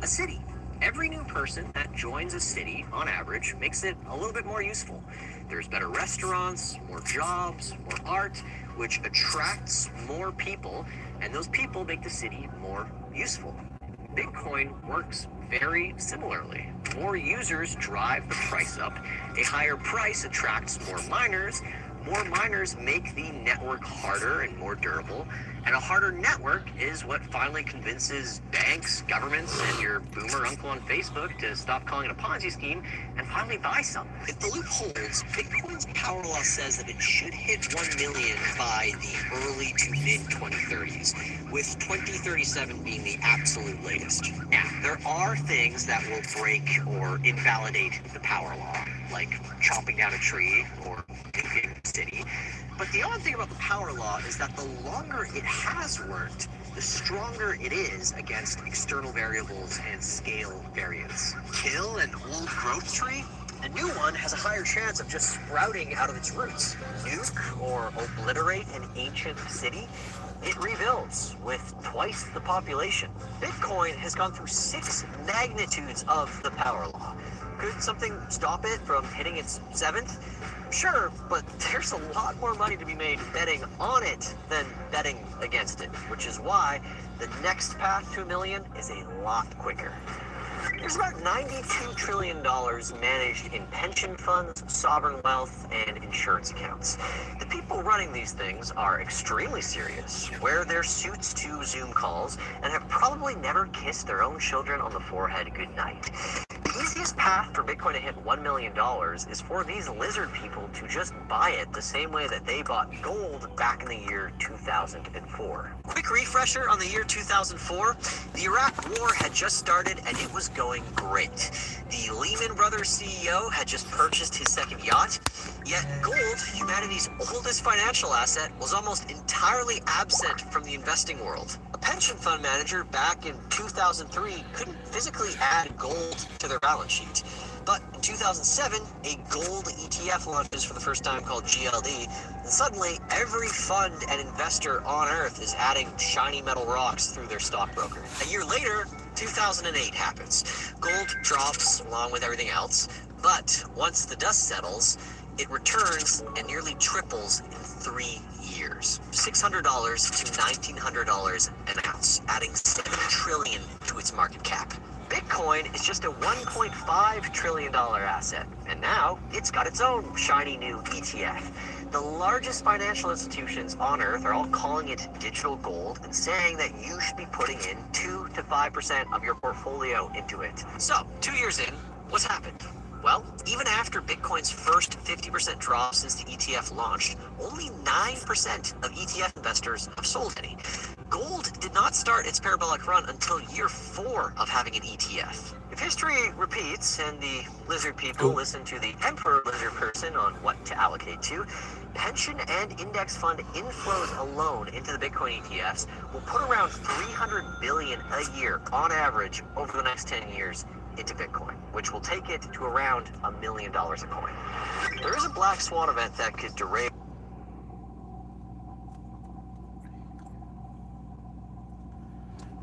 A city. Every new person that joins a city, on average, makes it a little bit more useful. There's better restaurants, more jobs, more art, which attracts more people, and those people make the city more useful. Bitcoin works very similarly. More users drive the price up. A higher price attracts more miners. More miners make the network harder and more durable. And a harder network is what finally convinces banks, governments, and your boomer uncle on Facebook to stop calling it a Ponzi scheme and finally buy some. If the loop holds, Bitcoin's power law says that it should hit 1 million by the early to mid 2030s, with 2037 being the absolute latest. Now, there are things that will break or invalidate the power law, like chopping down a tree or nuking a city. But the odd thing about the power law is that the longer it has worked, the stronger it is against external variables and scale variance. Kill an old growth tree? A new one has a higher chance of just sprouting out of its roots. Nuke or obliterate an ancient city? It rebuilds with twice the population. Bitcoin has gone through 6 magnitudes of the power law. Could something stop it from hitting its 7th? Sure, but there's a lot more money to be made betting on it than betting against it, which is why the next path to 1 million is a lot quicker. There's about $92 trillion managed in pension funds, sovereign wealth, and insurance accounts. The people running these things are extremely serious, wear their suits to Zoom calls, and have probably never kissed their own children on the forehead goodnight. The easiest path for Bitcoin to hit $1 million is for these lizard people to just buy it the same way that they bought gold back in the year 2004. Quick refresher on the year 2004. The Iraq War had just started and it was going great. The Lehman Brothers CEO had just purchased his second yacht, yet gold, humanity's oldest financial asset, was almost entirely absent from the investing world. A pension fund manager back in 2003 couldn't physically add gold to their balance sheet. But in 2007, a gold ETF launches for the first time called GLD, and suddenly every fund and investor on Earth is adding shiny metal rocks through their stockbroker. A year later, 2008 happens. Gold drops along with everything else, but once the dust settles, it returns and nearly triples in 3 years. $600 to $1,900 an ounce, adding $7 trillion to its market cap. Bitcoin is just a $1.5 trillion asset, and now it's got its own shiny new ETF. The largest financial institutions on Earth are all calling it digital gold and saying that you should be putting in 2 to 5% of your portfolio into it. So, 2 years in, what's happened? Well, even after Bitcoin's first 50% drop since the ETF launched, only 9% of ETF investors have sold any. Gold did not start its parabolic run until year 4 of having an ETF. If history repeats and the lizard people listen to the emperor lizard person on what to allocate to, pension and index fund inflows alone into the Bitcoin ETFs will put around $300 billion a year on average over the next 10 years into Bitcoin, which will take it to around $1 million a coin. There is a black swan event that could derail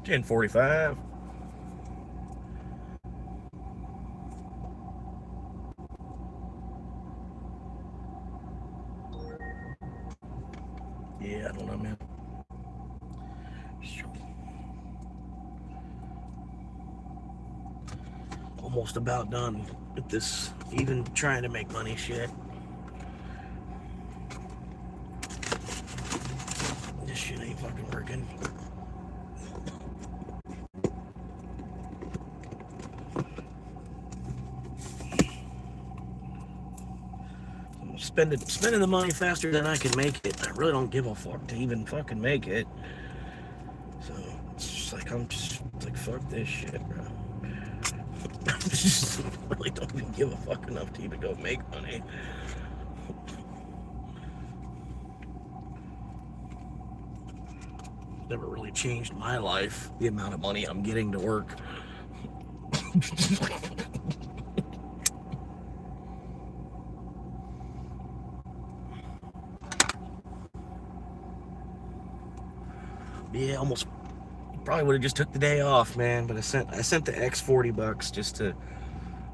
10:45. Yeah, I don't know, man. Almost about done with this, even trying to make money shit. This shit ain't fucking working. Spending the money faster than I can make it. I really don't give a fuck to even fucking make it. So it's just like I'm just like fuck this shit, bro. I just really don't even give a fuck enough to even go make money. Never really changed my life, the amount of money I'm getting to work. Yeah, almost Probably would have just took the day off, man. But I sent the ex $40 just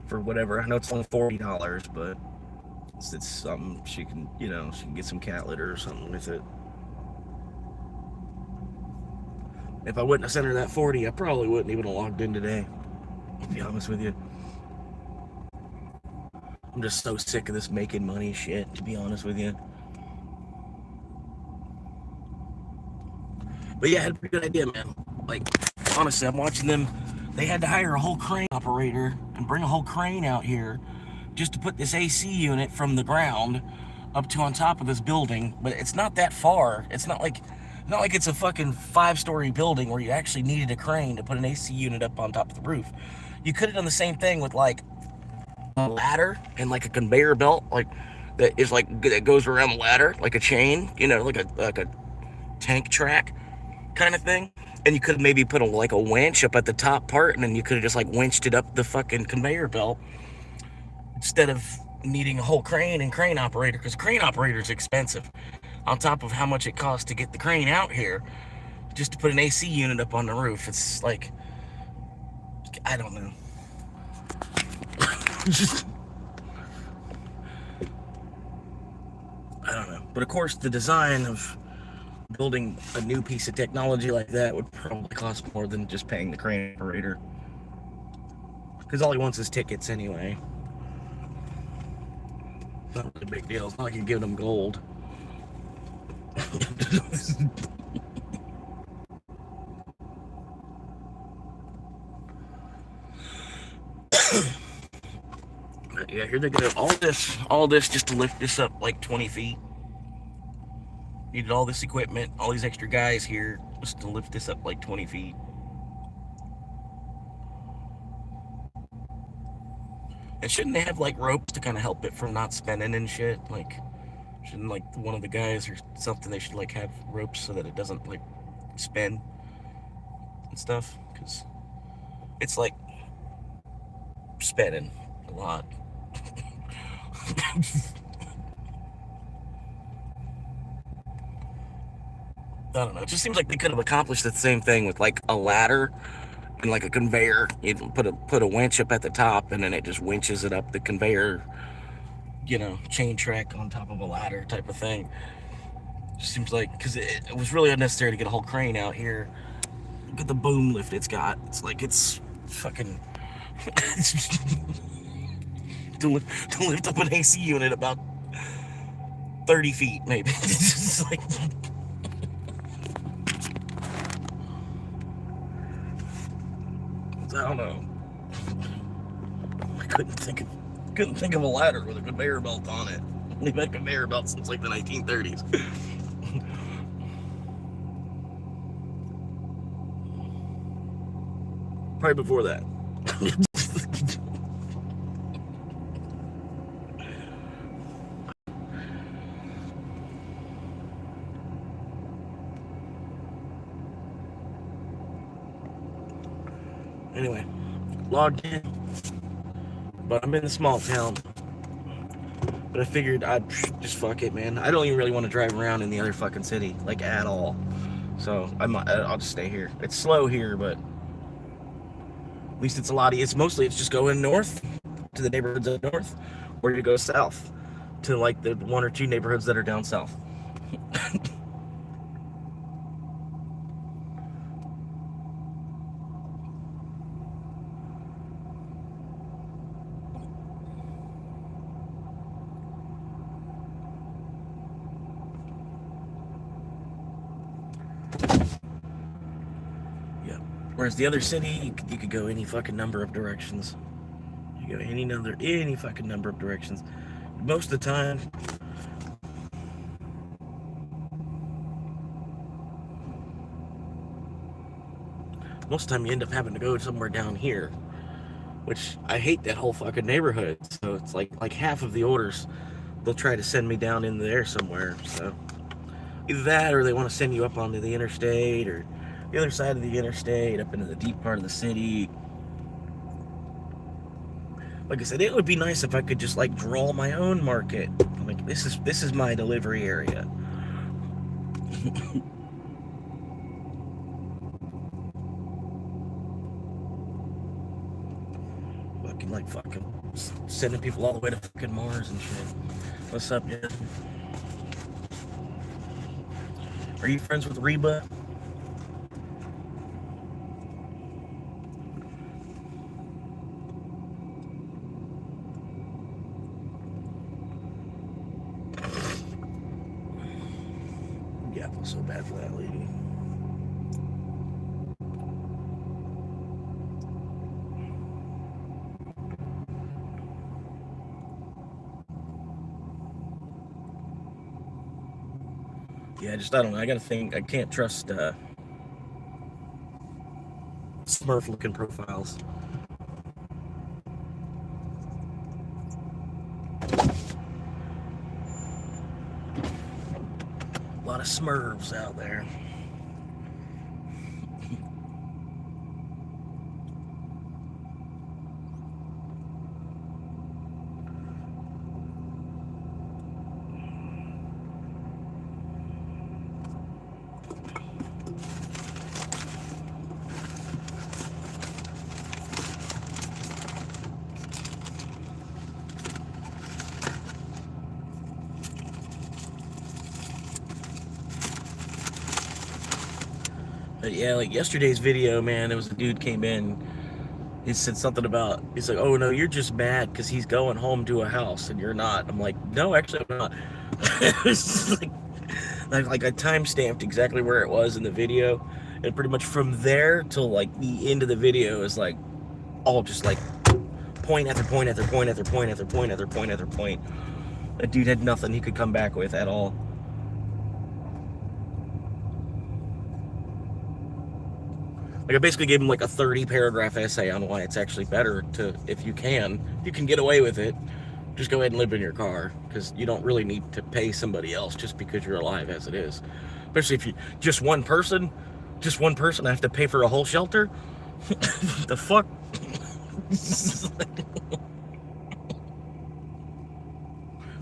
for whatever. I know it's only $40, but it's something she can, she can get some cat litter or something with it. If I wouldn't have sent her that 40, I probably wouldn't even have logged in today, to be honest with you. I'm just so sick of this making money shit, to be honest with you. But yeah, I had a pretty good idea, man. Like, honestly, I'm watching them. They had to hire a whole crane operator and bring a whole crane out here just to put this AC unit from the ground up to on top of this building. But it's not that far. It's not like it's a fucking 5-story building where you actually needed a crane to put an AC unit up on top of the roof. You could have done the same thing with like a ladder and like a conveyor belt, like that goes around the ladder like a chain, like a tank track kind of thing. And you could have maybe put a winch up at the top part, and then you could have just like winched it up the fucking conveyor belt instead of needing a whole crane and crane operator, because crane operator is expensive on top of how much it costs to get the crane out here just to put an AC unit up on the roof. It's like, I don't know. I don't know. But of course, the design of building a new piece of technology like that would probably cost more than just paying the crane operator, because all he wants is tickets anyway. It's not really a big deal. It's not like you're giving him gold. Yeah, here they go. All this just to lift this up like 20 feet. Needed all this equipment, all these extra guys here just to lift this up like 20 feet. And shouldn't they have like ropes to kind of help it from not spinning and shit? Like, shouldn't like one of the guys or something, they should like have ropes so that it doesn't like spin and stuff? Because it's like spinning a lot. I don't know. It just seems like they could have accomplished the same thing with like a ladder and like a conveyor. You'd put a winch up at the top, and then it just winches it up the conveyor, chain track on top of a ladder type of thing. Just seems like, because it was really unnecessary to get a whole crane out here. Look at the boom lift it's got. It's like it's fucking to lift up an AC unit about 30 feet maybe. It's just like, I don't know. I couldn't think of a ladder with a conveyor belt on it. They've had conveyor belts since like the 1930s. Probably before that. Anyway, logged in, but I'm in the small town. But I figured I'd just fuck it, man. I don't even really want to drive around in the other fucking city, like at all. So I'll just stay here. It's slow here, but at least it's a lot. It's just going north to the neighborhoods up north, or you go south to like the 1 or 2 neighborhoods that are down south. Whereas the other city, you could go any fucking number of directions. You go any fucking number of directions. Most of the time, you end up having to go somewhere down here, which I hate that whole fucking neighborhood. So it's like half of the orders, they'll try to send me down in there somewhere. So either that, or they want to send you up onto the interstate, or the other side of the interstate, up into the deep part of the city. Like I said, it would be nice if I could just like draw my own market. Like this is my delivery area. I'm like fucking sending people all the way to fucking Mars and shit. What's up, yeah? Are you friends with Reba? Yeah, I feel so bad for that lady. Yeah, I don't know. I gotta think. I can't trust Smurf-looking profiles. A lot of Smurfs out there. But yeah, like yesterday's video, man, there was a dude came in. He said something about, he's like, oh no, you're just mad because he's going home to a house and you're not. I'm like, no, actually I'm not. It's like I time-stamped exactly where it was in the video. And pretty much from there till like the end of the video is like all just like point after point after point after point after point after point after point. That dude had nothing he could come back with at all. Like I basically gave him like a 30-paragraph essay on why it's actually better to, if you can get away with it, just go ahead and live in your car, because you don't really need to pay somebody else just because you're alive as it is. Especially if you just one person I have to pay for a whole shelter. The fuck.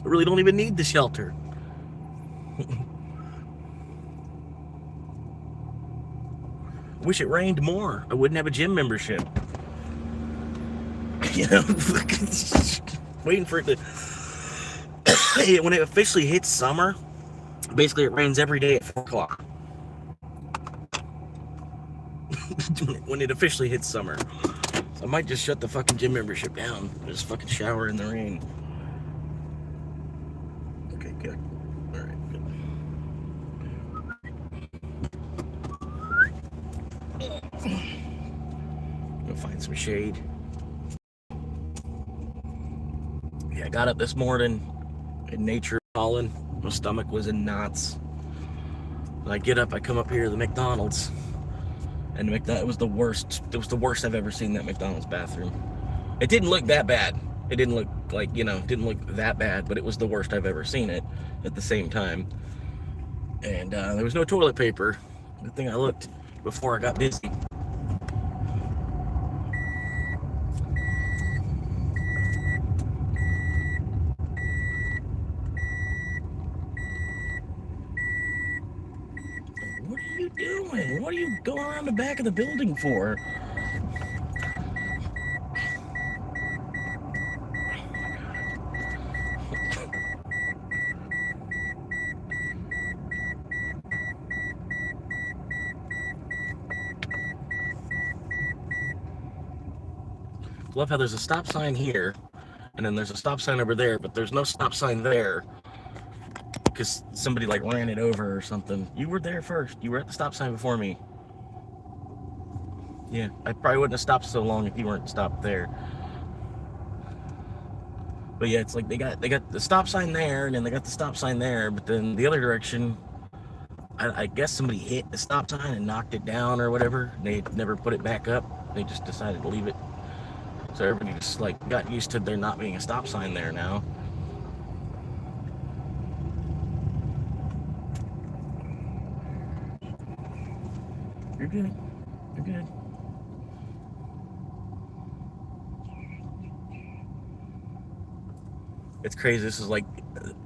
I really don't even need the shelter. Wish it rained more. I wouldn't have a gym membership. You know, waiting for it to. When it officially hits summer, basically it rains every day at 4 o'clock. When it officially hits summer. So I might just shut the fucking gym membership down. Just fucking shower in the rain. Okay, good. Alright, good. Go find some shade. Yeah, I got up this morning in nature calling. My stomach was in knots. When I get up, I come up here to the McDonald's. And it was the worst. It was the worst I've ever seen, that McDonald's bathroom. It didn't look that bad. It didn't look like, didn't look that bad, but it was the worst I've ever seen it at the same time. And there was no toilet paper. Good thing I looked before I got busy. What are you doing? What are you going around the back of the building for? Love how there's a stop sign here, and then there's a stop sign over there, but there's no stop sign there because somebody like ran it over or something. You were there first. You were at the stop sign before me. Yeah, I probably wouldn't have stopped so long if you weren't stopped there. But yeah, it's like they got the stop sign there, and then they got the stop sign there, but then the other direction, I guess somebody hit the stop sign and knocked it down or whatever. They never put it back up. They just decided to leave it. So everybody just like got used to there not being a stop sign there now. You're good. You're good. It's crazy. This is like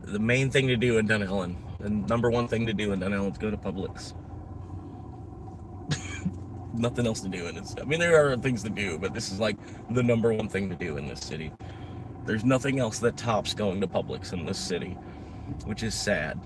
the main thing to do in Dunellen. The number one thing to do in Dunellen is go to Publix. nothing else to do in this. I mean, there are things to do, but this is like the number one thing to do in this city. There's nothing else that tops going to Publix in this city, which is sad.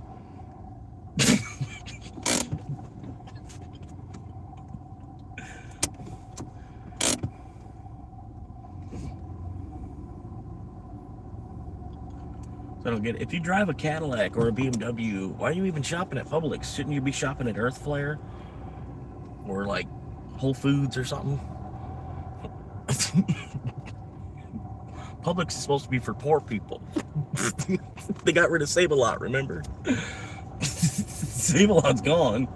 I don't get it. If you drive a Cadillac or a BMW, why are you even shopping at Publix? Shouldn't you be shopping at Earth Flare? Or like Whole Foods or something? Publix is supposed to be for poor people. They got rid of Save-A-Lot, remember? Save-A-Lot's gone.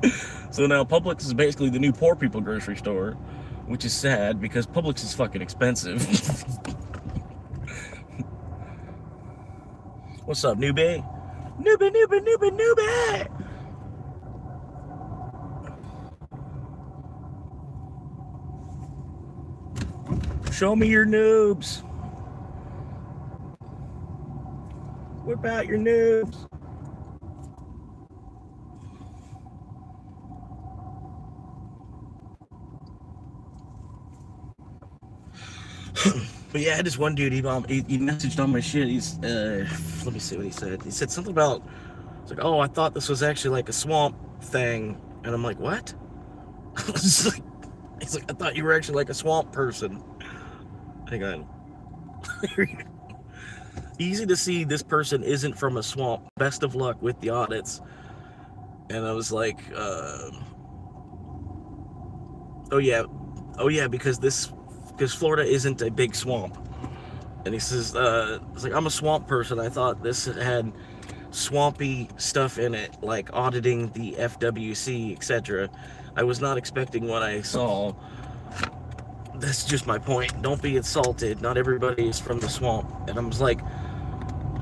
So now Publix is basically the new poor people grocery store, which is sad because Publix is fucking expensive. What's up, newbie? Newbie! Show me your noobs. Whip out your noobs. But yeah, I had this one dude, he messaged on my shit. He's, let me see what he said. He said something about, it's like, oh, I thought this was actually like a swamp thing. And I'm like, what? He's like, I thought you were actually like a swamp person. Hang on. Easy to see this person isn't from a swamp. Best of luck with the audits. And I was like, oh yeah, because Florida isn't a big swamp. And he says, it's like, I'm a swamp person. I thought this had swampy stuff in it, like auditing the FWC, etc. I was not expecting what I saw. That's just my point. Don't be insulted. Not everybody is from the swamp. And I was like,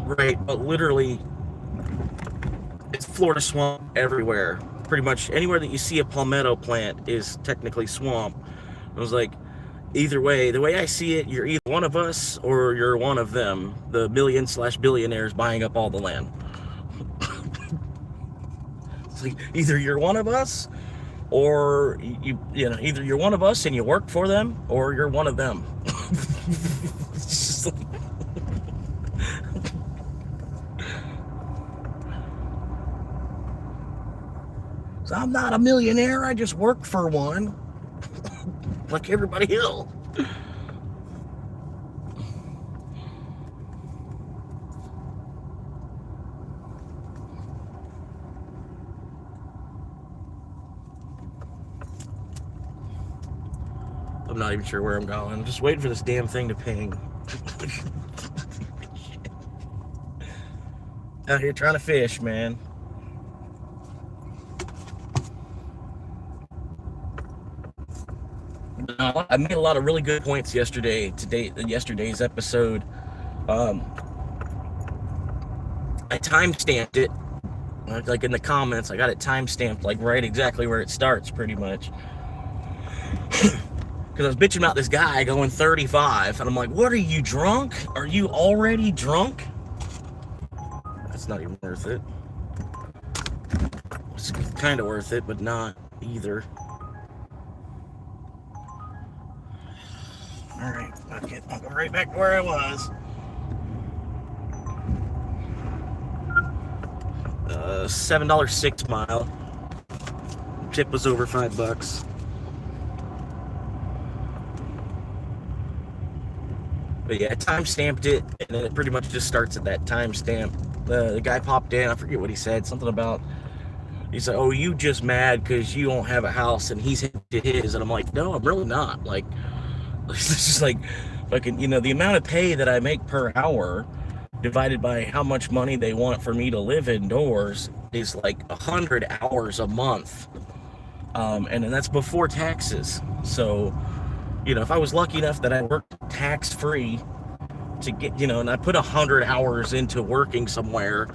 right, but literally, it's Florida swamp everywhere. Pretty much anywhere that you see a palmetto plant is technically swamp. I was like, either way, the way I see it, you're either one of us or you're one of them. The million/billionaires buying up all the land. It's like, either you're one of us, or you know, either you're one of us and you work for them, or you're one of them. It's just like, so I'm not a millionaire. I just work for one, like everybody else. I'm not even sure where I'm going. I'm just waiting for this damn thing to ping. Out here trying to fish, man. I made a lot of really good points yesterday's episode. I timestamped it, like in the comments. I got it timestamped, like right exactly where it starts, pretty much. Because I was bitching about this guy going 35, and I'm like, what are you, drunk? Are you already drunk? That's not even worth it. It's kind of worth it, but not either. Alright, okay, I'll go right back to where I was. $7 6 mile. Tip was over $5. But yeah, I time-stamped it, and then it pretty much just starts at that timestamp. The guy popped in, I forget what he said, something about, he said, oh, you just mad because you don't have a house and he's hit his. And I'm like, no, I'm really not. Like, it's just like, fucking, you know, the amount of pay that I make per hour divided by how much money they want for me to live indoors is like 100 hours a month. And then that's before taxes. So, you know, if I was lucky enough that I worked tax-free to get, you know, and I put 100 hours into working somewhere,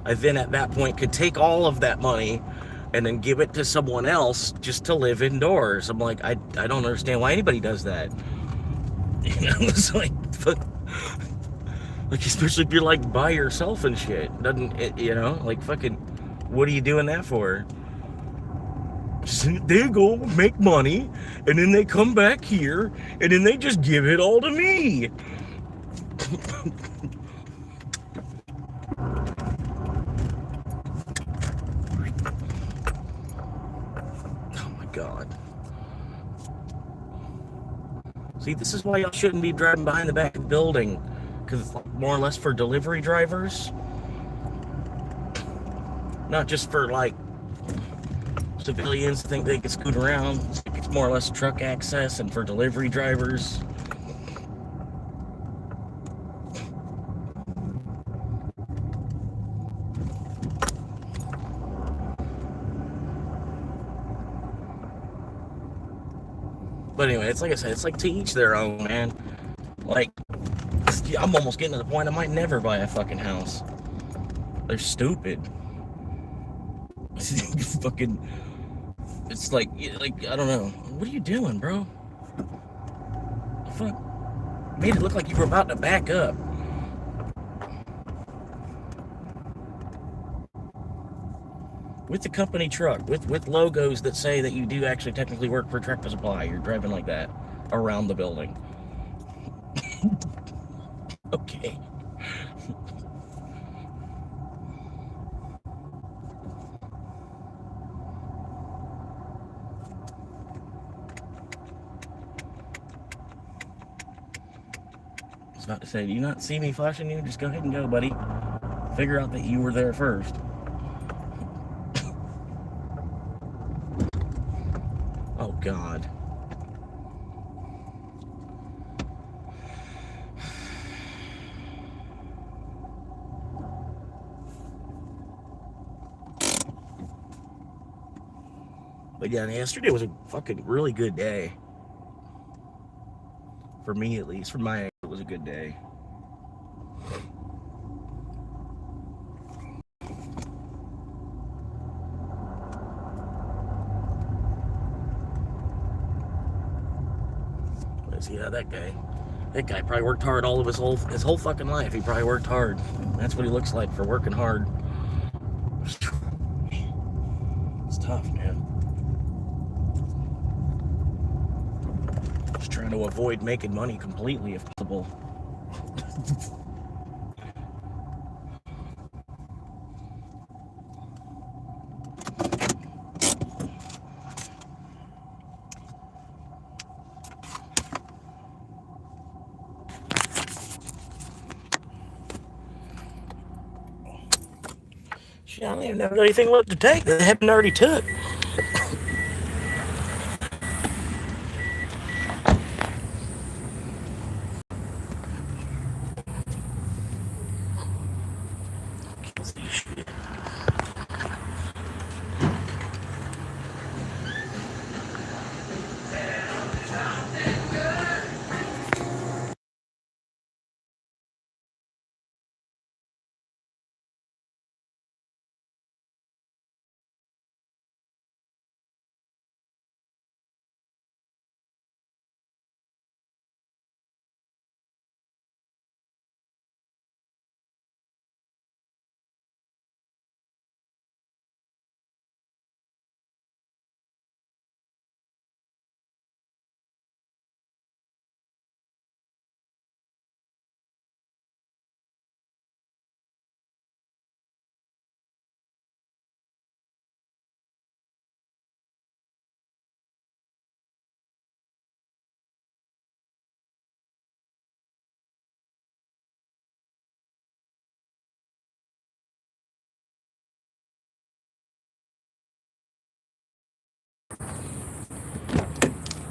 I then at that point could take all of that money and then give it to someone else just to live indoors. I'm like, I don't understand why anybody does that. You know, it's like especially if you're like by yourself and shit. Doesn't it, you know, like fucking, what are you doing that for? They go make money, and then they come back here, and then they just give it all to me. Oh my God. See, this is why y'all shouldn't be driving behind the back of the building, because it's more or less for delivery drivers. Not just for, like, civilians to think they can scoot around. It's more or less truck access and for delivery drivers. But anyway, it's like I said, it's like to each their own, man. Like, I'm almost getting to the point I might never buy a fucking house. They're stupid. Fucking, it's like, I don't know. What are you doing, bro? The fuck? Made it look like you were about to back up. With the company truck, with logos that say that you do actually technically work for Tractor Supply. You're driving like that around the building. Okay. I was about to say, do you not see me flashing you? Just go ahead and go, buddy. Figure out that you were there first. Oh, God. But yeah, yesterday was a fucking really good day. For me, at least. For my age, it was a good day. Let's see how that guy probably worked hard all of his whole fucking life. He probably worked hard. That's what he looks like for working hard. It's tough, man. Just trying to avoid making money completely if possible. Shit, I don't even have anything left to take that happened already took.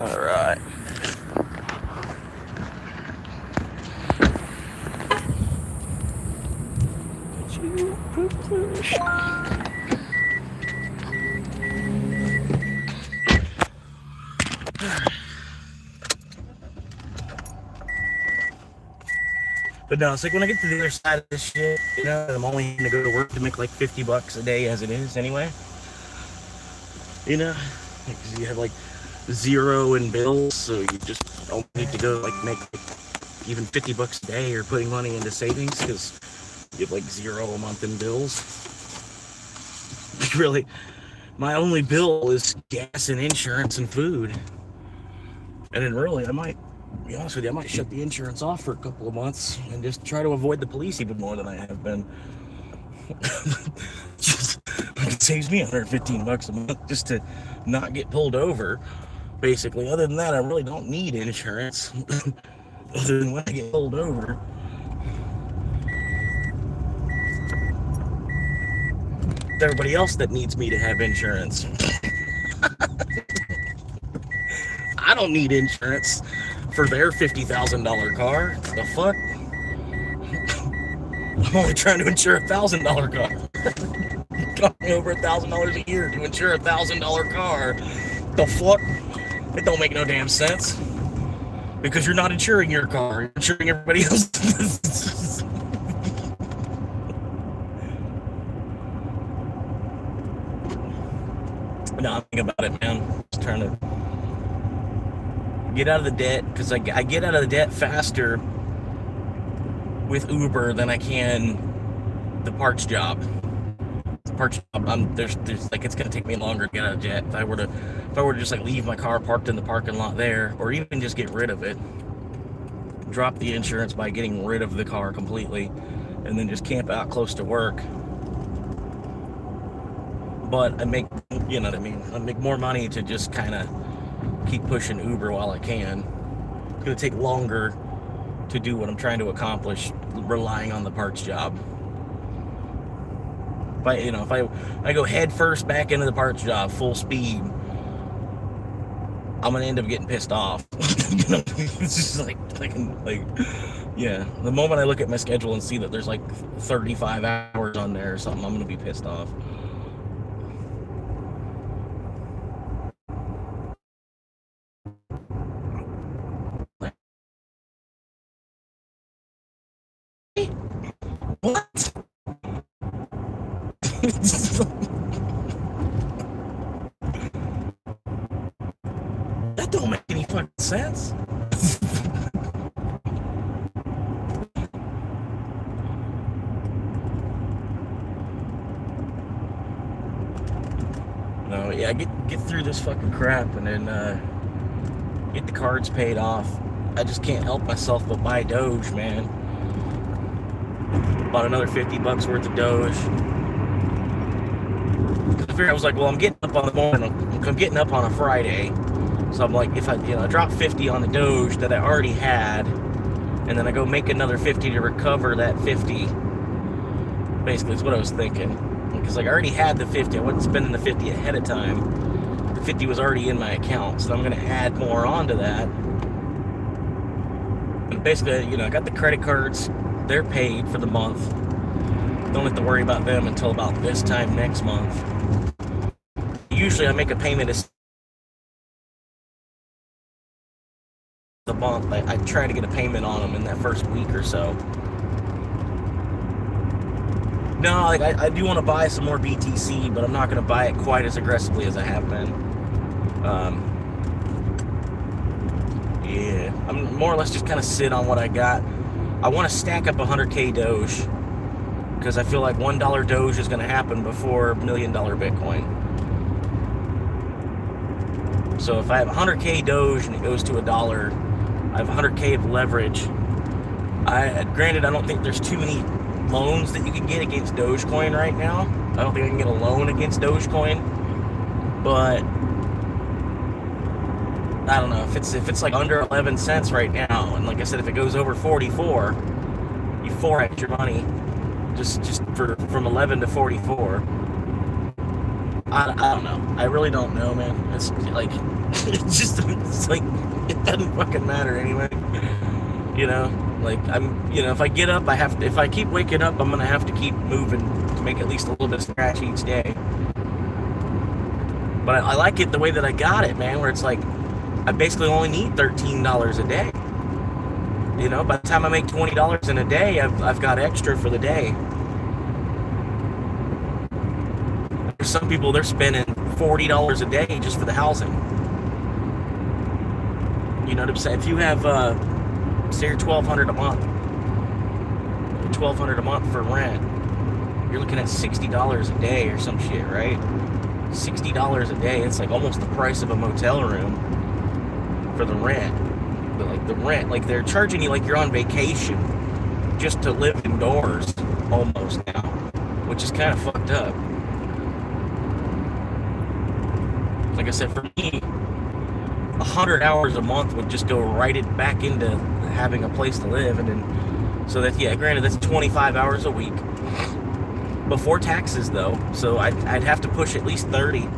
All right. But no, it's like when I get to the other side of this shit, you know, I'm only gonna go to work to make like $50 a day as it is anyway. You know, because you have like zero in bills, so you just don't need to go like make even $50 a day or putting money into savings because you have like zero a month in bills. Really, my only bill is gas and insurance and food. And then really, I might, to be honest with you, I might shut the insurance off for a couple of months and just try to avoid the police even more than I have been. Just, it saves me $115 a month just to not get pulled over, basically. Other than that, I really don't need insurance. Other than when I get pulled over. It's everybody else that needs me to have insurance. I don't need insurance for their $50,000 car. The fuck? I'm only trying to insure a $1,000 car. Cost me over $1,000 a year to insure a $1,000 car. The fuck? It don't make no damn sense. Because you're not insuring your car, you're insuring everybody else. No, I'm thinking about it, man. Just trying to get out of the debt, because I get out of the debt faster with Uber than I can the parts job. The parts job, there's like, it's gonna take me longer to get out of debt. If I were to just like leave my car parked in the parking lot there, or even just get rid of it, drop the insurance by getting rid of the car completely, and then just camp out close to work. But I make, you know what I mean, I make more money to just kind of keep pushing Uber while I can. It's gonna take longer to do what I'm trying to accomplish, relying on the parts job. If I go head first back into the parts job full speed, I'm gonna end up getting pissed off. It's just like, yeah. The moment I look at my schedule and see that there's like 35 hours on there or something, I'm gonna be pissed off. What? That don't make any fucking sense. No, yeah, get through this fucking crap and then get the cards paid off. I just can't help myself but buy Doge, man. Bought another $50 worth of Doge. I was like, well, I'm getting up on the morning. I'm getting up on a Friday, so I'm like, if I drop 50 on the Doge that I already had, and then I go make another 50 to recover that 50. Basically, is what I was thinking. Because like I already had the 50, I wasn't spending the 50 ahead of time. The 50 was already in my account, so I'm gonna add more onto that. And basically, I got the credit cards. They're paid for the month. Don't have to worry about them until about this time next month. Usually I make a payment the month. I try to get a payment on them in that first week or so. No, like I do want to buy some more BTC, but I'm not going to buy it quite as aggressively as I have been. Yeah, I'm more or less just kind of sit on what I got. I want to stack up 100K Doge, because I feel like $1 Doge is going to happen before $1 million Bitcoin. So if I have 100K Doge and it goes to $1, I have 100K of leverage. Granted, I don't think there's too many loans that you can get against Dogecoin right now. I don't think I can get a loan against Dogecoin, but I don't know, if it's like under 11 cents right now, and like I said, if it goes over 44, you 4x your money just from 11 to 44. I don't know. I really don't know, man. It's like it's like it doesn't fucking matter anyway. Like if I get up, if I keep waking up, I'm gonna have to keep moving to make at least a little bit of scratch each day. But I like it the way that I got it, man, where it's like I basically only need $13 a day. By the time I make $20 in a day, I've got extra for the day. There's some people, they're spending $40 a day just for the housing. You know what I'm saying? If you have, say you're $1,200 a month, $1,200 a month for rent, you're looking at $60 a day or some shit, right? $60 a day. It's like almost the price of a motel room for the rent. But like the rent, like they're charging you like you're on vacation just to live indoors almost now, which is kind of fucked up. Like I said, for me, 100 hours a month would just go right back into having a place to live. And then, so that, yeah, granted, that's 25 hours a week before taxes though. So I'd have to push at least 30.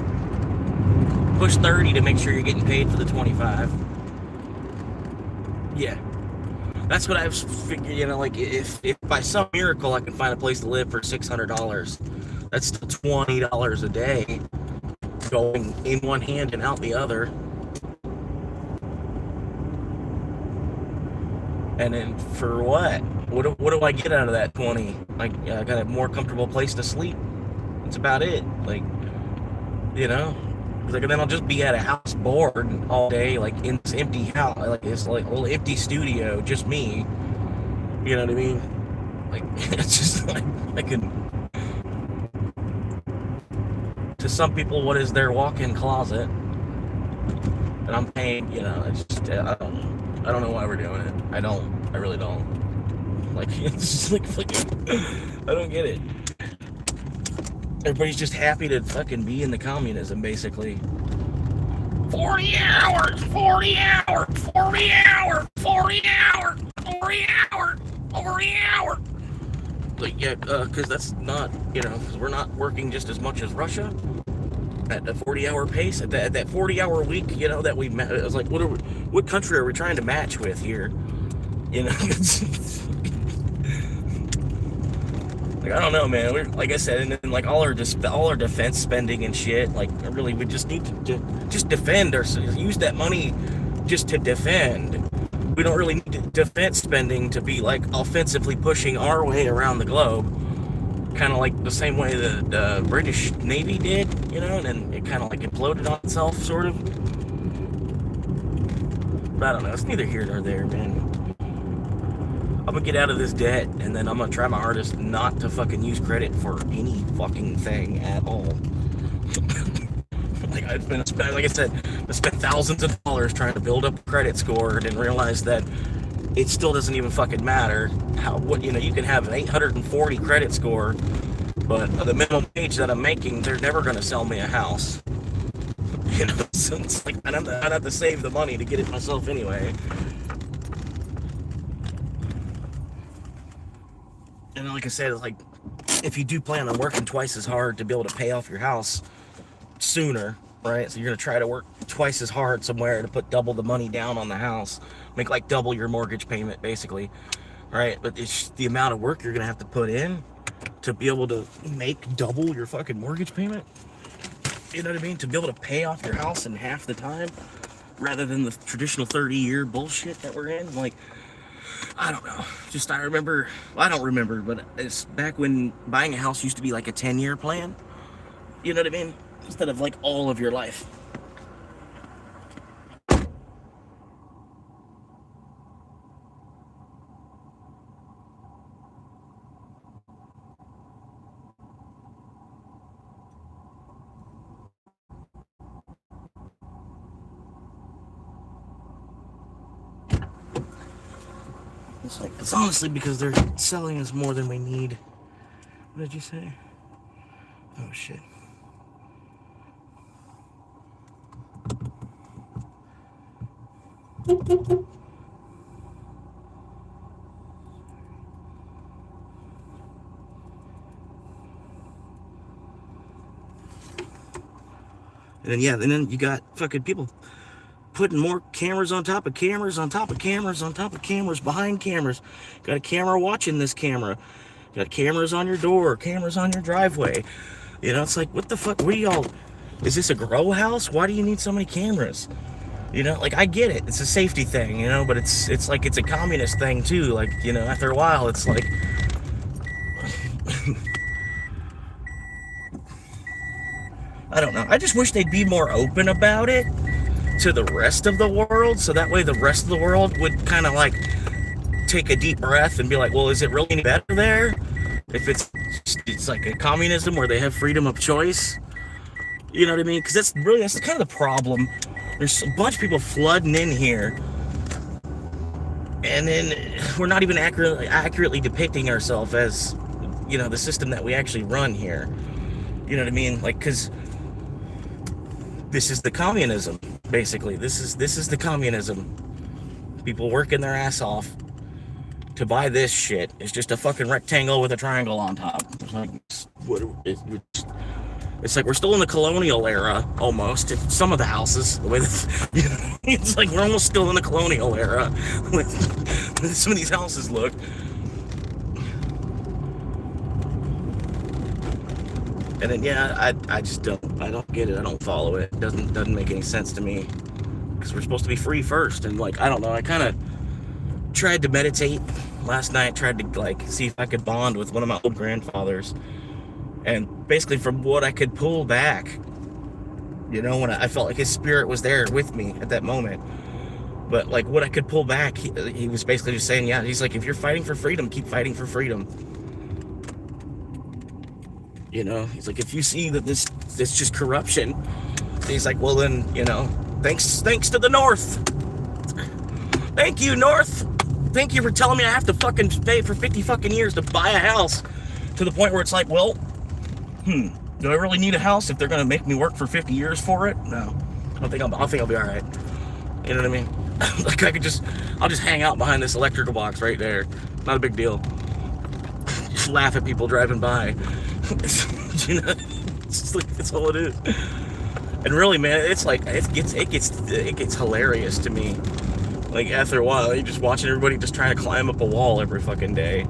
Push 30 to make sure you're getting paid for the 25. Yeah. That's what I was figuring, you know, like if by some miracle I can find a place to live for $600, that's still $20 a day going in one hand and out the other. And then for what? What do I get out of that 20? Like, I got a more comfortable place to sleep. That's about it. Like, you know, like then I'll just be at a house bored all day, like in this empty house, like this like little empty studio, just me. You know what I mean? Like it's just like I can. To some people, what is their walk-in closet? And I'm paying. You know, it's just I don't know why we're doing it. I really don't. Like it's just like fucking. I don't get it. Everybody's just happy to fucking be in the communism, basically. 40 hours, 40 hours, 40 hours, 40 hours, 40 hours, 40 hours. Like, yeah, because that's not, you know, because we're not working just as much as Russia at the 40-hour pace, at that 40-hour week, you know, that we met. I was like, what country are we trying to match with here? You know, like, I don't know, man. We're, like I said, and then like all our defense spending and shit. Like, really, we just need to just defend ourselves. Use that money just to defend. We don't really need defense spending to be like offensively pushing our way around the globe. Kind of like the same way the British Navy did, you know, and then it kind of like imploded on itself, sort of. But I don't know. It's neither here nor there, man. I'm gonna get out of this debt, and then I'm gonna try my hardest not to fucking use credit for any fucking thing at all. Like I said, I spent thousands of dollars trying to build up a credit score, and realize that it still doesn't even fucking matter. You know, you can have an 840 credit score, but the minimum wage that I'm making, they're never gonna sell me a house. You know, so it's like I'd have to save the money to get it myself anyway. And like I said, it's like, if you do plan on working twice as hard to be able to pay off your house sooner, right? So you're going to try to work twice as hard somewhere to put double the money down on the house, make like double your mortgage payment, basically, right? But it's the amount of work you're going to have to put in to be able to make double your fucking mortgage payment. You know what I mean? To be able to pay off your house in half the time, rather than the traditional 30-year bullshit that we're in. Like, I don't know. Just I don't remember, but it's back when buying a house used to be like a 10-year plan. You know what I mean? Instead of like all of your life. It's honestly because they're selling us more than we need. What did you say? Oh shit. And then you got fucking people putting more cameras on top of cameras on top of cameras on top of cameras behind cameras. Got a camera watching this camera. Got cameras on your door, cameras on your driveway. You know, it's like, what the fuck? What are y'all? Is this a grow house? Why do you need so many cameras? You know, like, I get it. It's a safety thing, you know, but it's like it's a communist thing too. Like, you know, after a while, it's like I don't know. I just wish they'd be more open about it to the rest of the world, so that way the rest of the world would kind of like take a deep breath and be like, well, is it really any better there? If it's like a communism where they have freedom of choice, You know what I mean? Because that's kind of the problem. There's a bunch of people flooding in here, and then we're not even accurately depicting ourselves as, you know, the system that we actually run here. You know what I mean? Like, because this is the communism, basically. This is the communism. People working their ass off to buy this shit. It's just a fucking rectangle with a triangle on top. It's like, it's like we're still in the colonial era, almost. Some of the houses, the way that, you know, it's like we're almost still in the colonial era with some of these houses look. And then, yeah, I just don't get it. I don't follow it. It doesn't make any sense to me, because we're supposed to be free first. And like, I don't know, I kind of tried to meditate last night, tried to like see if I could bond with one of my old grandfathers, and basically from what I could pull back, you know, when I felt like his spirit was there with me at that moment, but like what I could pull back, he was basically just saying, yeah, he's like, if you're fighting for freedom, keep fighting for freedom. You know, he's like, if you see that this just corruption, he's like, well then, you know, thanks to the North. Thank you, North. Thank you for telling me I have to fucking pay for 50 fucking years to buy a house, to the point where it's like, well, do I really need a house if they're gonna make me work for 50 years for it? No, I think I'll be all right. You know what I mean? Like I'll just hang out behind this electrical box right there. Not a big deal. Just laugh at people driving by. You know, it's just like, that's all it is. And really, man, it's like it gets hilarious to me. Like after a while, you're just watching everybody just trying to climb up a wall every fucking day.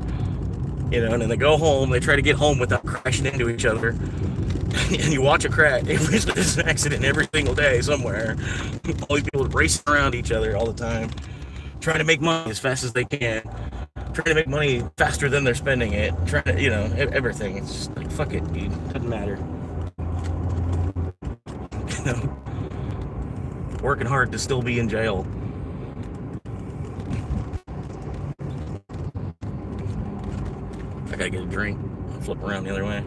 You know, and then they go home, they try to get home without crashing into each other. And you watch a crash. There's an accident every single day somewhere. All these people racing around each other all the time, trying to make money as fast as they can, trying to make money faster than they're spending it, trying to, you know, everything. It's just like, fuck it, dude. Doesn't matter. You know, working hard to still be in jail. I gotta get a drink. I'll flip around the other way.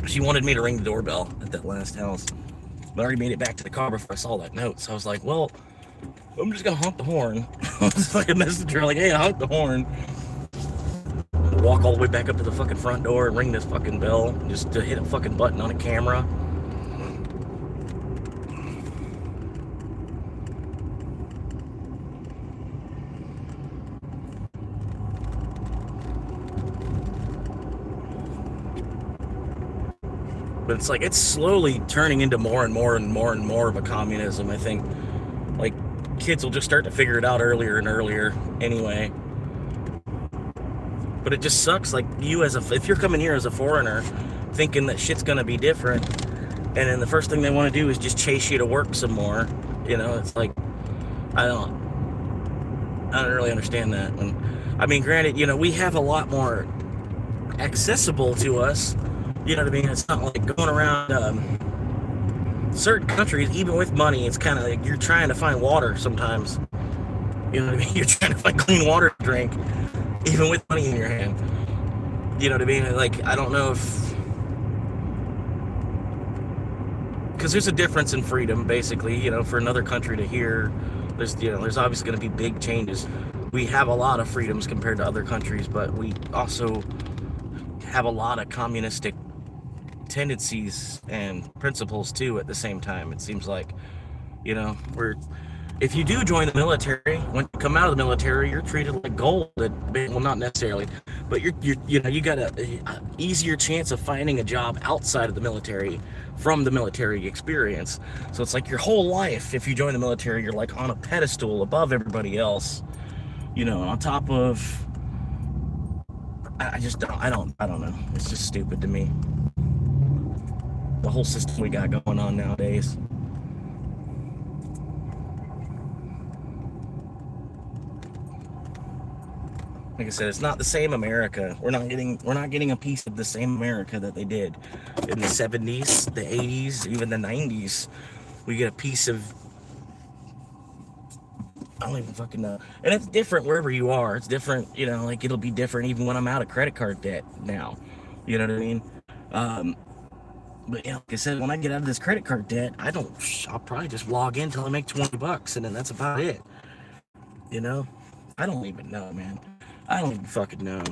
She wanted me to ring the doorbell at that last house, but I already made it back to the car before I saw that note. So I was like, well, I'm just gonna honk the horn. It's like a messenger, like, hey, honk the horn. Walk all the way back up to the fucking front door and ring this fucking bell, just to hit a fucking button on a camera. But it's like, it's slowly turning into more and more and more and more of a communism. I think, like, kids will just start to figure it out earlier and earlier anyway. But it just sucks, like, if you're coming here as a foreigner thinking that shit's gonna be different, and then the first thing they want to do is just chase you to work some more, you know, it's like, I don't really understand that. And I mean, granted, you know, we have a lot more accessible to us. You know what I mean? It's not like going around certain countries, even with money, it's kind of like you're trying to find water sometimes. You know what I mean? You're trying to find clean water to drink, even with money in your hand. You know what I mean? Like, I don't know if... Because there's a difference in freedom, basically, you know, for another country to here. There's obviously going to be big changes. We have a lot of freedoms compared to other countries, but we also have a lot of communistic tendencies and principles too at the same time. It seems like, you know, if you do join the military, when you come out of the military, you're treated like gold. Well, not necessarily, but you know, you got a easier chance of finding a job outside of the military from the military experience. So it's like your whole life, if you join the military, you're like on a pedestal above everybody else, you know, on top of... I don't know. It's just stupid to me. The whole system we got going on nowadays. Like I said, it's not the same America. We're not getting a piece of the same America that they did in the 70s, the 80s, even the 90s. We get a piece of... I don't even fucking know. And it's different wherever you are. It's different, you know, like it'll be different even when I'm out of credit card debt now. You know what I mean? But yeah, like I said, when I get out of this credit card debt, I'll probably just log in till I make $20 and then that's about it. You know? I don't even know, man. I don't even fucking know.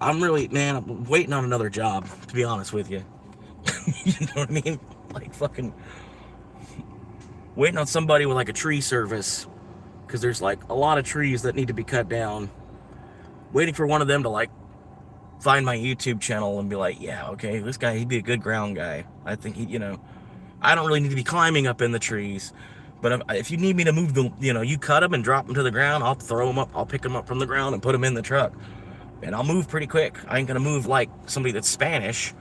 I'm waiting on another job, to be honest with you. You know what I mean? Like fucking waiting on somebody with like a tree service, because there's like a lot of trees that need to be cut down. Waiting for one of them to like find my YouTube channel and be like, yeah, okay, this guy, he'd be a good ground guy. I think I don't really need to be climbing up in the trees, but if you need me to move them, you cut them and drop them to the ground, I'll throw them up, I'll pick them up from the ground and put them in the truck. And I'll move pretty quick. I ain't gonna move like somebody that's Spanish.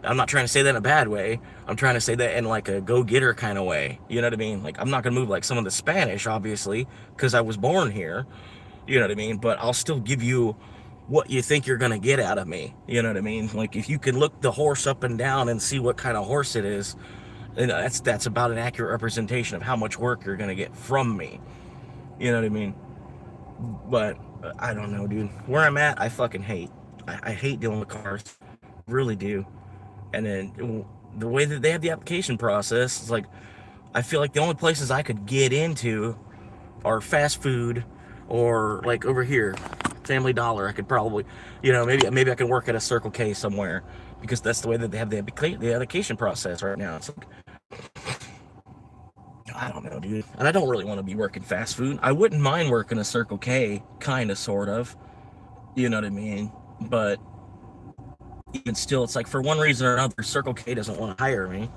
I'm not trying to say that in a bad way. I'm trying to say that in like a go-getter kind of way. You know what I mean? Like, I'm not gonna move like someone that's Spanish, obviously, because I was born here. You know what I mean? But I'll still give you what you think you're gonna get out of me. You know what I mean? Like, if you can look the horse up and down and see what kind of horse it is, that's about an accurate representation of how much work you're gonna get from me. You know what I mean? But I don't know, dude. Where I'm at, I fucking hate. I hate dealing with cars, really do. And then the way that they have the application process, it's like, I feel like the only places I could get into are fast food, or like over here, Family Dollar. I could probably, maybe I can work at a Circle K somewhere, because that's the way that they have the application process right now. It's like, I don't know, dude. And I don't really want to be working fast food. I wouldn't mind working a Circle K, kind of, sort of. You know what I mean? But even still, it's like, for one reason or another, Circle K doesn't want to hire me.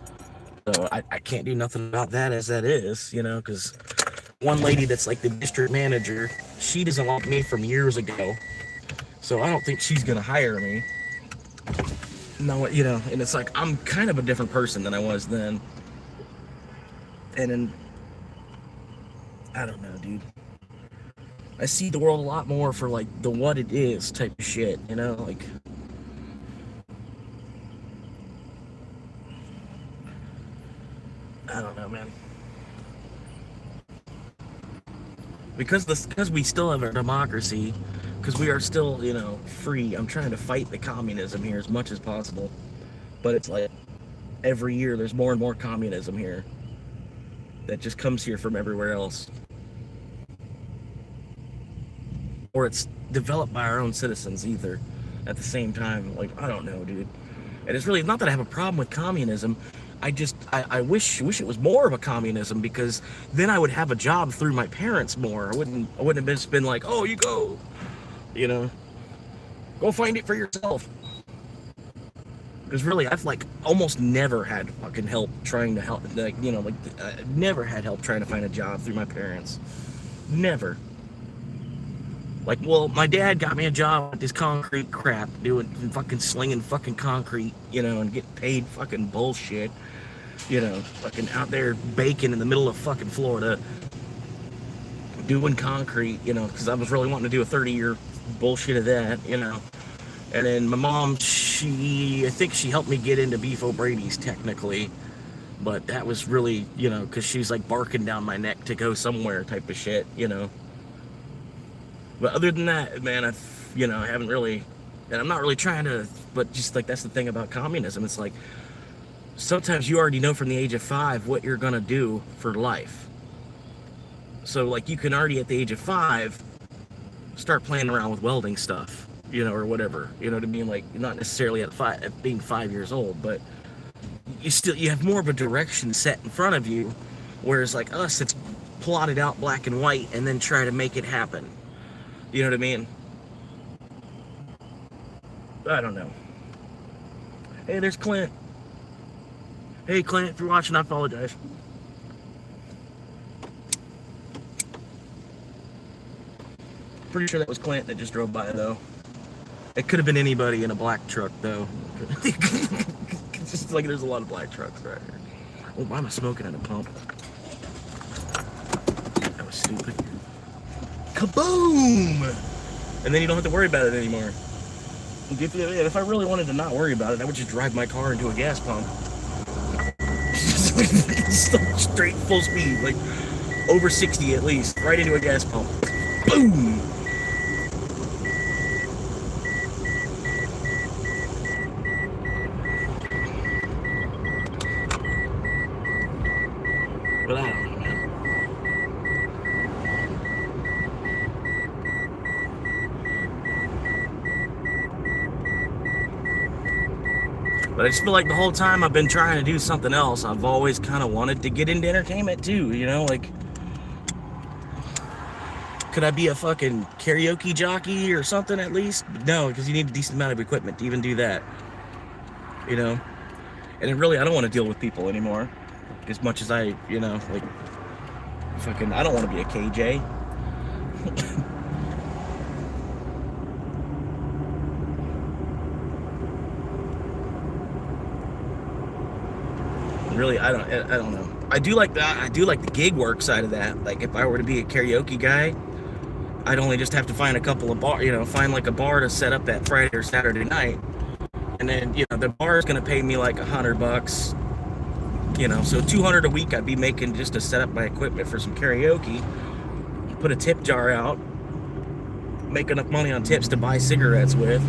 So I can't do nothing about that as that is, because one lady that's like the district manager, she doesn't like me from years ago. So I don't think she's going to hire me. No, and it's like, I'm kind of a different person than I was then. And then, I don't know, dude. I see the world a lot more for like the what it is type of shit, like, I don't know, man. Because we still have a democracy, because we are still, free. I'm trying to fight the communism here as much as possible. But it's like, every year there's more and more communism here that just comes here from everywhere else. Or it's developed by our own citizens either at the same time. Like, I don't know, dude. And it's really not that I have a problem with communism. I wish it was more of a communism, because then I would have a job through my parents more. I wouldn't have just been like, oh, you go, go find it for yourself. Because really, I've like almost never had fucking help trying to help, never had help trying to find a job through my parents. Never. Like, well, my dad got me a job at this concrete crap, doing fucking slinging fucking concrete, and getting paid fucking bullshit, fucking out there baking in the middle of fucking Florida, doing concrete, because I was really wanting to do a 30-year bullshit of that, And then my mom, I think she helped me get into Beef O'Brady's technically, but that was really, because she's like barking down my neck to go somewhere type of shit, But other than that, man, I haven't really, and I'm not really trying to, but just like, that's the thing about communism. It's like, sometimes you already know from the age of 5 what you're gonna do for life. So like, you can already at the age of 5 start playing around with welding stuff, or whatever, you know what I mean? Like, not necessarily at being 5 years old, but you have more of a direction set in front of you, whereas like us, it's plotted out black and white and then try to make it happen. You know what I mean? I don't know. Hey, there's Clint. Hey, Clint, if you're watching, I apologize. Pretty sure that was Clint that just drove by, though. It could have been anybody in a black truck, though. It's just like, there's a lot of black trucks right here. Oh, why am I smoking at a pump? That was stupid. Kaboom! And then you don't have to worry about it anymore. If I really wanted to not worry about it, I would just drive my car into a gas pump. Straight full speed, like over 60 at least, right into a gas pump. Boom! But I just feel like the whole time I've been trying to do something else, I've always kind of wanted to get into entertainment too, you know, like, could I be a fucking karaoke jockey or something at least? No, because you need a decent amount of equipment to even do that, you know? And it really, I don't want to deal with people anymore, as much as I, you know, like, fucking, I don't want to be a KJ. Really, I don't know. I do like that. I do like the gig work side of that. Like, if I were to be a karaoke guy, I'd only just have to find a couple of bar, you know, find like a bar to set up that Friday or Saturday night, and then, you know, the bar is gonna pay me like $100, you know, so $200 a week I'd be making just to set up my equipment for some karaoke, put a tip jar out, make enough money on tips to buy cigarettes with.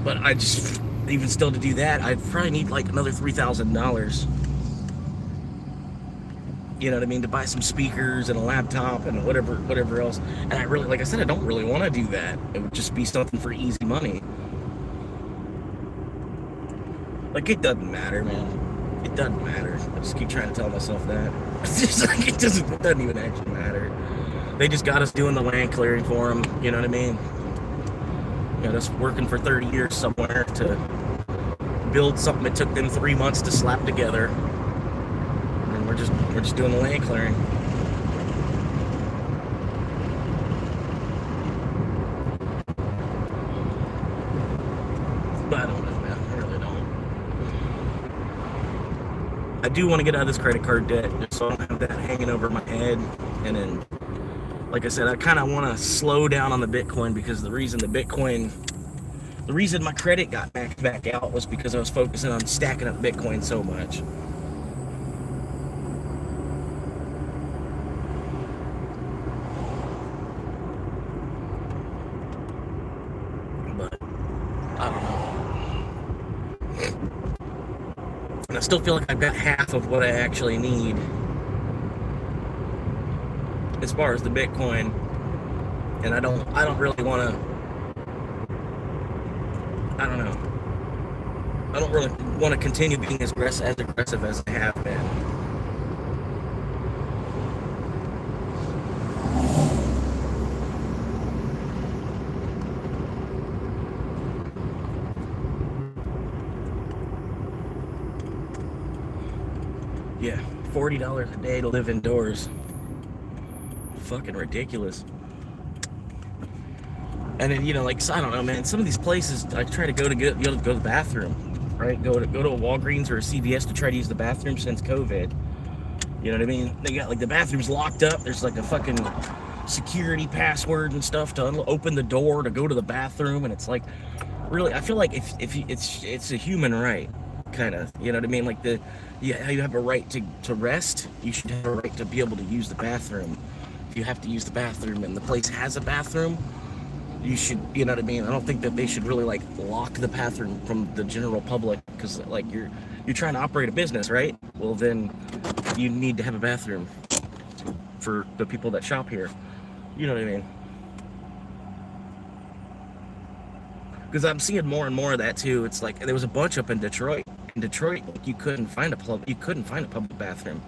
But I just, even still, to do that, I'd probably need like another $3,000. You know what I mean? To buy some speakers and a laptop and whatever else. And I really, like I said, I don't really want to do that. It would just be something for easy money. Like, it doesn't matter, man. It doesn't matter. I just keep trying to tell myself that. It's just like, it doesn't even actually matter. They just got us doing the land clearing for them. You know what I mean? Got us working for 30 years somewhere to build something that took them 3 months to slap together. And we're just doing the land clearing. But I don't know, man. I really don't. I do want to get out of this credit card debt just so I don't have that hanging over my head. And then, like I said, I kind of want to slow down on the Bitcoin, because the reason my credit got maxed back out was because I was focusing on stacking up Bitcoin so much. But I don't know. And I still feel like I've got half of what I actually need as far as the Bitcoin, and I don't really want to. I don't know. I don't really want to continue being as aggressive as I have been. Yeah, $40 a day to live indoors. Fucking ridiculous. And then, you know, like, I don't know, man, some of these places I try to go to the bathroom, right? Go to a Walgreens or a CVS to try to use the bathroom since COVID. You know what I mean? They got like the bathrooms locked up. There's like a fucking security password and stuff to open the door to go to the bathroom, and it's like, really, I feel like if it's a human right, kind of, you know what I mean? Like how you have a right to rest, you should have a right to be able to use the bathroom. If you have to use the bathroom and the place has a bathroom, you should, you know what I mean? I don't think that they should really like lock the bathroom from the general public, because like you're trying to operate a business, right? Well, then you need to have a bathroom for the people that shop here. You know what I mean? Because I'm seeing more and more of that too. It's like there was a bunch up in Detroit. In Detroit, like, you couldn't find a public bathroom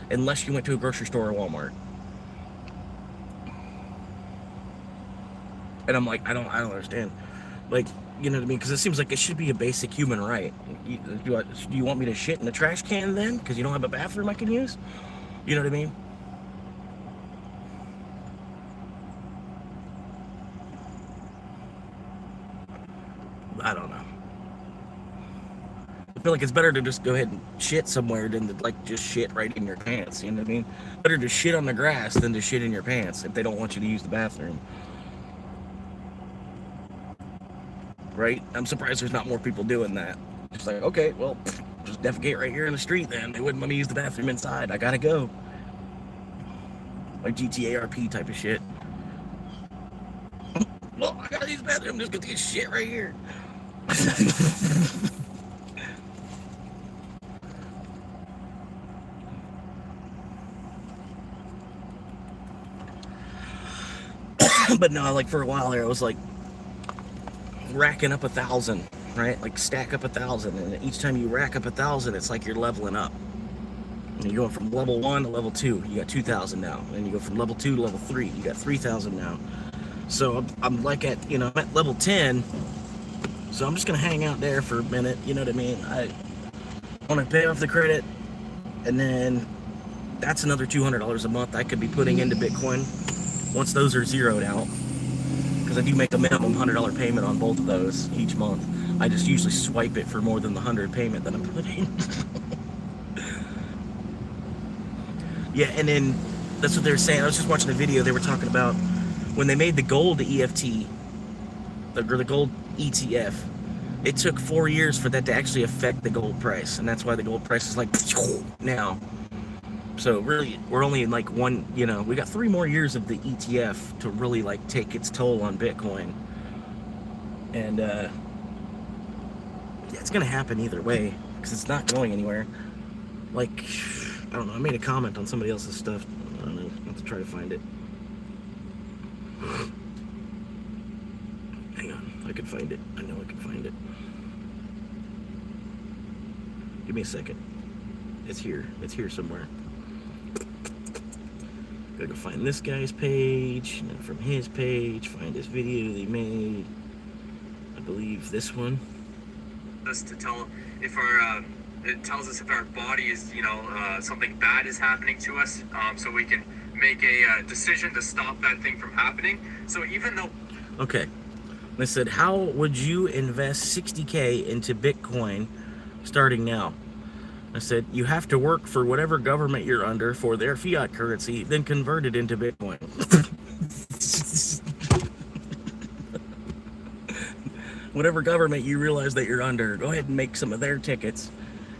unless you went to a grocery store or Walmart. And I'm like, I don't understand. Like, you know what I mean? Because it seems like it should be a basic human right. Do you want me to shit in the trash can then? Because you don't have a bathroom I can use? You know what I mean? I don't know. I feel like it's better to just go ahead and shit somewhere than to like just shit right in your pants. You know what I mean? Better to shit on the grass than to shit in your pants if they don't want you to use the bathroom. Right? I'm surprised there's not more people doing that. Just like, okay, well, just defecate right here in the street then. They wouldn't let me use the bathroom inside. I gotta go. Like GTA RP type of shit. Well, I gotta use the bathroom. I'm just gonna take shit right here. But no, like for a while there, I was like, racking up 1,000, right? Like stack up 1,000, and each time you rack up 1,000, it's like you're leveling up. And you're going from level 1 to level 2, you got 2,000 now. And you go from level 2 to level 3, you got 3,000 now. So I'm like at, I'm at level 10, so I'm just gonna hang out there for a minute, you know what I mean? I want to pay off the credit, and then that's another $200 a month I could be putting into Bitcoin once those are zeroed out, because I do make a minimum $100 payment on both of those each month. I just usually swipe it for more than the 100 payment that I'm putting. Yeah, and then that's what they were saying. I was just watching a video. They were talking about when they made the gold EFT, the gold ETF. It took 4 years for that to actually affect the gold price, and that's why the gold price is like now. So really, we're only in like we got 3 more years of the ETF to really like take its toll on Bitcoin, and yeah, it's gonna happen either way because it's not going anywhere. Like, I don't know. I made a comment on somebody else's stuff. I don't know. I have to try to find it. Hang on, I can find it. I know I can find it. Give me a second. It's here. It's here somewhere. Gotta go find this guy's page, and then from his page, find this video they made. I believe this one. Us to tell if our it tells us if our body is something bad is happening to us, so we can make a decision to stop that thing from happening. So even though okay, they said, how would you invest 60K into Bitcoin starting now? I said, you have to work for whatever government you're under for their fiat currency, then convert it into Bitcoin. Whatever government you realize that you're under, go ahead and make some of their tickets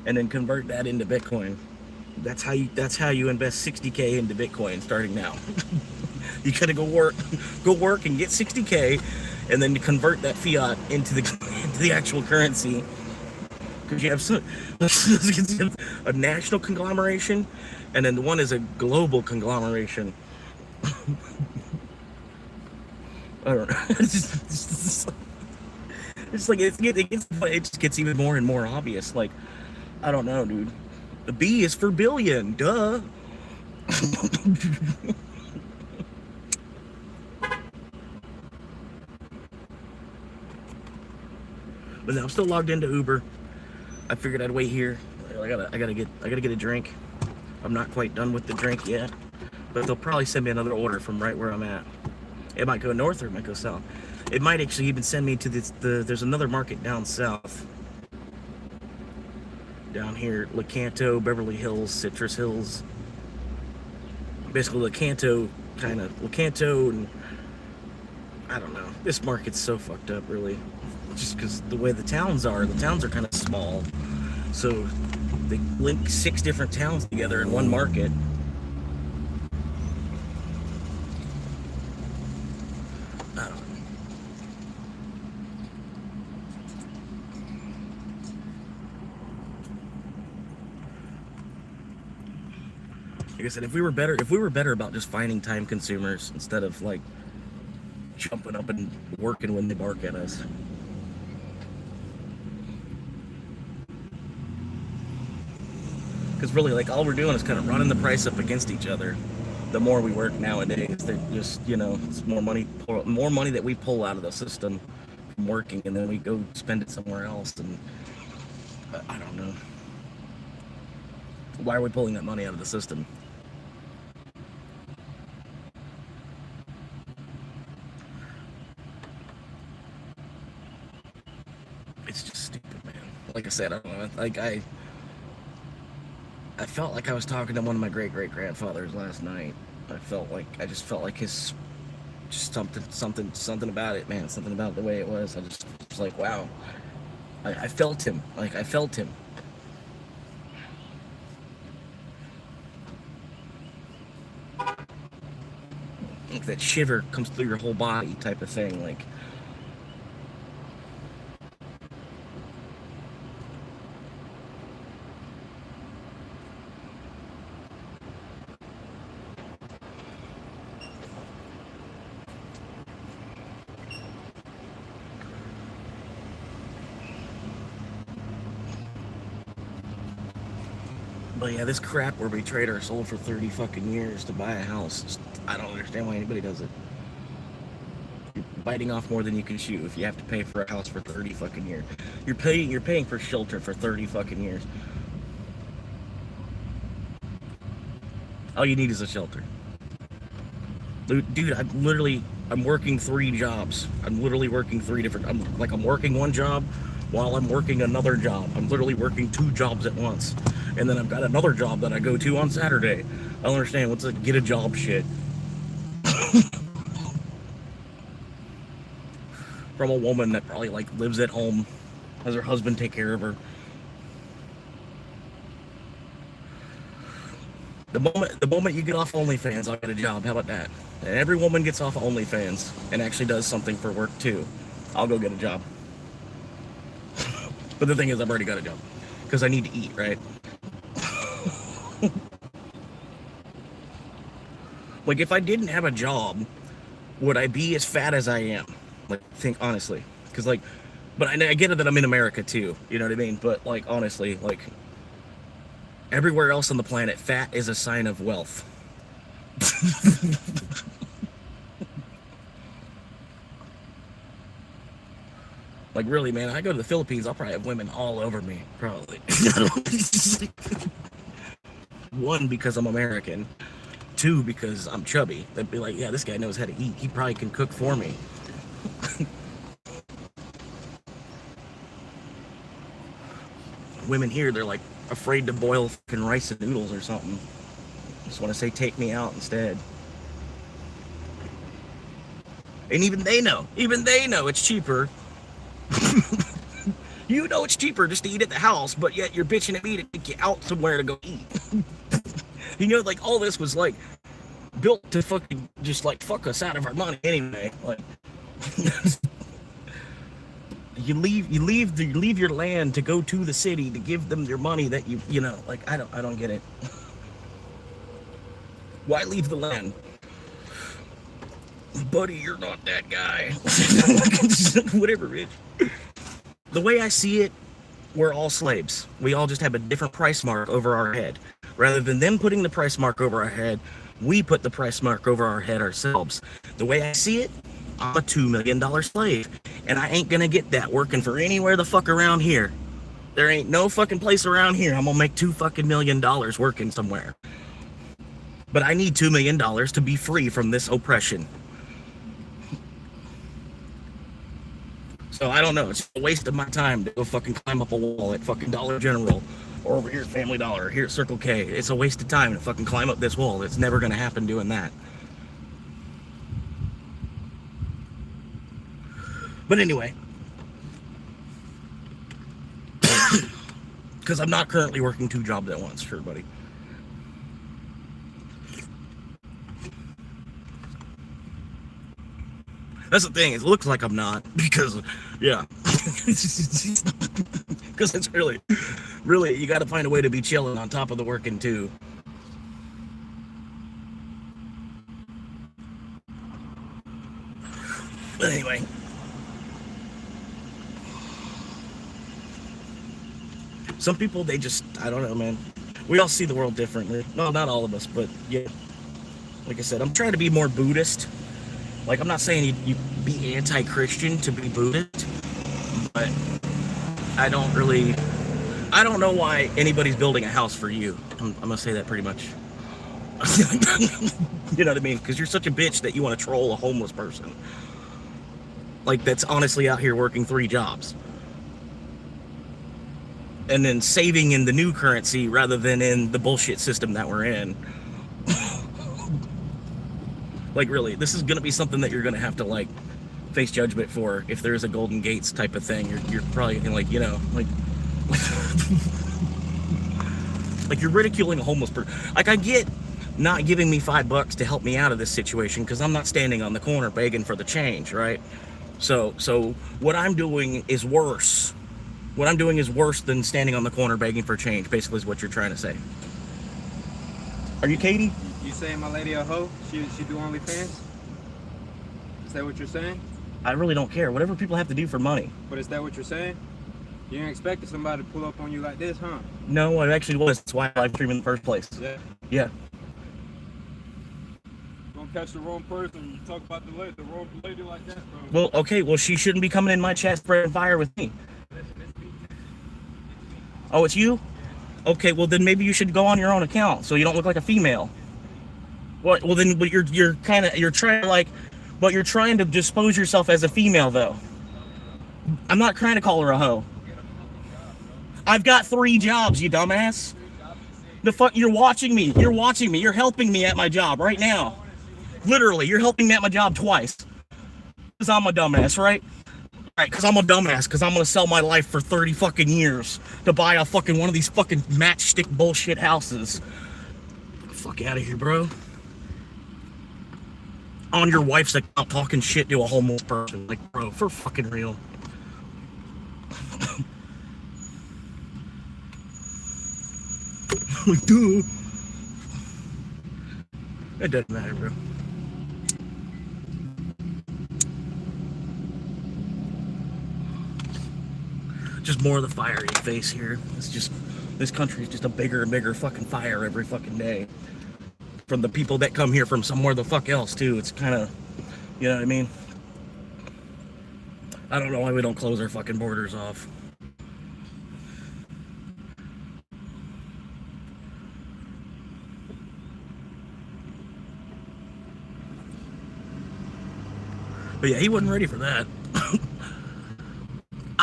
and then convert that into Bitcoin. That's how you invest 60K into Bitcoin starting now. You gotta go work and get 60K and then convert that fiat into the actual currency. Because you have a national conglomeration, and then one is a global conglomeration. I don't know. It's like it just gets even more and more obvious. Like, I don't know, dude. The B is for billion, duh. But now I'm still logged into Uber. I figured I'd wait here. I gotta get a drink. I'm not quite done with the drink yet, but they'll probably send me another order from right where I'm at. It might go north or it might go south. It might actually even send me to there's another market down south. Down here, Lecanto, Beverly Hills, Citrus Hills. Basically Lecanto, and I don't know. This market's so fucked up, really. Just because the way the towns are kind of small. So they link 6 different towns together in one market. I don't know. Like I said, if we were better about just finding time consumers instead of like jumping up and working when they bark at us. Because really, like, all we're doing is kind of running the price up against each other. The more we work nowadays, they're just, it's more money that we pull out of the system from working, and then we go spend it somewhere else. And I don't know. Why are we pulling that money out of the system? It's just stupid, man. Like I said, I don't know. Like I felt like I was talking to one of my great-great-grandfathers last night. I just felt like his, just something about it, man. Something about the way it was. I just was like, wow. I felt him. Like, I felt him. Like that shiver comes through your whole body type of thing. Like, But yeah, this crap where we trade our soul for 30 fucking years to buy a house, I don't understand why anybody does it. You're biting off more than you can chew if you have to pay for a house for 30 fucking years. You're paying for shelter for 30 fucking years. All you need is a shelter. Dude, I'm working 3 jobs. I'm literally working 3 different, I'm working one job while I'm working another job. I'm literally working 2 jobs at once. And then I've got another job that I go to on Saturday. I don't understand what's a get a job shit. From a woman that probably like lives at home, has her husband take care of her. The moment you get off OnlyFans, I'll get a job. How about that? And every woman gets off OnlyFans and actually does something for work too. I'll go get a job. But the thing is, I've already got a job because I need to eat, right? Like, if I didn't have a job, would I be as fat as I am? Like, think honestly, because like, but I get it that I'm in America too. You know what I mean? But like, honestly, like, everywhere else on the planet, fat is a sign of wealth. Like, really, man, I go to the Philippines, I'll probably have women all over me, probably. 1, because I'm American. 2, because I'm chubby. They'd be like, yeah, this guy knows how to eat. He probably can cook for me. Women here, they're like afraid to boil fucking rice and noodles or something. Just want to say, take me out instead. And even they know it's cheaper. You know it's cheaper just to eat at the house, but yet you're bitching at me to take you out somewhere to go eat. You know, like, all this was like built to fucking just like fuck us out of our money anyway. Like, you leave your land to go to the city to give them your money that you know, like, I don't get it. Why leave the land? Buddy, you're not that guy. Whatever, bitch. The way I see it, we're all slaves. We all just have a different price mark over our head. Rather than them putting the price mark over our head, we put the price mark over our head ourselves. The way I see it, I'm a $2 million slave. And I ain't gonna get that working for anywhere the fuck around here. There ain't no fucking place around here I'm gonna make $2 fucking million working somewhere. But I need $2 million to be free from this oppression. So I don't know, it's a waste of my time to go fucking climb up a wall at fucking Dollar General or over here at Family Dollar or here at Circle K. It's a waste of time to fucking climb up this wall. It's never gonna happen doing that. But anyway, because I'm not currently working 2 jobs at once, for everybody. That's the thing, it looks like I'm not, because, yeah. Because it's really, you gotta find a way to be chilling on top of the working too. But anyway. Some people, they just, I don't know, man. We all see the world differently. No, not all of us, but yeah. Like I said, I'm trying to be more Buddhist. Like, I'm not saying you be anti-Christian to be Buddhist, but I don't know why anybody's building a house for you. I'm gonna say that pretty much. You know what I mean? Because you're such a bitch that you want to troll a homeless person. Like, that's honestly out here working 3 jobs. And then saving in the new currency rather than in the bullshit system that we're in. Like, really, this is going to be something that you're going to have to, like, face judgment for. If there's a Golden Gates type of thing, you're probably going to, like, you know, like, like, you're ridiculing a homeless person. Like, I get not giving me $5 to help me out of this situation because I'm not standing on the corner begging for the change, right? So what I'm doing is worse. What I'm doing is worse than standing on the corner begging for change, basically is what you're trying to say. Are you Katie? You saying my lady a hoe? She do OnlyFans? Is that what you're saying? I really don't care. Whatever people have to do for money. But is that what you're saying? You ain't expecting somebody to pull up on you like this, huh? No, it actually was. That's why I live stream in the first place. Yeah. Yeah. Don't catch the wrong person. You talk about the wrong lady like that, bro. Well, okay. Well, she shouldn't be coming in my chat spreading fire with me. Oh, it's you? Okay. Well, then maybe you should go on your own account so you don't look like a female. What? Well, then, but you're trying to dispose yourself as a female, though. I'm not trying to call her a hoe. I've got 3 jobs, you dumbass. The fuck, you're watching me. You're watching me. You're helping me at my job right now. Literally, you're helping me at my job twice. Because I'm a dumbass, right? Right, because I'm a dumbass. Because I'm going to sell my life for 30 fucking years to buy a fucking one of these fucking matchstick bullshit houses. Fuck out of here, bro. On your wife's account talking shit to a homeless person. Like, bro, for fucking real. Like, duh. It doesn't matter, bro. Just more of the fire in your face here. It's just, this country is just a bigger and bigger fucking fire every fucking day. From the people that come here from somewhere the fuck else, too. It's kind of, you know what I mean? I don't know why we don't close our fucking borders off. But yeah, he wasn't ready for that.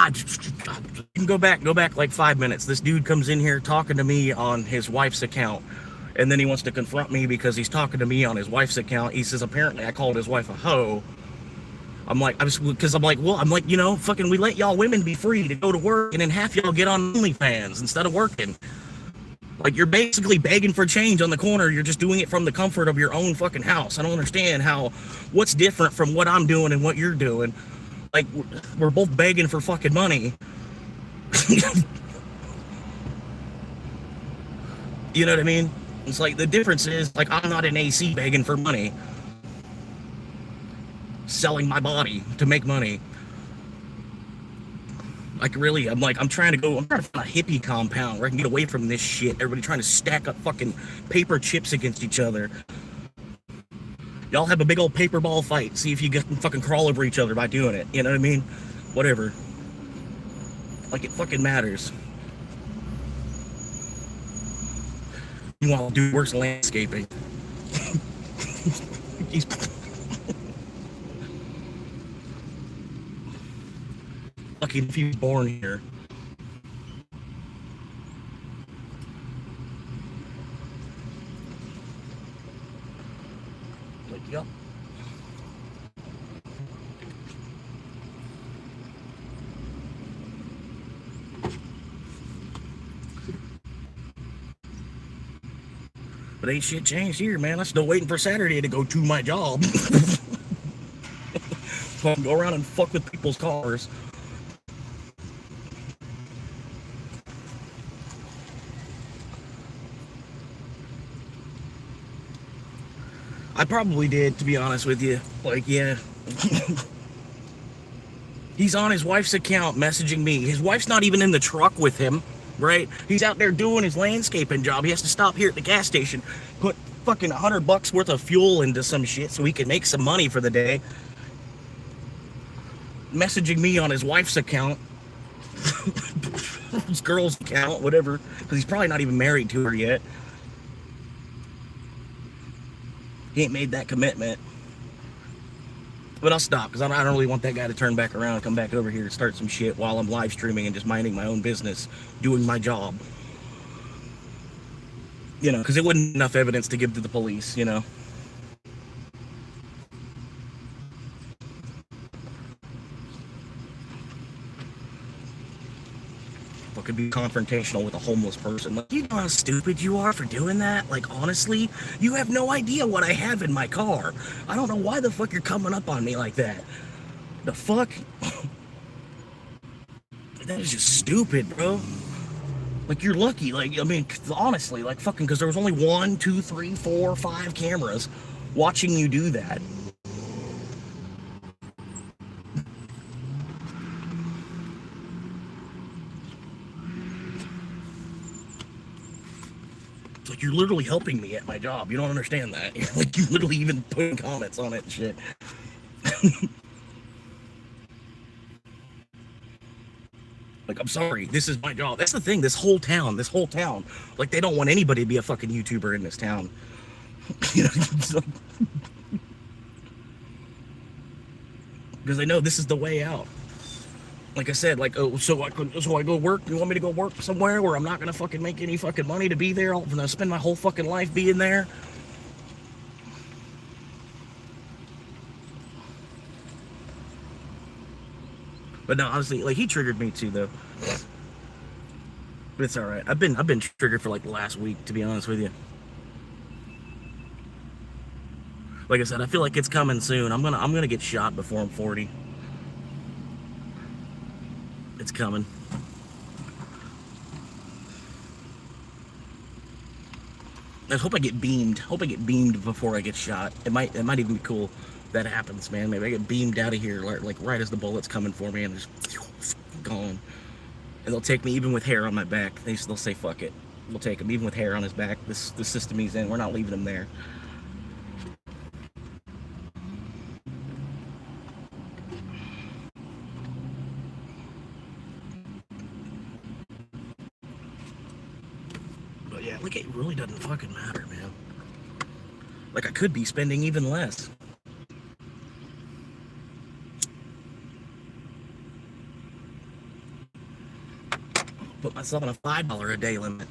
You can go back like 5 minutes. This dude comes in here talking to me on his wife's account, and then he wants to confront me because he's talking to me on his wife's account. He says apparently I called his wife a hoe. I'm like, you know, fucking, we let y'all women be free to go to work, and then half y'all get on OnlyFans instead of working. Like, you're basically begging for change on the corner. You're just doing it from the comfort of your own fucking house. I don't understand what's different from what I'm doing and what you're doing. Like, we're both begging for fucking money. You know what I mean? It's like, the difference is, like, I'm not an AC begging for money. Selling my body to make money. Like, really, I'm trying to find a hippie compound where I can get away from this shit. Everybody trying to stack up fucking paper chips against each other. Y'all have a big old paper ball fight. See if you can fucking crawl over each other by doing it. You know what I mean? Whatever. Like, it fucking matters. You want to do worse landscaping. He's... Lucky if he was born here. Like, yep. But ain't shit changed here, man. I'm still waiting for Saturday to go to my job. So I can go around and fuck with people's cars. I probably did, to be honest with you. Like, yeah. He's on his wife's account messaging me. His wife's not even in the truck with him, right? He's out there doing his landscaping job. He has to stop here at the gas station, put fucking $100 worth of fuel into some shit so he can make some money for the day. Messaging me on his wife's account. His girl's account, whatever. Because he's probably not even married to her yet. He ain't made that commitment. But I'll stop, because I don't really want that guy to turn back around and come back over here and start some shit while I'm live streaming and just minding my own business, doing my job. You know, because it wasn't enough evidence to give to the police, you know. Could be confrontational with a homeless person. Like, you know how stupid you are for doing that? Like, honestly, you have no idea what I have in my car. I don't know why the fuck you're coming up on me like that. The fuck? That is just stupid, bro. Like, you're lucky. Like, I mean, honestly, like, fucking, because there was only 1, 2, 3, 4, 5 cameras watching you do that. Like, you're literally helping me at my job. You don't understand that. Like, you literally even putting comments on it and shit. Like, I'm sorry, this is my job. That's the thing, this whole town, like, they don't want anybody to be a fucking YouTuber in this town. You know, because they know this is the way out. Like I said, like, oh, so I go work? You want me to go work somewhere where I'm not gonna fucking make any fucking money to be there? I'm gonna spend my whole fucking life being there? But no, honestly, like, he triggered me too, though. But it's all right. I've been triggered for like the last week, to be honest with you. Like I said, I feel like it's coming soon. I'm gonna get shot before I'm 40. It's coming. I hope I get beamed. Hope I get beamed before I get shot. It might even be cool if that happens, man. Maybe I get beamed out of here like right as the bullet's coming for me and just gone. And they'll take me even with hair on my back. They'll say, fuck it. We'll take him even with hair on his back. The system he's in, we're not leaving him there. But yeah, like, it really doesn't fucking matter, man. Like, I could be spending even less. Put myself on a $5 a day limit.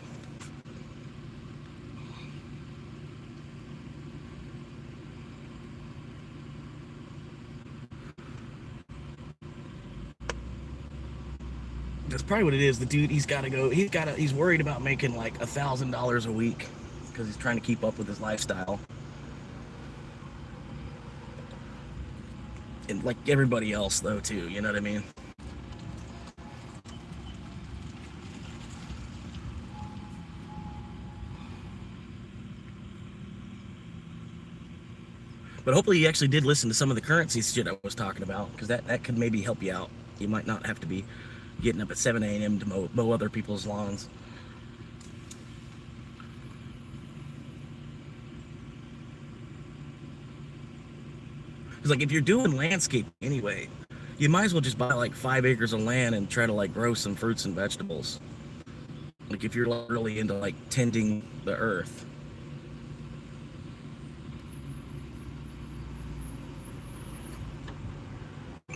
That's probably what it is. The dude, he's worried about making like $1,000 a week because he's trying to keep up with his lifestyle. And like everybody else though too, you know what I mean? But hopefully you actually did listen to some of the currency shit I was talking about, because that could maybe help you out. You might not have to be getting up at 7 a.m. to mow other people's lawns. Because like, if you're doing landscape anyway, you might as well just buy like 5 acres of land and try to like grow some fruits and vegetables. Like, if you're like really into like tending the earth.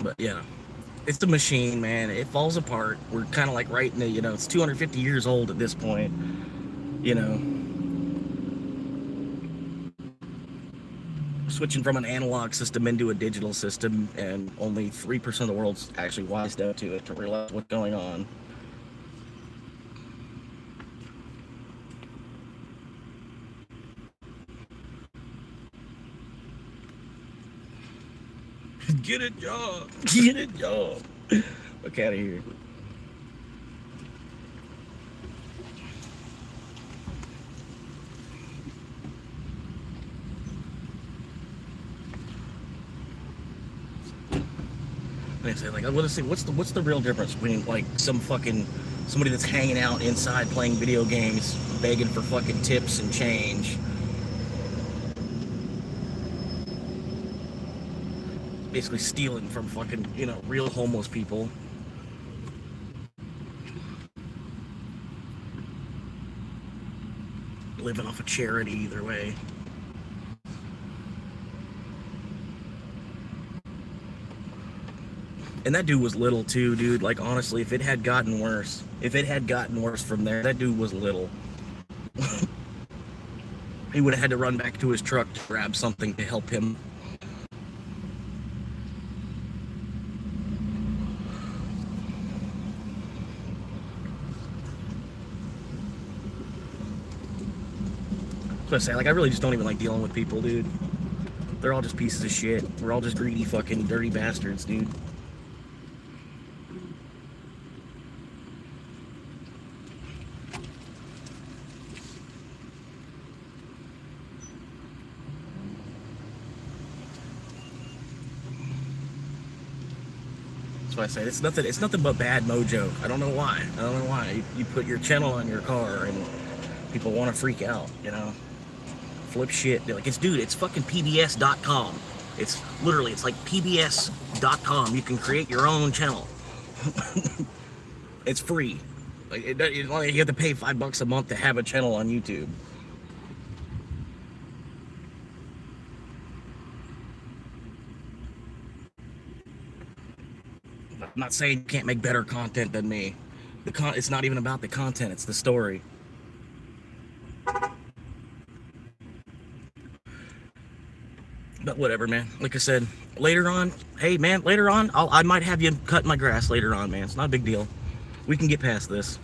But yeah, it's the machine, man. It falls apart. We're kind of like right in the, you know, it's 250 years old at this point, you know. Switching from an analog system into a digital system, and only 3% of the world's actually wised up to it to realize what's going on. Get a job. Get a job. Look out of here. Like I say, like, I want to say, what's the real difference between like somebody that's hanging out inside playing video games, begging for fucking tips and change, basically stealing from fucking, you know, real homeless people. Living off of charity either way. And that dude was little too, dude. Like, honestly, if it had gotten worse from there, that dude was little. He would have had to run back to his truck to grab something to help him. I say, like, I really just don't even like dealing with people, dude. They're all just pieces of shit. We're all just greedy, fucking dirty bastards, dude. That's what I say. It's nothing but bad mojo. I don't know why. You put your channel on your car and People want to freak out, you know, flip shit. They're like, it's fucking pbs.com. It's literally, it's like pbs.com. You can create your own channel. It's free. Like, you have to pay $5 a month to have a channel on YouTube. I'm not saying you can't make better content than me. It's not even about the content, it's the story. But whatever, man. Like I said, later on, hey man, later on, I might have you cut my grass later on, man. It's not a big deal. We can get past this.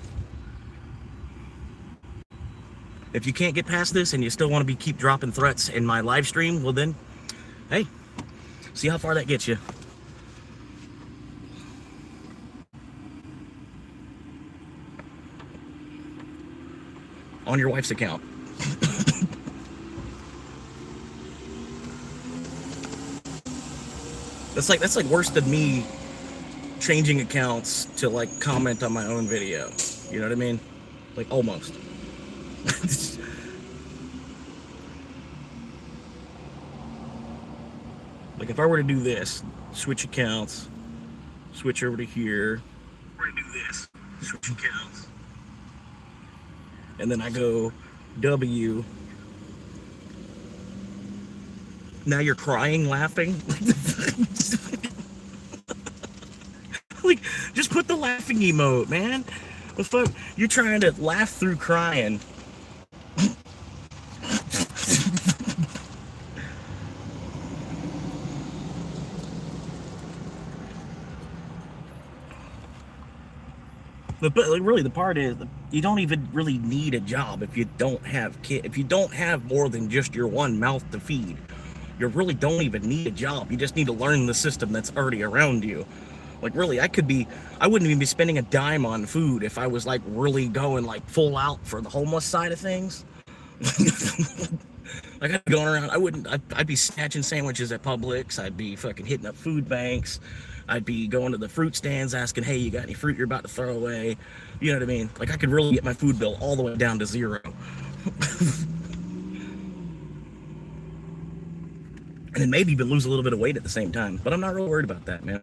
If you can't get past this and you still want to keep dropping threats in my live stream, well then, hey, see how far that gets you. On your wife's account. That's like worse than me changing accounts to like comment on my own video. You know what I mean? Like almost. Like if I were to do this, switch accounts, switch over to here, we're gonna do this, switch accounts, and then I go W. Now you're crying, laughing. Like, just put the laughing emote, man. The fuck, you're trying to laugh through crying. But like, really, the part is you don't even really need a job if you don't have kids. If you don't have more than just your one mouth to feed, you really don't even need a job. You just need to learn the system that's already around you. Like really, I wouldn't even be spending a dime on food if I was like really going like full out for the homeless side of things. Like I'd be going around, I'd be snatching sandwiches at Publix. I'd be fucking hitting up food banks. I'd be going to the fruit stands asking, hey, you got any fruit you're about to throw away? You know what I mean? Like I could really get my food bill all the way down to zero. And then maybe even lose a little bit of weight at the same time. But I'm not really worried about that, man.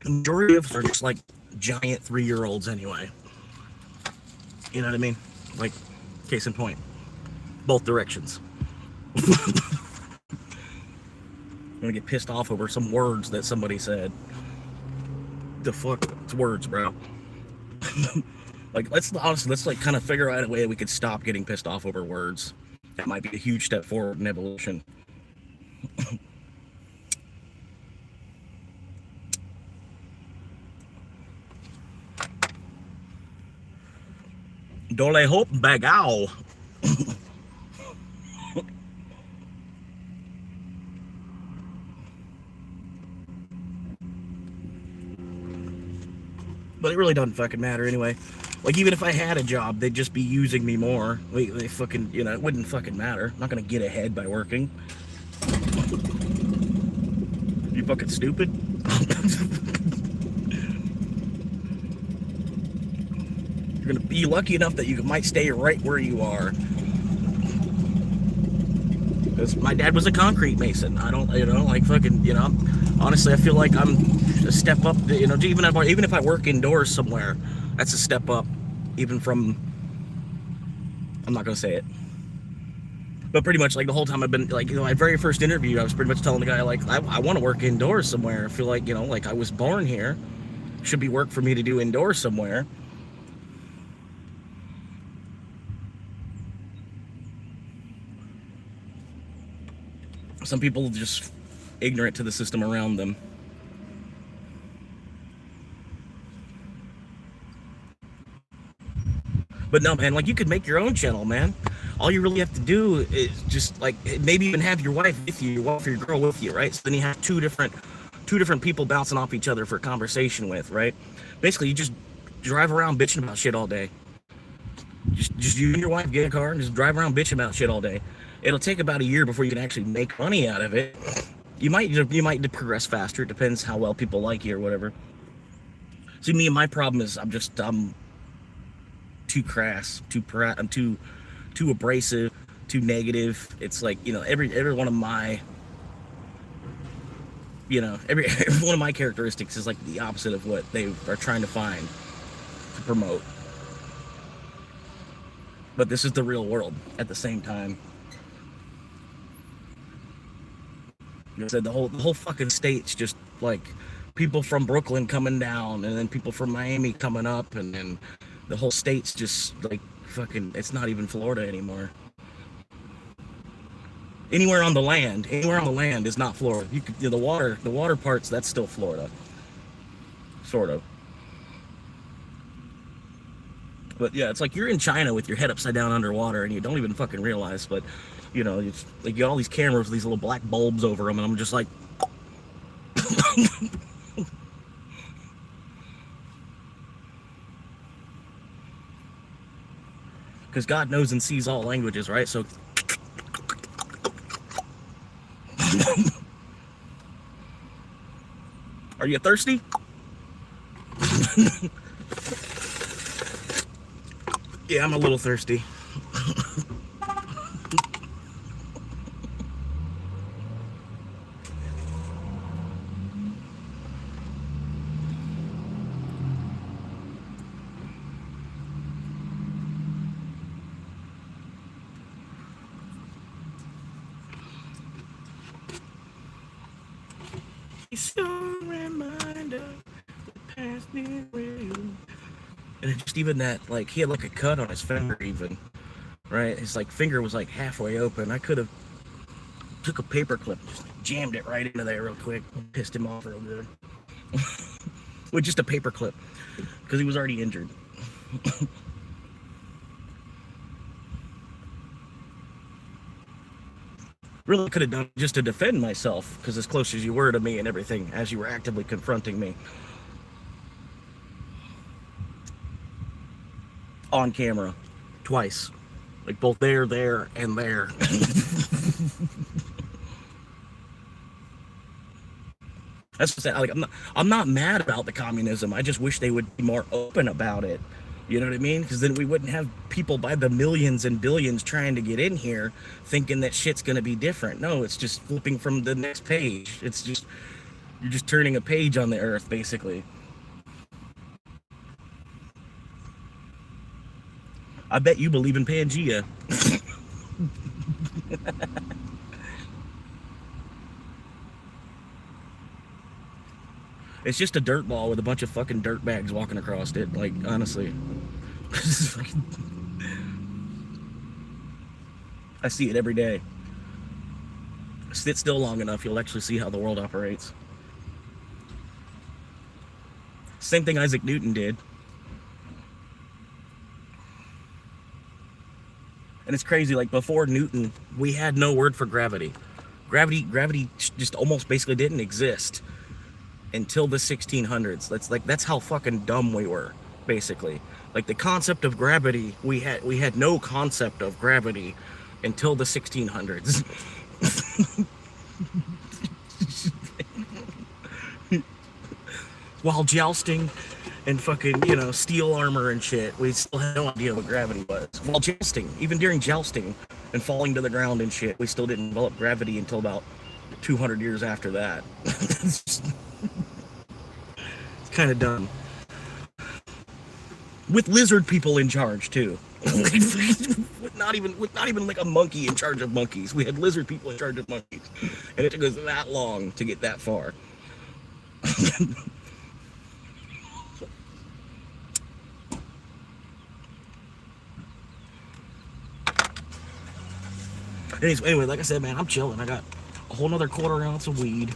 The majority of us are just like giant 3-year-olds anyway. You know what I mean? Like, case in point. Both directions. I'm gonna get pissed off over some words that somebody said. The fuck? It's words, bro. Like, let's like kind of figure out a way we could stop getting pissed off over words. That might be a huge step forward in evolution. Dole hope bagao. But it really doesn't fucking matter anyway. Like, even if I had a job, they'd just be using me more. They fucking, you know, it wouldn't fucking matter. I'm not gonna get ahead by working. You fucking stupid? You're gonna be lucky enough that you might stay right where you are. Because my dad was a concrete mason. I don't, you know, like fucking, you know, honestly, I feel like I'm a step up, you know, even if I work indoors somewhere, that's a step up, even from, I'm not gonna say it, but pretty much like the whole time I've been, like, you know, my very first interview, I was pretty much telling the guy, like, I want to work indoors somewhere. I feel like, you know, like I was born here, should be work for me to do indoors somewhere. Some people just ignorant to the system around them. But no, man, like, you could make your own channel, man. All you really have to do is just, like, maybe even have your wife with you, your wife or your girl with you, right? So then you have two different people bouncing off each other for a conversation with, right? Basically, you just drive around bitching about shit all day. Just you and your wife get a car and just drive around bitching about shit all day. It'll take about a year before you can actually make money out of it. You might progress faster. It depends how well people like you or whatever. See, me and my problem is I'm too crass, I'm too abrasive, too negative. It's like, you know, every one of my, you know, every one of my characteristics is like the opposite of what they are trying to find to promote. But this is the real world at the same time. You said the whole fucking state's just like people from Brooklyn coming down, and then people from Miami coming up, and then the whole state's just like fucking. It's not even Florida anymore. Anywhere on the land is not Florida. You could, the water parts, that's still Florida, sort of. But yeah, it's like you're in China with your head upside down underwater, and you don't even fucking realize. But you know, it's like you got all these cameras with these little black bulbs over them, and I'm just like, because God knows and sees all languages, right? So, are you thirsty? Yeah, I'm a little thirsty. It's your reminder, the past is real. And it's just even that, like, he had like a cut on his finger even, right? His like finger was like halfway open. I could have took a paper clip and just jammed it right into there real quick, pissed him off real good. With just a paper clip, because he was already injured. Really could have done just to defend myself, because as close as you were to me and everything, as you were actively confronting me. On camera. Twice. Like both there, and there. That's what I'm saying. Like, I'm not mad about the communism. I just wish they would be more open about it. You know what I mean? Because then we wouldn't have people by the millions and billions trying to get in here thinking that shit's going to be different. No, it's just flipping from the next page. It's just, you're just turning a page on the earth, basically. I bet you believe in Pangea. It's just a dirt ball with a bunch of fucking dirt bags walking across it. Like, honestly. I see it every day. Sit still long enough, you'll actually see how the world operates. Same thing Isaac Newton did. And it's crazy, like before Newton, we had no word for gravity. Gravity just almost basically didn't exist until the 1600s. That's how fucking dumb we were, basically. Like the concept of gravity, we had no concept of gravity until the 1600s. While jousting and fucking, you know, steel armor and shit, we still had no idea what gravity was. While jousting, even during jousting and falling to the ground and shit, we still didn't develop gravity until about 200 years after that. It's kind of dumb. With lizard people in charge too. with not even like a monkey in charge of monkeys. We had lizard people in charge of monkeys, and it took us that long to get that far. Anyway, like I said, man, I'm chilling. I got a whole nother quarter-ounce of weed.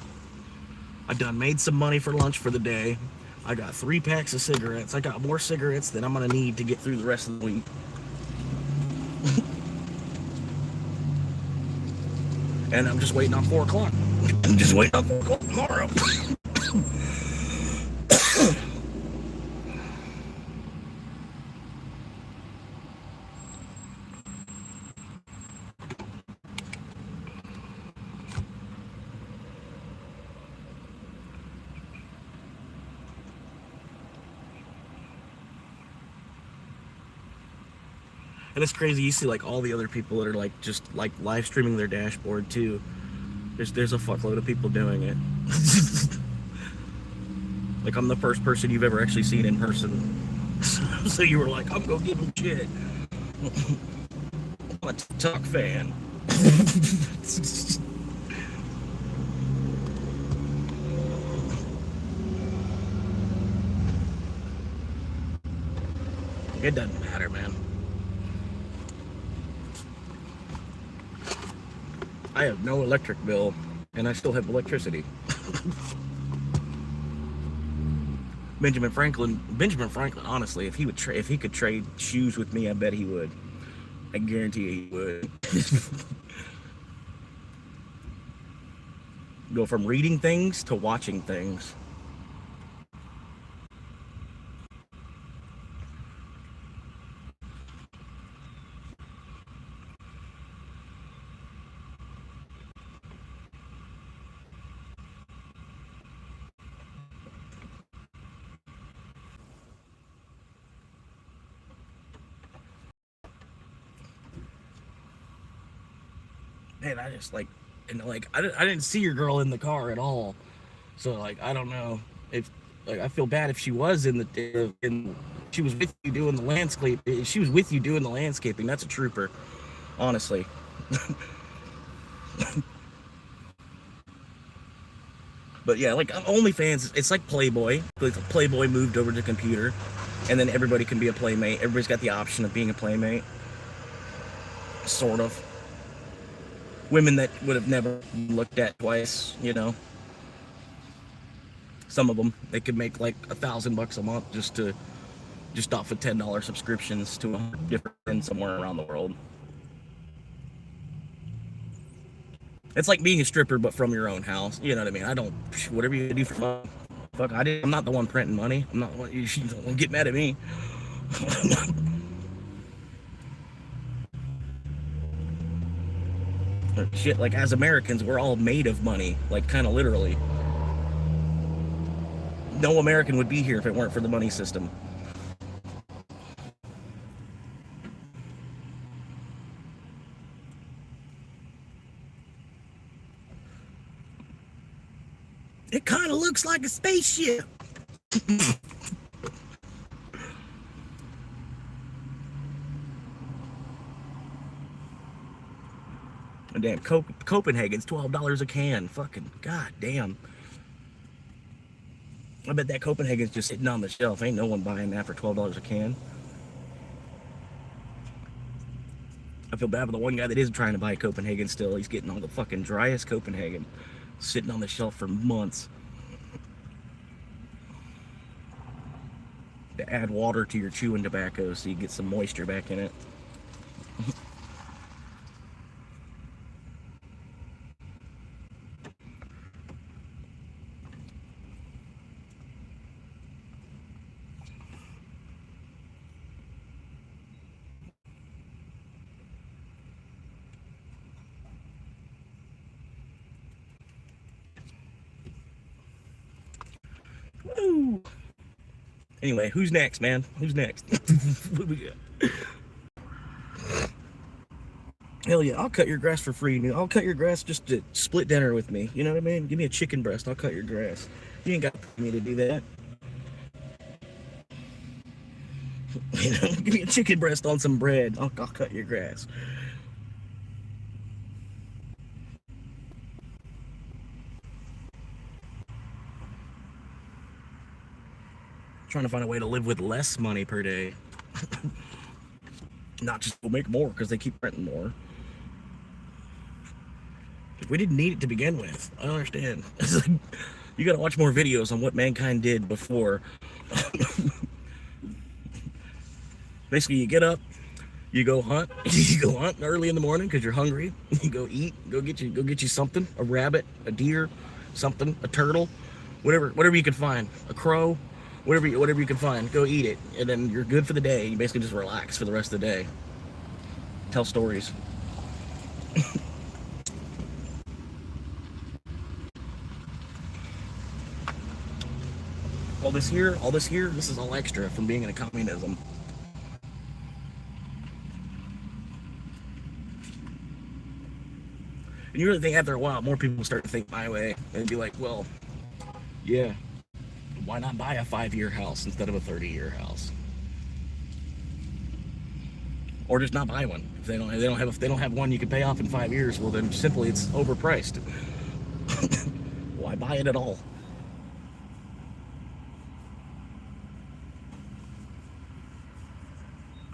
I done made some money for lunch for the day. I got 3 packs of cigarettes. I got more cigarettes than I'm gonna need to get through the rest of the week. And I'm just waiting on 4 o'clock. I'm just waiting on 4 o'clock tomorrow. And it's crazy. You see like all the other people that are like just like live streaming their dashboard too. There's a fuckload of people doing it. Like I'm the first person you've ever actually seen in person. So you were like, I'm gonna give him shit. I'm a TikTok fan. It doesn't matter, man. I have no electric bill, and I still have electricity. Benjamin Franklin, honestly, if he could trade shoes with me, I bet he would. I guarantee he would. Go from reading things to watching things. Man, I just like, and like, I didn't see your girl in the car at all. So like, I don't know if, like, I feel bad if she was she was with you doing the landscape. If she was with you doing the landscaping, that's a trooper, honestly. But yeah, like OnlyFans, it's like Playboy. Like Playboy moved over to computer, and then everybody can be a playmate. Everybody's got the option of being a playmate, sort of. Women that would have never looked at twice, you know. Some of them, they could make like $1,000 a month just off of $10 subscriptions to a different thing somewhere around the world. It's like being a stripper, but from your own house. You know what I mean? I don't, whatever you do for money. Fuck, I'm not the one printing money. I'm not the one, you don't get mad at me. Shit, like as Americans, we're all made of money, like kind of literally. No American would be here if it weren't for the money system. It kind of looks like a spaceship. Damn, Copenhagen's $12 a can. Fucking goddamn. I bet that Copenhagen's just sitting on the shelf. Ain't no one buying that for $12 a can. I feel bad for the one guy that is trying to buy Copenhagen still. He's getting all the fucking driest Copenhagen sitting on the shelf for months. To add water to your chewing tobacco so you get some moisture back in it. Woo! Anyway, who's next, man? Who's next? What we got? Hell yeah, I'll cut your grass for free, dude. I'll cut your grass just to split dinner with me. You know what I mean? Give me a chicken breast, I'll cut your grass. You ain't got to pay me to do that. You know, give me a chicken breast on some bread. I'll cut your grass. Trying to find a way to live with less money per day. Not just go make more because they keep printing more. We didn't need it to begin with. I don't understand. It's like, you gotta watch more videos on what mankind did before. Basically, you get up, you go hunt. You go hunt early in the morning because you're hungry. You go eat. Go get you something. A rabbit, a deer, something, a turtle, whatever you can find. A crow. Whatever you can find, go eat it, and then you're good for the day. You basically just relax for the rest of the day. Tell stories. all this here, this is all extra from being in a communism. And you really think after a while, more people will start to think my way and be like, well, yeah, why not buy a 5-year house instead of a 30-year house? Or just not buy one. If they don't have one you can pay off in 5 years, well then simply it's overpriced. Why buy it at all?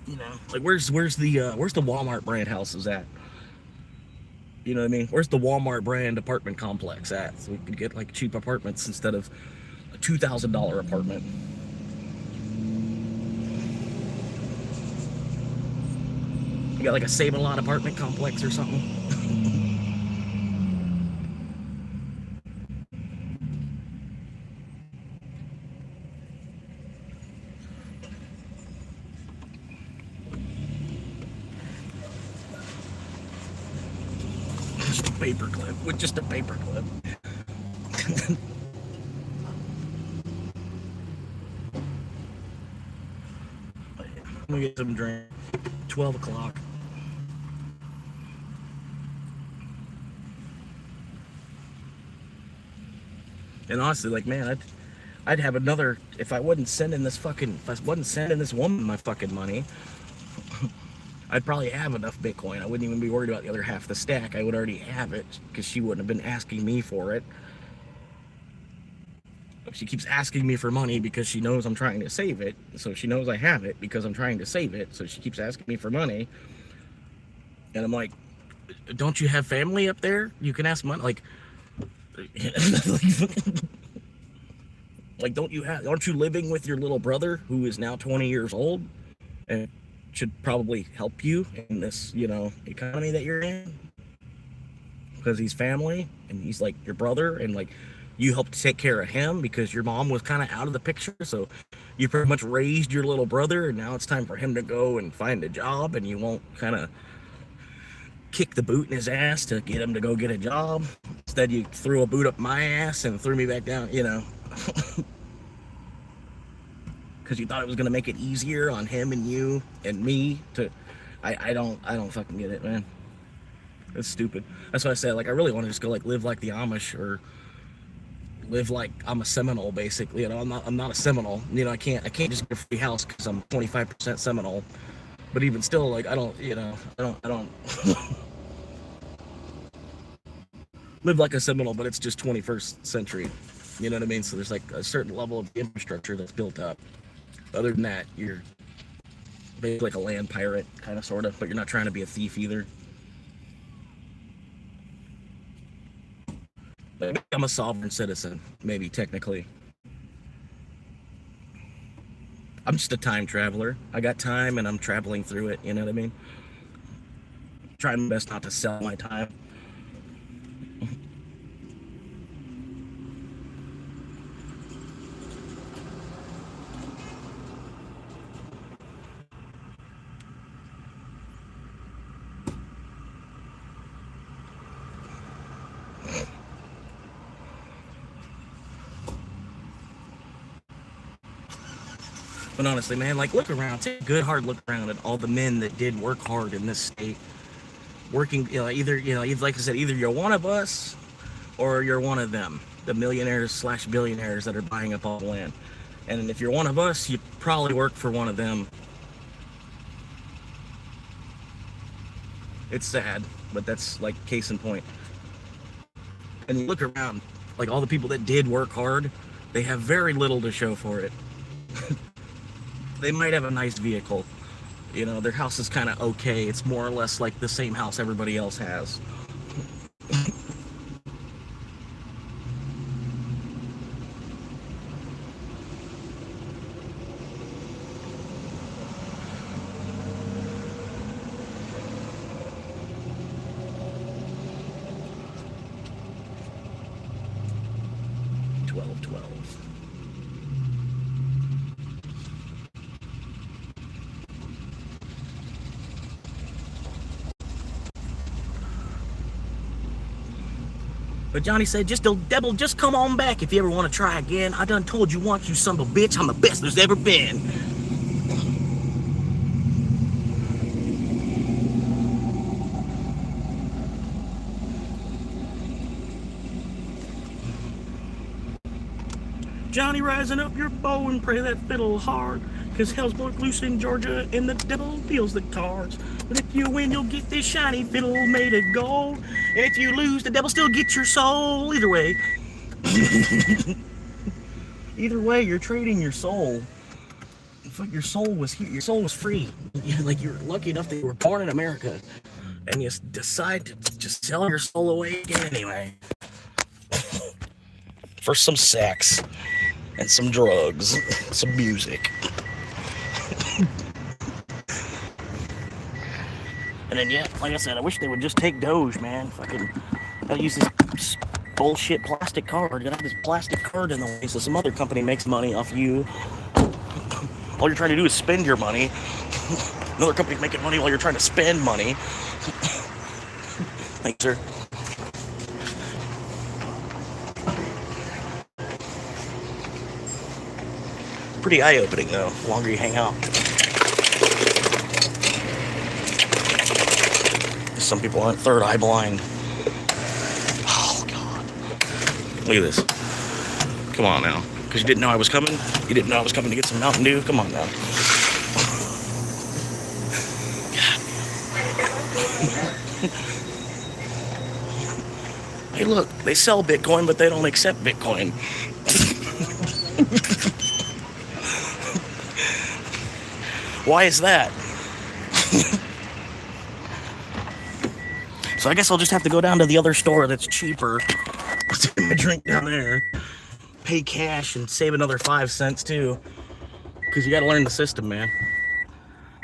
You know, like where's the Walmart brand houses at? You know what I mean? Where's the Walmart brand apartment complex at? So we could get like cheap apartments instead of a $2,000 apartment. You got like a Save-A-Lot apartment complex or something? Just a paperclip, with just a paperclip. I'm gonna get some drink. 12 o'clock. And honestly, like, man, I'd have another, if I wasn't sending this woman my fucking money, I'd probably have enough Bitcoin. I wouldn't even be worried about the other half of the stack. I would already have it because she wouldn't have been asking me for it. She keeps asking me for money because she knows I'm trying to save it. So she knows I have it because I'm trying to save it. So she keeps asking me for money. And I'm like, don't you have family up there? You can ask money. Like, like, aren't you living with your little brother who is now 20 years old and should probably help you in this, you know, economy that you're in? Because he's family and he's like your brother, and like you helped take care of him because your mom was kind of out of the picture. So you pretty much raised your little brother, and now it's time for him to go and find a job, and you won't kind of kick the boot in his ass to get him to go get a job. Instead, you threw a boot up my ass and threw me back down, you know, because you thought it was going to make it easier on him and you and me to, I don't fucking get it, man. It's stupid. That's why I said, like, I really want to just go, like, live like the Amish, or live like I'm a Seminole, basically. You know, I'm not a Seminole. You know, I can't just get a free house because I'm 25% Seminole. But even still, like, I don't live like a Seminole, but it's just 21st century. You know what I mean? So there's like a certain level of infrastructure that's built up. Other than that, you're basically like a land pirate, kind of, sort of, but you're not trying to be a thief either. Maybe I'm a sovereign citizen, maybe, technically. I'm just a time traveler. I got time and I'm traveling through it, you know what I mean? Trying my best not to sell my time. But honestly, man, like, look around. Take a good hard look around at all the men that did work hard in this state. Working, you know, either, like I said, either you're one of us or you're one of them, the millionaires/billionaires that are buying up all the land. And if you're one of us, you probably work for one of them. It's sad, but that's like case in point. And you look around, like, all the people that did work hard, they have very little to show for it. They might have a nice vehicle. You know, their house is kind of okay. It's more or less like the same house everybody else has. But Johnny said, devil, just come on back if you ever want to try again. I done told you once, you son of a bitch, I'm the best there's ever been. Johnny, rising up your bow and pray that fiddle hard. Cause hell's broke loose in Georgia and the devil deals the cards. But if you win, you'll get this shiny fiddle made of gold. And if you lose, the devil still gets your soul. Either way. Either way, you're trading your soul. Your soul was here. Your soul was free. Like, you're lucky enough that you were born in America. And you decide to just sell your soul away again anyway. For some sex. And some drugs. Some music. And then, yeah, like I said, I wish they would just take Doge, man. Fucking, gotta use this bullshit plastic card. Gotta have this plastic card in the way so some other company makes money off you. All you're trying to do is spend your money. Another company's making money while you're trying to spend money. Thanks, sir. Pretty eye-opening, though, the longer you hang out. Some people aren't third eye blind. Oh, God. Look at this. Come on now. Because you didn't know I was coming? You didn't know I was coming to get some Mountain Dew? Come on now. Hey, look. They sell Bitcoin, but they don't accept Bitcoin. Why is that? So I guess I'll just have to go down to the other store that's cheaper. Get my drink down there. Pay cash and save another 5 cents too. Because you gotta learn the system, man.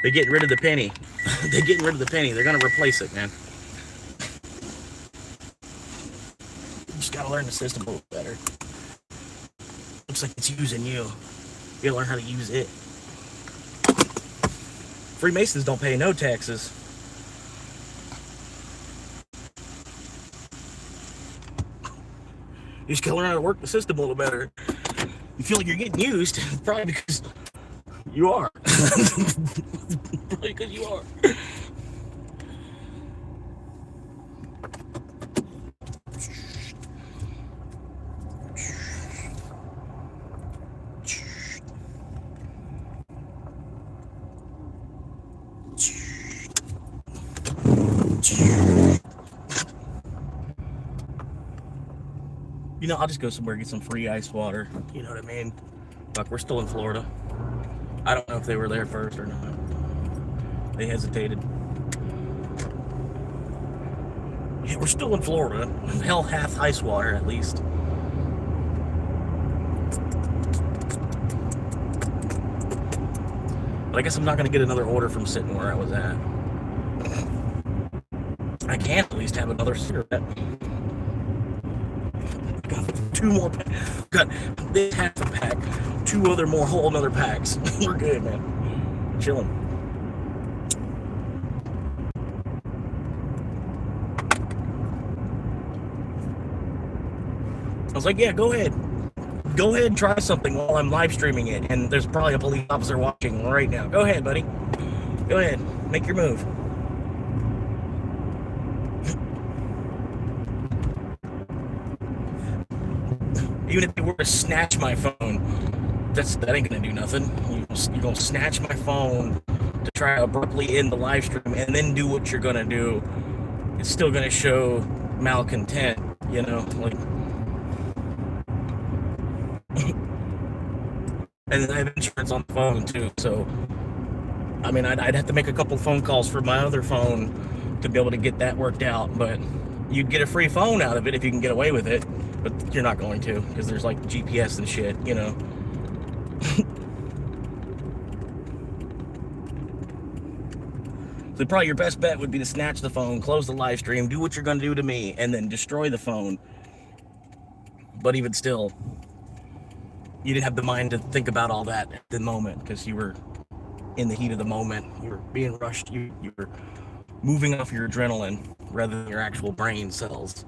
They're getting rid of the penny. They're getting rid of the penny. They're gonna replace it, man. You just gotta learn the system a little better. Looks like it's using you. You gotta learn how to use it. Freemasons don't pay no taxes. You just gotta learn how to work the system a little better. You feel like you're getting used, probably because you are. Probably because you are. You know, I'll just go somewhere and get some free ice water. You know what I mean? Fuck, we're still in Florida. I don't know if they were there first or not. They hesitated. Yeah, we're still in Florida. Hell, half ice water at least. But I guess I'm not going to get another order from sitting where I was at. I can at least have another cigarette. Got 2 more packs. Got this half a pack. 2 other more whole nother packs. We're good, man. Chilling. I was like, yeah, go ahead. Go ahead and try something while I'm live streaming it. And there's probably a police officer watching right now. Go ahead, buddy. Go ahead. Make your move. Even if you were to snatch my phone, that ain't gonna do nothing. You're gonna snatch my phone to try to abruptly end the live stream and then do what you're gonna do. It's still gonna show malcontent, you know, like. And I have insurance on the phone too, so I mean, I'd have to make a couple phone calls for my other phone to be able to get that worked out. But you'd get a free phone out of it if you can get away with it. But you're not going to, because there's like GPS and shit, you know. So probably your best bet would be to snatch the phone, close the live stream, do what you're going to do to me, and then destroy the phone. But even still, you didn't have the mind to think about all that at the moment, because you were in the heat of the moment. You were being rushed. You were moving off your adrenaline rather than your actual brain cells.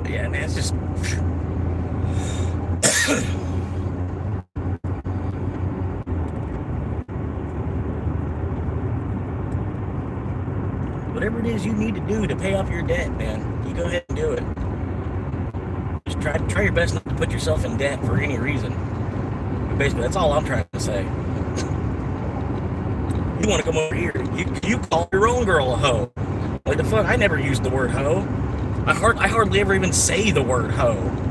Yeah, man, it's just Whatever it is you need to do to pay off your debt, man, you go ahead and do it. Just try your best not to put yourself in debt for any reason. But basically, that's all I'm trying to say. You want to come over here, you call your own girl a hoe. Like the fuck, I never used the word hoe. I hardly ever even say the word hoe.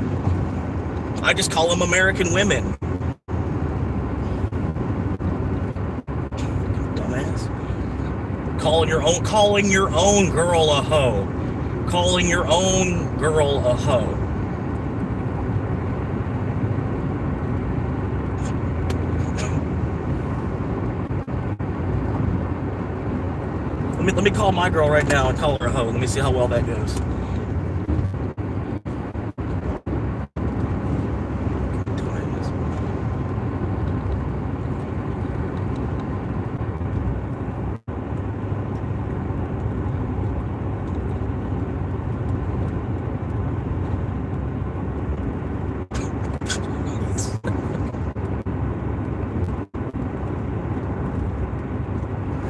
I just call them American women. Dumbass. Calling your own girl a hoe. Calling your own girl a hoe. Let me call my girl right now and call her a hoe. Let me see how well that goes.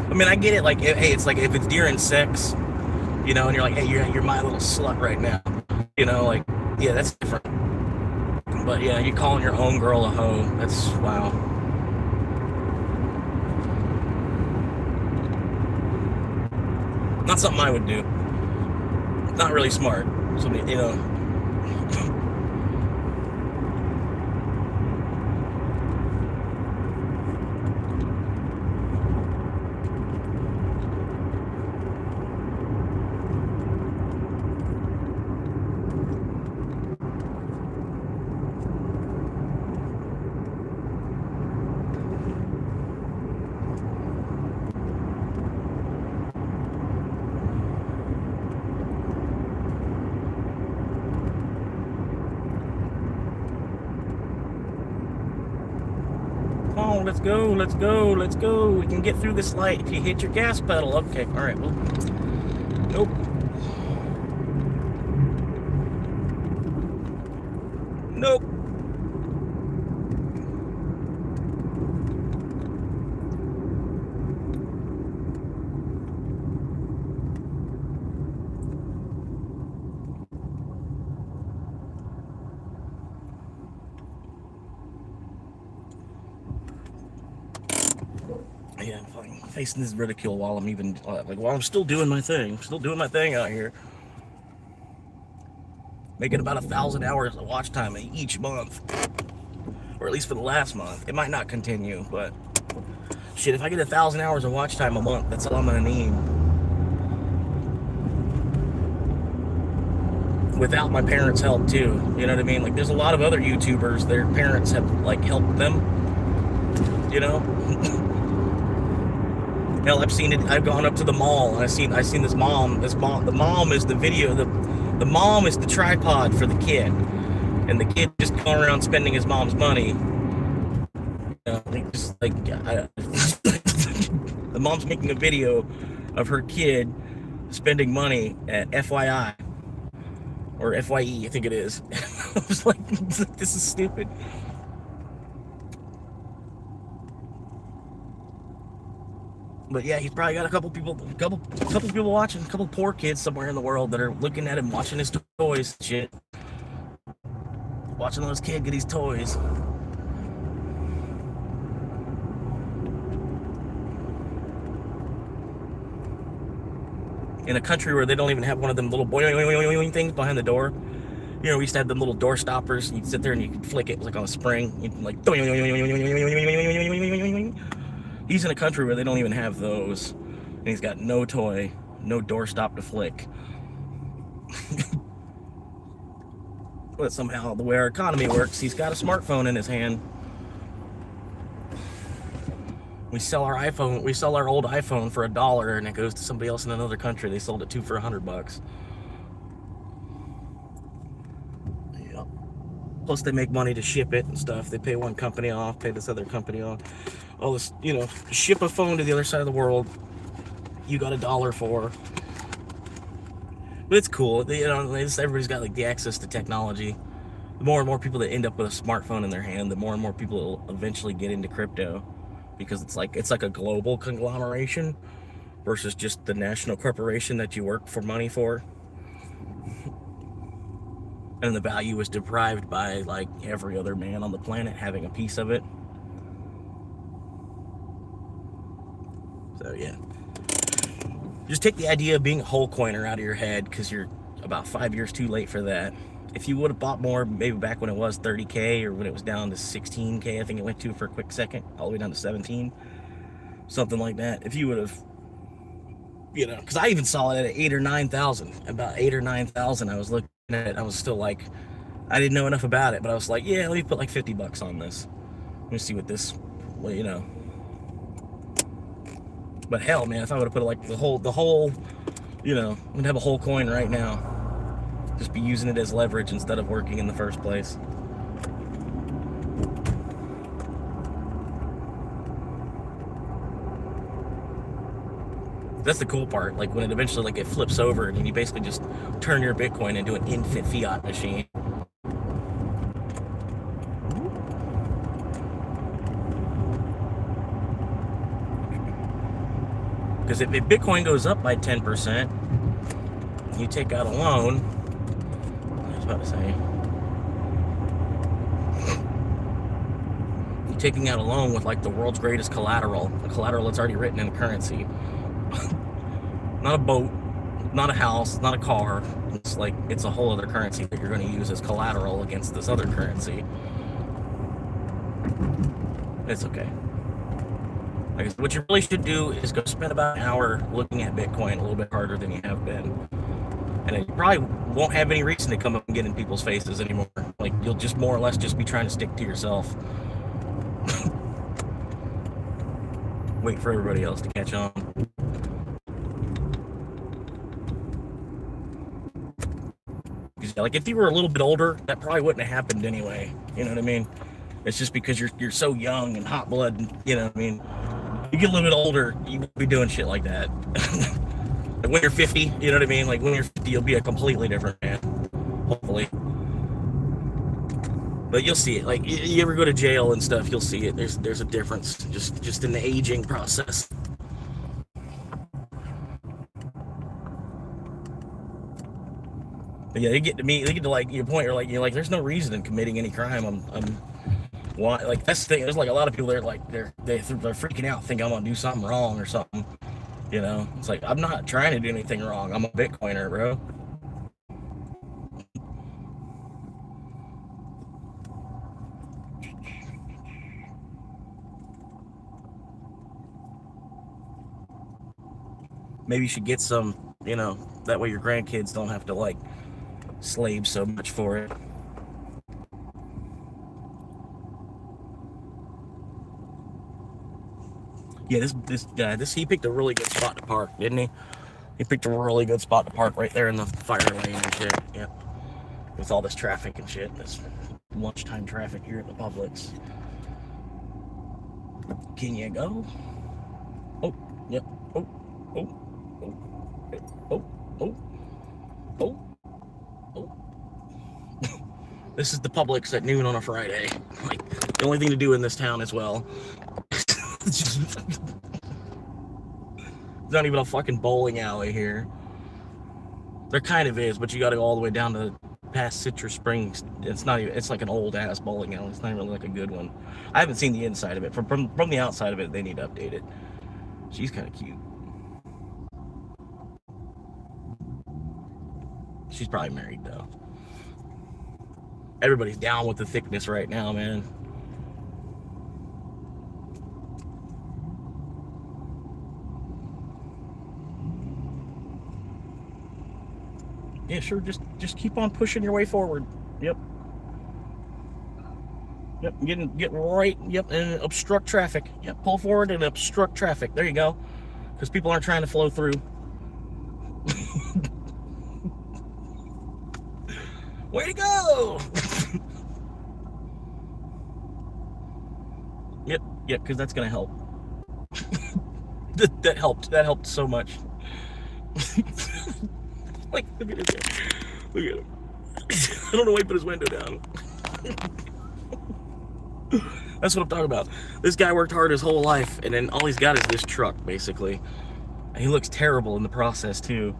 I mean, I get it. Like, hey, it's like if it's during sex, you know, and you're like, hey, you're my little slut right now, you know, like, yeah, that's different. But yeah, you calling your own girl a hoe, that's wow. Not something I would do. Not really smart. So, you know. Let's go, let's go, let's go. We can get through this light if you hit your gas pedal. Okay, all right, well, nope. Nope. Yeah, I'm facing this ridicule while I'm even, like, while I'm still doing my thing. Still doing my thing out here. Making about 1,000 hours of watch time each month. Or at least for the last month. It might not continue, but shit, if I get 1,000 hours of watch time a month, that's all I'm gonna need. Without my parents' help too. You know what I mean? Like, there's a lot of other YouTubers, their parents have, like, helped them. You know? Hell, I've seen it. I've gone up to the mall and I've seen this mom. The mom is the video. The mom is the tripod for the kid, and the kid just going around spending his mom's money. You know, just like the mom's making a video of her kid spending money at FYI or FYE, I think it is. I was like, this is stupid. But yeah, he's probably got a couple people watching, a couple poor kids somewhere in the world that are looking at him, watching his toys and shit. Watching those kids get his toys. In a country where they don't even have one of them little boing things behind the door. You know, we used to have them little door stoppers. You'd sit there and you could flick it like on a spring. You'd like. He's in a country where they don't even have those. And he's got no toy, no doorstop to flick. But somehow, the way our economy works, he's got a smartphone in his hand. We sell our old iPhone for $1 and it goes to somebody else in another country. They sold it to for $100. Yeah. Plus they make money to ship it and stuff. They pay one company off, pay this other company off. All this, you know, ship a phone to the other side of the world. You got $1 for. But it's cool. You know, everybody's got like the access to technology. the more and more people that end up with a smartphone in their hand, the more and more people will eventually get into crypto, because it's like a global conglomeration versus just the national corporation that you work for money for. And the value is deprived by like every other man on the planet having a piece of it. So yeah, just take the idea of being a whole coiner out of your head, because you're about 5 years too late for that. If you would have bought more, maybe back when it was 30K, or when it was down to 16K, I think it went to for a quick second, all the way down to 17, something like that. If you would have, because I even saw it at 8 or 9,000, about 8 or 9,000. I was looking at it, I was still like, I didn't know enough about it, but I was like, yeah, let me put like $50 on this. Let me see what this, well, But hell, man, if I would have put like the whole, I'm gonna have a whole coin right now. Just be using it as leverage instead of working in the first place. That's the cool part. Like when it eventually like it flips over and you basically just turn your Bitcoin into an infinite fiat machine. Because if Bitcoin goes up by 10%, you take out a loan. I was about to say, you're taking out a loan with like the world's greatest collateral, a collateral that's already written in a currency. Not a boat, not a house, not a car. It's a whole other currency that you're going to use as collateral against this other currency. It's okay. Like, what you really should do is go spend about an hour looking at Bitcoin a little bit harder than you have been. And you probably won't have any reason to come up and get in people's faces anymore. Like, you'll just more or less just be trying to stick to yourself. Wait for everybody else to catch on. Like, if you were a little bit older, that probably wouldn't have happened anyway. You know what I mean? It's just because you're so young and hot blood, and, you know what I mean? You get a little bit older, you won't be doing shit like that. Like when you're 50, you know what I mean? Like when you're 50, you'll be a completely different man, hopefully. But you'll see it. Like you ever go to jail and stuff, you'll see it. There's a difference just in the aging process. But yeah, they get to like your point. You're like, there's no reason in committing any crime. Why? Like that's the thing. There's like a lot of people that are like they're freaking out, think I'm gonna do something wrong or something. You know, it's like I'm not trying to do anything wrong. I'm a Bitcoiner, bro. Maybe you should get some, that way your grandkids don't have to like slave so much for it. Yeah, this he picked a really good spot to park, didn't he? He picked a really good spot to park right there in the fire lane and shit. Yep. With all this traffic and shit, this lunchtime traffic here at the Publix. Can you go? Oh, yep. Oh, oh, oh, oh, oh, oh, oh. This is the Publix at noon on a Friday. Like the only thing to do in this town as well. It's not even a fucking bowling alley here. There kind of is, but you got to go all the way down to past Citrus Springs. It's not even. It's like an old ass bowling alley. It's not even like a good one. I haven't seen the inside of it. From the outside of it, they need to update it. She's kind of cute. She's probably married though. Everybody's down with the thickness right now, man. Yeah, sure. Just keep on pushing your way forward. Yep. Yep. Get right. Yep. And obstruct traffic. Yep. Pull forward and obstruct traffic. There you go. Because people aren't trying to flow through. Way to go! Yep. Because that's gonna help. That helped. That helped so much. Like, look at him. I don't know why he put his window down. That's what I'm talking about. This guy worked hard his whole life, and then all he's got is this truck, basically. And he looks terrible in the process, too.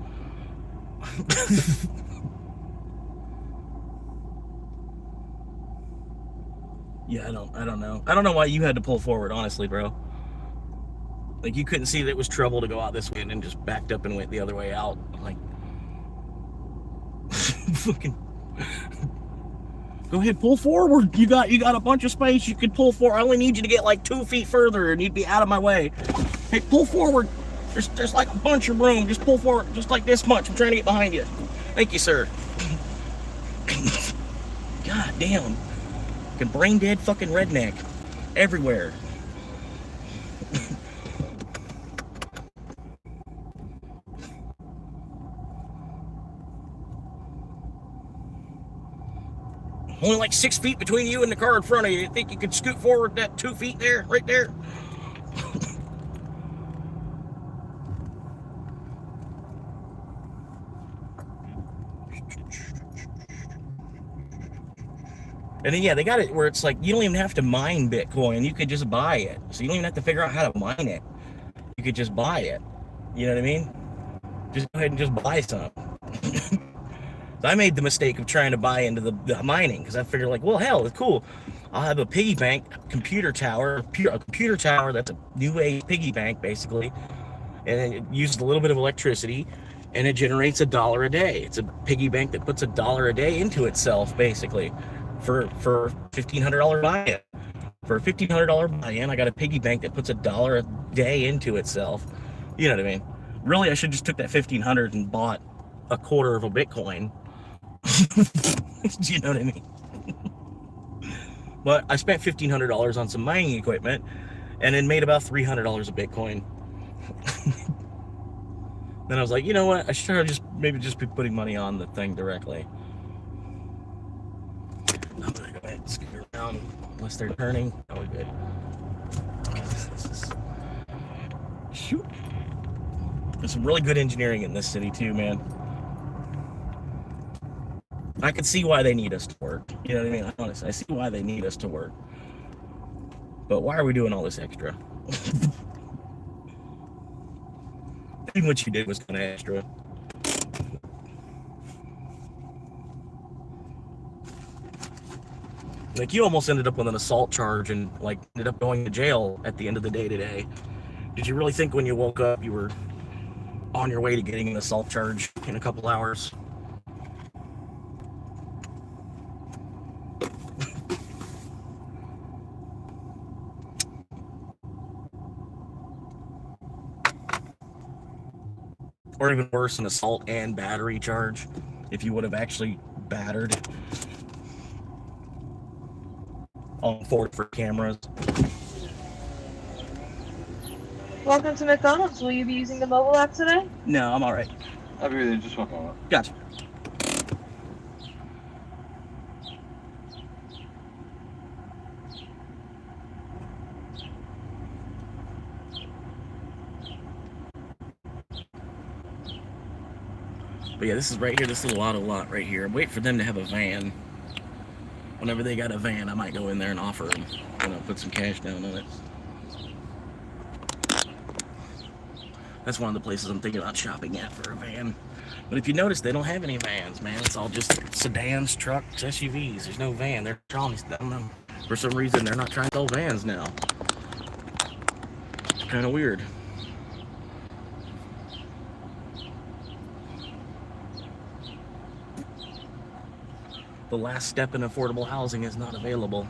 Yeah, I don't know. I don't know why you had to pull forward, honestly, bro. Like, you couldn't see that it was trouble to go out this way and then just backed up and went the other way out. Like, fucking... Go ahead, pull forward. You got a bunch of space. You can pull forward. I only need you to get like 2 feet further and you'd be out of my way. Hey, pull forward. There's like a bunch of room. Just pull forward, just like this much. I'm trying to get behind you. Thank you, sir. God damn. Fucking brain dead fucking redneck. Everywhere. Only like 6 feet between you and the car in front of you. You think you could scoot forward that 2 feet there, right there? And then, yeah, they got it where it's like you don't even have to mine Bitcoin. You could just buy it. So you don't even have to figure out how to mine it. You could just buy it. You know what I mean? Just go ahead and just buy some. I made the mistake of trying to buy into the mining because I figured, like, well, hell, it's cool. I'll have a piggy bank computer tower, a computer tower that's a new age piggy bank, basically. And it uses a little bit of electricity and it generates $1 a day. It's a piggy bank that puts $1 a day into itself, basically, for $1,500 buy-in. For a $1,500 buy-in, I got a piggy bank that puts $1 a day into itself. You know what I mean? Really, I should just took that $1,500 and bought a quarter of a Bitcoin. Do you know what I mean? But I spent $1,500 on some mining equipment and then made about $300 a Bitcoin. Then I was like, you know what? I should maybe just be putting money on the thing directly. I'm gonna go ahead and scoot around unless they're turning. Oh, we're good. Shoot. There's some really good engineering in this city too, man. I can see why they need us to work. You know what I mean? Honestly, I see why they need us to work. But why are we doing all this extra? Even what you did was kind of extra. Like, you almost ended up with an assault charge and, like, ended up going to jail at the end of the day today. Did you really think when you woke up you were on your way to getting an assault charge in a couple hours? Or even worse, an assault and battery charge, if you would have actually battered on forward for cameras. Welcome to McDonald's. Will you be using the mobile app today? No, I'm all right. I'll be with you in just 1 moment. Gotcha. But yeah, this is right here, this little auto lot right here. I'm waiting for them to have a van. Whenever they got a van, I might go in there and offer them, you know, put some cash down on it. That's one of the places I'm thinking about shopping at for a van. But if you notice, they don't have any vans, man. It's all just sedans, trucks, SUVs. There's no van. They're trying, I don't know. For some reason, they're not trying to sell vans now. It's kind of weird. The last step in affordable housing is not available.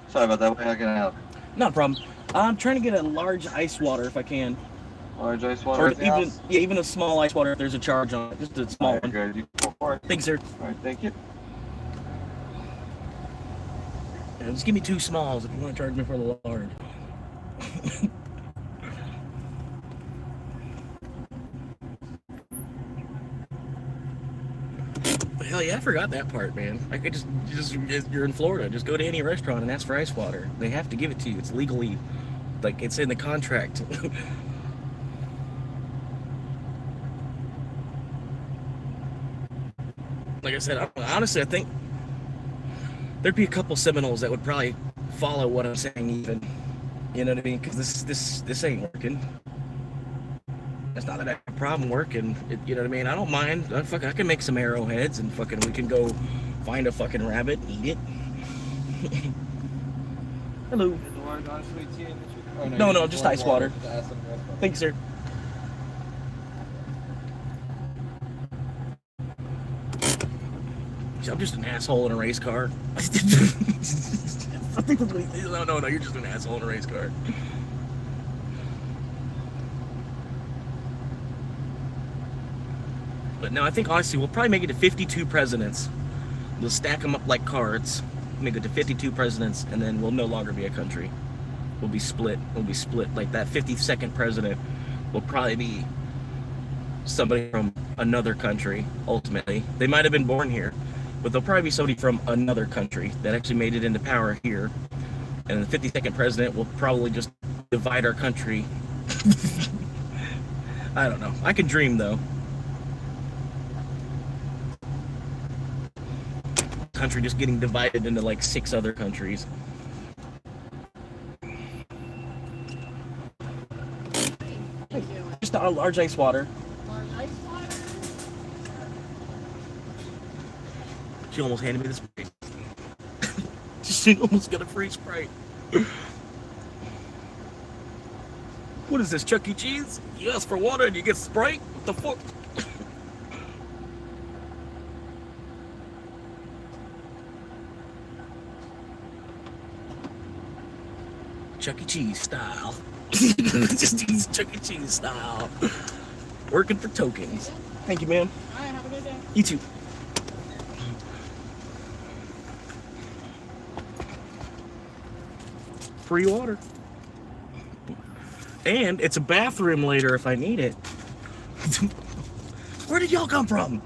Sorry about that. How can I help? Not a problem. I'm trying to get a large ice water if I can. Large ice water? Or even a small ice water if there's a charge on it. Just a small one. Good. You go for it. Thanks, sir. All right, thank you. Yeah, just give me 2 smalls if you want to charge me for the large. Oh yeah, I forgot that part, man. I could just you're in Florida, just go to any restaurant and ask for ice water. They have to give it to you. It's legally, like, it's in the contract. Like I said, honestly, I think there'd be a couple Seminoles that would probably follow what I'm saying, even. You know what I mean? Because this ain't working. It's not that I have a problem working. You know what I mean? I don't mind. I can make some arrowheads and fucking we can go find a fucking rabbit and eat it. Hello. No, just ice water. Thanks, sir. I'm just an asshole in a race car. I think that's what he says. No, you're just an asshole in a race car. But no, I think honestly we'll probably make it to 52 presidents. We'll stack them up like cards, make it to 52 presidents, and then we'll no longer be a country. We'll be split. Like that 52nd president will probably be somebody from another country, ultimately. They might have been born here, but they'll probably be somebody from another country that actually made it into power here. And the 52nd president will probably just divide our country. I don't know. I can dream, though. Country just getting divided into like 6 other countries. Just a large ice water. She almost handed me the Sprite. She almost got a free Sprite. What is this, Chuck E. Cheese? You ask for water and you get Sprite? What the fuck? Chuck E. Cheese style. Just Chuck E. Cheese style. Working for tokens. Thank you, man. All right, have a good day. You too. Free water. And it's a bathroom later if I need it. Where did y'all come from?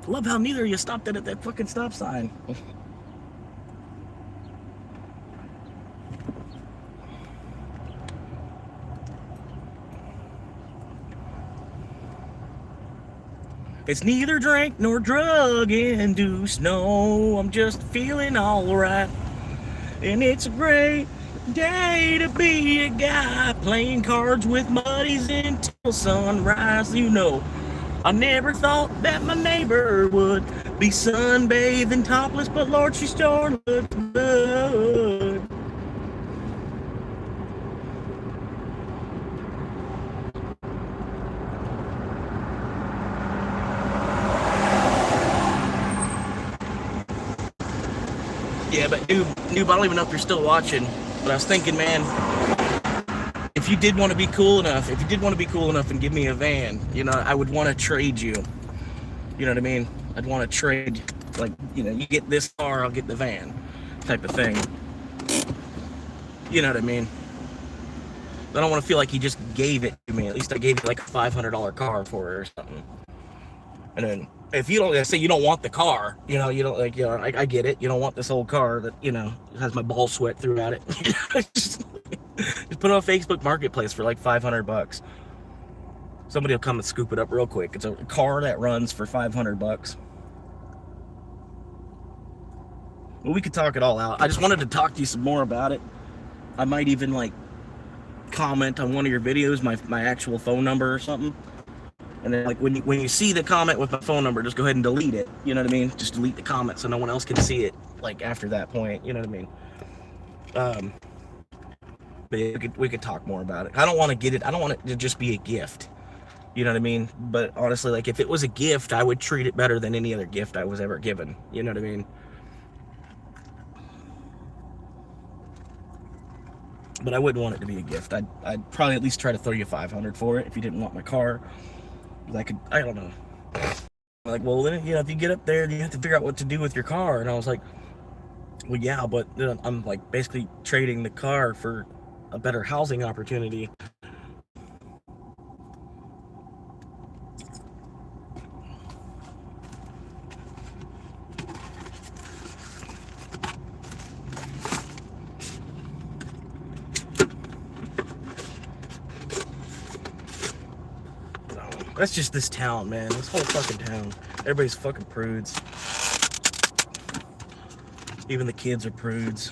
Love how neither of you stopped at that fucking stop sign. It's neither drink nor drug induced. No, I'm just feeling alright. And it's a great day to be a guy playing cards with buddies until sunrise. You know, I never thought that my neighbor would be sunbathing topless, but Lord, she sure looked good. Yeah, but Noob, I don't even know if you're still watching, but I was thinking, man, if you did want to be cool enough and give me a van, you know, I would want to trade you. You know what I mean? I'd want to trade, like, you know, you get this car, I'll get the van, type of thing. You know what I mean? I don't want to feel like you just gave it to me. At least I gave you like a $500 car for it or something. And then if you don't say you don't want the car, you know, you don't like, you know, I get it. You don't want this old car that, you know, has my ball sweat throughout it. just put it on Facebook Marketplace for like $500. Somebody will come and scoop it up real quick. It's a car that runs for $500. Well, we could talk it all out. I just wanted to talk to you some more about it. I might even like comment on one of your videos, my actual phone number or something. And then, like, when you see the comment with my phone number, just go ahead and delete it. You know what I mean? Just delete the comment so no one else can see it, like, after that point. You know what I mean? But yeah, we could talk more about it. I don't want to get it. I don't want it to just be a gift. You know what I mean? But honestly, like, if it was a gift, I would treat it better than any other gift I was ever given. You know what I mean? But I wouldn't want it to be a gift. I'd probably at least try to throw you $500 for it if you didn't want my car. I don't know. Like, well, then, you know, if you get up there, you have to figure out what to do with your car. And I was like, well, yeah, but you know, I'm like basically trading the car for a better housing opportunity. That's just this town, man. This whole fucking town. Everybody's fucking prudes. Even the kids are prudes.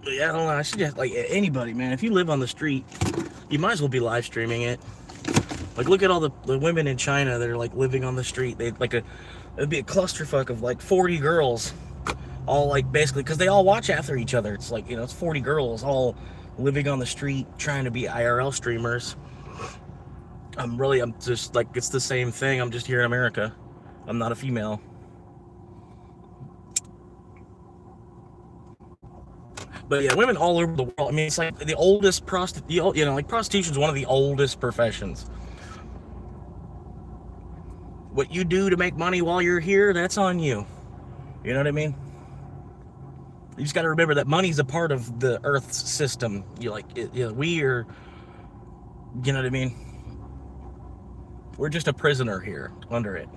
Yeah, I don't know. I suggest, like, anybody, man, if you live on the street, you might as well be live streaming it. Like, look at all the women in China that are, like, living on the street. It'd be a clusterfuck of, like, 40 girls, all, like, basically, because they all watch after each other. It's like, it's 40 girls all living on the street trying to be IRL streamers. I'm just, like, it's the same thing. I'm just here in America. I'm not a female. But yeah, women all over the world. I mean, it's like the oldest like prostitution is one of the oldest professions. What you do to make money while you're here, that's on you. You know what I mean? You just got to remember that money's a part of the Earth's system. We are, you know what I mean? We're just a prisoner here under it.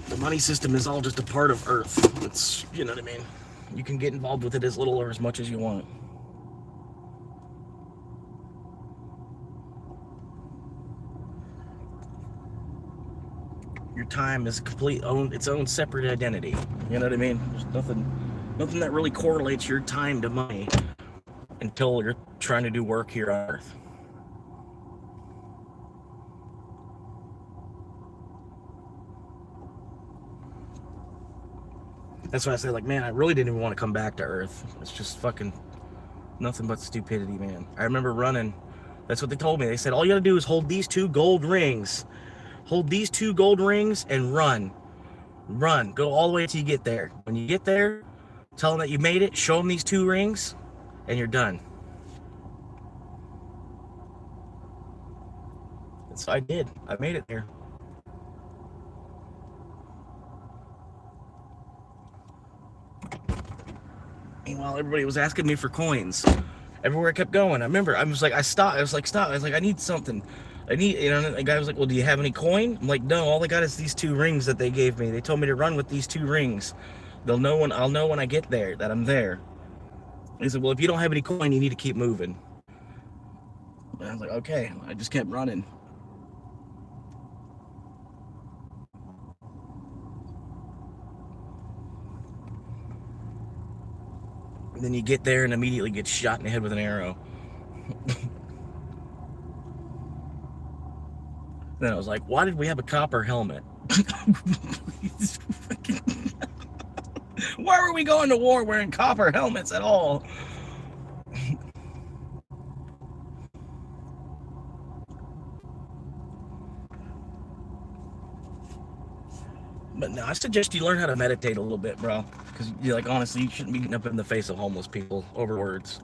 The money system is all just a part of Earth. It's, you know what I mean? You can get involved with it as little or as much as you want. Your time is its own separate identity. You know what I mean? There's nothing that really correlates your time to money until you're trying to do work here on Earth. That's why I say, like, man, I really didn't even want to come back to Earth. It's just fucking nothing but stupidity, man. I remember running. That's what they told me. They said, all you gotta do is hold these 2 gold rings. Hold these 2 gold rings and run. Run. Go all the way till you get there. When you get there, tell them that you made it. Show them these 2 rings, and you're done. And so I did. I made it there. Meanwhile, everybody was asking me for coins. Everywhere I kept going. I remember, I was like, stop. I was like, I need something. And the guy was like, well, do you have any coin? I'm like, no, all I got is these 2 rings that they gave me. They told me to run with these 2 rings. I'll know when I get there that I'm there. He said, well, if you don't have any coin, you need to keep moving. And I was like, okay. I just kept running. And then you get there and immediately get shot in the head with an arrow. Then I was like, why did we have a copper helmet? Why were we going to war wearing copper helmets at all? But no, I suggest you learn how to meditate a little bit, bro. Because, honestly, you shouldn't be getting up in the face of homeless people over words.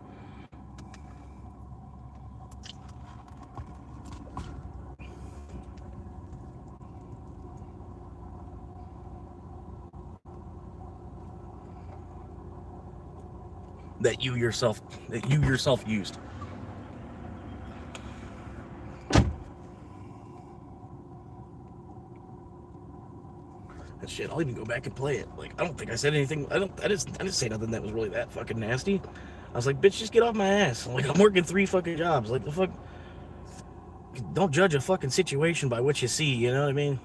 That you yourself used. And shit, I'll even go back and play it. Like, I don't think I said anything. I didn't say nothing that was really that fucking nasty. I was like, bitch, just get off my ass. Like, I'm working 3 fucking jobs. Like, the fuck. Don't judge a fucking situation by what you see. You know what I mean?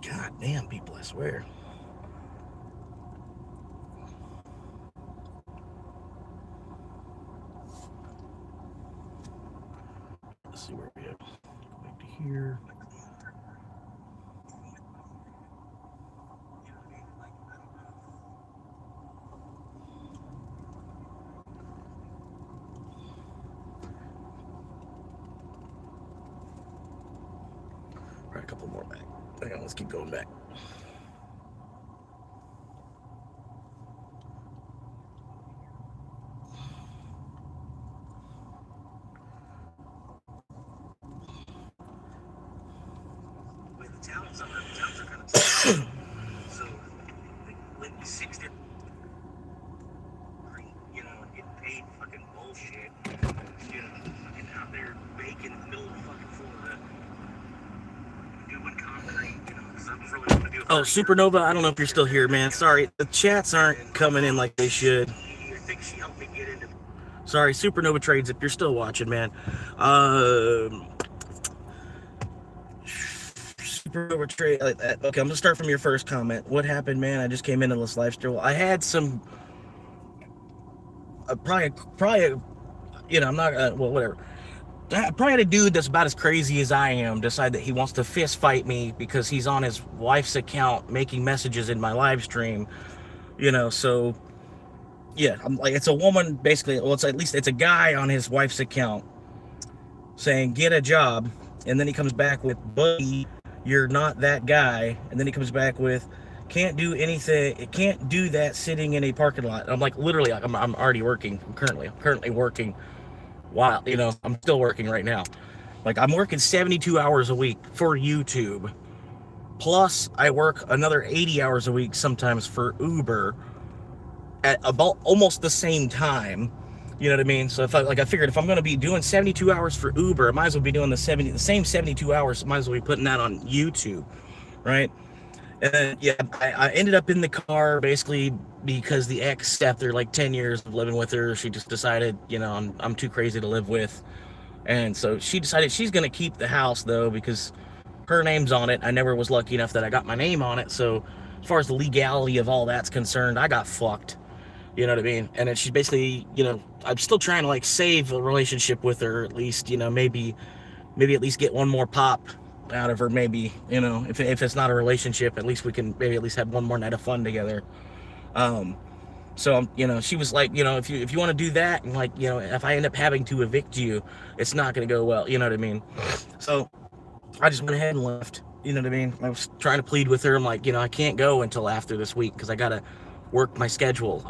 God damn, people, I swear. Let's see where we are. Go back to here. a couple more back. Hang on, let's keep going back. The towns are kind of so like 60, you know, get paid fucking bullshit, you know, fucking out there baking in the middle of fucking Florida, doing concrete, you know, because I was really going to do. Oh, Supernova, I don't know if you're still here, man. Sorry, the chats aren't coming in like they should. I think she helped me get into. Sorry, Supernova Trades, if you're still watching, man. Supernova Trade. Okay, I'm gonna start from your first comment. What happened, man? I just came into this live stream. I had some. Probably, you know, I'm not. Well, whatever. I probably had a dude that's about as crazy as I am decide that he wants to fist fight me because he's on his wife's account making messages in my live stream. You know, so yeah, I'm like, it's a woman basically. Well, it's at least it's a guy on his wife's account saying get a job, and then he comes back with, buddy, you're not that guy, and then he comes back with, can't do anything, it can't do that sitting in a parking lot. I'm like, literally, I'm already working. I'm currently working. While, you know, I'm still working right now. Like, I'm working 72 hours a week for YouTube. Plus, I work another 80 hours a week sometimes for Uber at about almost the same time. You know what I mean? So if I figured if I'm going to be doing 72 hours for Uber, I might as well be doing the same 72 hours. Might as well be putting that on YouTube, right? And yeah, I ended up in the car basically because the ex, after like 10 years of living with her, she just decided, you know, I'm too crazy to live with. And so she decided she's going to keep the house though, because her name's on it. I never was lucky enough that I got my name on it. So as far as the legality of all that's concerned, I got fucked. You know what I mean? And then she's basically, you know, I'm still trying to like save a relationship with her, at least, you know, maybe at least get one more pop out of her, maybe, you know, if it's not a relationship, at least we can maybe at least have one more night of fun together. So you know, she was like, you know, if you want to do that, and like, you know, if I end up having to evict you, it's not going to go well, you know what I mean? So I just went ahead and left, you know what I mean? I was trying to plead with her. I'm like, you know, I can't go until after this week because I got to work my schedule.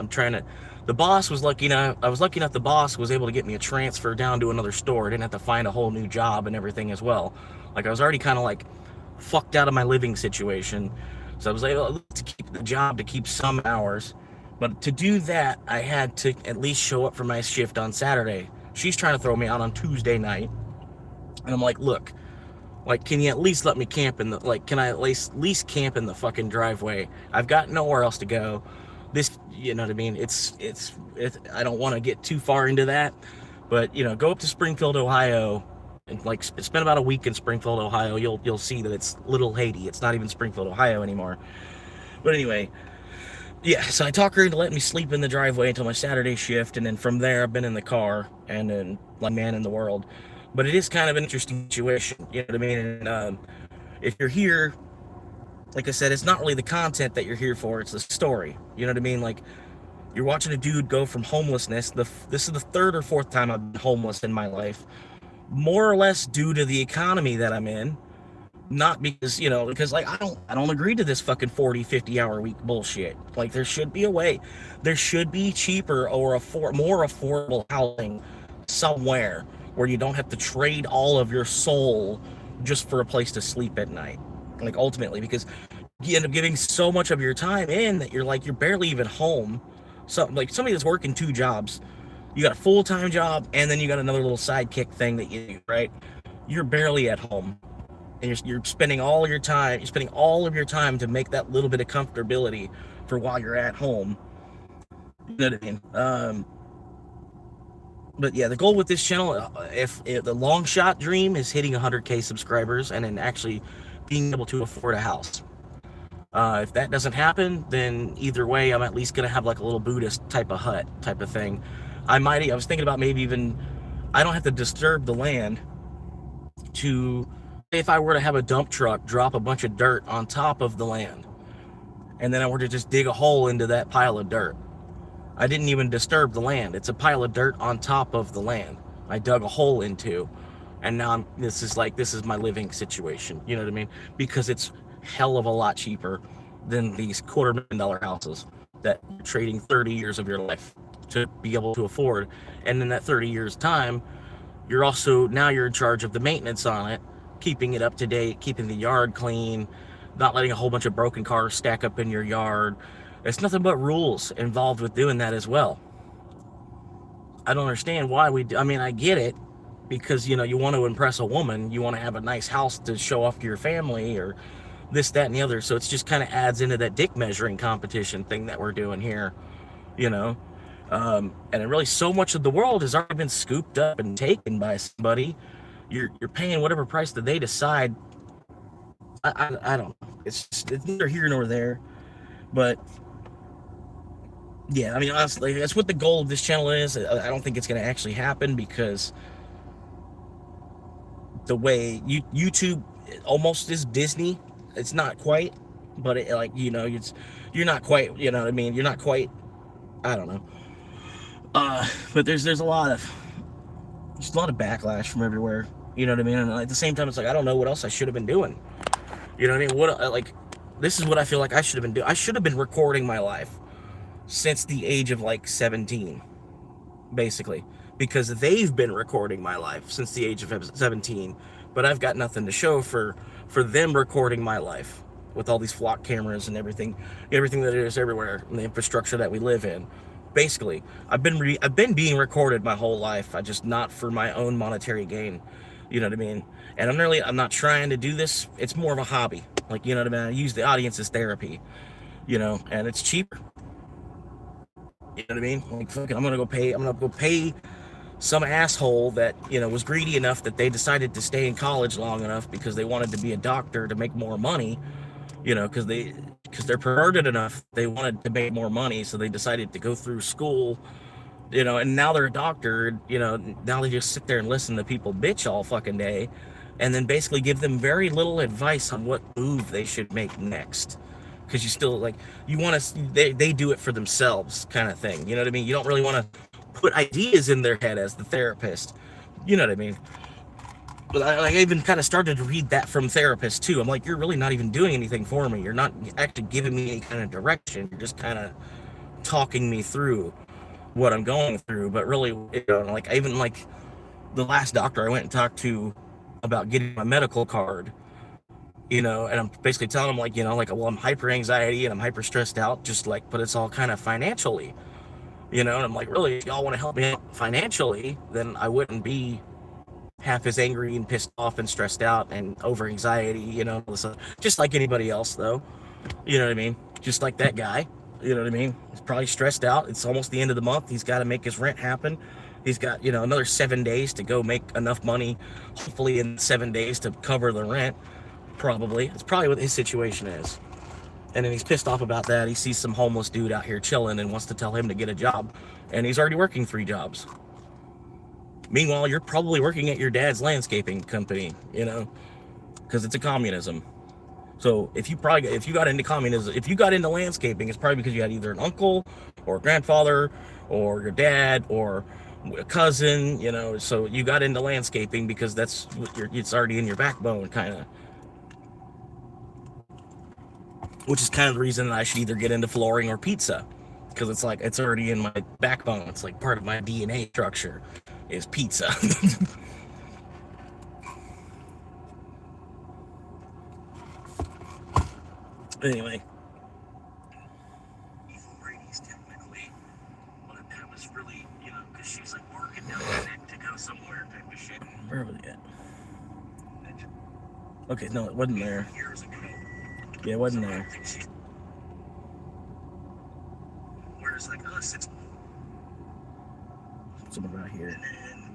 The boss was lucky enough, I was lucky enough the boss was able to get me a transfer down to another store. I didn't have to find a whole new job and everything as well. Like, I was already kind of like fucked out of my living situation. So I was able to keep the job, to keep some hours. But to do that, I had to at least show up for my shift on Saturday. She's trying to throw me out on Tuesday night. And I'm like, look, like, can you at least let me camp in the, like, can I at least camp in the fucking driveway? I've got nowhere else to go. This, you know what I mean? It's I don't want to get too far into that, but, you know, go up to Springfield, Ohio, and like spend about a week in Springfield, Ohio. You'll see that it's Little Haiti. It's not even Springfield, Ohio anymore. But anyway, yeah, so I talked her into letting me sleep in the driveway until my Saturday shift, and then from there I've been in the car, and then like man in the world. But it is kind of an interesting situation, you know what I mean? And if you're here, like I said, it's not really the content that you're here for, it's the story. You know what I mean? Like, you're watching a dude go from homelessness. This is the third or fourth time I've been homeless in my life, more or less due to the economy that I'm in. Not because, you know, because like I don't agree to this fucking 40-50 hour week bullshit. Like, there should be a way. There should be cheaper or more affordable housing somewhere where you don't have to trade all of your soul just for a place to sleep at night. Like, ultimately, because you end up giving so much of your time in that you're barely even home. So like somebody that's working 2 jobs, you got a full-time job and then you got another little sidekick thing that you do, right? You're barely at home, and you're spending all your time. You're spending all of your time to make that little bit of comfortability for while you're at home. You know what I mean? But yeah, the goal with this channel, if the long shot dream is hitting 100K subscribers and then actually being able to afford a house. If that doesn't happen, then either way, I'm at least gonna have like a little Buddhist type of hut type of thing. I was thinking about maybe even, I don't have to disturb the land to, if I were to have a dump truck drop a bunch of dirt on top of the land, and then I were to just dig a hole into that pile of dirt. I didn't even disturb the land. It's a pile of dirt on top of the land I dug a hole into. and now this is my living situation. You know what I mean? Because it's hell of a lot cheaper than these $250,000 houses that you're trading 30 years of your life to be able to afford. And in that 30 years time, you're in charge of the maintenance on it, keeping it up to date, keeping the yard clean, not letting a whole bunch of broken cars stack up in your yard. There's nothing but rules involved with doing that as well. I don't understand why I get it, because, you want to impress a woman, you want to have a nice house to show off to your family, or this, that, and the other. So it's just kind of adds into that dick measuring competition thing that we're doing here, and it really, so much of the world has already been scooped up and taken by somebody. You're paying whatever price that they decide. I don't know. It's neither here nor there. But yeah, honestly, that's what the goal of this channel is. I don't think it's going to actually happen, because the way YouTube almost is Disney. It's not quite, but you're not quite, you know what I mean? You're not quite, I don't know. But there's a lot of backlash from everywhere. You know what I mean? And at the same time, it's like, I don't know what else I should have been doing. You know what I mean? This is what I feel like I should have been doing. I should have been recording my life since the age of 17, basically, because they've been recording my life since the age of 17, but I've got nothing to show for them recording my life with all these flock cameras and everything that is everywhere in the infrastructure that we live in. Basically, I've been being recorded my whole life. I just, not for my own monetary gain. You know what I mean? And I'm not trying to do this. It's more of a hobby. You know what I mean? I use the audience as therapy, and it's cheaper. You know what I mean? I'm gonna go pay some asshole that, was greedy enough that they decided to stay in college long enough because they wanted to be a doctor to make more money, because they're perverted enough. They wanted to make more money, so they decided to go through school, and now they're a doctor. Now they just sit there and listen to people bitch all fucking day, and then basically give them very little advice on what move they should make next. Because you still, they do it for themselves, kind of thing. You know what I mean? You don't really want to put ideas in their head as the therapist. You know what I mean? But I even kind of started to read that from therapists too. I'm like, you're really not even doing anything for me. You're not actually giving me any kind of direction. You're just kind of talking me through what I'm going through. But really, even the last doctor I went and talked to about getting my medical card, and I'm basically telling them well, I'm hyper anxiety and I'm hyper stressed out, but it's all kind of financially, and I'm like, really, if y'all want to help me out financially, then I wouldn't be half as angry and pissed off and stressed out and over anxiety, just like anybody else though. You know what I mean? Just like that guy, you know what I mean? He's probably stressed out. It's almost the end of the month. He's got to make his rent happen. He's got, another 7 days to go make enough money, hopefully in 7 days, to cover the rent. Probably. It's probably what his situation is. And then he's pissed off about that. He sees some homeless dude out here chilling and wants to tell him to get a job. And he's already working 3 jobs. Meanwhile, you're probably working at your dad's landscaping company, because it's a communism. So if you got into communism, if you got into landscaping, it's probably because you had either an uncle or a grandfather or your dad or a cousin, so you got into landscaping because that's what it's already in your backbone, kind of. Which is kind of the reason that I should either get into flooring or pizza, because it's already in my backbone. It's part of my DNA structure is pizza. Anyway, Brady's technically, well, that was really, because she's working down the neck to go somewhere type of shit. Where was it at? Okay, no, it wasn't there. Years ago. Yeah, it wasn't there. Whereas somewhere right here. And then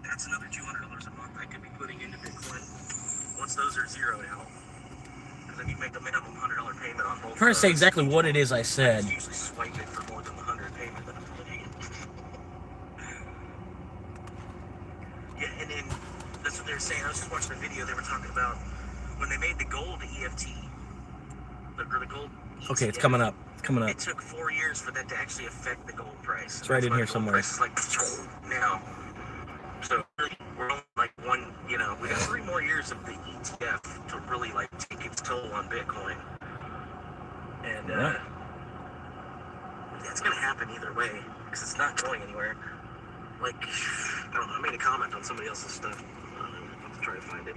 that's another $200 a month I could be putting into Bitcoin once those are zeroed out. Because I need to make a minimum $100 payment on both. I'm trying to say exactly what it is I said. I usually swipe it for more than the 100 payment that I'm putting in. Yeah, and then that's what they were saying. I was just watching a video. They were talking about when they made the gold EFT. The gold. Okay, it's coming up. It's coming up. It took 4 years for that to actually affect the gold price. It's right in here somewhere. Price is now. So really, we're only more years of the ETF to really like take its toll on Bitcoin, and it's gonna happen either way because it's not going anywhere. Like, I don't know. I made a comment on somebody else's stuff. I'll try to find it.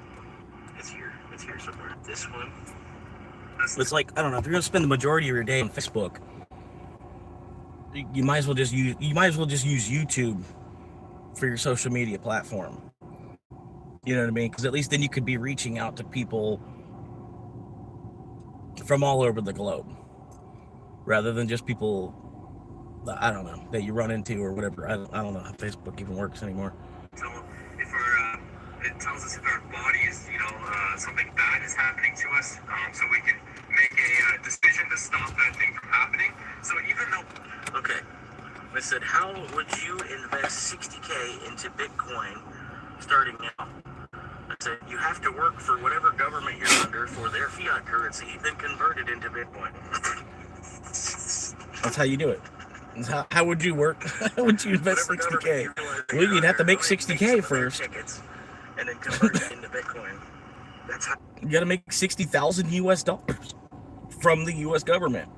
It's here. It's here somewhere. This one. It's like, I don't know, if you're gonna spend the majority of your day on Facebook, you might as well just use YouTube for your social media platform. You know what I mean? Because at least then you could be reaching out to people from all over the globe, rather than just people, I don't know, that you run into or whatever. I don't know how Facebook even works anymore. So if it tells us if our body is, something bad is happening to us, so we can make a decision to stop that thing from happening. So even though... Okay. I said, how would you invest $60K into Bitcoin starting now? I said, you have to work for whatever government you're under for their fiat currency, then convert it into Bitcoin. That's how you do it. How would you work? How would you invest $60K? Well, you'd have to make $60K first. And then convert it into Bitcoin. That's how you gotta make $60,000 US from the US government.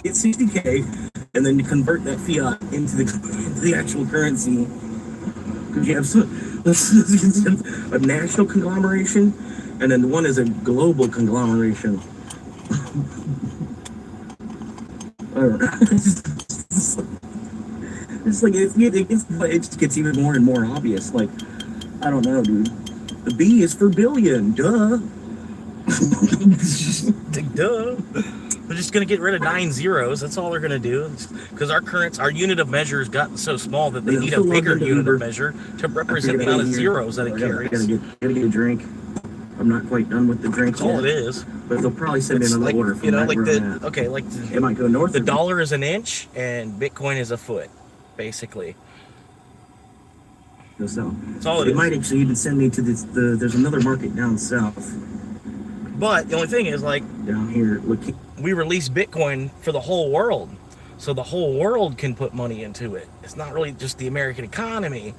Get $60K and then you convert that fiat into the actual currency. Because you have a national conglomeration, and then one is a global conglomeration. I don't know. It just gets even more and more obvious. Like, I don't know, dude. The B is for billion, duh. Duh. They're just gonna get rid of 9 zeros. That's all they're gonna do. Because our unit of measure has gotten so small that they need a bigger unit of measure to represent the amount of zeros that it carries. Gotta get a drink. I'm not quite done with the drink. That's all it is. But they'll probably send in another order. It might go north. The dollar is an inch and Bitcoin is a foot, basically. So that's all it is. It might actually even send me to there's another market down south. But the only thing is, like, down here, look, we release Bitcoin for the whole world, so the whole world can put money into it. It's not really just the American economy.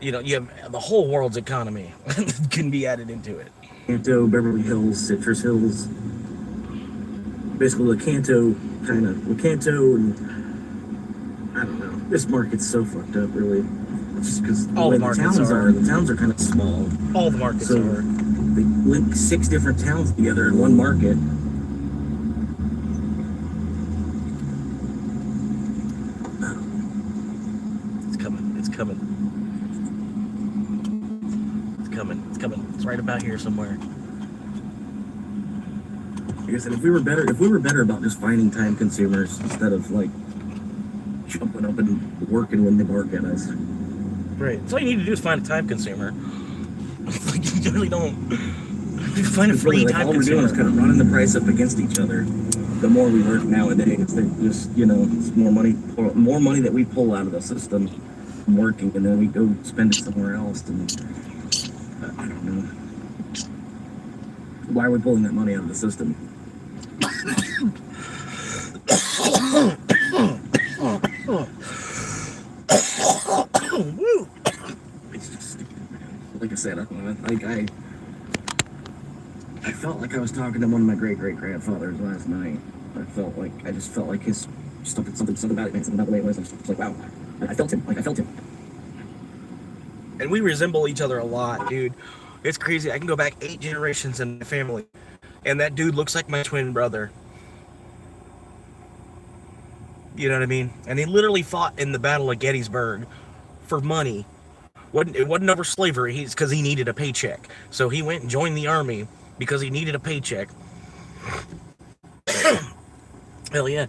You have the whole world's economy can be added into it. Canto, Beverly Hills, Citrus Hills, basically Lecanto, and I don't know. This market's so fucked up, really. It's just because the towns are kind of small. All the markets are. They link 6 different towns together in one market. It's coming. It's right about here somewhere. Like I said, if we were better about just finding time consumers instead of like jumping up and working when they bark at us. Right. So all you need to do is find a time consumer. Like, you really don't. You find a free time consumer. All we're doing is kind of running the price up against each other. The more we work nowadays, just it's more money that we pull out of the system from working, and then we go spend it somewhere else. And I don't know why we're pulling that money out of the system. Woo! It's just stupid, man. Like I said, I felt like I was talking to one of my great-great-grandfathers last night. I just felt like his something about it, man, something about the way it was. I was just like, wow. I felt him. And we resemble each other a lot, dude. It's crazy. I can go back 8 generations in my family, and that dude looks like my twin brother. You know what I mean? And he literally fought in the Battle of Gettysburg for money. It wasn't over slavery. It's because he needed a paycheck. So he went and joined the army because he needed a paycheck. Hell yeah.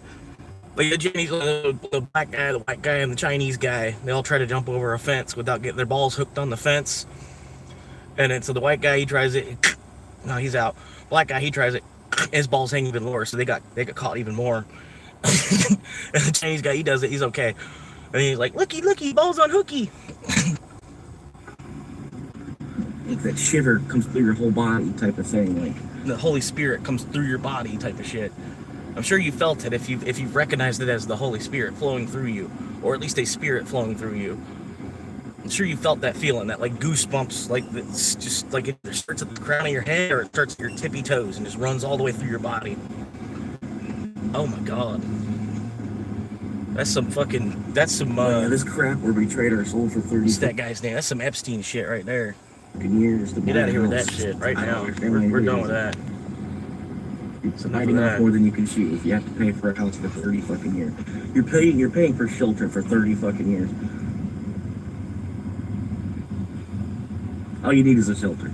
Like the black guy, the white guy, and the Chinese guy, they all try to jump over a fence without getting their balls hooked on the fence. And then so the white guy, he tries it. No, he's out. Black guy, he tries it. His balls hang even lower, so they got caught even more. And the Chinese guy, he does it. He's okay. And he's like, looky, balls on hooky. Like that shiver comes through your whole body type of thing. Like the Holy Spirit comes through your body type of shit. I'm sure you felt it if you've recognized it as the Holy Spirit flowing through you, or at least a spirit flowing through you. I'm sure you felt that feeling, that like goosebumps, like it's just like it starts at the crown of your head or it starts at your tippy toes and just runs all the way through your body. Oh my god. That's some this crap where we trade our soul for 30 what's that guy's name? That's some Epstein shit right there. years. Get out of here with that shit right now. We're done with that. It's biting off more than you can chew if you have to pay for a house for 30 fucking years. You're paying for shelter for 30 fucking years. All you need is a shelter.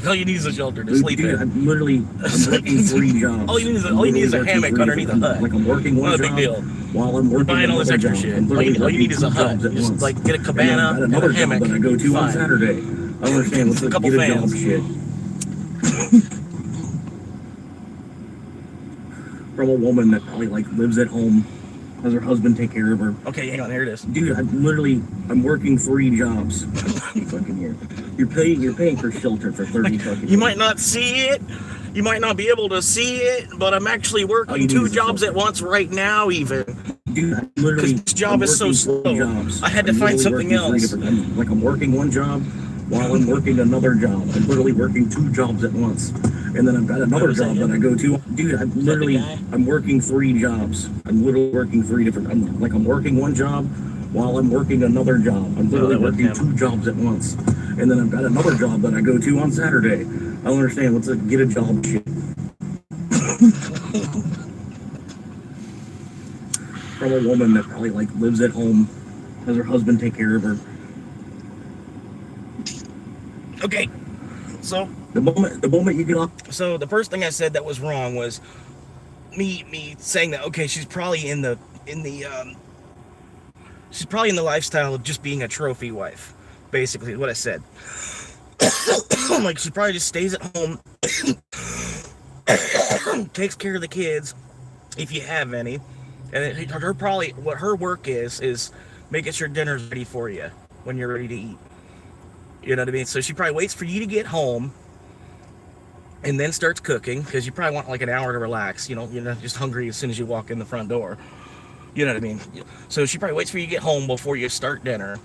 All you need is a shelter to sleep in. I'm working 3 jobs. All you need is a hammock underneath a hut. Like I'm working one Not a job big deal. while I'm We're working buying all this extra job. shit. All you need is a hut. Just like get a cabana and another a hammock. job that I go to on Fine. Saturday. I understand what's A couple get a fans. job shit. From a woman that probably like lives at home, has her husband take care of her. Okay, hang on, here it is. Dude, I'm working 3 jobs. Fucking here. You're paying for shelter for 30 fucking years. You might not see it. You might not be able to see it, but I'm actually working 2 jobs at once right now, even. Dude, literally, Because this job is so slow. I had to find something else. I'm working one job while I'm working another job. I'm literally working 2 jobs at once. And then I've got another job that I go to. Dude, I'm working 3 jobs. I'm literally working 3 different, I'm working one job while I'm working another job. I'm literally working 2 jobs at once. And then I've got another job that I go to on Saturday. I don't understand what's a get a job shit. From a woman that probably like lives at home, has her husband take care of her. Okay, so The moment you get off. So the first thing I said that was wrong was me saying that okay, she's probably in the lifestyle of just being a trophy wife, basically is what I said. Like she probably just stays at home, takes care of the kids, if you have any, and what her work is making sure dinner's ready for you when you're ready to eat. You know what I mean? So she probably waits for you to get home and then starts cooking, because you probably want like an hour to relax. You're not just hungry as soon as you walk in the front door. You know what I mean? So she probably waits for you to get home before she starts dinner.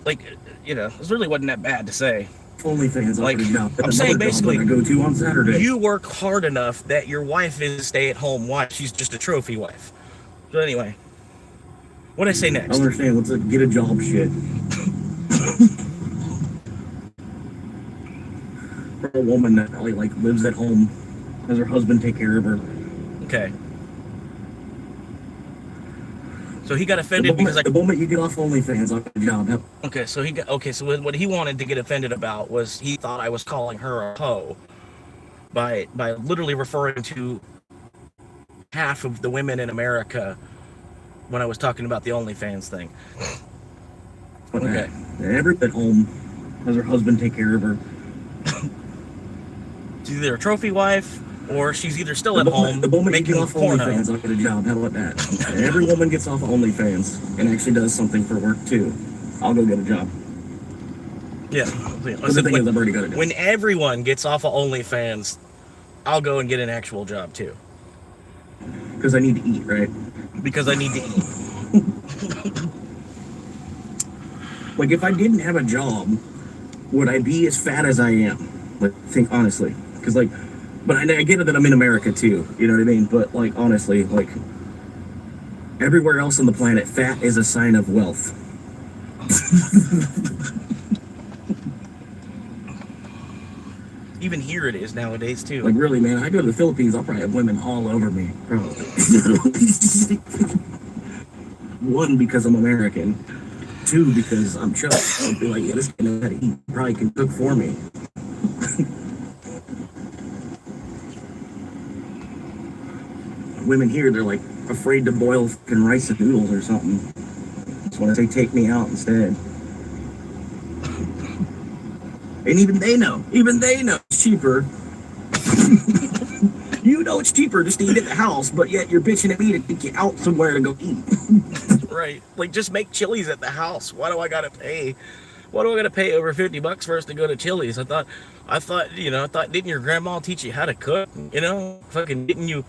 Like, it really wasn't that bad to say. OnlyFans. Like, I'm saying basically, I go to on Saturday. You work hard enough that your wife is a stay-at-home wife. She's just a trophy wife. So anyway, what did I say next? I don't understand what's a get a job shit. For a woman that probably like lives at home, has her husband take care of her. Okay. So he got offended the moment you get off OnlyFans on the job. Okay, so what he wanted to get offended about was he thought I was calling her a hoe by literally referring to half of the women in America when I was talking about the OnlyFans thing. Okay. Everybody at home, has her husband take care of her. She's either a trophy wife or she's either still at home the moment making you get off porno. OnlyFans, I'll get a job. How about that? Every woman gets off of OnlyFans and actually does something for work too. I'll go get a job. Yeah. I've already got a job. When everyone gets off of OnlyFans, I'll go and get an actual job too. Because I need to eat, right? Because I need to eat. Like, if I didn't have a job, would I be as fat as I am? Like, think honestly. Because, like, but I get it that I'm in America, too. You know what I mean? But, like, honestly, like, everywhere else on the planet, fat is a sign of wealth. Even here it is nowadays, too. Like, really, man, I go to the Philippines, I'll probably have women all over me. Probably. 1, because I'm American. 2, because I'm Chuck. I'll be like, yeah, this guy knows how to eat. Probably can cook for me. Women here, they're like afraid to boil fucking rice and noodles or something. Just want to say, take me out instead. And even they know it's cheaper. You know it's cheaper just to eat at the house, but yet you're bitching at me to take you out somewhere to go eat. Right. Like, just make chilies at the house. Why do I gotta pay What do I gotta pay over $50 for us to go to Chili's? I thought, didn't your grandma teach you how to cook? You know, fucking didn't you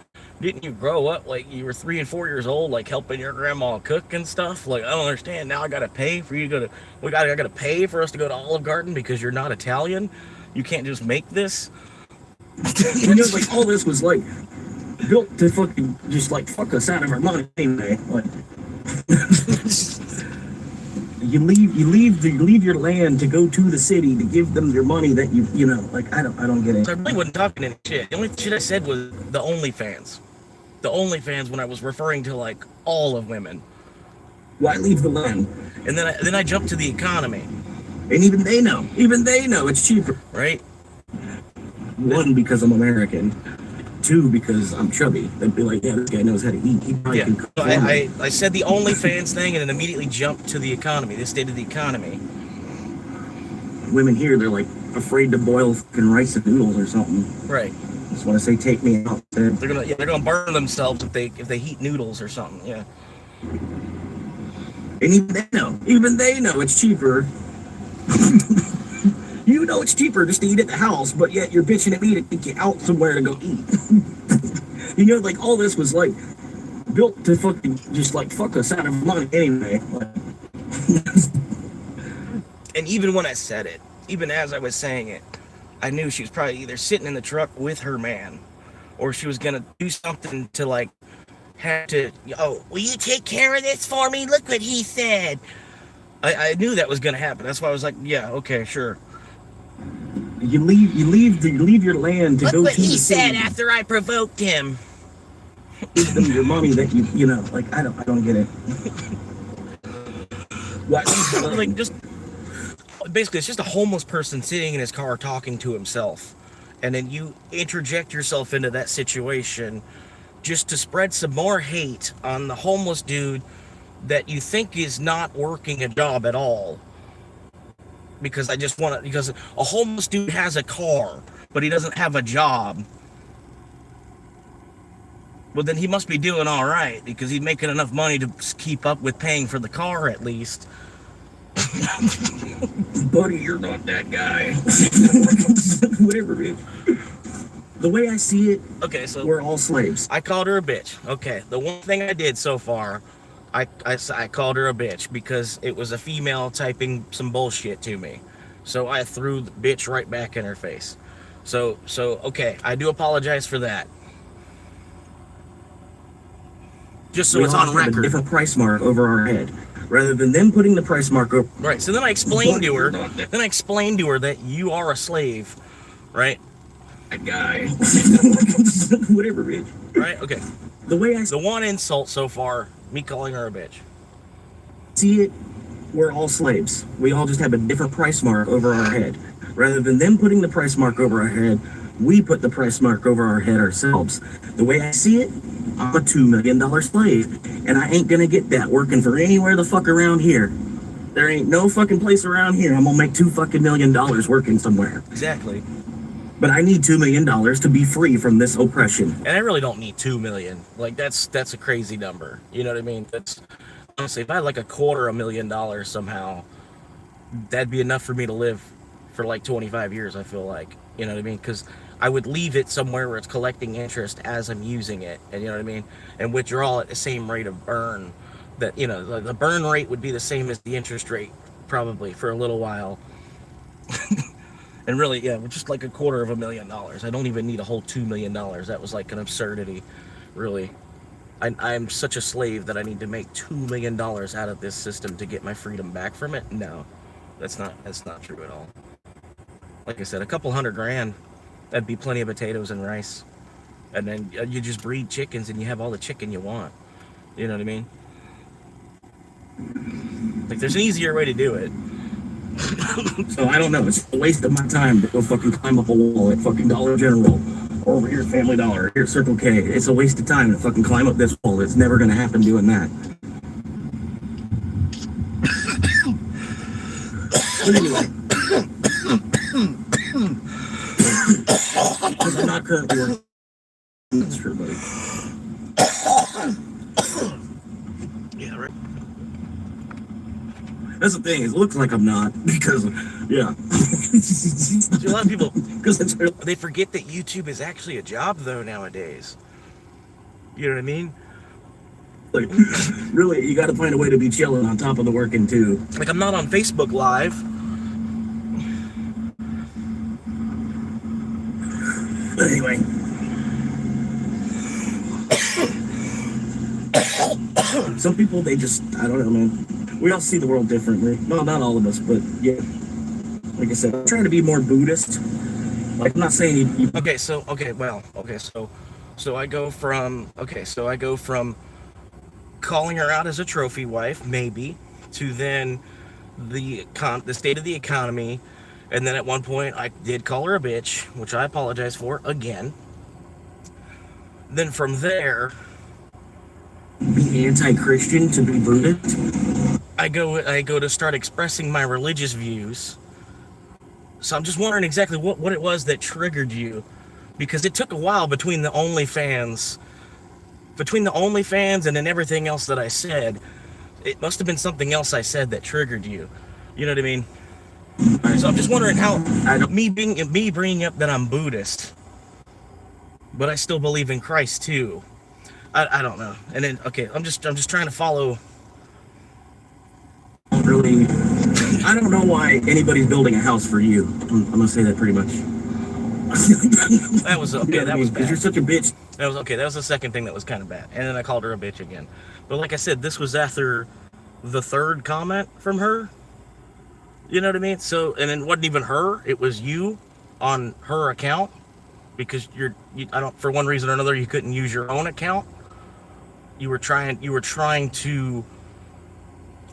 grow up like you were 3 and 4 years old, like helping your grandma cook and stuff? Like, I don't understand. Now I gotta pay for you to go to, I gotta pay for us to go to Olive Garden because you're not Italian. You can't just make this. You know, like all this was like built to fucking just like fuck us out of our money anyway. Like, you leave your land to go to the city to give them your money that you know, like I don't get it. I really wasn't talking any shit. The only shit I said was the OnlyFans. The OnlyFans when I was referring to like all of women. Why leave the land? And then I jumped to the economy. And even they know it's cheaper. Right? One, because I'm American. Two, because I'm chubby. They'd be like, yeah, this guy knows how to eat. He probably can cook. So I said the OnlyFans thing and then immediately jumped to the economy, the state of the economy. Women here, they're like afraid to boil fucking rice and noodles or something. Right. Just want to say, take me out. They're gonna burn themselves if they heat noodles or something. Yeah. And even they know it's cheaper. You know it's cheaper just to eat at the house, but yet you're bitching at me to take you out somewhere to go eat. You know, like all this was like built to fucking just like fuck us out of money anyway. Like, and even when I said it, even as I was saying it, I knew she was probably either sitting in the truck with her man, or she was gonna do something to like have to. Oh, will you take care of this for me? Look what he said. I knew that was gonna happen. That's why I was like, yeah, okay, sure. You leave your land to Look go what to the he said city. after I provoked him. Give them your money that you know, like I don't get it. What? Like just basically, it's just a homeless person sitting in his car talking to himself, and then you interject yourself into that situation just to spread some more hate on the homeless dude that you think is not working a job at all. Because because a homeless dude has a car, but he doesn't have a job. Well, then he must be doing all right because he's making enough money to keep up with paying for the car at least. Buddy, you're not that guy. Whatever, bitch. The way I see it, Okay, so we're all slaves. I called her a bitch. Okay, the one thing I did so far, I called her a bitch because it was a female typing some bullshit to me. So I threw the bitch right back in her face. So okay, I do apologize for that. Just so We it's all on have record. a different price mark over our head, rather than them putting the price mark over. Right. So then I explained to her. That you are a slave, right? That guy. Whatever, bitch. Right. Okay. The way I The one insult so far, me calling her a bitch. see it, we're all slaves. We all just have a different price mark over our head. Rather than them putting the price mark over our head, we put the price mark over our head ourselves. The way I see it, I'm a $2 million slave, and I ain't gonna get that working for anywhere the fuck around here. There ain't no fucking place around here I'm gonna make $2 fucking million working somewhere. Exactly. But I need $2 million to be free from this oppression. And I really don't need 2 million. Like that's a crazy number. You know what I mean? That's honestly, if I had like $250,000 somehow, that'd be enough for me to live for like 25 years. I feel like, you know what I mean? Because I would leave it somewhere where it's collecting interest as I'm using it, and you know what I mean, and withdraw at the same rate of burn. That, you know, the burn rate would be the same as the interest rate probably for a little while. And really, yeah, just like $250,000. I don't even need a whole $2 million. That was like an absurdity, really. I'm such a slave that I need to make $2 million out of this system to get my freedom back from it. No, that's not true at all. Like I said, a couple $100,000, that'd be plenty of potatoes and rice, and then you just breed chickens and you have all the chicken you want. You know what I mean? Like, there's an easier way to do it. So I don't know, it's a waste of my time to go fucking climb up a wall at fucking Dollar General or over here at Family Dollar, here at Circle K. It's a waste of time to fucking climb up this wall. It's never gonna happen doing that. But anyway, because I'm not currently working. That's true, buddy. Yeah, right. That's the thing. It looks like I'm not because, yeah. See, a lot of people, Because it's really, they forget that YouTube is actually a job, though, nowadays. You know what I mean? like, really, you got to find a way to be chilling on top of the working too. Like, I'm not on Facebook Live. But anyway, some people, they just, I don't know, man. We all see the world differently. Well, not all of us, but yeah. Like I said, I'm trying to be more Buddhist. Like, I'm not saying you Okay, so I go from calling her out as a trophy wife, maybe, to then the state of the economy, and then at one point I did call her a bitch, which I apologize for again. Then from there, be anti-Christian to be Buddhist. I go to start expressing my religious views. So I'm just wondering exactly what it was that triggered you, because it took a while between the OnlyFans and then everything else that I said. It must have been something else I said that triggered you. You know what I mean? So I'm just wondering how me bringing up that I'm Buddhist, but I still believe in Christ too. I don't know. And then I'm just trying to follow. Really, I don't know why anybody's building a house for you. I'm gonna say that pretty much. That was okay. That was bad. Because you're such a bitch. That was okay. That was the second thing that was kind of bad. And then I called her a bitch again. But like I said, this was after the third comment from her. You know what I mean? So, and it wasn't even her. It was you on her account, because for one reason or another, you couldn't use your own account. You were trying to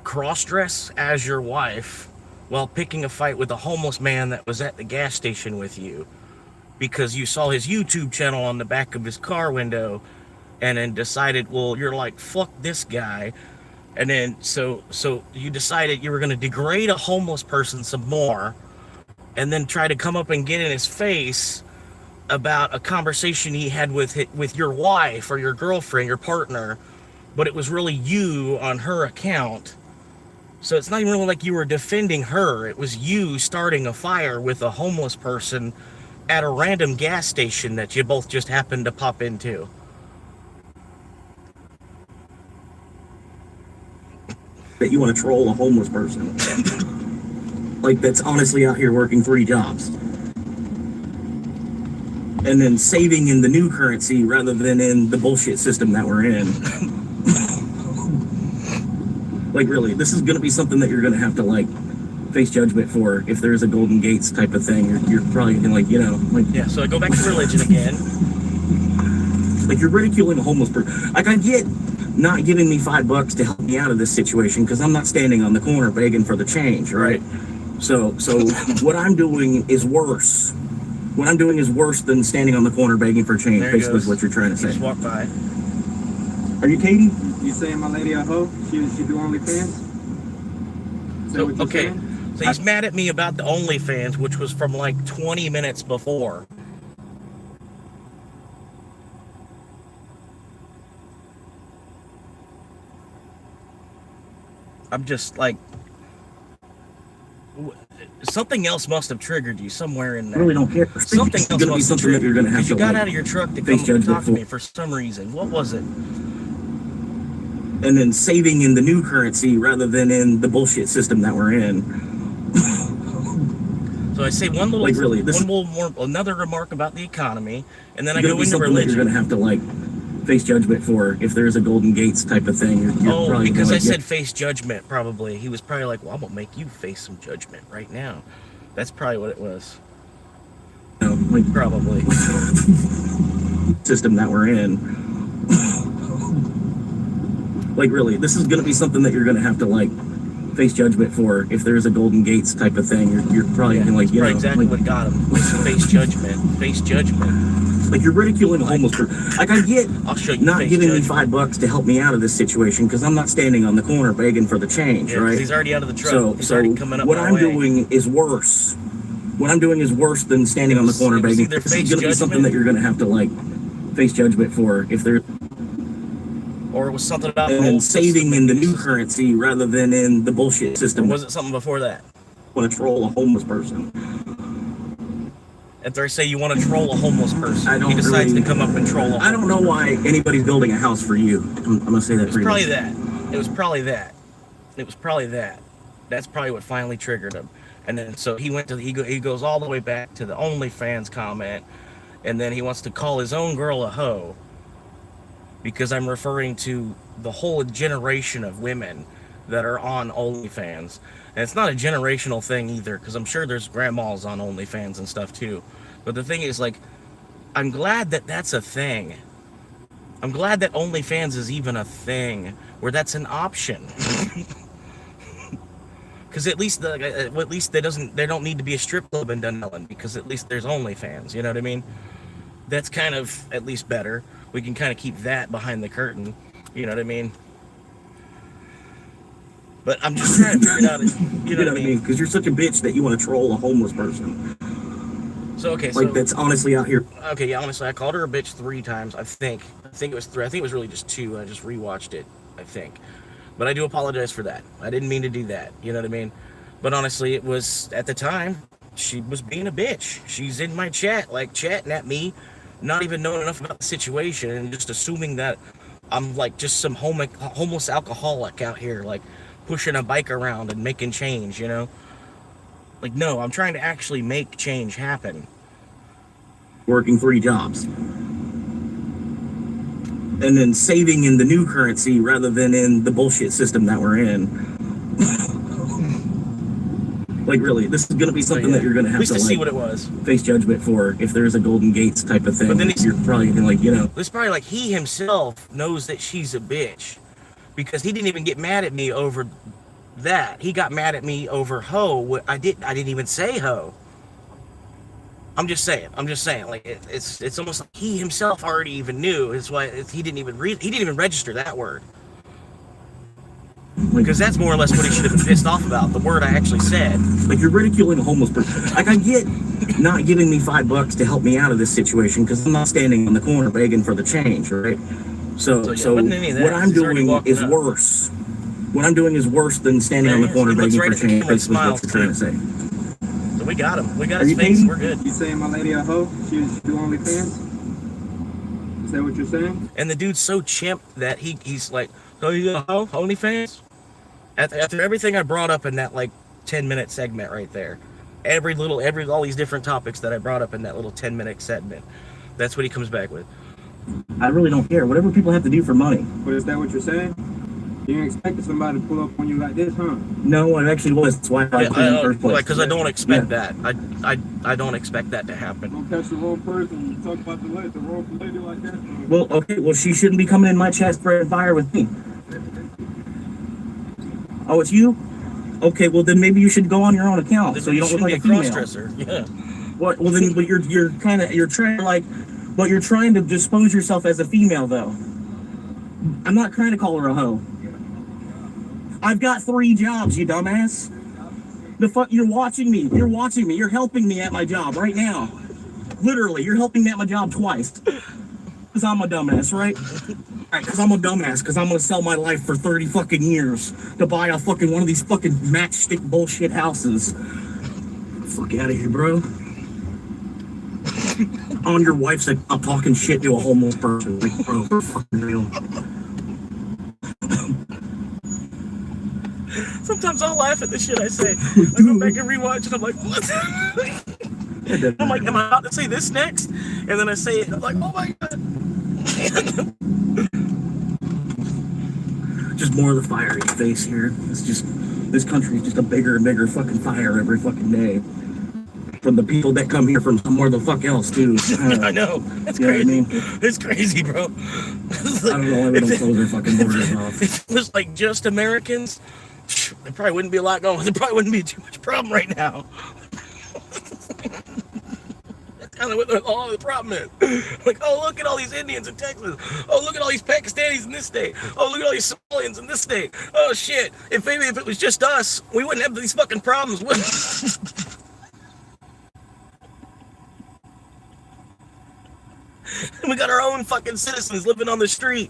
cross-dress as your wife while picking a fight with a homeless man that was at the gas station with you, because you saw his YouTube channel on the back of his car window and then decided, well, you're like, fuck this guy. And then so you decided you were going to degrade a homeless person some more, and then try to come up and get in his face about a conversation he had with your wife or your girlfriend, your partner, but it was really you on her account. So it's not even really like you were defending her. It was you starting a fire with a homeless person at a random gas station that you both just happened to pop into. That you want to troll a homeless person. Like, that's honestly out here working 3 jobs. And then saving in the new currency rather than in the bullshit system that we're in. Like, really, this is going to be something that you're going to have to, like, face judgment for. If there's a Golden Gates type of thing, you're probably going to, like, you know, like... Yeah, so I go back to religion again. Like, you're ridiculing a homeless person. Like, I get not giving me $5 to help me out of this situation, because I'm not standing on the corner begging for the change, right? So what I'm doing is worse. What I'm doing is worse than standing on the corner begging for change, basically is what you're trying to say. Just walk by. Are you Katie? You saying my lady a hoe? She do OnlyFans? Is that what you're Okay. saying? So he's mad at me about the OnlyFans, which was from like 20 minutes before. I'm just like, something else must have triggered you somewhere in I there. really don't care. Something It's else gonna be must have something that triggered you're you, going to have because you to, got like, out of your truck to face come judgment talk to for. me for some reason. What was it? And then saving in the new currency rather than in the bullshit system that we're in. So I say one little, Like, really, another remark about the economy, and then I It's go gonna be into something that you're religion. going to have to, like, face judgment for. If there's a Golden Gates type of thing, you're probably Because gonna, I like, said face judgment, probably. He was probably like, well, I'm going to make you face some judgment right now. That's probably what it was. you know, like, Probably. system that we're in. Like, really, this is going to be something that you're going to have to, like, face judgment for. If there's a Golden Gates type of thing, you're probably Yeah, gonna, like, that's you know, probably exactly like, what got him. Face judgment. Face judgment. like, you're ridiculing a homeless person. Like, I get I'll show you not face giving me judgment. $5 to help me out of this situation, because I'm not standing on the corner begging for the change, Yeah, 'cause right? he's already out of the truck. He's already coming up what my I'm way. doing is worse. What I'm doing is worse than standing on the corner It was begging. either This face is going to be something judgment- that you're going to have to, like, face judgment for. If there, Or it was something about and then saving in the new currency rather than in the bullshit system. Or was it something before that? Want to troll a homeless person. If they say you want to troll a homeless person, I don't he decides really- to come up and troll. I don't know why anybody's building a house for you. I'm gonna say that. It was probably that. It was probably that. It was probably that. That's probably what finally triggered him. And then so he went to he goes all the way back to the OnlyFans comment, and then he wants to call his own girl a hoe because I'm referring to the whole generation of women that are on OnlyFans. And it's not a generational thing either, because I'm sure there's grandmas on OnlyFans and stuff too. But the thing is, like, I'm glad that that's a thing. I'm glad that OnlyFans is even a thing where that's an option. Because at least they don't need to be a strip club in Dunellen, because at least there's OnlyFans. You know what I mean? That's kind of at least better. We can kind of keep that behind the curtain. You know what I mean? But I'm just trying to figure it out. You know what I mean? Because you're such a bitch that you want to troll a homeless person. So okay, like that's honestly out here. Okay, yeah, honestly, I called her a bitch 3 times. I think it was 3. I think it was really just 2. I just rewatched it. I think, but I do apologize for that. I didn't mean to do that. You know what I mean? But honestly, it was at the time she was being a bitch. She's in my chat, like chatting at me, not even knowing enough about the situation and just assuming that I'm like just some homeless alcoholic out here, like pushing a bike around and making change, you know? Like, no, I'm trying to actually make change happen. Working 3 jobs. And then saving in the new currency rather than in the bullshit system that we're in. Like, really, this is going to be something that you're going to have to see what it was. Face judgment for if there's a Golden Gates type of thing. But then you're probably going to, like, you know. It's probably like he himself knows that she's a bitch. Because he didn't even get mad at me over that. He got mad at me over hoe. I didn't even say hoe. I'm just saying. Like it's almost like he himself already even knew. It's why he didn't even register that word. Because that's more or less what he should have been pissed off about. The word I actually said. Like, you're ridiculing a homeless person. Like, I get not giving me $5 to help me out of this situation because I'm not standing on the corner begging for the change, right? So what I'm doing is worse. What I'm doing is worse than standing on the corner begging for change. Basically, what you're trying to say. So we got him. We got his face. We're good. You saying my lady a hoe? She do OnlyFans? Is that what you're saying? And the dude's so chimp that he's like, oh, you a hoe? OnlyFans? After everything I brought up in that like 10-minute segment right there, all these different topics that I brought up in that little 10-minute segment, that's what he comes back with. I really don't care. Whatever people have to do for money. But is that what you're saying? You didn't expect somebody to pull up on you like this, huh? No, it actually was. That's why I in the first place. Because I don't expect that. I don't expect that to happen. Don't catch the wrong person. You talk about the wrong lady like that. Well, okay. Well, she shouldn't be coming in my chat spreading fire with me. Oh, it's you? Okay. Well, then maybe you should go on your own account so you don't look like a female. Cross-dresser. Yeah. Well, then, but you're trying to dispose yourself as a female, though. I'm not trying to call her a hoe. I've got 3 jobs, you dumbass. The fuck, you're watching me. You're helping me at my job right now. Literally, you're helping me at my job twice. Because I'm a dumbass, right? Right, because I'm a dumbass, because I'm going to sell my life for 30 fucking years to buy a fucking one of these fucking matchstick bullshit houses. Fuck out of here, bro. On your wife's like, I'm talking shit to a homeless person. Like, bro, for fucking real. Sometimes I'll laugh at the shit I say. I go back and rewatch and I'm like, what? I'm like, am I about to say this next? And then I say it and I'm like, oh my god. Just more of the fire in your face here. It's just, this country is just a bigger and bigger fucking fire every fucking day. From the people that come here from somewhere the fuck else, too. I know. That's crazy. What I mean? It's crazy, bro. Like, I don't know why they don't close their fucking borders off. If it was like just Americans, there probably wouldn't be a lot going on. There probably wouldn't be too much problem right now. That's kind of what the problem is. Like, oh, look at all these Indians in Texas. Oh, look at all these Pakistanis in this state. Oh, look at all these Somalians in this state. Oh, shit. If it was just us, we wouldn't have these fucking problems, would we? We got our own fucking citizens living on the street.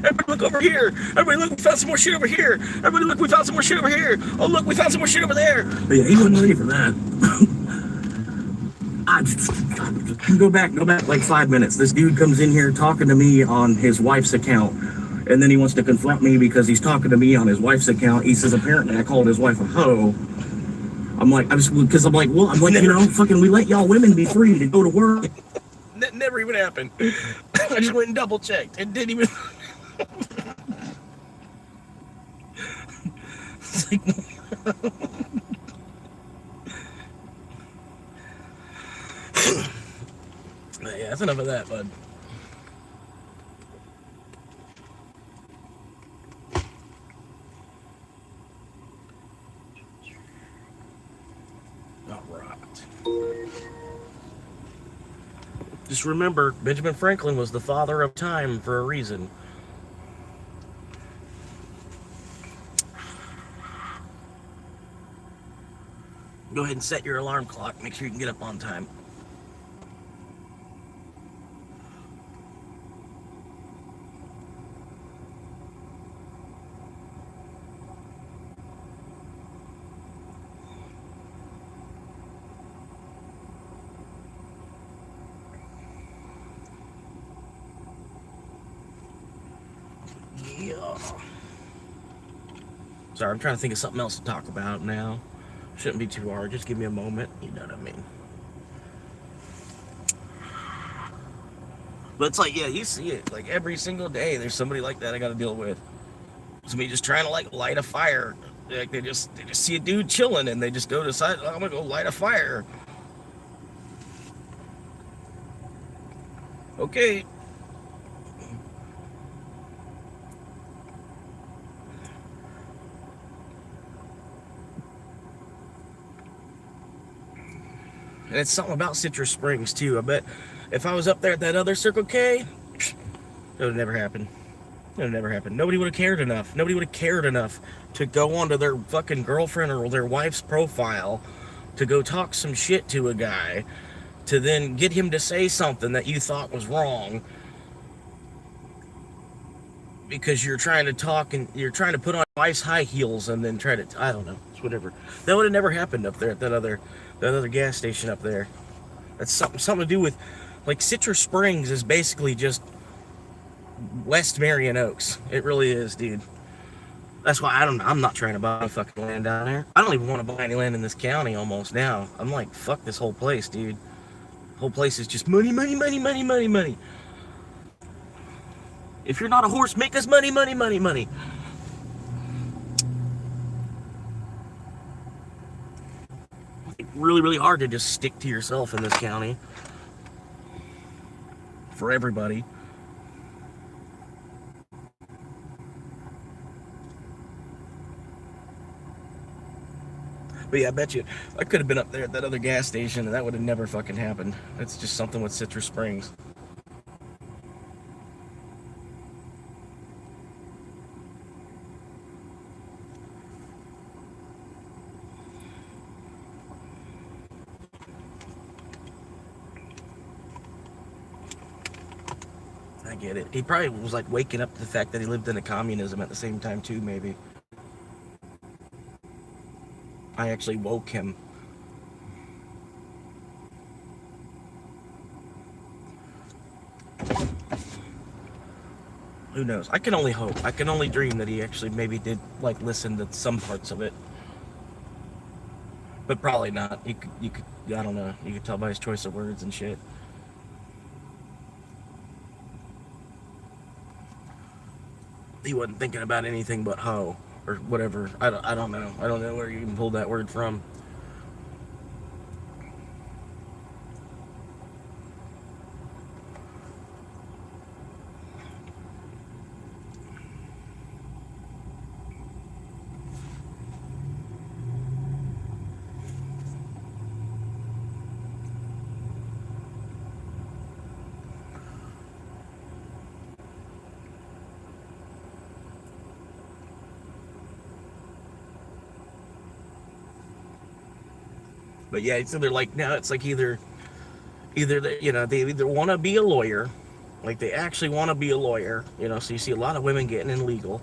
Everybody look over here. Everybody look, we found some more shit over here. Everybody look, we found some more shit over here. Oh look, we found some more shit over there. But yeah, he wasn't ready for that. Go back like 5 minutes. This dude comes in here talking to me on his wife's account. And then he wants to confront me because he's talking to me on his wife's account. He says, apparently I called his wife a hoe. I'm like, you know, fucking, we let y'all women be free to go to work. That never even happened. I just went and double checked. It didn't even. It's like, yeah, that's enough of that, bud. All right. Just remember, Benjamin Franklin was the father of time for a reason. Go ahead and set your alarm clock. Make sure you can get up on time. Yeah. Sorry, I'm trying to think of something else to talk about now. Shouldn't be too hard. Just give me a moment. You know what I mean? But it's like, yeah, you see it. Like every single day, there's somebody like that I got to deal with. Somebody just trying to like light a fire. Like they just see a dude chilling and they just go decide, oh, I'm gonna go light a fire. Okay. And it's something about Citrus Springs too. I bet if I was up there at that other Circle K, it would have never happened. It would have never happened. Nobody would have cared enough. Nobody would have cared enough to go onto their fucking girlfriend or their wife's profile to go talk some shit to a guy, to then get him to say something that you thought was wrong because you're trying to talk and you're trying to put on nice high heels and then try to, I don't know, it's whatever. That would have never happened up there at that other gas station up there. That's something to do with, like, Citrus Springs is basically just West Marion Oaks. It really is, dude. That's why I'm not trying to buy any fucking land down there. I don't even want to buy any land in this county almost now. I'm like, fuck this whole place, dude. The whole place is just money, money, money, money, money, money. If you're not a horse, make us money, money, money, money. Really, really hard to just stick to yourself in this county. For everybody. But yeah, I bet you I could have been up there at that other gas station and that would have never fucking happened. It's just something with Citrus Springs. I get it. He probably was like waking up to the fact that he lived in a communism at the same time too, maybe. I actually woke him. Who knows? I can only hope. I can only dream that he actually maybe did like listen to some parts of it. But probably not. You could I don't know. You could tell by his choice of words and shit. He wasn't thinking about anything but hoe or whatever. I don't know. I don't know where you even pulled that word from. But yeah, it's either like now it's like either either they, they either want to be a lawyer, like they actually want to be a lawyer, so you see a lot of women getting in legal,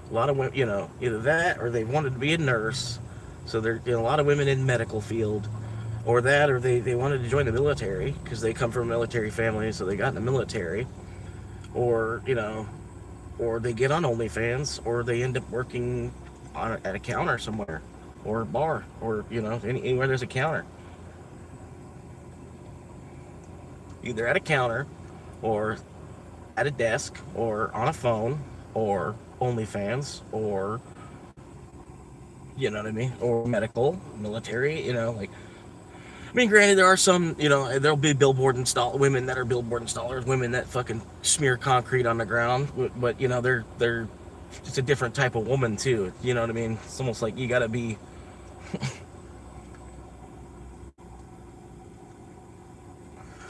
a lot of women, either that or they wanted to be a nurse, so there a lot of women in medical field, or that, or they wanted to join the military because they come from a military family, so they got in the military, or or they get on OnlyFans, or they end up working at a counter somewhere, or a bar, or anywhere there's a counter, either at a counter, or at a desk, or on a phone, or OnlyFans, or what I mean, or medical, military, like. I mean, granted, there are some, there'll be women that are billboard installers, women that fucking smear concrete on the ground, but they're it's a different type of woman too. You know what I mean? It's almost like you gotta be.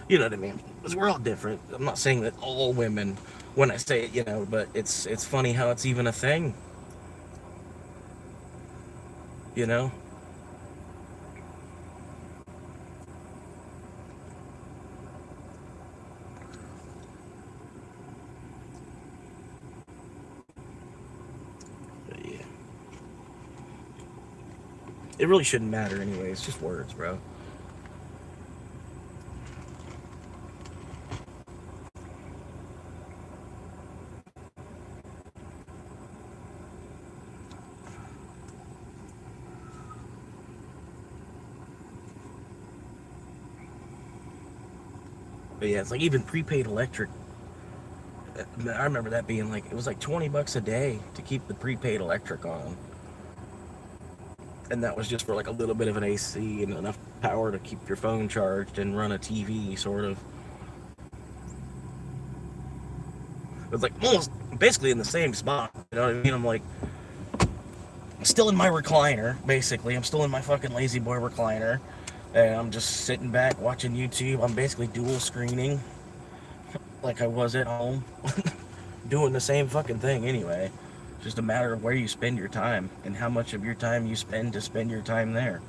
You know what I mean? Because we're all different. I'm not saying that all women, when I say it, but it's funny how it's even a thing. You know? But yeah. It really shouldn't matter anyway. It's just words, bro. But yeah, it's like even prepaid electric. I remember that being like, it was like $20 a day to keep the prepaid electric on. And that was just for like a little bit of an AC and enough power to keep your phone charged and run a TV, sort of. It was like almost basically in the same spot. You know what I mean? I'm like, I'm still in my recliner, basically. I'm still in my fucking lazy boy recliner. And I'm just sitting back watching YouTube. I'm basically dual screening like I was at home. Doing the same fucking thing anyway. Just a matter of where you spend your time and how much of your time you spend to spend your time there.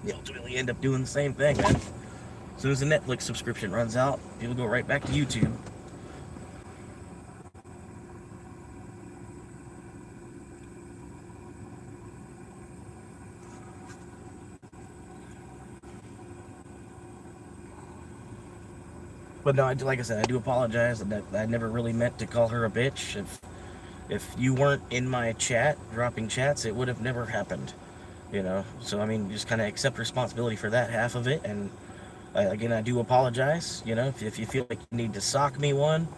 You ultimately end up doing the same thing, man. As soon as the Netflix subscription runs out, people go right back to YouTube. But no, like I said, I do apologize that I never really meant to call her a bitch. If you weren't in my chat, dropping chats, it would have never happened. So I mean, just kind of accept responsibility for that half of it. And again, I do apologize. If you feel like you need to sock me one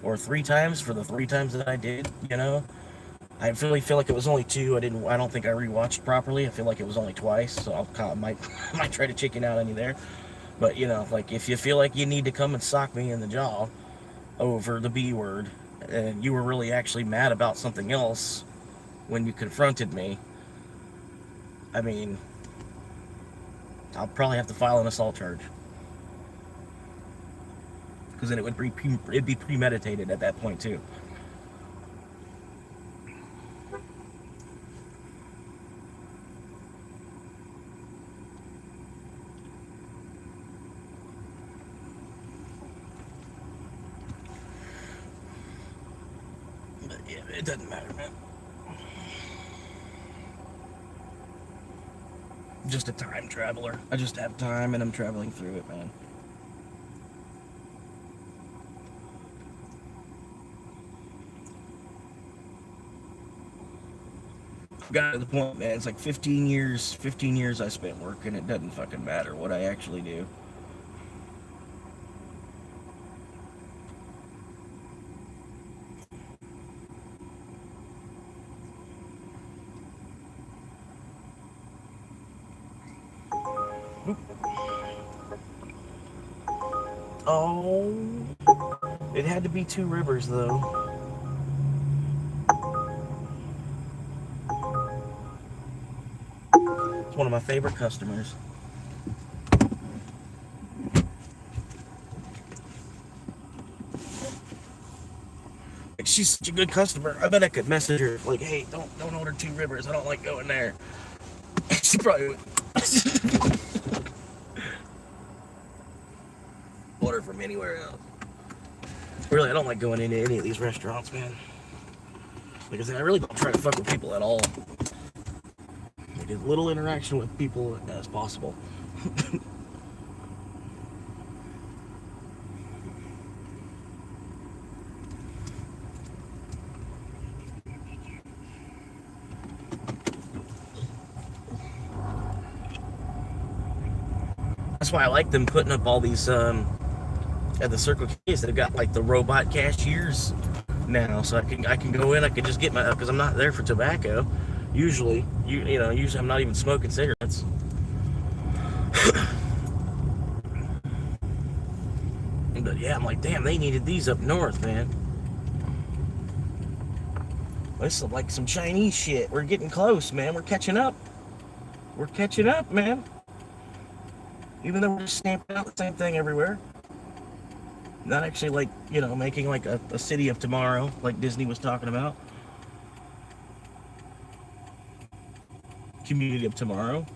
or 3 times for the 3 times that I did, I really feel like it was only 2. I don't think I rewatched properly. I feel like it was only twice, so I might try to chicken out on you there. But, like, if you feel like you need to come and sock me in the jaw over the B word, and you were really actually mad about something else when you confronted me, I mean, I'll probably have to file an assault charge. Because then it'd be premeditated at that point, too. Yeah, it doesn't matter, man. Just a time traveler. I just have time and I'm traveling through it, man. Got to the point, man. It's like 15 years I spent working. It doesn't fucking matter what I actually do. Oh, it had to be 2 Rivers, though. It's one of my favorite customers. She's such a good customer. I bet I could message her like, "Hey, don't order 2 Rivers. I don't like going there." She probably would. order from anywhere else. Really, I don't like going into any of these restaurants, man. Like I said, I really don't try to fuck with people at all. Like as little interaction with people as possible. That's why I like them putting up all these at the Circle K's. They've got like the robot cashiers now, so I can go in. I can just get my, because I'm not there for tobacco. Usually I'm not even smoking cigarettes. But yeah, I'm like, damn, they needed these up north, man. This is like some Chinese shit. We're getting close, man. We're catching up. We're catching up, man. Even though we're just stamping out the same thing everywhere. Not actually like, making like a city of tomorrow, like Disney was talking about. Community of tomorrow.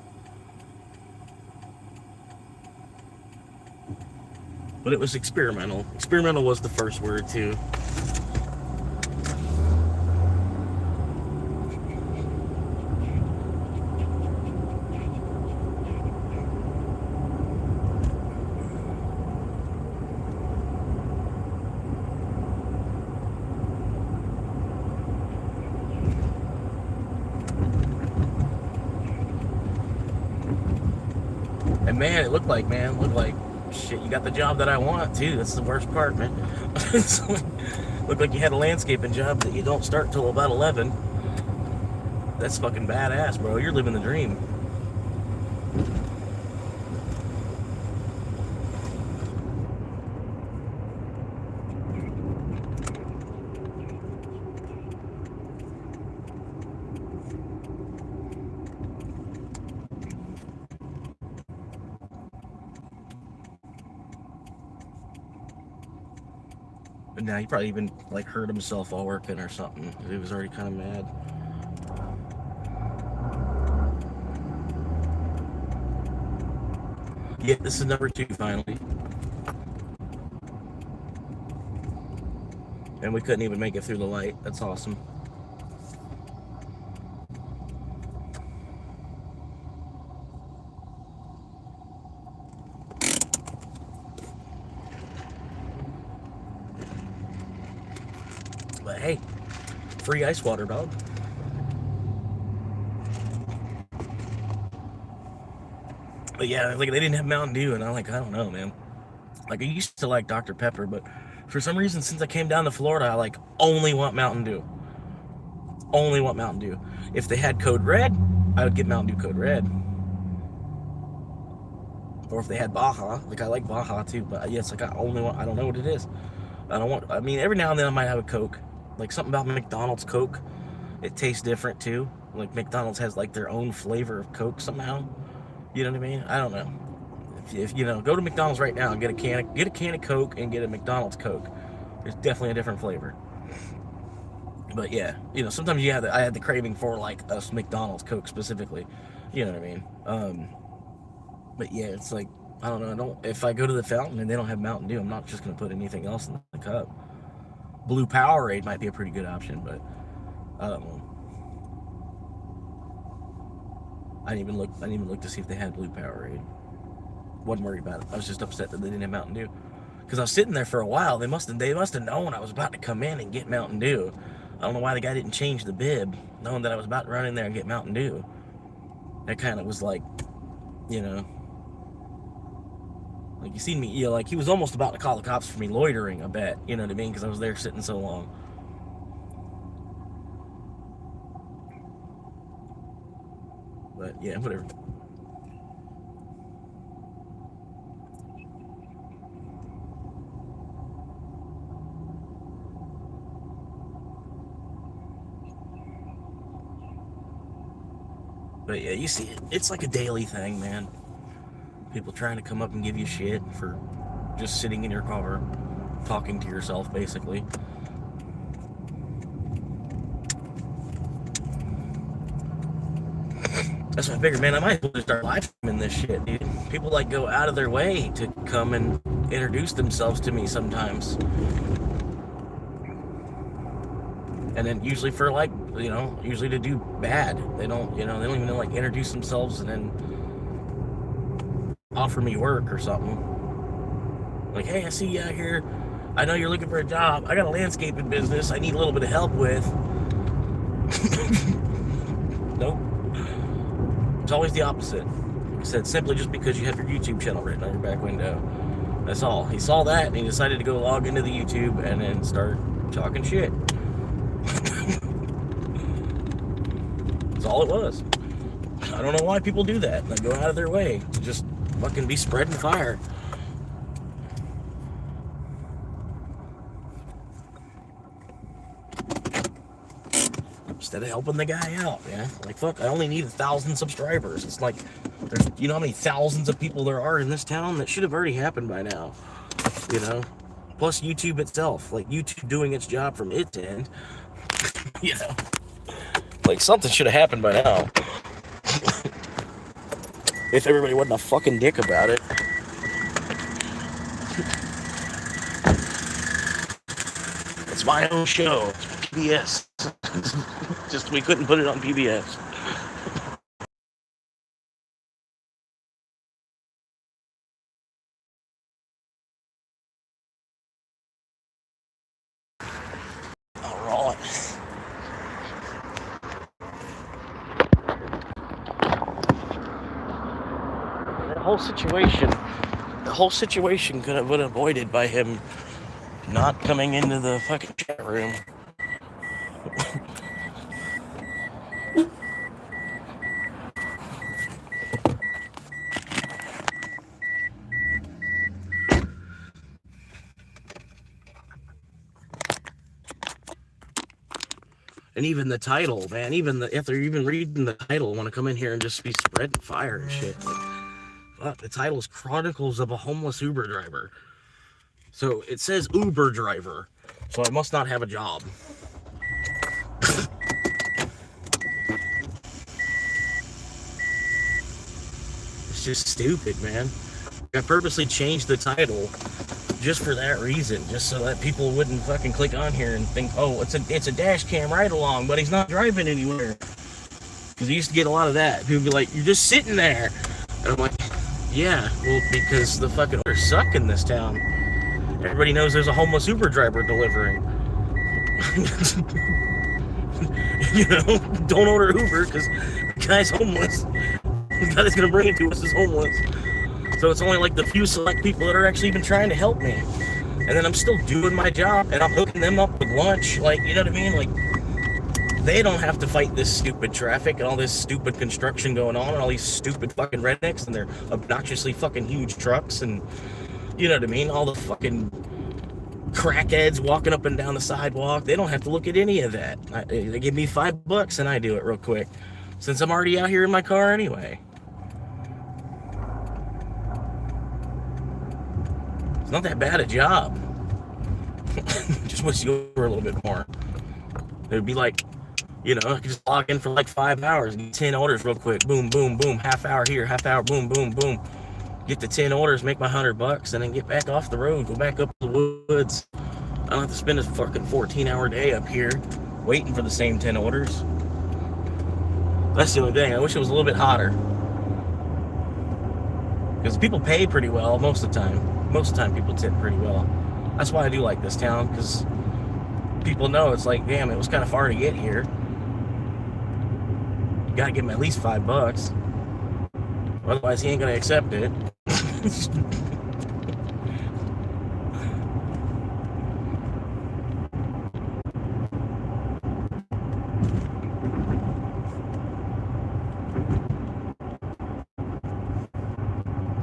But it was experimental. Experimental was the first word, too. And man, it looked like shit, you got the job that I want too. That's the worst part, man. Looked like you had a landscaping job that you don't start till about 11. That's fucking badass, bro. You're living the dream. But now he probably even like hurt himself while working or something. He was already kind of mad. Yeah, this is number 2 finally. And we couldn't even make it through the light. That's awesome. But hey, free ice water, dog. But yeah, like they didn't have Mountain Dew, and I'm like, I don't know, man. Like I used to like Dr. Pepper, but for some reason, since I came down to Florida, I like only want Mountain Dew. Only want Mountain Dew. If they had Code Red, I would get Mountain Dew Code Red. Or if they had Baja, like I like Baja too, but yes, like I only want, I don't know what it is. I mean, every now and then I might have a Coke. Like something about McDonald's Coke, it tastes different too. Like McDonald's has like their own flavor of Coke somehow. You know what I mean? I don't know. If go to McDonald's right now and get a can of Coke and get a McDonald's Coke. There's definitely a different flavor. But yeah, sometimes I had the craving for like a McDonald's Coke specifically. You know what I mean? But yeah, it's like I don't know. If I go to the fountain and they don't have Mountain Dew, I'm not just gonna put anything else in the cup. Blue Powerade might be a pretty good option, but I don't know. I didn't even look to see if they had Blue Powerade. Wasn't worried about it. I was just upset that they didn't have Mountain Dew. Because I was sitting there for a while. They must have known I was about to come in and get Mountain Dew. I don't know why the guy didn't change the bib, knowing that I was about to run in there and get Mountain Dew. That kind of was like, like you seen me, like he was almost about to call the cops for me loitering, I bet. You know what I mean? Because I was there sitting so long. But yeah, whatever. But yeah, you see it. It's like a daily thing, man. People trying to come up and give you shit for just sitting in your car, talking to yourself, basically. That's what I figured, man. I might as well just start live streaming this shit, dude. People like go out of their way to come and introduce themselves to me sometimes. And then usually for like, usually to do bad. They don't even like introduce themselves and then offer me work or something. Like, hey, I see you out here. I know you're looking for a job. I got a landscaping business I need a little bit of help with. Nope. It's always the opposite. He said, simply just because you have your YouTube channel written on your back window. That's all. He saw that and he decided to go log into the YouTube and then start talking shit. That's all it was. I don't know why people do that. They go out of their way to just fucking be spreading fire. Instead of helping the guy out, man. Like, fuck, I only need 1,000 subscribers. It's like, there's, you know how many thousands of people there are in this town? That should have already happened by now, you know? Plus YouTube itself, like YouTube doing its job from its end, you know? Like, something should have happened by now. If everybody wasn't a fucking dick about it. It's my own show. PBS. Just we couldn't put it on PBS. All right. The whole situation could have been avoided by him not coming into the fucking chat room. And even the title, man, if they're even reading the title, want to come in here and just be spreading fire and shit. Like, fuck, the title is Chronicles of a Homeless Uber Driver. So it says Uber driver, so I must not have a job. It's just stupid, man. I purposely changed the title just for that reason, just so that people wouldn't fucking click on here and think, oh, it's a dash cam ride along, but he's not driving anywhere. Because I used to get a lot of that. People be like, you're just sitting there. And I'm like, yeah, well, because the fucking orders suck in this town. Everybody knows there's a homeless Uber driver delivering. You know, don't order Uber because the guy's homeless. The guy that's gonna bring it to us is homeless. So it's only like the few select people that are actually even trying to help me. And then I'm still doing my job and I'm hooking them up with lunch. Like, you know what I mean? Like, they don't have to fight this stupid traffic and all this stupid construction going on and all these stupid fucking rednecks and their obnoxiously fucking huge trucks and, you know what I mean? All the fucking crackheads walking up and down the sidewalk. They don't have to look at any of that. They give me $5 and I do it real quick. Since I'm already out here in my car anyway. It's not that bad a job. Just wish you were a little bit more. It would be like, you know, I could just log in for like 5 hours and get 10 orders real quick. Boom, boom, boom. Half hour here, half hour, boom, boom, boom. Get the 10 orders, make my $100, and then get back off the road, go back up the woods. I don't have to spend a fucking 14-hour day up here waiting for the same 10 orders. That's the only thing. I wish it was a little bit hotter. Because people pay pretty well most of the time. Most of the time people tip pretty well. That's why I do like this town, because people know it's like, damn, it was kind of far to get here. You gotta give him at least $5. Otherwise, he ain't gonna accept it.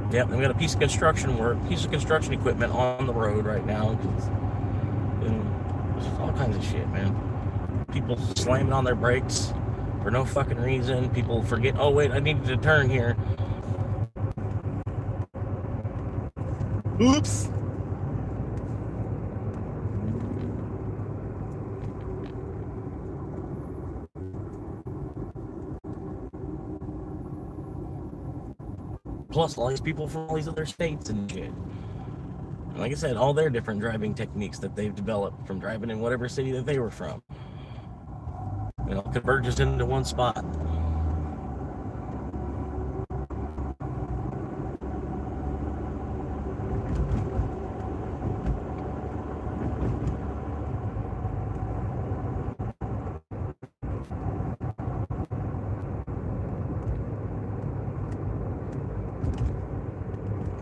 Yep, we got a piece of construction equipment on the road right now. There's all kinds of shit, man. People slamming on their brakes for no fucking reason. People forget, oh wait, I needed to turn here. Oops. Plus all these people from all these other states and shit. Like I said, all their different driving techniques that they've developed from driving in whatever city that they were from. It all converges into one spot.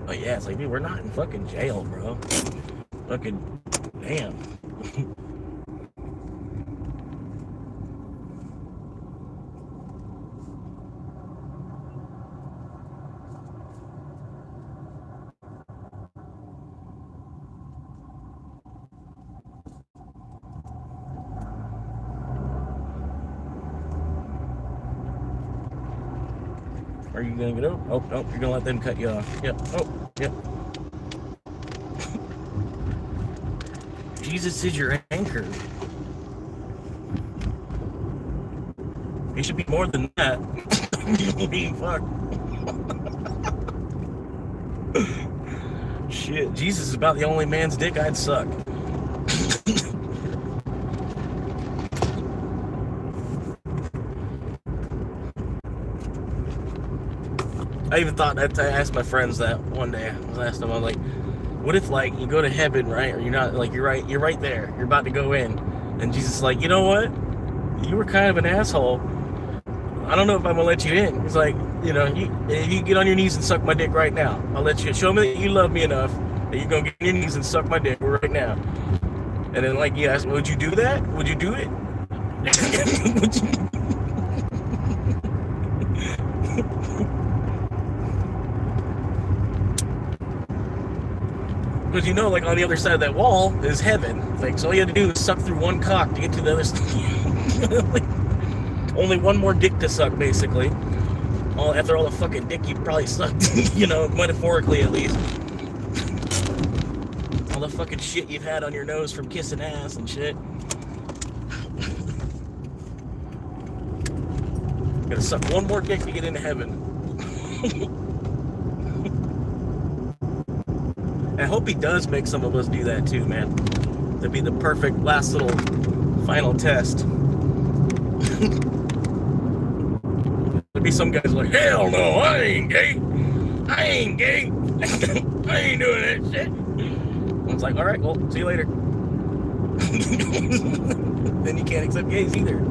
But yeah, it's like, dude, we're not in fucking jail, bro. Fucking damn. Are you gonna get over? Oh, no, you're gonna let them cut you off. Yep. Oh, yep. Jesus is your anchor. He should be more than that. You're being fucked. Shit, Jesus is about the only man's dick I'd suck. I even thought that I asked my friends that one day. I was asking them, I was like, what if like you go to heaven, right? Or you're not, like you're right there. You're about to go in. And Jesus is like, you know what? You were kind of an asshole. I don't know if I'm gonna let you in. He's like, you know, if you get on your knees and suck my dick right now, I'll let you show me that you love me enough that you're gonna get on your knees and suck my dick right now. And then like you ask, would you do that? Would you do it? Would you? Because you know, like on the other side of that wall is heaven. Like, so all you had to do is suck through one cock to get to the other side. Like, only one more dick to suck, basically. After all the fucking dick you probably sucked, you know, metaphorically at least. All the fucking shit you've had on your nose from kissing ass and shit. Gotta suck one more dick to get into heaven. I hope he does make some of us do that too, man. That'd be the perfect last little final test. There'd be some guys like, hell no, I ain't gay. I ain't gay. I ain't doing that shit. And it's like, all right, well, see you later. Then you can't accept gays either.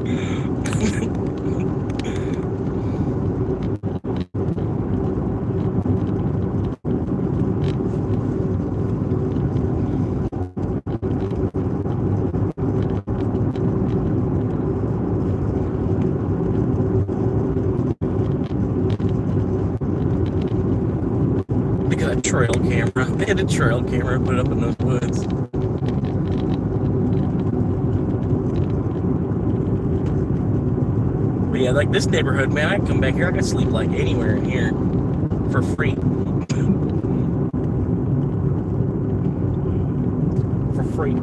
Trail camera. They had a trail camera put up in those woods. But yeah, like this neighborhood, man, I can come back here. I can sleep like anywhere in here for free. For free.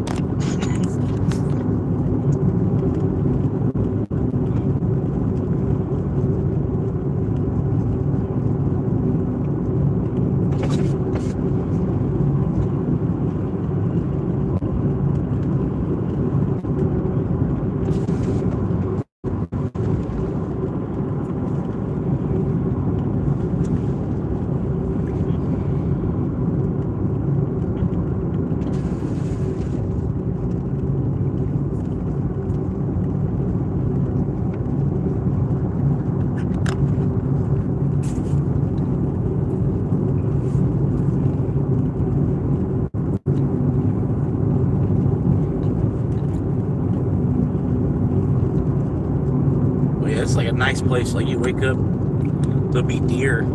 It's like a nice place. Like you wake up, there'll be deer.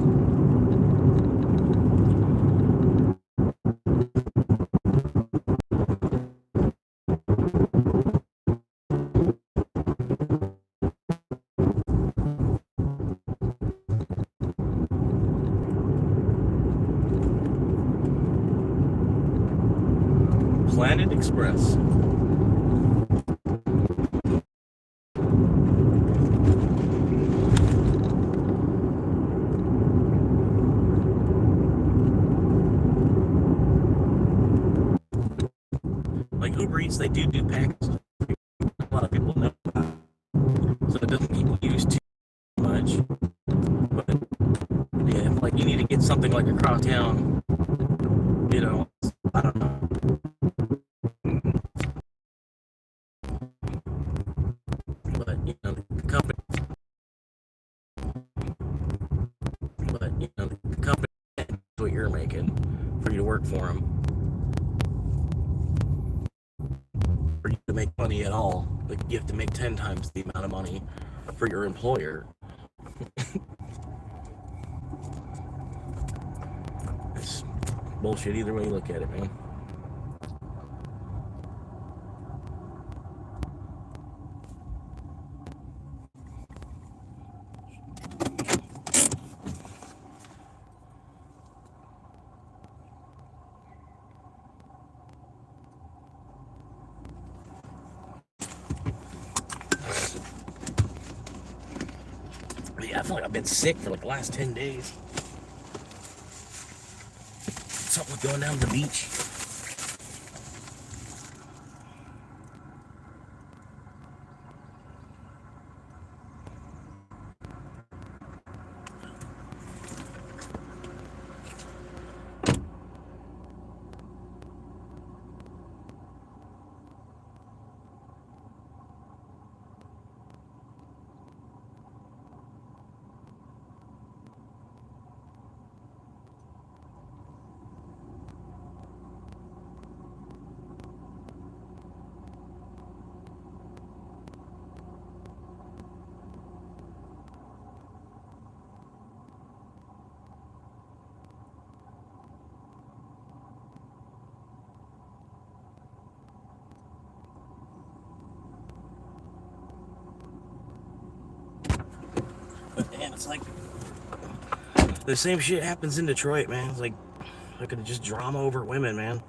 Planet Express. streets, they do packages. A lot of people know about it. So it doesn't get used too much. But yeah, if like you need to get something like across town, you know, I don't know. But you know, the company knows what you're making for you to work for them. For you to make money at all, but you have to make 10 times the amount of money for your employer. It's bullshit either way you look at it, man. Yeah, I feel like I've been sick for like the last 10 days. Something with going down to the beach. But damn, it's like the same shit happens in Detroit, man. It's like fucking just drama over women, man.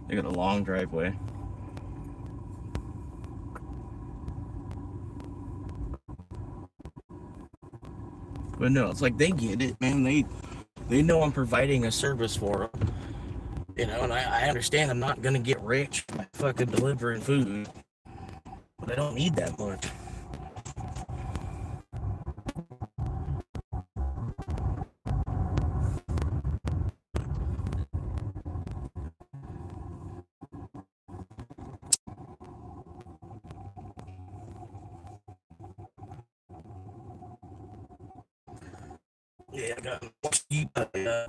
They got a long driveway. But no, it's like they get it, man. They know I'm providing a service for them. You know, and I understand I'm not gonna get rich by fucking delivering food, but I don't need that much. Yeah, I got a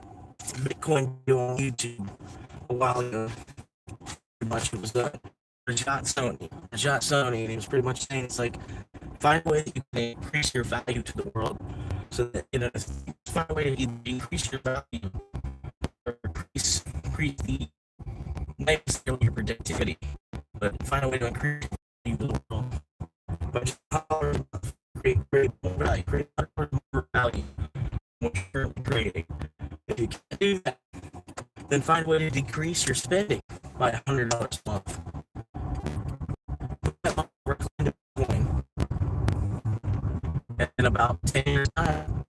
Bitcoin video on YouTube a while ago. Pretty much it was Rajat Sony, and he was pretty much saying it's like find a way that you can increase your value to the world, so that you know find a way to increase your value or increase the not necessarily your productivity, but find a way to increase your value to the world by just create more value, create more value. What you're currently creating. If you can't do that, then find a way to decrease your spending by $100 a month. Put that money into Bitcoin, and in about 10 years' time,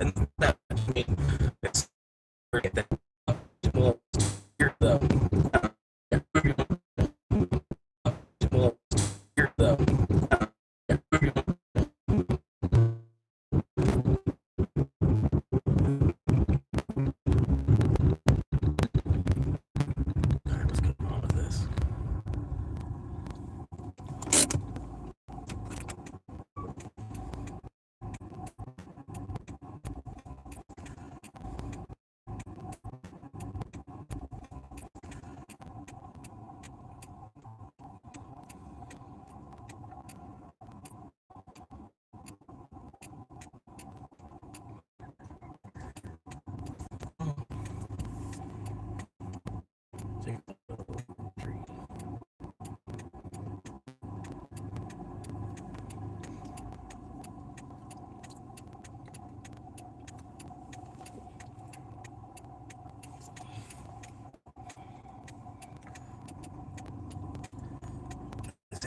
and that I mean, it's that well, here though.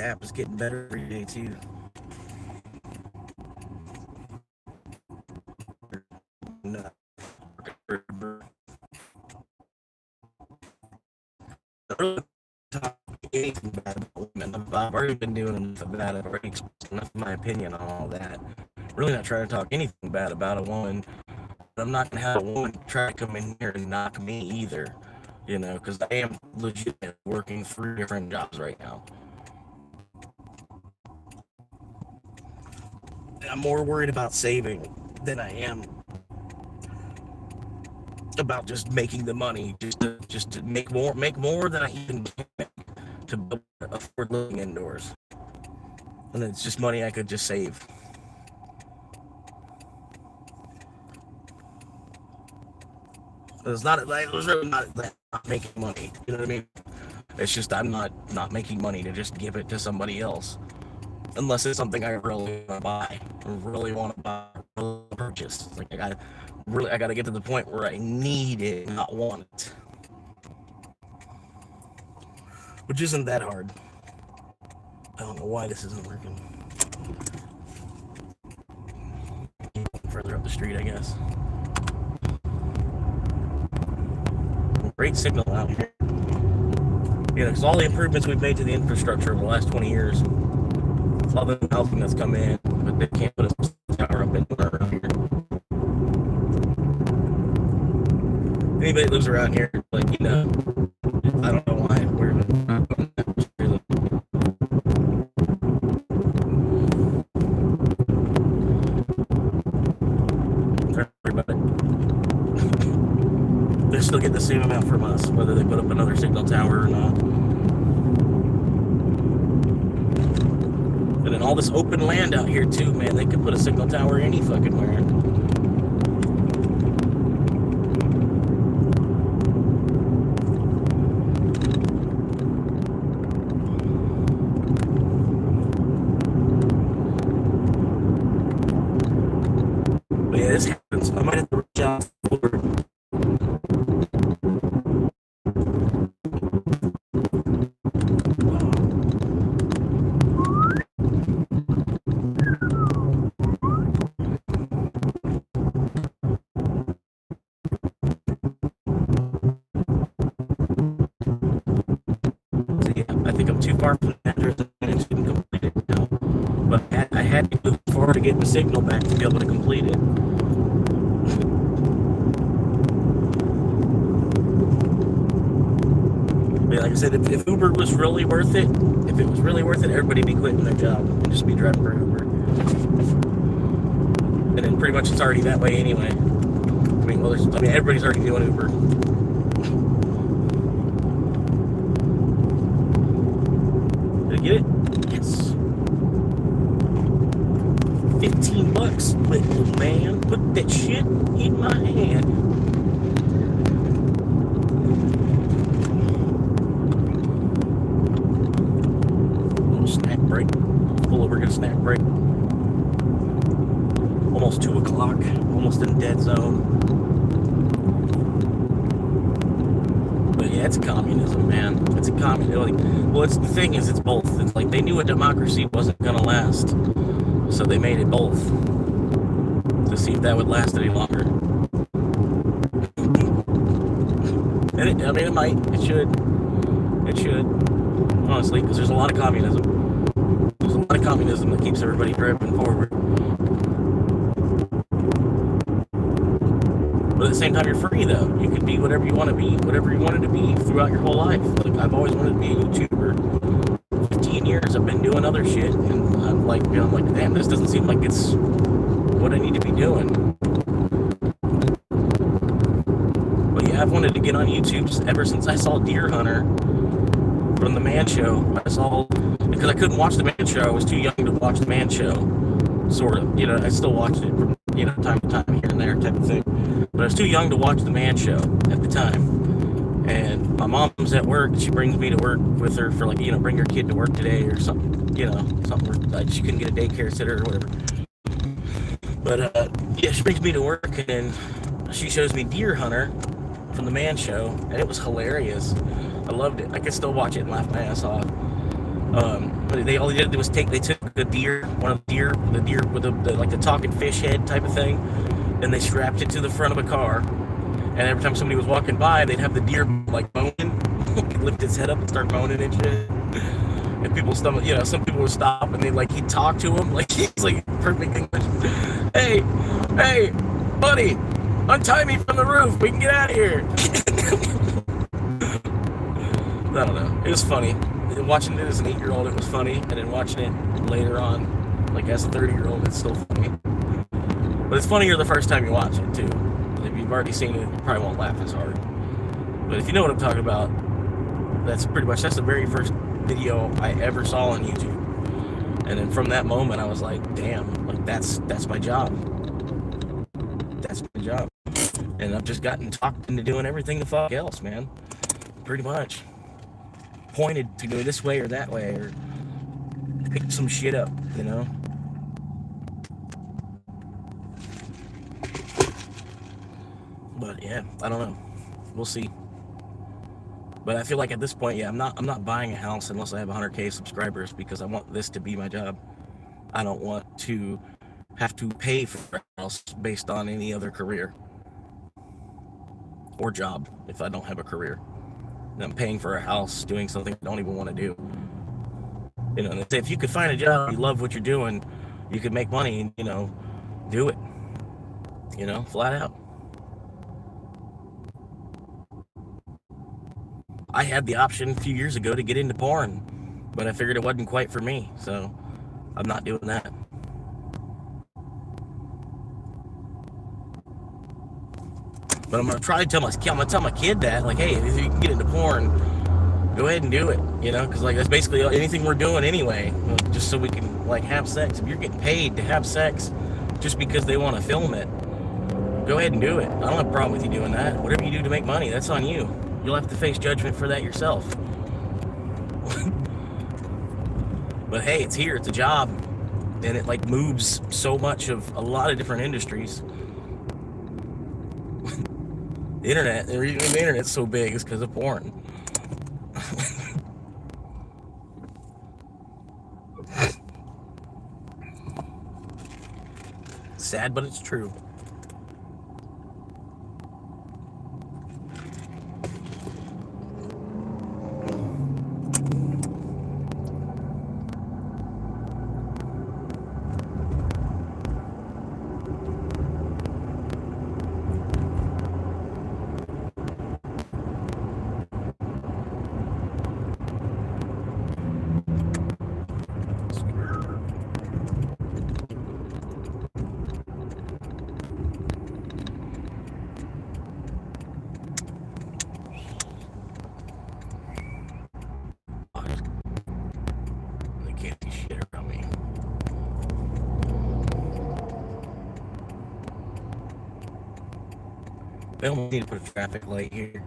app is getting better every day too. No. Anything bad about women. I've already been doing enough of that. I've already expressed enough of my opinion on all that. Really not trying to talk anything bad about a woman. But I'm not gonna have a woman try to come in here and knock me either. You know, because I am legit working 3 different jobs right now. And I'm more worried about saving than I am about just making the money, just to make more than I even can to afford living indoors. And it's just money I could just save. It's not like it's really not making money. You know what I mean? It's just I'm not making money to just give it to somebody else, unless it's something I really want to buy, or really want to buy, or purchase. Like I got to get to the point where I need it, not want it, which isn't that hard. I don't know why this isn't working. Further up the street, I guess. Great signal out here. You know, because all the improvements we've made to the infrastructure over the last 20 years, all the housing that's come in, but they can't put a tower up anywhere around here. Anybody that lives around here, like, you know, I don't know why we're not doing that. They still get the same amount from us, whether they put up another signal tower or not. And then all this open land out here too, man. They could put a signal tower any fucking where. But yeah, this happens. I might have to reach out for I think I'm too far from the address and it's been completed now. But I had to move forward to get the signal back to be able to complete it. But like I said, if Uber was really worth it, everybody'd be quitting their job and just be driving for Uber. And then pretty much it's already that way anyway. I mean, everybody's already doing Uber. Get it? Yes. $15, little man. Put that shit in my hand. Little snack break. Pull over, get a snack break. Almost 2 o'clock. Almost in dead zone. But yeah, it's communism, man. It's a communism. Well, it's the thing is, it's both. It's like they knew a democracy wasn't gonna last, so they made it both to see if that would last any longer. And it might. It should. It should. Honestly, because there's a lot of communism. There's a lot of communism that keeps everybody driving forward. But at the same time, you're free, though. You can be whatever you want to be, whatever you wanted to be throughout your whole life. Like, I've always wanted to be a YouTuber. 15 years, I've been doing other shit, and I'm like, damn, this doesn't seem like it's what I need to be doing. But yeah, I've wanted to get on YouTube ever since I saw Deer Hunter from The Man Show. Because I couldn't watch The Man Show. I was too young to watch The Man Show. Sort of. You know, I still watched it from, time to time here and there type of thing. But I was too young to watch The Man Show at the time. And my mom's at work. She brings me to work with her for bring your kid to work today or something. Something where she couldn't get a daycare sitter or whatever. But yeah, she brings me to work and she shows me Deer Hunter from The Man Show. And it was hilarious. I loved it. I could still watch it and laugh my ass off. But all they did was they took the deer, the deer with the talking fish head type of thing, and they strapped it to the front of a car. And every time somebody was walking by, they'd have the deer like moaning, lift its head up and start moaning and shit. And people stumble, some people would stop and he'd talk to him like he's like perfect English. Hey, buddy, untie me from the roof. We can get out of here. I don't know. It was funny. Watching it as an 8-year-old, it was funny. And then watching it later on, like as a 30-year-old, it's still funny. But it's funnier the first time you watch it, too. If you've already seen it, you probably won't laugh as hard. But if you know what I'm talking about, that's the very first video I ever saw on YouTube. And then from that moment, I was like, damn, like that's my job. That's my job. And I've just gotten talked into doing everything the fuck else, man. Pretty much. Pointed to go this way or that way, or pick some shit up, But yeah, I don't know. We'll see. But I feel like at this point, yeah, I'm not buying a house unless I have 100K subscribers, because I want this to be my job. I don't want to have to pay for a house based on any other career or job if I don't have a career. And I'm paying for a house doing something I don't even want to do. And they say if you could find a job, you love what you're doing, you could make money, and do it. Flat out. I had the option a few years ago to get into porn, but I figured it wasn't quite for me, so I'm not doing that. But I'm gonna try to tell my kid that, like, hey, if you can get into porn, go ahead and do it, because like that's basically anything we're doing anyway, just so we can like have sex. If you're getting paid to have sex just because they want to film it, go ahead and do it. I don't have a problem with you doing that. Whatever you do to make money, that's on you. You'll have to face judgment for that yourself. But hey, it's here, it's a job, and it like moves so much of a lot of different industries. The internet's so big is because of porn. Sad, but it's true. They almost need to put a traffic light here.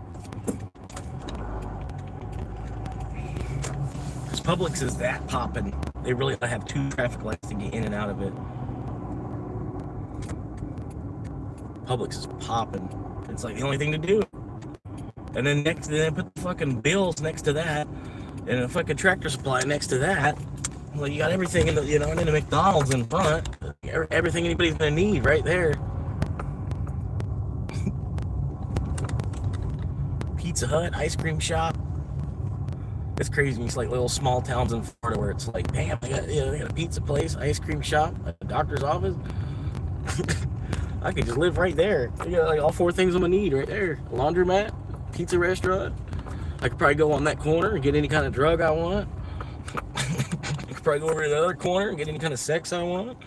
Because Publix is that popping. They really have 2 traffic lights to get in and out of it. Publix is popping. It's like the only thing to do. And then put the fucking Bills next to that, and a fucking Tractor Supply next to that. Well, you got everything in the, and then the McDonald's in front. Everything anybody's gonna need right there. Pizza Hut, ice cream shop. It's crazy. It's like little small towns in Florida where it's like, damn, they got a pizza place, ice cream shop, a doctor's office. I could just live right there. You got like all 4 things I'm gonna need right there. A laundromat, pizza restaurant. I could probably go on that corner and get any kind of drug I want. I could probably go over to the other corner and get any kind of sex I want.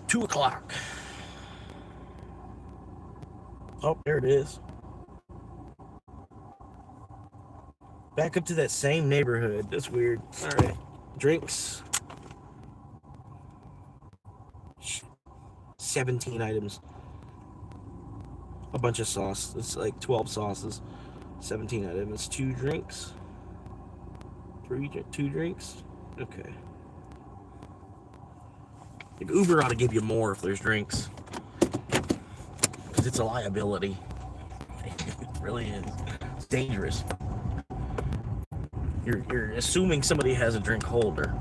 2 o'clock. Oh, there it is. Back up to that same neighborhood. That's weird. All right. Drinks. 17 items. A bunch of sauce. It's like 12 sauces. 17 items. 2 drinks. 2 drinks. Okay. Like Uber ought to give you more if there's drinks. Because it's a liability. It really is. It's dangerous. You're assuming somebody has a drink holder.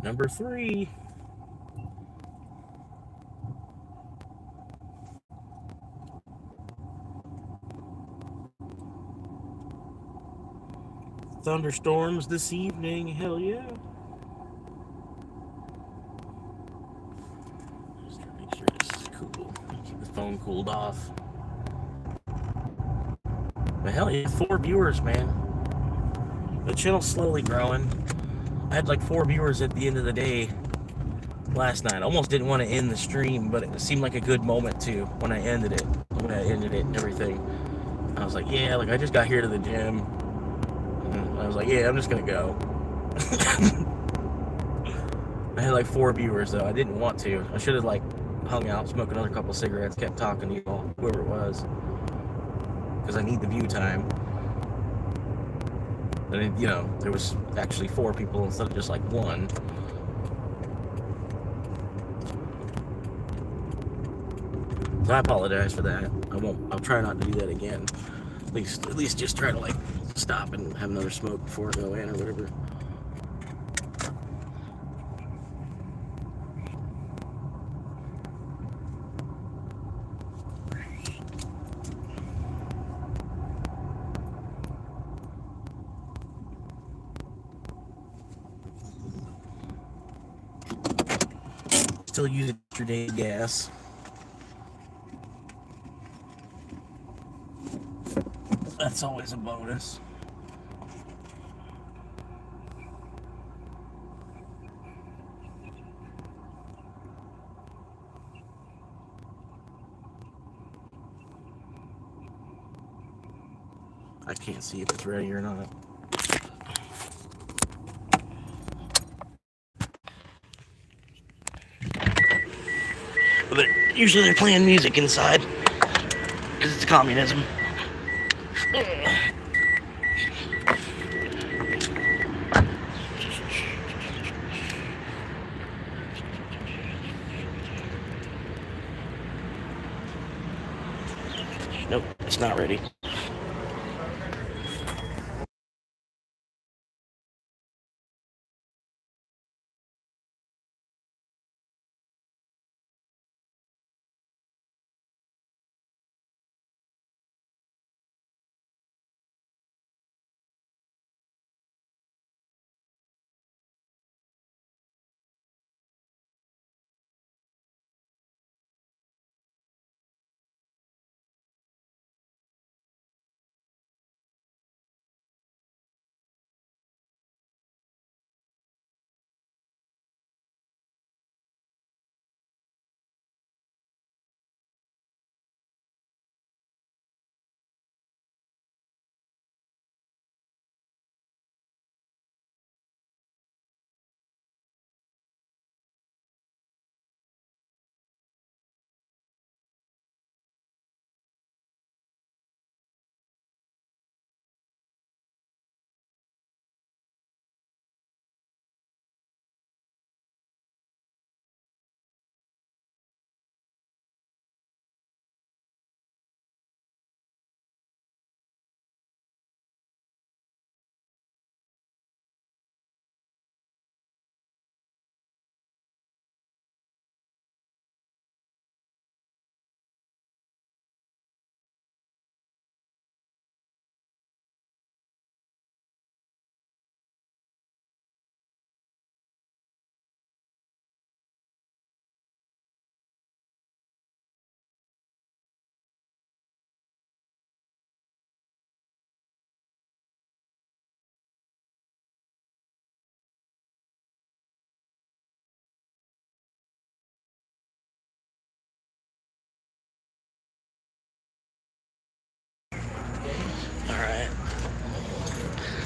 Number 3. Thunderstorms this evening. Hell yeah. Just trying to make sure this is cool. Keep the phone cooled off. But hell yeah, 4 viewers, man. The channel's slowly growing. I had like 4 viewers at the end of the day last night. I almost didn't want to end the stream, but it seemed like a good moment to when I ended it. When I ended it and everything. I was like, yeah, like I just got here to the gym. And I was like, yeah, I'm just gonna go. I had like 4 viewers though. I didn't want to. I should have like hung out, smoked another couple cigarettes, kept talking to y'all, whoever it was. Because I need the view time. And it, you know, there was actually 4 people instead of just like 1. So I apologize for that. I'll try not to do that again. At least just try to like stop and have another smoke before I go in or whatever. Still using yesterday's gas. That's always a bonus. I can't see if it's ready or not. But usually they're playing music inside because it's communism. Nope, it's not ready.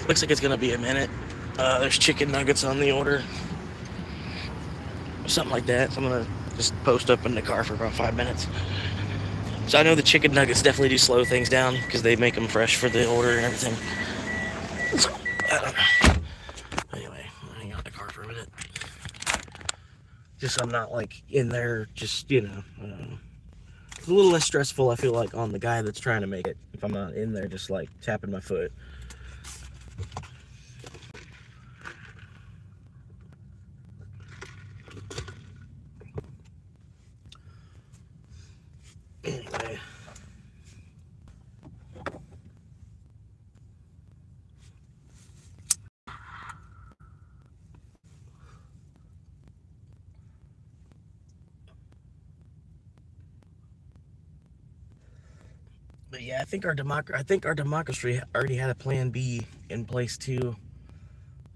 Looks like it's gonna be a minute. There's chicken nuggets on the order. Something like that. So I'm gonna just post up in the car for about 5 minutes. So I know the chicken nuggets definitely do slow things down because they make them fresh for the order and everything. Anyway, I'll hang out in the car for a minute. Just so I'm not like in there, just, you know, it's a little less stressful, I feel like, on the guy that's trying to make it. If I'm not in there just like tapping my foot. Anyway. But yeah, I think our democracy already had a plan B in place too.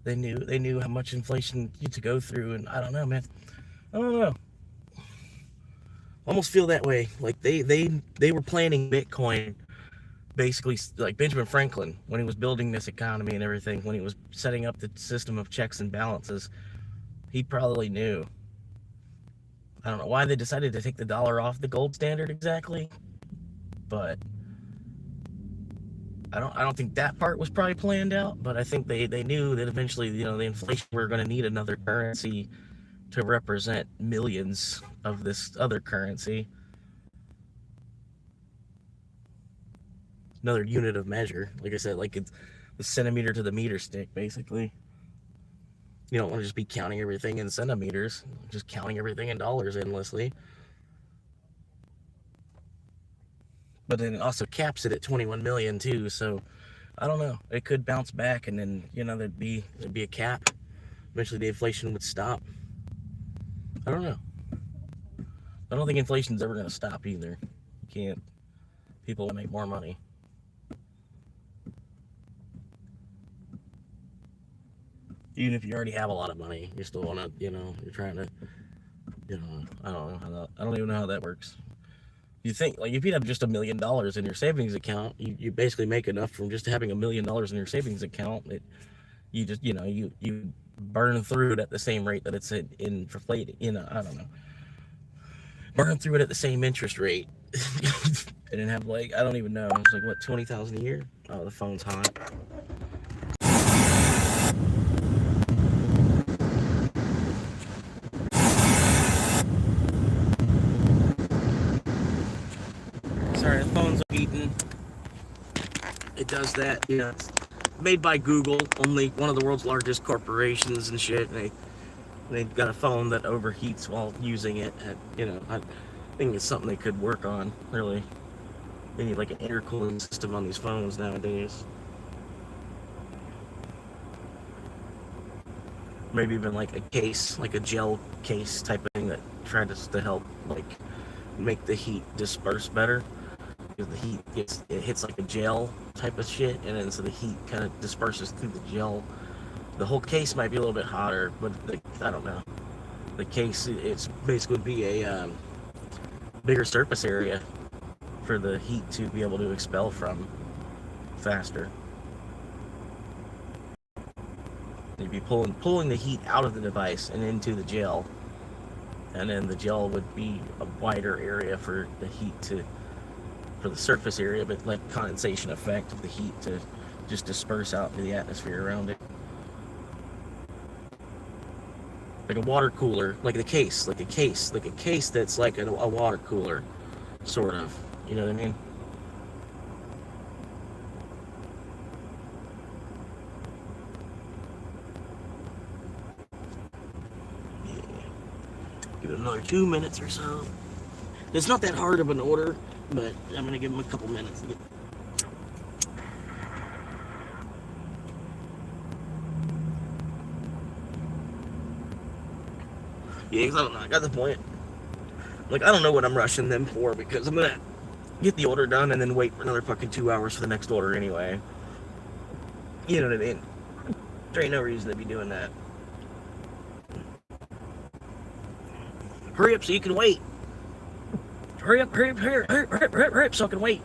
They knew how much inflation you to go through, and I don't know, man. I don't know. Almost feel that way. Like they were planning Bitcoin, basically, like Benjamin Franklin when he was building this economy and everything. When he was setting up the system of checks and balances, he probably knew. I don't know why they decided to take the dollar off the gold standard exactly, but I don't think that part was probably planned out, but I think they knew that eventually, you know, the inflation, we're going to need another currency to represent millions of this other currency. Another unit of measure. Like I said, like it's the centimeter to the meter stick, basically. You don't want to just be counting everything in centimeters, just counting everything in dollars endlessly. But then it also caps it at 21 million too, so I don't know. It could bounce back, and then, you know, there'd be a cap. Eventually the inflation would stop. I don't know. I don't think inflation's ever going to stop either. You can't. People will make more money. Even if you already have a lot of money, you still want to, you know, you're trying to, you know, I don't even know how that works. You think, like, if you have just $1 million in your savings account, you basically make enough from just having $1 million in your savings account. You just, you know, you burn through it at the same rate that it's inflated. You know, I don't know. Burn through it at the same interest rate. And then have, like, I don't even know. It's like, what, 20,000 a year? Oh, the phone's hot. Sorry, the phone's eating. It does that, you know. It's made by Google, only one of the world's largest corporations and shit. And they've got a phone that overheats while using it. You know, I think it's something they could work on, really. They need like an intercooling system on these phones nowadays. Maybe even like a case, like a gel case type of thing that tried to help like make the heat disperse better. Because the heat it hits like a gel type of shit, and then so the heat kind of disperses through the gel. The whole case might be a little bit hotter, but I don't know. The case, it's basically would be a bigger surface area for the heat to be able to expel from faster. You'd be pulling the heat out of the device and into the gel, and then the gel would be a wider area for the heat for the surface area, but like condensation effect of the heat to just disperse out into the atmosphere around it. Like a water cooler, like a case that's like a water cooler, sort of. You know what I mean? Yeah. Give it another 2 minutes or so. It's not that hard of an order, but I'm gonna give them a couple minutes. Yeah, because I don't know. I got the point. Like, I don't know what I'm rushing them for, because I'm gonna get the order done and then wait for another fucking 2 hours for the next order anyway. You know what I mean? There ain't no reason to be doing that. Hurry up so you can wait. Hurry up so I can wait.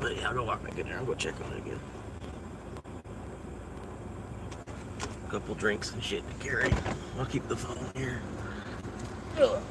But yeah, I'll go walk back in there. I'll go check on it again. A couple drinks and shit to carry. I'll keep the phone here. Ugh.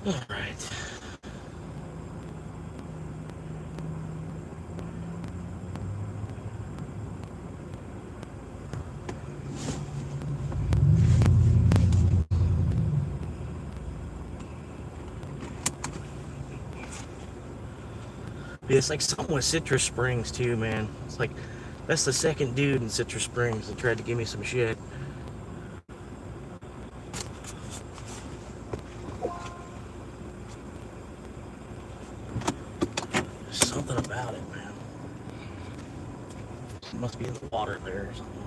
All right. It's like something with Citrus Springs too, man. It's like that's the second dude in Citrus Springs that tried to give me some shit. There's something about it, man. It must be in the water there or something.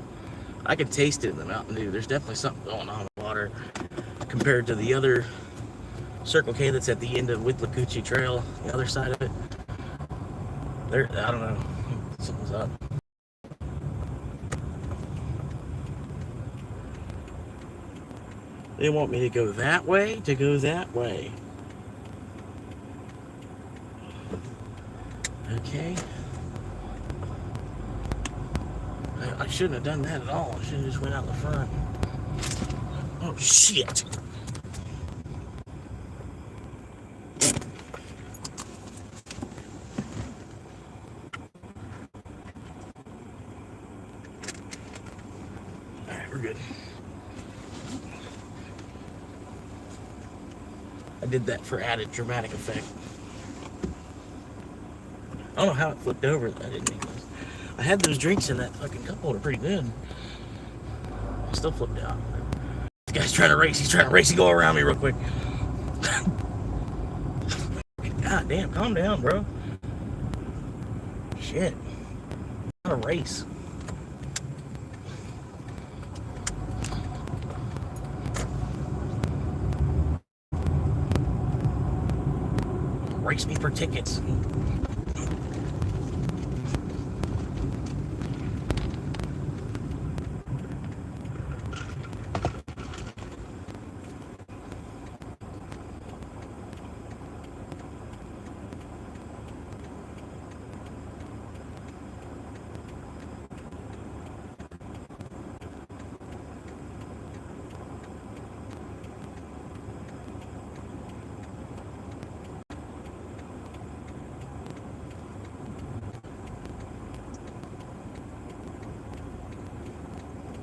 I can taste it in the Mountain Dew. There's definitely something going on with water compared to the other Circle K that's at the end of Withlacoochee Trail, the other side of it. There, I don't know. Something's up. They want me to go that way, to go that way. Okay. I shouldn't have done that at all. I should have just went out the front. Oh, shit. Alright, we're good. I did that for added dramatic effect. I don't know how it flipped over. I didn't think it was. I had those drinks in that fucking cup holder pretty good. I still flipped out. This guy's trying to race. He's trying to race and go around me real quick. God damn, calm down, bro. Shit. Not a race. Race me for tickets.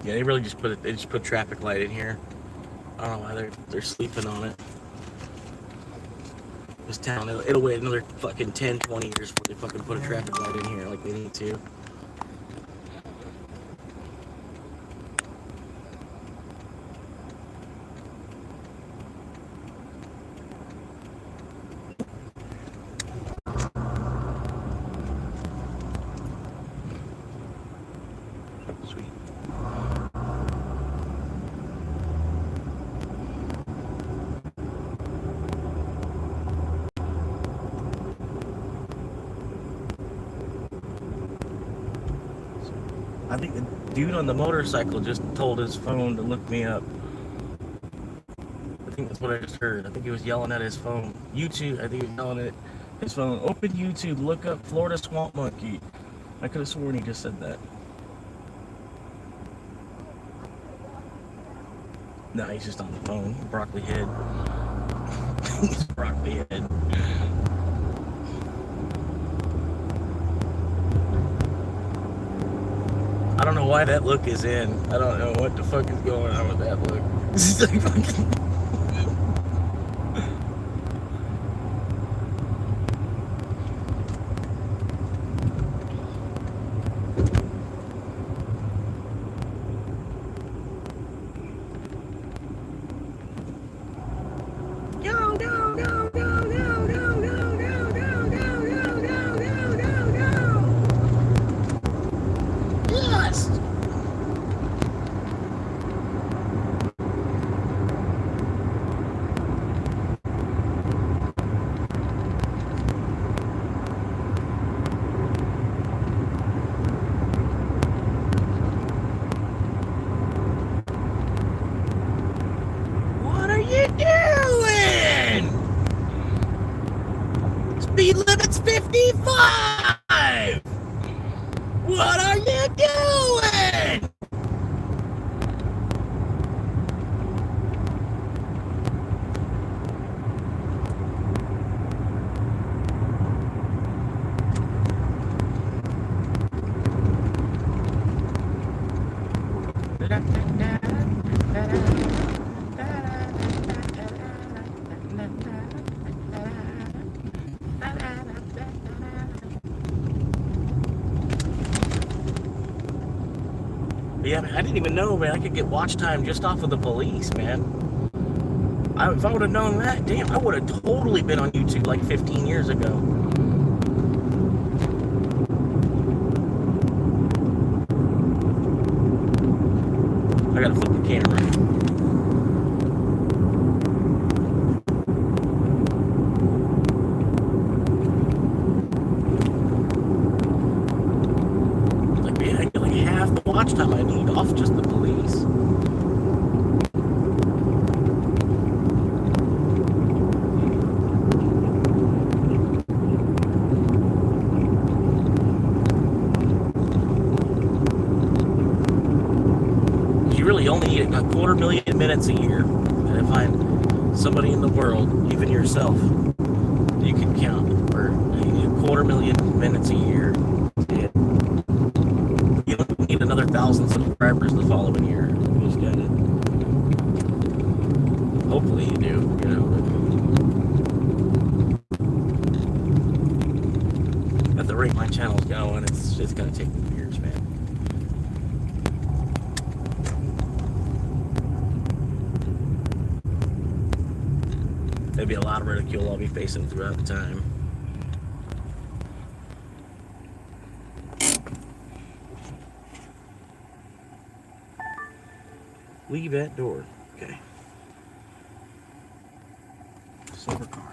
Yeah, they really just they just put a traffic light in here. I don't know why they're sleeping on it. This town, it'll wait another fucking 10, 20 years before they fucking put a traffic light in here like they need to. Sweet. I think the dude on the motorcycle just told his phone to look me up. I think that's what I just heard. I think he was yelling at his phone. YouTube, I think he was yelling at his phone. Open YouTube, look up Florida swamp monkey. I could have sworn he just said that. No, he's just on the phone. Broccoli head. He's broccoli head. I don't know why that look is in. I don't know what the fuck is going on with that look. It's like fucking... What are you doing? Speed limit's 55! What are you doing? Yeah, man, I didn't even know, man, I could get watch time just off of the police, man. If I would have known that, damn, I would have totally been on YouTube like 15 years ago. I gotta flip the camera. Like, man, I get like half the watch time I need off just the police. Only need a 250,000 minutes a year. And if I'm somebody in the world, even yourself, you can count, or you need 250,000 minutes a year. Yeah. You don't need another 1,000 subscribers the following year. You just got it. Hopefully you do, you know. But at the rate my channel's going, it's gonna take me years, man. There'll be a lot of ridicule I'll be facing throughout the time. Leave that door. Okay. Silver car.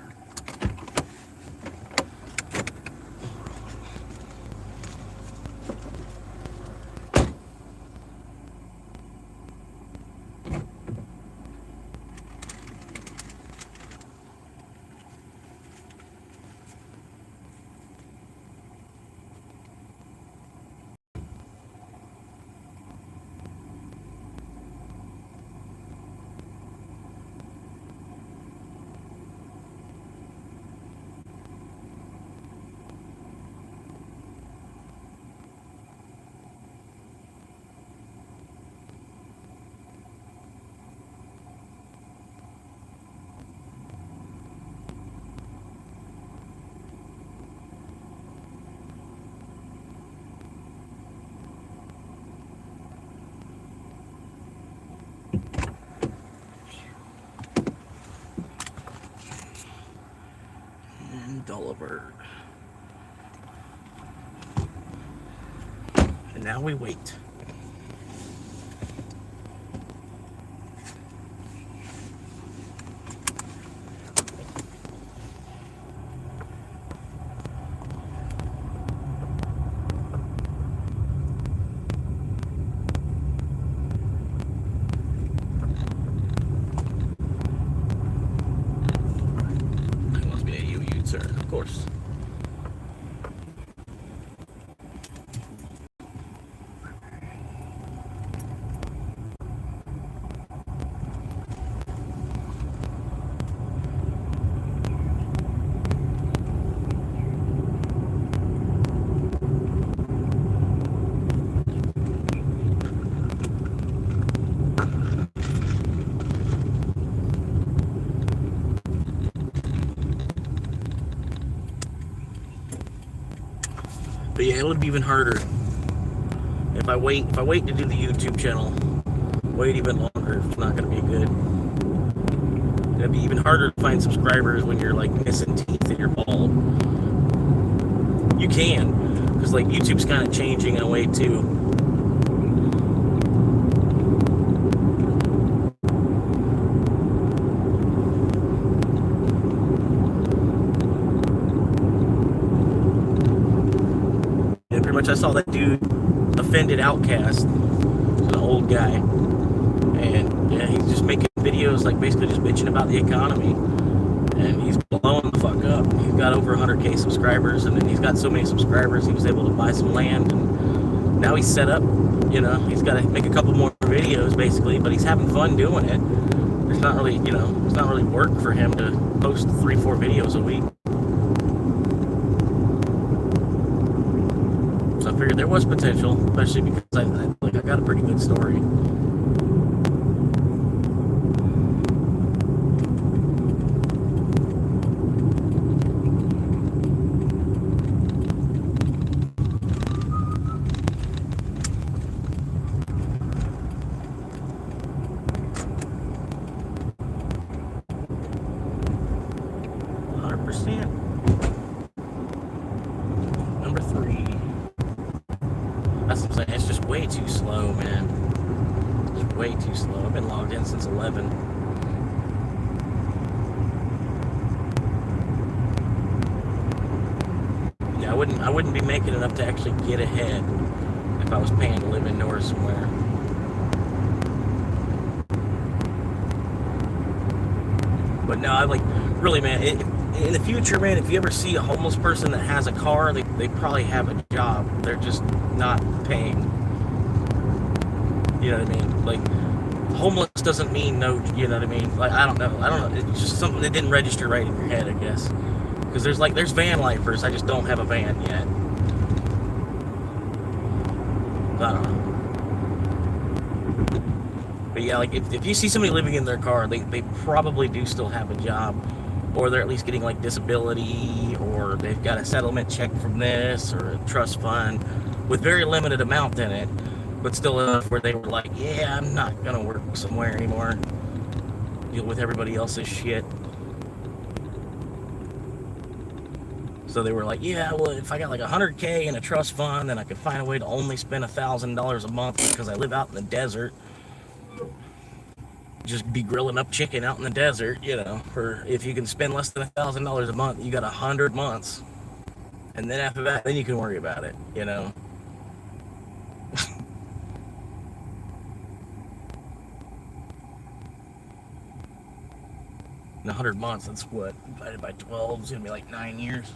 Gulliver. And now we wait. Of course. But yeah, it would be even harder if I wait. If I wait to do the YouTube channel, wait even longer. It's not going to be good. It'd be even harder to find subscribers when you're like missing teeth and you're bald. You can, because like YouTube's kind of changing in a way too. Yeah, pretty much I saw that dude, Offended Outcast, an old guy, and yeah, he's just making videos like basically just bitching about the economy, and he's blowing the fuck up. He's got over 100K subscribers, and then he's got so many subscribers he was able to buy some land, and now he's set up. You know, he's got to make a couple more videos basically, but he's having fun doing it. There's not really, you know, it's not really work for him to post 3-4 videos a week. So I figured there was potential, especially because I got a pretty good story. Number 3. That's what I'm saying. It's just way too slow, man. It's way too slow. I've been logged in since 11. Yeah, I wouldn't be making enough to actually get ahead if I was paying to live indoors somewhere. But no, I like, really, man, in the future, man, if you ever see a homeless person that has a car, they probably have a job. They're just not paying. You know what I mean? Like, homeless doesn't mean no, you know what I mean? Like, I don't know. It's just something that didn't register right in your head, I guess. Because there's van lifers. I just don't have a van yet. I don't know. But yeah, like, if you see somebody living in their car, they probably do still have a job. Or they're at least getting, like, disability, or they've got a settlement check from this, or a trust fund with very limited amount in it, but still enough where they were like, yeah, I'm not gonna work somewhere anymore, deal with everybody else's shit. So they were like, yeah, well, if I got like 100K in a trust fund, then I could find a way to only spend $1,000 a month because I live out in the desert. Just be grilling up chicken out in the desert, you know, for if you can spend less than $1,000 a month, you got 100 months. And then after that, then you can worry about it, you know. In 100 months, that's what, divided by 12, it's gonna be like 9 years.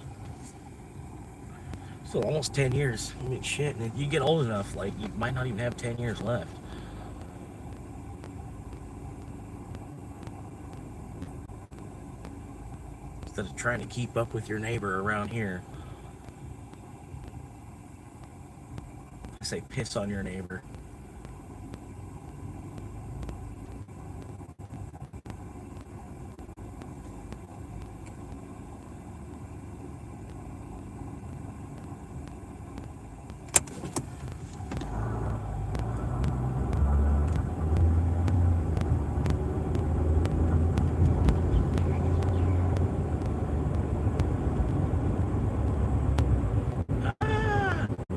So almost 10 years. I mean, shit, and if you get old enough, like, you might not even have 10 years left. Instead of trying to keep up with your neighbor around here. I say piss on your neighbor.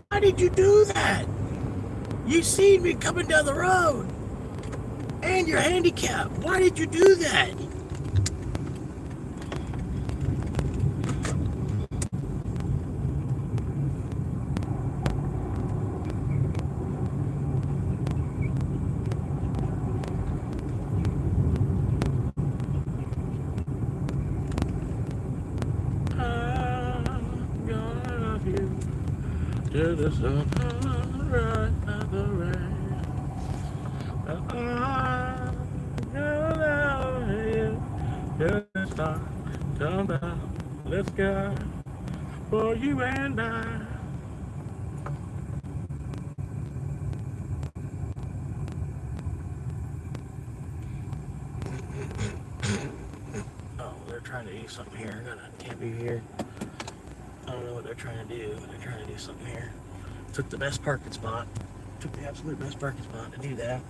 Why did you do that? You seen me coming down the road. And you're handicapped. Why did you do that? To the sun, right, the rain. To the star, come down, let's go for you and I. Oh, they're trying to do something here. Can't be here. I don't know what they're trying to do. They're trying to do something here. Took the best parking spot. Took the absolute best parking spot to do that.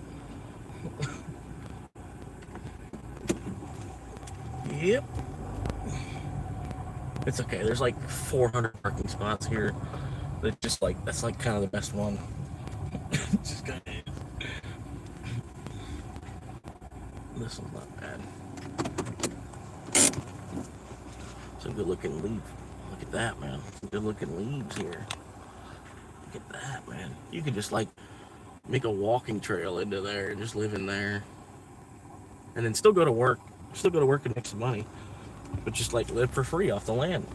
Yep. It's okay. There's like 400 parking spots here. That just like that's like kind of the best one. Just go ahead. This one's not bad. Some good looking leaves. Look at that, man. Some good looking leaves here. Look at that, man. You could just like make a walking trail into there and just live in there. And then still go to work. Still go to work and make some money. But just like live for free off the land.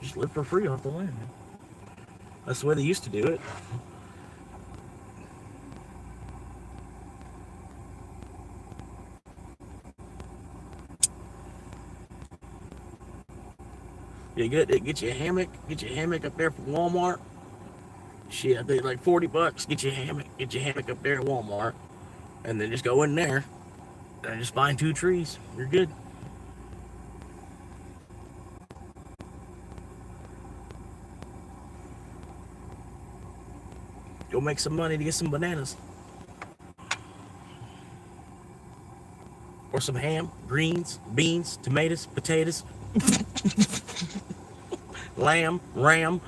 Just live for free off the land. That's the way they used to do it. You get you a hammock. Get your hammock up there from Walmart. Shit, they like $40. Get your hammock up there at Walmart, and then just go in there and just find 2 trees. You're good. Go make some money to get some bananas. Or some ham, greens, beans, tomatoes, potatoes, lamb, ram.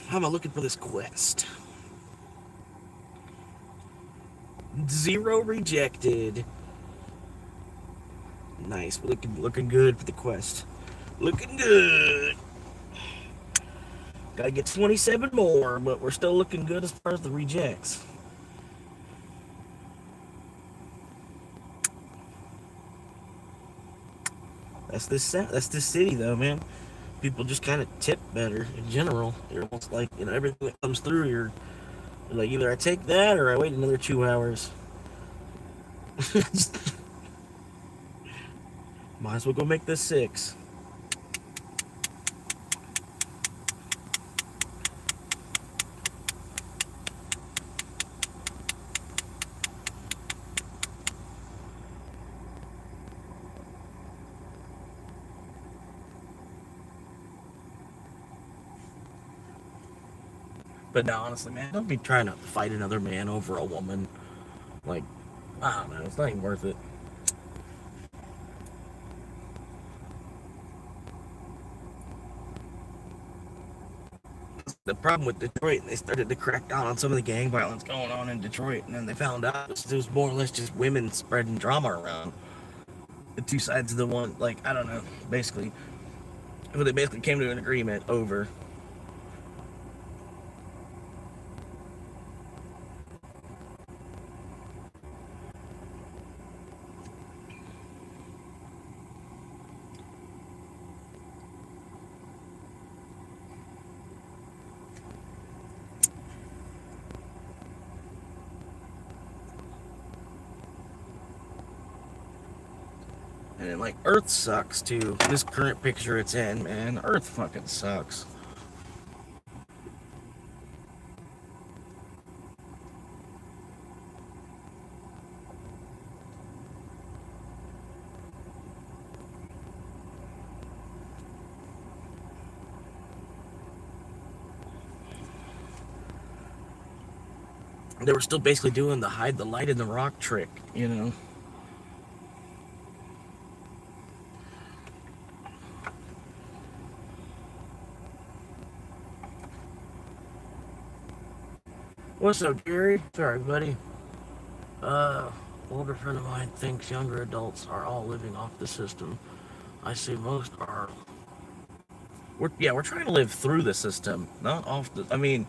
How am I looking for this quest? 0 rejected. Nice. Looking good for the quest. Looking good. Gotta get 27 more, but we're still looking good as far as the rejects. That's this city though, man. People just kind of tip better in general. They're almost like, everything that comes through, you're like, either I take that or I wait another 2 hours. Might as well go make this 6. But no, honestly, man, don't be trying to fight another man over a woman. Like, I don't know, it's not even worth it. The problem with Detroit, they started to crack down on some of the gang violence going on in Detroit, and then they found out it was more or less just women spreading drama around. The 2 sides of the one, like, I don't know, basically. But they basically came to an agreement over. And then, like, Earth sucks, too. This current picture it's in, man. Earth fucking sucks. they were still basically doing the hide the light in the rock trick, you know. What's up, Gary? Sorry, buddy. Older friend of mine thinks younger adults are all living off the system. I see most are. We're trying to live through the system, not off the. I mean,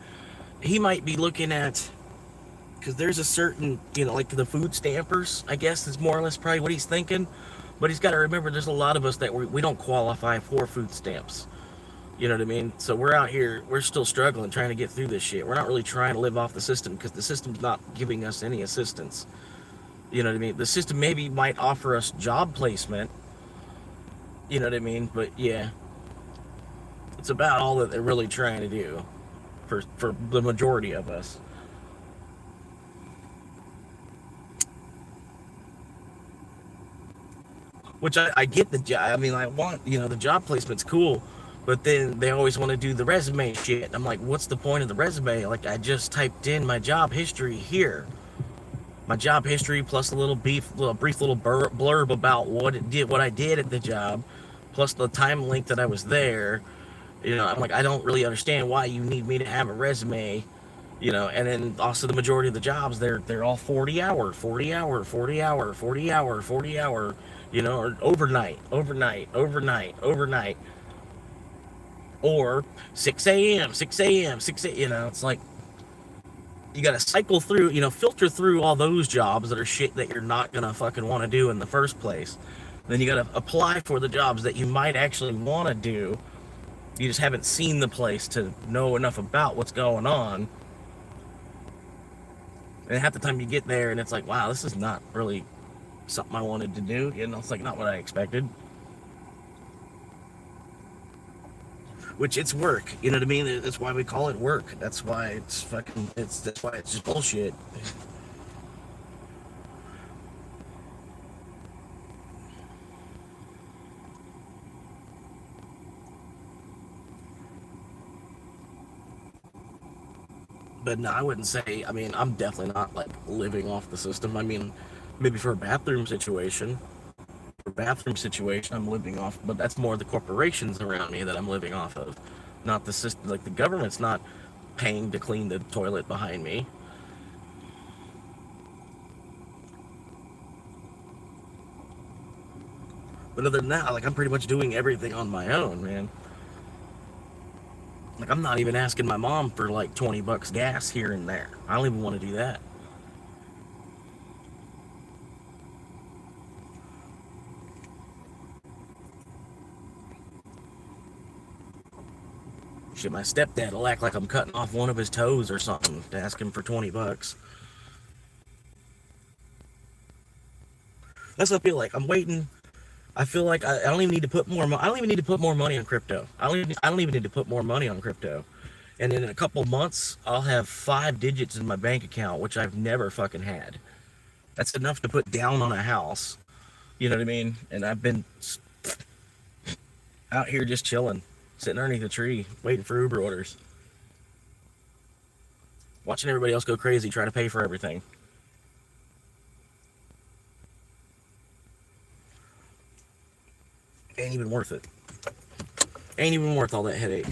he might be looking at, because there's a certain, you know, like the food stampers, I guess is more or less probably what he's thinking. But he's got to remember there's a lot of us that we don't qualify for food stamps. You know what I mean? So we're out here, we're still struggling trying to get through this shit. We're not really trying to live off the system because the system's not giving us any assistance. You know what I mean? The system maybe might offer us job placement. You know what I mean? But yeah, it's about all that they're really trying to do for the majority of us. Which I get the job. I mean, I want, you know, the job placement's cool, but then they always want to do the resume shit. I'm like, what's the point of the resume? Like, I just typed in my job history here. My job history plus a little brief little blurb about what I did at the job, plus the time length that I was there. You know, I'm like, I don't really understand why you need me to have a resume. You know, and then also the majority of the jobs, they're all 40 hour, 40 hour, 40 hour, 40 hour, 40 hour, you know, or overnight, or 6 a.m., 6 a.m., 6 a.m., you know, it's like, you got to cycle through, you know, filter through all those jobs that are shit that you're not going to fucking want to do in the first place. Then you got to apply for the jobs that you might actually want to do. You just haven't seen the place to know enough about what's going on. And half the time you get there and it's like, wow, this is not really something I wanted to do. You know, it's like not what I expected. Which it's work, you know what I mean? That's why we call it work. That's why it's fucking, that's why it's just bullshit. But no, I wouldn't say, I mean, I'm definitely not like living off the system. I mean, maybe for a bathroom situation, I'm living off, but that's more the corporations around me that I'm living off of, not the system. Like the government's not paying to clean the toilet behind me. But other than that, like I'm pretty much doing everything on my own, man. Like I'm not even asking my mom for like 20 bucks gas here and there. I don't even want to do that. Shit, my stepdad will act like I'm cutting off one of his toes or something to ask him for 20 bucks. That's what I feel like. I'm waiting. I feel like I don't even need to put more. I don't even need to put more money on crypto. I don't even need to put more money on crypto. And in a couple months, I'll have 5 digits in my bank account, which I've never fucking had. That's enough to put down on a house. You know what I mean? And I've been out here just chilling, sitting underneath a tree, waiting for Uber orders, watching everybody else go crazy, trying to pay for everything. Ain't even worth it. Ain't even worth all that headache.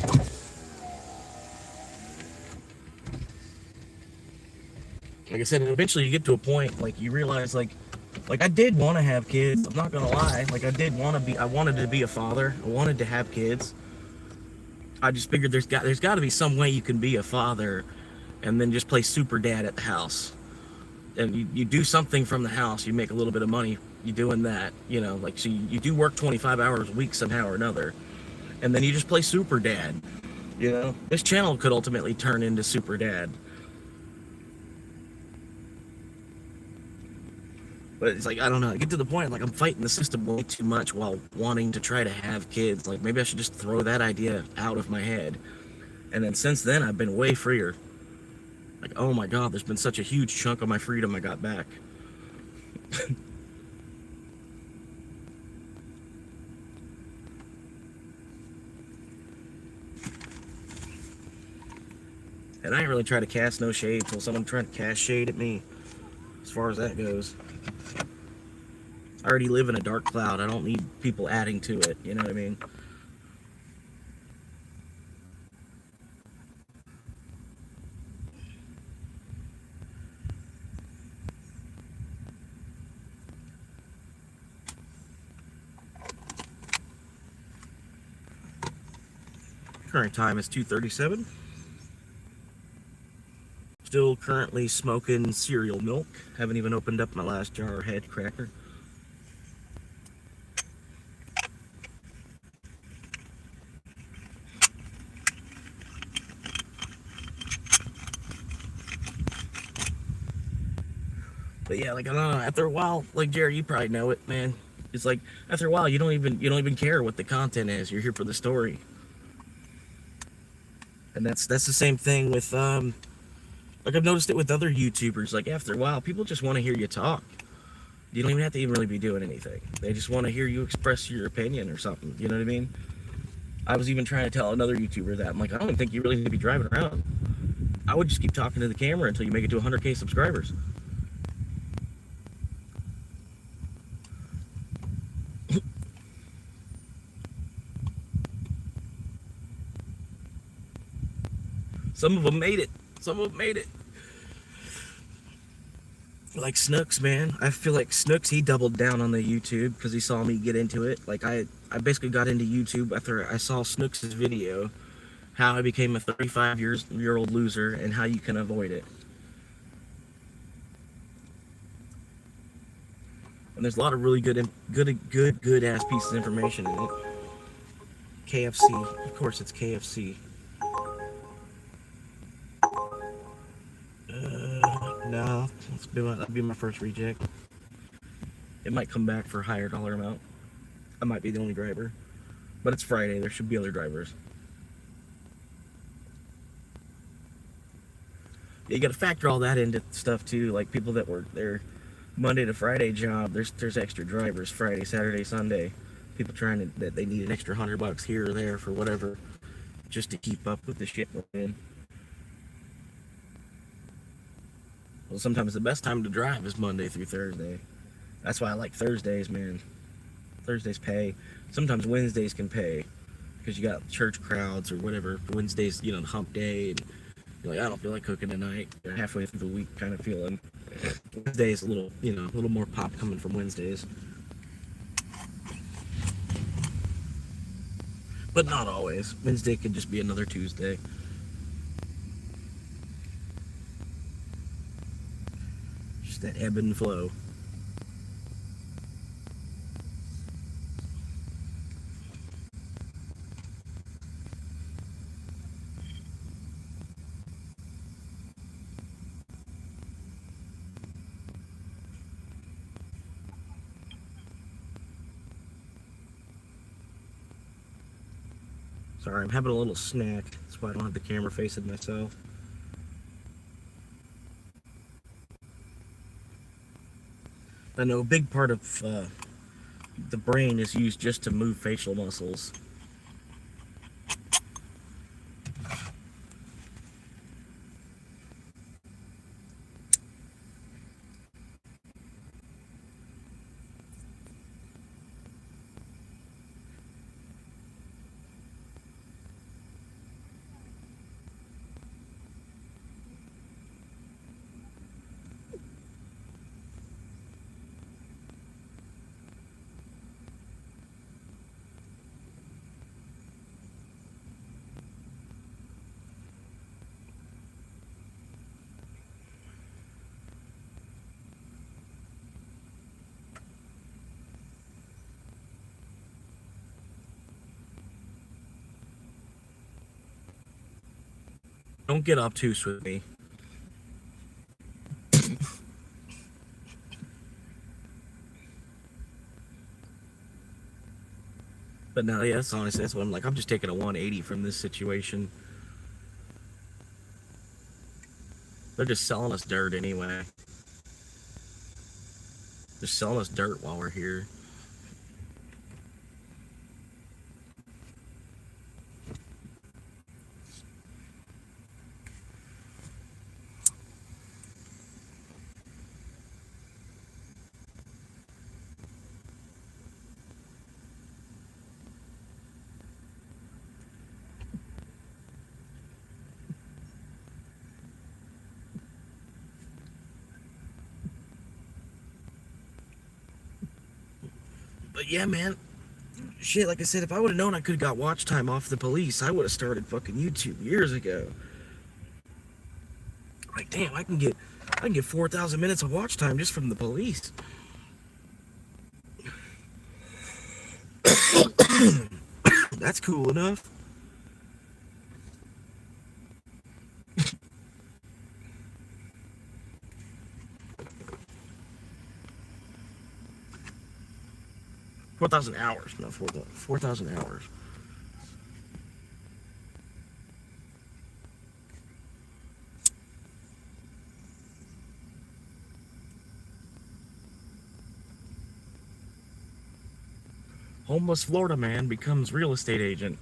Like I said, and eventually you get to a point, like you realize, like I did want to have kids. I'm not gonna lie. Like I wanted to be a father. I wanted to have kids. I just figured there's got to be some way you can be a father, and then just play super dad at the house. And you do something from the house. You make a little bit of money. You doing that, you know, like so you do work 25 hours a week somehow or another, and then you just play super dad. You know, this channel could ultimately turn into super dad. But it's like, I don't know, I get to the point, like I'm fighting the system way too much while wanting to try to have kids. Like maybe I should just throw that idea out of my head. And then since then, I've been way freer. Like, oh my God, there's been such a huge chunk of my freedom I got back. And I ain't really try to cast no shade till someone trying to cast shade at me, as far as that goes. I already live in a dark cloud. I don't need people adding to it, you know what I mean? Current time is 2:37. Still currently smoking cereal milk. Haven't even opened up my last jar of head cracker. But yeah, like I don't know, after a while, like Jerry, you probably know it, man. It's like after a while you don't even care what the content is. You're here for the story. And that's the same thing with like I've noticed it with other YouTubers. Like after a while, people just want to hear you talk. You don't even have to even really be doing anything. They just want to hear you express your opinion or something. You know what I mean? I was even trying to tell another YouTuber that I'm like, I don't even think you really need to be driving around. I would just keep talking to the camera until you make it to 100K subscribers. Some of them made it. Some of them made it. Like Snooks, man. I feel like Snooks, he doubled down on the YouTube because he saw me get into it. Like I basically got into YouTube after I saw Snooks' video, how I became a 35-year-old loser and how you can avoid it. And there's a lot of really good ass pieces of information in it. KFC, of course it's KFC. No, that'd be my first reject. It might come back for a higher dollar amount. I might be the only driver, but it's Friday. There should be other drivers. You got to factor all that into stuff too. Like people that work their Monday to Friday job, there's extra drivers Friday, Saturday, Sunday. People that they need an extra $100 here or there for whatever, just to keep up with the shit we're in. Well, sometimes the best time to drive is Monday through Thursday. That's why I like Thursdays, man. Thursdays pay. Sometimes Wednesdays can pay because you got church crowds or whatever. Wednesdays, the hump day, and you're like, I don't feel like cooking tonight. You're halfway through the week, kind of feeling. Wednesdays a little more pop coming from Wednesdays, but not always. Wednesday could just be another Tuesday. Just that ebb and flow. Sorry, I'm having a little snack. That's why I don't have the camera facing myself. I know a big part of the brain is used just to move facial muscles. Don't get obtuse with me. But no, yeah, that's honestly, that's what I'm like. I'm just taking a 180 from this situation. They're just selling us dirt anyway. They're selling us dirt while we're here. But yeah, man. Shit, like I said, if I would have known I could have got watch time off the police, I would have started fucking YouTube years ago. Like, damn, I can get 4,000 minutes of watch time just from the police. That's cool enough. $4,000 hours, not 4,000 hours. Homeless Florida man becomes real estate agent.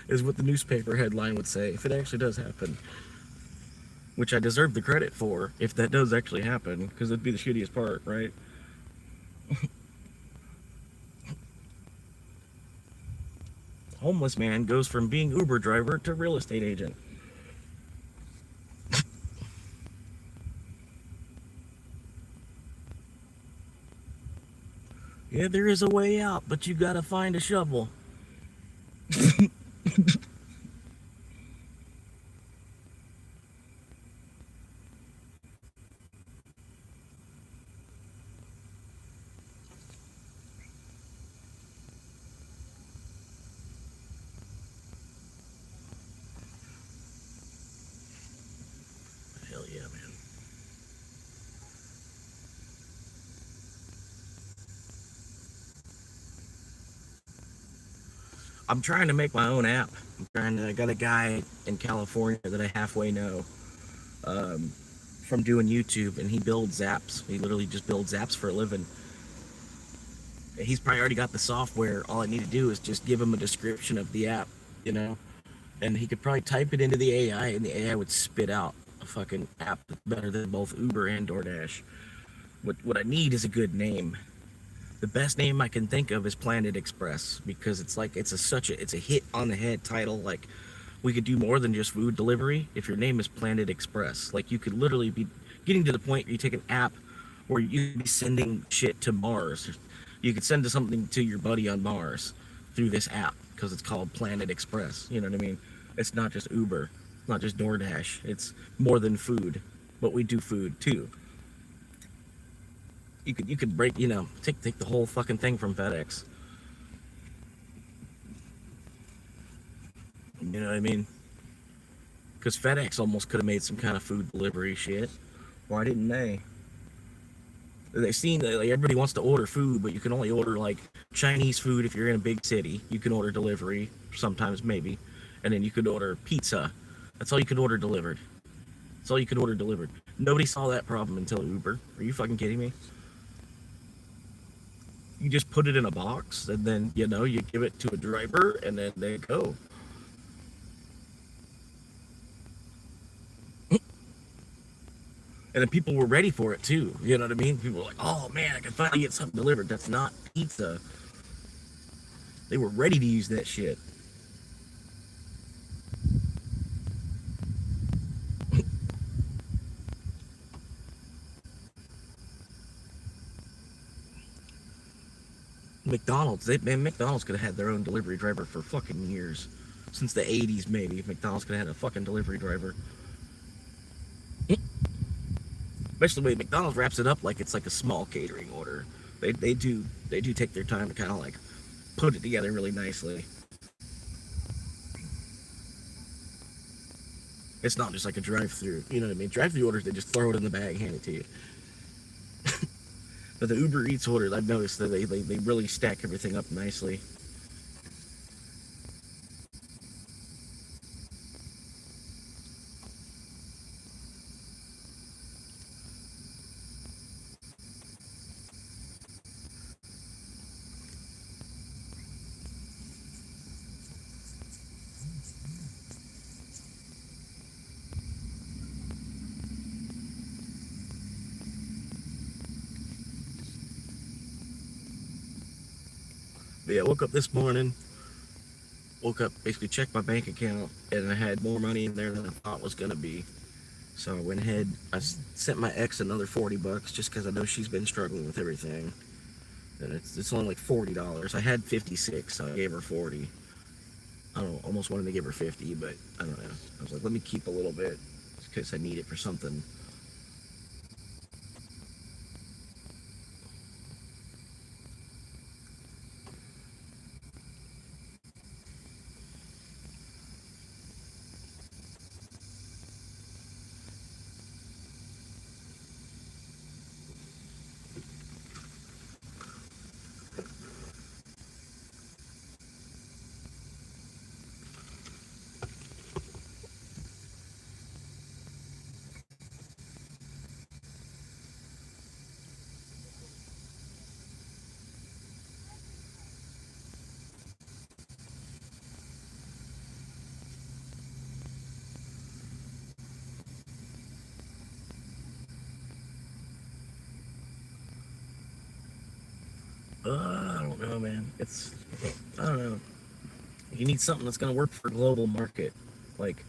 Is what the newspaper headline would say if it actually does happen. Which I deserve the credit for if that does actually happen, because it'd be the shittiest part, right? Homeless man goes from being Uber driver to real estate agent. Yeah, there is a way out, but you gotta find a shovel. Hell yeah, man. I'm trying to make my own app. I got a guy in California that I halfway know from doing YouTube, and he builds apps. He literally just builds apps for a living. He's probably already got the software. All I need to do is just give him a description of the app, you know? And he could probably type it into the AI, and the AI would spit out a fucking app that's better than both Uber and DoorDash. What I need is a good name. The best name I can think of is Planet Express, because it's like it's a hit on the head title. Like, we could do more than just food delivery if your name is Planet Express. Like, you could literally be getting to the point where you take an app where you could be sending shit to Mars. You could send something to your buddy on Mars through this app because it's called Planet Express. You know what I mean? It's not just Uber, it's not just DoorDash. It's more than food, but we do food too. You could break, take the whole fucking thing from FedEx. You know what I mean? Because FedEx almost could have made some kind of food delivery shit. Why didn't they? They've seen that, like, everybody wants to order food, but you can only order like Chinese food if you're in a big city. You can order delivery sometimes, maybe, and then you could order pizza. That's all you could order delivered. That's all you could order delivered. Nobody saw that problem until Uber. Are you fucking kidding me? You just put it in a box, and then, you give it to a driver, and then they go. And then people were ready for it, too. You know what I mean? People were like, oh, man, I can finally get something delivered. That's not pizza. They were ready to use that shit. McDonald's could have had their own delivery driver for fucking years. Since the 80s, maybe. McDonald's could have had a fucking delivery driver. Especially the way McDonald's wraps it up like it's like a small catering order. They do take their time to kind of like put it together really nicely. It's not just like a drive-through, you know what I mean? Drive-through orders, they just throw it in the bag, hand it to you. But the Uber Eats orders, I've noticed that they really stack everything up nicely. But yeah, I woke up this morning, basically checked my bank account, and I had more money in there than I thought was going to be. So I went ahead, sent my ex another $40 just because I know she's been struggling with everything. And it's only like $40. I had 56, so I gave her 40. I don't know, almost wanted to give her 50, but I don't know. I was like, let me keep a little bit because I need it for something. I don't know, man. I don't know. You need something that's going to work for a global market. Like,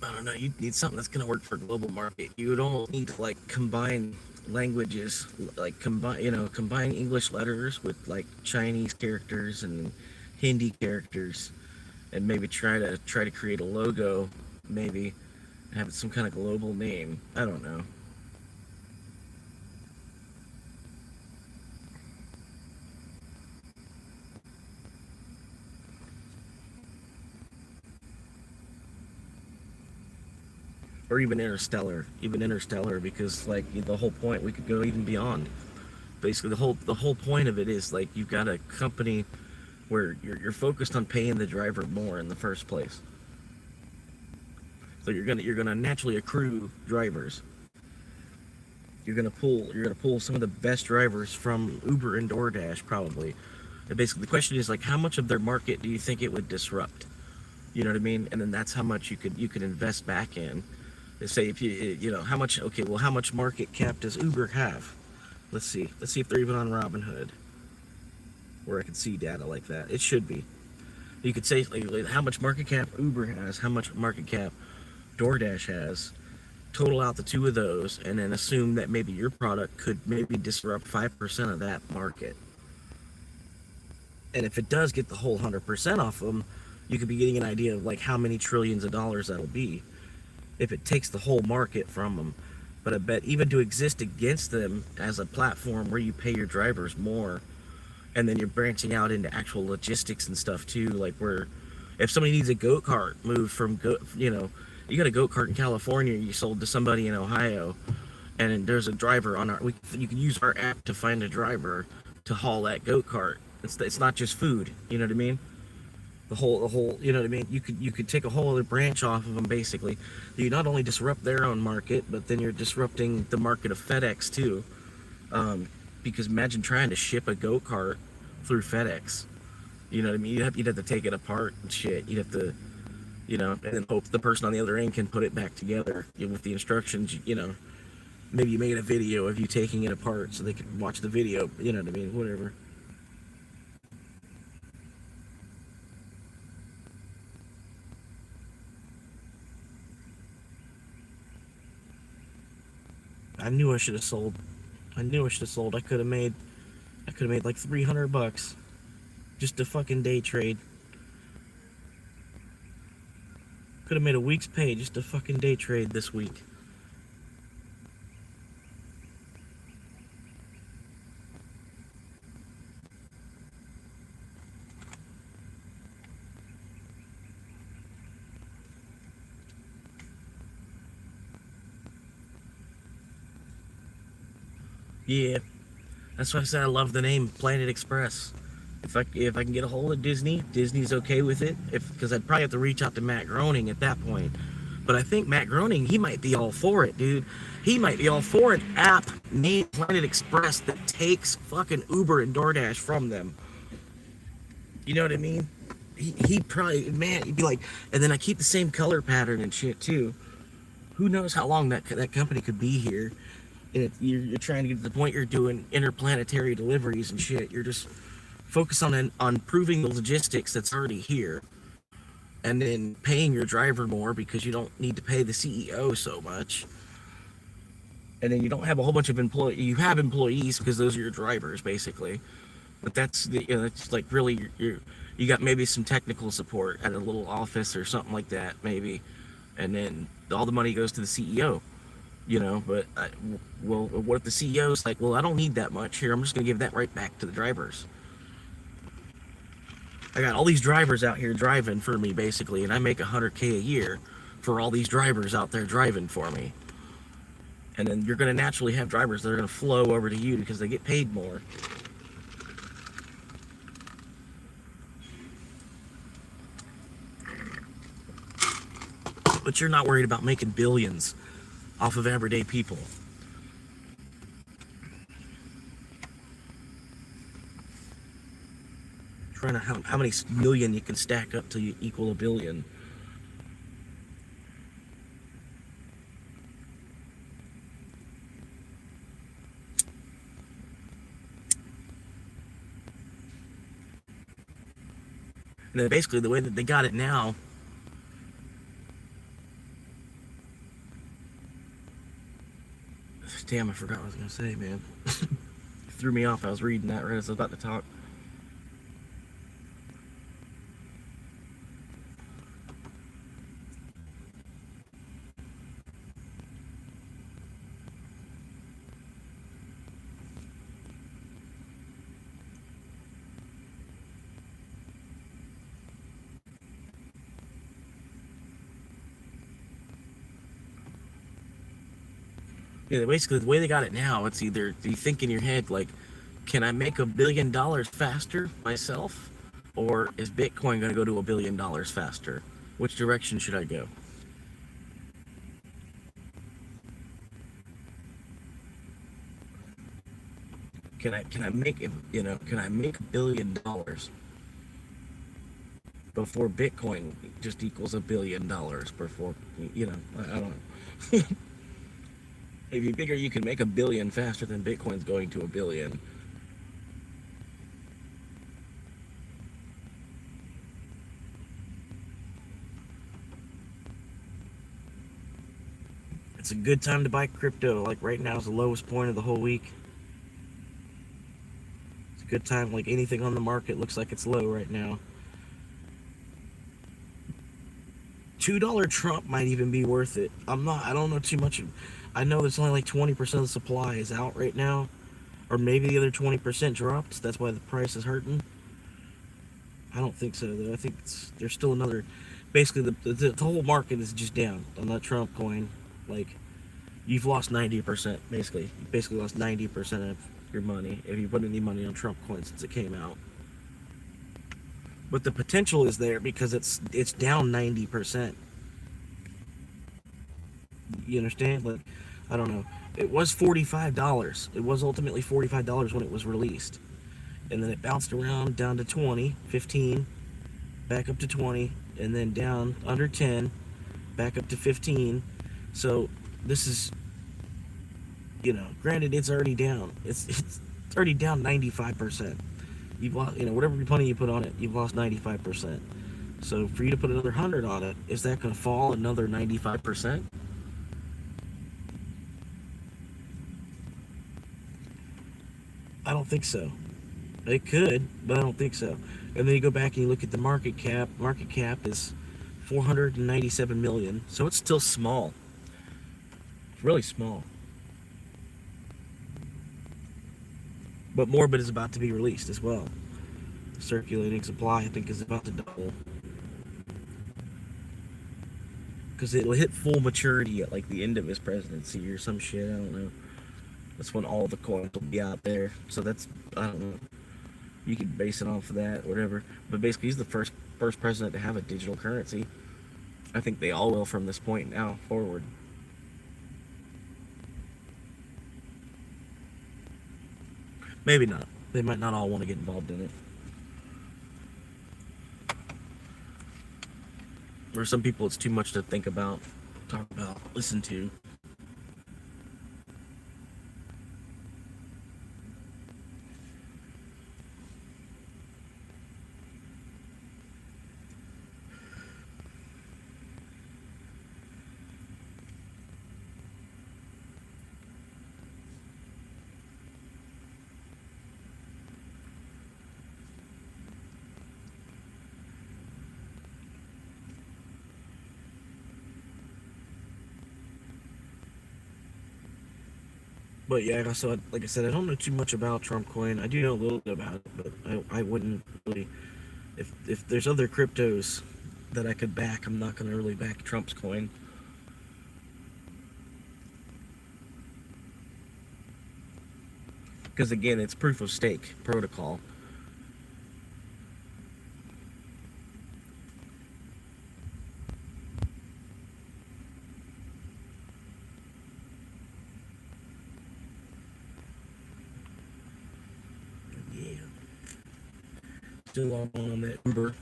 I don't know. You need something that's going to work for a global market. You don't need to, like, combine languages, like, combine English letters with, like, Chinese characters and Hindi characters, and maybe try to create a logo, maybe have some kind of global name. I don't know. Or even interstellar, because like the whole point, we could go even beyond. Basically, the whole point of it is like you've got a company where you're focused on paying the driver more in the first place. So you're gonna naturally accrue drivers. You're gonna pull some of the best drivers from Uber and DoorDash probably. And basically, the question is like, how much of their market do you think it would disrupt? You know what I mean? And then that's how much you could invest back in. Say if you know how much. Okay, well, how much market cap does Uber have? Let's see if they're even on Robinhood, where I can see data like that. It should be. You could say like, how much market cap Uber has, how much market cap DoorDash has. Total out the two of those, and then assume that maybe your product could maybe disrupt 5% of that market. And if it does get the whole 100% off them, you could be getting an idea of like how many trillions of dollars that'll be if it takes the whole market from them. But I bet even to exist against them as a platform where you pay your drivers more, and then you're branching out into actual logistics and stuff too, like where if somebody needs a goat cart moved from you got a goat cart in California you sold to somebody in Ohio, and there's a driver on you can use our app to find a driver to haul that goat cart. It's not just food, you know what I mean? The whole, you know what I mean? You could take a whole other branch off of them basically. You not only disrupt their own market, but then you're disrupting the market of FedEx too. Because imagine trying to ship a go kart through FedEx. You know what I mean? You'd have to take it apart and shit. You'd have to, and then hope the person on the other end can put it back together with the instructions. Maybe you made a video of you taking it apart so they could watch the video. You know what I mean? Whatever. I knew I should have sold. I could have made like $300 just to fucking day trade. Could have made a week's pay just to fucking day trade this week. Yeah, that's why I said I love the name Planet Express. If I can get a hold of Disney's okay with it. Because I'd probably have to reach out to Matt Groening at that point. But I think Matt Groening, he might be all for it, dude. He might be all for an app named Planet Express that takes fucking Uber and DoorDash from them. You know what I mean? He'd probably, man, he'd be like, and then I keep the same color pattern and shit too. Who knows how long that company could be here? You're trying to get to the point you're doing interplanetary deliveries and shit. You're just focused on improving the logistics that's already here, and then paying your driver more because you don't need to pay the CEO so much. And then you don't have a whole bunch of employees. You have employees because those are your drivers, basically. But that's it's like really you got maybe some technical support at a little office or something like that, maybe, and then all the money goes to the CEO. But well, what if the CEO's like, well, I don't need that much here. I'm just gonna give that right back to the drivers. I got all these drivers out here driving for me, basically, and I make $100K a year for all these drivers out there driving for me. And then you're gonna naturally have drivers that are gonna flow over to you because they get paid more. But you're not worried about making billions off of everyday people. Trying to how many million you can stack up till you equal a billion. And then basically the way that they got it now, damn, I forgot what I was gonna say, man. Threw me off. I was reading that right as I was about to talk. Yeah, basically the way they got it now, it's either you think in your head like, can I make $1 billion faster myself, or is Bitcoin going to go to $1 billion faster? Which direction should I go? Can I make it? Can I make $1 billion before Bitcoin just equals $1 billion before? I don't know. If you figure you can make $1 billion faster than Bitcoin's going to $1 billion, it's a good time to buy crypto. Like right now is the lowest point of the whole week. It's a good time. Like anything on the market looks like it's low right now. $2 Trump might even be worth it. I don't know too much. I know there's only like 20% of the supply is out right now, or maybe the other 20% dropped. That's why the price is hurting. I don't think so though. I think there's still another. Basically, the whole market is just down on that Trump coin. Like you've lost 90%. Basically, you basically lost 90% of your money if you put any money on Trump coin since it came out. But the potential is there because it's down 90%. You understand? Like, I don't know. It was $45. It was ultimately $45 when it was released. And then it bounced around down to 20, 15, back up to 20, and then down under 10, back up to 15. So this is, granted it's already down. It's already down 95%. You've lost, whatever money you put on it, you've lost 95%. So for you to put another 100 on it, is that going to fall another 95%? I don't think so. It could, but I don't think so. And then you go back and you look at the market cap. Market cap is 497 million, so it's still small. It's really small. But more of it is about to be released as well. The circulating supply, I think, is about to double. Because it'll hit full maturity at like the end of his presidency or some shit, I don't know. That's when all the coins will be out there. So that's, I don't know. You can base it off of that, whatever. But basically, he's the first president to have a digital currency. I think they all will from this point now forward. Maybe not. They might not all want to get involved in it. For some people, it's too much to think about, talk about, listen to. But yeah, so like I said, I don't know too much about Trump coin. I do know a little bit about it, but I wouldn't really. If there's other cryptos that I could back, I'm not gonna really back Trump's coin. Because again, it's proof of stake protocol. Yeah. Still on that Uber.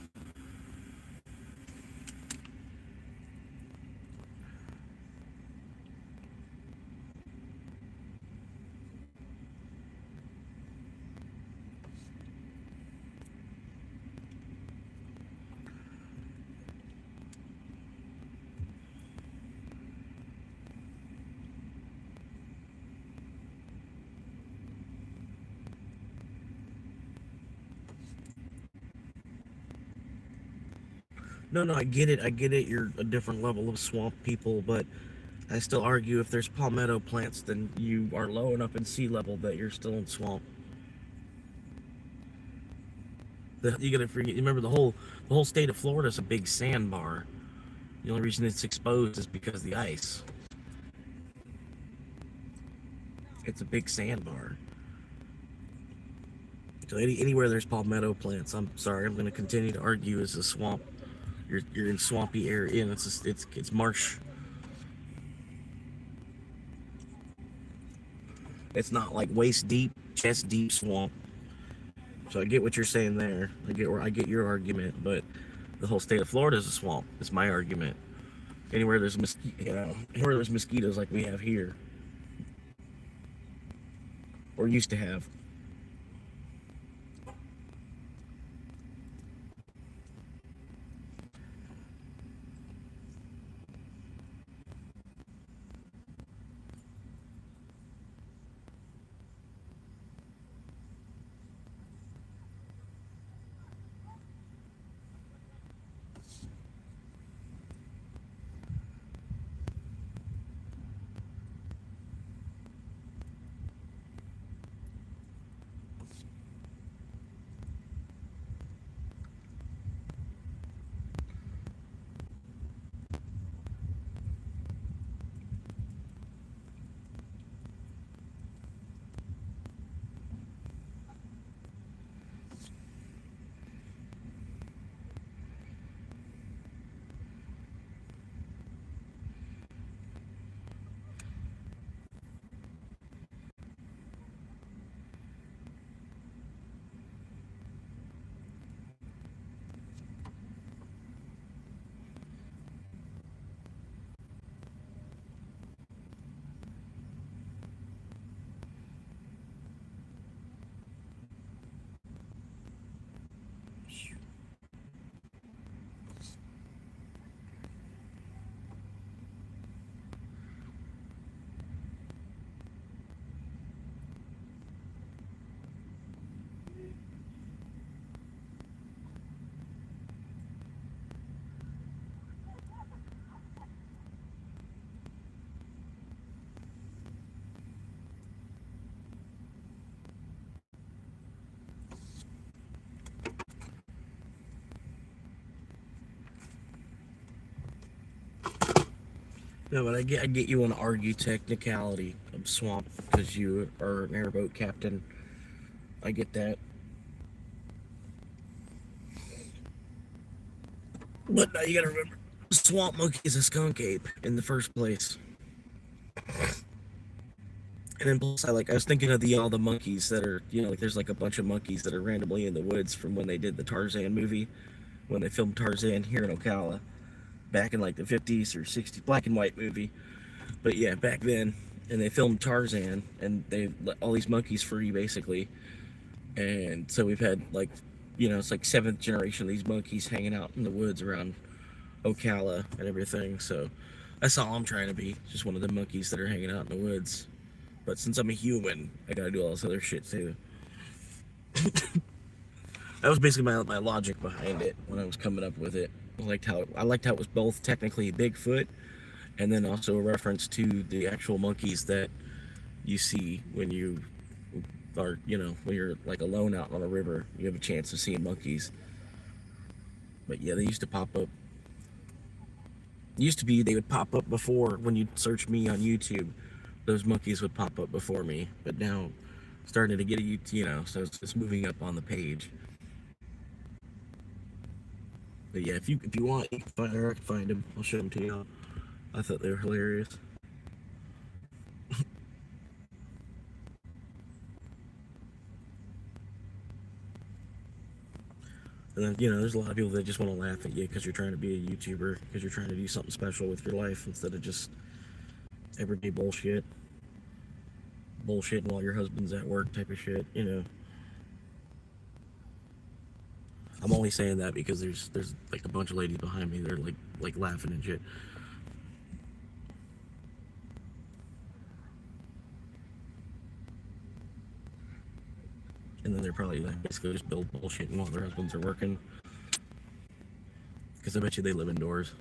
No, I get it. I get it. You're a different level of swamp people, but I still argue if there's palmetto plants, then you are low enough in sea level that you're still in swamp. You gotta forget. Remember the whole state of Florida is a big sandbar. The only reason it's exposed is because of the ice. It's a big sandbar. So anywhere there's palmetto plants, I'm sorry, I'm gonna continue to argue is a swamp. You're in swampy area, and it's marsh. It's not like waist deep, chest deep swamp. So I get what you're saying there. I get your argument, but the whole state of Florida is a swamp. It's my argument. Anywhere there's anywhere there's mosquitoes like we have here, or used to have. No, but I get you want to argue technicality of swamp because you are an airboat captain. I get that. But now you gotta remember, swamp monkey is a skunk ape in the first place. And then plus, I was thinking of all the monkeys that are, like there's like a bunch of monkeys that are randomly in the woods from when they did the Tarzan movie, when they filmed Tarzan here in Ocala, back in like the 50s or 60s, black and white movie. But yeah, back then, and they filmed Tarzan, and they let all these monkeys free basically. And so we've had it's like 7th generation of these monkeys hanging out in the woods around Ocala and everything. So that's all I'm trying to be, just one of the monkeys that are hanging out in the woods. But since I'm a human, I gotta do all this other shit too. That was basically my logic behind it when I was coming up with it. I liked how it was both technically Bigfoot, and then also a reference to the actual monkeys that you see when you are, when you're like alone out on a river, you have a chance of seeing monkeys. But yeah, they used to pop up. Used to be they would pop up before when you search me on YouTube. Those monkeys would pop up before me, but now starting to get so it's moving up on the page. But yeah, if you want, you can find, or I can find them. I'll show them to you. I thought they were hilarious. And then, there's a lot of people that just want to laugh at you because you're trying to be a YouTuber, because you're trying to do something special with your life instead of just everyday bullshit. Bullshitting while your husband's at work type of shit, I'm only saying that because there's like a bunch of ladies behind me. They're like laughing and shit. And then they're probably like basically just bullshitting while their husbands are working. Because I bet you they live indoors.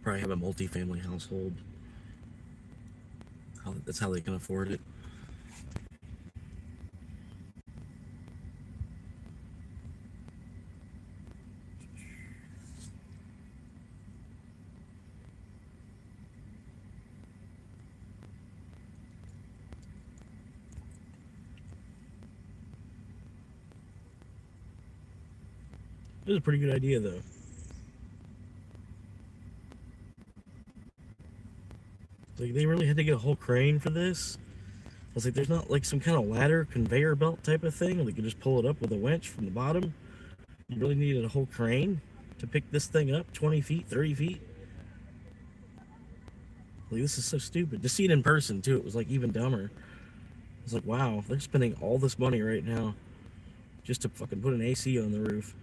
Probably have a multi-family household. That's how they can afford it. It was a pretty good idea, though. Like, they really had to get a whole crane for this? I was like, there's not like some kind of ladder conveyor belt type of thing where they could just pull it up with a winch from the bottom? You really needed a whole crane to pick this thing up 20 feet, 30 feet? Like, this is so stupid. To see it in person, too, it was like even dumber. I was like, wow, they're spending all this money right now just to fucking put an AC on the roof.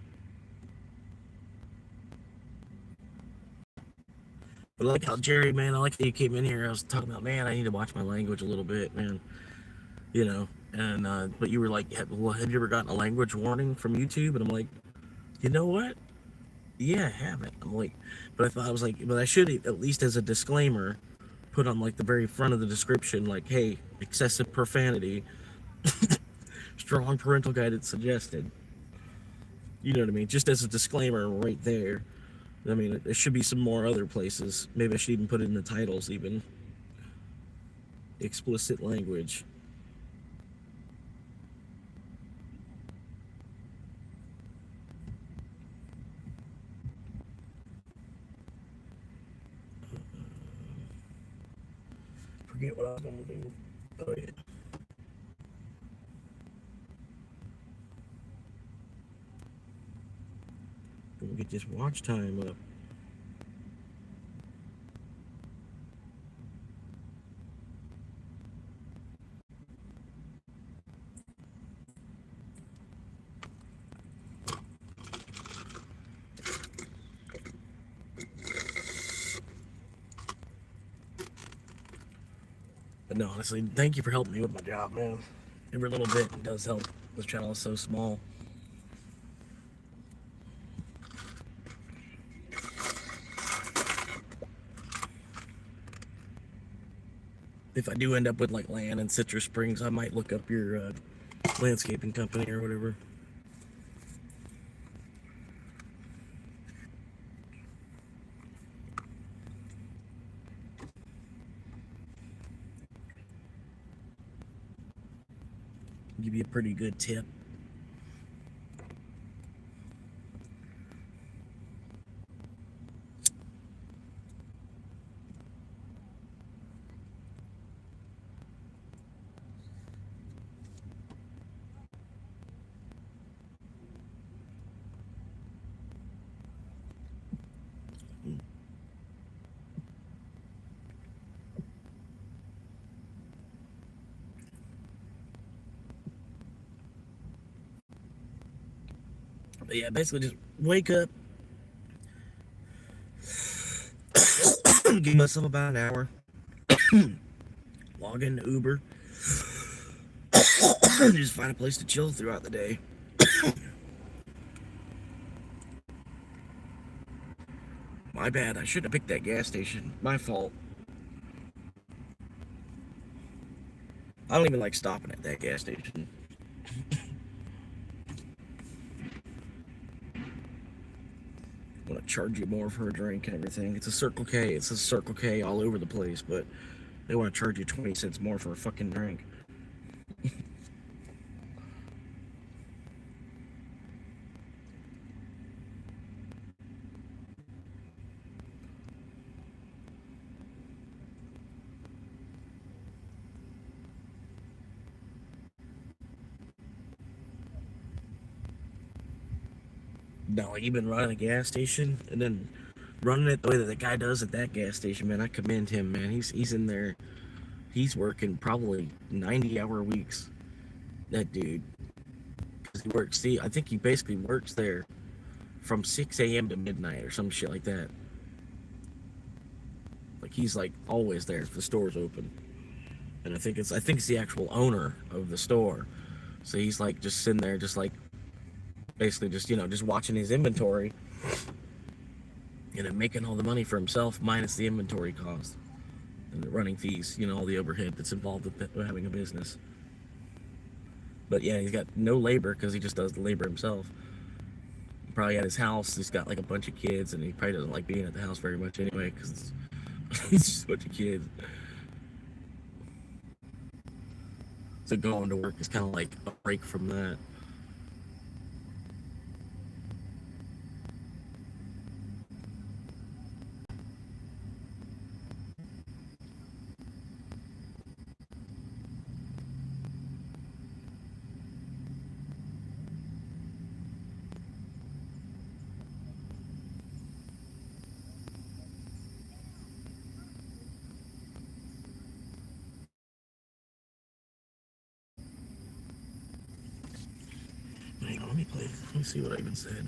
But like how Jerry, man, I like that you came in here. I was talking about, man, I need to watch my language a little bit, man. And but you were like, well, have you ever gotten a language warning from YouTube? And I'm like, you know what? Yeah, I haven't. I'm like, but I thought I was like, but I should at least as a disclaimer put on like the very front of the description, like, hey, excessive profanity, strong parental guidance suggested. You know what I mean? Just as a disclaimer right there. I mean, there should be some more other places. Maybe I should even put it in the titles, even. Explicit language. Forget what I was going to do. Oh, yeah. We'll get this watch time up. But no, honestly, thank you for helping me with my job, man. Every little bit does help. This channel is so small. If I do end up with like land in Citrus Springs, I might look up your landscaping company or whatever. Give you a pretty good tip. But yeah, basically just wake up, give myself about an hour, log into Uber, and just find a place to chill throughout the day. My bad. I shouldn't have picked that gas station. My fault. I don't even like stopping at that gas station. I want to charge you more for a drink and everything. It's a Circle K. It's a Circle K all over the place, but they want to charge you 20 cents more for a fucking drink. No, you've been running a gas station and then running it the way that the guy does at that gas station, man. I commend him, man. He's in there. He's working probably 90-hour weeks. That dude. Because he works, see, I think he basically works there from 6 a.m. to midnight or some shit like that. Like, he's like always there if the store's open. And I think it's the actual owner of the store. So he's like just sitting there, just like basically just, you know, just watching his inventory and then making all the money for himself minus the inventory cost and the running fees, you know, all the overhead that's involved with having a business. But yeah, he's got no labor because he just does the labor himself. Probably at his house, he's got like a bunch of kids, and he probably doesn't like being at the house very much anyway because it's just a bunch of kids. So going to work is kind of like a break from that. Hang on, let me see what I even said.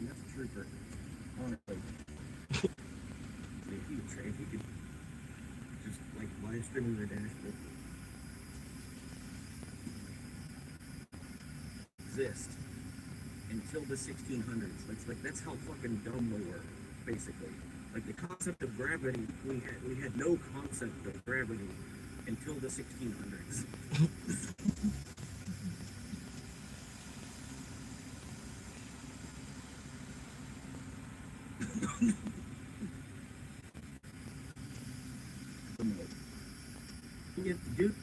That's a trooper, honestly. If you could just like live streaming their dashboard. Exist until the 1600s. That's how fucking dumb we were, basically. Like the concept of gravity, we had no concept of gravity until the 1600s. Yeah, dude.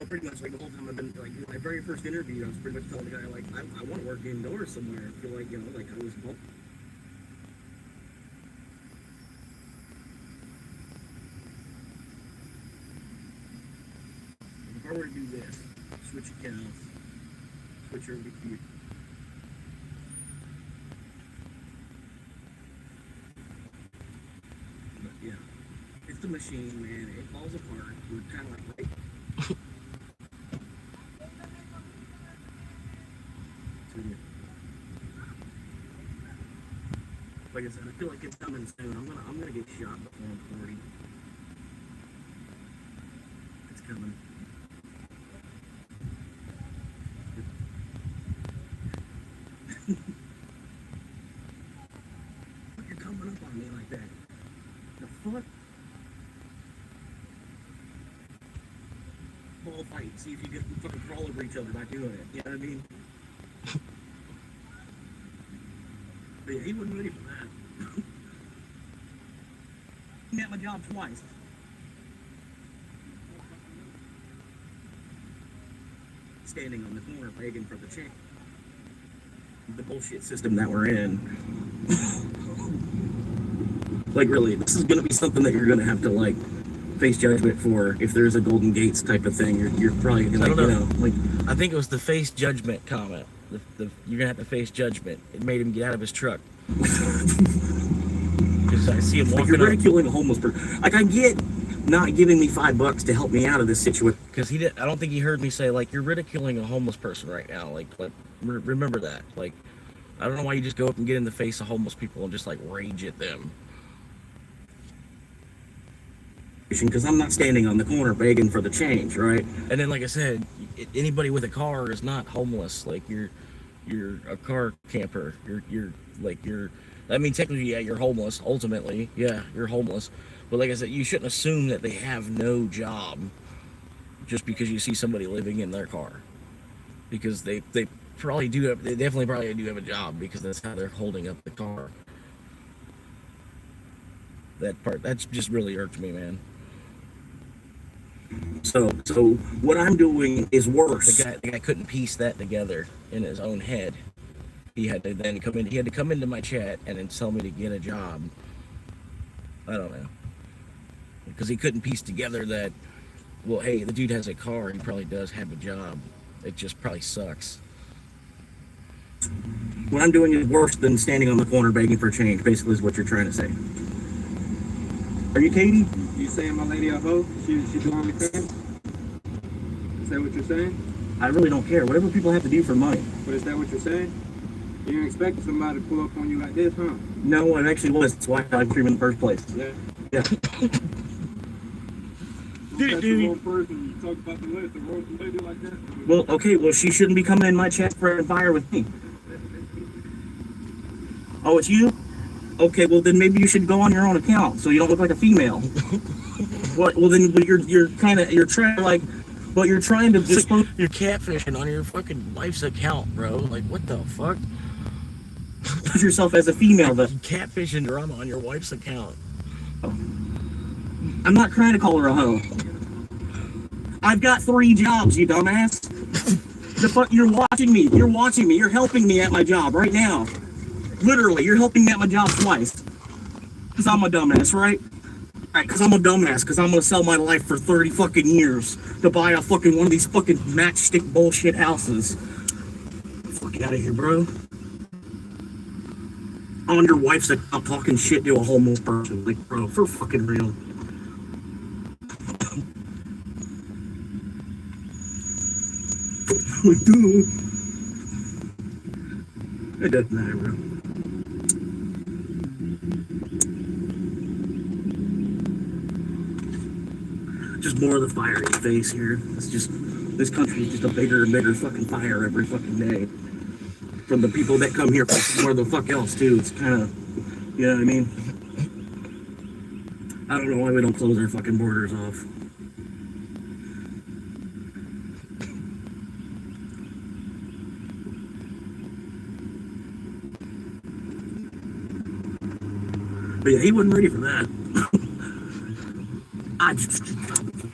Pretty much like the whole time I've been like my very first interview, I was pretty much telling the guy like I want to work indoors somewhere. I feel like, you know, like I was. If I were to do this, switch accounts, switch over to computer. But yeah, it's the machine, man. It falls apart. We're kind of like, right? Like I said, I feel like it's coming soon. I'm gonna get shot before I'm 40. It's coming. You're coming up on me like that. The fuck? Ball fight. See if you can fucking crawl over each other by doing it. You know what I mean? But yeah, he wasn't ready for that. He got my job twice. Standing on the corner begging for the check. The bullshit system that we're in. Like really, this is gonna be something that you're gonna have to like face judgment for. If there's a Golden Gates type of thing, you're probably like, you know, like I think it was the face judgment comment. You're gonna have to face judgment. It made him get out of his truck. Because I see him walking. Like you're ridiculing a homeless person. Like I get not giving me $5 to help me out of this situation. Because I don't think he heard me say like you're ridiculing a homeless person right now. Like remember that. Like I don't know why you just go up and get in the face of homeless people and just like rage at them. Because I'm not standing on the corner begging for the change, right? And then, like I said, anybody with a car is not homeless. Like you're a car camper. You're. I mean, technically, yeah, you're homeless. Ultimately, yeah, you're homeless. But like I said, you shouldn't assume that they have no job just because you see somebody living in their car, because they probably do have. They definitely probably do have a job, because that's how they're holding up the car. That part, that's just really irked me, man. So what I'm doing is worse. The guy couldn't piece that together in his own head. He had to then come in. He had to come into my chat and then tell me to get a job. I don't know, because he couldn't piece together that, well, hey, the dude has a car. He probably does have a job. It just probably sucks. What I'm doing is worse than standing on the corner begging for change. Basically, is what you're trying to say. Are you Katie? You saying my lady a hoe? She do OnlyFans? Is that what you're saying? I really don't care. Whatever people have to do for money. But is that what you're saying? You didn't expect somebody to pull up on you like this, huh? No, it actually was. That's why I came in the first place. Yeah. Yeah. That's the wrong person. You talk about the list, the wrong lady like that. Well, okay. Well, she shouldn't be coming in my chat for fire with me. Oh, it's you? Okay, well then maybe you should go on your own account so you don't look like a female. Well then you're trying to just You're catfishing on your fucking wife's account, bro. Like, what the fuck? put yourself as a female. Though Catfishing drama on your wife's account. I'm not trying to call her a hoe. I've got 3 jobs, you dumbass. The fuck, you're watching me. You're watching me. You're helping me at my job right now. Literally, you're helping me at my job twice. Because I'm a dumbass, right? Right, because I'm a dumbass. Because I'm going to sell my life for 30 fucking years to buy a fucking one of these fucking matchstick bullshit houses. Fuck out of here, bro. On your wife's account talking shit to a homeless person. Like, bro, for fucking real. Dude. It doesn't matter, bro. Just more of the fire in your face here. This country is just a bigger and bigger fucking fire every fucking day. From the people that come here from where the fuck else too. It's kind of, you know what I mean? I don't know why we don't close our fucking borders off. But yeah, he wasn't ready for that.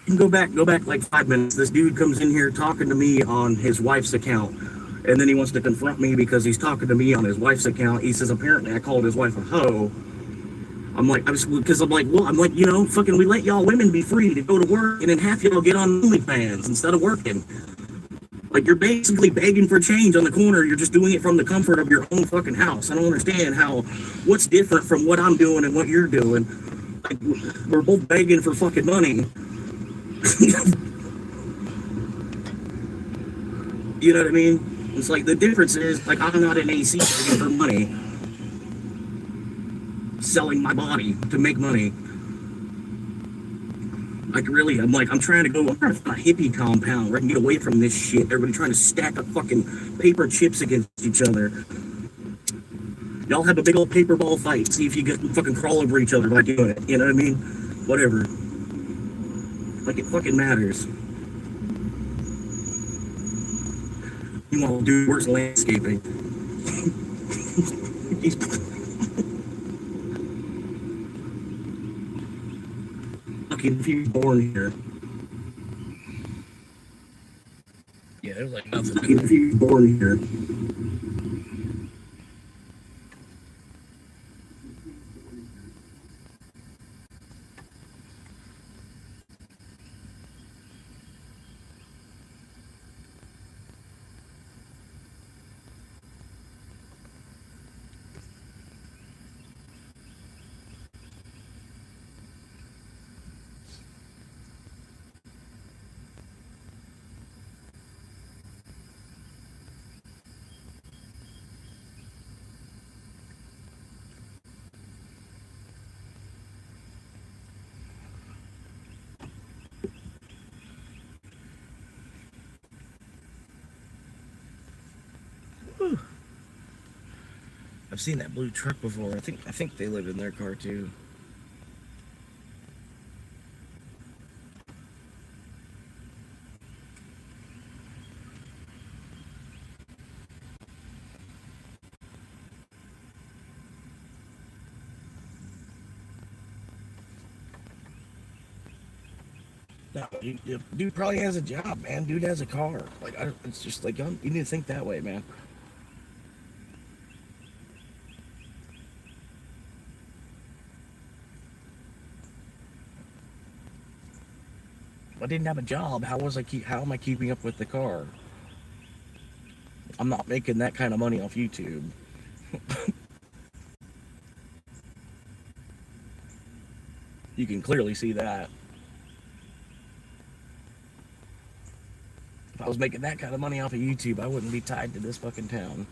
You can go back like 5 minutes. This dude comes in here talking to me on his wife's account, and then he wants to confront me because he's talking to me on his wife's account. He says apparently I called his wife a hoe. I'm like, you know, fucking, we let y'all women be free to go to work, and then half y'all get on OnlyFans instead of working. Like, you're basically begging for change on the corner. You're just doing it from the comfort of your own fucking house. I don't understand what's different from what I'm doing and what you're doing. Like, we're both begging for fucking money. You know what I mean? It's like, the difference is, like, I'm not an AC begging for money. Selling my body to make money. Like, really, I'm trying to find a hippie compound where I can get away from this shit. Everybody trying to stack up fucking paper chips against each other. Y'all have a big old paper ball fight. See if you can fucking crawl over each other by doing it. You know what I mean? Whatever. Like, it fucking matters. You want to do worse landscaping. Fucking if you were born here. Yeah, there's like nothing. Fucking if you were born here. Whew. I've seen that blue truck before. I think they live in their car too. No, dude probably has a job, man. Dude has a car. Like, it's just like, you need to think that way, man. If I didn't have a job, how am I keeping up with the car? I'm not making that kind of money off YouTube. You can clearly see that. If I was making that kind of money off of YouTube, I wouldn't be tied to this fucking town.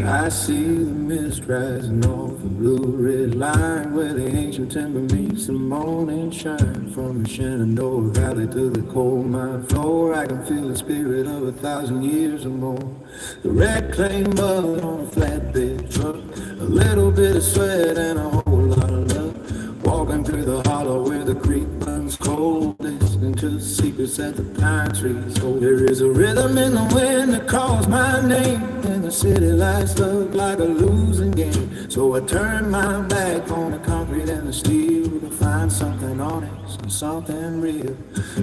I see the mist rising off the blue-red line where the ancient timber meets the morning shine. From the Shenandoah Valley to the coal mine floor, I can feel the spirit of 1,000 years or more. The red clay mud on a flatbed truck, a little bit of sweat and a whole lot of luck. Walking through the hollow where the creek runs cold, listening to the secrets that the pine trees hold. There is a rhythm in the wind that calls my name, and the city lights look like a losing game. So I turn my back on the concrete and the steel to find something honest and something real.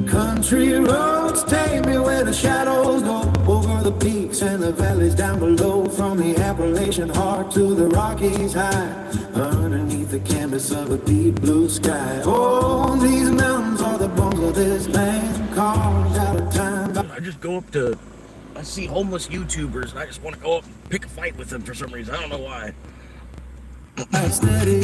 Country roads take me where the shadows go, over the peaks and the valleys down below, from the Appalachian heart to the Rockies high, underneath the canvas of a deep blue sky. Oh, these mountains are the bones of this land, carved out of time. I just go up to, I see homeless YouTubers and I just want to go up and pick a fight with them for some reason. I don't know why. Steady,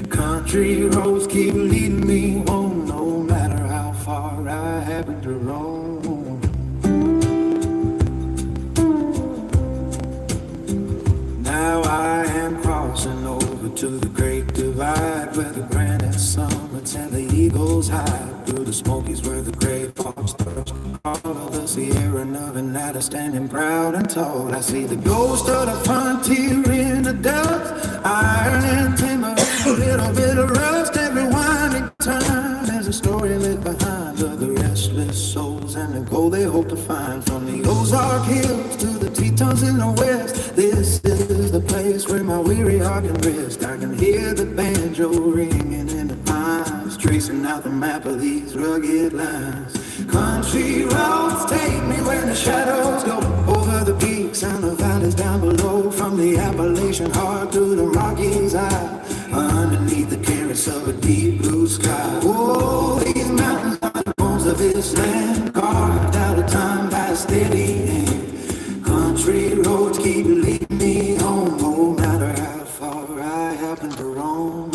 country roads keep leading me home, no matter how far I happen to roam. Now I am crossing over to the Great Divide, where the granite summits and the eagles hide, through the Smokies where the gray fox starts to call, of the Sierra Nevada standing proud and tall. I see the ghost of the frontier in the dust, iron and timber, a little bit of rust. Every winding time there's a story left behind of the restless souls and the gold they hope to find. From the Ozark Hills to the Tetons in the west, this is the place where my weary heart can rest. I can hear the banjo ringing in the pines, tracing out the map of these rugged lines. Country roads take me where the shadows go, over the peaks and the valleys down below, from the Appalachian heart to the Rockies high, underneath the carrots of a deep blue sky. Oh, these mountains are the bones of this land, carved out of time by a steady hand. Country roads keep leading me home, no matter how far I happen to roam.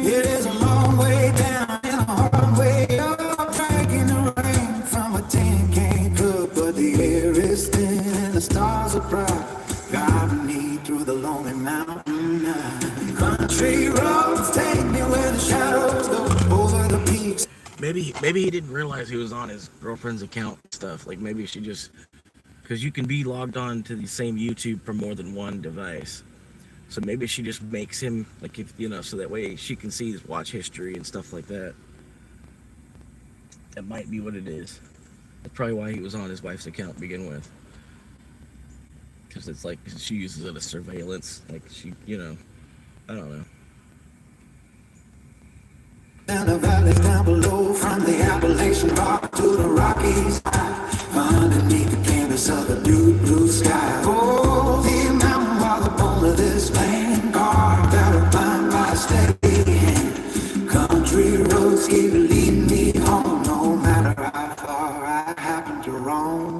It is a long way down and a hard way up, dragging the rain from a tin can cup, but the air is thin and the stars are bright, guiding me through the lonely mountain night. Country roads take me where the shadows go, over the peaks. Maybe he didn't realize he was on his girlfriend's account and stuff. Like maybe she just because you can be logged on to the same YouTube from more than one device. So maybe she just makes him, like, if you know, so that way she can see his watch history and stuff like that. That might be what it is. That's probably why he was on his wife's account to begin with. Because it's like she uses it as surveillance. Like she, you know, I don't know. And the valleys down below, from the Appalachian rock to the Rockies, underneath the canvas of the blue sky. Oh, the mountain while the bone of this land, carved out of mine by a steady hand. Country roads keep leading me home, no matter how far I happen to roam.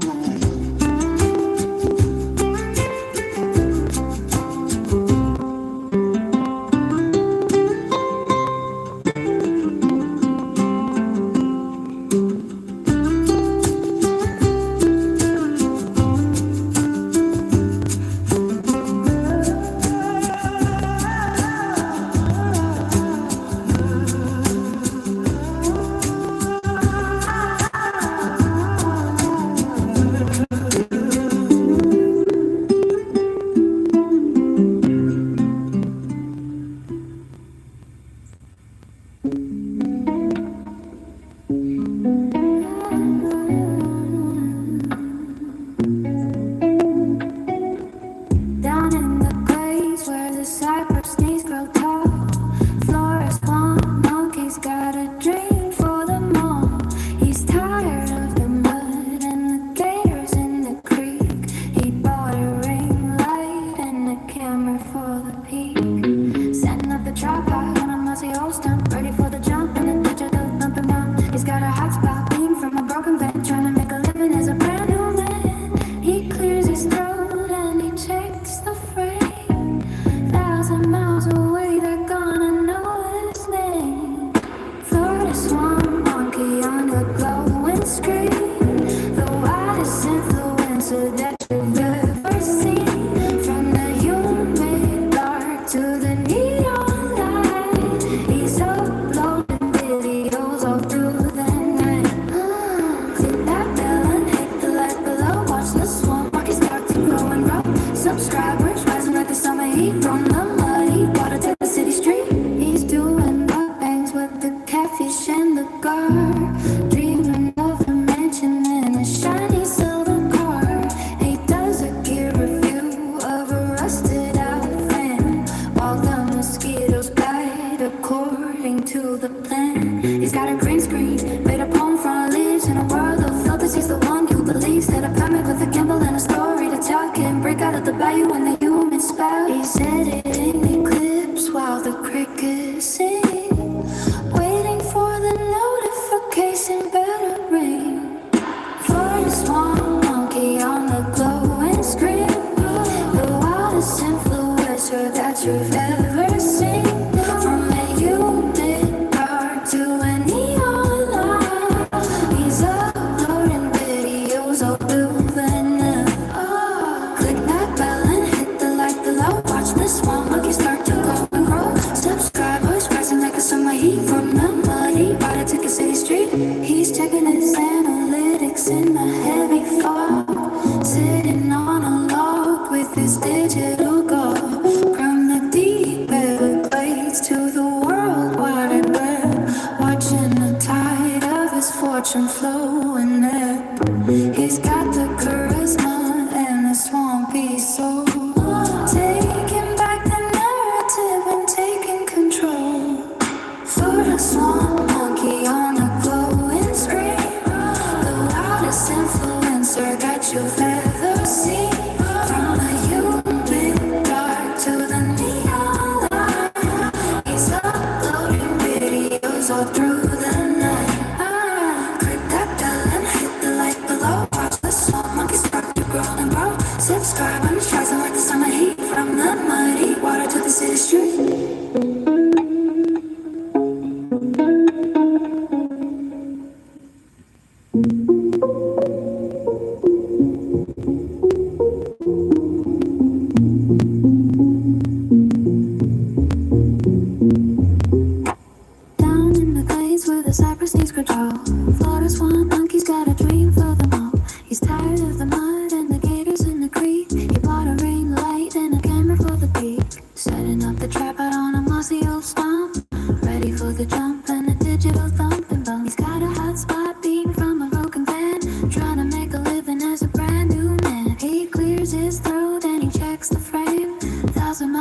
Back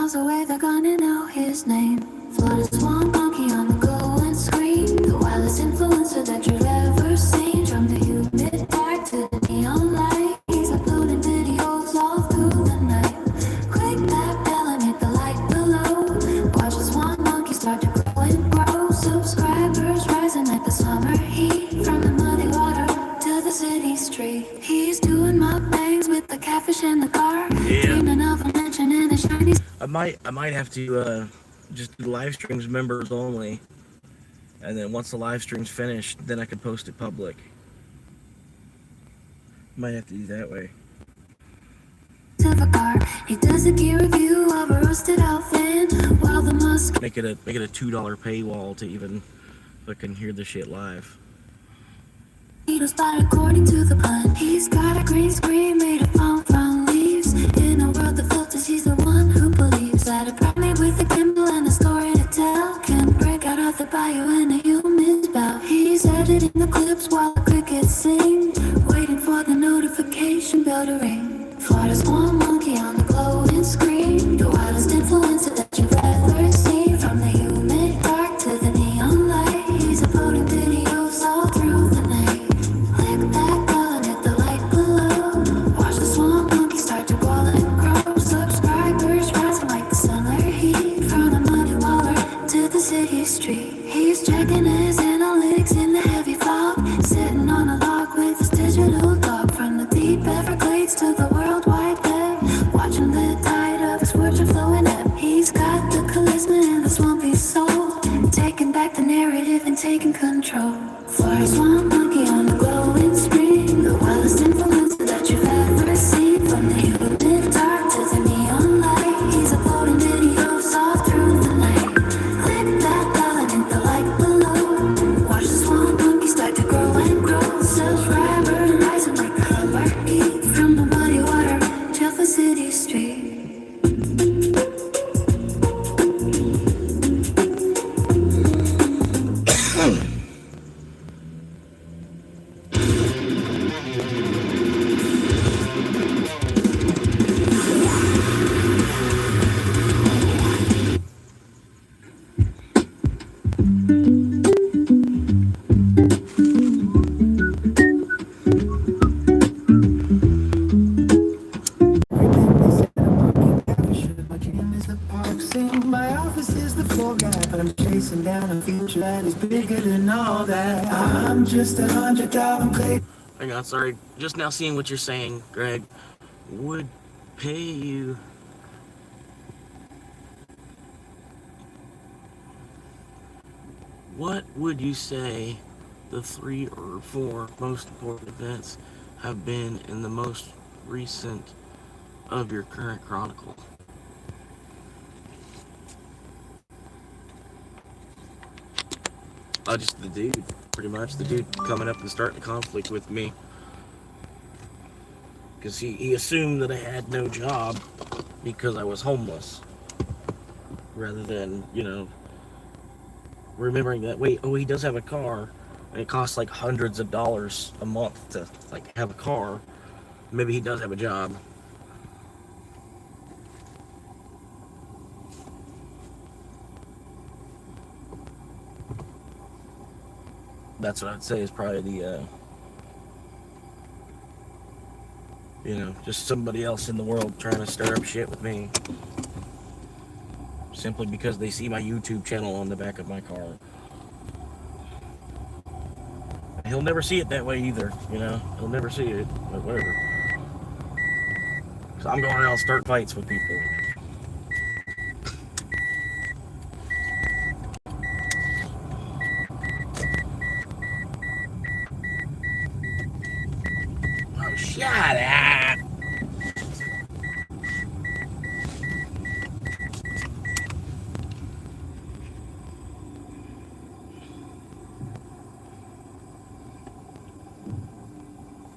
miles away, they're gonna know his name. Florida's one monkey on the glowing screen, the wildest influencer that you've ever seen. From the humid dark to the neon light, he's uploading videos all through the night. Click that bell and hit the like below. Watch this one monkey start to grow and grow. Subscribers rising like the summer heat. From the muddy water to the city street, he's doing mukbangs with the catfish in the car. Dreaming of a mansion in a shiny. I might have to just do live streams members only, and then once the live stream's finished, then I can post it public. Might have to do that way. Of a car. He does a gear review of a roasted outfit while the musk Make it a $2 paywall to even fucking hear the shit live. mosquitoes bite according to the plan. He's got a green screen made of palm frond leaves. In a world that filters, he's the one who believes that a primate with a gimbal and a story to tell can break out of the bayou in a human's bow. He's editing the clips while the crickets sing, waiting for the notification bell to ring. Florida's one monkey on the glowing screen, the wildest influencer that you've ever seen. From the humid dark to the neon light, he's uploading videos all through the night. Click that bell and hit the like below. Watch the swamp monkey start to growl and grow. Subscribers rising like the summer heat. From the muddy water to the city street, he's checking his analytics in the heavy fog, sitting on a log with his digital dog. From the deep Everglades to the World Wide Web, watching the tide of his words flowing up. He's got the charisma and the swampy soul, taking back the narrative and taking control. Florida's one monkey on the glowing screen, the wildest influencer that you've ever seen. From the humid dark to the neon light, he's uploading videos all through the night. Click that bell and hit the like below. Watch the swamp monkey start to grow and grow. Subscriber rising like the summer heat. From the muddy water till the city street. My office is the floor guy, but I'm chasing down a future that is bigger than all that. I'm just 100,000 clay. Hang on, sorry. Just now seeing what you're saying, Greg. Would pay you. What would you say the 3 or 4 most important events have been in the most recent of your current chronicle? Just the dude, pretty much. The dude coming up and starting a conflict with me. Because he assumed that I had no job because I was homeless. Rather than, remembering that, wait, he does have a car. And it costs like hundreds of dollars a month to, have a car. Maybe he does have a job. That's what I'd say is probably the, just somebody else in the world trying to stir up shit with me. Simply because they see my YouTube channel on the back of my car. He'll never see it that way either, He'll never see it, but whatever. So I'm going around start fights with people. Shut up!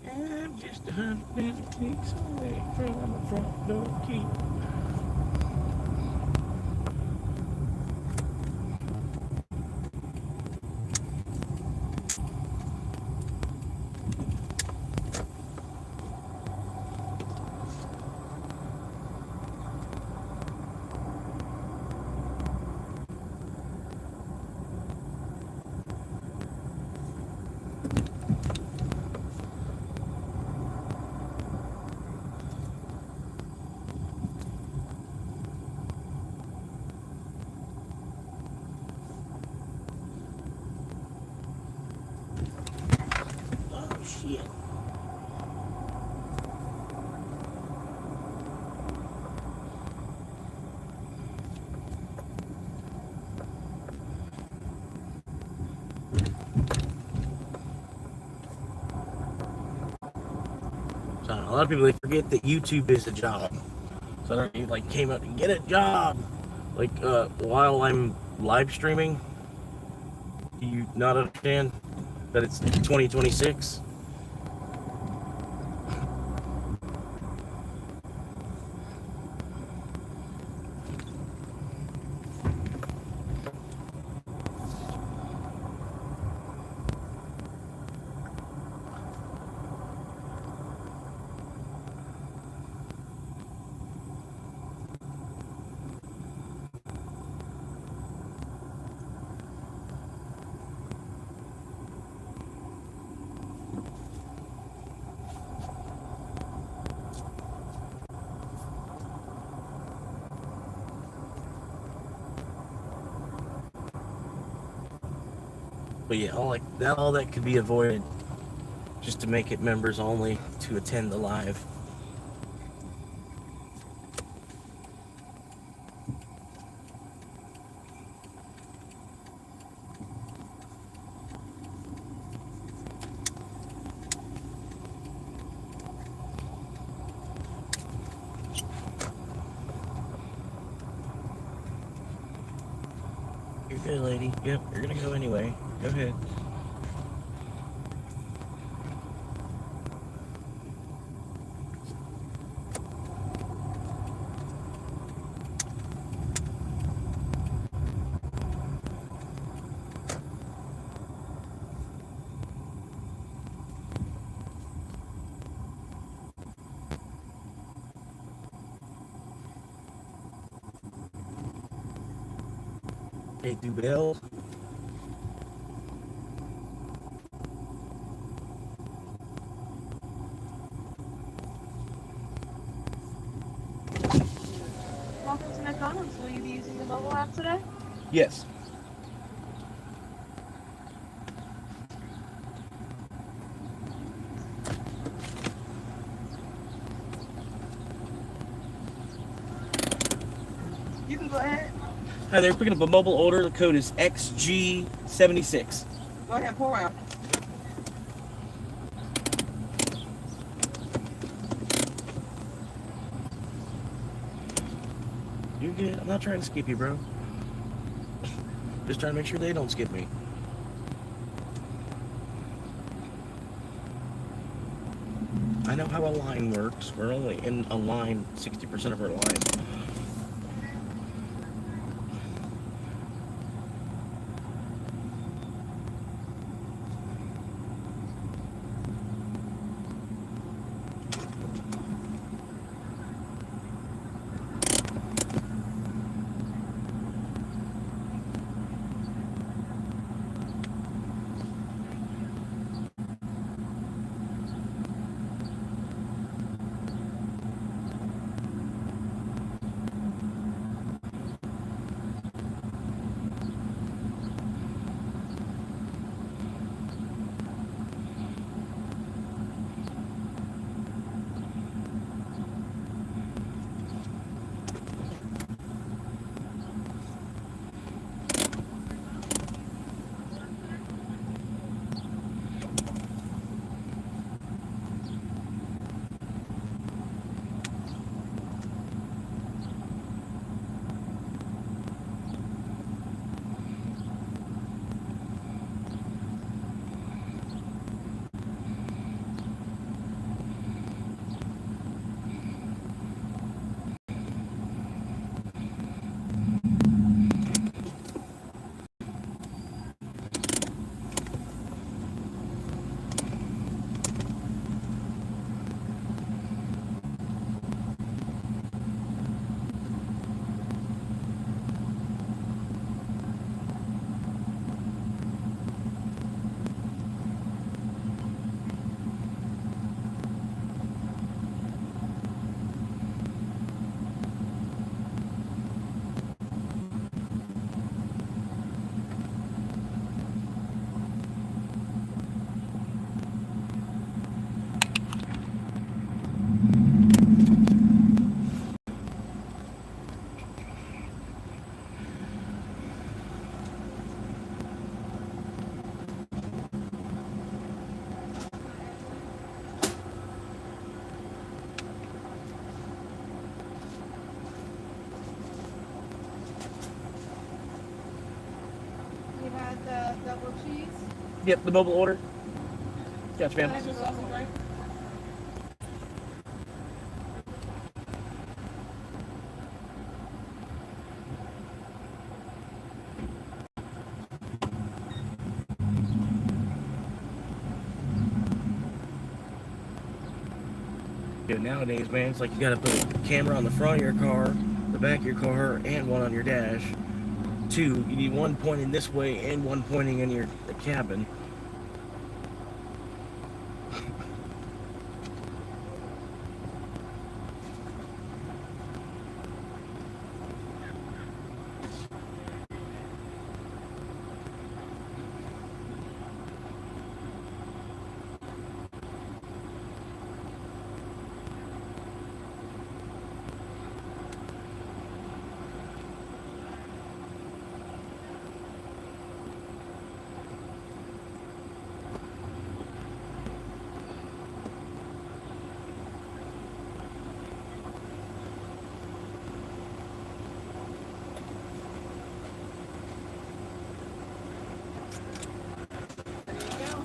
I'm just 100 weeks away from the front door key. Shit. So a lot of people, they forget that YouTube is a job. So I don't you like came out and get a job. Like while I'm live streaming, do you not understand that it's 2026? But yeah, all that could be avoided just to make it members only to attend the live. You're good, lady. Yep, you're gonna go anyway. Go ahead. Hey, do bells. Welcome to McDonald's. Will you be using the mobile app today? Yes. You can go ahead. Hi there, picking up a mobile order. The code is XG76. Go ahead, pour out. You're good. I'm not trying to skip you, bro. Just trying to make sure they don't skip me. I know how a line works. We're only in a line 60% of our line. got the double cheese. Yep, the mobile order. Gotcha, ma'am. Extra sausage, right? Yeah, nowadays, man, it's like you gotta put a camera on the front of your car, the back of your car, and one on your dash. Two, you need one pointing this way and one pointing in the cabin.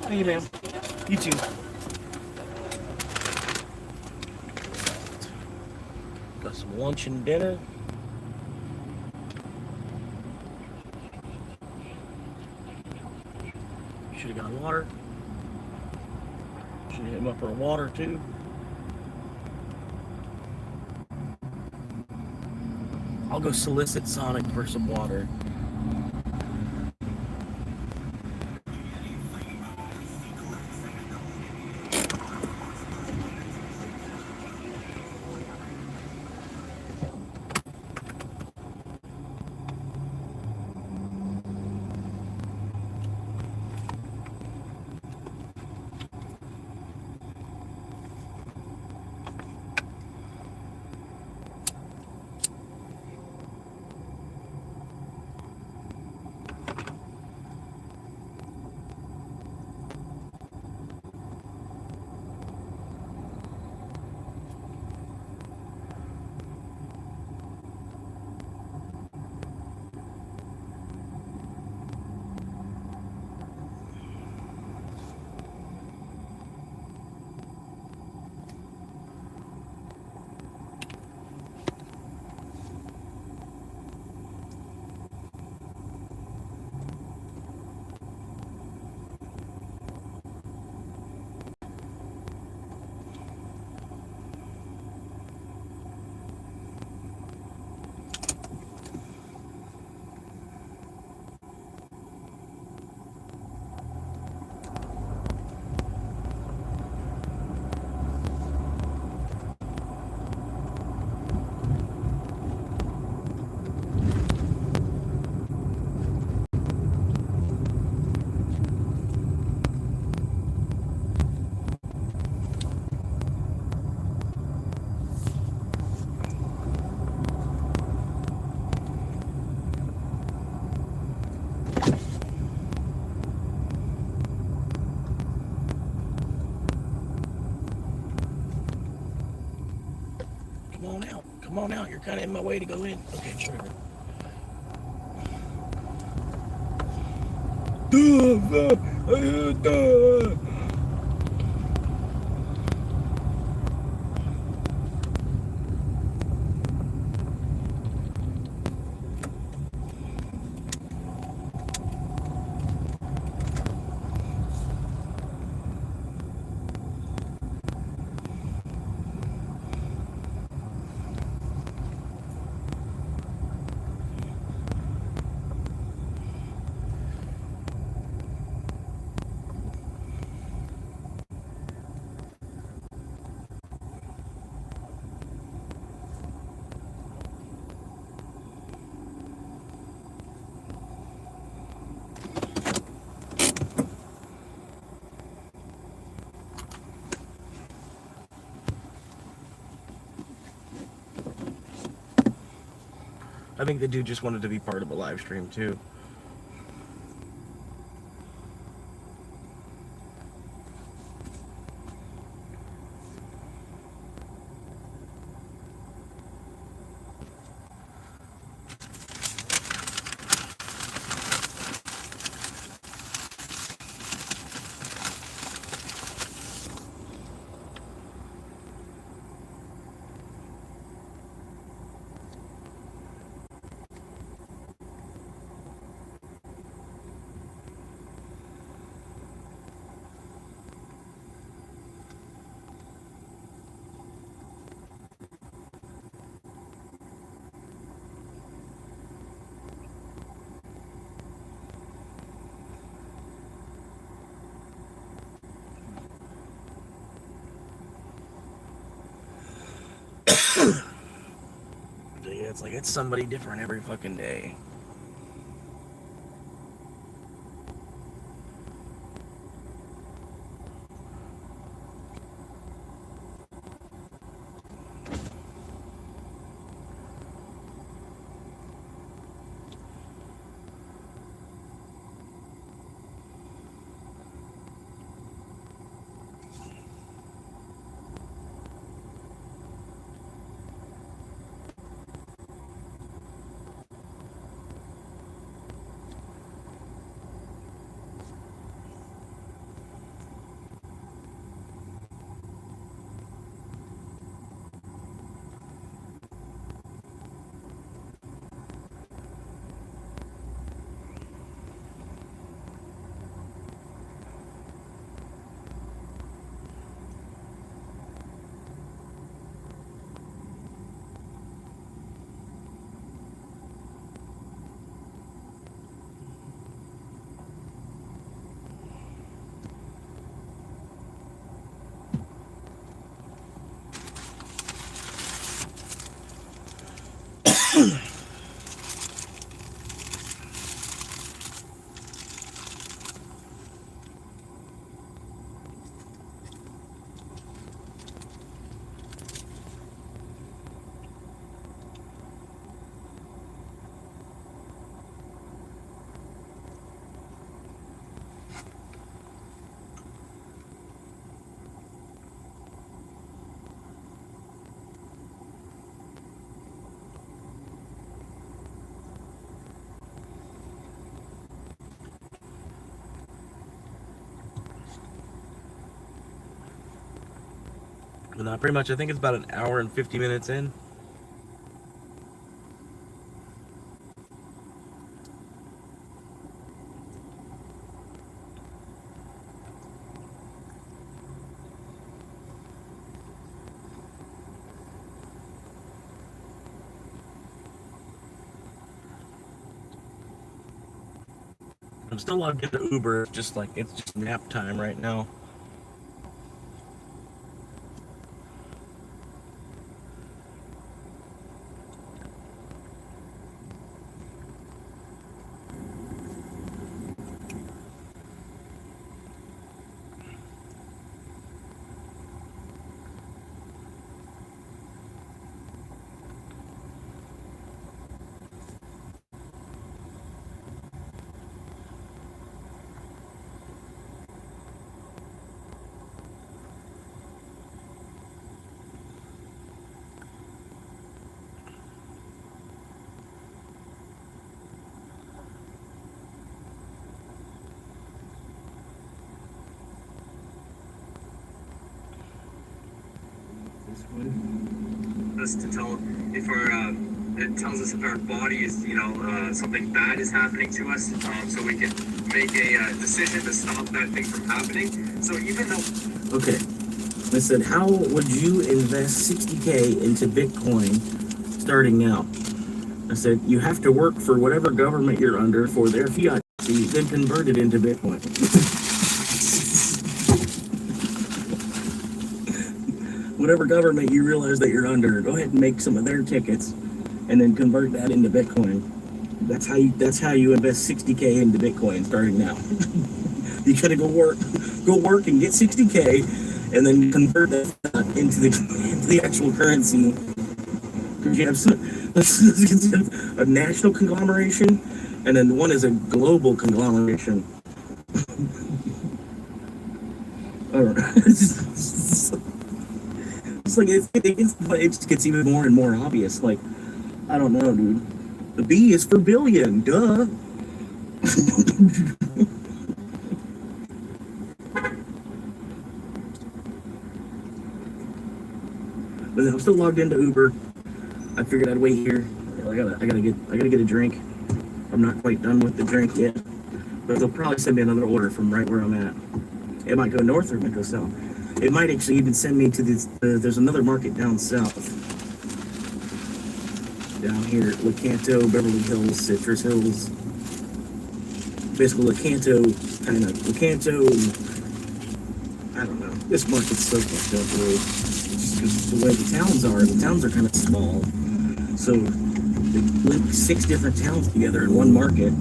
Thank you, ma'am. You too. Got some lunch and dinner. Should have got water. Should have hit him up for water too. I'll go solicit Sonic for some water. Come on out. Come on out. You're kind of in my way to go in. Okay, sure. I think the dude just wanted to be part of a live stream too. It's like it's somebody different every fucking day. But pretty much, I think it's about an hour and 50 minutes in. I'm still logged into Uber, it's just nap time right now. Us to tell if our it tells us if our body is, something bad is happening to us, so we can make a decision to stop that thing from happening. So even though Okay. I said, how would you invest 60K into Bitcoin starting out? I said, you have to work for whatever government you're under for their fiat, then convert it into Bitcoin. Whatever government you realize that you're under, go ahead and make some of their tickets and then convert that into Bitcoin. That's how you invest 60K into Bitcoin starting now. You gotta go work and get 60K and then convert that into the actual currency. Because you have a national conglomeration and then one is a global conglomeration. I don't know. It's like it just gets even more and more obvious. Like, I don't know, dude. The B is for billion, duh. But I'm still logged into Uber. I figured I'd wait here. I gotta get a drink. I'm not quite done with the drink yet, but they'll probably send me another order from right where I'm at. It might go north or it might go south. It might actually even send me to this. There's another market down south, down here, Lecanto, Beverly Hills, Citrus Hills. Basically, Lecanto. I don't know. This market's so fucked up, really. Just because the way the towns are kind of small. So They link 6 different towns together in one market.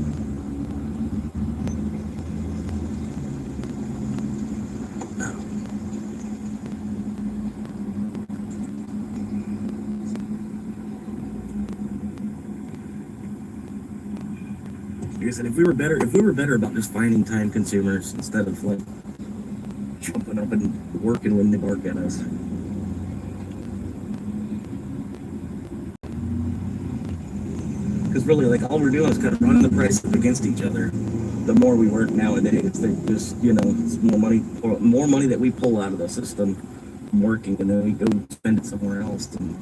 Like I said, if we were better about just finding time consumers instead of like jumping up and working when they bark at us. Because really, like, all we're doing is kind of running the price up against each other. The more we work nowadays, they just, it's more money that we pull out of the system from working, and then we go spend it somewhere else. And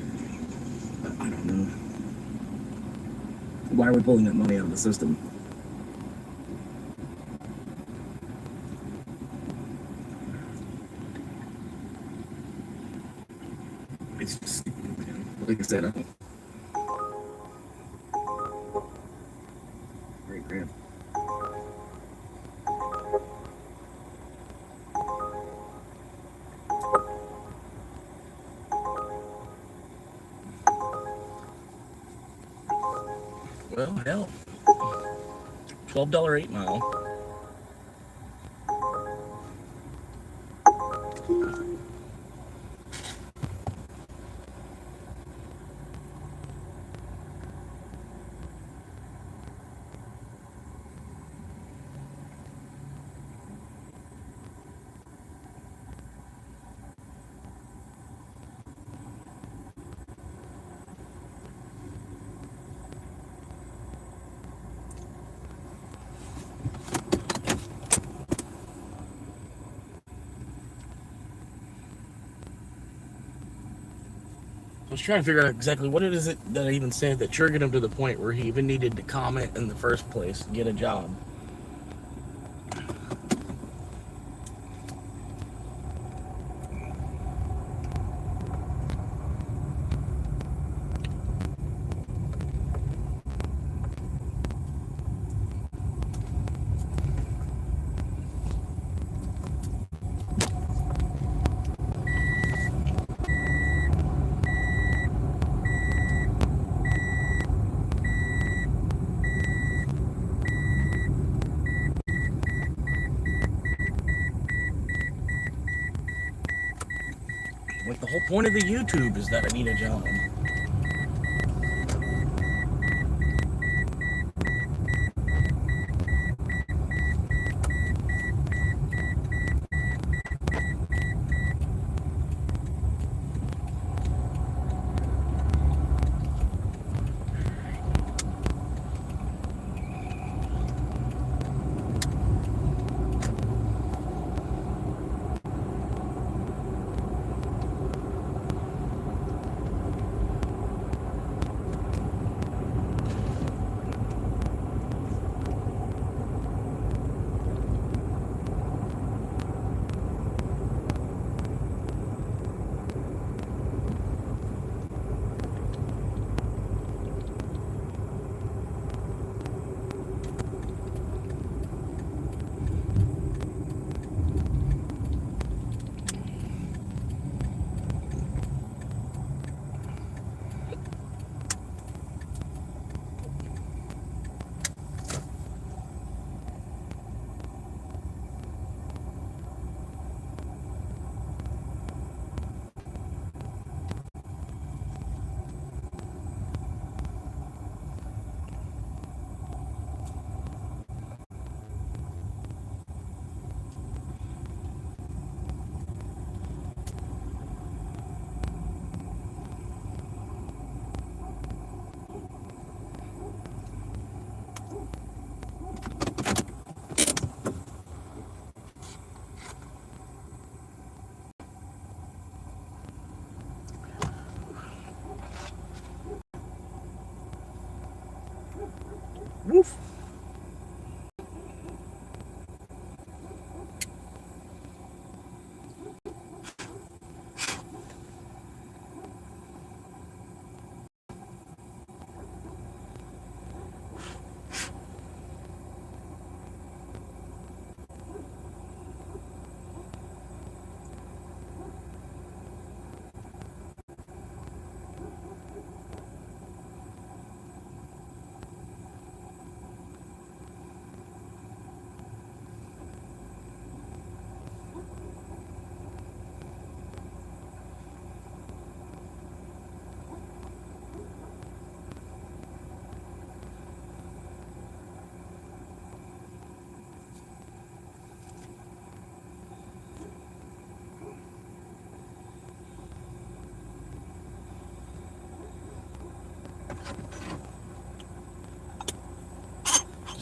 I don't know. Why are we pulling that money out of the system? It's just, like I said, I don't. Great grand. Well, hell, $12 8 mile. I was trying to figure out exactly what it is that I even said that triggered him to the point where he even needed to comment in the first place, get a job. Like, the whole point of the YouTube is that I need a job. Woof.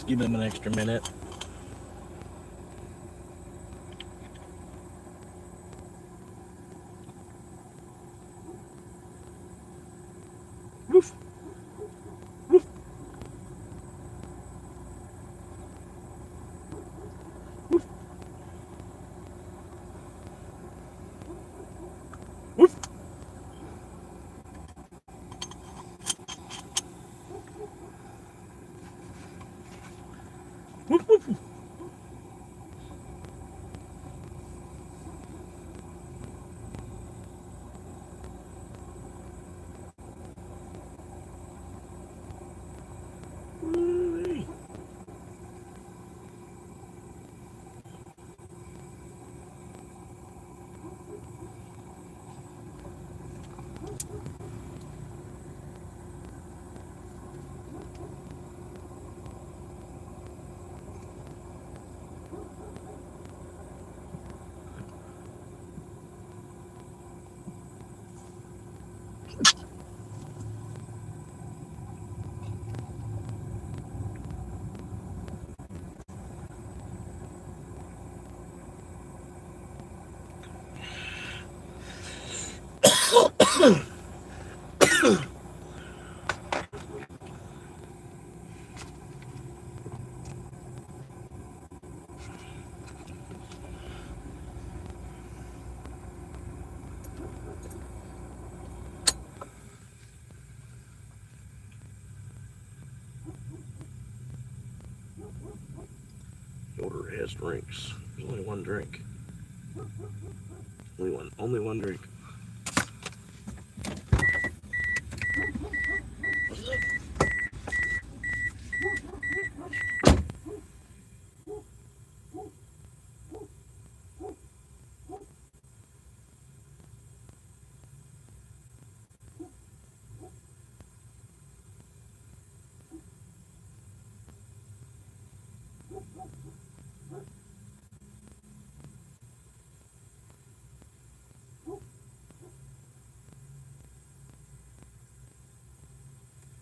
Just give them an extra minute. Woof. Woof. Woof. Woof. Woof, woof, woof. Woo-wee. The order has drinks. There's only one drink. Only one drink.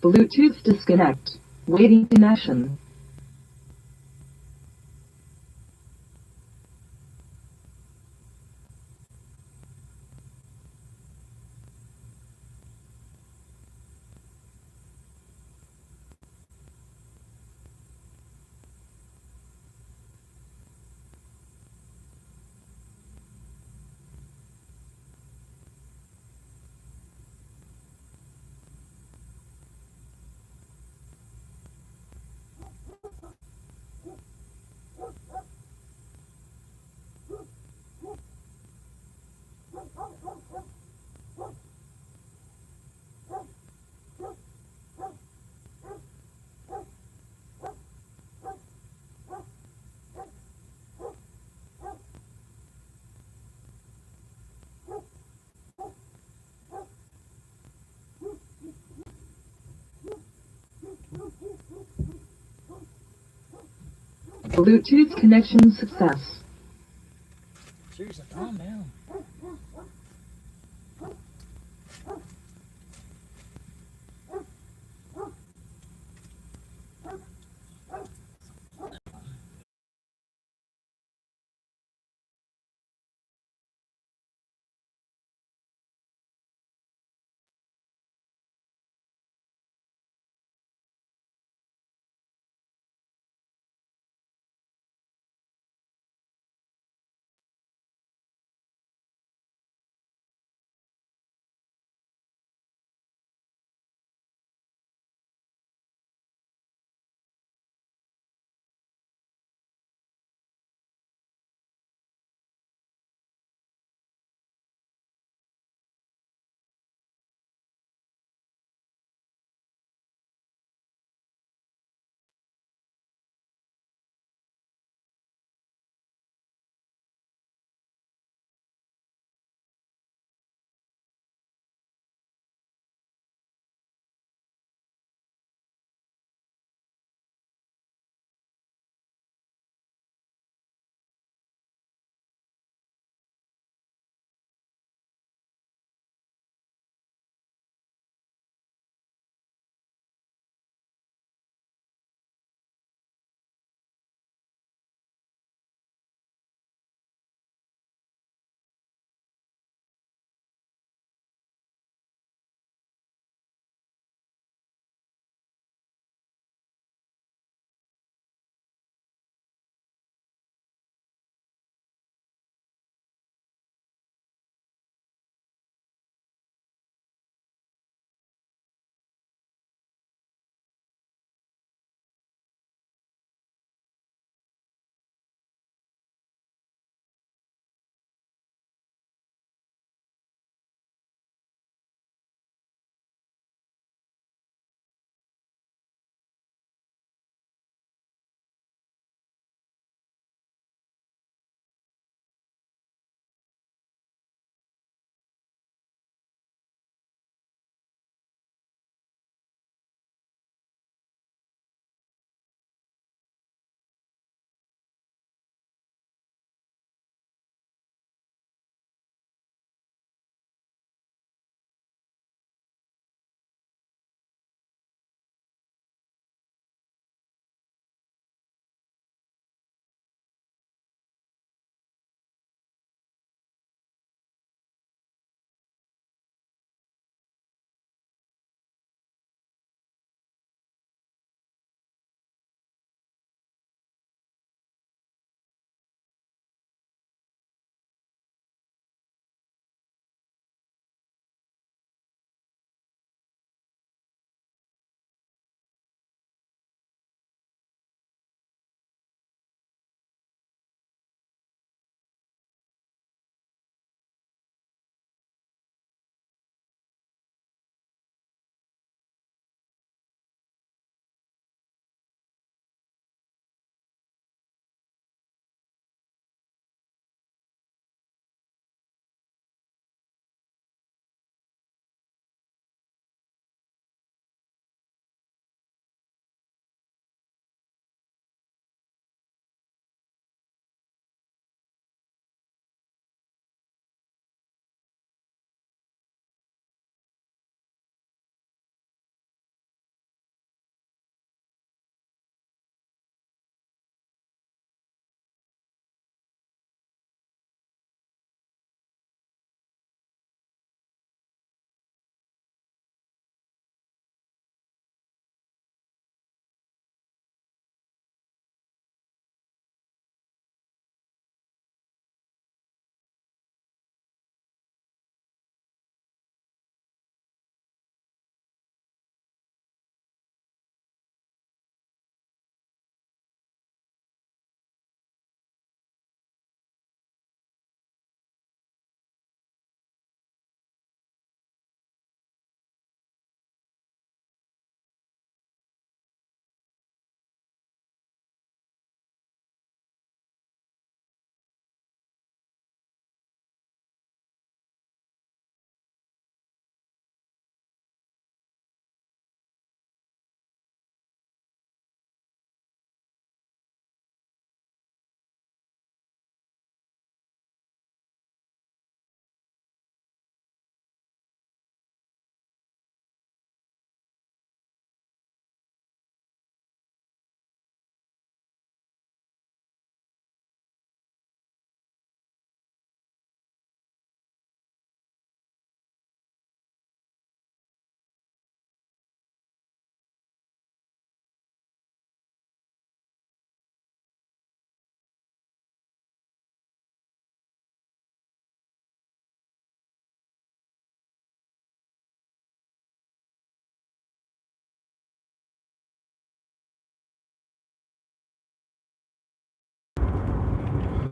Bluetooth disconnect. Waiting connection. Bluetooth connection success. Seriously, calm down.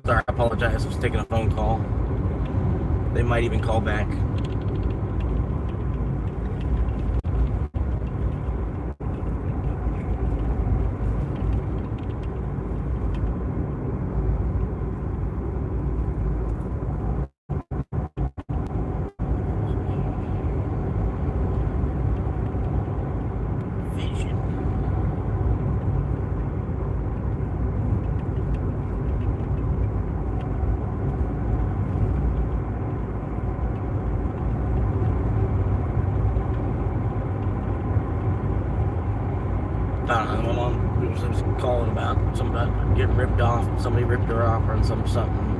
Sorry, I apologize. I was taking a phone call. They might even call back. I don't know, my mom was calling about somebody getting ripped off. Somebody ripped her off or something.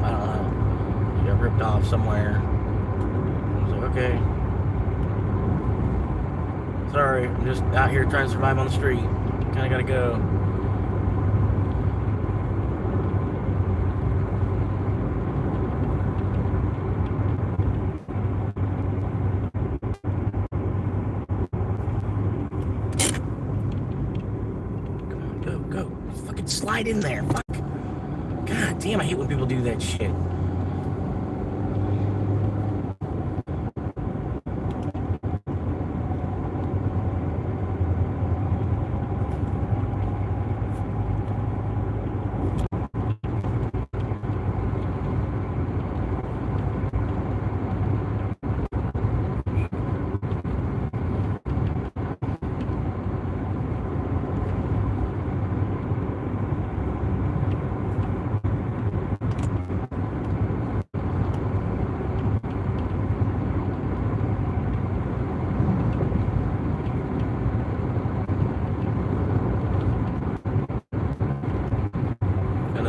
I don't know. She got ripped off somewhere. I was like, okay. Sorry, I'm just out here trying to survive on the street. Kinda gotta go. Go. Fucking slide in there. Fuck. God damn, I hate when people do that shit.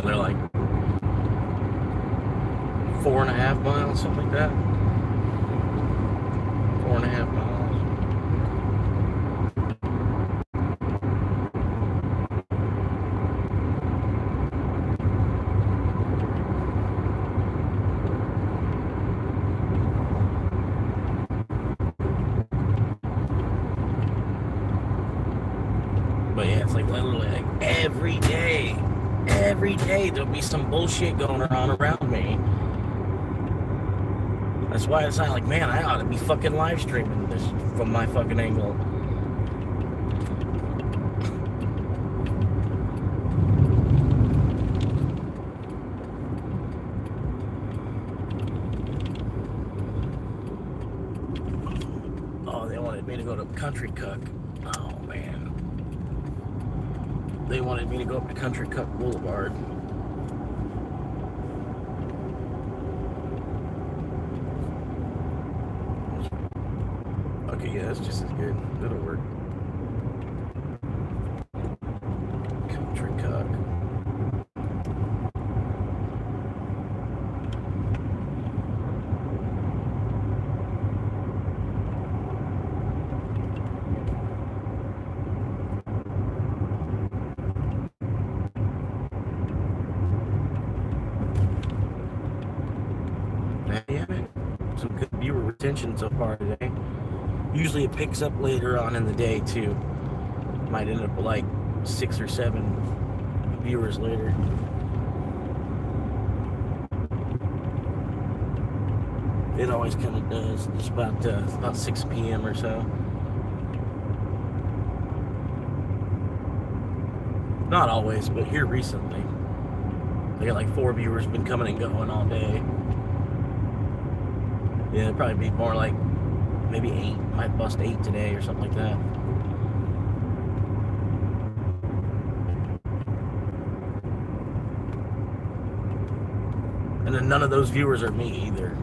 They're like 4.5 miles, something like that. 4.5 miles. But yeah, it's like literally like every day there'll be some bullshit going on around me. That's why it's not like, man, I ought to be fucking live streaming this from my fucking angle. Oh, they wanted me to go to Country Cuck. Oh, man. They wanted me to go up to Country Cuck Boulevard. Okay, yeah, that's just as good. That'll work. Country Cuck. Some good viewer retention so far today. Usually it picks up later on in the day too. Might end up with like 6 or 7 viewers later. It always kind of does. It's about 6 p.m. or so. Not always, but here recently. I got like 4 viewers been coming and going all day. Yeah, it'd probably be more like maybe 8. Might bust 8 today or something like that. And then none of those viewers are me either.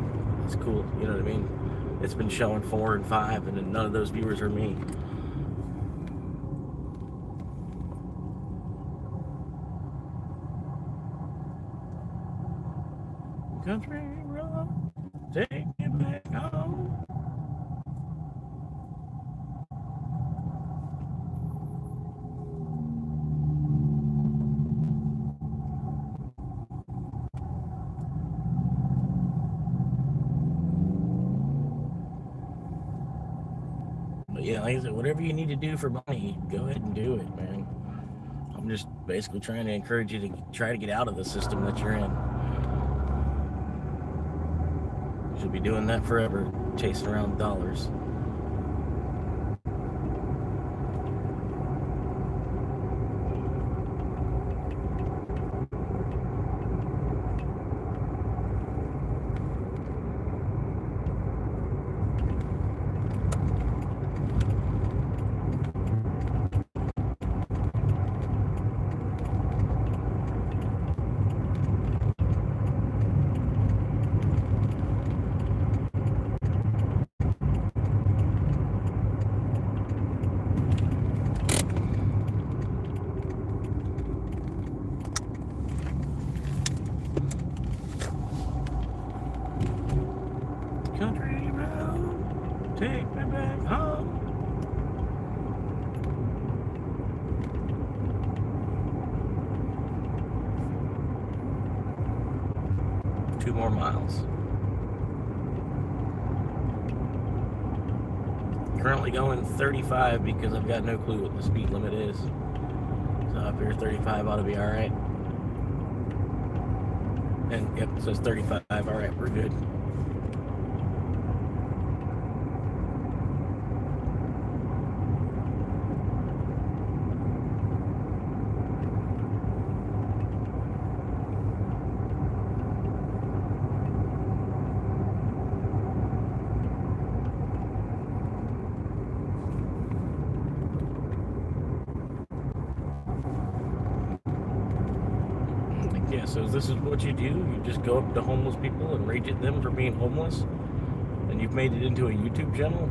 It's cool, you know what I mean? It's been showing 4 and 5, and then none of those viewers are me. Country road, take it back home. But yeah, like I said, whatever you need to do for money, go ahead and do it, man. I'm just basically trying to encourage you to try to get out of the system that you're in. She'll be doing that forever, chasing around dollars. Country road, take me back home. Two more miles. Currently going 35 because I've got no clue what the speed limit is. So up here 35 ought to be alright. And yep, it says 35. Alright, we're good. Yeah, so this is what you do. You just go up to homeless people and rage at them for being homeless, and you've made it into a YouTube channel.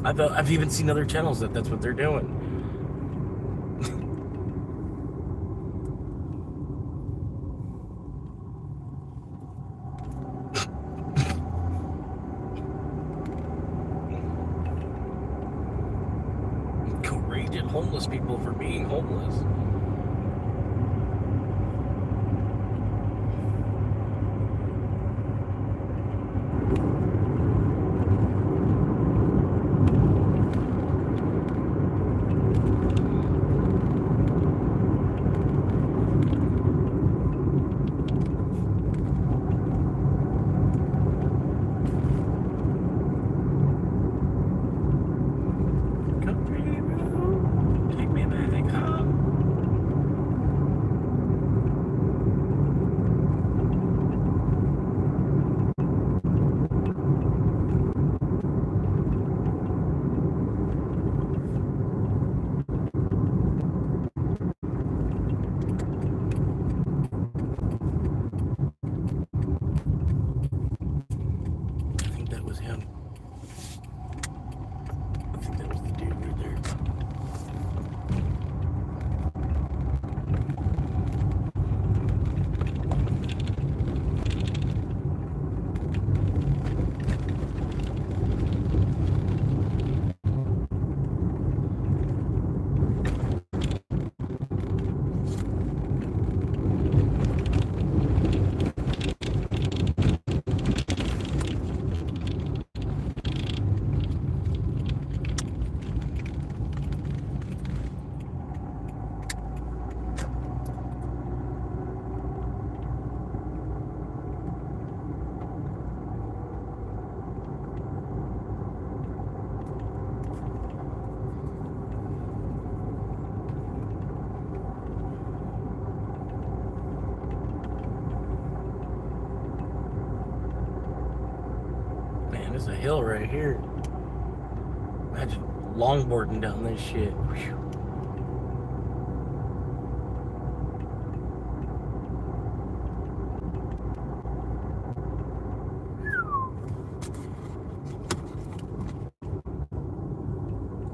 I've even seen other channels that's what they're doing. Go rage at homeless people for being homeless. There's a hill right here. Imagine longboarding down this shit. Whew.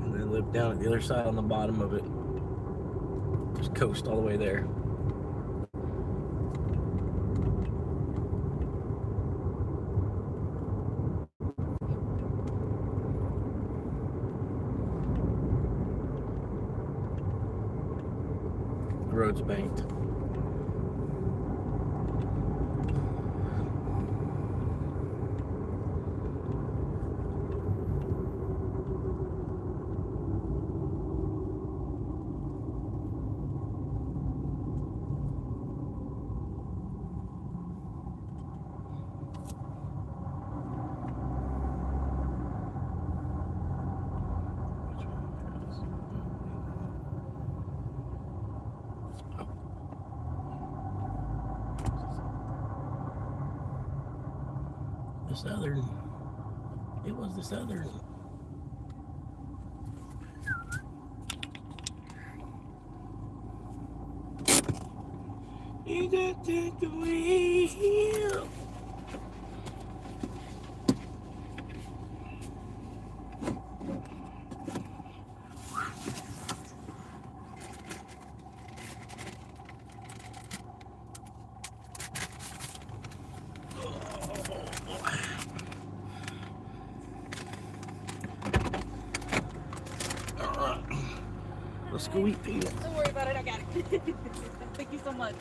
And then live down at the other side on the bottom of it. Just coast all the way there. Road's banked. the Southern. It was the Southern. You got to take the wheel. Let's go eat peanuts. Don't worry about it, I got it. Thank you so much.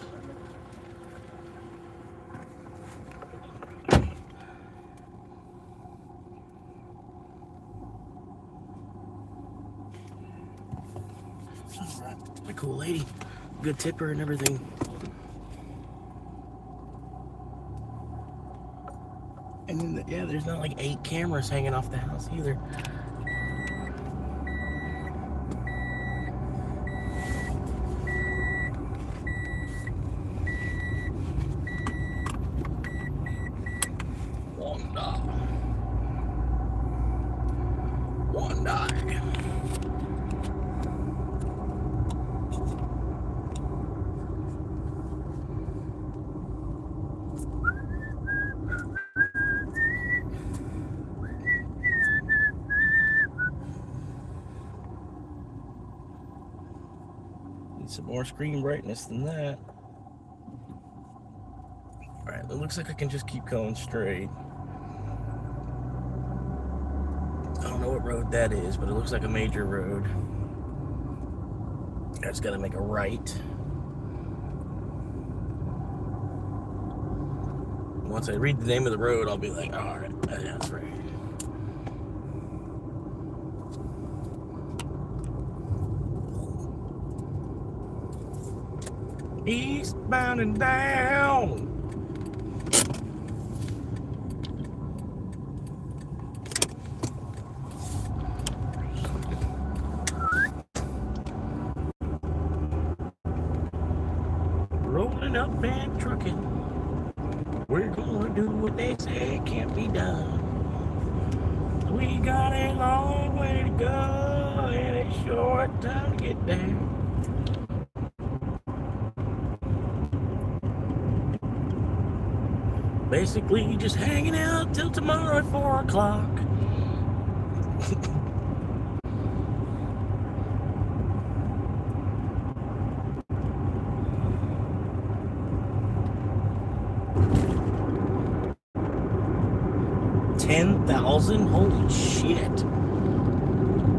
Alright, a cool lady. Good tipper and everything. And then, yeah, there's not like 8 cameras hanging off the house either. One die. Need some more screen brightness than that. Alright, it looks like I can just keep going straight. I don't know what road that is, but it looks like a major road. I just gotta make a right. Once I read the name of the road, I'll be like, alright, that's right. Eastbound and down. Rolling up and trucking. We're gonna do what they say can't be done. We got a long way to go and a short time to get there. Basically, just hanging out till tomorrow at 4 o'clock. $10,000? Holy shit.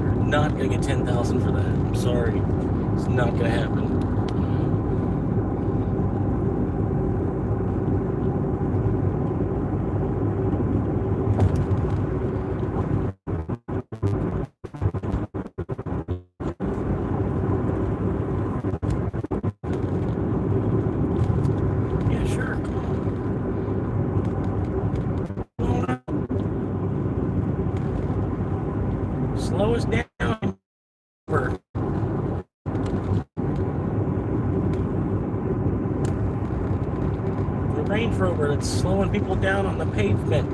You're not gonna get 10,000 for that. I'm sorry. It's not gonna happen. Yeah, sure. Slow us down. The Range Rover that's slowing people down on the pavement.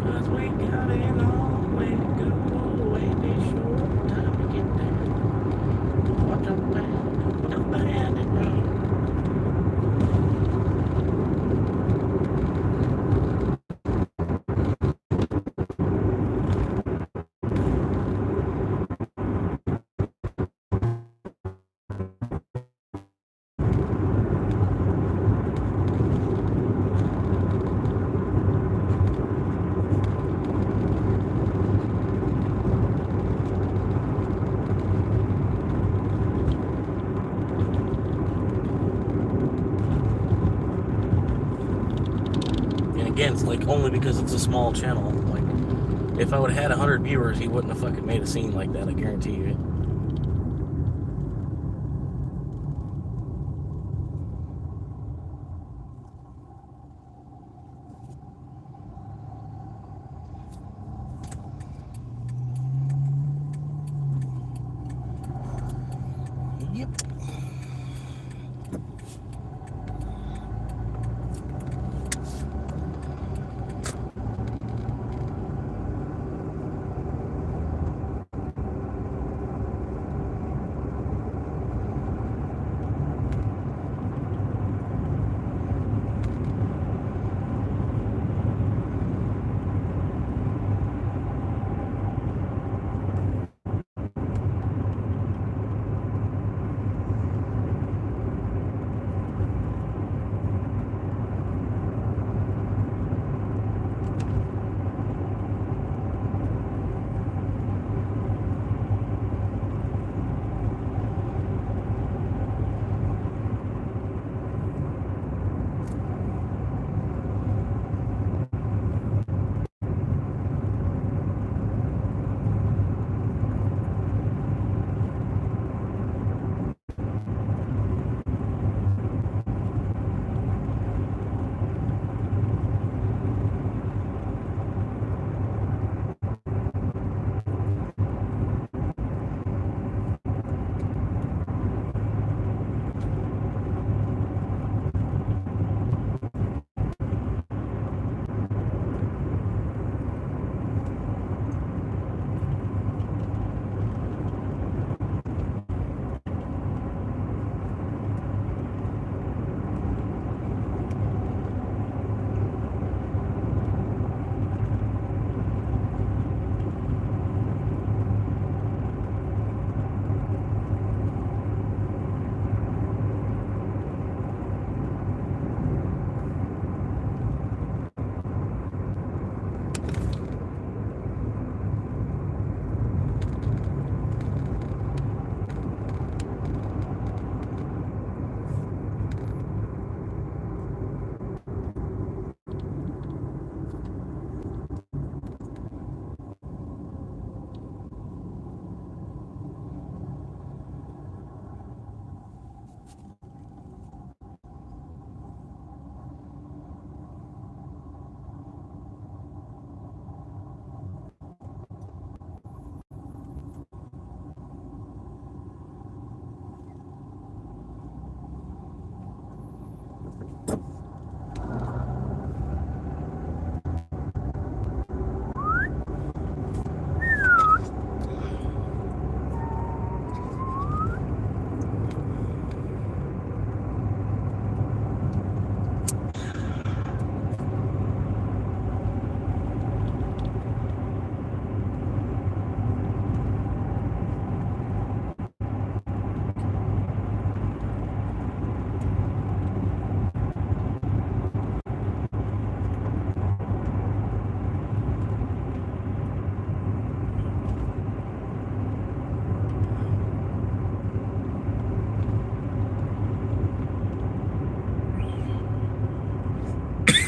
Cause we got a long way to go, and a short time to get there. Watch out, man. Don't bend it wrong. Again, it's like only because it's a small channel. Like, if I would have had 100 viewers, he wouldn't have fucking made a scene like that, I guarantee you.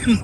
You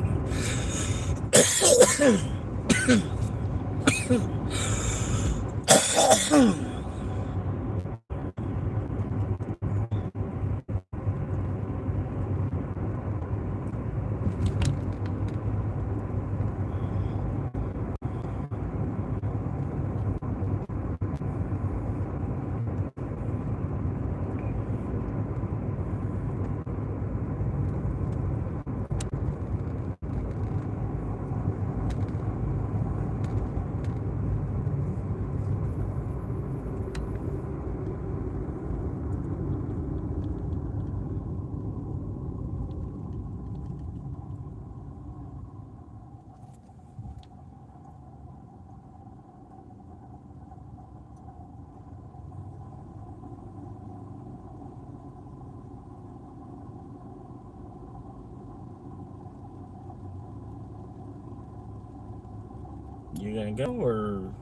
gonna go or?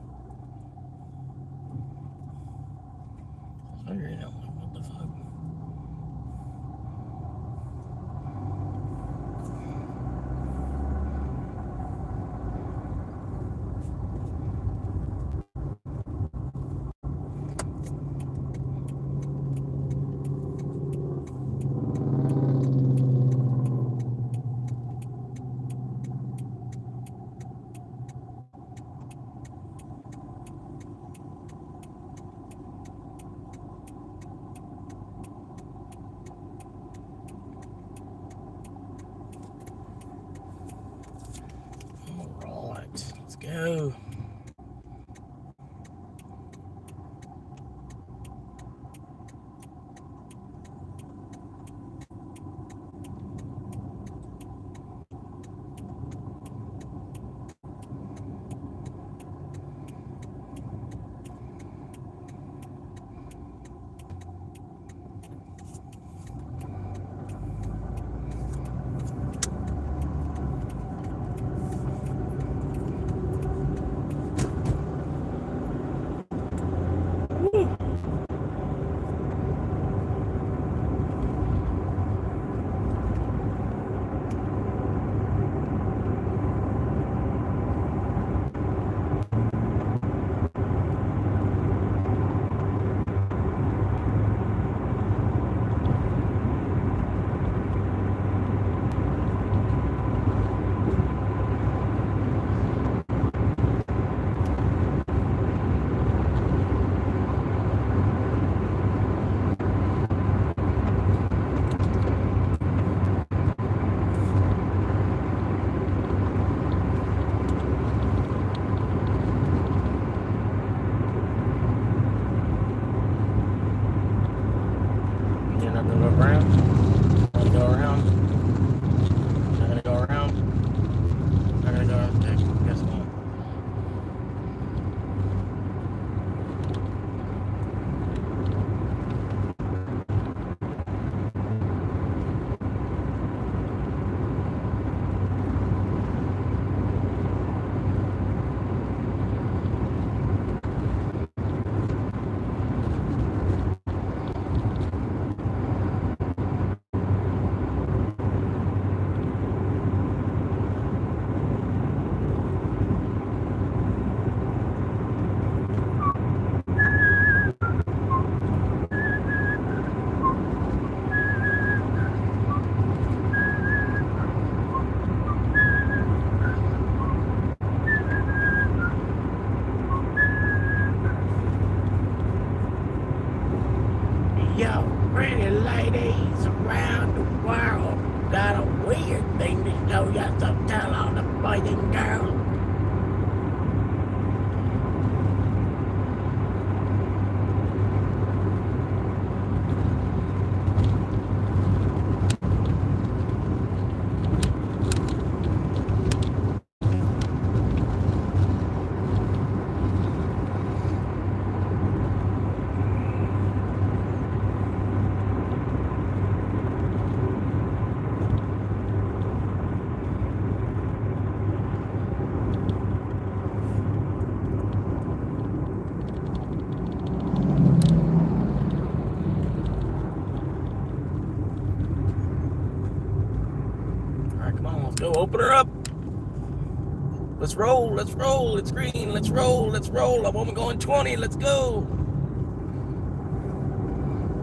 I don't know. What the fuck? All right, let's go. You're not gonna go around? Not gonna go around? Not gonna go around? Not gonna go around? Okay, guess not. Yo, pretty ladies around the world got a weird thing to show you, so tell all the boys and girls. Go, open her up. Let's roll, let's roll. It's green. Let's roll, let's roll. I'm only going 20. Let's go.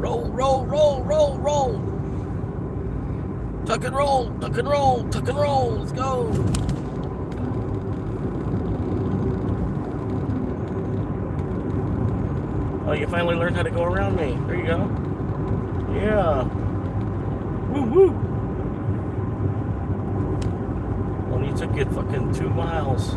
Roll, roll, roll, roll, roll. Tuck and roll, tuck and roll, tuck and roll. Let's go. Oh, you finally learned how to go around me. There you go. Yeah. Woo woo. Only took you fucking 2 miles.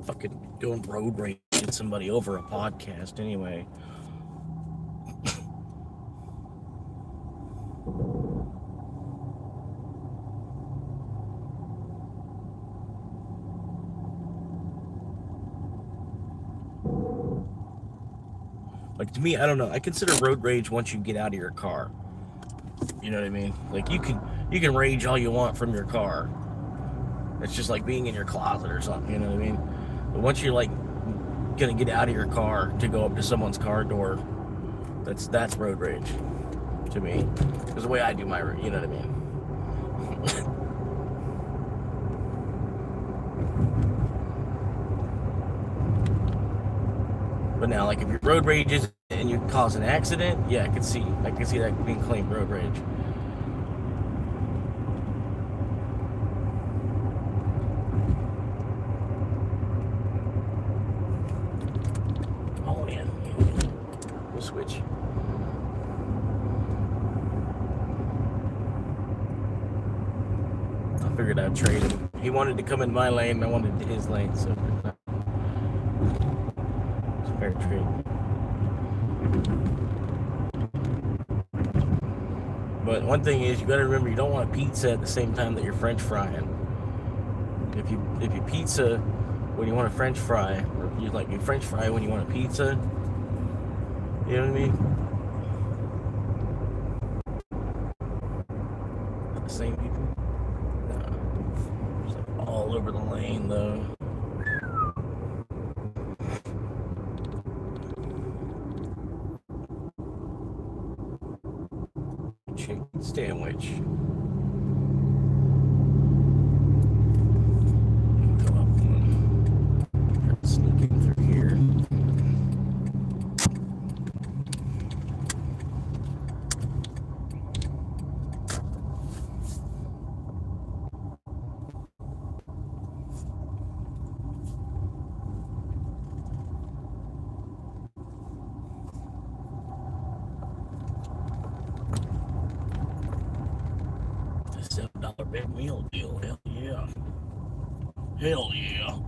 Fucking going road raging somebody over a podcast anyway. Like, to me, I don't know. I consider road rage once you get out of your car. You know what I mean? Like, you can rage all you want from your car. It's just like being in your closet or something. You know what I mean? But once you're like gonna get out of your car to go up to someone's car door, that's road rage to me. Because the way I do my, you know what I mean? But now, like, if your road rages and you cause an accident, yeah, I can see that being claimed road rage. Oh man, we'll switch. I figured I'd trade him. He wanted to come in my lane, and I wanted to his lane, so it's a fair trade. But one thing is, you gotta remember, you don't want pizza at the same time that you're French frying. If you pizza when you want a French fry, or if you like you French fry when you want a pizza, you know what I mean? Not the same people. No, it's like all over the lane though. Chicken sandwich. Go up one. Sneaking through here. $7 big meal deal. Hell yeah. Hell yeah.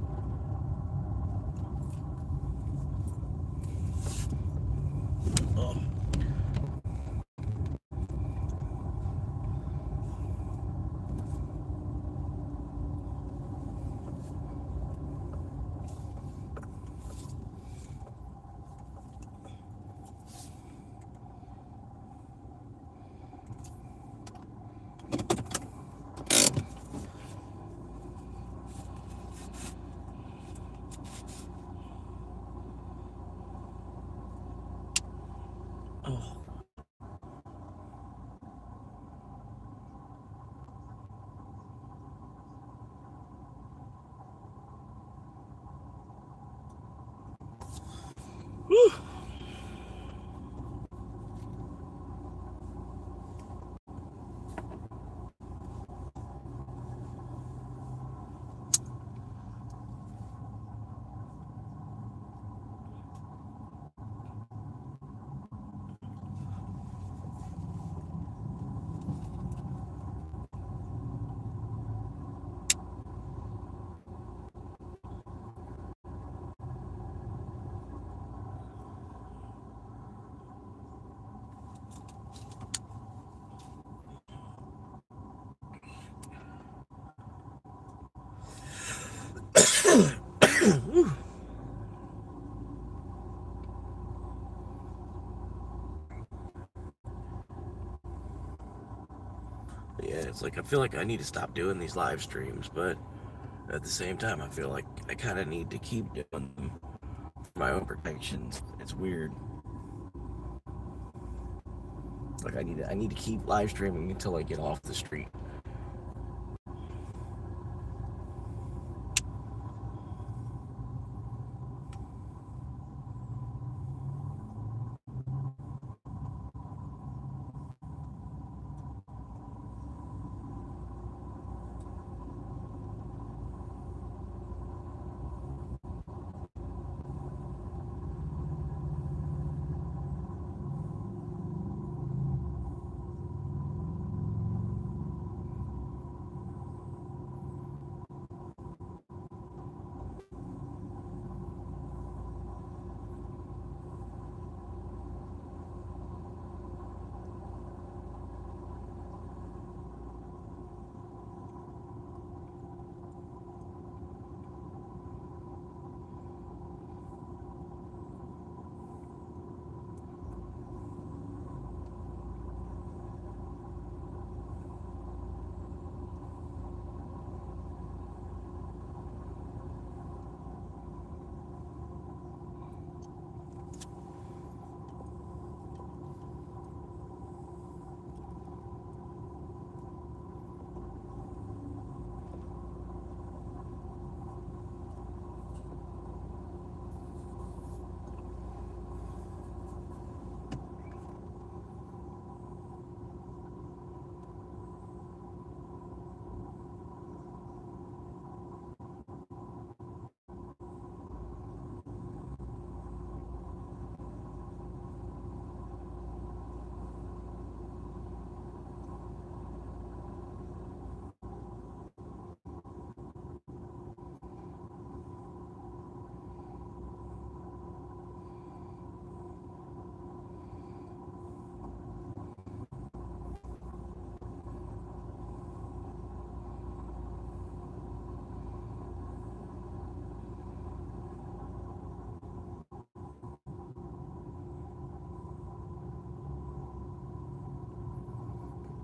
Yeah, it's like I feel like I need to stop doing these live streams, but at the same time, I feel like I kind of need to keep doing them for my own protections. It's weird. Like I need to keep live streaming until I get off the street.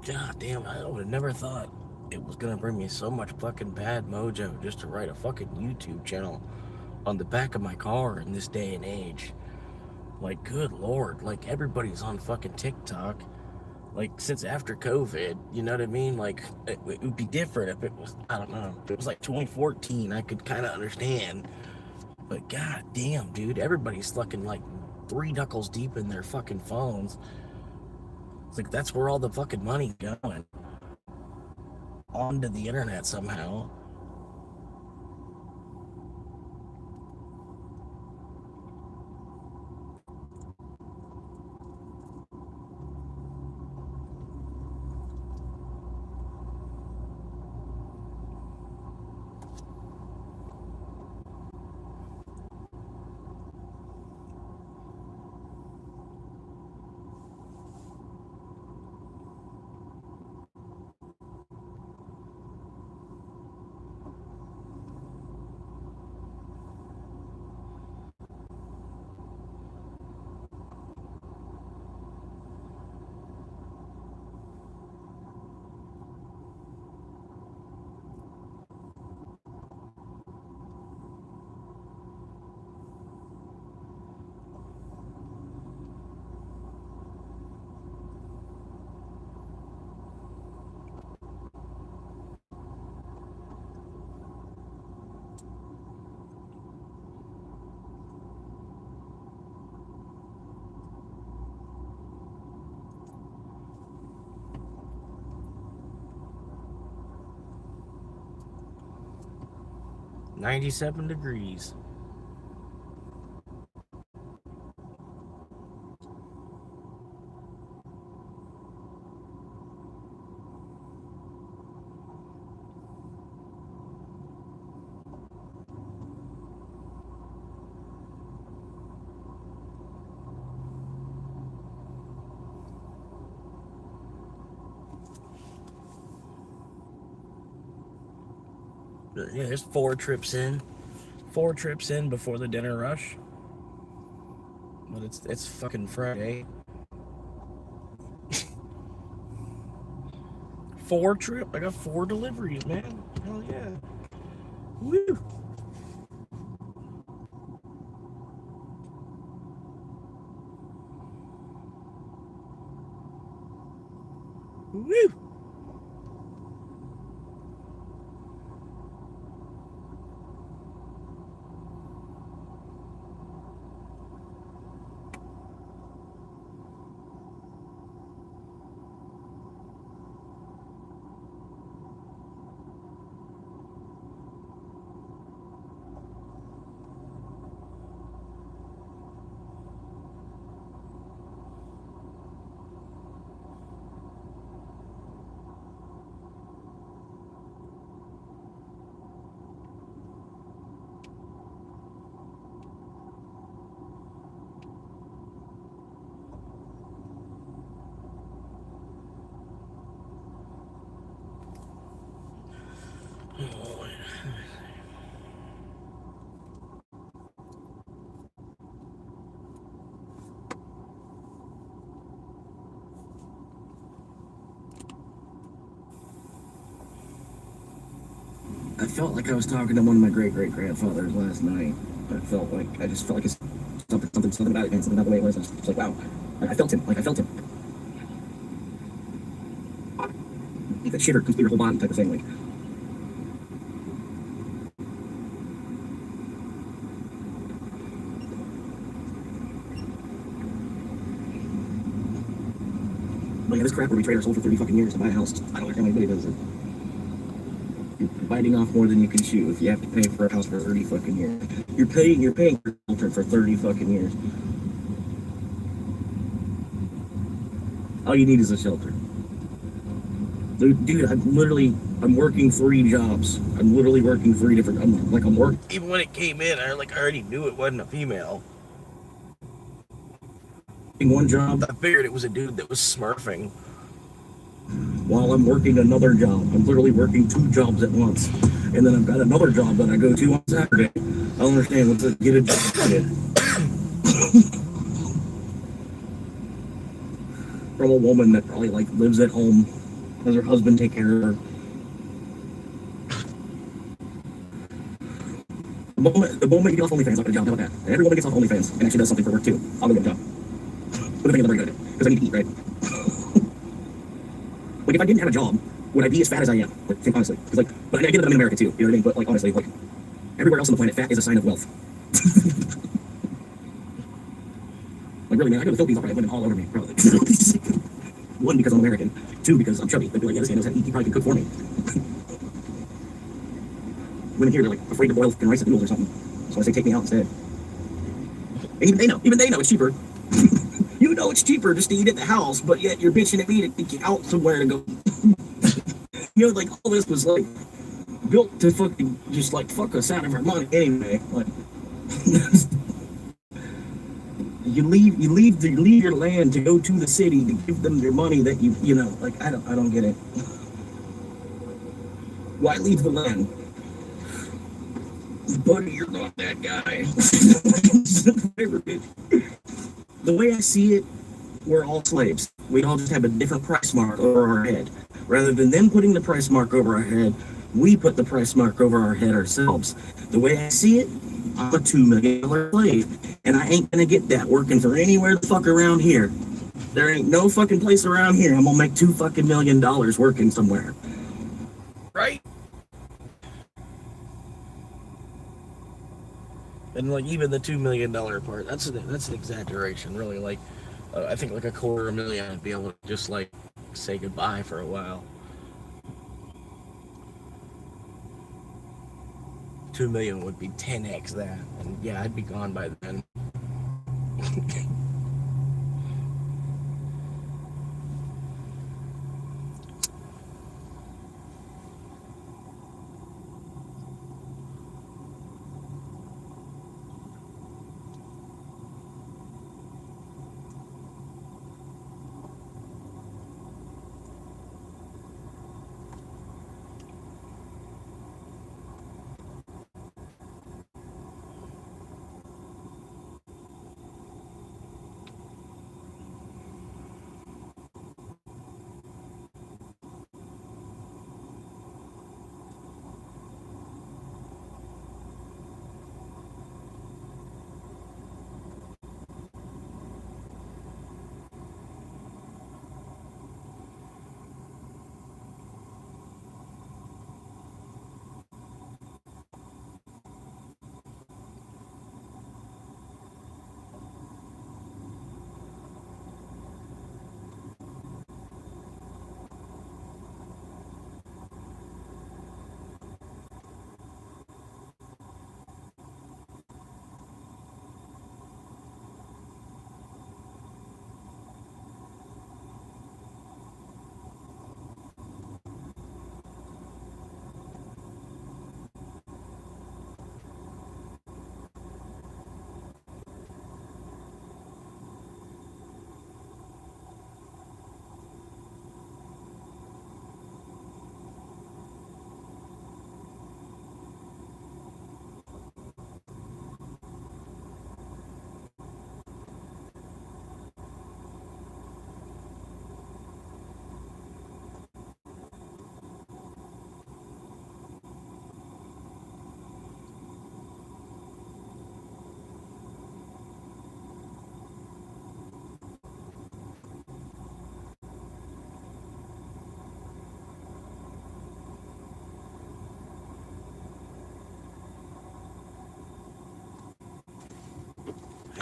God damn, I would have never thought it was gonna bring me so much fucking bad mojo just to write a fucking YouTube channel on the back of my car in this day and age. Like, good lord, like everybody's on fucking TikTok. Like, since after COVID, you know what I mean? Like, it would be different if it was, I don't know, if it was like 2014, I could kind of understand. But god damn, dude, everybody's fucking like 3 knuckles deep in their fucking phones. It's like that's where all the fucking money's going. Onto the internet somehow. $97 degrees. Yeah, there's 4 trips in. 4 trips in before the dinner rush. But it's fucking Friday. I got 4 deliveries, man. Hell yeah. Woo. Woo. I felt like I was talking to one of my great-great-grandfathers last night. I just felt like it's something about it, man, something about the way it was. I was just like, wow. I felt him. Like that shiver comes through your whole body type of thing, like. But yeah, this crap where we trade our soul for 30 fucking years to buy a house, I don't understand why anybody does it. You're biting off more than you can chew if you have to pay for a house for 30 fucking years. You're paying for shelter for 30 fucking years. All you need is a shelter. Dude, I'm working 3 jobs. I'm literally working 3 different, I'm working. Even when it came in, I already knew it wasn't a female. One job. I figured it was a dude that was smurfing. While I'm working another job. I'm literally working 2 jobs at once. And then I've got another job that I go to on Saturday. I don't understand what to get a job in. From a woman that probably like lives at home, has her husband take care of her. The moment you get off OnlyFans, I'll get a job. How about that? Every woman gets off OnlyFans and actually does something for work too. I'll go get a job. What if I'm gonna do? Because I need to eat, right? Like, if I didn't have a job, would I be as fat as I am? Like, think honestly. Because, like, but I get that I'm in America too, you know what I mean? But, like, honestly, like, everywhere else on the planet, fat is a sign of wealth. Like, really, man, I go to the Philippines, I'll probably have women all over me, probably. 1, because I'm American. 2, because I'm chubby. They'd be like, yeah, this guy knows how to eat, he probably can cook for me. Women here, they're, like, afraid to boil fucking rice and noodles or something. So I say, take me out instead. And even they know it's cheaper. You know it's cheaper just to eat at the house, but yet you're bitching at me to get out somewhere to go. You know, like, all this was, like, built to fucking just, like, fuck us out of our money anyway. Like, you leave your land to go to the city to give them their money that you know, like, I don't get it. Why leave the land? Buddy, you're not that guy. The way I see it, we're all slaves. We all just have a different price mark over our head. Rather than them putting the price mark over our head, we put the price mark over our head ourselves. The way I see it, I'm a $2 million slave, and I ain't gonna get that working for anywhere the fuck around here. There ain't no fucking place around here I'm gonna make $2 fucking million working somewhere. Right? And like even the $2 million part, that's an exaggeration, really. Like, I think like $250,000 I'd be able to just like say goodbye for a while. 2 million would be 10x that, and yeah, I'd be gone by then.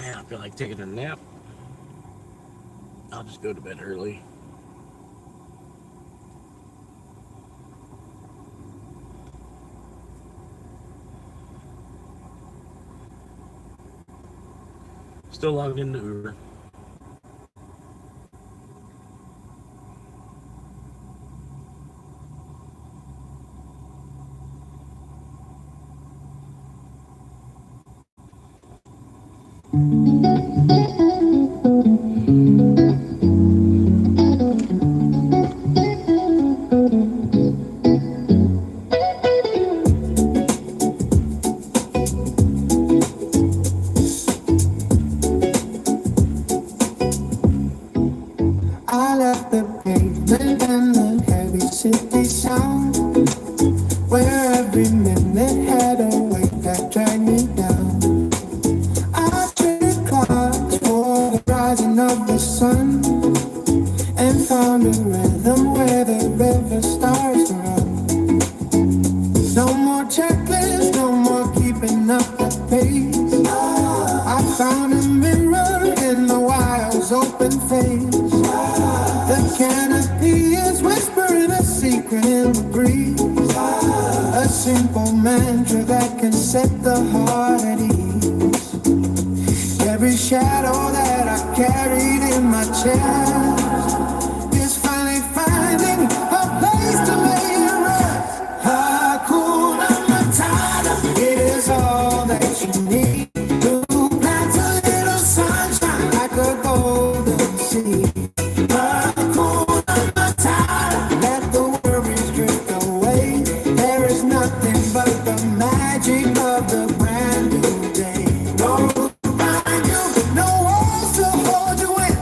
Yeah, I feel like taking a nap. I'll just go to bed early. Still logged into Uber. I left the pavement and the heavy city sound, where every minute had a weight that dragged me down. I traded clocks for the rising of the sun, and found a rhythm where the river starts to run. No more checklists, no more keeping up the pace. I found a mirror in the wild's open face. The canopy is whispering a secret in the breeze. A simple mantra that can set the heart at ease. Every shadow that I carried in my chest is finally finding a place to lay and rest. Hakuna Matata, it is all that you need. To plant a little sunshine like a golden seed. Let the worries drift away. There is nothing but the magic of the brand new day. No behind you, no walls to hold you in.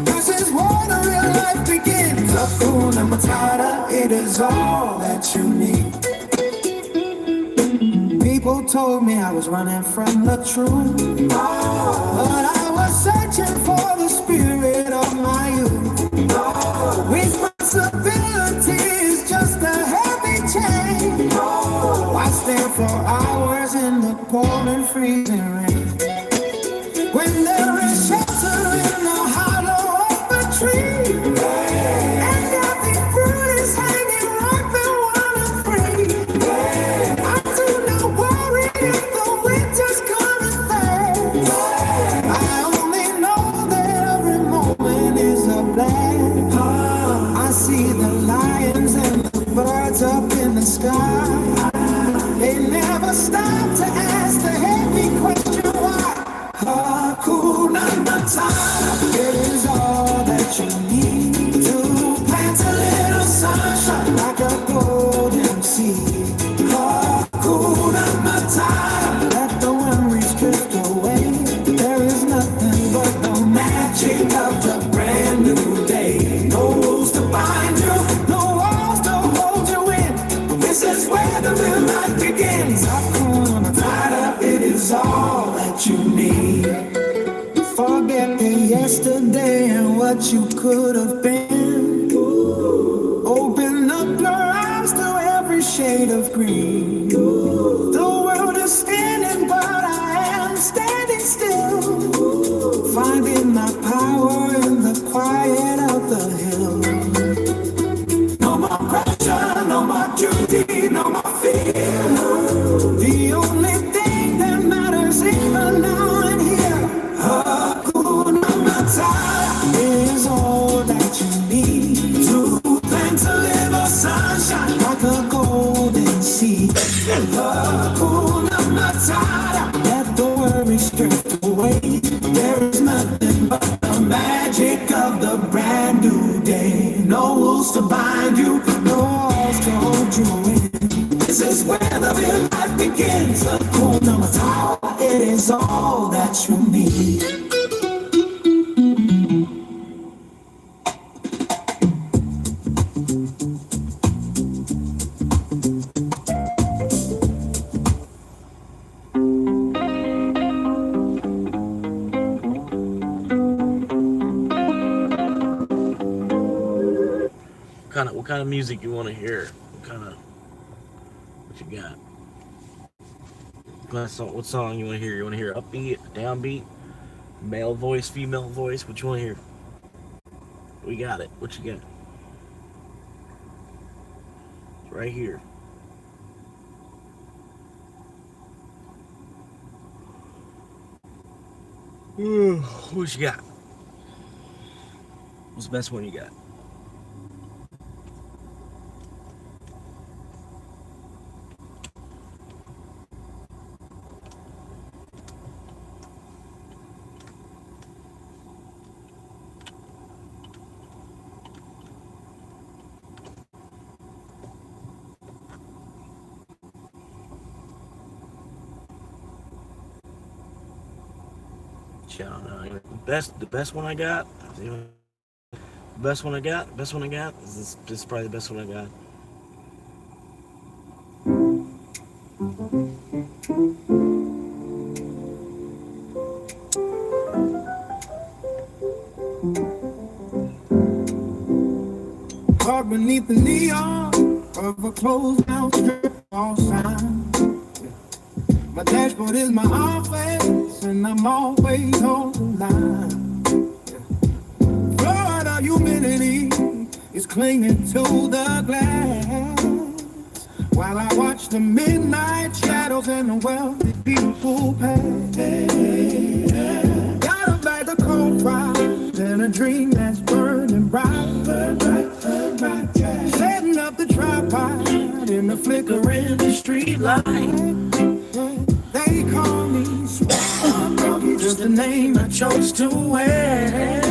This is where the real life begins. Hakuna Matata, it is all that you need. People told me I was running from the truth, but I was searching for the spirit of my youth. Responsibility is just a heavy chain. I stand for hours in the pouring freezing rain. When there is shelter in the hollow of a tree, and every fruit is hanging ripe and wanna free. I do not worry if the winter's coming fast. I only know that every moment is a blast. I see the lions and the birds up in the sky. They never stop to ask the heavy question why. Hakuna Matata, it is all that you need. To plant a little sunshine like a golden seed. Hakuna Matata, let the worries drift away. There is nothing but the magic of the brand new day. No rules to bind you, no walls to hold you in. This is where the real life begins. Hakuna Matata, it is all that you need. Forget the yesterday and what you could have been. Open up your eyes to every shade of green. The world is spinning, but I am standing still. Finding my power in the quiet of the hill. No more pressure, no more duty, no more fear. The only thing that matters even now and here. Hakuna Matata is all that you need. To plant a little sunshine like a golden seed. Hakuna Matata, let the worries drift away. There is nothing but the magic of the brand new day. No rules to bind you, no walls to hold you in. This is where the real life begins. Hakuna Matata, it is all that you need. What kind of music you want to hear? What you got? What song you want to hear? You want to hear upbeat, downbeat? Male voice, female voice. What you want to hear? We got it. What you got? It's right here. What you got? What's the best one you got? I don't know. The best one I got. Best one I got. Best one I got. This is probably the best one I got. Caught beneath the neon of a closed down strip mall sign. My dashboard is my office, and I'm always on the line. Florida humidity is clinging to the glass, while I watch the midnight shadows and the wealthy people pass. Got a bag of cold fries and a dream that's burning bright, setting up the tripod in the flickering street light. They call me Swamp, just a name I chose to wear.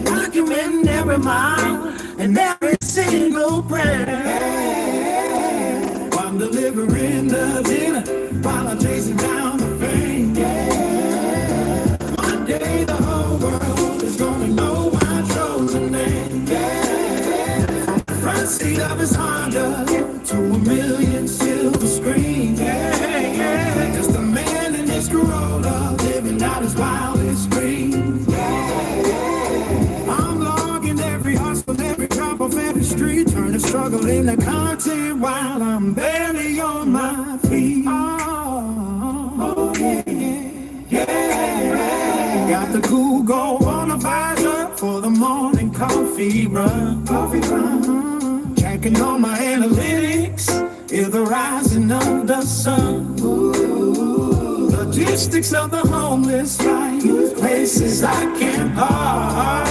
Documenting every mile and every single prayer. I'm delivering the dinner while I'm chasing down the fame. One day the whole world is gonna know my chosen name. From the front seat of his Honda to a million silver screens. Just a man in his Corolla living out his wildest dreams. I'm logging every hustle, every drop of every street, turning struggle into content while I'm barely on my feet. Oh yeah. Got the Google on the visor for the morning coffee run. Checking on my analytics, hear the rising of the sun. Logistics of the homeless life, places I can't park.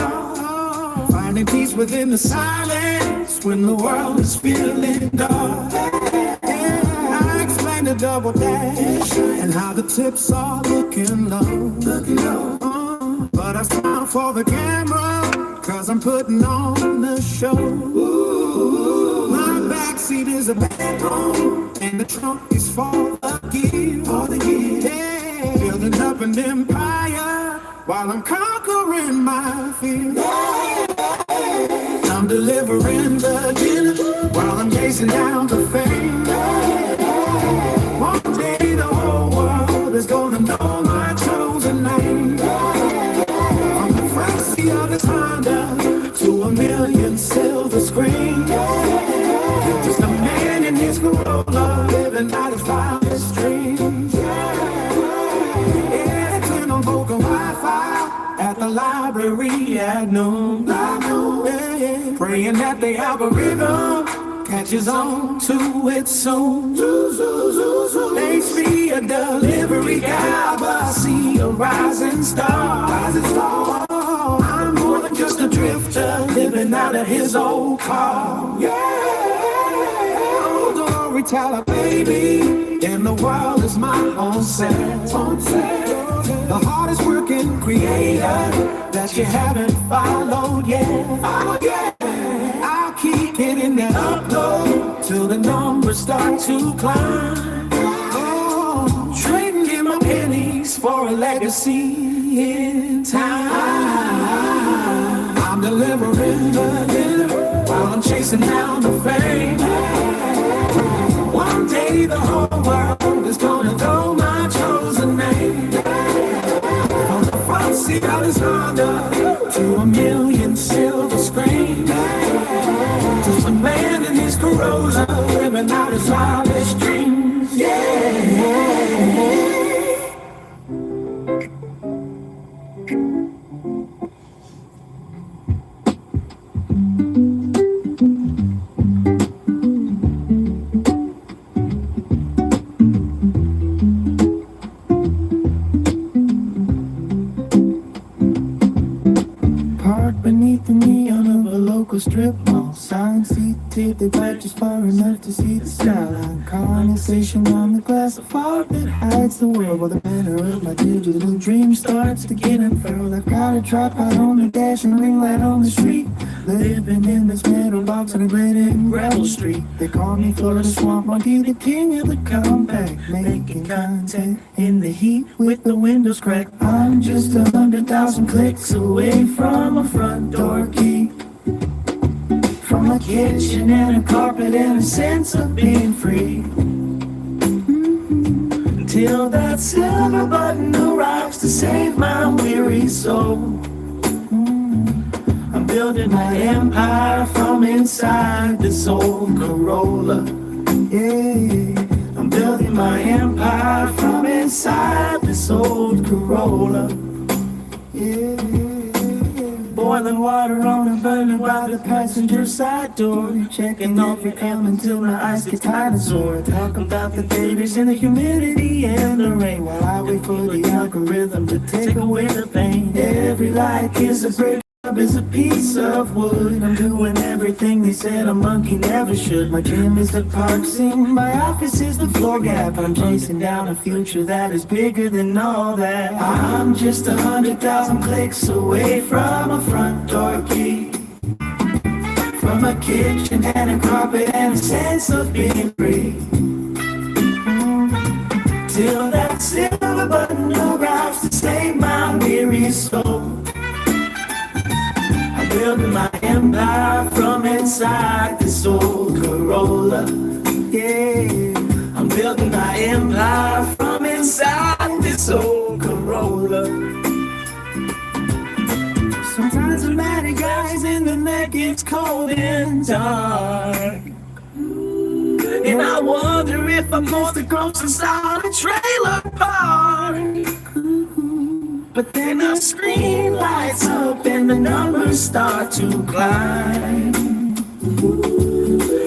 Finding peace within the silence when the world is feeling dark. I explain the double dash and how the tips are looking low. But I smile for the camera, cause I'm putting on the show. My backseat is a bedroom, and the trunk is for the gear. Yeah, building up an empire while I'm conquering my fear. I'm delivering the dinner while I'm chasing down the fame. One day the whole world is gonna know my chosen name. From the front seat of this Honda to a million silver screens. Just a man in his Corolla living out his wildest dreams. Yeah, turn on vocal Wi-Fi at the library at noon. Yeah, praying that the algorithm catches on to it soon. Makes me a delivery guy, but I see a rising star. I'm more than just a drifter living out of his old car. Yeah. Tell baby, and the world is my own set. The hardest working creator that you haven't followed yet. Oh yeah, I'll keep hitting that upload till the numbers start to climb. Oh, trading in my pennies for a legacy in time. I'm delivering the dinner while I'm chasing down the fame. One day the whole world is gonna know my chosen name. From the front seat of his Honda to a million silver screens. Just a man in his Corolla living out his wildest dreams. Yeah. they bite just far enough to see the skyline. Condensation on the glass of fog that hides the world, while the banner of my digital dream starts to get unfurled. I've got a tripod on the dash and a ring light on the street, living in this metal box on a granite and gravel street. They call me Florida Swamp Monkey, the king of the compact, making contact in the heat with the windows cracked. I'm just 100,000 clicks away from a front door key, from a kitchen and a carpet and a sense of being free. Until that silver button arrives to save my weary soul. I'm building my empire from inside this old Corolla. Yeah, I'm building my empire from inside this old Corolla. Yeah. Boiling water on a burner by the passenger side door, checking off your coming till my eyes get tired and sore. Talk about the gators and the humidity and the rain, while I wait for the algorithm to take away the pain. Every light is a brick, is a piece of wood. I'm doing everything they said a monkey never should. My gym is the park scene, my office is the floor gap. I'm chasing down a future that is bigger than all that. I'm just 100,000 clicks away from a front door key, from a kitchen and a carpet and a sense of being free. Till that silver button arrives to save my weary soul. Building my empire from inside this old Corolla. Yeah, I'm building my empire from inside this old Corolla. Sometimes I'm mad at guys in the neck, it's cold and dark, and I wonder if I'm supposed to go inside a trailer park. But then the screen lights up and the numbers start to climb,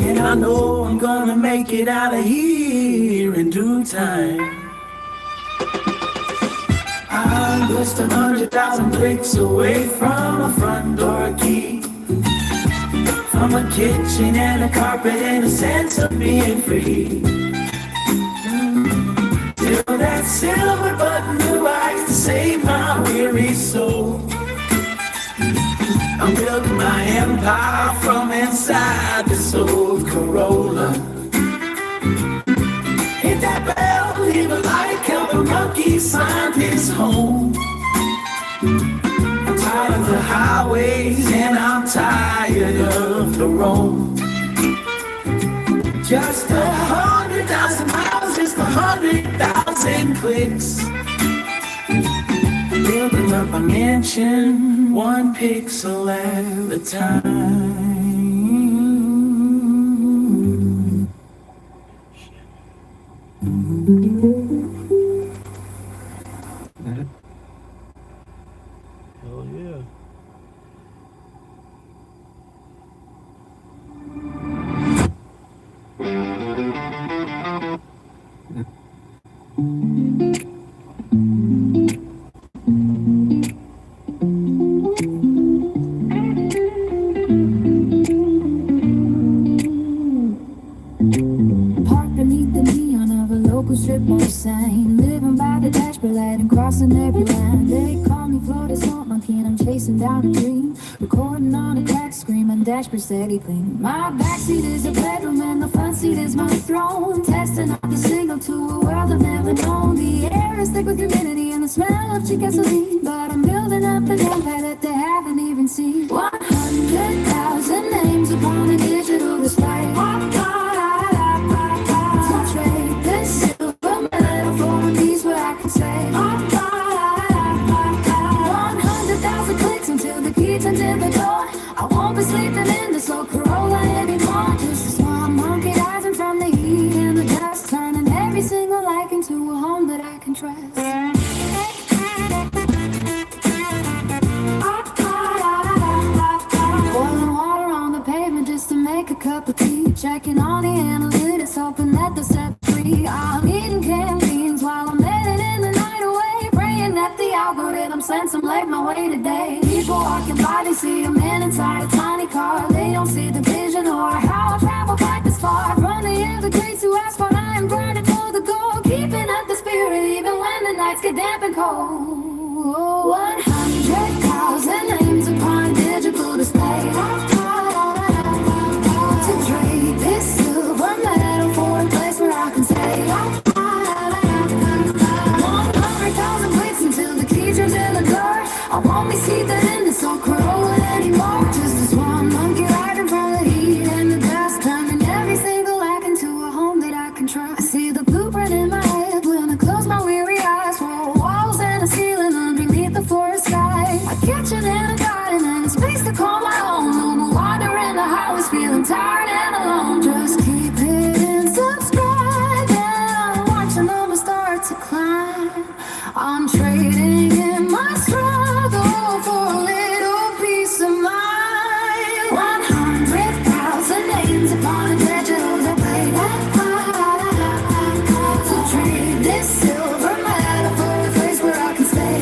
and I know I'm gonna make it out of here in due time. I'm just 100,000 clicks away from a front door key, from a kitchen and a carpet and a sense of being free. Till that silver button arrives to save my weary soul. I'm building my empire from inside this old Corolla. Hit that bell, leave a light, kill the monkey, find his home. I'm tired of the highways and I'm tired of the road. Just 100,000 miles, just 100,000 clicks, building up a mansion, one pixel at a time. Oh yeah. Parked beneath the neon of a local strip mall sign, living by the dashboard light and crossing every line. They call me Florida Swamp Monkey and I'm chasing down a dream, recording on a cracked screen, my dashboard steady clean. My backseat is a bedroom and the front seat is my throne, testing out the signal to a world I've never known. The air is thick with humidity and the smell of cheap gasoline, but I'm building up an empire that they haven't even seen. 100,000 names upon a digital display. Trade this silver medal for a piece where I can say 100,000 clicks until the key turns in the door. I won't be sleeping in this old Corolla anymore. Just a swamp monkey rising from the heat and the dust, turning every single like into a home that I can trust. Boiling water on the pavement just to make a cup of tea, checking all the analytics, hoping that they'll set free. I'm eating canned beans while I'm heading in the night away, praying that the algorithm sends some late my way today. People walking by, they see a man inside a tiny car. They don't see the vision or how I travel and cold. 100,000 names upon a digital display. To trade this silver medal for a place where I can stay. 100,000 clicks until the key turns in the door. I won't be seated in this old Corolla anymore. Just this one monkey riding from the heat and the dust, turning every single act into a home that I can trust. I see the blueprint in my head when I close my weary eyes. Roll walls and a ceiling underneath the forest sky. A kitchen and a garden and a space to call my own. No more wandering the highways, feeling tired and alone. Just keep hitting subscribe and watching all the stars to climb. I'm trading in my struggle for a little peace of mind. 100,000 names upon a digital display. So trade this silver medal for a place where I can stay.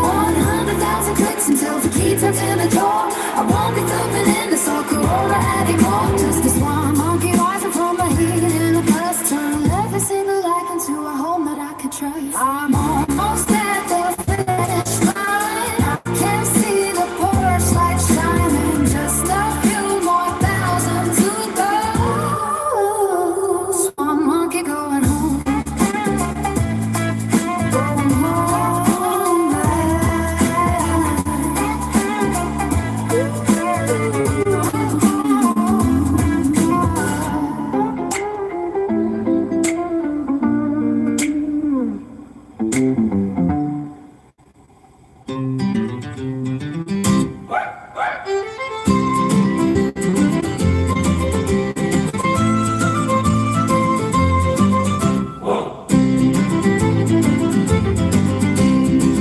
100,000 clicks until the key turns in the door. I won't be flipping in this old Corolla anymore. Just this one monkey rising from the heat in a dust, turn every single light into a home that I can trust. I'm almost at the finish line. I can see the porch light shining. Just a few more thousand to go. One monkey going home. Going home.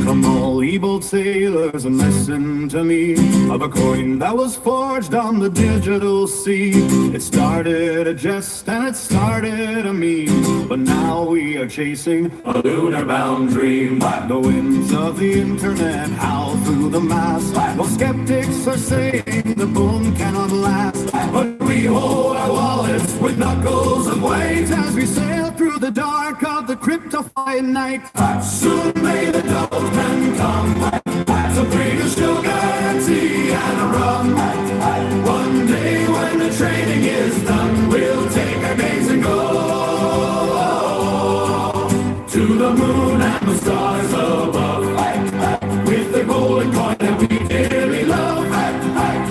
Come all evil sailors and listen to me of a coin that was forged on the digital sea. It started a jest and it started a meme, but now we are chasing a lunar-bound dream. The winds of the internet howl through the mass. No skeptics are saying the boom cannot last, but we hold our wallets with knuckles of weight as we sail through the dark of the cryptophied night. Soon may the double men come to bring us sugar and tea and a rum. One day when the trading is done, we'll take our gaze and go to the moon and the stars above. With the golden coin that we dearly love,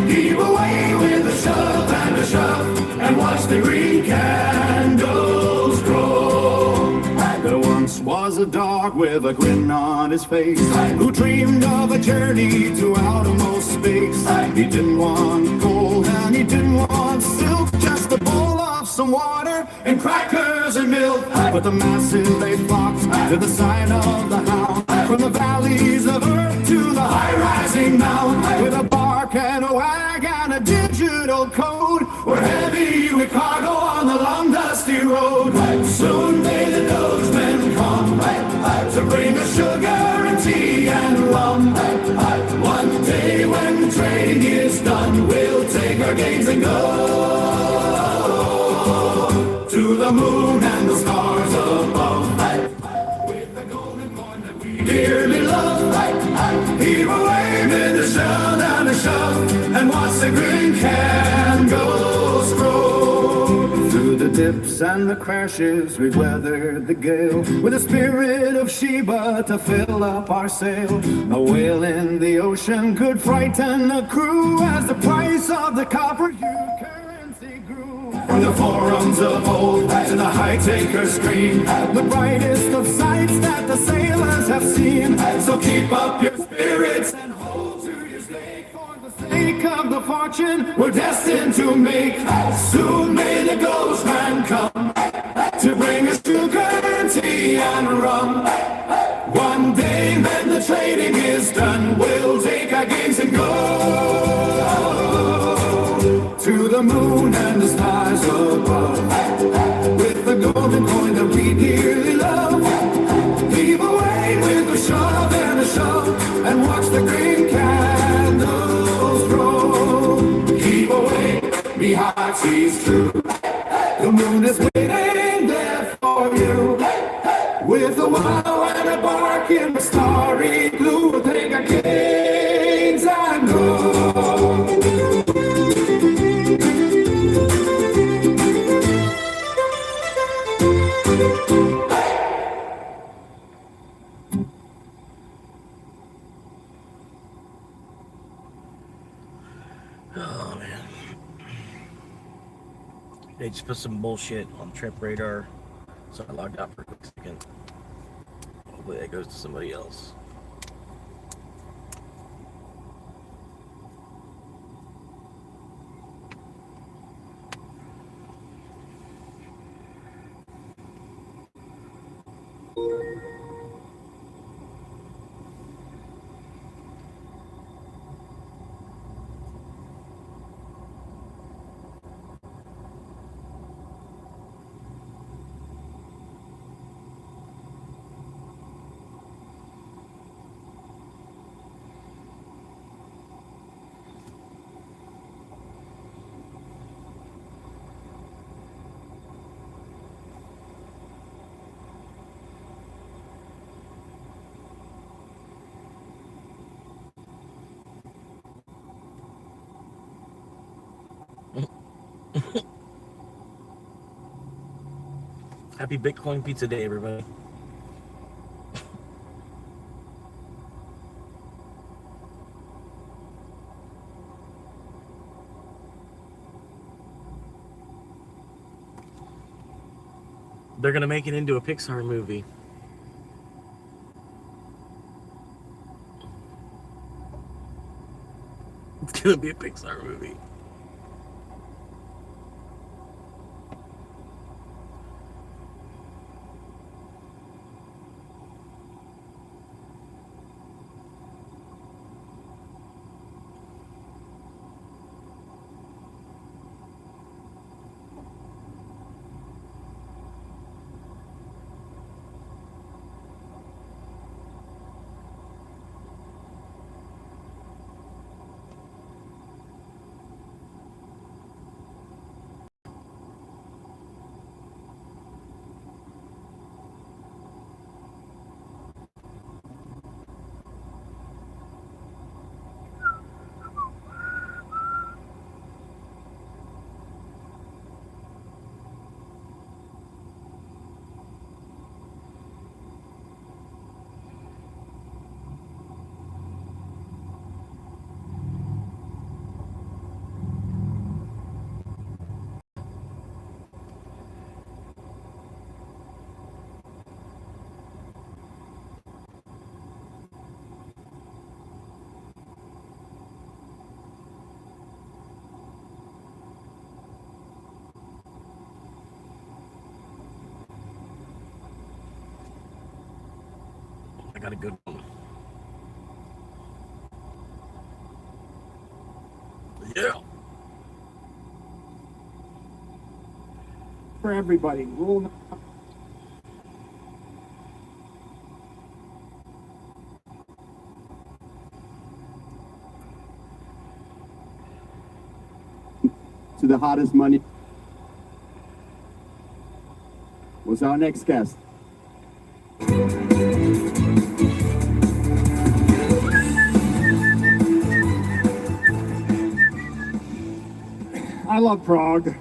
heave away with a shove and a shove, and watch the green candles grow. There once was a dog with a grin on his face, who dreamed of a journey to outermost space. He didn't want gold and he didn't want silk, just a bowl of some water and crackers and milk. But the masses, they flocked to the sign of the hound, from the valleys of earth to the high-rising mount. With a bark and a wag and a digital code, we're heavy with cargo on the long dusty road. Soon may the Dogemen come to bring us sugar and tea and rum. One day when trading is done, we'll take our gains and go to the moon and the stars above. With the golden coin that we dearly love, heave away with a shove and a shove, and watch the green candles grow. Through the dips and the crashes, we've weathered the gale with the spirit of Sheba to fill up our sail. A whale in the ocean could frighten a crew as the price of the copper-hued currency grew. From the forums of old to the high-taker screen, the brightest of sights that the sailors have seen. So keep up your spirits and hold to your stake, for the sake of the fortune we're destined to make. Soon may the ghost man come to bring us sugar and tea and rum. One day when the trading is done, we'll take our gains and go to the moon and the stars above. With the golden coin that we dearly love, heave away with a shove and a shove, and watch the green candles grow. Heave away, me heart sees true. The moon is waiting there for you. With a wow and a bark in the starry blue, they got kings and gold. Oh man. They just put some bullshit on Trip Radar, so I logged out for a quick second. Hopefully that goes to somebody else. Happy Bitcoin Pizza Day, everybody. They're gonna make it into a Pixar movie. It's gonna be a Pixar movie. I got a good one. Yeah. For everybody, rule to the hottest money was our next guest. I love Prague.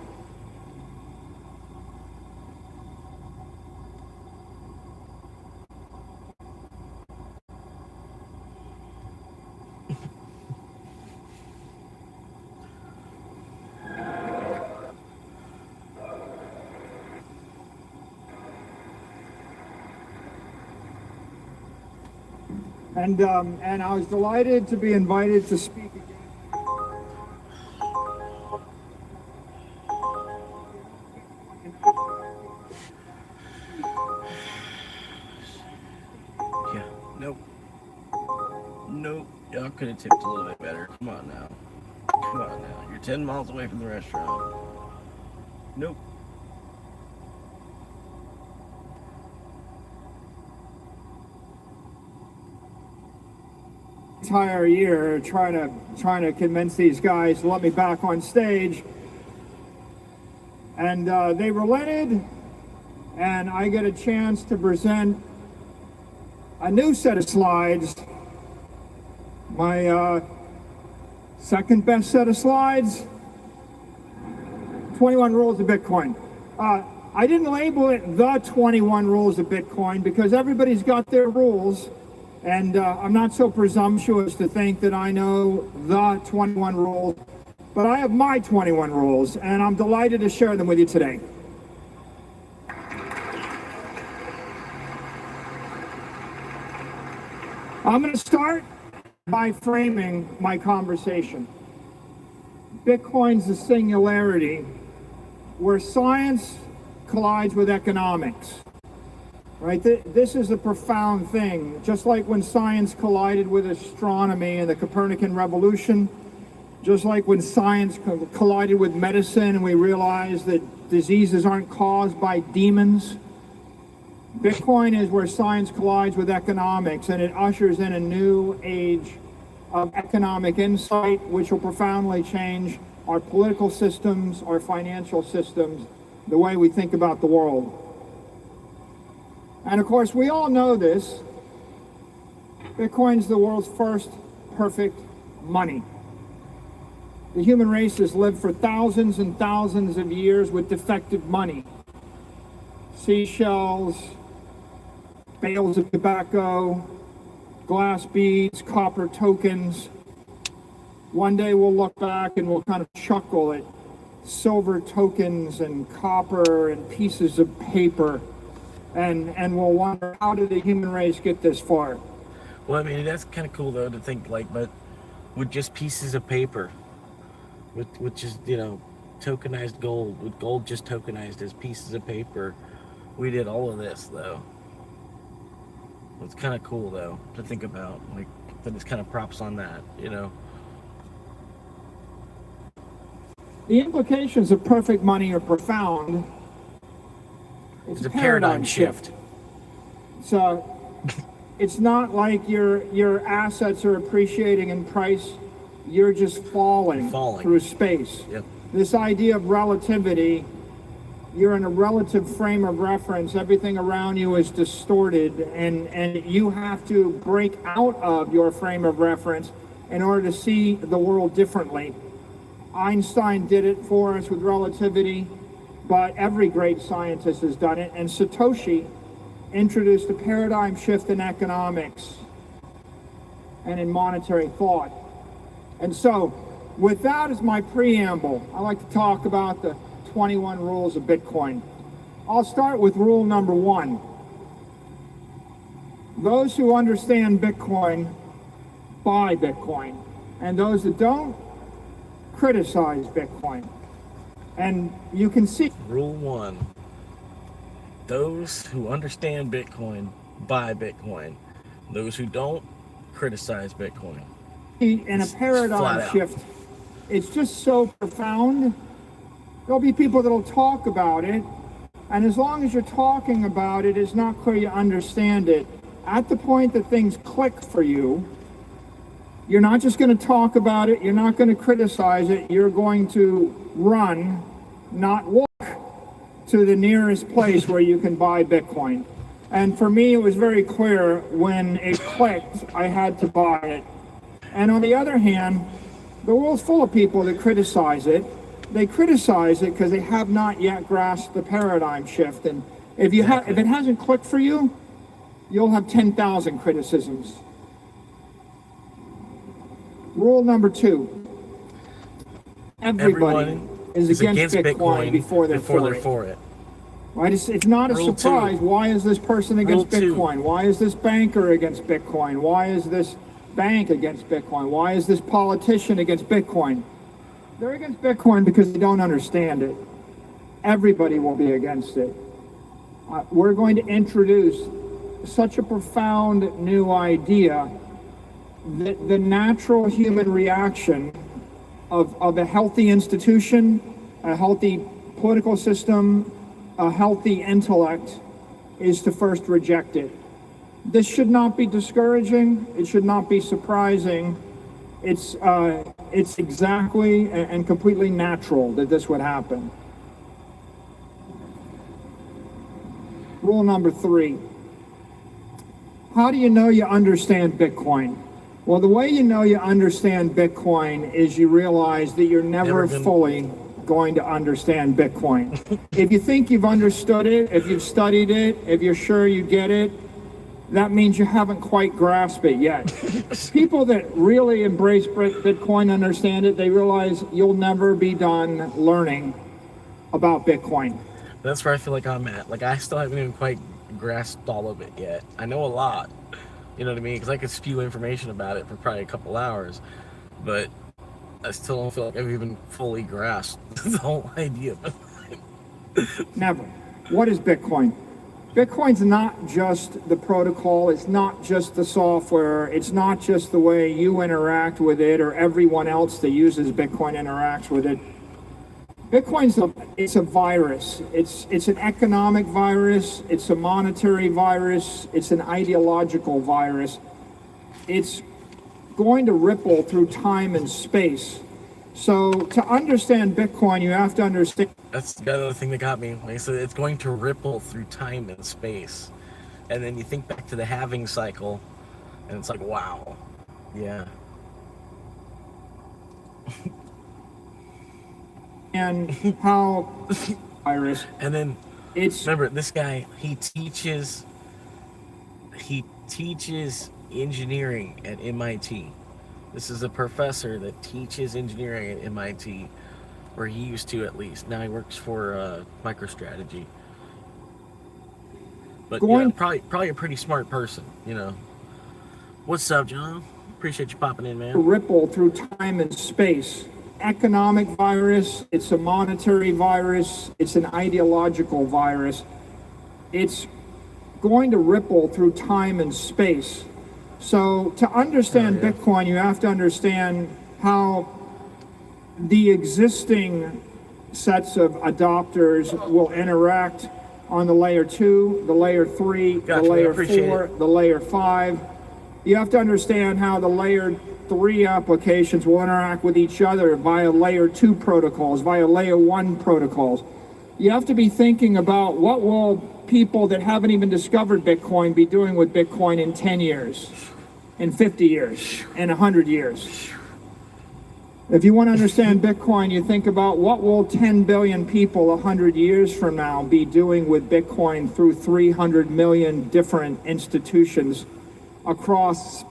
And I was delighted to be invited to speak again. Yeah. Nope. Nope. Y'all could have tipped a little bit better. Come on now. Come on now. You're 10 miles away from the restaurant. Nope. Entire year trying to convince these guys to let me back on stage, and they relented and I get a chance to present a new set of slides, my second best set of slides, 21 Rules of Bitcoin. I didn't label it the 21 Rules of Bitcoin because everybody's got their rules, and I'm not so presumptuous to think that I know the 21 rules, but I have my 21 rules, and I'm delighted to share them with you today. I'm going to start by framing my conversation. Bitcoin's the singularity where science collides with economics, right? This is a profound thing. Just like when science collided with astronomy in the Copernican revolution, just like when science collided with medicine and we realized that diseases aren't caused by demons, Bitcoin is where science collides with economics, and it ushers in a new age of economic insight, which will profoundly change our political systems, our financial systems, the way we think about the world. And of course, we all know this. Bitcoin's the world's first perfect money. The human race has lived for thousands and thousands of years with defective money. Seashells, bales of tobacco, glass beads, copper tokens. One day we'll look back and we'll kind of chuckle at silver tokens and copper and pieces of paper, and we'll wonder, how did the human race get this far? Well, I mean, that's kind of cool though to think like, but with just pieces of paper, with just, you know, tokenized gold, with gold just tokenized as pieces of paper, we did all of this though. It's kind of cool though to think about, like, that it's kind of props on that, you know. The implications of perfect money are profound. It's a paradigm shift. So it's not like your assets are appreciating in price. You're just falling through space. Yep. This idea of relativity, you're in a relative frame of reference. Everything around you is distorted, and you have to break out of your frame of reference in order to see the world differently. Einstein did it for us with relativity, but every great scientist has done it, and Satoshi introduced a paradigm shift in economics and in monetary thought. And so, with that as my preamble, I'd like to talk about the 21 rules of Bitcoin. I'll start with rule number 1. Those who understand Bitcoin buy Bitcoin, and those that don't criticize Bitcoin. And you can see Rule 1. Those who understand Bitcoin buy Bitcoin. Those who don't criticize Bitcoin. in a paradigm shift, it's just so profound. There'll be people that'll talk about it, and as long as you're talking about it, it's not clear you understand it. At the point that things click for you, you're not just going to talk about it, you're not going to criticize it, you're going to run, not walk, to the nearest place where you can buy Bitcoin. And for me, it was very clear when it clicked, I had to buy it. And on the other hand, the world's full of people that criticize it. They criticize it because they have not yet grasped the paradigm shift. And if you if it hasn't clicked for you, you'll have 10,000 criticisms. Rule number 2. Everybody is against Bitcoin before they're for it. Right? It's not a surprise. Why is this person against Bitcoin? Why is this banker against Bitcoin? Why is this bank against Bitcoin? Why is this politician against Bitcoin? They're against Bitcoin because they don't understand it. Everybody will be against it. We're going to introduce such a profound new idea that the natural human reaction of a healthy institution, a healthy political system, a healthy intellect is to first reject it. This should not be discouraging. It should not be surprising. It's exactly and completely natural that this would happen. Rule number 3. How do you know you understand Bitcoin? Well, the way you know you understand Bitcoin is you realize that you're never fully going to understand Bitcoin. If you think you've understood it, if you've studied it, if you're sure you get it, that means you haven't quite grasped it yet. People that really embrace Bitcoin understand it. They realize you'll never be done learning about Bitcoin. That's where I feel like I'm at. Like, I still haven't even quite grasped all of it yet. I know a lot, you know what I mean? Because I could spew information about it for probably a couple hours, but I still don't feel like I've even fully grasped the whole idea of it. Never. What is Bitcoin? Bitcoin's not just the protocol, it's not just the software, it's not just the way you interact with it or everyone else that uses Bitcoin interacts with it. It's a virus. It's an economic virus, it's a monetary virus, it's an ideological virus. It's going to ripple through time and space. So to understand Bitcoin, you have to understand. That's the other thing that got me. Like I said, it's going to ripple through time and space. And then you think back to the halving cycle, and it's like, wow. Yeah. And how virus. And then remember, this guy, he teaches engineering at MIT. This is a professor that teaches engineering at MIT, or he used to at least. Now he works for MicroStrategy. But yeah, probably a pretty smart person, you know. What's up, John? Appreciate you popping in, man. Ripple through time and space. Economic virus, it's a monetary virus, it's an ideological virus. It's going to ripple through time and space. So to understand Bitcoin, you have to understand how the existing sets of adopters will interact on the layer 2, the layer 3, the layer 4, the layer 5. You have to understand how the layer 3 applications will interact with each other via layer 2 protocols, via layer 1 protocols. You have to be thinking about what will people that haven't even discovered Bitcoin be doing with Bitcoin in 10 years, in 50 years, in 100 years. If you want to understand Bitcoin, you think about what will 10 billion people 100 years from now be doing with Bitcoin through 300 million different institutions across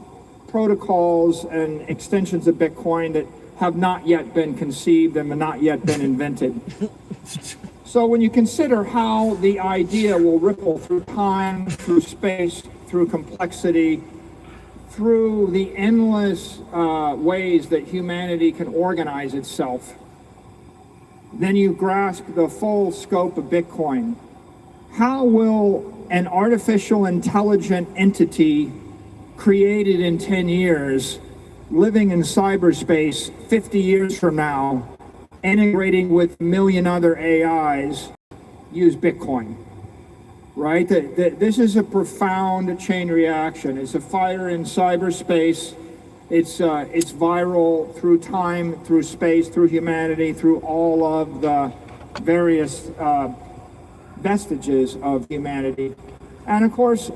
protocols and extensions of Bitcoin that have not yet been conceived and have not yet been invented. So when you consider how the idea will ripple through time, through space, through complexity, through the endless ways that humanity can organize itself, then you grasp the full scope of Bitcoin. How will an artificial intelligent entity created in 10 years, living in cyberspace 50 years from now, integrating with a million other AIs, use Bitcoin? Right? This is a profound chain reaction. It's a fire in cyberspace. It's viral through time, through space, through humanity, through all of the various vestiges of humanity. And of course,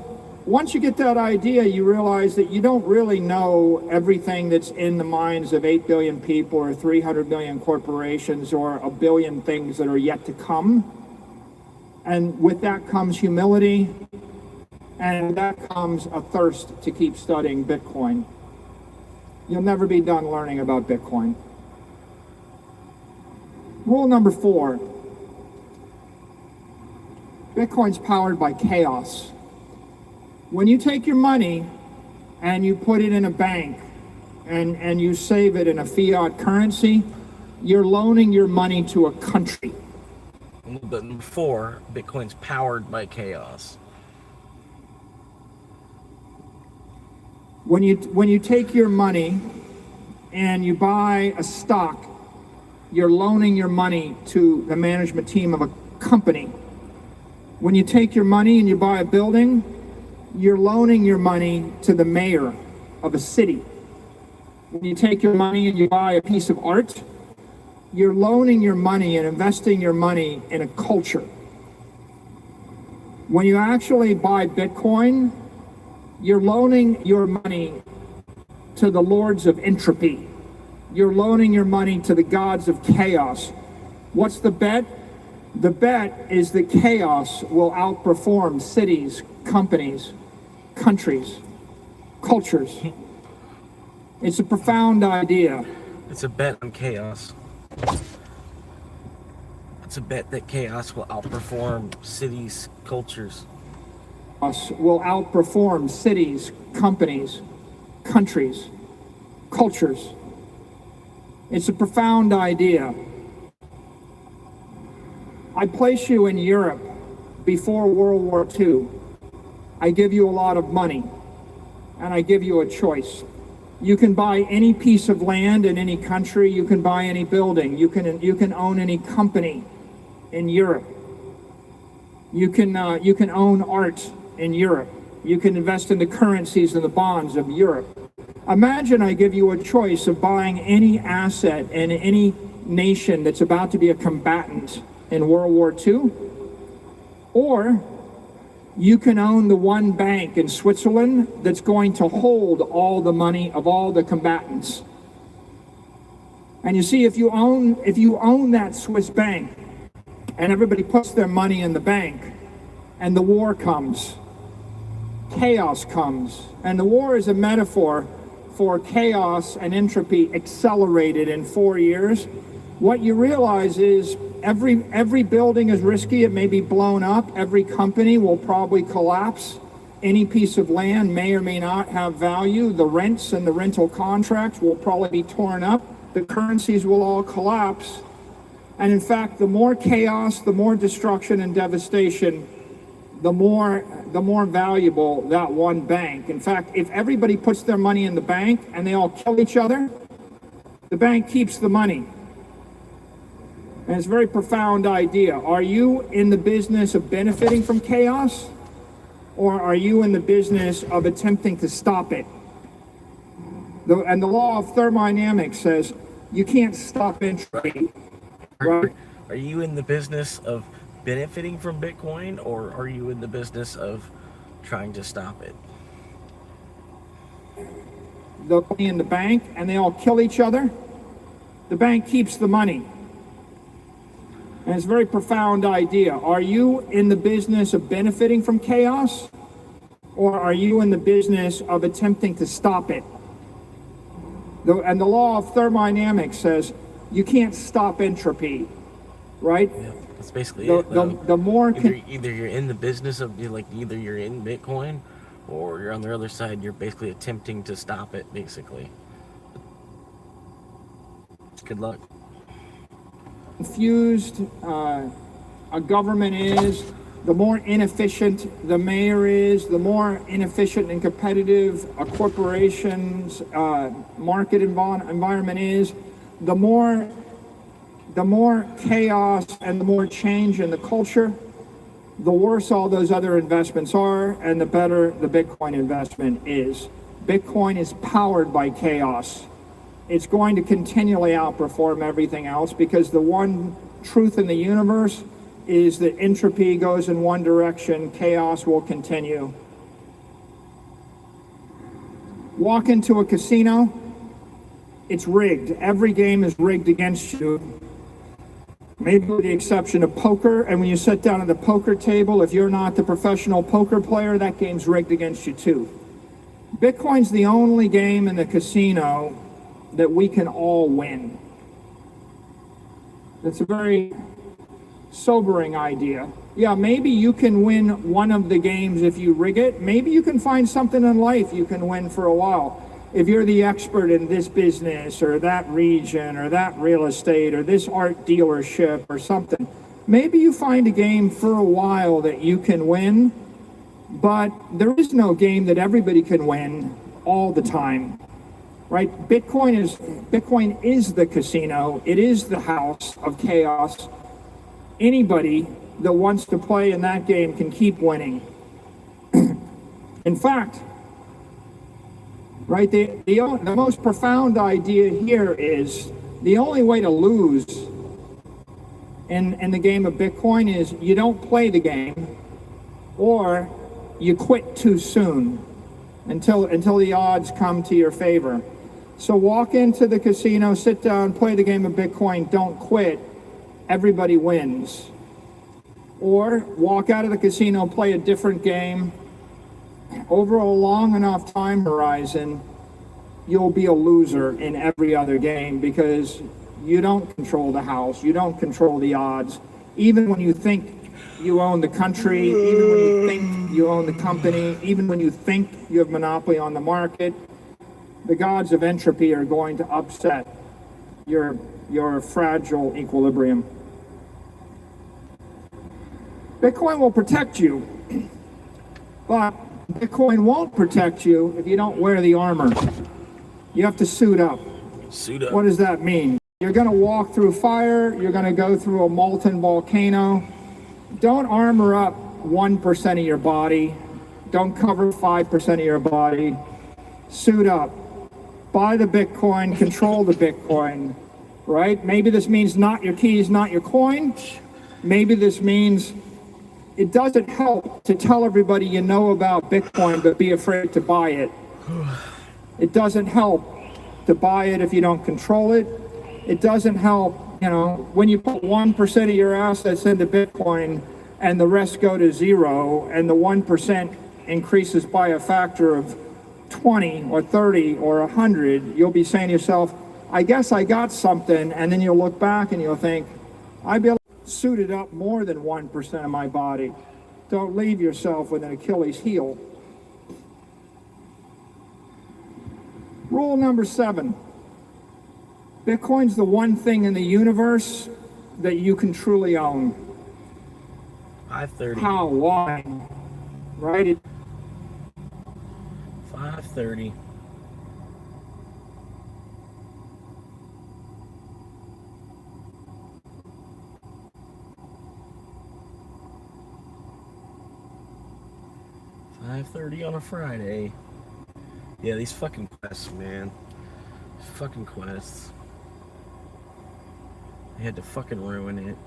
once you get that idea, you realize that you don't really know everything that's in the minds of 8 billion people or 300 million corporations or a billion things that are yet to come. And with that comes humility, and with that comes a thirst to keep studying Bitcoin. You'll never be done learning about Bitcoin. Rule number 4. Bitcoin's powered by chaos. When you take your money and you put it in a bank and you save it in a fiat currency, you're loaning your money to a country. But number 4, Bitcoin's powered by chaos. When you take your money and you buy a stock, you're loaning your money to the management team of a company. When you take your money and you buy a building, you're loaning your money to the mayor of a city. When you take your money and you buy a piece of art, you're loaning your money and investing your money in a culture. When you actually buy Bitcoin, you're loaning your money to the lords of entropy. You're loaning your money to the gods of chaos. What's the bet? The bet is that chaos will outperform cities, companies, countries, cultures. It's a profound idea. It's a bet on chaos. It's a bet that chaos will outperform cities, cultures. Will outperform cities, companies, countries, cultures. It's a profound idea. I place you in Europe before World War II. I give you a lot of money, and I give you a choice. You can buy any piece of land in any country. You can buy any building. You can own any company in Europe. You can own art in Europe. You can invest in the currencies and the bonds of Europe. Imagine I give you a choice of buying any asset in any nation that's about to be a combatant in World War II, or you can own the one bank in Switzerland that's going to hold all the money of all the combatants. And you see, if you own that Swiss bank, and everybody puts their money in the bank, and the war comes, chaos comes. And the war is a metaphor for chaos and entropy accelerated in 4 years. What you realize is every building is risky. It may be blown up. Every company will probably collapse. Any piece of land may or may not have value. The rents and the rental contracts will probably be torn up. The currencies will all collapse. And in fact, the more chaos, the more destruction and devastation, the more valuable that one bank. In fact, if everybody puts their money in the bank and they all kill each other, the bank keeps the money. And it's a very profound idea. Are you in the business of benefiting from chaos, or are you in the business of attempting to stop it? And the law of thermodynamics says you can't stop entropy. Right? Are you in the business of benefiting from Bitcoin, or are you in the business of trying to stop it? The money in the bank and they all kill each other, the bank keeps the money. And it's a very profound idea. Are you in the business of benefiting from chaos, or are you in the business of attempting to stop it? And the law of thermodynamics says you can't stop entropy, right? Yeah, that's basically the more either you're in the business of either you're in Bitcoin, or you're on the other side. You're basically attempting to stop it. Basically, good luck. Confused a government is, the more inefficient the mayor is, the more inefficient and competitive a corporation's market environment is, the more chaos and the more change in the culture, the worse all those other investments are, and the better the Bitcoin investment is. Bitcoin is powered by chaos. It's going to continually outperform everything else, because the one truth in the universe is that entropy goes in one direction, chaos will continue. Walk into a casino, it's rigged. Every game is rigged against you, maybe with the exception of poker. And when you sit down at the poker table, if you're not the professional poker player, that game's rigged against you too. Bitcoin's the only game in the casino that we can all win. It's a very sobering idea. Yeah, maybe you can win one of the games if you rig it. Maybe you can find something in life you can win for a while. If you're the expert in this business or that region or that real estate or this art dealership or something, maybe you find a game for a while that you can win, but there is no game that everybody can win all the time. Right? Bitcoin is the casino. It is the house of chaos. Anybody that wants to play in that game can keep winning. In fact, right, the most profound idea here is the only way to lose in the game of Bitcoin is you don't play the game, or you quit too soon until the odds come to your favor. So walk into the casino, sit down, play the game of Bitcoin, don't quit. Everybody wins. Or walk out of the casino, play a different game. Over a long enough time horizon, you'll be a loser in every other game because you don't control the house, you don't control the odds. Even when you think you own the country, even when you think you own the company, even when you think you have monopoly on the market, the gods of entropy are going to upset your fragile equilibrium. Bitcoin will protect you, but Bitcoin won't protect you if you don't wear the armor. You have to suit up. Suit up. What does that mean? You're going to walk through fire. You're going to go through a molten volcano. Don't armor up 1% of your body. Don't cover 5% of your body. Suit up. Buy the Bitcoin. Control the Bitcoin. Right? Maybe this means not your keys, not your coin. Maybe this means it doesn't help to tell everybody you know about Bitcoin but be afraid to buy it. It doesn't help to buy it if you don't control it. It doesn't help, when you put 1% of your assets into Bitcoin and the rest go to zero and the 1% increases by a factor of 20 or 30 or 100, you'll be saying to yourself, I guess I got something, and then you'll look back and you'll think, I'd be able to suit it up more than 1% of my body. Don't leave yourself with an Achilles heel. Rule number 7. Bitcoin's the one thing in the universe that you can truly own. 530. How? Why? Right? 530. $5:30 on a Friday. Yeah, these fucking quests, man. Fucking quests. They had to fucking ruin it.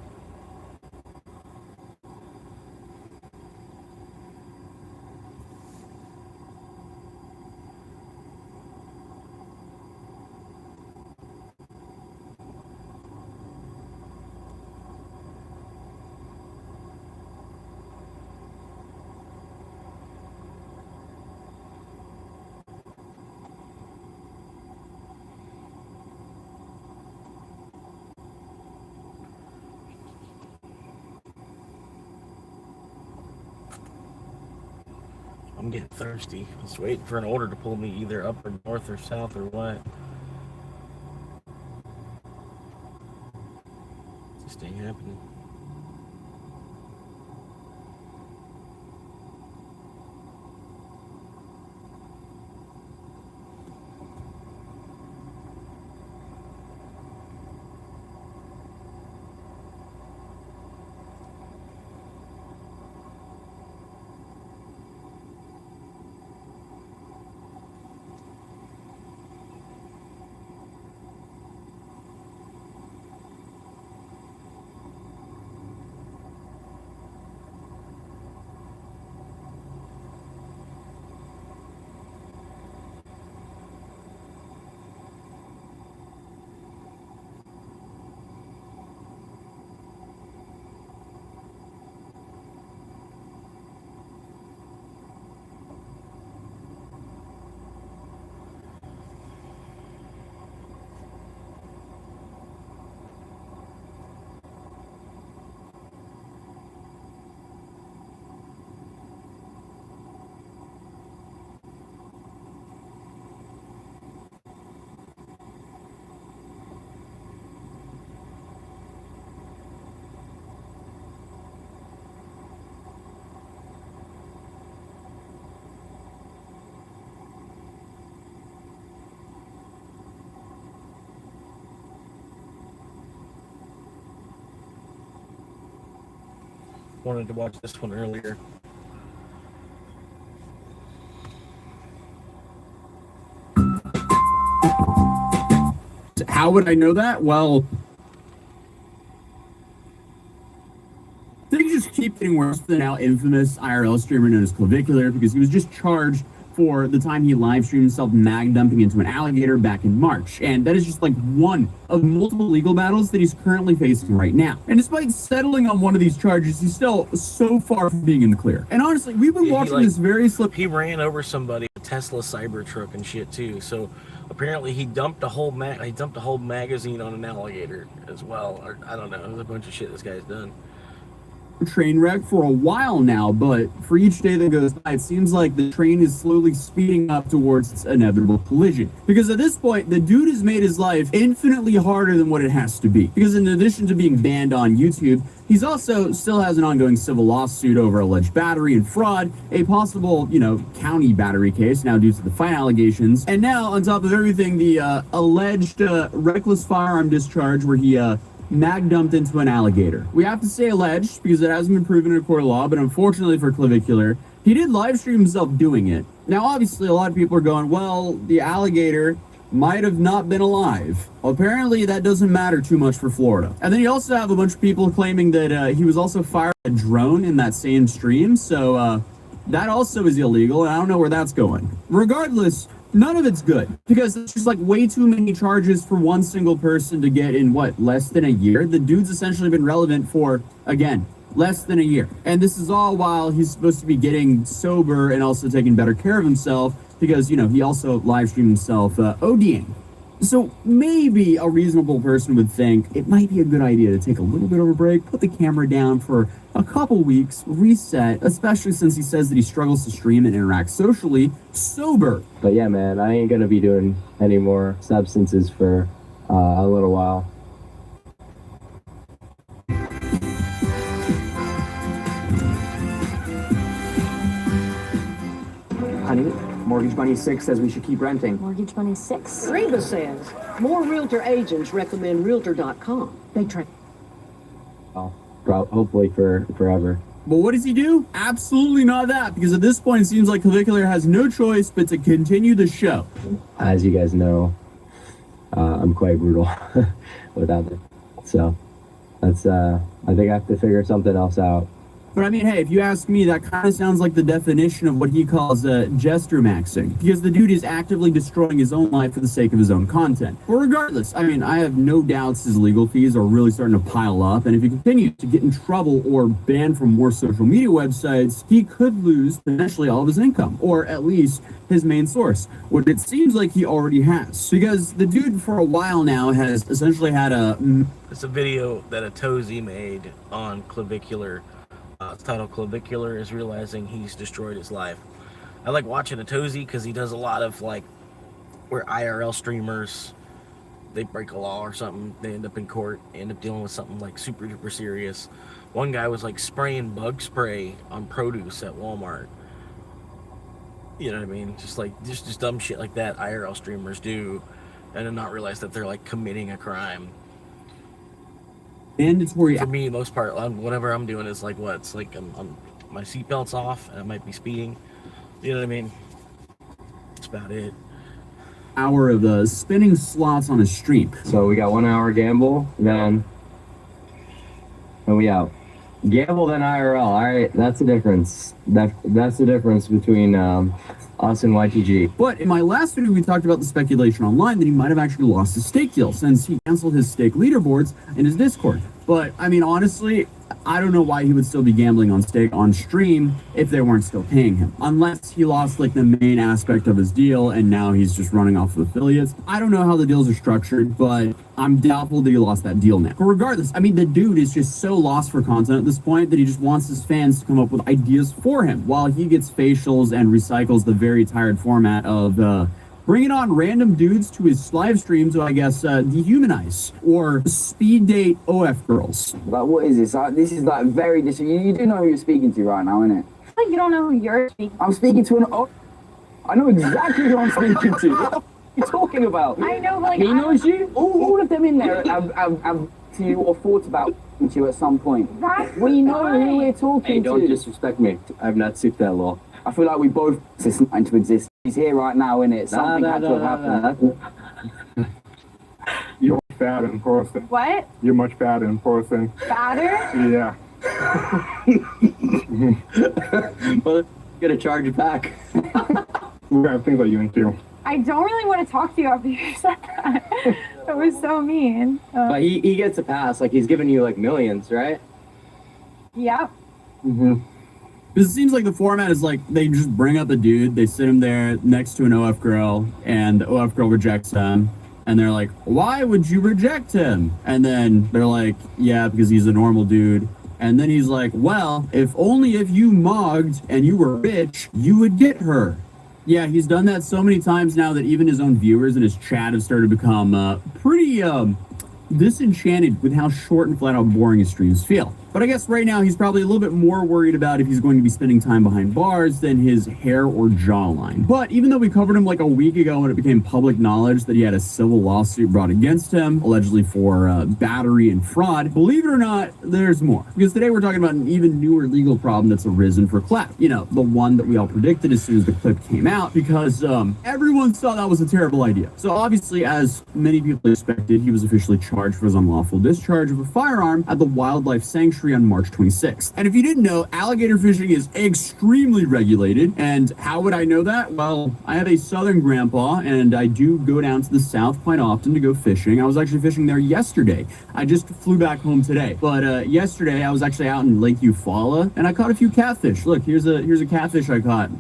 I'm getting thirsty. I was waiting for an order to pull me either up or north or south or what. Just ain't happening. Wanted to watch this one earlier. How would I know that? Well, Things just keep getting worse for the now infamous IRL streamer known as Clavicular, because he was just charged for the time he live streamed himself mag dumping into an alligator back in March. And that is just like one of multiple legal battles that he's currently facing right now. And despite settling on one of these charges, he's still so far from being in the clear. And honestly, we've been watching this very slip. He ran over somebody, a Tesla Cybertruck and shit too. So apparently he dumped a whole magazine on an alligator as well. Or I don't know, there's a bunch of shit this guy's done. Train wreck for a while now, but for each day that goes by, it seems like the train is slowly speeding up towards its inevitable collision. Because at this point, the dude has made his life infinitely harder than what it has to be. Because in addition to being banned on YouTube, he's also still has an ongoing civil lawsuit over alleged battery and fraud, a possible, county battery case now due to the fine allegations, and now on top of everything, the alleged reckless firearm discharge where he mag dumped into an alligator. We have to say alleged because it hasn't been proven in a court of law, but unfortunately for Clavicular, he did live stream himself doing it. Now, obviously, a lot of people are going, well, the alligator might have not been alive. Apparently, that doesn't matter too much for Florida. And then you also have a bunch of people claiming that he was also firing a drone in that same stream, so that also is illegal, and I don't know where that's going. Regardless, none of it's good, because it's just like way too many charges for one single person to get in, less than a year? The dude's essentially been relevant for, again, less than a year. And this is all while he's supposed to be getting sober and also taking better care of himself, because, he also live streamed himself ODing. So maybe a reasonable person would think it might be a good idea to take a little bit of a break, put the camera down for a couple weeks, reset, especially since he says that he struggles to stream and interact socially sober. But yeah, man, I ain't gonna be doing any more substances for a little while. Honey, Mortgage Money 6 says we should keep renting. Mortgage Money 6? Reba says more realtor agents recommend realtor.com. They try. Oh, hopefully for forever. But what does he do? Absolutely not that, because at this point it seems like Clavicular has no choice but to continue the show. As you guys know, I'm quite brutal without it. So that's I think I have to figure something else out. But I mean, hey, if you ask me, that kind of sounds like the definition of what he calls jester maxing, because the dude is actively destroying his own life for the sake of his own content. But regardless, I mean, I have no doubts his legal fees are really starting to pile up, and if he continues to get in trouble or banned from more social media websites, he could lose potentially all of his income, or at least his main source, which it seems like he already has. Because the dude for a while now has essentially had It's a video that a Tozy made on Clavicular. It's titled Clavicular is Realizing He's Destroyed His Life. I like watching a Tozy because he does a lot of where IRL streamers, they break a law or something, they end up in court, end up dealing with something super duper serious. One guy was spraying bug spray on produce at Walmart. You know what I mean? Just dumb shit like that IRL streamers do, and then not realize that they're committing a crime. Mandatory. For me, most part, whatever I'm doing is I'm my seatbelt's off and I might be speeding. You know what I mean? That's about it. Hour of spinning slots on a stream. So we got 1 hour gamble, then we out. Gamble then IRL. All right, that's the difference. That's the difference between us and YTG. But in my last video, we talked about the speculation online that he might have actually lost his stake deal since he canceled his stake leaderboards in his Discord. But I mean, honestly, I don't know why he would still be gambling on stake on stream if they weren't still paying him. Unless he lost the main aspect of his deal and now he's just running off of affiliates. I don't know how the deals are structured, but I'm doubtful that he lost that deal now. But regardless, I mean, the dude is just so lost for content at this point that he just wants his fans to come up with ideas for him while he gets facials and recycles the very tired format of bringing on random dudes to his live stream to, I guess, dehumanize or speed date OF girls. What is this? This is very you do know who you're speaking to right now, innit? You don't know who you're speaking to. I'm speaking to I know exactly who I'm speaking to. What the f*** are you talking about? I know, but he knows you? All of them in there have to you or thought about you at some point. We know who we're talking to. Don't disrespect me. I've not sipped that law. I feel like we both starting to exist. He's here right now, innit? Something had to have happened. You're fat in person. What? You're much fatter in person. Fatter? Yeah. Well, get a charge back. We're gonna think about you and too. I don't really want to talk to you after you said that. That was so mean. But he gets a pass. Like, he's giving you, like, millions, right? Yep. Mm-hmm. Because it seems like the format is like they just bring up a dude, they sit him there next to an OF girl, and the OF girl rejects him. And they're like, why would you reject him? And then they're like, yeah, because he's a normal dude. And then he's like, well, if you mogged and you were rich, you would get her. Yeah, he's done that so many times now that even his own viewers in his chat have started to become pretty disenchanted with how short and flat out boring his streams feel. But I guess right now he's probably a little bit more worried about if he's going to be spending time behind bars than his hair or jawline. But even though we covered him like a week ago when it became public knowledge that he had a civil lawsuit brought against him, allegedly for battery and fraud, believe it or not, there's more. Because today we're talking about an even newer legal problem that's arisen for Clap. You know, the one that we all predicted as soon as the clip came out, because everyone thought that was a terrible idea. So obviously, as many people expected, he was officially charged for his unlawful discharge of a firearm at the Wildlife Sanctuary on March 26th. And if you didn't know, alligator fishing is extremely regulated. And how would I know that? Well, I have a southern grandpa, and I do go down to the south quite often to go fishing. I was actually fishing there yesterday. I just flew back home today. But yesterday, I was actually out in Lake Eufaula, and I caught a few catfish. Look, here's a catfish I caught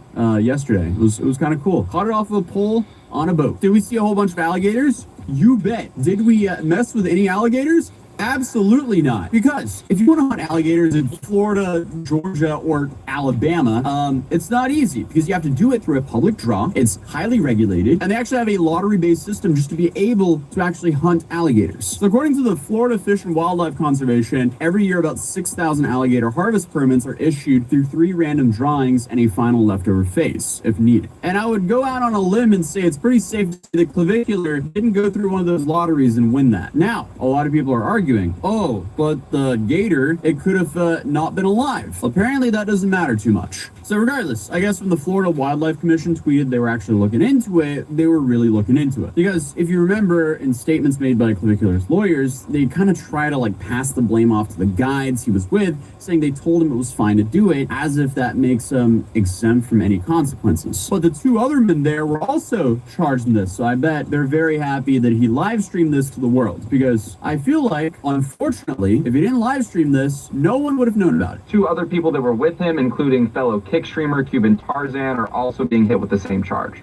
yesterday. It was kind of cool. Caught it off of a pole on a boat. Did we see a whole bunch of alligators? You bet. Did we mess with any alligators? Absolutely not. Because if you want to hunt alligators in Florida, Georgia, or Alabama, it's not easy because you have to do it through a public draw. It's highly regulated, and they actually have a lottery-based system just to be able to actually hunt alligators. So according to the Florida Fish and Wildlife Conservation, every year about 6,000 alligator harvest permits are issued through 3 random drawings and a final leftover phase, if needed. And I would go out on a limb and say it's pretty safe to say the clavicular didn't go through one of those lotteries and win that. Now, a lot of people are arguing, oh, but the gator, it could have not been alive. Apparently that doesn't matter too much. So regardless, I guess when the Florida Wildlife Commission tweeted they were actually looking into it, they were really looking into it. Because if you remember in statements made by Clavicular's lawyers, they kind of try to like pass the blame off to the guides he was with, saying they told him it was fine to do it, as if that makes him exempt from any consequences. But the 2 other men there were also charged in this, so I bet they're very happy that he live streamed this to the world, because I feel like, unfortunately, if he didn't live stream this, no one would have known about it. 2 other people that were with him, including fellow kick streamer Cuban Tarzan, are also being hit with the same charge.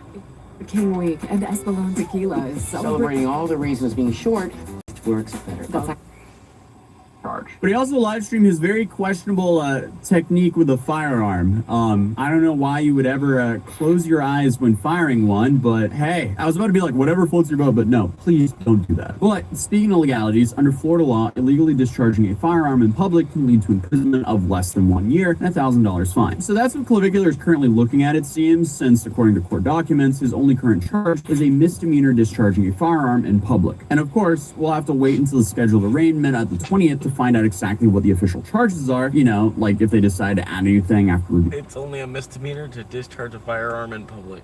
King Week and Espolon Tequila is Celebrating all the reasons being short works better. Charge. But he also live streamed his very questionable technique with a firearm. I don't know why you would ever close your eyes when firing one, but hey, I was about to be like, whatever floats your boat, but no, please don't do that. But speaking of legalities, under Florida law, illegally discharging a firearm in public can lead to imprisonment of less than 1 year and $1,000 fine. So that's what Clavicular is currently looking at, it seems, since according to court documents, his only current charge is a misdemeanor discharging a firearm in public. And of course, we'll have to wait until the scheduled arraignment at the 20th to find out exactly what the official charges are, you know, like if they decide to add anything after it's only a misdemeanor to discharge a firearm in public.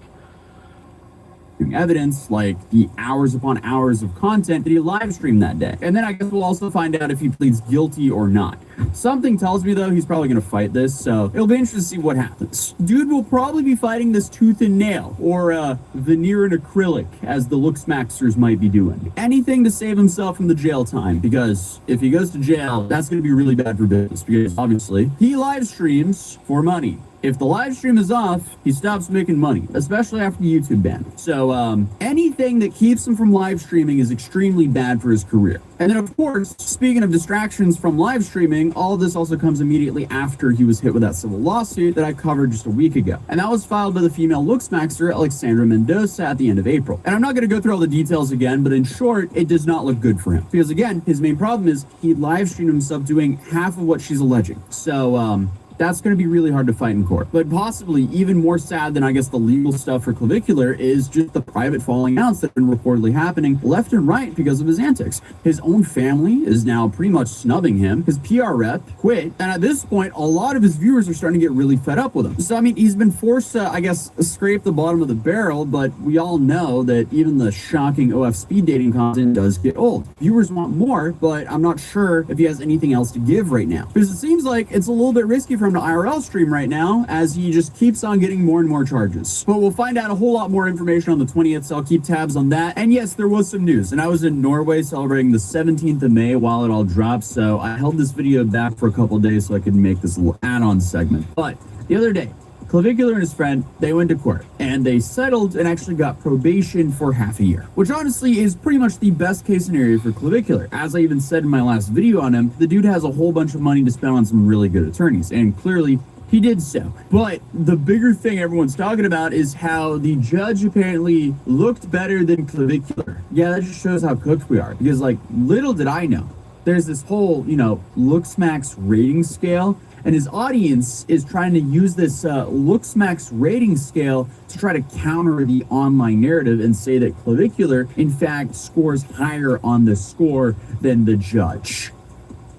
Evidence, like the hours upon hours of content that he live streamed that day. And then I guess we'll also find out if he pleads guilty or not. Something tells me, though, he's probably going to fight this, so it'll be interesting to see what happens. Dude will probably be fighting this tooth and nail, or veneer and acrylic, as the Looksmaxers might be doing. Anything to save himself from the jail time, because if he goes to jail, that's going to be really bad for business, because obviously, he live streams for money. If the live stream is off, he stops making money, especially after the YouTube ban. So anything that keeps him from live streaming is extremely bad for his career. And then, of course, speaking of distractions from live streaming, all of this also comes immediately after he was hit with that civil lawsuit that I covered just a week ago. And that was filed by the female Looksmaxer, Alexandra Mendoza, at the end of April. And I'm not going to go through all the details again, but in short, it does not look good for him. Because, again, his main problem is he live streamed himself doing half of what she's alleging. So, that's going to be really hard to fight in court. But possibly even more sad than, I guess, the legal stuff for Clavicular is just the private falling outs that have been reportedly happening left and right because of his antics. His own family is now pretty much snubbing him. His PR rep quit. And at this point, a lot of his viewers are starting to get really fed up with him. So, I mean, he's been forced to, I guess, scrape the bottom of the barrel, but we all know that even the shocking OF speed dating content does get old. Viewers want more, but I'm not sure if he has anything else to give right now. Because it seems like it's a little bit risky for him to IRL stream right now, as he just keeps on getting more and more charges. But we'll find out a whole lot more information on the 20th, so I'll keep tabs on that. And yes, there was some news, and I was in Norway celebrating the 17th of May while it all dropped, so I held this video back for a couple of days so I could make this little add-on segment. But the other day, Clavicular and his friend, they went to court, and they settled and actually got probation for half a year, which honestly is pretty much the best case scenario for Clavicular. As I even said in my last video on him, the dude has a whole bunch of money to spend on some really good attorneys, and clearly he did so. But the bigger thing everyone's talking about is how the judge apparently looked better than Clavicular. Yeah, that just shows how cooked we are, because like, little did I know, there's this whole, Looksmax rating scale, and his audience is trying to use this Looksmax rating scale to try to counter the online narrative and say that Clavicular, in fact, scores higher on the score than the judge.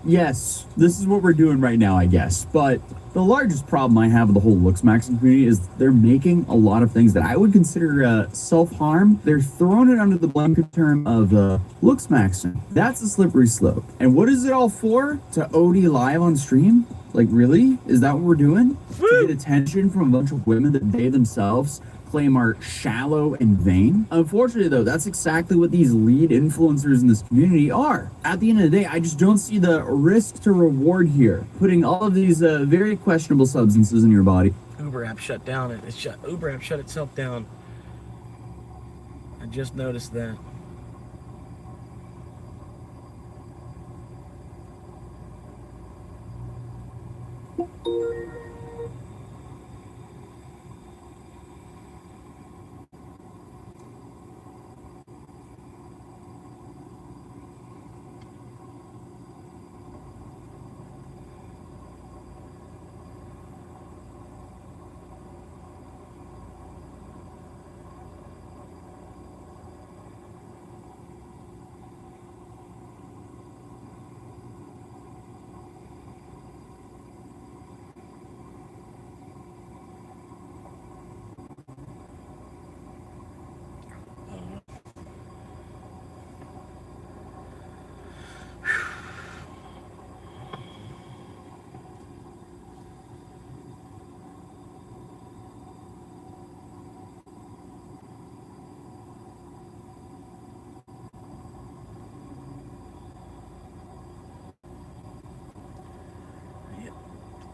Yes, this is what we're doing right now, I guess. But the largest problem I have with the whole Looksmaxing community is they're making a lot of things that I would consider self-harm. They're throwing it under the blanket term of Looksmaxing. That's a slippery slope. And what is it all for? To OD live on stream? Like, really? Is that what we're doing? To get attention from a bunch of women that they themselves claim are shallow and vain? Unfortunately, though, that's exactly what these lead influencers in this community are. At the end of the day, I just don't see the risk to reward here. Putting all of these very questionable substances in your body. Uber app shut down. Uber app shut itself down. I just noticed that.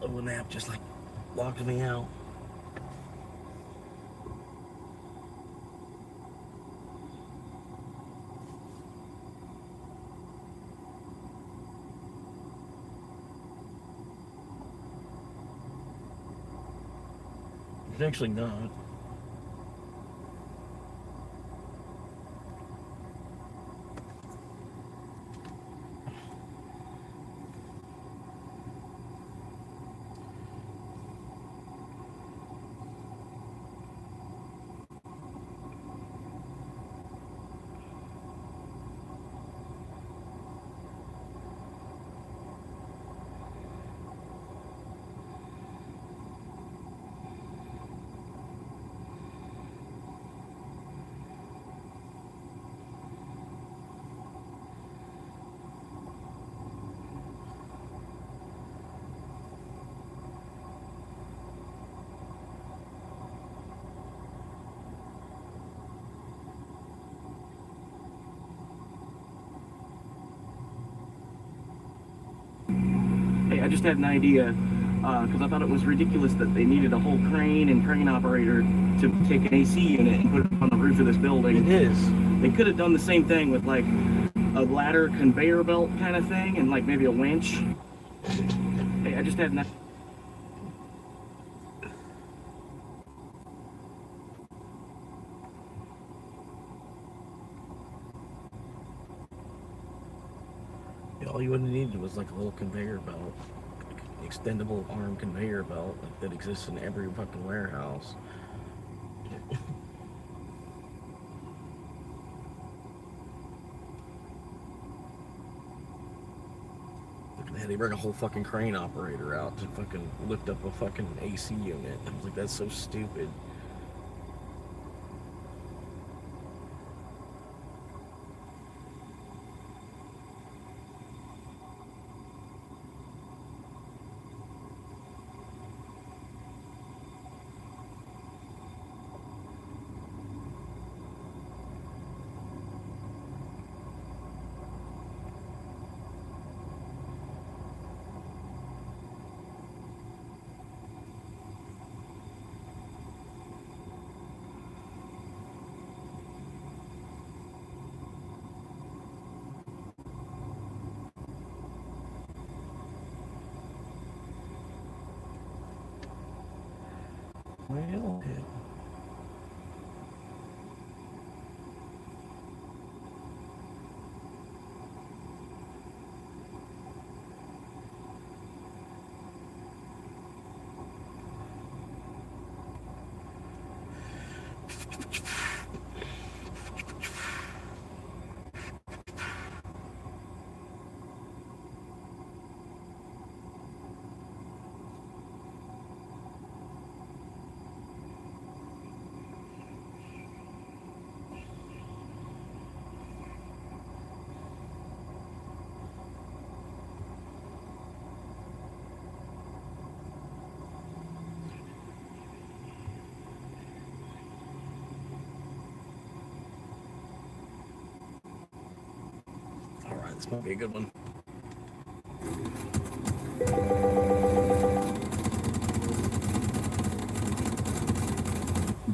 An app just like locked me out. It's actually not. I just had an idea, because I thought it was ridiculous that they needed a whole crane and crane operator to take an AC unit and put it on the roof of this building. It is. They could have done the same thing with like a ladder conveyor belt kind of thing and like maybe a winch. Hey, I just had an all you would have needed was like a little conveyor belt. extendable arm conveyor belt that exists in every fucking warehouse. They bring a whole fucking crane operator out to fucking lift up a fucking AC unit. I was like, that's so stupid. Well, alright, this might be a good one.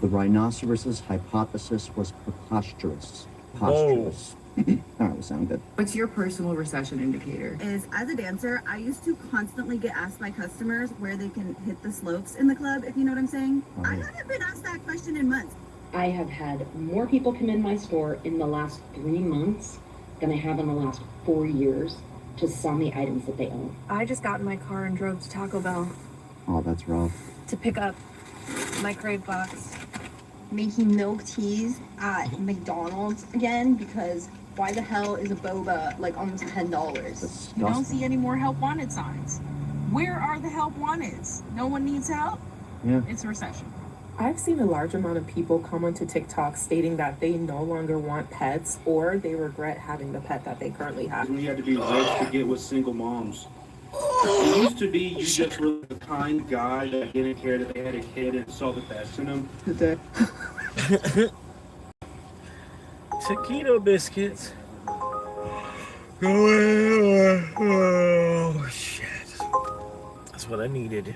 The rhinoceros's hypothesis was preposterous. Preposterous. All right, will sound good. What's your personal recession indicator? Is as a dancer, I used to constantly get asked by customers where they can hit the slopes in the club, if you know what I'm saying. I haven't been asked that question in months. I have had more people come in my store in the last 3 months than I have in the last 4 years to sell me items that they own. I just got in my car and drove to Taco Bell Oh, that's rough. to pick up my crave box. Making milk teas at McDonald's again because why the hell is a boba like almost $10? You don't see any more help wanted signs. Where are the help wanteds? No one needs help? Yeah. It's a recession. I've seen a large amount of people come onto TikTok stating that they no longer want pets or they regret having the pet that they currently have. We had to be rich to get with single moms. It used to be you just were the kind guy that didn't care that they had a kid and saw the best in them. Taquito biscuits. Oh, shit. That's what I needed.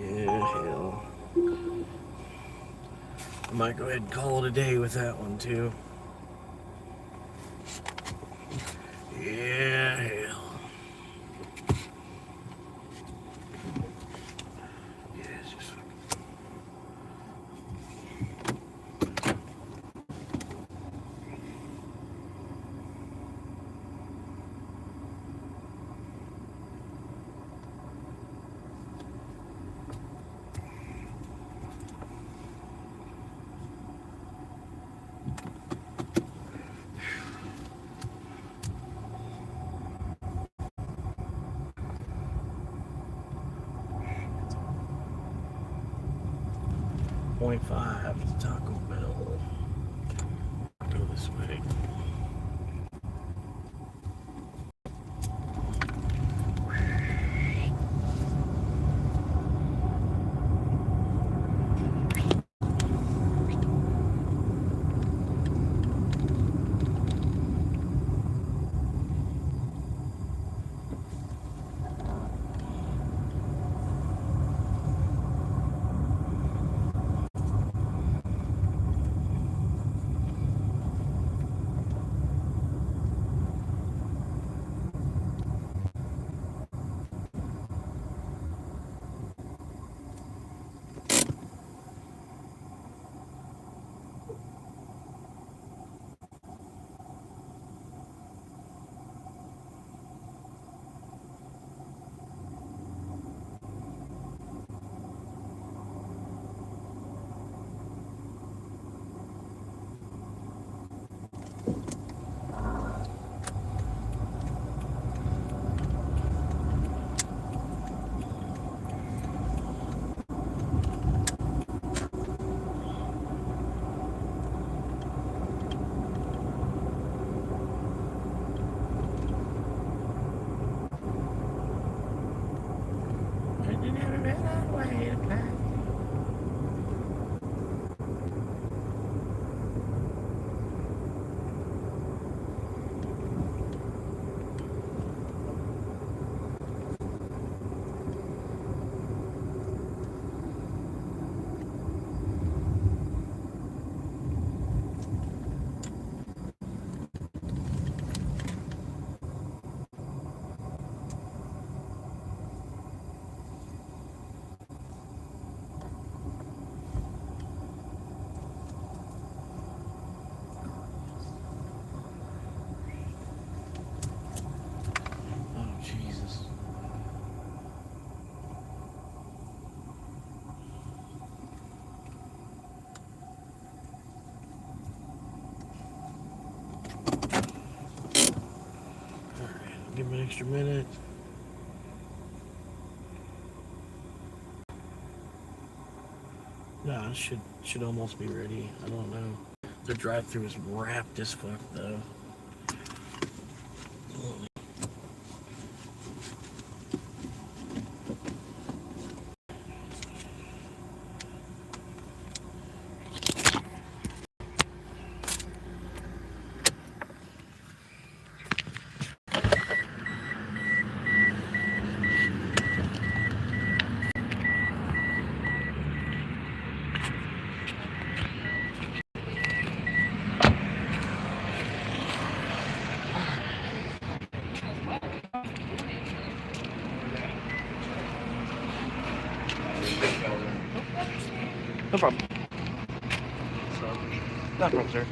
Yeah, hell. I might go ahead and call it a day with that one, too. Yeah, hell. .5 Taco Bell. Go this way. an extra minute. Nah, it should almost be ready. I don't know. The drive-thru is wrapped as fuck though. No problem. No problem, sir.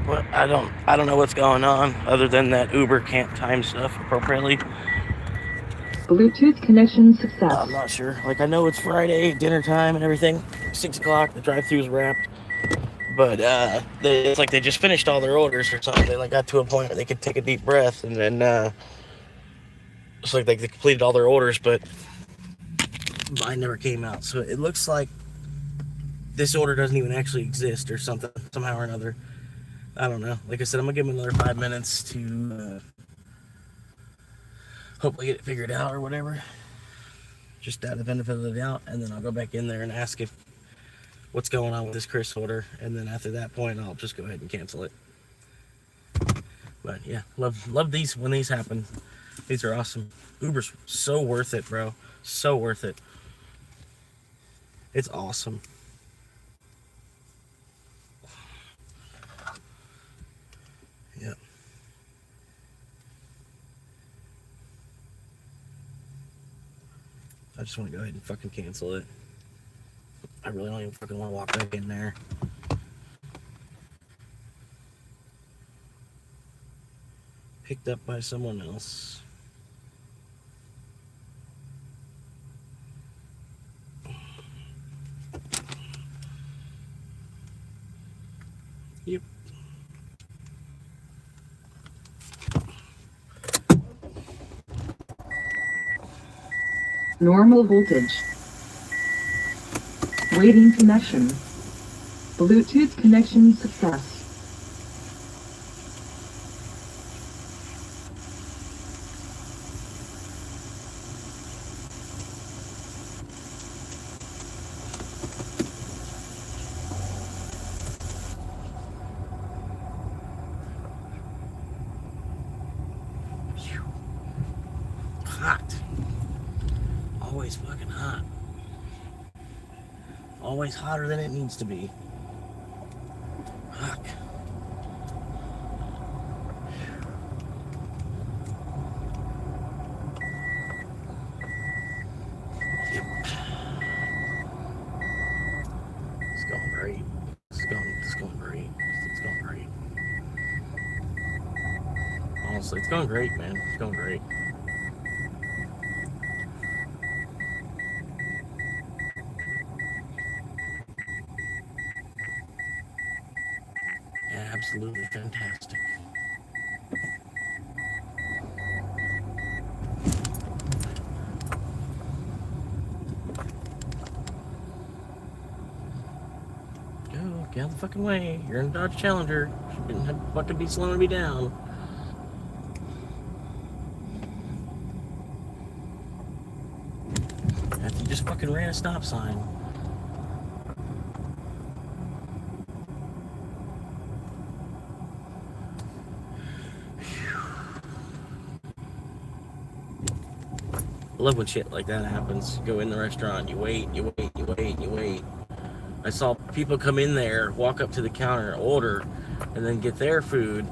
Well, I don't know what's going on other than that Uber can't time stuff appropriately. Bluetooth connection success. I'm not sure. Like, I know it's Friday, dinner time and everything. 6 o'clock, the drive-thru's wrapped. But it's like they just finished all their orders or something. They like got to a point where they could take a deep breath, and then it's like they completed all their orders, but mine never came out. So it looks like this order doesn't even actually exist or something, somehow or another. I don't know. Like I said, I'm gonna give them another 5 minutes to hopefully get it figured out or whatever. Just out of the benefit of the doubt, and then I'll go back in there and ask if what's going on with this Chris order, and then after that point, I'll just go ahead and cancel it. But yeah, love these when these happen. These are awesome. Uber's so worth it, bro. So worth it. It's awesome. Yep. I just want to go ahead and fucking cancel it. I really don't even fucking want to walk back in there. Picked up by someone else. Yep. Normal voltage. Waiting connection. Bluetooth connection success. Hot. Always fucking hot. Always hotter than it needs to be. Fuck. Yep. It's going great. It's going great. It's going great. Honestly, it's going great, man. It's going great. Absolutely fantastic. Go, get out of the fucking way. You're in a Dodge Challenger. You didn't have to fucking be slowing me down. After you just fucking ran a stop sign. I love when shit like that happens. You go in the restaurant, you wait. I saw people come in there, walk up to the counter, order, and then get their food.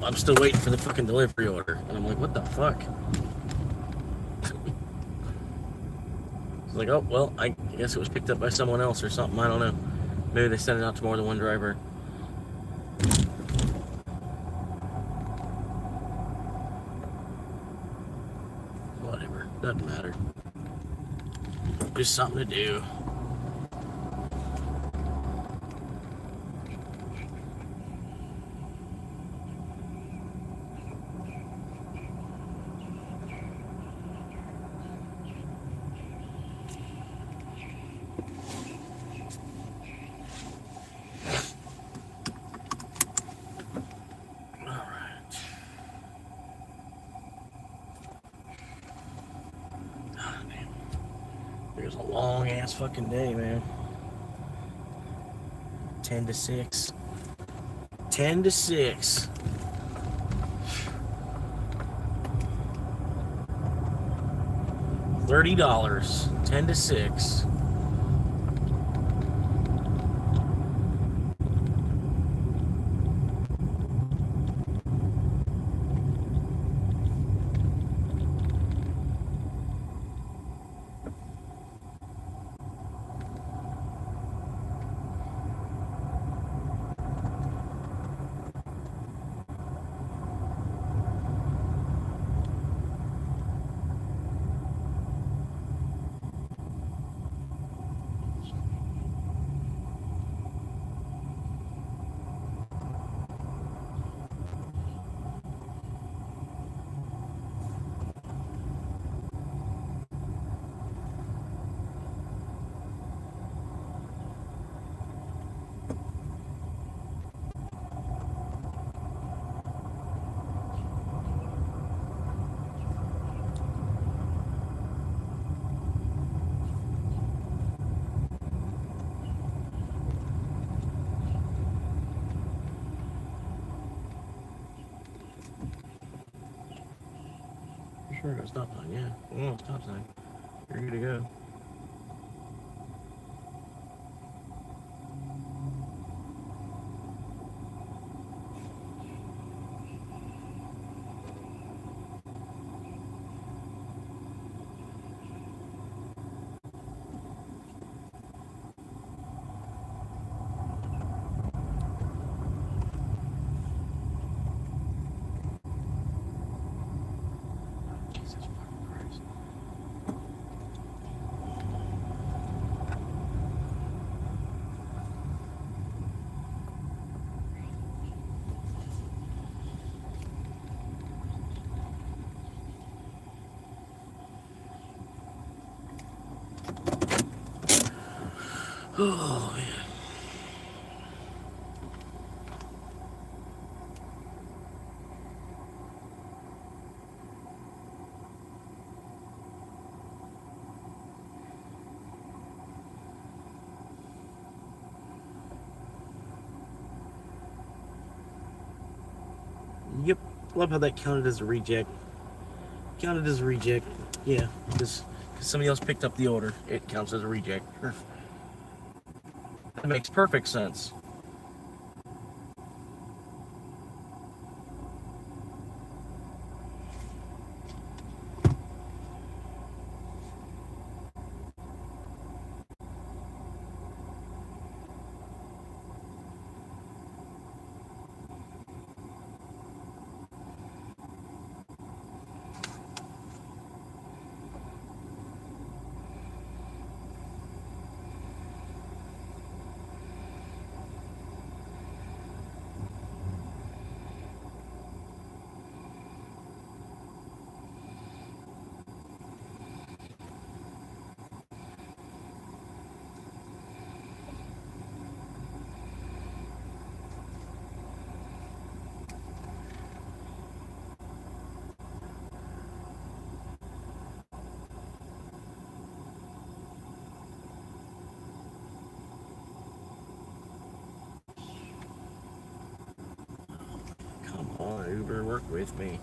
I'm still waiting for the fucking delivery order. And I'm like, what the fuck? It's like, oh, well, I guess it was picked up by someone else or something. I don't know. Maybe they sent it out to more than one driver. Whatever. Doesn't matter. Just something to do. It was a long ass fucking day, man. 10 to 6. 10 to 6. $30. 10 to 6. sure, got a stop sign, yeah. Oh, stop sign. You're good to go. Oh, man. Yep. Love how that counted as a reject. Counted as a reject. Yeah, because somebody else picked up the order. It counts as a reject. That makes perfect sense. Come on, Uber, work with me.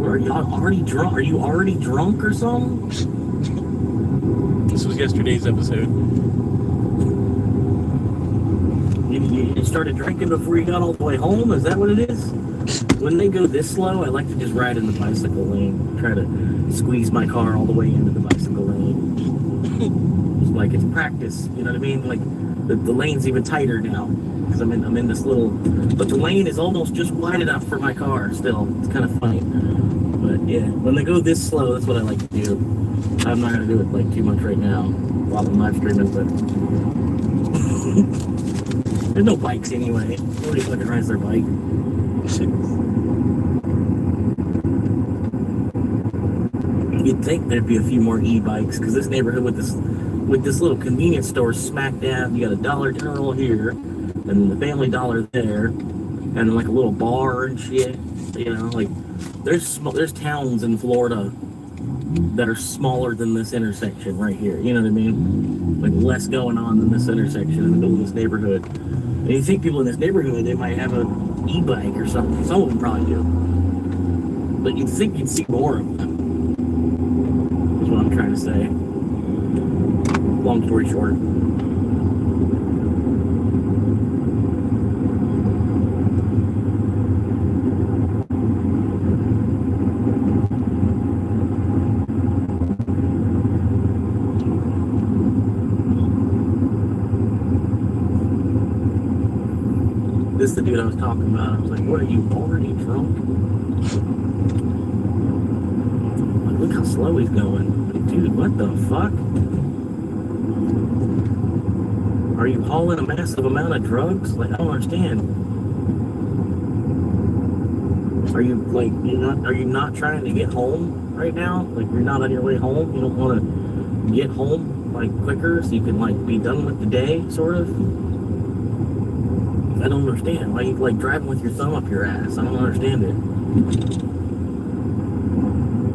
Are y'all already drunk? Are you already drunk or something? This was yesterday's episode. You started drinking before you got all the way home? Is that what it is? When they go this slow, I like to just ride in the bicycle lane. Try to squeeze my car all the way into the bicycle lane. It's like it's practice, you know what I mean? Like the lane's even tighter now. Because I'm in this little, but the lane is almost just wide enough for my car still. It's kind of funny. But yeah, when they go this slow, that's what I like to do. I'm not going to do it like too much right now while I'm live streaming, but there's no bikes anyway. Nobody fucking rides their bike. You'd think there'd be a few more e-bikes, because this neighborhood with this little convenience store smack dab, you got a Dollar General here, and the Family Dollar there, and like a little bar and shit. You know, like there's towns in Florida that are smaller than this intersection right here. You know what I mean? Like less going on than this intersection in the middle of this neighborhood. And you think people in this neighborhood, they might have an e-bike or something. Some of them probably do. But you'd think you'd see more of them. I'm trying to say. Long story short. This is the dude I was talking about. I was like, what are you, already drunk? Like, look how slow he's going. Like, dude, what the fuck? Are you hauling a massive amount of drugs? Like, I don't understand. Are you, like, are you not trying to get home right now? Like, you're not on your way home? You don't want to get home, like, quicker so you can, like, be done with the day, sort of? I don't understand. Why you like driving with your thumb up your ass? I don't understand it.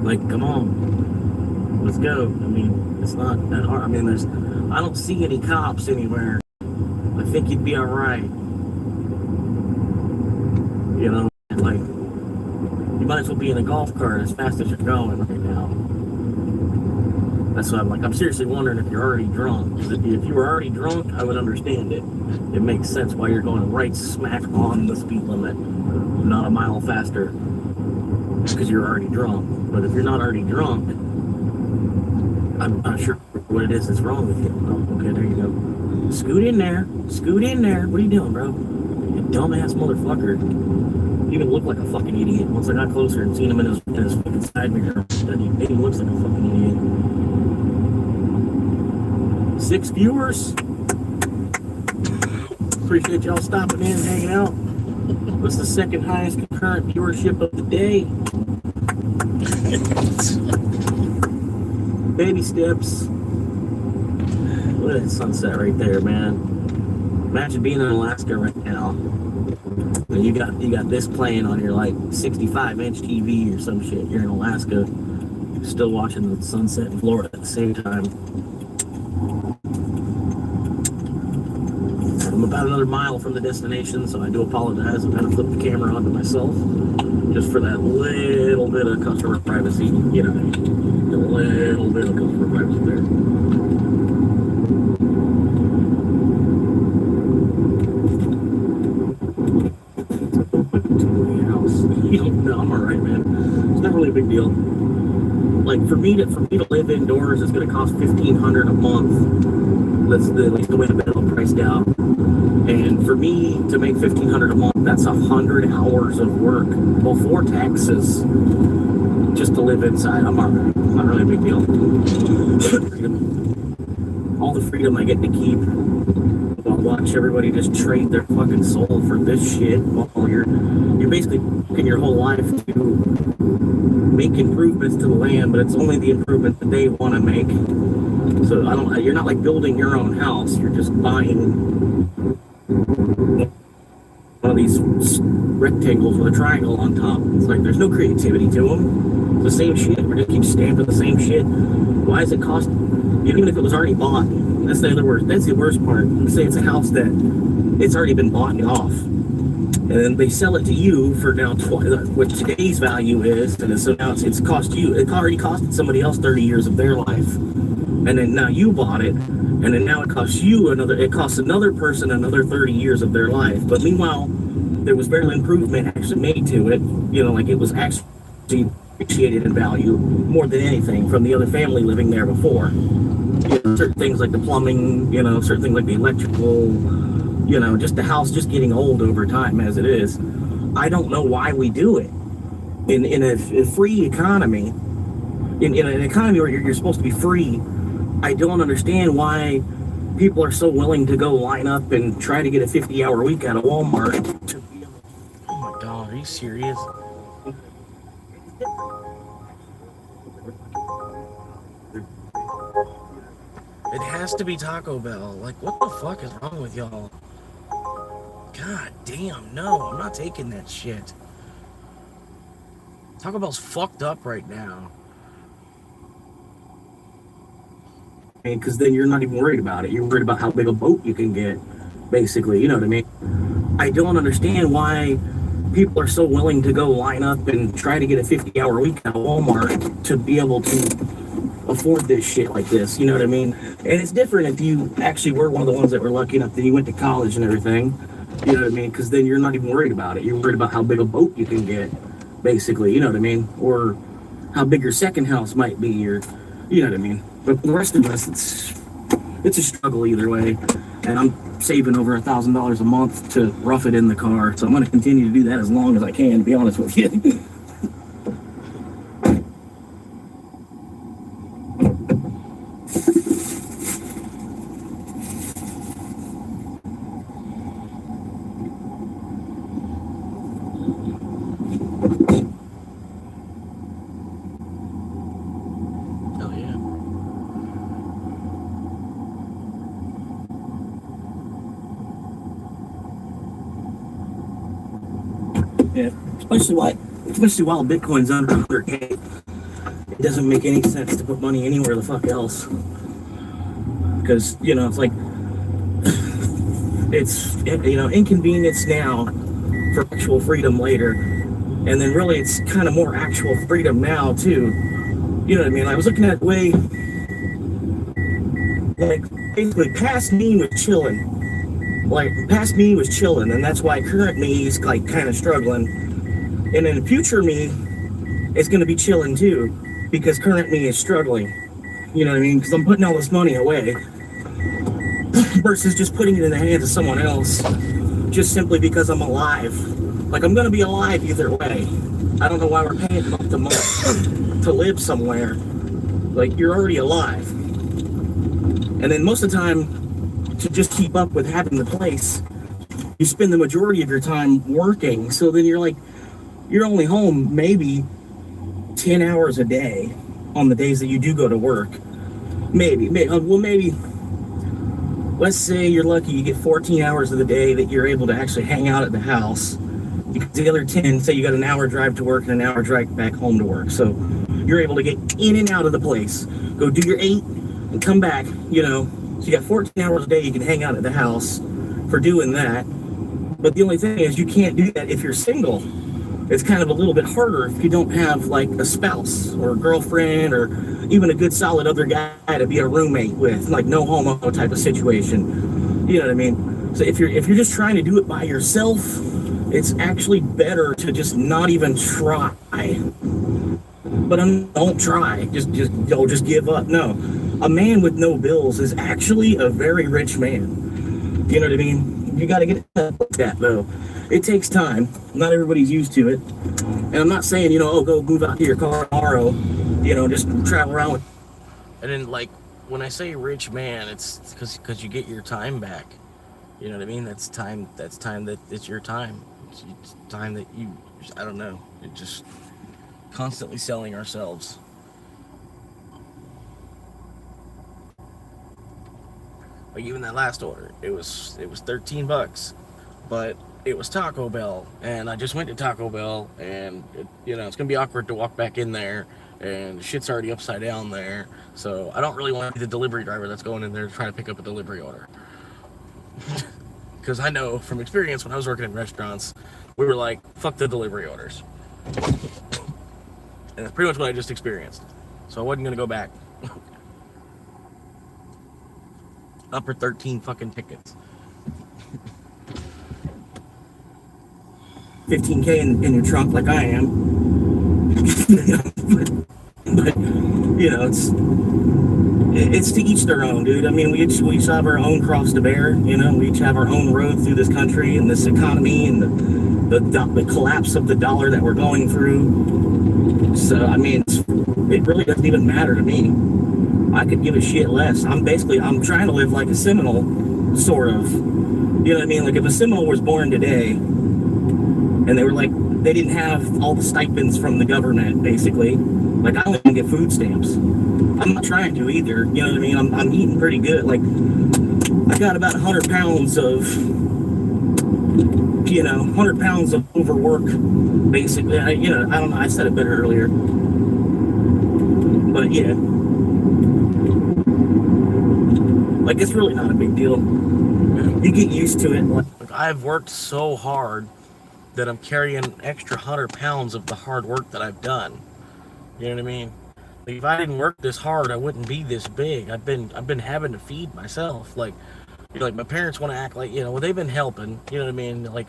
Like, come on. Let's go. I mean, it's not that hard. I mean, I don't see any cops anywhere. I think you'd be alright. You know, like, you might as well be in a golf cart as fast as you're going right now. That's what I'm like. I'm seriously wondering if you're already drunk. If you were already drunk, I would understand it. It makes sense why you're going right smack on the speed limit, not a mile faster, because you're already drunk. But if you're not already drunk, I'm not sure what it is that's wrong with you. Oh, okay, there you go. Scoot in there. Scoot in there. What are you doing, bro? You dumbass motherfucker. You even look like a fucking idiot. Once I got closer and seen him in his fucking side mirror, he looks like a fucking idiot. 6 viewers. Appreciate y'all stopping in and hanging out. What's the second highest concurrent viewership of the day? Baby steps. Look at that sunset right there, man. Imagine being in Alaska right now. And you got this playing on your like 65-inch TV or some shit. You're in Alaska, you're still watching the sunset in Florida at the same time. I'm about another mile from the destination, so I do apologize. I'm going to flip the camera onto myself just for that little bit of customer privacy, you know, a little bit of customer privacy there. No, I'm all right, man. It's not really a big deal. Like for me to live indoors, it's going to cost $1,500 a month. That's the way the bill priced out. And for me to make $1,500 a month, that's 100 hours of work before taxes just to live inside. I'm all right. Not really a big deal. All the freedom I get to keep. I'll watch everybody just trade their fucking soul for this shit while you're basically working your whole life to make improvements to the land, but it's only the improvement that they want to make. So you're not like building your own house, you're just buying one of these rectangles with a triangle on top. It's like there's no creativity to them. It's the same shit. We're just keep stamping the same shit. Why does it cost? Even if it was already bought, that's the worst part. Let's say it's a house that it's already been bought off, and then they sell it to you for now what today's value is, and so now it already costed somebody else 30 years of their life, and then now you bought it, and then now it costs another person another 30 years of their life. But meanwhile, there was very little improvement actually made to it. You know, like it was actually appreciated in value more than anything from the other family living there before. You know, certain things like the plumbing, you know, certain things like the electrical, you know, just the house just getting old over time as it is. I don't know why we do it. In a free economy, in an economy where you're supposed to be free, I don't understand why people are so willing to go line up and try to get a 50-hour week out of Walmart. Oh my God, are you serious? It has to be Taco Bell. Like, what the fuck is wrong with y'all? God damn, no, I'm not taking that shit. Taco Bell's fucked up right now. Because then you're not even worried about it. You're worried about how big a boat you can get, basically. You know what I mean? I don't understand why people are so willing to go line up and try to get a 50-hour week out of Walmart to be able to afford this shit like this, you know what I mean? And it's different if you actually were one of the ones that were lucky enough that you went to college and everything, you know what I mean? Because then you're not even worried about it. You're worried about how big a boat you can get, basically, you know what I mean? Or how big your second house might be, or, you know what I mean? But the rest of us, it's a struggle either way. And I'm saving over $1,000 a month to rough it in the car. So I'm going to continue to do that as long as I can, to be honest with you. Yeah, especially while Bitcoin's under 100K, it doesn't make any sense to put money anywhere the fuck else. Because, you know, it's like, it's, you know, inconvenience now for actual freedom later. And then really it's kind of more actual freedom now too. You know what I mean? I was looking at the way, like, basically past me was chilling. Like, past me was chilling, and that's why current me is, like, kind of struggling. And then future me is going to be chilling, too, because current me is struggling. You know what I mean? Because I'm putting all this money away versus just putting it in the hands of someone else just simply because I'm alive. Like, I'm going to be alive either way. I don't know why we're paying month to month to live somewhere. Like, you're already alive. And then most of the time, to just keep up with having the place, you spend the majority of your time working. So then you're only home maybe 10 hours a day on the days that you do go to work. Maybe, let's say you're lucky, you get 14 hours of the day that you're able to actually hang out at the house. Because the other 10, say you got an hour drive to work and an hour drive back home to work. So you're able to get in and out of the place, go do your 8 and come back, you know. So you got 14 hours a day you can hang out at the house for doing that. But the only thing is you can't do that if you're single. It's kind of a little bit harder if you don't have like a spouse or a girlfriend or even a good solid other guy to be a roommate with, like no homo type of situation. You know what I mean? So if you're just trying to do it by yourself, it's actually better to just not even try. But don't try. Just give up. No. A man with no bills is actually a very rich man. You know what I mean? You got to get like that, though. It takes time. Not everybody's used to it. And I'm not saying, you know, oh, go move out to your car tomorrow. You know, just travel around with. And then, like, when I say rich man, it's because you get your time back. You know what I mean? That's time that it's your time. It's time that you, I don't know. It just constantly selling ourselves. Like even that last order, it was $13, but it was Taco Bell, and I just went to Taco Bell, and you know it's gonna be awkward to walk back in there, and shit's already upside down there. So I don't really want to be the delivery driver that's going in there to try to pick up a delivery order, because I know from experience when I was working in restaurants, we were like, fuck the delivery orders, and that's pretty much what I just experienced. So I wasn't gonna go back. Upper 13 fucking tickets. 15K in your trunk like I am. but you know, it's to each their own, dude. I mean, we each have our own cross to bear. You know, we each have our own road through this country and this economy and the collapse of the dollar that we're going through. So I mean, it really doesn't even matter to me. I could give a shit less. I'm trying to live like a Seminole, sort of. You know what I mean? Like if a Seminole was born today, and they were like, they didn't have all the stipends from the government, basically. Like I don't even get food stamps. I'm not trying to either. You know what I mean? I'm eating pretty good. Like I got about 100 pounds of, you know, 100 pounds of overwork, basically. I don't know. I said it better earlier. But yeah. Like, it's really not a big deal. You get used to it. Like, I've worked so hard that I'm carrying an extra 100 pounds of the hard work that I've done. You know what I mean? Like, if I didn't work this hard, I wouldn't be this big. I've been having to feed myself. Like, you know, like my parents want to act like, you know, well, they've been helping. You know what I mean? Like,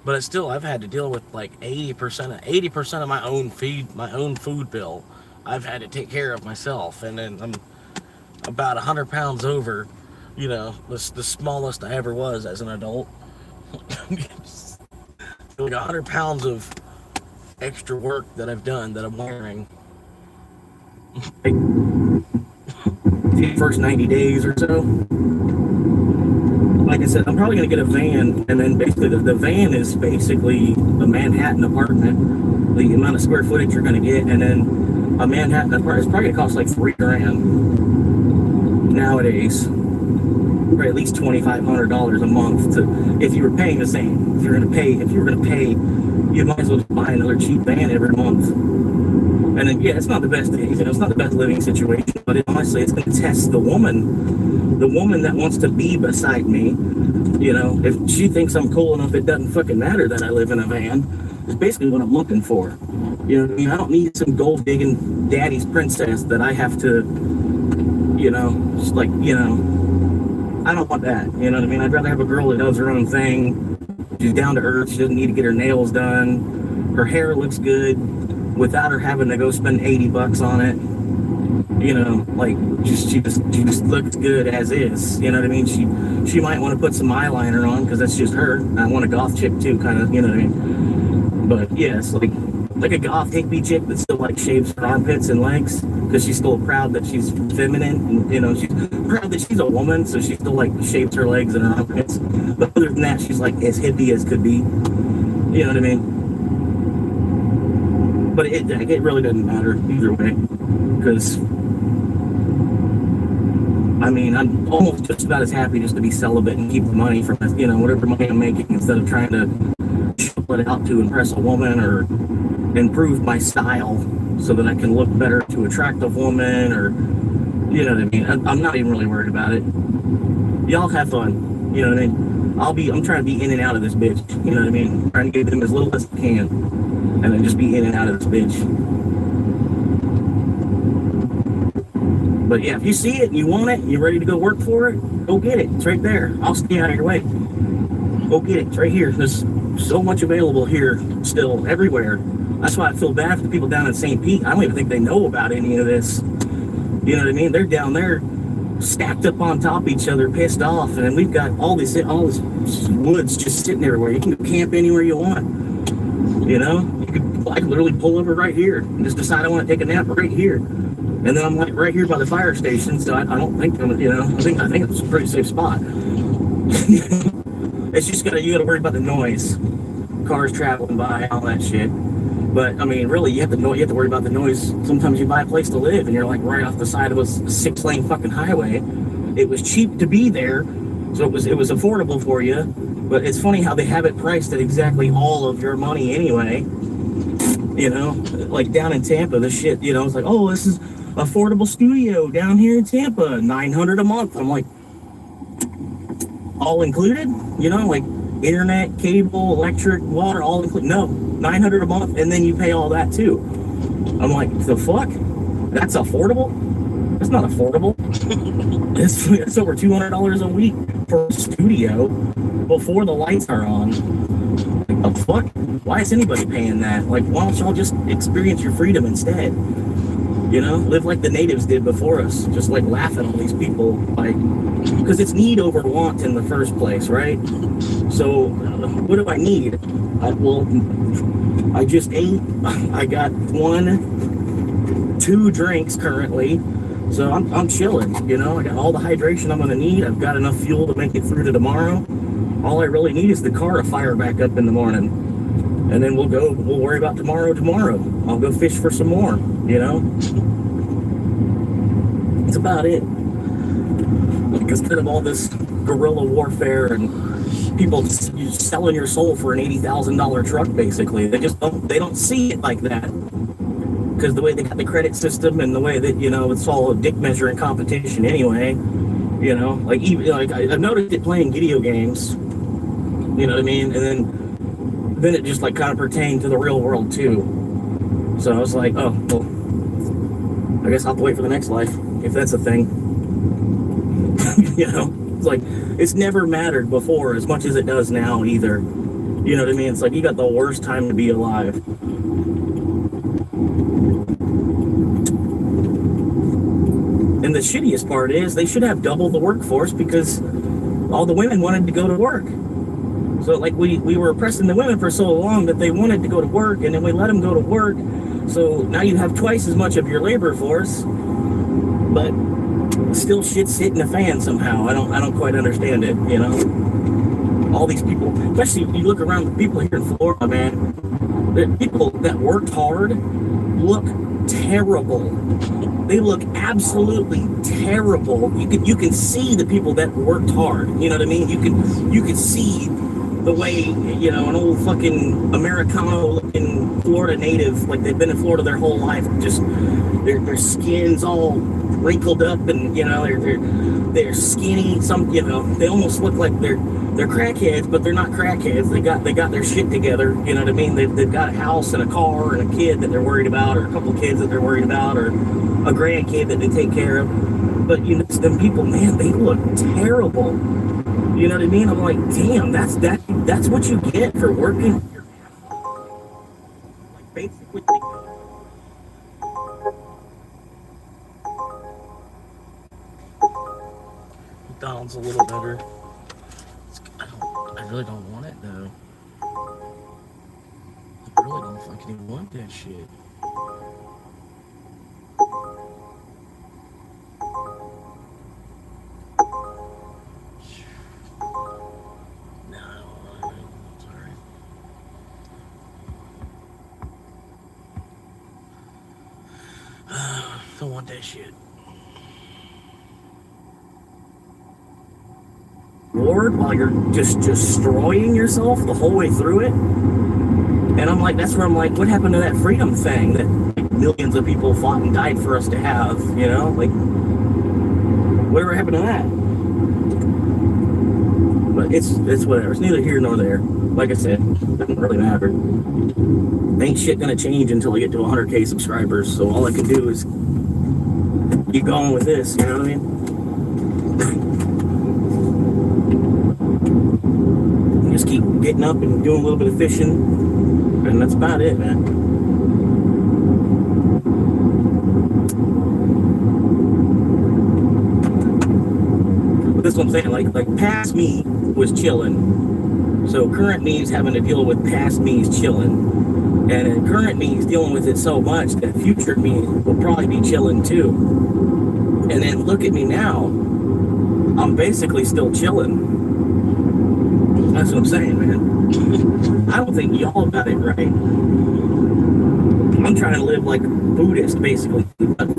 but it's still, I've had to deal with like 80% of my own food bill. I've had to take care of myself, and then I'm about 100 pounds over, you know, the smallest I ever was as an adult. Like 100 pounds of extra work that I've done that I'm wearing. The first 90 days or so. Like I said, I'm probably going to get a van, and then basically the van is basically a Manhattan apartment. The amount of square footage you're going to get, and then a Manhattan apartment is probably going to cost like $3,000 nowadays. Or at least $2,500 a month if you were paying the same. If you were going to pay, you might as well just buy another cheap van every month. And then, yeah, it's not the best, you know, it's not the best living situation, but honestly, it's going to test the woman that wants to be beside me. You know, if she thinks I'm cool enough, it doesn't fucking matter that I live in a van. It's basically what I'm looking for. You know what I mean? I don't need some gold digging daddy's princess that I have to, you know, just like, you know, I don't want that. You know what I mean? I'd rather have a girl that does her own thing. She's down to earth. She doesn't need to get her nails done. Her hair looks good without her having to go spend $80 on it. You know, like she just looks good as is. You know what I mean? She might want to put some eyeliner on because that's just her. I want a goth chick too, kind of. You know what I mean? But yeah, it's like a goth hippie chick that still like shaves her armpits and legs because she's still proud that she's feminine, and you know, she's proud that she's a woman, so she still like shaves her legs and her armpits. But other than that, she's like as hippie as could be. You know what I mean? But it really doesn't matter either way, because I mean, I'm almost just about as happy just to be celibate and keep the money from, you know, whatever money I'm making, instead of trying to shuffle it out to impress a woman or improve my style so that I can look better to attract a woman, or, you know what I mean? I'm not even really worried about it. Y'all have fun, you know what I mean? I'm trying to be in and out of this bitch, you know what I mean? I'm trying to get them as little as I can, and then just be in and out of this bitch. But yeah, if you see it and you want it, you're ready to go work for it, go get it. It's right there. I'll stay out of your way. Go get it. It's right here. There's so much available here still, everywhere. That's why I feel bad for the people down in St. Pete. I don't even think they know about any of this. You know what I mean? They're down there stacked up on top of each other, pissed off, and then we've got all this woods just sitting everywhere. You can go camp anywhere you want. You know? I could literally pull over right here and just decide I want to take a nap right here. And then I'm like right here by the fire station, so I don't think I'm, you know, I think it's a pretty safe spot. It's just you gotta worry about the noise, cars traveling by, all that shit. But I mean, really, you have to worry about the noise. Sometimes you buy a place to live, and you're like right off the side of a 6-lane fucking highway. It was cheap to be there, so it was affordable for you. But it's funny how they have it priced at exactly all of your money anyway. You know, like down in Tampa, this shit. You know, it's like, oh, this is affordable studio down here in Tampa, $900 a month. I'm like, all included? You know, like internet, cable, electric, water, all included. No, $900 a month, and then you pay all that too. I'm like, the fuck? That's affordable? That's not affordable. It's over $200 a week for a studio before the lights are on. Like, the fuck? Why is anybody paying that? Like, why don't y'all just experience your freedom instead? You know, live like the natives did before us, just like laugh at all these people, like, because it's need over want in the first place, right? So, what do I need? I just ate. I got 2 drinks currently, so I'm chilling. You know, I got all the hydration I'm gonna need. I've got enough fuel to make it through to tomorrow. All I really need is the car to fire back up in the morning, and then we'll worry about tomorrow. I'll go fish for some more, you know? That's about it. Like, instead of all this guerrilla warfare and people selling your soul for an $80,000 truck, basically, they don't see it like that. Because the way they got the credit system and the way that, you know, it's all a dick measuring competition anyway, you know? Like, even, like, I've noticed it playing video games, you know what I mean? And then it just like kind of pertained to the real world too. So I was like, oh, well, I guess I'll have to wait for the next life, if that's a thing. You know, it's like, it's never mattered before as much as it does now either. You know what I mean? It's like, you got the worst time to be alive. And the shittiest part is they should have double the workforce because all the women wanted to go to work. So like we were oppressing the women for so long that they wanted to go to work, and then we let them go to work. So now you have twice as much of your labor force, but still shit's hitting the fan somehow. I don't quite understand it, you know? All these people, especially if you look around the people here in Florida, man, the people that worked hard look terrible. They look absolutely terrible. You can see the people that worked hard. You know what I mean? You can see the way, you know, an old fucking Americano-looking Florida native, like they've been in Florida their whole life, just their skin's all wrinkled up, and you know they're skinny. Some, you know, they almost look like they're crackheads, but they're not crackheads. They got their shit together. You know what I mean? They've got a house and a car and a kid that they're worried about, or a couple kids that they're worried about, or a grandkid that they take care of. But you know, them people, man, they look terrible. You know what I mean? I'm like, damn, that's what you get for working here. Like basically. McDonald's a little better. I really don't want it though. I really don't fucking even want that shit. Don't want that shit. Lord, while you're just destroying yourself the whole way through it. And I'm like, that's where I'm like, what happened to that freedom thing that like, millions of people fought and died for us to have, you know? Like, whatever happened to that? But it's whatever. It's neither here nor there. Like I said, it doesn't really matter. Ain't shit gonna change until I get to 100K subscribers, so all I can do is keep going with this, you know what I mean? Just keep getting up and doing a little bit of fishing, and that's about it, man. But this one thing, like past me was chilling, so current me is having to deal with past me's chilling. And current me is dealing with it so much that future me will probably be chilling too. And then look at me now. I'm basically still chilling. That's what I'm saying, man. I don't think y'all got it right. I'm trying to live like Buddhist, basically, but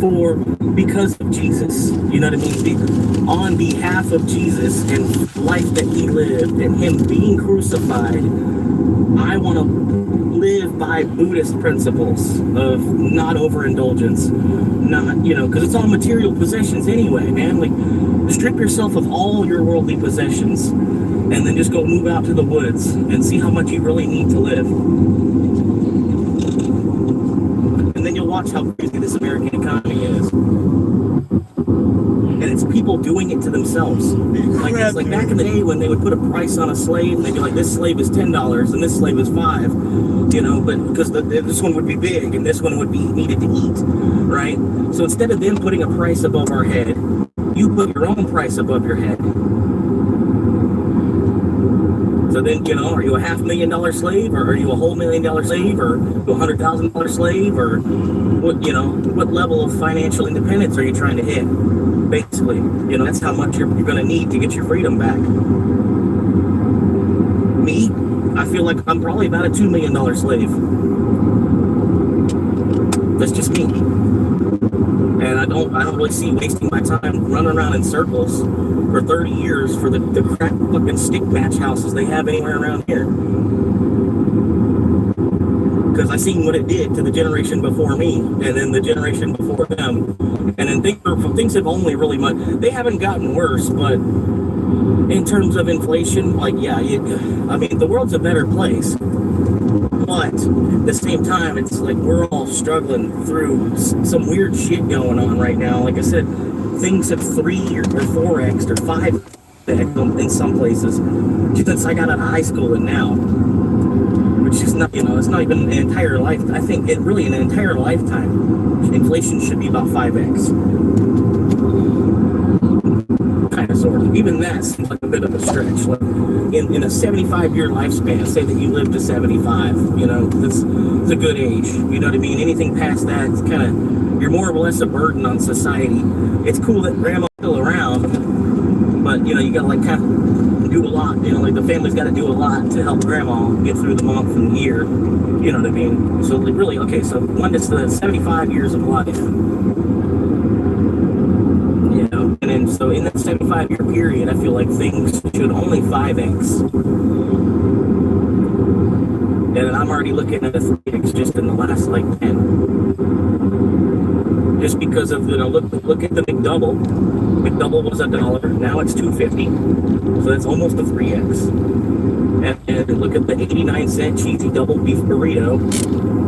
because of Jesus. You know what I mean? On behalf of Jesus and life that he lived and him being crucified, I want to live by Buddhist principles of not overindulgence, not, you know, because it's all material possessions anyway, man. Like, strip yourself of all your worldly possessions and then just go move out to the woods and see how much you really need to live. And then you'll watch how crazy this American economy is. And it's people doing it to themselves. Like, it's like back in the day when they would put a price on a slave, and they'd be like, this slave is $10 and this slave is $5, you know, but because this one would be big and this one would be needed to eat, right? So instead of them putting a price above our head, you put your own price above your head. So then, you know, are you a $500,000 slave, or are you a whole $1 million slave, or a $100,000 slave, or what, you know, what level of financial independence are you trying to hit? Basically, you know, that's how much you're going to need to get your freedom back. Me, I feel like I'm probably about a $2 million slave. That's just me. And I don't really see wasting my time running around in circles for 30 years for the crap fucking stick match houses they have anywhere around here. Because I seen what it did to the generation before me, and then the generation before them, and then things have only really they haven't gotten worse, but in terms of inflation, like, yeah, I mean, the world's a better place. But at the same time, it's like we're all struggling through some weird shit going on right now. Like I said, things have 3 or 4x or 5x in some places since I got out of high school and now. Which is not, it's not even an entire life. I think an entire lifetime, inflation should be about 5x. Kind of, sort of. Even that seems like a bit of a stretch. Like in a 75-year lifespan, say that you live to 75, it's a good age. You know what I mean? Anything past that, it's kind of, you're more or less a burden on society. It's cool that grandma's still around, but, you gotta, like, kind of do a lot. Like, the family's got to do a lot to help grandma get through the month and the year. You know what I mean? So, like, really, okay, so when it's the 75 years of life, and then, so in that 75-year period, I feel like things should only 5x. And then I'm already looking at a 3x just in the last, like, 10. Just because of, look at the McDouble. McDouble was $1, now it's $2.50. So that's almost a 3x. And look at the 89-cent cheesy double beef burrito.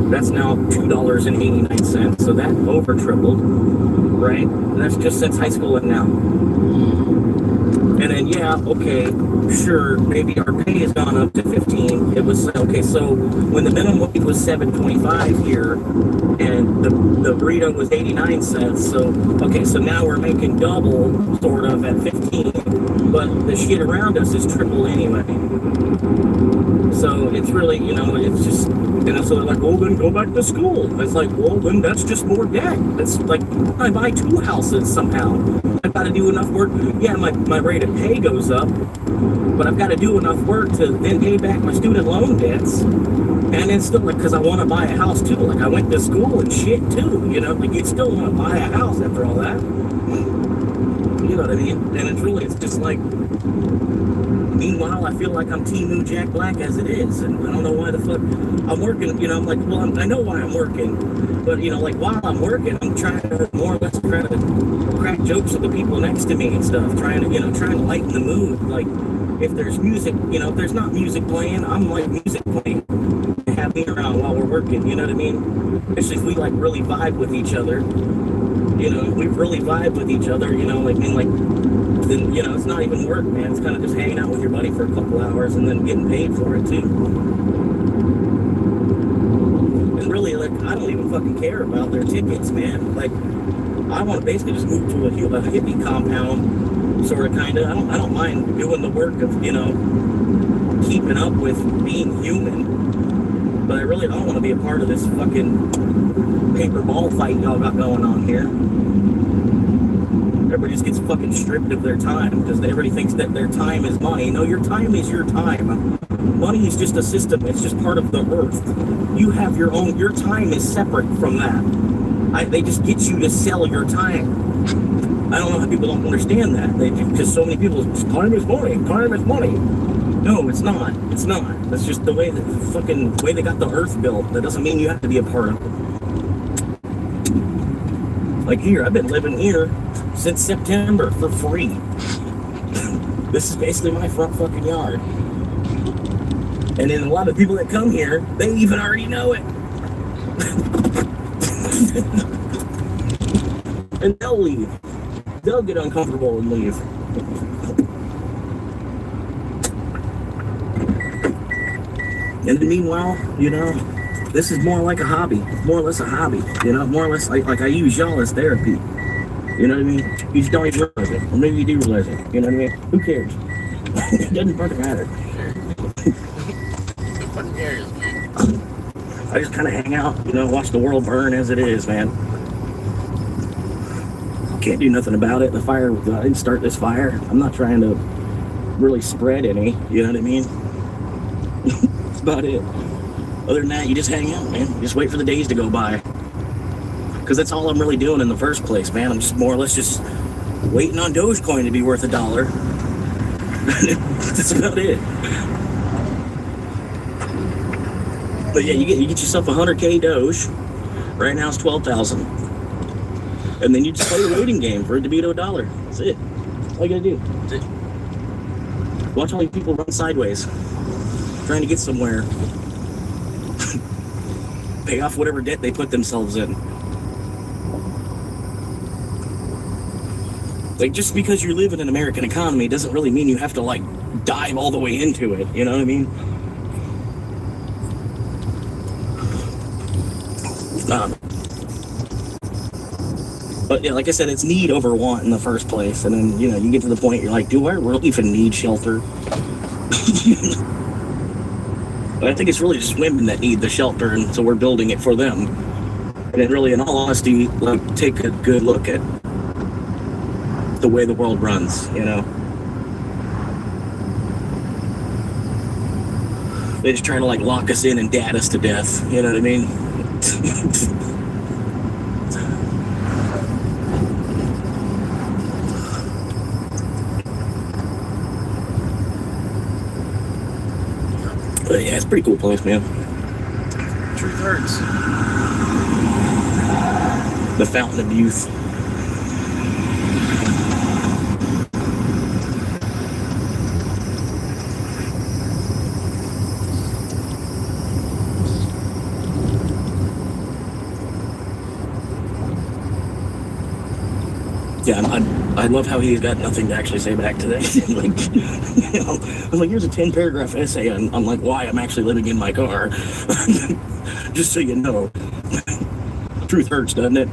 That's now $2.89. So that over tripled, right? And that's just since high school and now. And then, yeah, okay, sure, maybe our pay has gone up to 15. It was, okay, so when the minimum wage was $7.25 here, and the burrito was 89 cents, so, okay, so now we're making double, sort of, at 15, but the shit around us is triple anyway. So it's really, it's just, so they're like, well, then go back to school. It's like, well, then that's just more debt. It's like, I buy 2 houses somehow. I've got to do enough work. Yeah, my rate of pay goes up, but I've got to do enough work to then pay back my student loan debts. And it's still, like, because I want to buy a house too. Like, I went to school and shit too, like, you still want to buy a house after all that. You know what I mean? And it's just like, meanwhile, I feel like I'm Team New Jack Black as it is, and I don't know why the fuck I'm working. I'm like, well, I know why I'm working, but like while I'm working, I'm trying to more or less try to crack jokes with the people next to me and stuff, trying to lighten the mood. Like, if there's music, if there's not music playing, I'm like music playing. Have me around while we're working. You know what I mean? Especially if we like really vibe with each other. We really vibe with each other. Then, it's not even work, man. It's kind of just hanging out with your buddy for a couple hours and then getting paid for it, too. And really, like, I don't even fucking care about their tickets, man. Like, I want to basically just move to a hippie compound, sort of, kind of. I don't mind doing the work of, keeping up with being human. But I really don't want to be a part of this fucking paper ball fight y'all got going on here. Everybody just gets fucking stripped of their time because everybody thinks that their time is money. No, your time is your time. Money is just a system. It's just part of the earth. You have your own. Your time is separate from that. They just get you to sell your time. I don't know how people don't understand that. Because so many people, time is money. Time is money. No, it's not. It's not. That's just the way way they got the earth built. That doesn't mean you have to be a part of it. Like here, I've been living here since September for free. This is basically my front fucking yard. And then a lot of people that come here, they even already know it. And they'll leave. They'll get uncomfortable and leave. And then meanwhile, this is more like a hobby, more or less a hobby, more or less like I use y'all as therapy. You know what I mean? You just don't even realize it. Or maybe you do realize it. You know what I mean? Who cares? It doesn't fucking matter. I just kind of hang out, watch the world burn as it is, man. Can't do nothing about it. The fire, I didn't start this fire. I'm not trying to really spread any, you know what I mean? That's about it. Other than that, you just hang out, man. You just wait for the days to go by. Because that's all I'm really doing in the first place, man. I'm just more or less just waiting on Dogecoin to be worth $1. That's about it. But yeah, you get yourself 100K Doge. Right now it's 12,000. And then you just play the waiting game for it to be to $1. That's it. All you gotta do. That's it. Watch all these people run sideways, trying to get somewhere. pay off whatever debt they put themselves in. Like, just because you live in an American economy doesn't really mean you have to, like, dive all the way into it, you know what I mean? But yeah, like I said, it's need over want in the first place, and then, you know, you get to the point you're like, do I really even need shelter? But I think it's really just women that need the shelter, and so we're building it for them. And then really, in all honesty, like, take a good look at the way the world runs, you know? They just try to, like, lock us in and dad us to death, you know what I mean? But yeah, it's a pretty cool place, man. Truth hurts. The fountain of youth. Yeah, I love how he's got nothing to actually say back to that. Like, you know, I was like, here's a 10-paragraph essay on like why I'm actually living in my car. Just so you know. Truth hurts, doesn't it?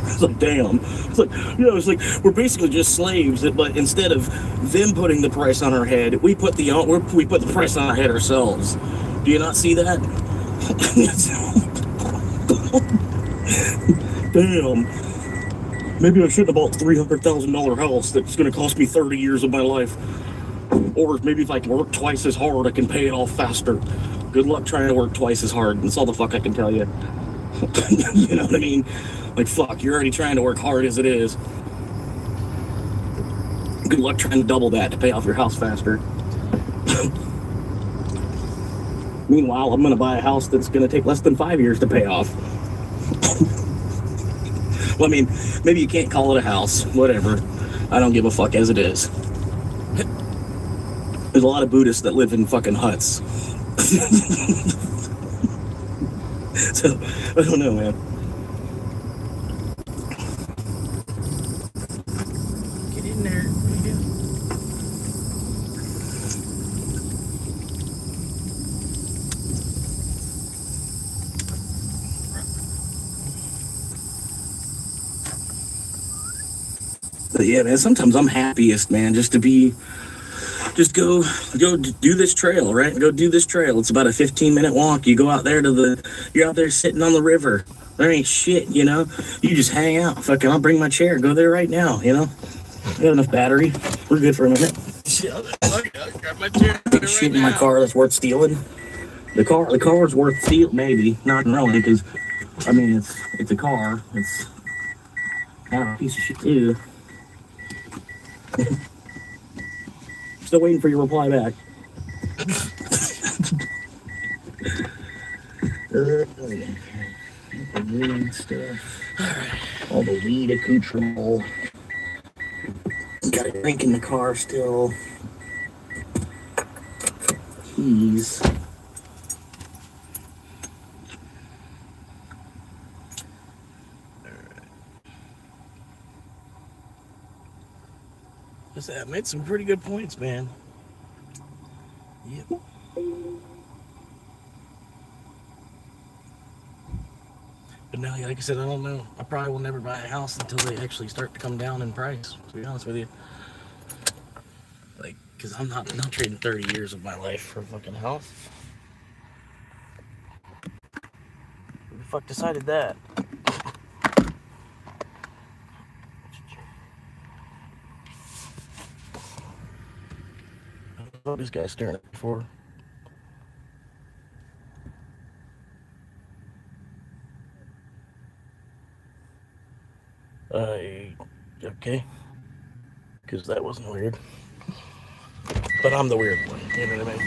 It's like, damn. It's like, you know, it's like we're basically just slaves, but instead of them putting the price on our head, we put the price on our head ourselves. Do you not see that? Damn. Maybe I shouldn't have bought a $300,000 house that's going to cost me 30 years of my life. Or maybe if I can work twice as hard, I can pay it off faster. Good luck trying to work twice as hard. That's all the fuck I can tell you. You know what I mean? Like, fuck, you're already trying to work hard as it is. Good luck trying to double that to pay off your house faster. Meanwhile, I'm going to buy a house that's going to take less than 5 years to pay off. Well, I mean, maybe you can't call it a house. Whatever. I don't give a fuck as it is. There's a lot of Buddhists that live in fucking huts. So, I don't know, man. Get in there. What are you doing? But yeah, man, sometimes I'm happiest, man, just to go do this trail, right? Go do this trail. It's about a 15-minute walk. You go out there you're out there sitting on the river. There ain't shit, you know? You just hang out. Fucking, I'll bring my chair. Go there right now, you know? I got enough battery. We're good for a minute. I'll grab my chair. Shit in my car that's worth stealing. The car's worth stealing, maybe. Not really, because, I mean, it's a car. It's kind of a piece of shit, too. Still waiting for your reply back. The weed stuff. All the weed accoutrement. Got a drink in the car still. Keys. I made some pretty good points, man. Yep. But now, like I said, I don't know. I probably will never buy a house until they actually start to come down in price, to be honest with you. Like, because I'm not trading 30 years of my life for a fucking house. Who the fuck decided that? What this guy's staring at me for? Okay. Because that wasn't weird. But I'm the weird one, you know what I mean?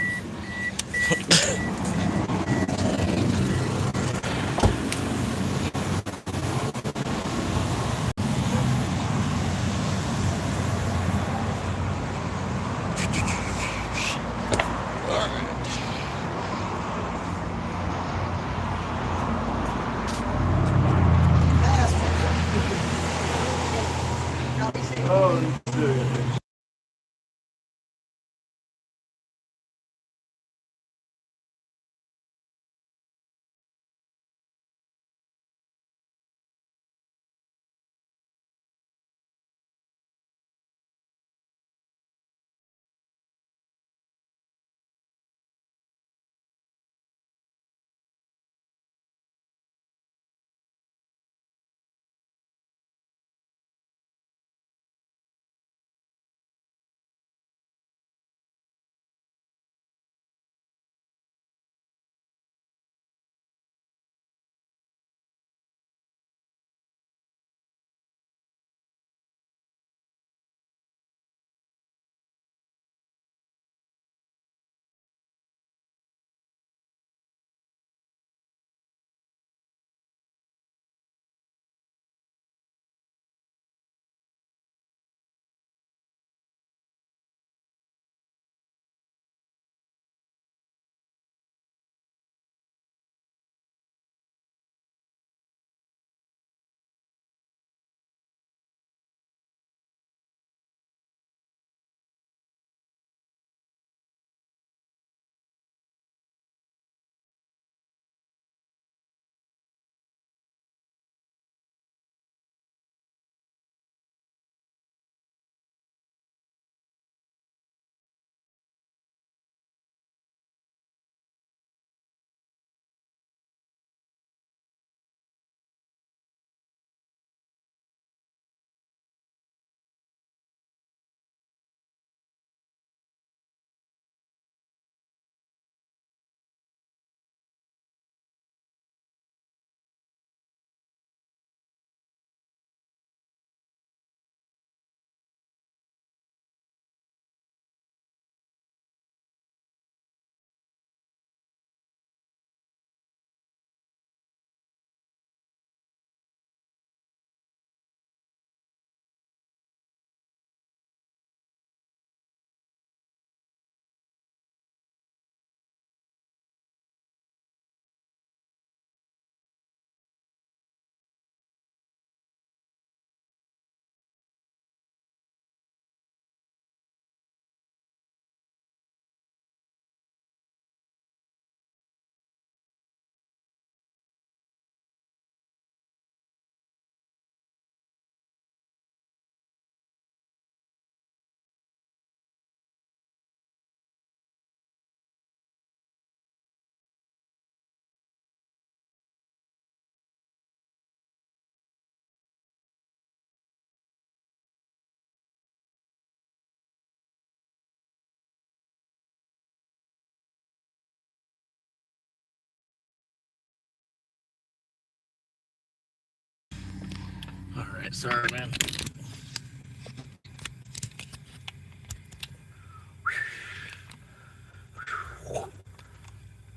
Alright, sorry, man.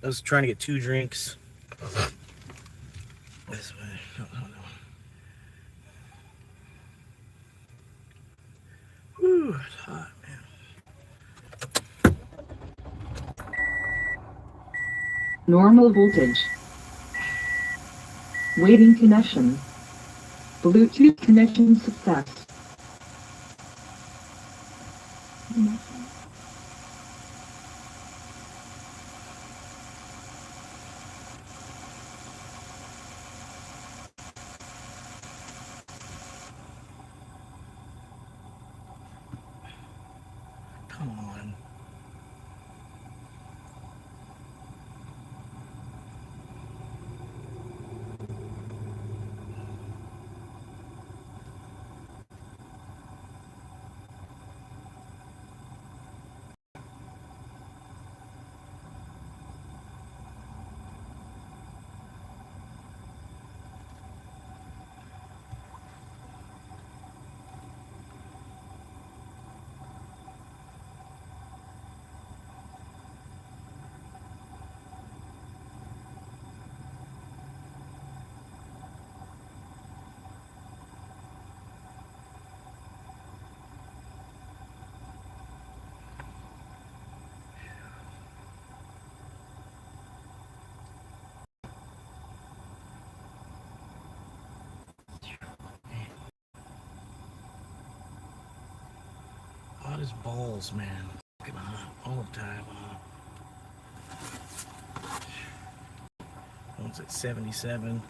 I was trying to get 2 drinks. This way. No. Whew, it's hot, man. Normal voltage. Waiting connection. Bluetooth connection success. Come on. Hot as balls, man. Fucking hot all the time. One's at 77.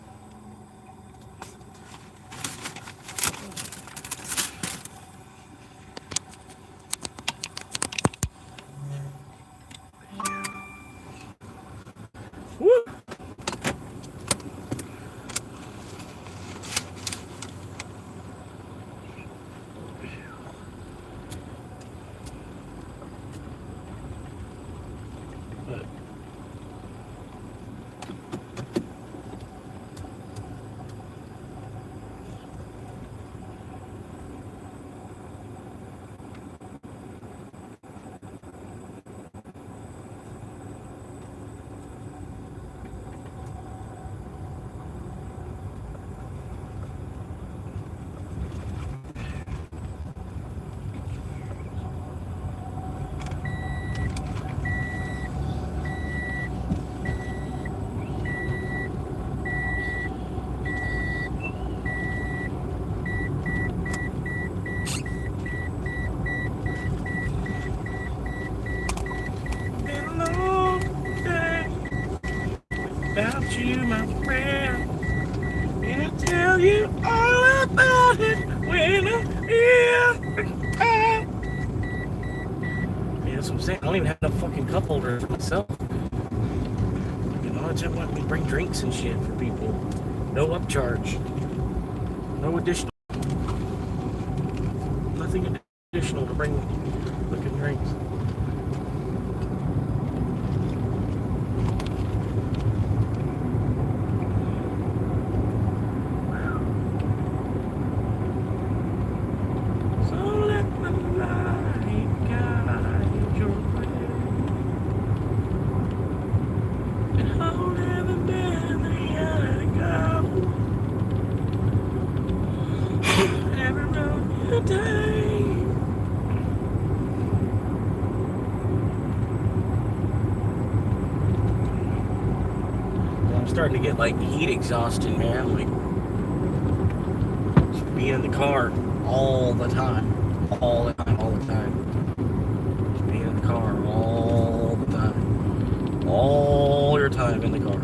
Woo! About you, my friend, and I'll tell you all about it when I'm here. Yeah, that's what I'm saying. I don't even have enough fucking cup holders for myself. You know, I just want me to bring drinks and shit for people. No upcharge. No additional. Nothing additional to bring fucking drinks. Starting to get like heat exhaustion, man. Like just being in the car all the time. Just being in the car all the time. All your time in the car.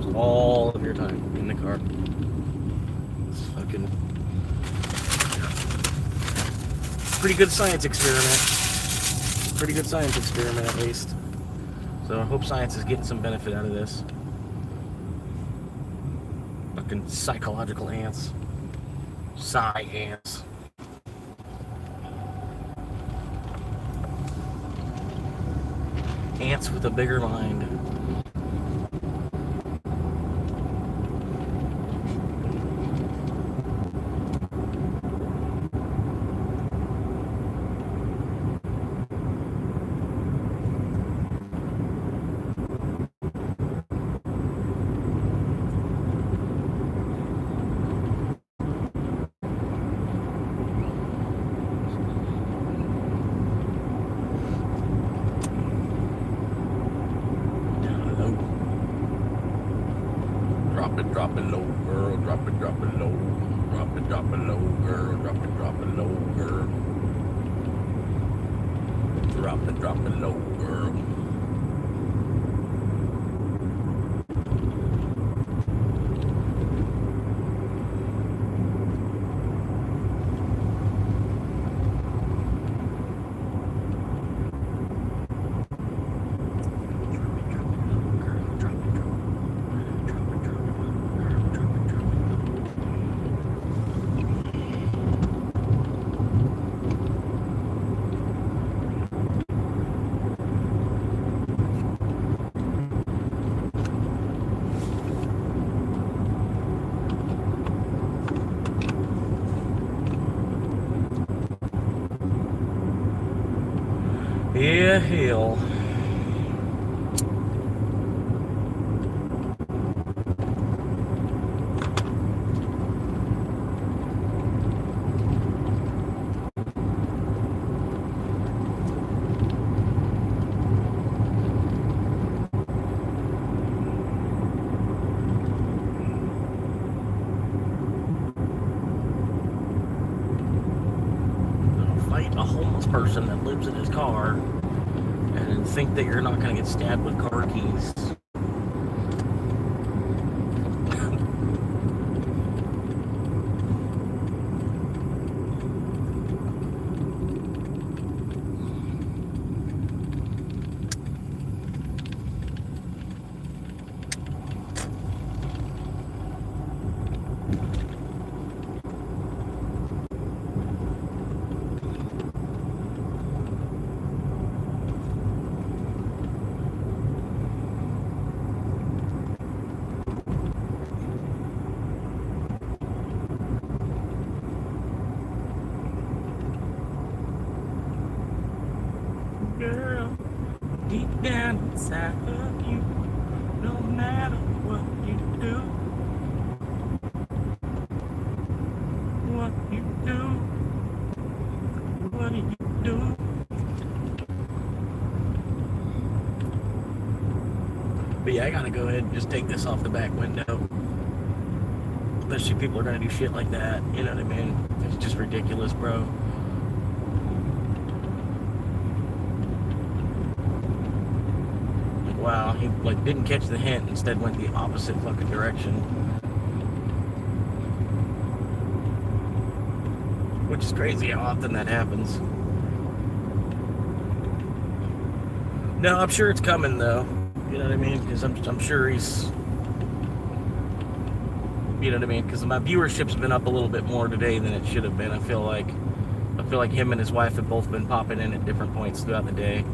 Just all of your time in the car. It's fucking pretty good science experiment. Pretty good science experiment at least. So I hope science is getting some benefit out of this. Fucking psychological ants. Psi ants. Ants with a bigger mind. Drop it low, girl. Drop it low. Drop it low, girl. Drop it low, girl. Drop it low, girl. Yeah, hell. Fight a homeless person that lives in his car and think that you're not going to get stabbed with car keys. Girl, deep down inside of you, no matter what you do, what you do, what do you do? But yeah, I gotta go ahead and just take this off the back window. Especially people are gonna do shit like that, you know what I mean? It's just ridiculous, bro. Wow, he like didn't catch the hint, instead went the opposite fucking direction. Which is crazy how often that happens. No, I'm sure it's coming though. You know what I mean? Because I'm sure he's, you know what I mean? Because my viewership's been up a little bit more today than it should have been. I feel like him and his wife have both been popping in at different points throughout the day.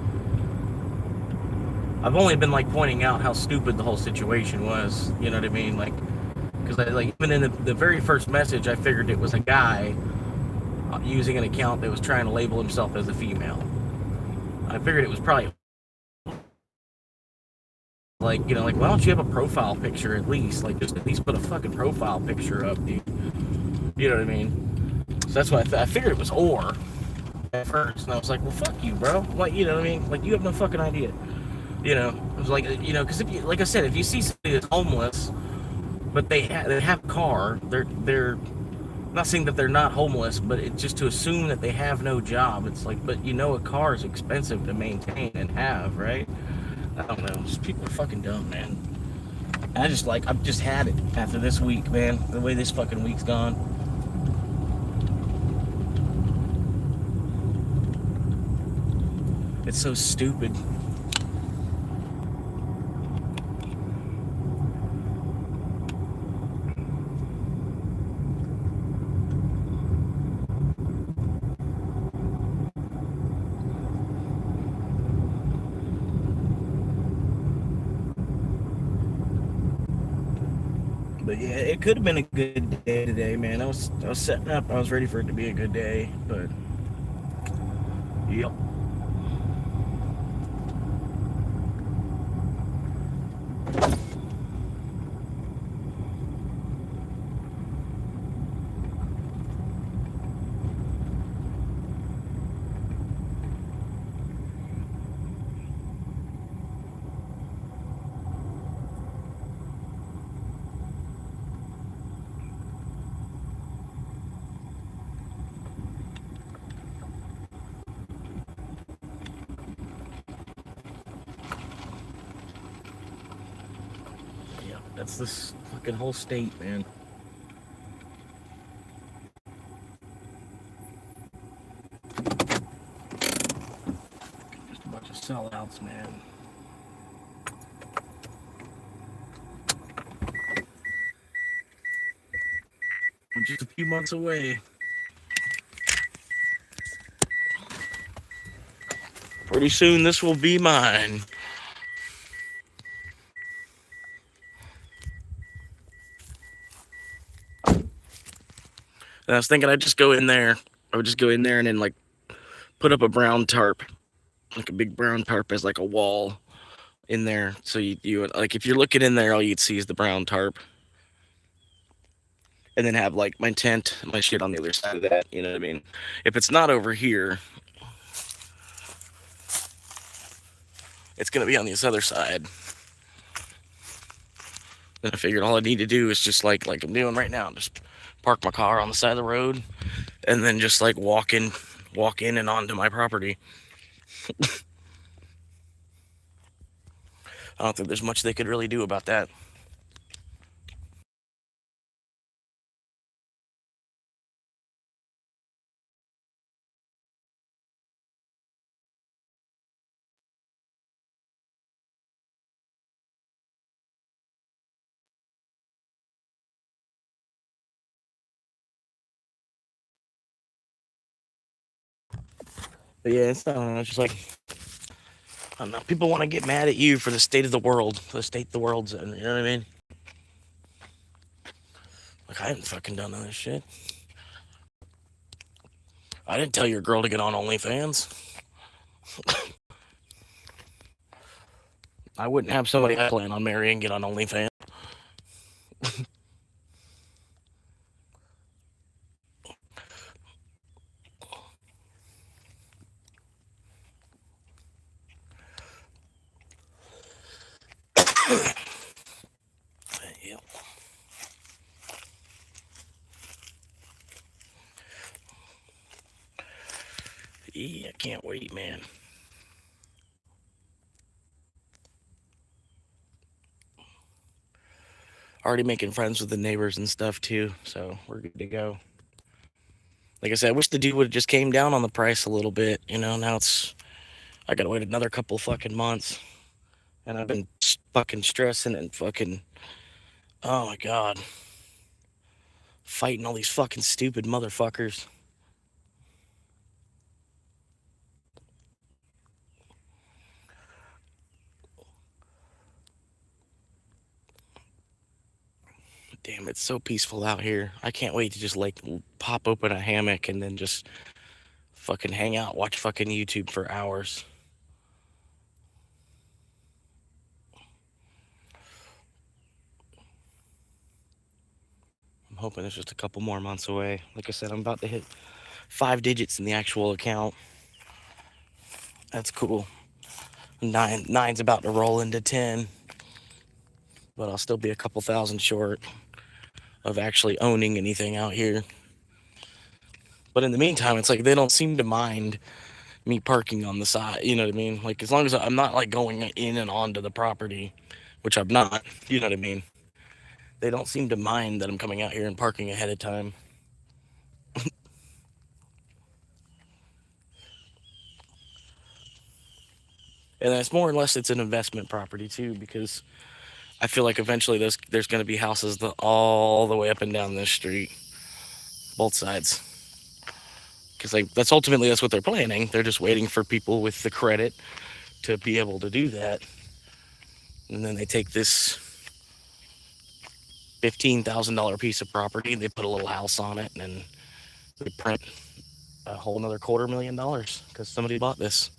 I've only been like pointing out how stupid the whole situation was, you know what I mean? Like, because even in the very first message, I figured it was a guy using an account that was trying to label himself as a female. I figured it was probably like, you know, like, why don't you have a profile picture at least? Like, just at least put a fucking profile picture up, dude. You know what I mean? So that's why I figured it was or at first, and I was like, well, fuck you, bro. Like, you know what I mean? Like, you have no fucking idea. You know, it was like, you know, because if you, like I said, if you see somebody that's homeless, but they have a car, they're not saying that they're not homeless, but it's just to assume that they have no job. It's like, but you know, a car is expensive to maintain and have, right? I don't know. Just people are fucking dumb, man. And I've just had it after this week, man. The way this fucking week's gone. It's so stupid. But yeah, it could have been a good day today, man. I was setting up. I was ready for it to be a good day, but yep. That's this fucking whole state, man. Just a bunch of sellouts, man. We're just a few months away. Pretty soon this will be mine. And I was thinking I'd just go in there. I would just go in there and then like put up a brown tarp, like a big brown tarp as like a wall in there. So you would, like if you're looking in there, all you'd see is the brown tarp. And then have like my tent, my shit on the other side of that. You know what I mean? If it's not over here, it's gonna be on this other side. Then I figured all I need to do is just like I'm doing right now, just park my car on the side of the road, and then just like walk in and onto my property. I don't think there's much they could really do about that. But yeah, it's just like, I don't know. People want to get mad at you for the state of the world, the state the world's in. You know what I mean? Like, I haven't fucking done all this shit. I didn't tell your girl to get on OnlyFans. I wouldn't have somebody I plan on marrying get on OnlyFans. Yep. Yeah, I can't wait, man. Already making friends with the neighbors and stuff too, so we're good to go. Like I said, I wish the dude would have just came down on the price a little bit. You know, now I gotta wait another couple fucking months. And I've been fucking stressing and fucking, oh my God. Fighting all these fucking stupid motherfuckers. Damn, it's so peaceful out here. I can't wait to just like pop open a hammock and then just fucking hang out, watch fucking YouTube for hours. I'm hoping it's just a couple more months away. Like I said, I'm about to hit 5 digits in the actual account. That's cool. Nine's about to roll into 10. But I'll still be a couple thousand short of actually owning anything out here. But in the meantime, it's like they don't seem to mind me parking on the side. You know what I mean? Like, as long as I'm not like going in and onto the property, which I'm not, you know what I mean? They don't seem to mind that I'm coming out here and parking ahead of time. And it's more or less it's an investment property too, because I feel like eventually there's going to be houses all the way up and down this street, both sides. Because like that's what they're planning. They're just waiting for people with the credit to be able to do that. And then they take this $15,000 piece of property, they put a little house on it, and then they print a whole another $250,000 because somebody bought this.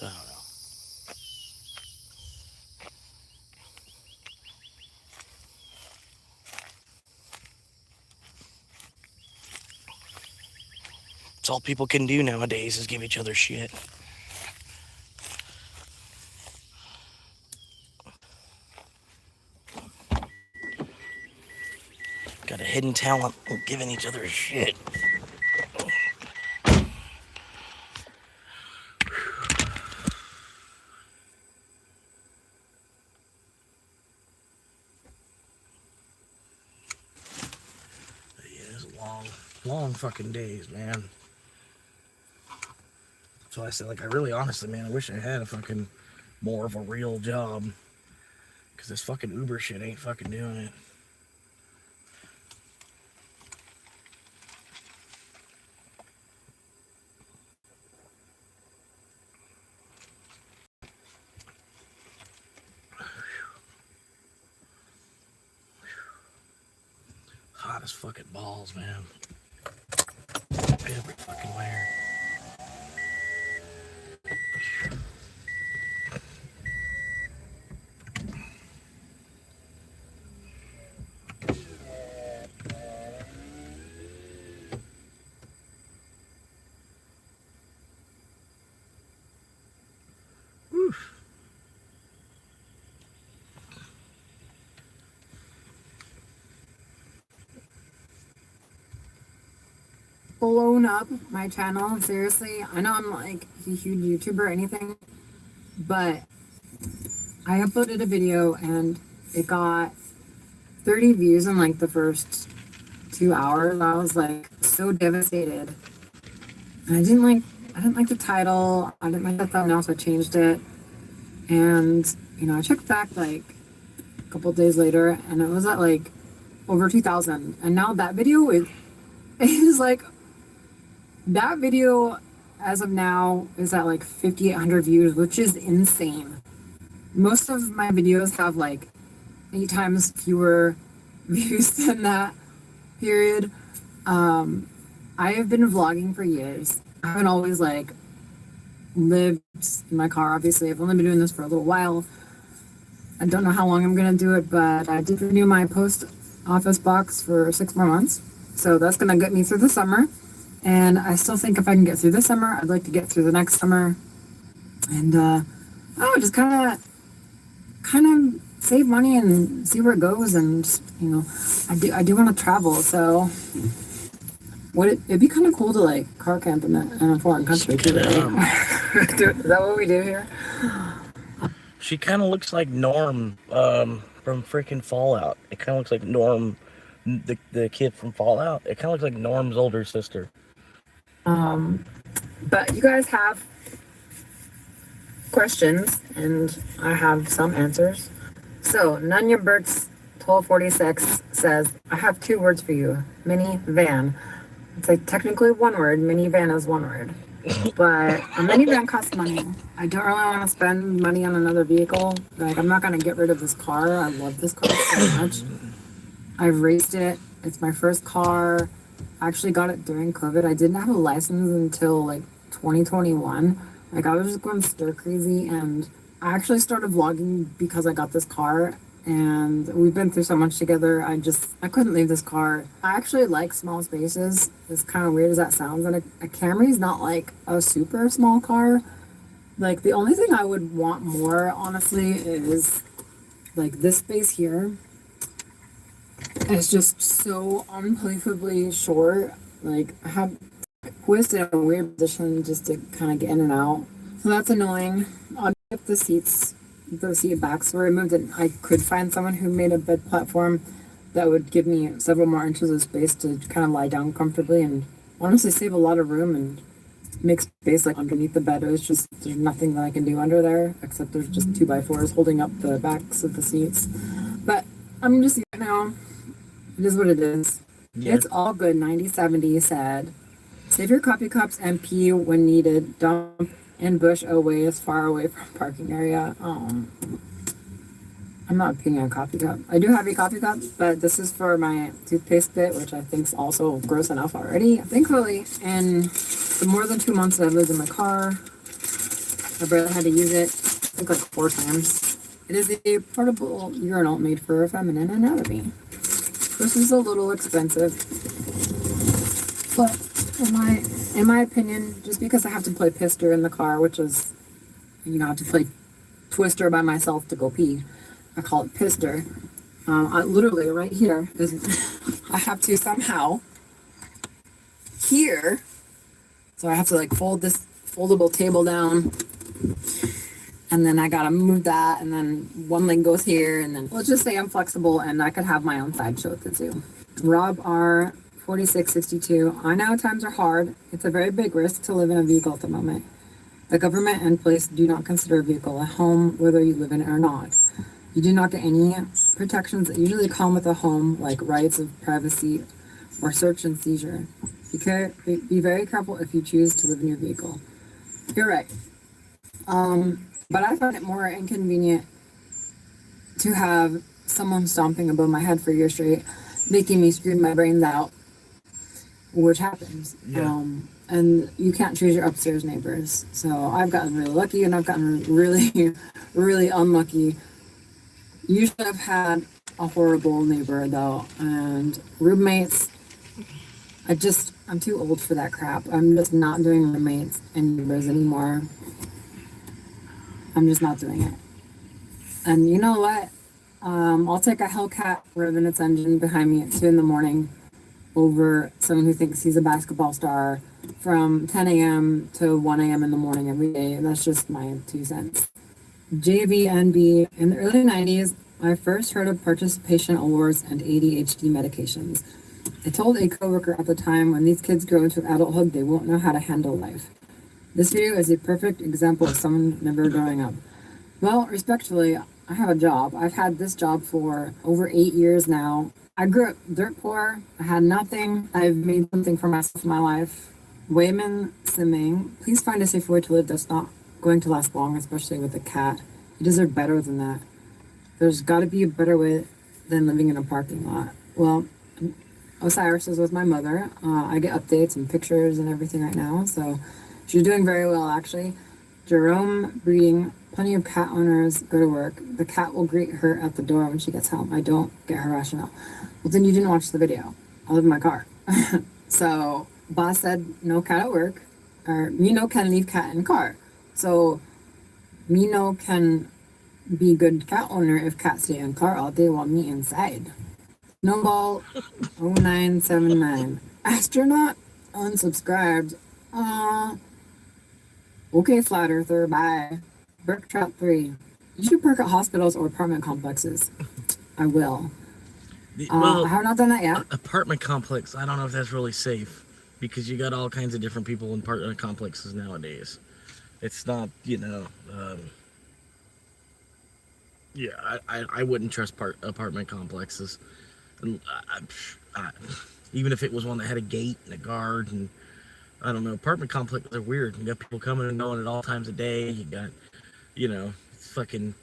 I don't know. It's all people can do nowadays is give each other shit. Got a hidden talent of giving each other shit. long fucking days, man. So I said, like, I really, honestly, man, I wish I had a fucking more of a real job. Because this fucking Uber shit ain't fucking doing it. Hot as fucking balls, man. Every fucking where. Blown up my channel, seriously. I know I'm like a huge YouTuber or anything, but I uploaded a video and it got 30 views in like the first 2 hours. I was like so devastated. And I didn't like the title, I didn't like the thumbnail, so I changed it. And you know, I checked back like a couple days later and it was at like over 2,000. And now that video is like, that video as of now is at like 5,800 views, which is insane. Most of my videos have like 8 times fewer views than that period. I have been vlogging for years. I haven't always like lived in my car, obviously. I've only been doing this for a little while. I don't know how long I'm gonna do it, but I did renew my post office box for 6 more months. So that's gonna get me through the summer. And I still think if I can get through this summer, I'd like to get through the next summer. And just kind of save money and see where it goes. And just, you know, I do want to travel. So it'd be kind of cool to like car camp in a foreign country too, right? Is that what we do here? She kind of looks like Norm from freaking Fallout. It kind of looks like Norm, the kid from Fallout. It kind of looks like Norm's older sister. But you guys have questions and I have some answers. So Nunya Burt's 1246 says, I have 2 words for you. Minivan. It's like technically 1 word. Minivan is 1 word. But a minivan costs money. I don't really want to spend money on another vehicle. Like, I'm not going to get rid of this car. I love this car so much. I've raced it. It's my first car. I actually got it during COVID. I didn't have a license until like 2021. Like, I was just going stir crazy, and I actually started vlogging because I got this car, and we've been through so much together. I couldn't leave this car. I actually like small spaces, as kind of weird as that sounds, and a Camry is not like a super small car. Like, the only thing I would want more, honestly, is like this space here. It's just so unbelievably short. Like, I have twisted in a weird position just to kind of get in and out. So that's annoying. If the seat backs were removed, and I could find someone who made a bed platform that would give me several more inches of space to kind of lie down comfortably and honestly save a lot of room and make space like underneath the bed. It was just, there's nothing that I can do under there except there's just 2x4s holding up the backs of the seats. But I'm just, you know, it is what it is. Yeah. It's all good. 9070 said, save your coffee cups and pee when needed. Dump in bush away as far away from parking area. I'm not peeing on a coffee cup. I do have a coffee cup, but this is for my toothpaste bit, which I think is also gross enough already. Thankfully, in the more than 2 months that I've lived in my car, I barely had to use it, I think like 4 times. It is a portable urinal made for feminine anatomy. This is a little expensive, but in my opinion, just because I have to play Pister in the car, which is, you know, I have to play Twister by myself to go pee. I call it Pister. Literally right here is, I have to somehow here, so I have to like fold this foldable table down, and then I gotta move that, and then one leg goes here, and then let's just say I'm flexible and I could have my own sideshow to do. Rob R 4662. I know times are hard. It's a very big risk to live in a vehicle at the moment. The government and police do not consider a vehicle a home, whether you live in it or not. You do not get any protections that usually come with a home, like rights of privacy or search and seizure. Be very careful if you choose to live in your vehicle. You're right. But I find it more inconvenient to have someone stomping above my head for years straight, making me scream my brains out, which happens. Yeah. And you can't choose your upstairs neighbors. So I've gotten really lucky, and I've gotten really, really unlucky. You should have had a horrible neighbor though, and roommates. I'm too old for that crap. I'm just not doing roommates and neighbors anymore. I'm just not doing it. And you know what? I'll take a Hellcat revving its engine behind me at 2 a.m. over someone who thinks he's a basketball star from 10 a.m. to 1 a.m. in the morning every day. That's just my 2 cents. JVNB. In the early 90s, I first heard of participation awards and ADHD medications. I told a coworker at the time, when these kids grow into adulthood, they won't know how to handle life. This video is a perfect example of someone never growing up. Well, respectfully, I have a job. I've had this job for over 8 years now. I grew up dirt poor. I had nothing. I've made something for myself in my life. Wayman Simming, please find a safe way to live that's not going to last long, especially with a cat. You deserve better than that. There's got to be a better way than living in a parking lot. Well, Osiris is with my mother. I get updates and pictures and everything right now, so she's doing very well, actually. Jerome breeding. Plenty of cat owners go to work. The cat will greet her at the door when she gets home. I don't get her rationale. Well, then you didn't watch the video. I live in my car. So, boss said no cat at work, or me no can leave cat in car. So, me no can be good cat owner if cat stay in car all day while me inside. Snowball 0979. Astronaut unsubscribed. Okay, flat earther, bye. Burke Trout 3. You should park at hospitals or apartment complexes. I will. Well, I have not done that yet. Apartment complex, I don't know if that's really safe, because you got all kinds of different people in apartment complexes nowadays. It's not, I wouldn't trust apartment complexes. And even if it was one that had a gate and a guard, and I don't know, apartment complexes are weird. You got people coming and going at all times of day. You got, fucking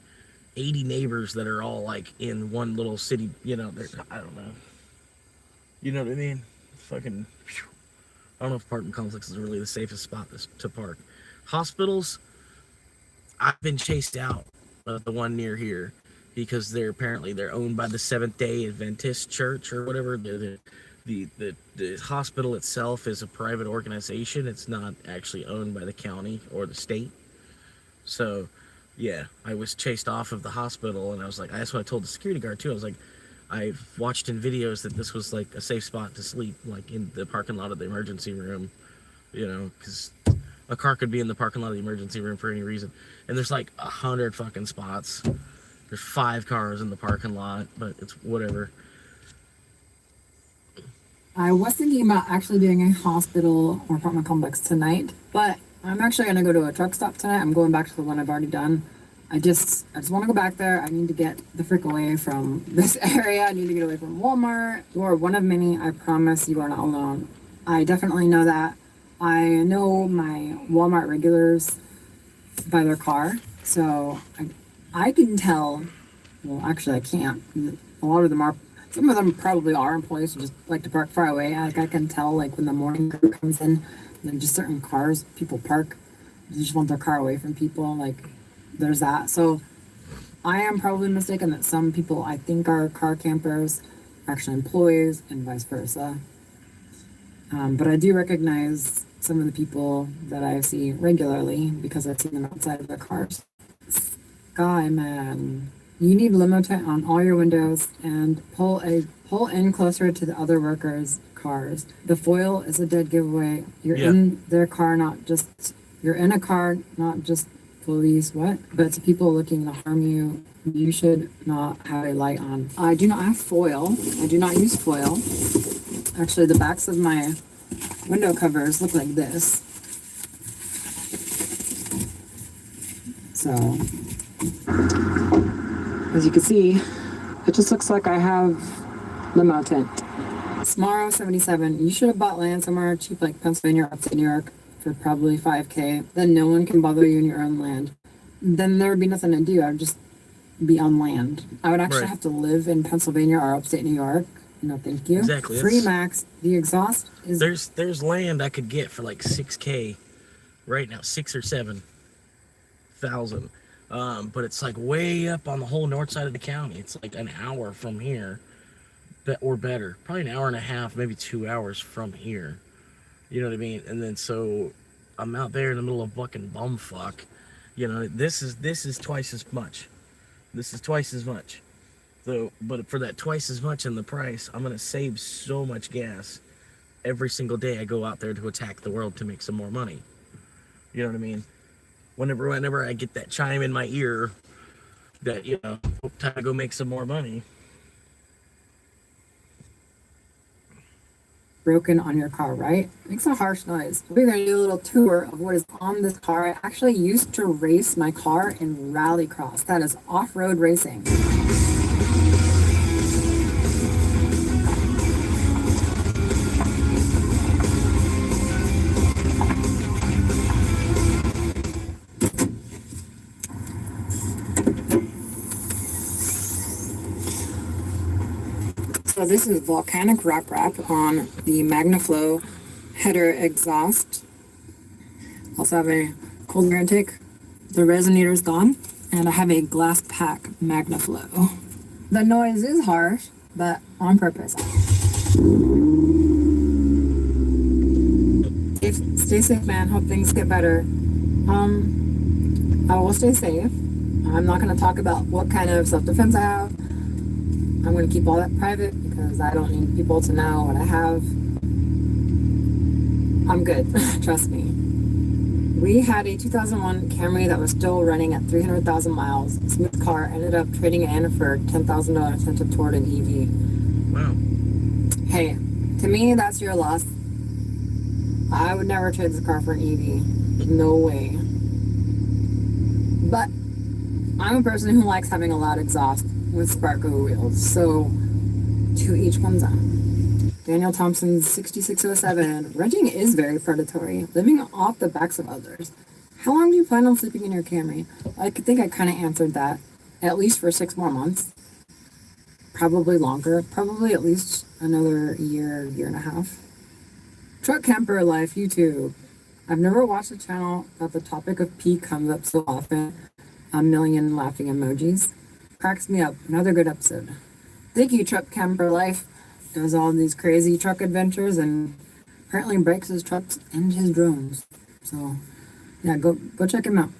80 neighbors that are all like in one little city, I don't know. You know what I mean? Fucking, I don't know if apartment complexes are really the safest spot to park. Hospitals, I've been chased out of the one near here because they're owned by the Seventh-day Adventist Church or whatever. The hospital itself is a private organization. It's not actually owned by the county or the state. So, yeah, I was chased off of the hospital, and I was like, that's what I told the security guard too. I was like, I've watched in videos that this was like a safe spot to sleep, like in the parking lot of the emergency room, because a car could be in the parking lot of the emergency room for any reason. And there's like 100 fucking spots. There's 5 cars in the parking lot, but it's whatever. I was thinking about actually doing a hospital or apartment complex tonight, but I'm actually going to go to a truck stop tonight. I'm going back to the one I've already done. I just want to go back there. I need to get the frick away from this area. I need to get away from Walmart. You are one of many. I promise you are not alone. I definitely know that. I know my Walmart regulars by their car, so I can tell. Well, actually, I can't. A lot of them are. Some of them probably are employees who just like to park far away. Like, I can tell, like, when the morning crew comes in, and just certain cars people park, they just want their car away from people. Like, there's that. So I am probably mistaken that some people I think are car campers are actually employees, and vice versa. But I do recognize some of the people that I see regularly because I've seen them outside of their cars. Skyman. You need limo tent on all your windows and pull in closer to the other workers' cars. The foil is a dead giveaway. You're in their car, you're in a car, not just police, but to people looking to harm you. You should not have a light on. I do not have foil. I do not use foil. Actually, the backs of my window covers look like this. So, as you can see, it just looks like I have limo tint. Smaro 77, you should have bought land somewhere cheap like Pennsylvania or upstate New York for probably $5K. Then no one can bother you in your own land. Then there would be nothing to do. I would just be on land. I would actually have to live in Pennsylvania or upstate New York. No, thank you. Exactly. Free max. The exhaust is... There's land I could get for like 6K right now, 6 or 7,000. But it's like way up on the whole north side of the county. It's like an hour from here, or better, probably an hour and a half, maybe 2 hours from here. You know what I mean? And then so I'm out there in the middle of fucking bumfuck. You know, this is twice as much. This is twice as much. So, but for that twice as much in the price, I'm gonna save so much gas every single day I go out there to attack the world to make some more money. You know what I mean? Whenever I get that chime in my ear that, you know, time to go make some more money. Broken on your car, right? Makes a harsh noise. We're going to do a little tour of what is on this car. I actually used to race my car in rallycross. That is off-road racing. So this is volcanic rock wrap on the MagnaFlow header exhaust. Also have a cold air intake. The resonator is gone, and I have a glass pack MagnaFlow. The noise is harsh, but on purpose. Stay safe, man. Hope things get better. I will stay safe. I'm not going to talk about what kind of self-defense I have. I'm going to keep all that private because I don't need people to know what I have. I'm good, trust me. We had a 2001 Camry that was still running at 300,000 miles. Smooth car, ended up trading it in for $10,000 incentive toward an EV. Wow. Hey, to me, that's your loss. I would never trade this car for an EV. No way. But I'm a person who likes having a loud exhaust with sparkle wheels, so to each one's own. Daniel Thompson's 6607. Renting is very predatory, living off the backs of others. How long do you plan on sleeping in your Camry? I think I kind of answered that. At least for 6 more months. Probably longer. Probably at least another year and a half. Truck Camper Life YouTube. I've never watched a channel that the topic of pee comes up so often. 1 million laughing emojis. Cracks me up. Another good episode. Thank you, Truck Camper Life. Does all these crazy truck adventures and apparently breaks his trucks and his drones. So, yeah, go check him out.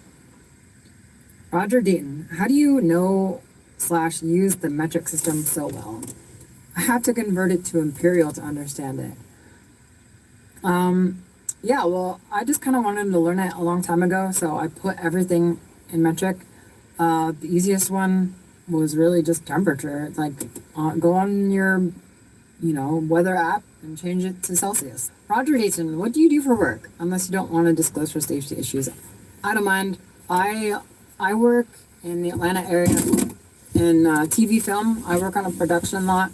Roger Deaton. How do you know / use the metric system so well? I have to convert it to imperial to understand it. Yeah, well, I just kind of wanted to learn it a long time ago, so I put everything in metric. The easiest one was really just temperature. Like, go on your, weather app and change it to Celsius. Roger Dayton, what do you do for work? Unless you don't want to disclose for safety issues. I don't mind. I work in the Atlanta area in TV film. I work on a production lot.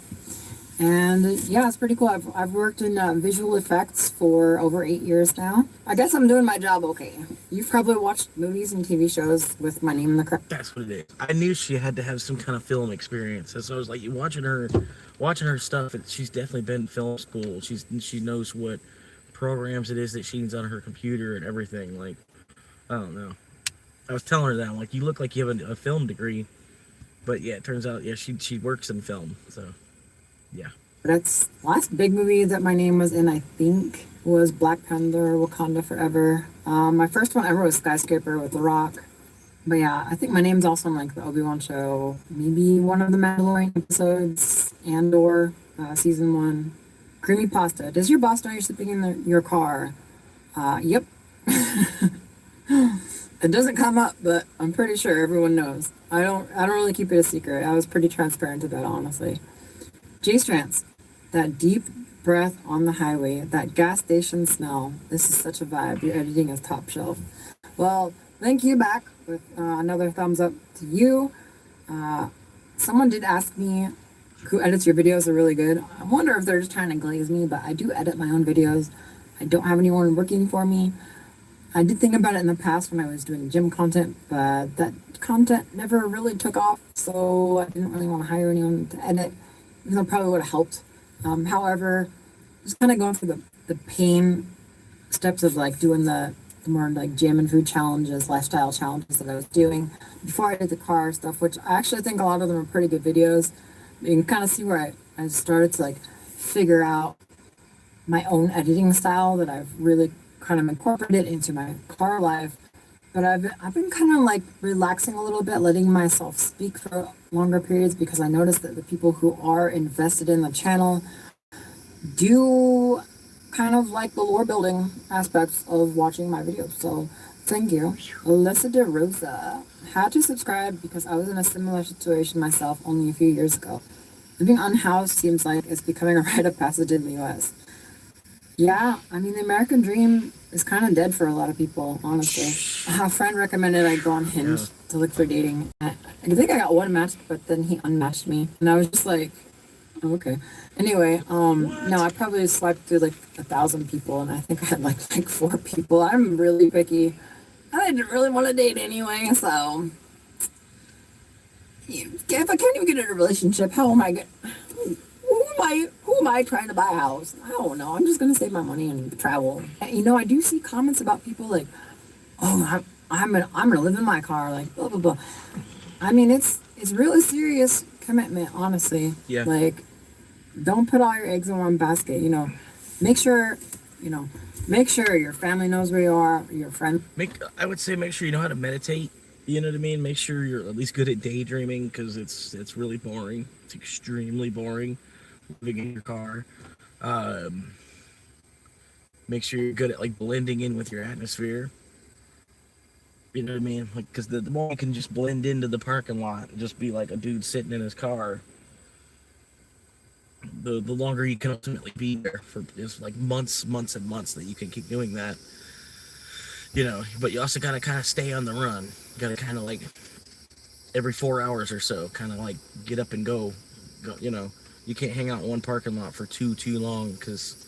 And yeah, it's pretty cool. I've worked in visual effects for over 8 years now. I guess I'm doing my job okay. You've probably watched movies and TV shows with my name in the credits. That's what it is. I knew she had to have some kind of film experience. So I was like, you watching her stuff. She's definitely been in film school. She knows what programs it is that she needs on her computer and everything. Like, I don't know. I was telling her that, I'm like, you look like you have a film degree, but yeah, it turns out, yeah, she works in film. So. Yeah. That's the last big movie that my name was in, I think, was Black Panther, Wakanda Forever. My first one ever was Skyscraper with The Rock. But yeah, I think my name's also in like the Obi-Wan show, maybe one of the Mandalorian episodes, Andor, season 1. Creamy Pasta. Does your boss know you're sleeping in your car? Yep. It doesn't come up, but I'm pretty sure everyone knows. I don't really keep it a secret. I was pretty transparent to that, honestly. J Strands, that deep breath on the highway, that gas station smell. This is such a vibe. Your editing is top shelf. Well, thank you back with another thumbs up to you. Someone did ask me who edits your videos are really good. I wonder if they're just trying to glaze me, but I do edit my own videos. I don't have anyone working for me. I did think about it in the past when I was doing gym content, but that content never really took off, so I didn't really want to hire anyone to edit, even though it probably would have helped. However, just kind of going through the pain steps of like doing the more like jam and food challenges, lifestyle challenges that I was doing before I did the car stuff, which I actually think a lot of them are pretty good videos. You can kind of see where I started to like figure out my own editing style that I've really kind of incorporated into my car life. But I've been kind of like relaxing a little bit, letting myself speak for longer periods, because I noticed that the people who are invested in the channel do kind of like the lore building aspects of watching my videos. So thank you. Alyssa DeRosa. Had to subscribe because I was in a similar situation myself only a few years ago. Living unhoused seems like it's becoming a rite of passage in the US. Yeah, I mean, the American dream is kind of dead for a lot of people, honestly. A friend recommended I go on Hinge to look for dating. I think I got one match, but then he unmatched me. And I was just like, oh, okay. Anyway, no, I probably swiped through like 1,000 people, and I think I had like 4 people. I'm really picky. I didn't really want to date anyway, so if I can't even get in a relationship, how am I going? Who am I trying to buy a house? I don't know. I'm just gonna save my money and travel. You know, I do see comments about people like, oh, I'm gonna live in my car, like blah blah blah. I mean, it's really serious commitment, honestly. Yeah. Like, don't put all your eggs in one basket. You know, make sure your family knows where you are, your friend. I would say make sure you know how to meditate. You know what I mean? Make sure you're at least good at daydreaming, because it's really boring. It's extremely boring living in your car. Make sure you're good at like blending in with your atmosphere. You know what I mean? Like, because the more you can just blend into the parking lot and just be like a dude sitting in his car, the longer you can ultimately be there for. It's like months and months that you can keep doing that. You know, but you also gotta kind of stay on the run. You gotta kind of like every 4 hours or so, kind of like get up and go. You know, you can't hang out in one parking lot for too long, because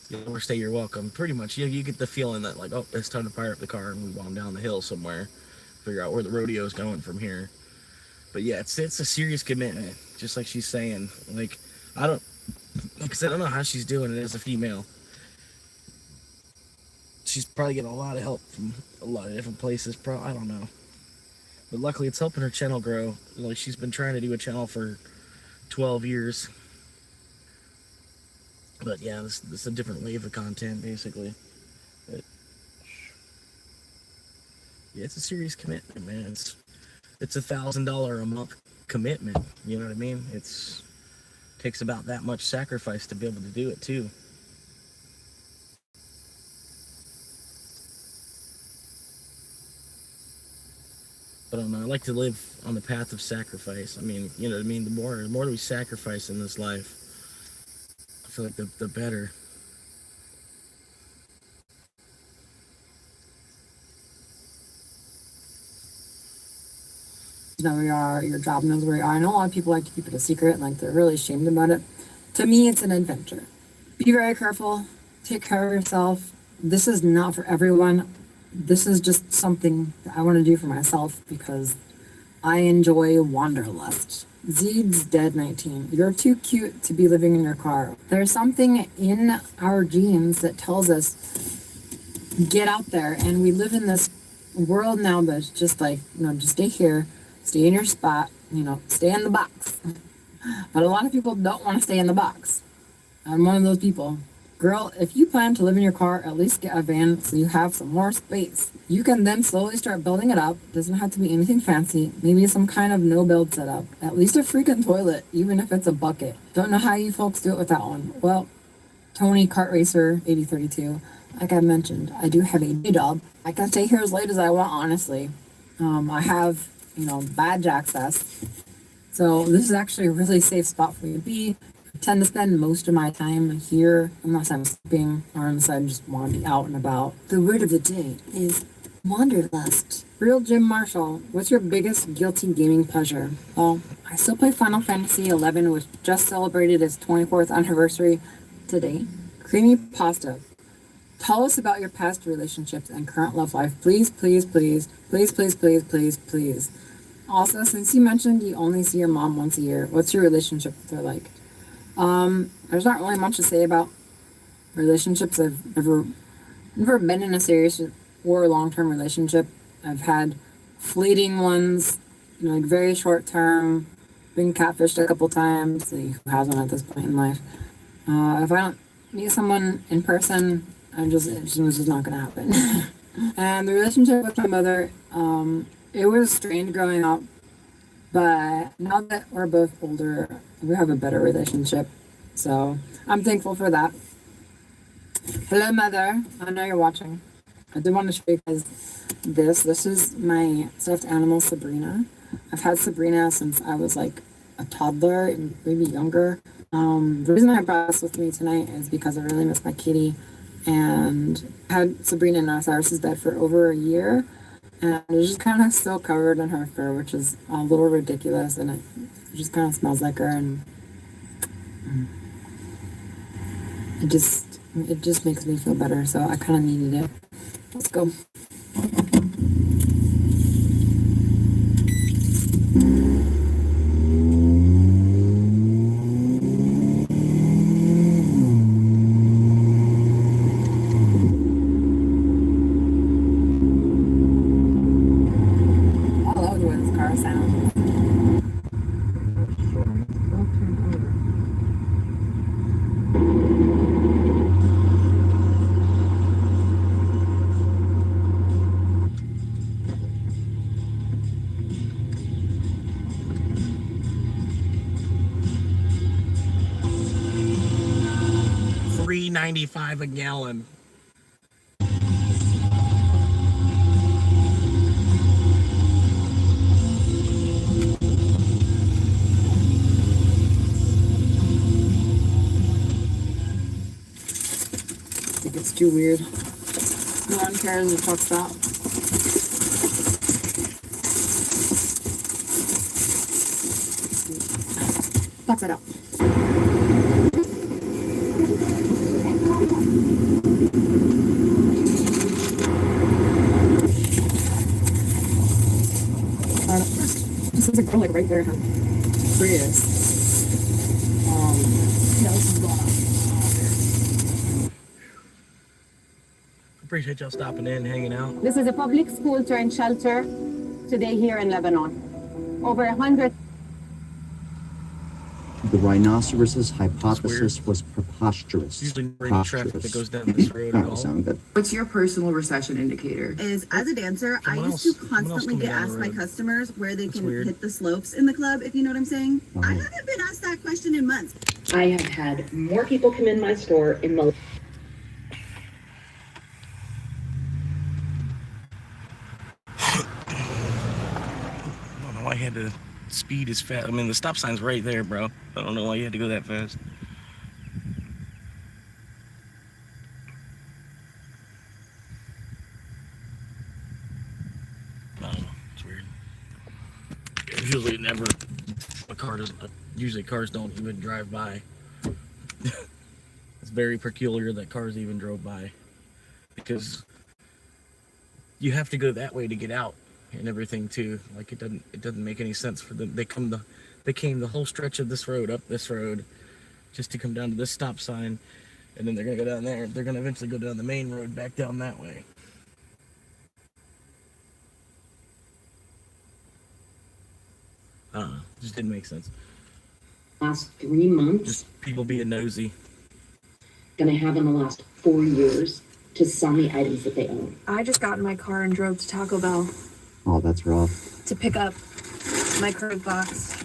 you'll overstay your welcome. Pretty much, you get the feeling that like, oh, it's time to fire up the car and move on down the hill somewhere, figure out where the rodeo is going from here. But yeah, it's a serious commitment, just like she's saying. Like I don't know how she's doing it as a female. She's probably getting a lot of help from a lot of different places. I don't know. But luckily it's helping her channel grow. Like, she's been trying to do a channel for 12 years. But yeah, this is a different wave of content, basically. But yeah, it's a serious commitment, man. It's $1,000 a month commitment. You know what I mean? Takes about that much sacrifice to be able to do it too. But I don't know, I like to live on the path of sacrifice. I mean, you know what I mean? The more we sacrifice in this life, I feel like the better. You know where you are, your job knows where you are. I know a lot of people like to keep it a secret, like they're really ashamed about it. To me, it's an adventure. Be very careful, take care of yourself. This is not for everyone. This is just something that I want to do for myself because I enjoy wanderlust. Zeed's dead 19. You're too cute to be living in your car. There's something in our genes that tells us get out there, and we live in this world now that's just like, just stay here, stay in your spot, stay in the box. But a lot of people don't want to stay in the box. I'm one of those people. Girl, if you plan to live in your car, at least get a van so you have some more space. You can then slowly start building it up. Doesn't have to be anything fancy. Maybe some kind of no-build setup. At least a freaking toilet, even if it's a bucket. Don't know how you folks do it with that one. Well, Tony Kart Racer 8032, like I mentioned, I do have a day job. I can stay here as late as I want, honestly. I have, badge access. So this is actually a really safe spot for you to be. I tend to spend most of my time here unless I'm sleeping or unless I just want to be out and about. The word of the day is wanderlust. Real Jim Marshall, what's your biggest guilty gaming pleasure? Well, I still play Final Fantasy XI, which just celebrated its 24th anniversary today. Creamy pasta. Tell us about your past relationships and current love life. Please, please, please, please, please, please, please, please. Also, since you mentioned you only see your mom once a year, what's your relationship with her like? There's not really much to say about relationships. I've never been in a serious or long-term relationship. I've had fleeting ones, like very short-term, been catfished a couple times. Who hasn't at this point in life? If I don't meet someone in person, it's just not gonna happen. And the relationship with my mother, it was strained growing up, but now that we're both older, we have a better relationship. So I'm thankful for that. Hello, Mother. I know you're watching. I did want to show you guys this. This is my stuffed animal, Sabrina. I've had Sabrina since I was like a toddler and maybe younger. The reason I brought this with me tonight is because I really miss my kitty, and I had Sabrina in Osiris's bed for over a year, and it's just kind of still covered in her fur, which is a little ridiculous, and it just kind of smells like her, and it just makes me feel better, so I kind of needed it. Let's go. $3.95 a gallon. I think it's too weird. No one cares if truck stop. Box it out. This is a girl like right there. Prius. Yeah, this is going on. Appreciate y'all stopping in, hanging out. This is a public school turned shelter today here in Lebanon. Over 100. The rhinoceros's hypothesis was preposterous. Usually no traffic that goes down this road at all. Sound good. What's your personal recession indicator? Is as a dancer, I used to constantly get asked by customers where they can hit the slopes in the club, if you know what I'm saying. I haven't been asked that question in months. I have had more people come in my store in the I don't know why I had to speed as fast. I mean, the stop sign's right there, bro. I don't know why you had to go that fast. I don't know. It's weird. It's usually never a car doesn't. Usually cars don't even drive by. It's very peculiar that cars even drove by, because you have to go that way to get out and everything too. Like it doesn't make any sense for them. They came the whole stretch of this road, up this road, just to come down to this stop sign, and then they're gonna go down there. They're gonna eventually go down the main road back down that way. I don't know. It just didn't make sense. last 3 months. Just people being nosy. Gonna have in the last 4 years to sell me items that they own. I just got in my car and drove to Taco Bell Oh, that's rough. to pick up my crave box.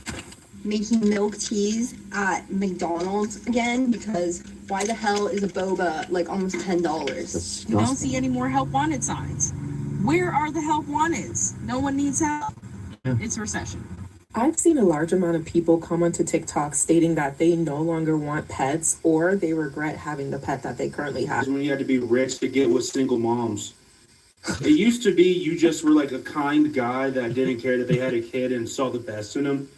Making milk teas at McDonald's again, because why the hell is a boba like almost $10? You don't see any more help wanted signs. Where are the help wanteds? No one needs help. Yeah. It's recession. I've seen a large amount of people come onto TikTok stating that they no longer want pets or they regret having the pet that they currently have. When you had to be rich to get with single moms. It used to be you just were like a kind guy that didn't care that they had a kid and saw the best in them.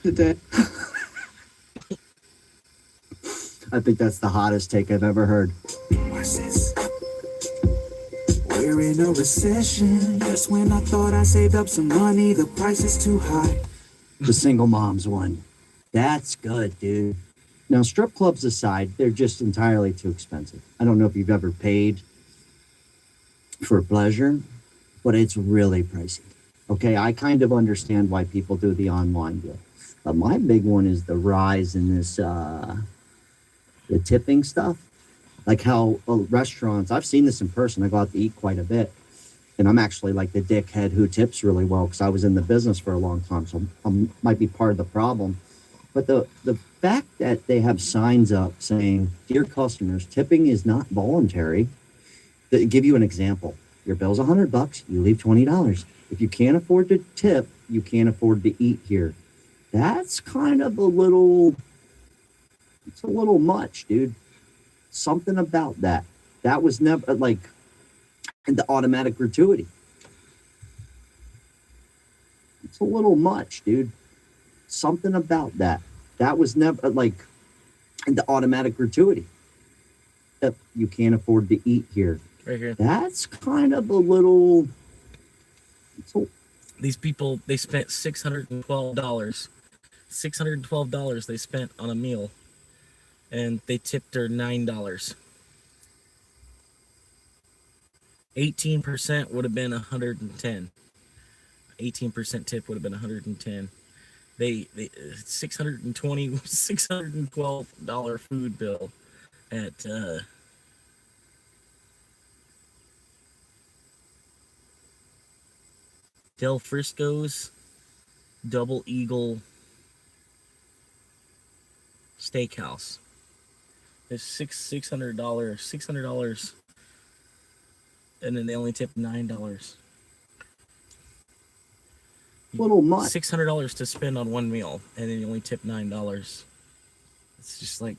I think that's the hottest take I've ever heard. Watch this. We're in a recession. Just when I thought I saved up some money, the price is too high. The single moms one. That's good, dude. Now, strip clubs aside, they're just entirely too expensive. I don't know if you've ever paid for pleasure, but it's really pricey. Okay, I kind of understand why people do the online deal. But my big one is the rise in this, the tipping stuff. Like how restaurants, I've seen this in person. I go out to eat quite a bit. And I'm actually like the dickhead who tips really well because I was in the business for a long time. So I might be part of the problem. But the fact that they have signs up saying, dear customers, tipping is not voluntary. To give you an example, your bill's $100, you leave $20. If you can't afford to tip, you can't afford to eat here. That's kind of it's a little much, dude. Something about that. That was never like the automatic gratuity. It's a little much, dude. Something about that. That was never like the automatic gratuity. If you can't afford to eat here. Right here. That's kind of a little. These people, they spent $612. $612 they spent on a meal. And they tipped her $9. 18% would have been 110. 18% tip would have been 110. They $612 food bill at Del Frisco's Double Eagle Steakhouse. It's $600, and then they only tipped $9. Little much. $600 to spend on one meal, and then you only tip $9. It's just like,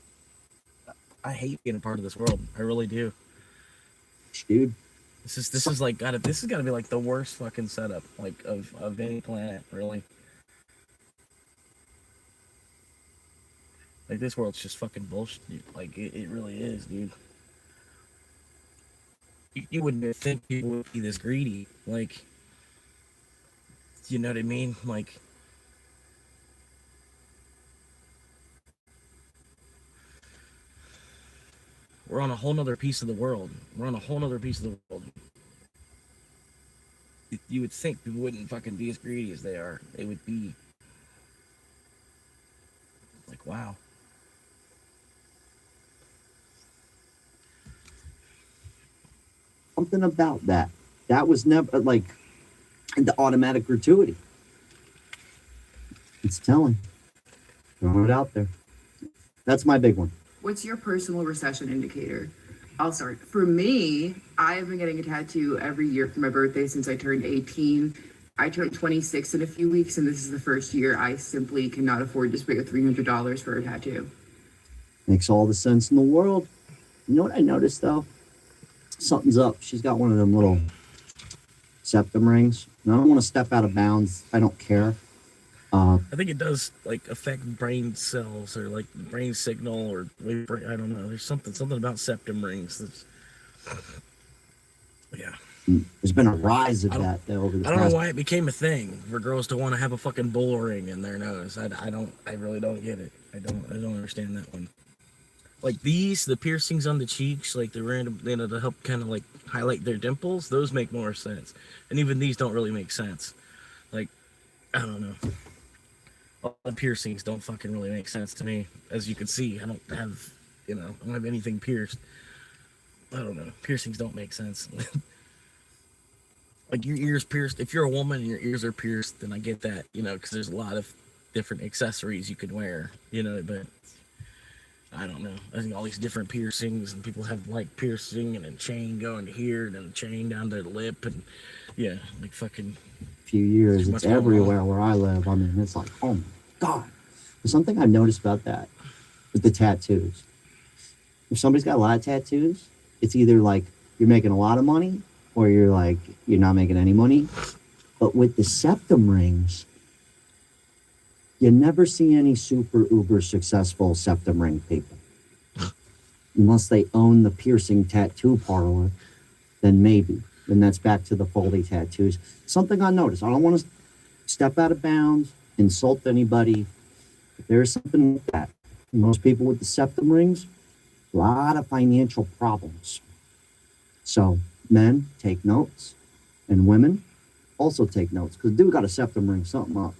I hate being a part of this world. I really do, dude. This is like this has got to be like the worst fucking setup like of any planet, really. Like, this world's just fucking bullshit. Like, it really is, dude. You wouldn't think people would be this greedy. Like, you know what I mean? Like, we're on a whole nother piece of the world. We're on a whole nother piece of the world. You would think people wouldn't fucking be as greedy as they are. They would be like, wow. Something about that. That was never like the automatic gratuity. It's telling. Throw it out there. That's my big one. What's your personal recession indicator? I'll start. For me, I've been getting a tattoo every year for my birthday since I turned 18. I turned 26 in a few weeks, and this is the first year I simply cannot afford to spend $300 for a tattoo. Makes all the sense in the world. You know what I noticed, though? Something's up. She's got one of them little septum rings. And I don't want to step out of bounds. I don't care. I think it does like affect brain cells or like brain signal or I don't know. There's something about septum rings that's yeah. There's been a rise of that over the I don't know why it became a thing for girls to want to have a fucking bull ring in their nose. I really don't get it. I don't understand that one. Like the piercings on the cheeks, like the random, to help kind of like highlight their dimples, those make more sense. And even these don't really make sense. Like, I don't know. All the piercings don't fucking really make sense to me. As you can see, I don't have anything pierced. I don't know. Piercings don't make sense. Like your ears pierced. If you're a woman and your ears are pierced, then I get that, because there's a lot of different accessories you could wear, but I don't know. I think all these different piercings, and people have like piercing and a chain going to here and then a chain down their lip, and yeah, like fucking few years. It's everywhere where I live. I mean, it's like, oh my God. There's something I've noticed about that with the tattoos. If somebody's got a lot of tattoos, it's either like you're making a lot of money or you're like, you're not making any money. But with the septum rings, you never see any super uber successful septum ring people. Unless they own the piercing tattoo parlor, then maybe. And that's back to the Foley tattoos. Something I noticed. I don't want to step out of bounds, insult anybody. But there's something with that. Most people with the septum rings, a lot of financial problems. So men, take notes. And women, also take notes. Because dude got a septum ring something up.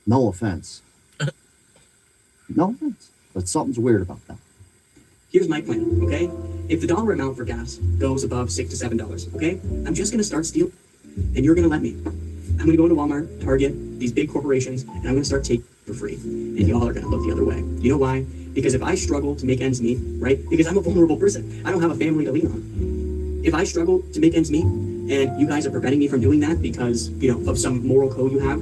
No offense. No offense. But something's weird about that. Here's my plan, okay? If the dollar amount for gas goes above $6 to $7, okay? I'm just gonna start stealing, and you're gonna let me. I'm gonna go into Walmart, Target, these big corporations, and I'm gonna start taking for free. And y'all are gonna look the other way. You know why? Because if I struggle to make ends meet, right? Because I'm a vulnerable person. I don't have a family to lean on. If I struggle to make ends meet, and you guys are preventing me from doing that because, you know, of some moral code you have,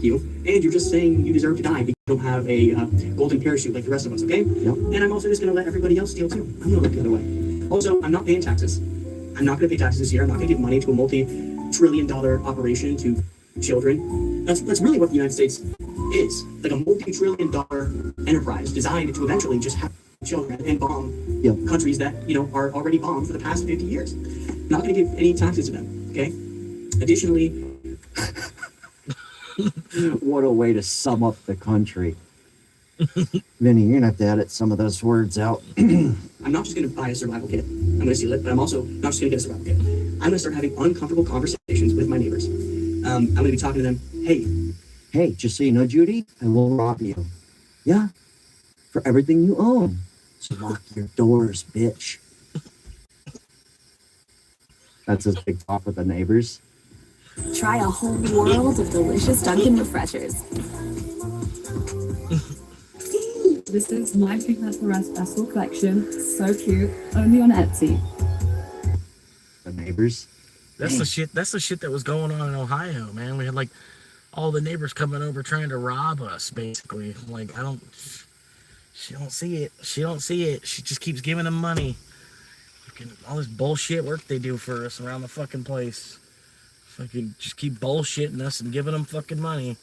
you, and you're just saying you deserve to die because you don't have a golden parachute like the rest of us, okay? Yep. And I'm also just going to let everybody else steal too. I'm going to look the other way. Also, I'm not paying taxes. I'm not going to pay taxes this year. I'm not going to give money to a multi-trillion-dollar operation to children. That's really what the United States is. Like a multi-trillion-dollar enterprise designed to eventually just have children and bomb countries that, you know, are already bombed for the past 50 years. I'm not going to give any taxes to them, okay? Additionally, What a way to sum up the country. Vinny, you're gonna have to edit some of those words out. I'm not just going to buy a survival kit. I'm going to steal it, but I'm also not just going to get a survival kit. I'm going to start having uncomfortable conversations with my neighbors. I'm going to be talking to them. Hey, just so you know, Judy, I will rob you. Yeah, for everything you own. So lock your doors, bitch. That's his big talk with the neighbors. Try a whole world of delicious Dunkin' Refreshers. This is my Pink Pepper Special collection. So cute. Only on Etsy. The neighbors. That's the shit. That's the shit that was going on in Ohio, man. We had like all the neighbors coming over trying to rob us, basically. Like she don't see it. She don't see it. She just keeps giving them money. Fucking all this bullshit work they do for us around the fucking place. Fucking just keep bullshitting us and giving them fucking money.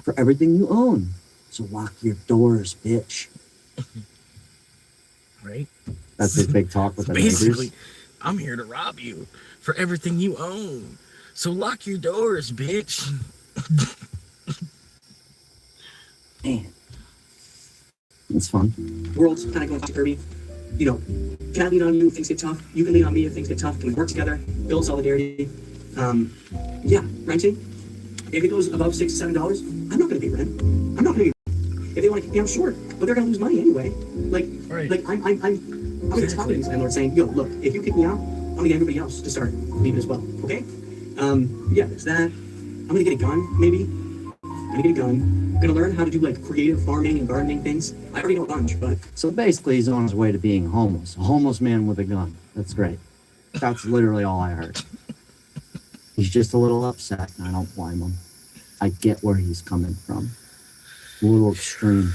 For everything you own. So lock your doors, bitch. Right? That's his big talk with the Basically, neighbors. I'm here to rob you for everything you own. So lock your doors, bitch. Man. It's fun. World's kind of going topsy-turvy. You know, can I lean on you if things get tough? You can lean on me if things get tough. Can we work together, build solidarity? Yeah, renting. If it goes above $6 to $7, I'm not going to pay rent. I'm not going to pay. If they want to kick me out, sure, but they're going to lose money anyway. Like I'm going to talk to these landlords saying, yo, look, if you kick me out, I'm going to get everybody else to start leaving as well. Okay? Yeah, there's that. I'm going to get a gun, maybe. I'm going to get a gun. I'm going to learn how to do like creative farming and gardening things. I already know a bunch, but So basically, he's on his way to being homeless. A homeless man with a gun. That's great. That's literally all I heard. He's just a little upset, and I don't blame him. I get where he's coming from. A little extreme.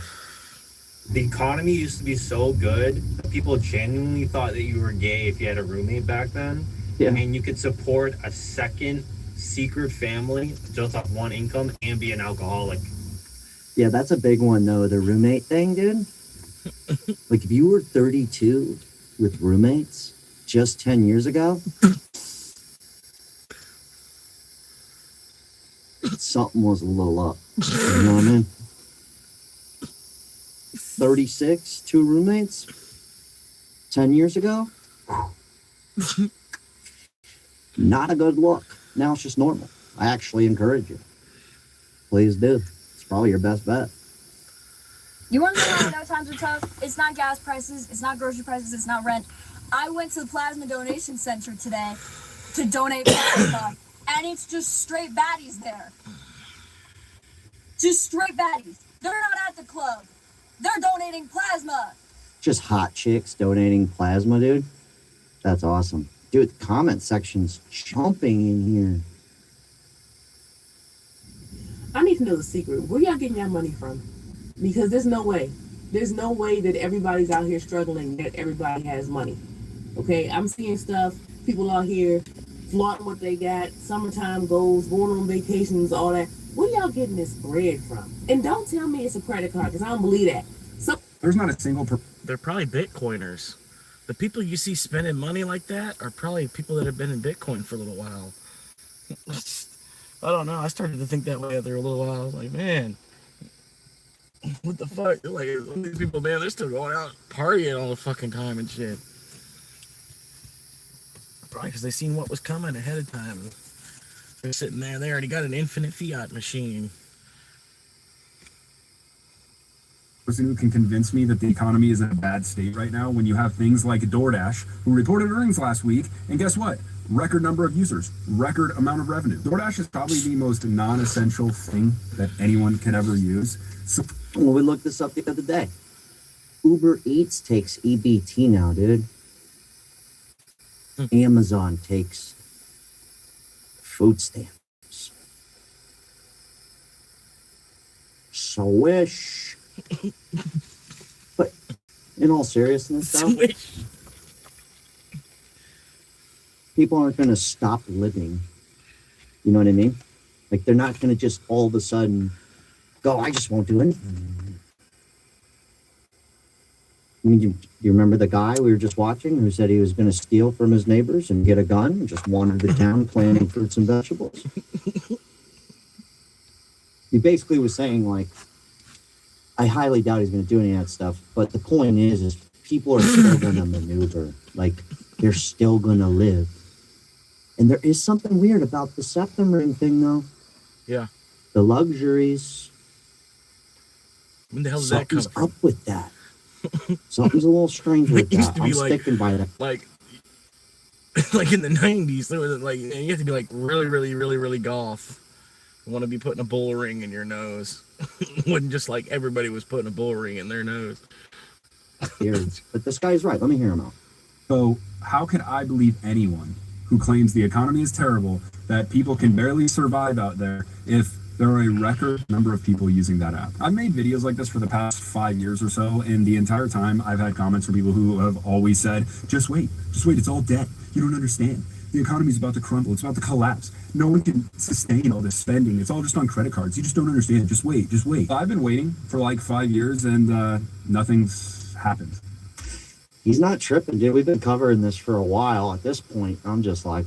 The economy used to be so good that people genuinely thought that you were gay if you had a roommate back then. Yeah. And you could support a second secret family just off one income and be an alcoholic. Yeah, that's a big one, though, the roommate thing, dude. Like, if you were 32 with roommates just 10 years ago, something was a little up. You know what I mean? 36, 2 roommates, 10 years ago? Not a good look. Now it's just normal. I actually encourage you. Please do. It's probably your best bet. You want to know why I know times are tough? It's not gas prices, it's not grocery prices, it's not rent. I went to the plasma donation center today to donate plasma, and it's just straight baddies there. Just straight baddies. They're not at the club. They're donating plasma. Just hot chicks donating plasma, dude. That's awesome. Dude, the comment section's jumping in here. I need to know the secret. Where y'all getting y'all money from? Because there's no way. There's no way that everybody's out here struggling, that everybody has money. Okay, I'm seeing stuff, people out here flaunting what they got, summertime goals, going on vacations, all that. Where y'all getting this bread from? And don't tell me it's a credit card, because I don't believe that. So There's not a single. They're probably Bitcoiners. The people you see spending money like that are probably people that have been in Bitcoin for a little while. I don't know. I started to think that way after a little while. I was like, man, what the fuck? Like, these people, man, they're still going out partying all the fucking time and shit. Probably because they seen what was coming ahead of time. They're sitting there. They already got an infinite fiat machine. Person who can convince me that the economy is in a bad state right now when you have things like DoorDash, who reported earnings last week, and guess what? Record number of users, record amount of revenue. DoorDash is probably the most non-essential thing that anyone could ever use. So, well, we looked this up the other day. Uber Eats takes EBT now, dude. Amazon takes food stamps. So wish. But in all seriousness, though, people aren't going to stop living. You know what I mean? Like, they're not going to just all of a sudden go, I just won't do anything. I mean, you remember the guy we were just watching who said he was going to steal from his neighbors and get a gun and just wandered the town planting fruits and vegetables? He basically was saying, like, I highly doubt he's going to do any of that stuff. But the point is people are still going to maneuver. Like, they're still going to live. And there is something weird about the septum ring thing, though. Yeah. The luxuries. When the hell did that come from? Something's up with that. Something's a little strange with that. I'm sticking by that. Like in the 90s, there was like, you have to be like really golf. You want to be putting a bull ring in your nose. Wasn't just like everybody was putting a bull ring in their nose. But this guy's right. Let me hear him out. So how could I believe anyone who claims the economy is terrible, that people can barely survive out there, if there are a record number of people using that app? I've made videos like this for the past 5 years or so, and the entire time I've had comments from people who have always said, just wait, it's all debt. You don't understand. The economy's about to crumble. It's about to collapse. No one can sustain all this spending. It's all just on credit cards. You just don't understand. Just wait. I've been waiting for like 5 years, and nothing's happened. He's not tripping, dude. We've been covering this for a while. At this point, I'm just like,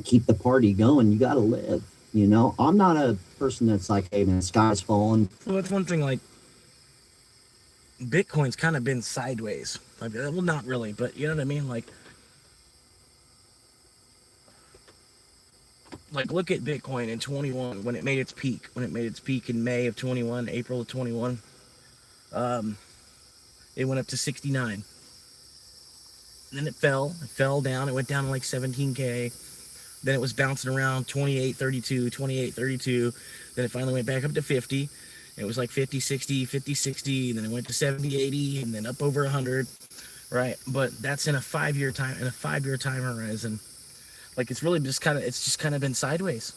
keep the party going. You got to live. You know, I'm not a person that's like, hey, man, the sky's falling. Well, that's one thing, like, Bitcoin's kind of been sideways. Like, well, not really, but you know what I mean? Like, look at Bitcoin in 21, when it made its peak. When it made its peak in May of 21, April of 21, it went up to 69. And then it fell down. It went down to like 17K. Then it was bouncing around 28, 32. Then it finally went back up to 50. It was like 50, 60, 50, 60. And then it went to 70, 80, and then up over 100. Right? But that's in a 5-year time horizon. Like, it's really just kind of been sideways.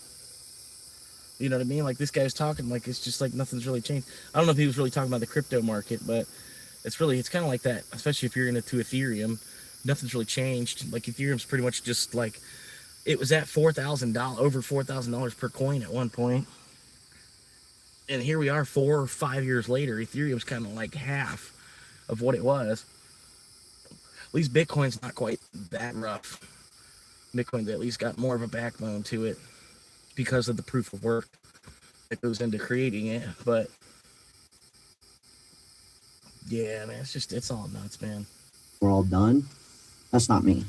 You know what I mean? Like, this guy's talking like it's just like nothing's really changed. I don't know if he was really talking about the crypto market, but it's kind of like that, especially if you're into Ethereum. Nothing's really changed. Like, Ethereum's pretty much just like, it was at $4,000, over $4,000 per coin at one point. And here we are 4 or 5 years later. Ethereum's kind of like half of what it was. At least Bitcoin's not quite that rough. Bitcoin's at least got more of a backbone to it because of the proof of work that goes into creating it. But yeah, man, it's all nuts, man. We're all done. That's not me.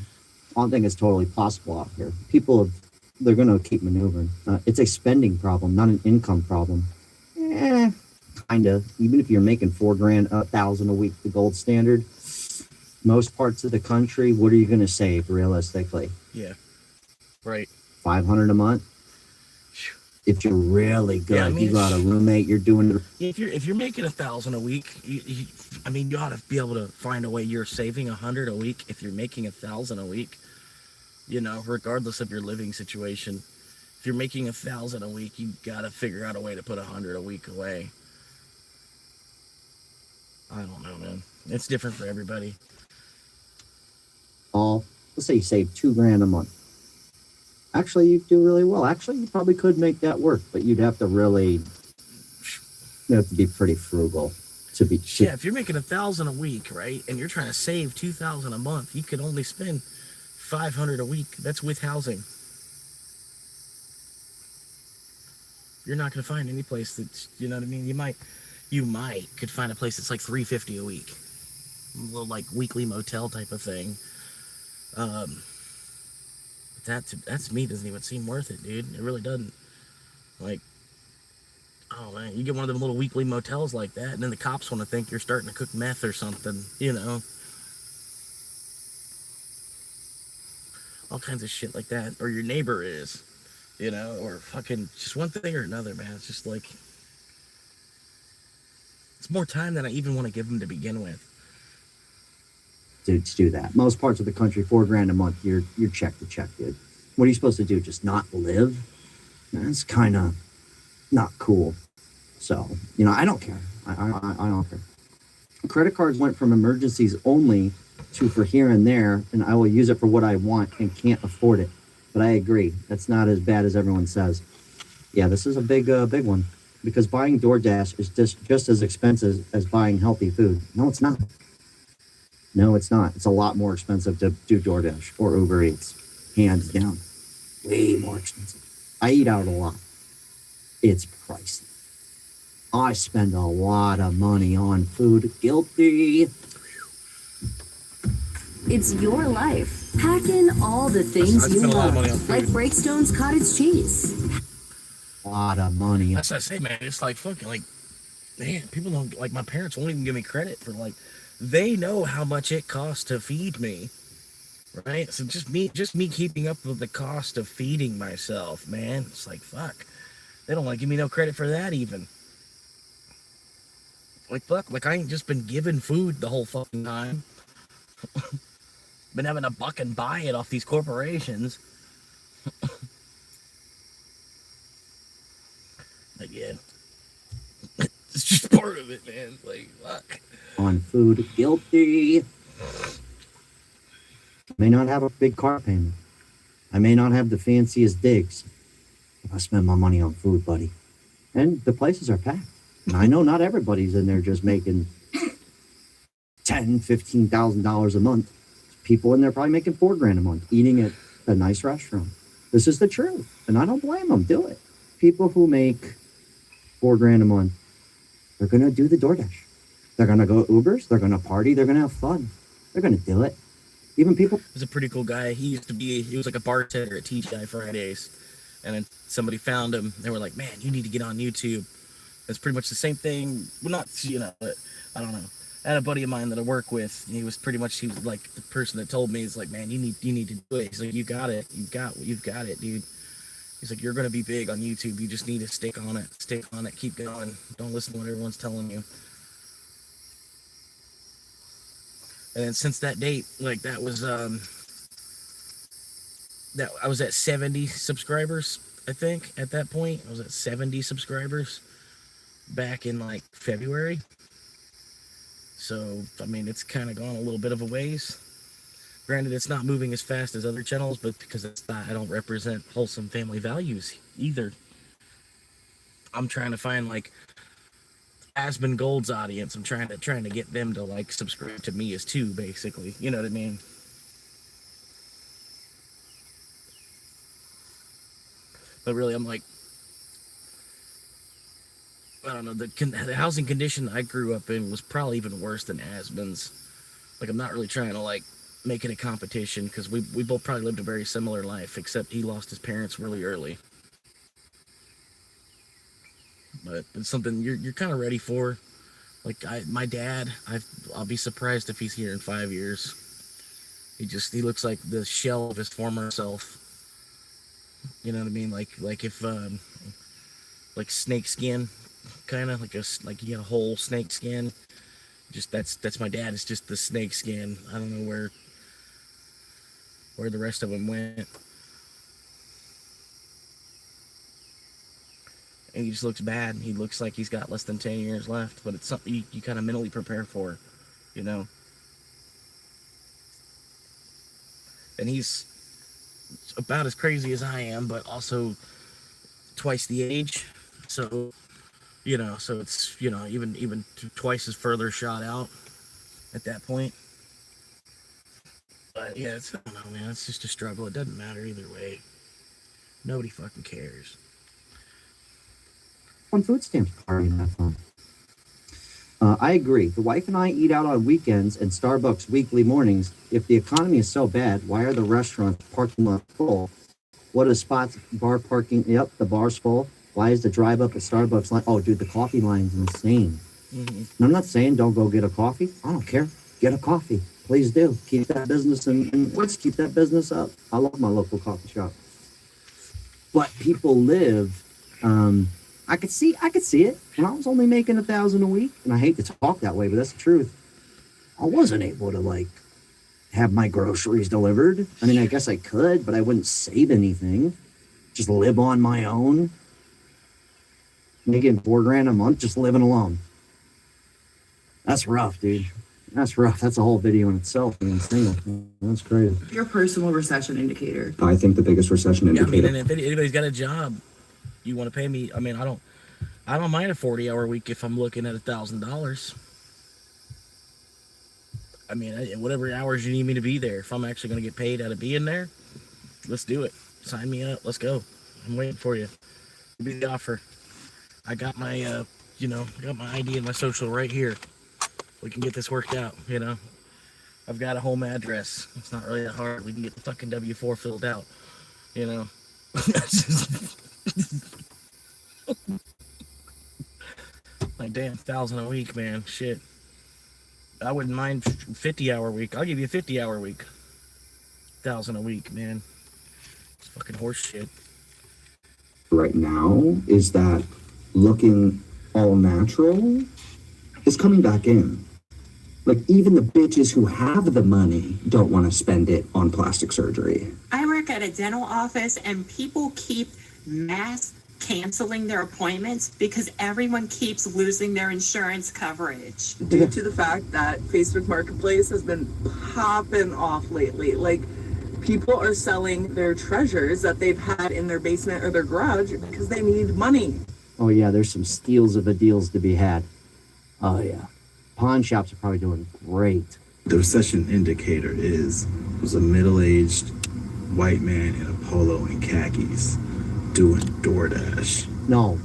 I don't think it's totally possible out here. They're going to keep maneuvering. It's a spending problem, not an income problem. Kind of. Even if you're making $4,000, $1,000 a week, the gold standard, most parts of the country, what are you going to save realistically? Yeah. Right. $500 a month. If you're really good, I mean, you got a roommate, you're doing. If you're making $1,000 a week, you ought to be able to find a way you're saving $100 a week. If you're making $1,000 a week, you know, regardless of your living situation. If you're making 1,000 a week, you gotta figure out a way to put 100 a week away. I don't know, man. It's different for everybody. Let's say you save $2,000 a month. Actually, you do really well. Actually, you probably could make that work, but you'd have to really, you have to be pretty frugal to be. Yeah, if you're making 1,000 a week, right, and you're trying to save 2,000 a month, you could only spend 500 a week. That's with housing. You're not gonna find any place that's, you know what I mean. You might could find a place that's like 350 a week, a little like weekly motel type of thing. That to me doesn't even seem worth it, dude. It really doesn't. Like, oh man, you get one of them little weekly motels like that, and then the cops want to think you're starting to cook meth or something, you know. All kinds of shit like that, or your neighbor is, you know, or fucking just one thing or another, man. It's just like, it's more time than I even want to give them to begin with. To do that. Most parts of the country, $4,000 a month, you're check to check, dude. What are you supposed to do? Just not live? That's kind of not cool. So, you know, I don't care. I don't care. Credit cards went from emergencies only to for here and there, and I will use it for what I want and can't afford it. But I agree, that's not as bad as everyone says. Yeah, this is a big one, because buying DoorDash is just as expensive as buying healthy food. No, it's not. No, it's not. It's a lot more expensive to do DoorDash or Uber Eats. Hands down. Way more expensive. I eat out a lot. It's pricey. I spend a lot of money on food. Guilty. It's your life. Pack in all the things you love, like Breakstone's cottage cheese. A lot of money. That's what I say, man. It's like fucking like, man, people don't, like, my parents won't even give me credit for, like, they know how much it costs to feed me, right? So just me keeping up with the cost of feeding myself, man. It's like, fuck. They don't want to give me no credit for that even. Like, fuck, like I ain't just been given food the whole fucking time. Been having to buck and buy it off these corporations. Again. It's just part of it, man. Like, fuck. On food, guilty. I may not have a big car payment. I may not have the fanciest digs. But I spend my money on food, buddy. And the places are packed. And I know not everybody's in there just making $10,000, $15,000 a month. People in there probably making $4,000 a month, eating at a nice restaurant. This is the truth. And I don't blame them. Do it. People who make $4,000 a month, they're going to do the DoorDash. They're going to go Ubers. They're going to party. They're going to have fun. They're going to do it. Even people. He was a pretty cool guy. He was like a bartender at TGI Fridays. And then somebody found him. They were like, man, you need to get on YouTube. It's pretty much the same thing. Well, not, you know, but I don't know. I had a buddy of mine that I work with. And he was like the person that told me, he's like, man, you need to do it. He's like, you got it. You've got it, dude. He's like, you're going to be big on YouTube. You just need to stick on it. Keep going. Don't listen to what everyone's telling you. And then since that date, like that was, that I was at 70 subscribers, I think, at that point. I was at 70 subscribers back in like February. So, I mean, it's kind of gone a little bit of a ways. Granted, it's not moving as fast as other channels, but because I don't represent wholesome family values either. I'm trying to find like Aspen Gold's audience. I'm trying to get them to like subscribe to me as too, basically. You know what I mean? But really, I'm like, I don't know, the housing condition I grew up in was probably even worse than Aspen's. Like, I'm not really trying to like make it a competition, because we both probably lived a very similar life, except he lost his parents really early. But it's something you're kind of ready for. Like my dad, I'll be surprised if he's here in 5 years. He looks like the shell of his former self. You know what I mean? Like if like snake skin, kind of like you got a whole snake skin. Just that's my dad. It's just the snake skin. I don't know where the rest of them went. And he just looks bad. He looks like he's got less than 10 years left, but it's something you kind of mentally prepare for, you know. And he's about as crazy as I am, but also twice the age. So, you know, so it's, you know, even twice as further shot out at that point. But yeah, it's, I don't know, man. It's just a struggle. It doesn't matter either way. Nobody fucking cares. On food stamps party and have fun. I agree. The wife and I eat out on weekends and Starbucks weekly mornings. If the economy is so bad, why are the restaurants parking lot full? What are spots, bar parking? Yep, the bar's full. Why is the drive up at Starbucks like, oh, dude, the coffee line's insane. And I'm not saying don't go get a coffee. I don't care. Get a coffee. Please do. Keep that business and let's keep that business up. I love my local coffee shop. But people live, I could see it. When I was only making $1,000 a week, and I hate to talk that way, but that's the truth. I wasn't able to like have my groceries delivered. I mean, I guess I could, but I wouldn't save anything. Just live on my own. Making $4,000 a month, just living alone. That's rough, dude. That's rough. That's a whole video in itself. Being single. That's crazy. Your personal recession indicator. I think the biggest recession indicator. Yeah, I mean, and if anybody's got a job, you want to pay me. I mean, I don't mind a 40-hour week if I'm looking at $1,000. I mean, whatever hours you need me to be there. If I'm actually going to get paid out of being there, let's do it. Sign me up. Let's go. I'm waiting for you. Give me the offer. I got my, got my ID and my social right here. We can get this worked out, you know. I've got a home address. It's not really that hard. We can get the fucking W-4 filled out, you know. Like, damn, $1,000 a week, man. Shit. I wouldn't mind 50-hour week. I'll give you a 50-hour week. $1,000 a week, man. It's fucking horse shit. Right now is that looking all natural is coming back in. Like, even the bitches who have the money don't want to spend it on plastic surgery. I work at a dental office and people keep mass canceling their appointments because everyone keeps losing their insurance coverage. Due to the fact that Facebook Marketplace has been popping off lately. Like, people are selling their treasures that they've had in their basement or their garage because they need money. Oh yeah, there's some steals of the deals to be had. Oh yeah. Pawn shops are probably doing great. The recession indicator was a middle-aged white man in a polo and khakis doing DoorDash. No.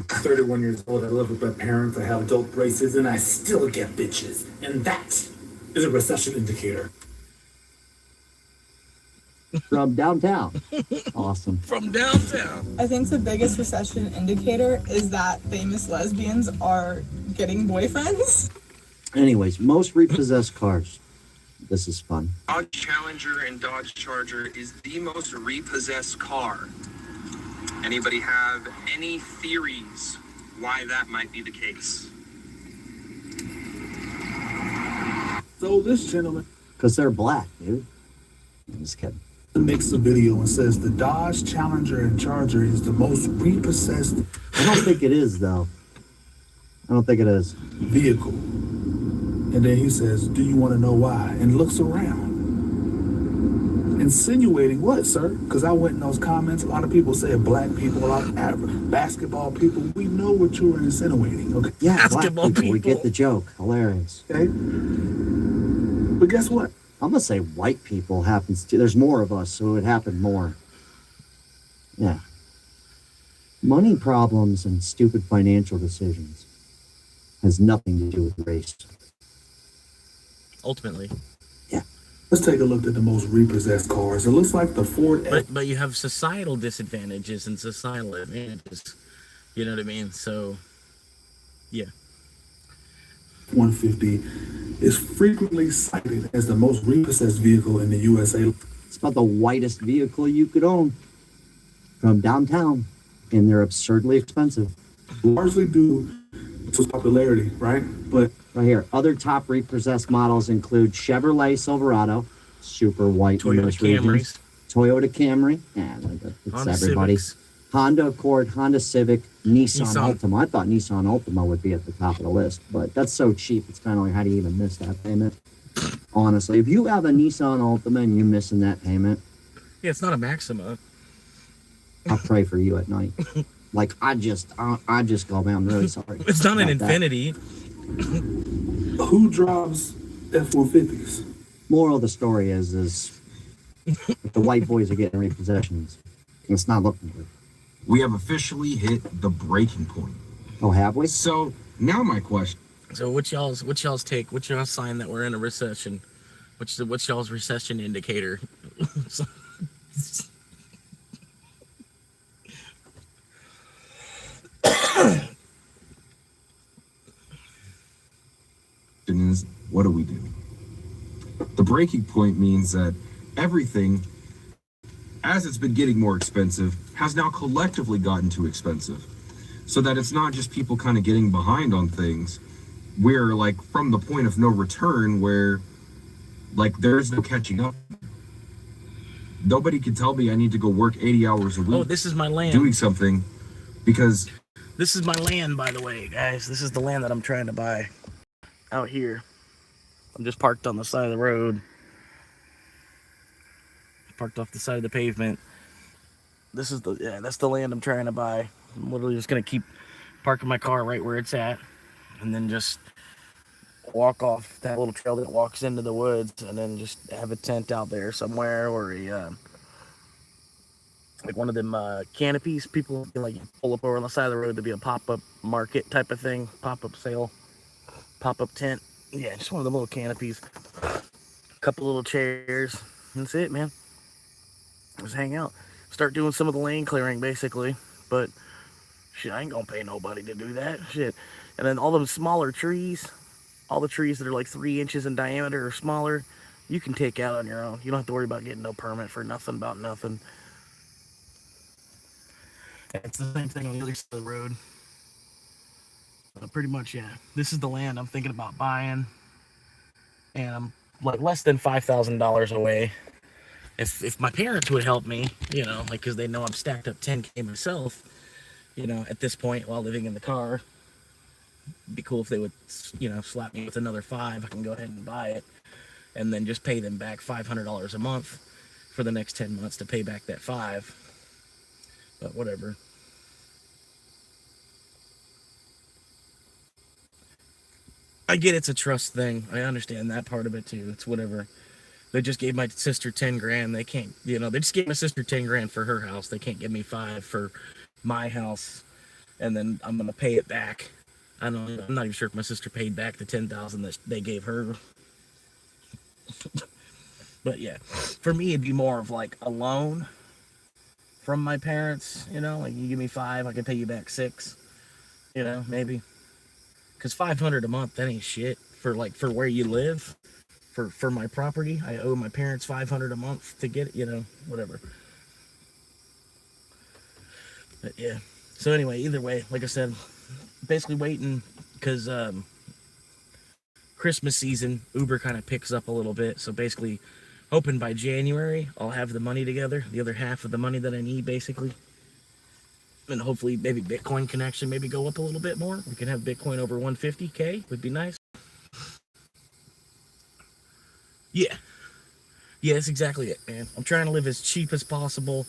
31 years old, I live with my parents, I have adult braces, and I still get bitches. And that is a recession indicator. From downtown. Awesome. From downtown. I think the biggest recession indicator is that famous lesbians are getting boyfriends. Anyways, most repossessed cars. This is fun. Dodge Challenger and Dodge Charger is the most repossessed car. Anybody have any theories why that might be the case? So this gentleman... Because they're black, dude. I'm just kidding. Makes a video and says the Dodge Challenger and Charger is the most repossessed... I don't think it is, though. I don't think it is. ...vehicle. And then he says, do you want to know why? And looks around. Insinuating what, sir? Because I went in those comments. A lot of people say black people, a lot of basketball people. We know what you were insinuating, okay? Yeah, basketball people. We get the joke. Hilarious. Okay? But guess what? I'm going to say white people happens to. There's more of us, so it would happen more. Yeah. Money problems and stupid financial decisions has nothing to do with race. Ultimately. Yeah. Let's take a look at the most repossessed cars. It looks like the Ford... But you have societal disadvantages and societal advantages. You know what I mean? So, yeah. 150 is frequently cited as the most repossessed vehicle in the USA. It's about the whitest vehicle you could own from downtown, and they're absurdly expensive. Largely due to popularity, right? But right here, other top repossessed models include Chevrolet Silverado, super white in Toyota most regions. Camrys. Toyota Camry. Yeah, it's Honda everybody. Civics. Honda Accord, Honda Civic, Nissan Nissan. Altima. I thought Nissan Altima would be at the top of the list, but that's so cheap. It's kind of like, how do you even miss that payment? Honestly, if you have a Nissan Altima and you're missing that payment, Yeah, it's not a Maxima. I pray for you at night. Like, I just go, man, I'm really sorry. It's not an about that. Infinity. Who drives F-150s? Moral of the story is the white boys are getting repossessions. It's not looking good. We have officially hit the breaking point. Oh, have we? So now my question. So what's y'all's take? What's y'all's sign that we're in a recession? What's y'all's recession indicator? Is what do we do? The breaking point means that everything, as it's been getting more expensive, has now collectively gotten too expensive. So that it's not just people kind of getting behind on things. We're like from the point of no return where like there's no catching up. Nobody can tell me I need to go work 80 hours a week. Oh, this is my land. Doing something because This is my land, by the way, guys. This is the land that I'm trying to buy out here. I'm just parked on the side of the road. Parked off the side of the pavement. This is that's the land I'm trying to buy. I'm literally just gonna keep parking my car right where it's at, and then just walk off that little trail that walks into the woods, and then just have a tent out there somewhere, or a like one of them canopies. People can like pull up over on the side of the road to be a pop-up market type of thing, pop-up sale, pop-up tent. Yeah, just one of them little canopies. A couple little chairs. That's it, man. Just hang out. Start doing some of the lane clearing, basically. But shit, I ain't gonna pay nobody to do that. Shit. And then all them smaller trees, all the trees that are like 3 inches in diameter or smaller, you can take out on your own. You don't have to worry about getting no permit for nothing about nothing. It's the same thing on the other side of the road. Pretty much, yeah. This is the land I'm thinking about buying. And I'm like less than $5,000 away. If my parents would help me, you know, like, because they know I'm stacked up 10K myself, you know, at this point while living in the car, it'd be cool if they would, you know, slap me with another 5. I can go ahead and buy it and then just pay them back $500 a month for the next 10 months to pay back that 5. But whatever. I get it's a trust thing. I understand that part of it too. It's whatever. They just gave my sister 10 grand. They can't, you know, they just gave my sister 10 grand for her house. They can't give me 5 for my house. And then I'm going to pay it back. I'm not even sure if my sister paid back the 10,000 that they gave her. But yeah, for me, it'd be more of like a loan from my parents, you know, like you give me 5, I can pay you back 6, you know, maybe. Because $500 a month, that ain't shit for like for where you live, for my property. I owe my parents $500 a month to get it, you know, whatever. But yeah. So anyway, either way, like I said, basically waiting because Christmas season, Uber kind of picks up a little bit. So basically, hoping by January, I'll have the money together, the other half of the money that I need, basically. And hopefully maybe Bitcoin can actually maybe go up a little bit more. We can have Bitcoin over 150K, would be nice. Yeah. Yeah, that's exactly it, man. I'm trying to live as cheap as possible.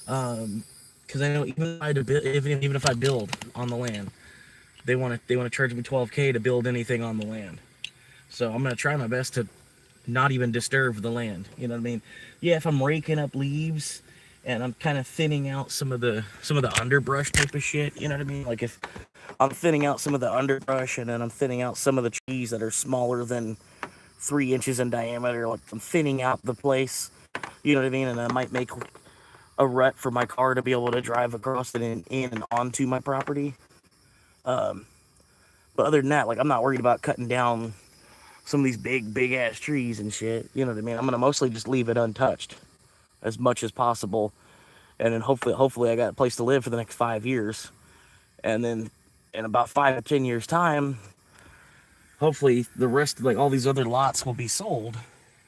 Because I know even if I build on the land, they want to charge me 12K to build anything on the land. So I'm gonna try my best to not even disturb the land. You know what I mean? Yeah, if I'm raking up leaves and I'm kind of thinning out some of the underbrush type of shit, you know what I mean? Like if I'm thinning out some of the underbrush and then I'm thinning out some of the trees that are smaller than 3 inches in diameter, like I'm thinning out the place, you know what I mean? And I might make a rut for my car to be able to drive across it in and onto my property. But other than that, like I'm not worried about cutting down some of these big ass trees and shit. You know what I mean? I'm gonna mostly just leave it untouched as much as possible, and then hopefully I got a place to live for the next 5 years, and then in about 5 or 10 years time, hopefully the rest, like all these other lots, will be sold.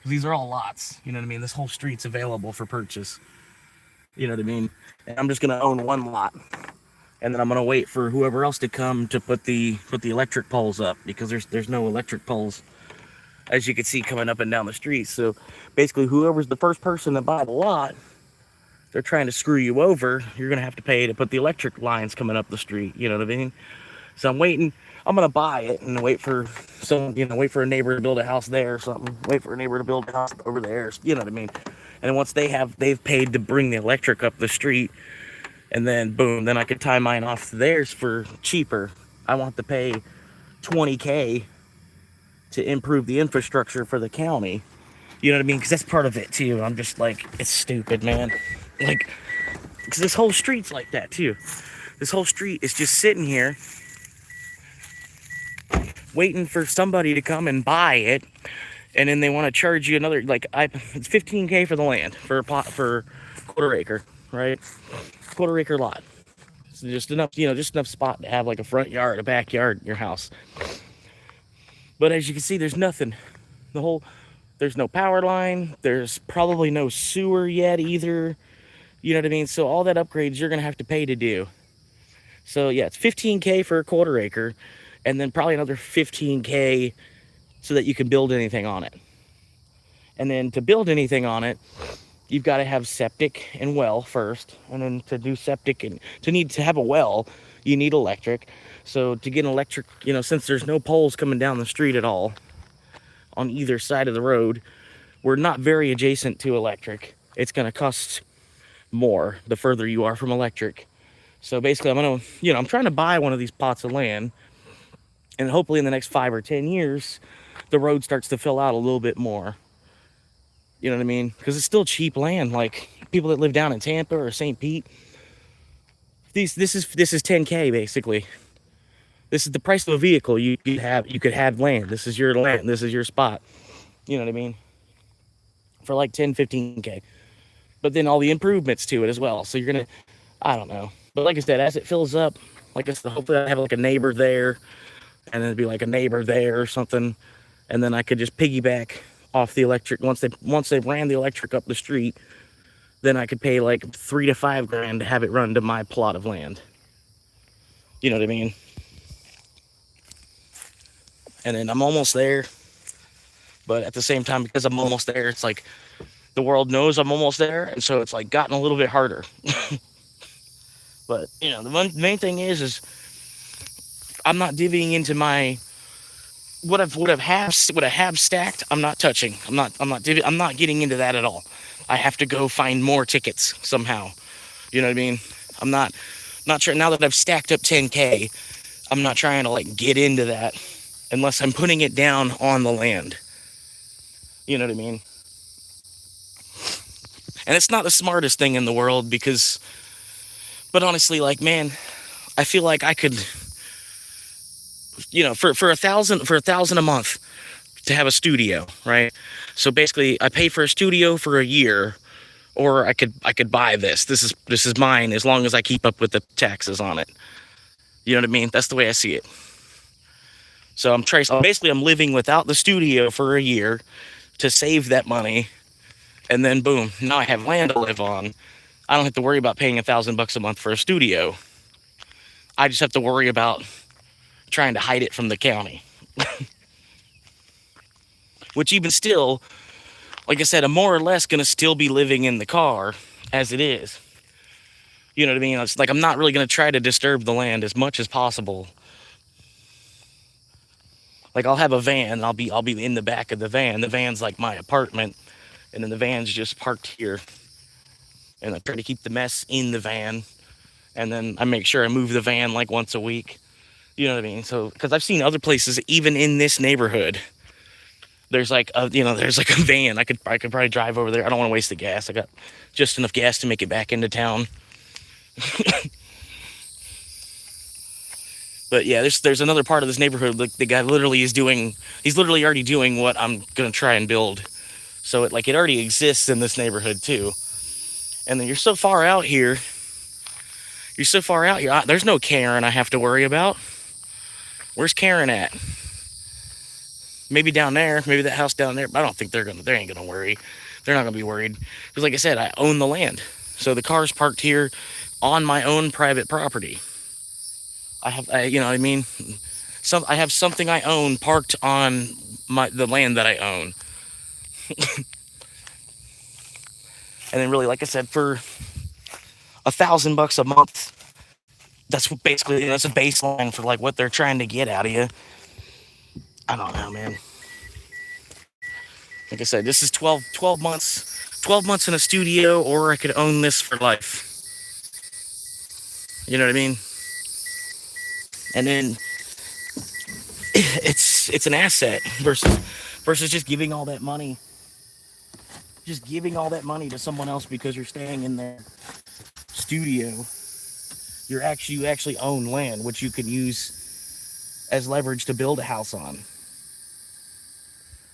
because these are all lots. You know what I mean? This whole street's available for purchase. You know what I mean? And I'm just gonna own one lot, and then I'm gonna wait for whoever else to come to put the electric poles up, because there's no electric poles, as you can see, coming up and down the street. So basically, whoever's the first person to buy the lot, they're trying to screw you over. You're gonna have to pay to put the electric lines coming up the street. You know what I mean? So I'm waiting. I'm gonna buy it and wait for wait for a neighbor to build a house there or something. Wait for a neighbor to build a house over there. You know what I mean? And once they've paid to bring the electric up the street, and then boom, then I could tie mine off to theirs for cheaper. I want to pay $20K to improve the infrastructure for the county. You know what I mean? Because that's part of it too. I'm just like, it's stupid, man. Like, because this whole street's like that too. This whole street is just sitting here waiting for somebody to come and buy it, and then they want to charge you another, like, it's $15K for the land, for a plot, for quarter acre, right? Quarter acre lot. So just enough, just enough spot to have like a front yard, a backyard in your house. But as you can see, there's nothing. There's no power line. There's probably no sewer yet either. You know what I mean? So all that upgrades you're gonna have to pay to do. So yeah, it's $15K for a quarter acre, and then probably another $15K so that you can build anything on it. And then to build anything on it, you've got to have septic and well first. And then to do septic and to have a well, you need electric. So to get an electric, since there's no poles coming down the street at all on either side of the road, we're not very adjacent to electric. It's going to cost more the further you are from electric. So basically, I'm trying to buy one of these plots of land, and hopefully in the next 5 or 10 years, the road starts to fill out a little bit more. You know what I mean? Because it's still cheap land. Like, people that live down in Tampa or St. Pete, this is $10K basically. This is the price of a vehicle. You could have land. This is your land. This is your spot. You know what I mean? For like 10, 15K. But then all the improvements to it as well. So you're gonna, I don't know. But like I said, as it fills up, like I said, hopefully I have like a neighbor there, and then it'd be like a neighbor there or something, and then I could just piggyback off the electric. Once they ran the electric up the street, then I could pay like $3 to $5 grand to have it run to my plot of land. You know what I mean? And then I'm almost there, but at the same time, because I'm almost there, it's like the world knows I'm almost there, and so it's like gotten a little bit harder. But the main thing is I'm not divvying into my what I have stacked. I'm not touching. I'm not getting into that at all. I have to go find more tickets somehow. You know what I mean? I'm not sure now that I've stacked up 10K. I'm not trying to like get into that unless I'm putting it down on the land. You know what I mean? And it's not the smartest thing in the world but honestly, like, man, I feel like I could, for $1,000 a month to have a studio, right? So basically, I pay for a studio for a year, or I could buy this. This is mine as long as I keep up with the taxes on it. You know what I mean? That's the way I see it. So I'm living without the studio for a year to save that money, and then boom, now I have land to live on. I don't have to worry about paying $1,000 a month for a studio. I just have to worry about trying to hide it from the county. Which even still, like I said, I'm more or less going to still be living in the car as it is. You know what I mean? It's like I'm not really going to try to disturb the land as much as possible. Like, I'll have a van, and I'll be in the back of the van. The van's like my apartment, and then the van's just parked here. And I try to keep the mess in the van, and then I make sure I move the van like once a week. You know what I mean? So, because I've seen other places, even in this neighborhood, there's like a van. I could probably drive over there. I don't want to waste the gas. I got just enough gas to make it back into town. But yeah, there's another part of this neighborhood. Like, the guy he's literally already doing what I'm gonna try and build. So it already exists in this neighborhood too. And then you're so far out here. There's no Karen I have to worry about. Where's Karen at? Maybe down there, maybe that house down there, but I don't think they ain't gonna worry. They're not gonna be worried. Because like I said, I own the land. So the car's parked here on my own private property. You know what I mean? I have something I own parked on the land that I own. And then really, like I said, for $1,000 a month, that's basically, that's a baseline for like what they're trying to get out of you. I don't know, man. Like I said, this is 12 months in a studio, or I could own this for life. You know what I mean? And then it's an asset versus just giving all that money. Just giving all that money to someone else because you're staying in their studio. You actually own land, which you can use as leverage to build a house on.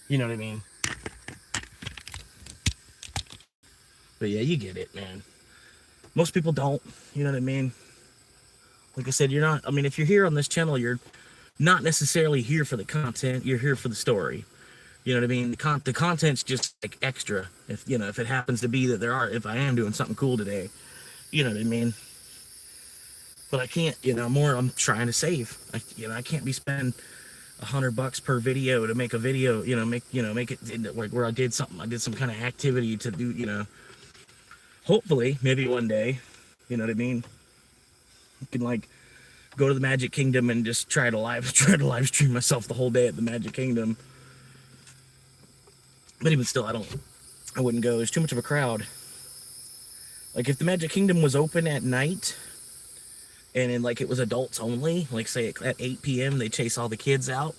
You know what I mean? But yeah, you get it, man. Most people don't. You know what I mean? Like I said, you're not. I mean, if you're here on this channel, you're not necessarily here for the content. You're here for the story. You know what I mean? The content's just like extra. If it happens to be that if I am doing something cool today, you know what I mean? But I can't. I'm trying to save. I can't be spending $100 per video to make a video. Make it like where I did some kind of activity to do. Hopefully, maybe one day. You know what I mean? You can like go to the Magic Kingdom and just try to live stream myself the whole day at the Magic Kingdom. But even still, I wouldn't go. There's too much of a crowd. Like if the Magic Kingdom was open at night and then like it was adults only, like say at 8 p.m. they chase all the kids out,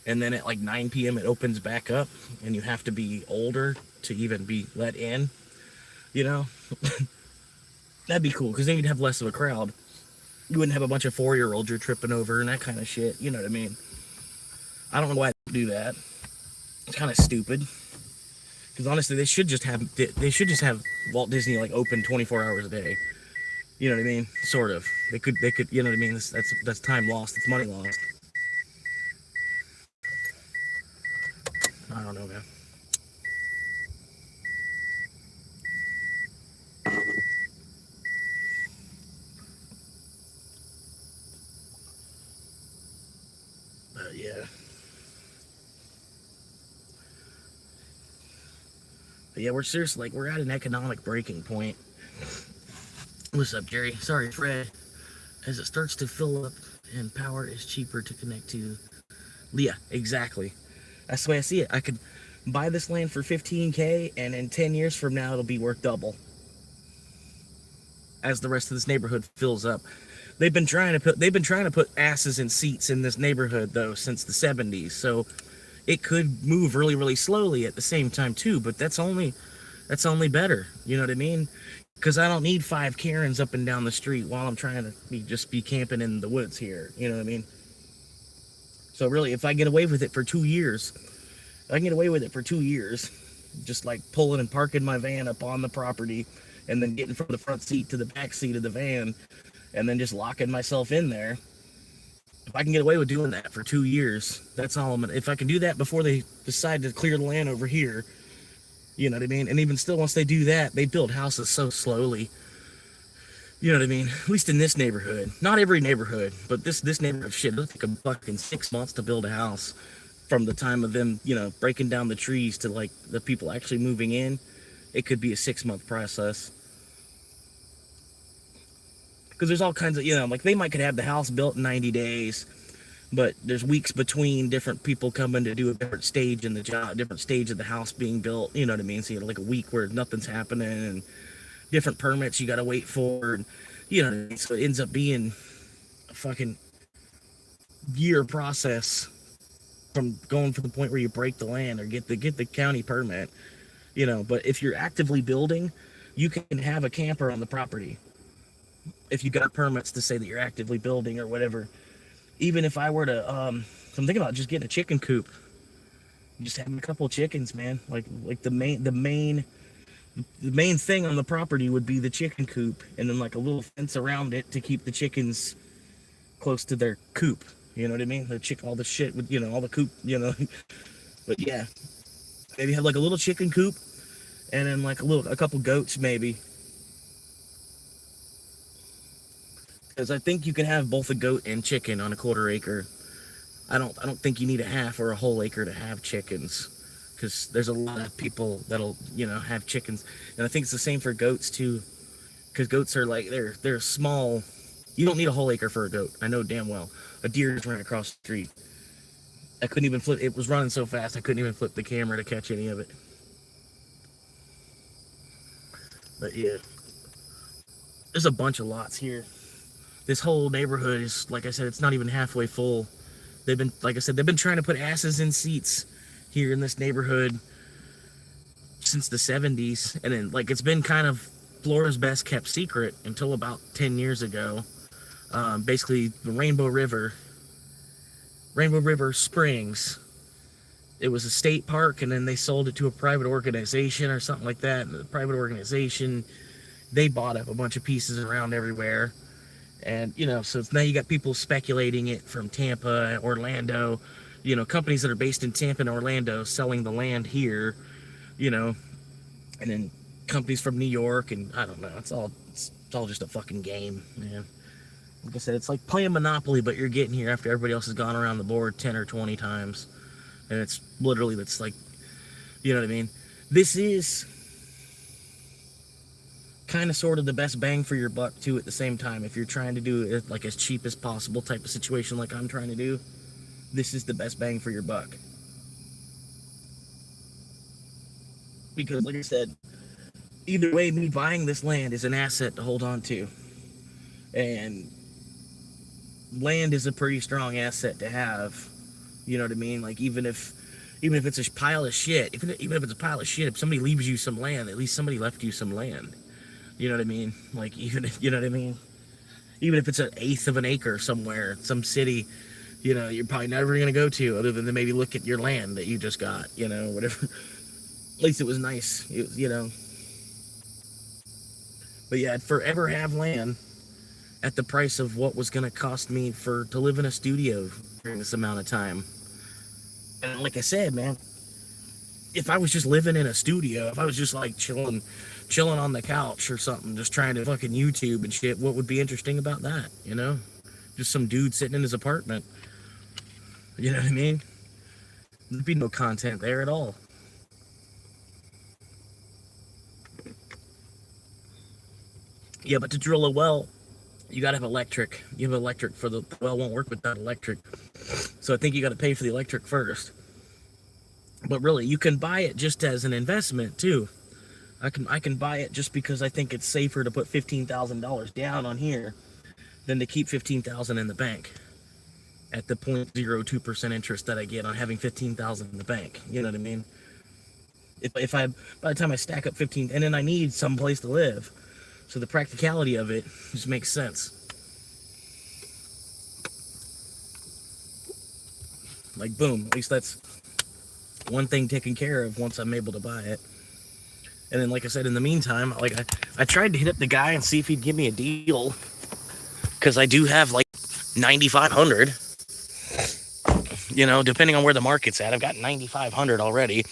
and then at like 9 p.m. it opens back up and you have to be older to even be let in, that'd be cool because then you'd have less of a crowd. You wouldn't have a bunch of 4-year-olds you're tripping over and that kind of shit. You know what I mean? I don't know why they do that. It's kind of stupid. Because honestly, they should just have Walt Disney like open 24 hours a day. You know what I mean? Sort of. They could. You know what I mean? That's time lost. It's money lost. I don't know, man. But yeah. But yeah, we're seriously we're at an economic breaking point. What's up, Jerry? Sorry, Fred. As it starts to fill up and power is cheaper to connect to. Yeah, exactly. That's the way I see it. I could buy this land for $15K, and in 10 years from now, it'll be worth double. As the rest of this neighborhood fills up, they've been trying to put asses in seats in this neighborhood though since the 70s. So it could move really, really slowly at the same time too. But that's only better. You know what I mean? Because I don't need 5 Karens up and down the street while I'm trying to be camping in the woods here. You know what I mean? So really, if I get away with it for 2 years, just like pulling and parking my van up on the property and then getting from the front seat to the back seat of the van and then just locking myself in there. If I can get away with doing that for 2 years, that's all I'm gonna. If I can do that before they decide to clear the land over here, you know what I mean? And even still, once they do that, they build houses so slowly. You know what I mean? At least in this neighborhood. Not every neighborhood, but this neighborhood, shit, it'll take a fucking 6 months to build a house from the time of them, breaking down the trees to like the people actually moving in. It could be a 6-month process. Because there's all kinds of, like they could have the house built in 90 days, but there's weeks between different people coming to do a different stage in the job, different stage of the house being built. You know what I mean? So you have like a week where nothing's happening and different permits you got to wait for. And, you know what I mean? So it ends up being a fucking year process from going from the point where you break the land or get the county permit. But if you're actively building, you can have a camper on the property. If you got permits to say that you're actively building or whatever. Even if I were to, I'm thinking about just getting a chicken coop. Just having a couple of chickens, man. Like the main thing on the property would be the chicken coop, and then like a little fence around it to keep the chickens close to their coop. You know what I mean? The all the shit with, all the coop, But yeah, maybe have like a little chicken coop, and then like a couple goats maybe. Because I think you can have both a goat and chicken on a quarter acre. I don't think you need a half or a whole acre to have chickens, because there's a lot of people that'll have chickens, and I think it's the same for goats too, because goats are like they're small. You don't need a whole acre for a goat. I know damn well. A deer just ran across the street. I couldn't even flip. It was running so fast I couldn't even flip the camera to catch any of it. But yeah, there's a bunch of lots here. This whole neighborhood is, like I said, it's not even halfway full. They've been, like I said, they've been trying to put asses in seats here in this neighborhood since the 70s. And then, like, it's been kind of Florida's best kept secret until about 10 years ago. Basically, the Rainbow River Springs. It was a state park, and then they sold it to a private organization or something like that. And the private organization, they bought up a bunch of pieces around everywhere. And, so now you got people speculating it from Tampa, Orlando, companies that are based in Tampa and Orlando selling the land here, and then companies from New York, and I don't know. It's all just a fucking game, man. Like I said, it's like playing Monopoly, but you're getting here after everybody else has gone around the board 10 or 20 times. And it's literally, that's like, you know what I mean? This is kind of sort of the best bang for your buck too at the same time. If you're trying to do it like as cheap as possible type of situation like I'm trying to do, this is the best bang for your buck. Because like I said, either way, me buying this land is an asset to hold on to. And land is a pretty strong asset to have. You know what I mean? Like even if it's a pile of shit, even if it's a pile of shit, if somebody leaves you some land, at least somebody left you some land. You know what I mean? Like even if, you know what I mean? Even if it's an eighth of an acre somewhere, some city, you're probably never going to go to, other than to maybe look at your land that you just got, whatever. At least it was nice, But yeah, I'd forever have land at the price of what was going to cost me to live in a studio during this amount of time. And like I said, man, if I was just living in a studio, if I was just like chilling on the couch or something, just trying to fucking YouTube and shit, what would be interesting about that, Just some dude sitting in his apartment. You know what I mean? There'd be no content there at all. Yeah, but to drill a well, you gotta have electric. You have electric for the well won't work without electric. So I think you gotta pay for the electric first. But really, you can buy it just as an investment too. I can buy it just because I think it's safer to put $15,000 down on here than to keep $15,000 in the bank at the 0.02% interest that I get on having $15,000 in the bank. You know what I mean? If by the time I stack up 15, and then I need some place to live. So the practicality of it just makes sense. Like, boom, at least that's one thing taken care of once I'm able to buy it. And then, like I said, in the meantime, like I tried to hit up the guy and see if he'd give me a deal, because I do have like 9,500. Depending on where the market's at, I've got 9,500 already.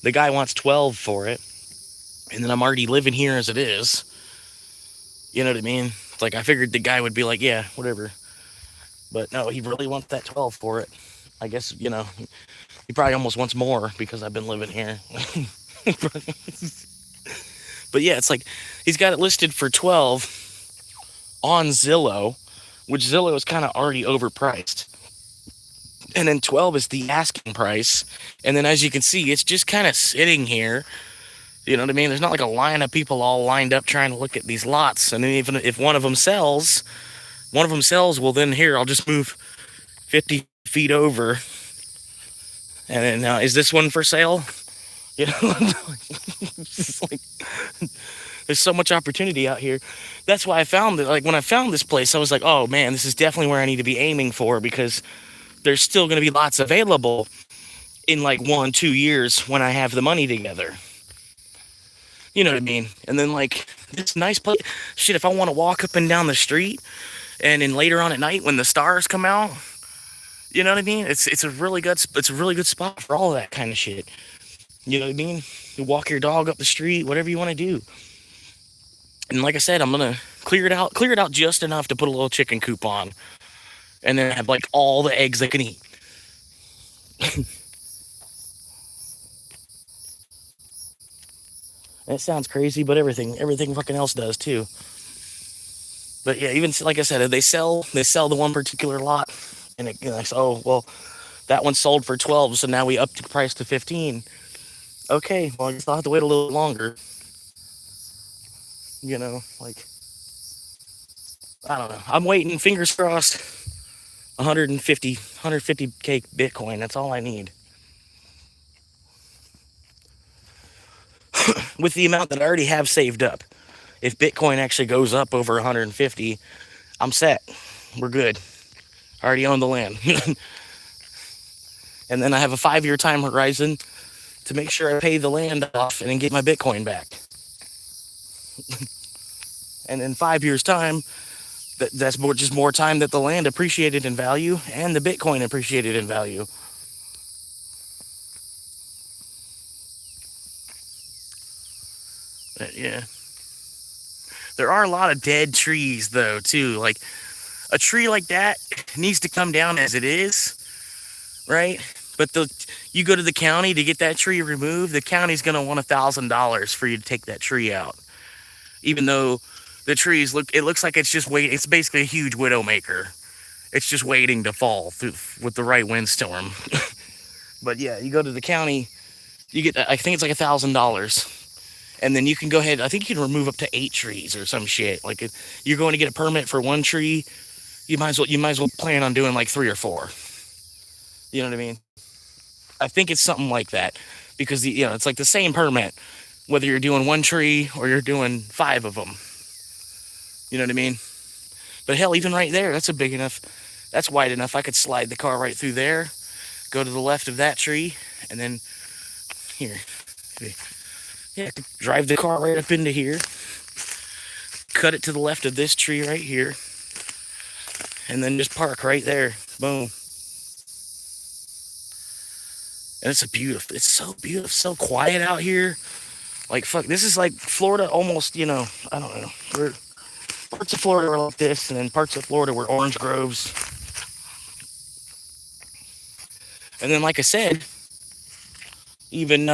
The guy wants 12 for it, and then I'm already living here as it is. You know what I mean? It's like I figured the guy would be like, yeah, whatever. But no, he really wants that 12 for it. I guess, he probably almost wants more because I've been living here. But yeah, it's like he's got it listed for 12 on Zillow, which Zillow is kind of already overpriced. And then 12 is the asking price. And then as you can see, it's just kind of sitting here. You know what I mean? There's not like a line of people all lined up trying to look at these lots. And then even if one of them sells, well then here, I'll just move 50 feet over. And then is this one for sale? It's just like, there's so much opportunity out here. That's why I found that, like when I found this place, I was like, oh man, this is definitely where I need to be aiming for, because there's still going to be lots available in like 1-2 years when I have the money together. You know what I mean? And then like this nice place, shit, if I want to walk up and down the street and then later on at night when the stars come out, You know what I mean? It's a really good spot for all of that kind of shit. You know what I mean? You walk your dog up the street, whatever you want to do. And like I said, I'm gonna clear it out just enough to put a little chicken coop on, and then have like all the eggs they can eat. That sounds crazy, but everything fucking else does too. But yeah, even like I said, they sell the one particular lot, and it, oh well, that one sold for 12, so now we upped the price to 15. Okay, well I guess I'll have to wait a little longer. Like I don't know. I'm waiting, fingers crossed. 150k Bitcoin. That's all I need. With the amount that I already have saved up, if Bitcoin actually goes up over 150, I'm set. We're good. I already own the land. And then I have a 5-year time horizon to make sure I pay the land off and then get my Bitcoin back. And in 5 years' time, that's just more time that the land appreciated in value and the Bitcoin appreciated in value. But yeah. There are a lot of dead trees, though, too. Like, a tree like that needs to come down as it is, right? But you go to the county to get that tree removed, the county's going to want $1,000 for you to take that tree out. Even though the trees it looks like it's just waiting. It's basically a huge widowmaker. It's just waiting to fall with the right windstorm. But yeah, you go to the county, you get, I think it's like $1,000. And then you can go ahead, I think you can remove up to 8 trees or some shit. Like if you're going to get a permit for 1 tree, you might as well plan on doing like 3 or 4. You know what I mean? I think it's something like that, because it's like the same permit, whether you're doing 1 tree or you're doing 5 of them. You know what I mean? But hell, even right there, that's wide enough. I could slide the car right through there, go to the left of that tree, and then here. Yeah, I could drive the car right up into here, cut it to the left of this tree right here, and then just park right there. Boom. And it's so beautiful, so quiet out here. Like, fuck, this is like Florida almost, I don't know. Parts of Florida are like this, and then parts of Florida were orange groves. And then, like I said, even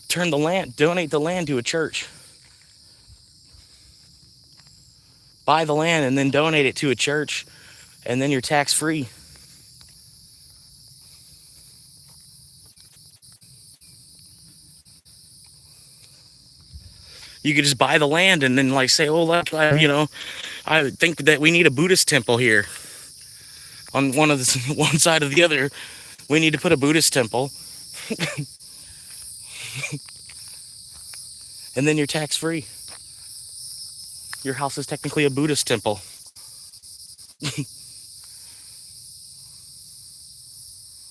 donate the land to a church. Buy the land and then donate it to a church, and then you're tax-free. You could just buy the land and then say, oh, I think that we need a Buddhist temple here. On one side or the other, we need to put a Buddhist temple. And then you're tax-free. Your house is technically a Buddhist temple. It's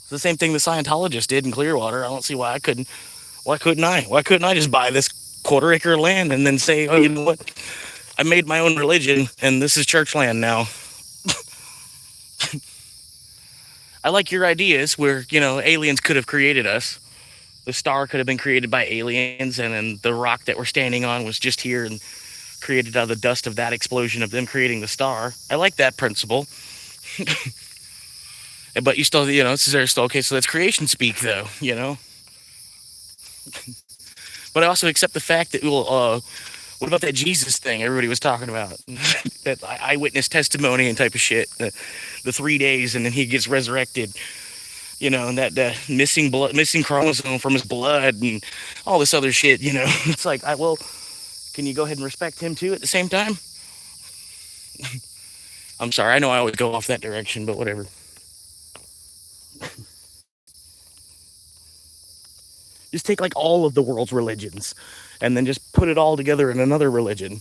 the same thing the Scientologists did in Clearwater. I don't see why I couldn't. Why couldn't I? Why couldn't I just buy this quarter-acre land and then say, oh, you know what? I made my own religion, and this is church land now. I like your ideas where, aliens could have created us. The star could have been created by aliens, and then the rock that we're standing on was just here and created out of the dust of that explosion of them creating the star. I like that principle. But you still, okay, so that's creation speak, though, But I also accept the fact that, what about that Jesus thing everybody was talking about? That eyewitness testimony and type of shit. The 3 days, and then he gets resurrected. And that missing chromosome from his blood and all this other shit, It's like, can you go ahead and respect him too at the same time? I'm sorry, I know I always go off that direction, but whatever. Just take all of the world's religions and then just put it all together in another religion.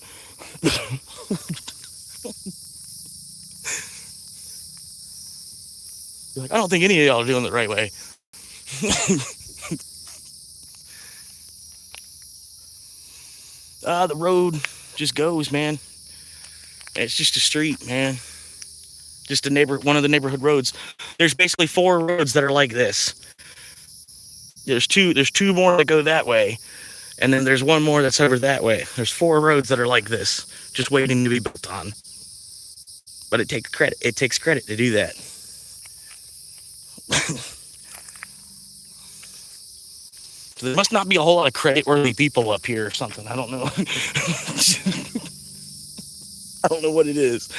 You're like, I don't think any of y'all are doing it the right way. The road just goes, man. It's just a street, man. just one of the neighborhood roads. There's basically 4 roads that are like this. There's two more that go that way, and then there's one more that's over that way. There's 4 roads that are like this, just waiting to be built on. But it takes credit. It takes credit to do that. So there must not be a whole lot of credit-worthy people up here or something. I don't know. I don't know what it is.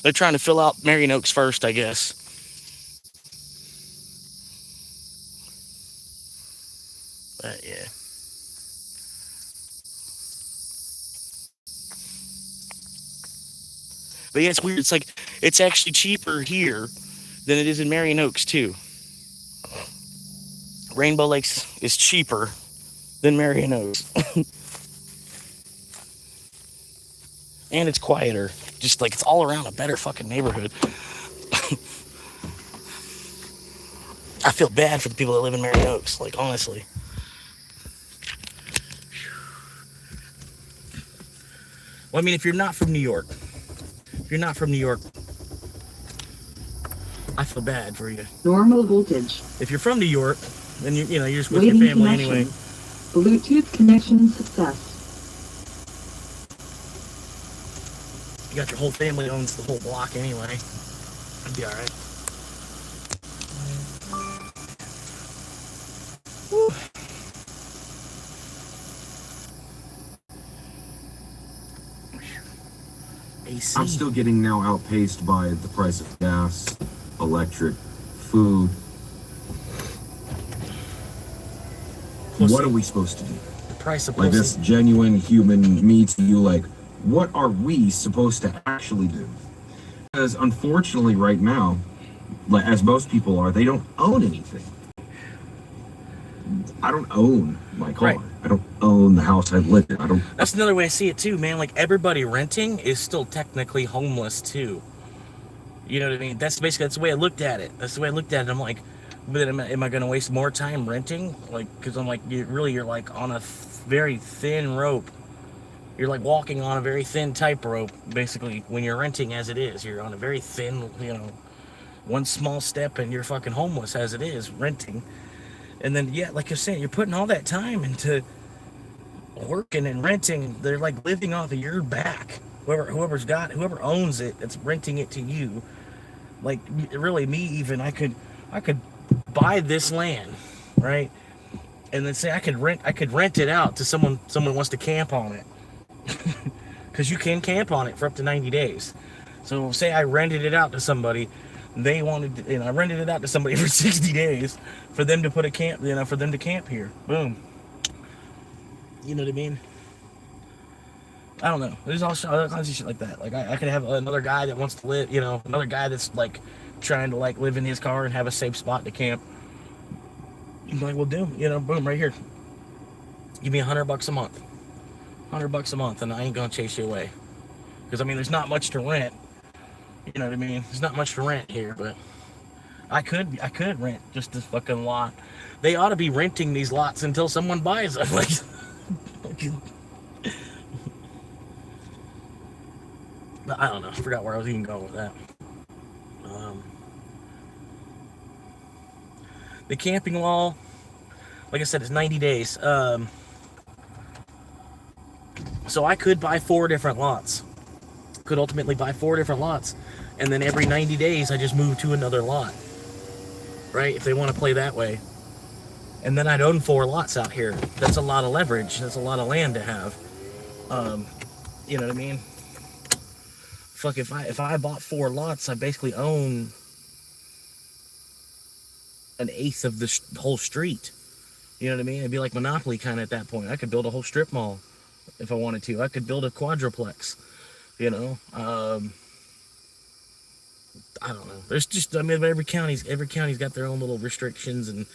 They're trying to fill out Marion Oaks first, I guess. But yeah. But yeah, it's weird. It's like, it's actually cheaper here than it is in Marion Oaks, too. Rainbow Lakes is cheaper than Marion Oaks. And it's quieter. Just like, it's all around a better fucking neighborhood. I feel bad for the people that live in Marion Oaks, like, honestly. Well, I mean, if you're not from New York, I feel bad for you. Normal voltage. If you're from New York, then you're just with Waiting your family connection. anyway. Bluetooth connection success. You got your whole family owns the whole block anyway. It'd be all right. Woo. AC. I'm still getting now outpaced by the price of gas, electric, food. What are we supposed to do? The price of like this genuine human me to you, like, what are we supposed to actually do? Because unfortunately right now, like as most people are, they don't own anything. I don't own my car. Right. I don't own the house I live in. I don't. That's another way I see it too, man. Like, everybody renting is still technically homeless too. You know what I mean? That's the way I looked at it. I'm like, but then am I going to waste more time renting? Like, because I'm like, you're like on a very thin rope. You're like walking on a very thin tightrope, basically, when you're renting as it is. You're on a very thin, one small step and you're fucking homeless as it is, renting. And then, yeah, like you're saying, you're putting all that time into working and renting. They're like living off of your back. Whoever owns it, that's renting it to you. Like, really, me even, I could buy this land, right? And then say I could rent it out to someone wants to camp on it. Because you can camp on it for up to 90 days. So say I rented it out to somebody, they wanted, I rented it out to somebody for 60 days for them to put a camp, for them to camp here. Boom. You know what I mean? I don't know. There's all kinds of shit like that. Like, I could have another guy that wants to live, another guy that's like trying to like live in his car and have a safe spot to camp. I'm like, well, boom, right here. Give me $100 a month. $100 a month, and I ain't gonna chase you away. Because I mean, there's not much to rent. You know what I mean? There's not much to rent here, but I could rent just this fucking lot. They ought to be renting these lots until someone buys them. Like, I don't know. I forgot where I was even going with that. The camping law, like I said, it's 90 days. So I could buy 4 different lots. Could ultimately buy 4 different lots. And then every 90 days, I just move to another lot. Right? If they want to play that way. And then I'd own 4 lots out here. That's a lot of leverage. That's a lot of land to have. You know what I mean? Fuck, if I bought 4 lots, I basically own an eighth of the whole street. You know what I mean? It'd be like Monopoly kind of at that point. I could build a whole strip mall if I wanted to. I could build a quadruplex. I don't know. There's just, every county's got their own little restrictions, and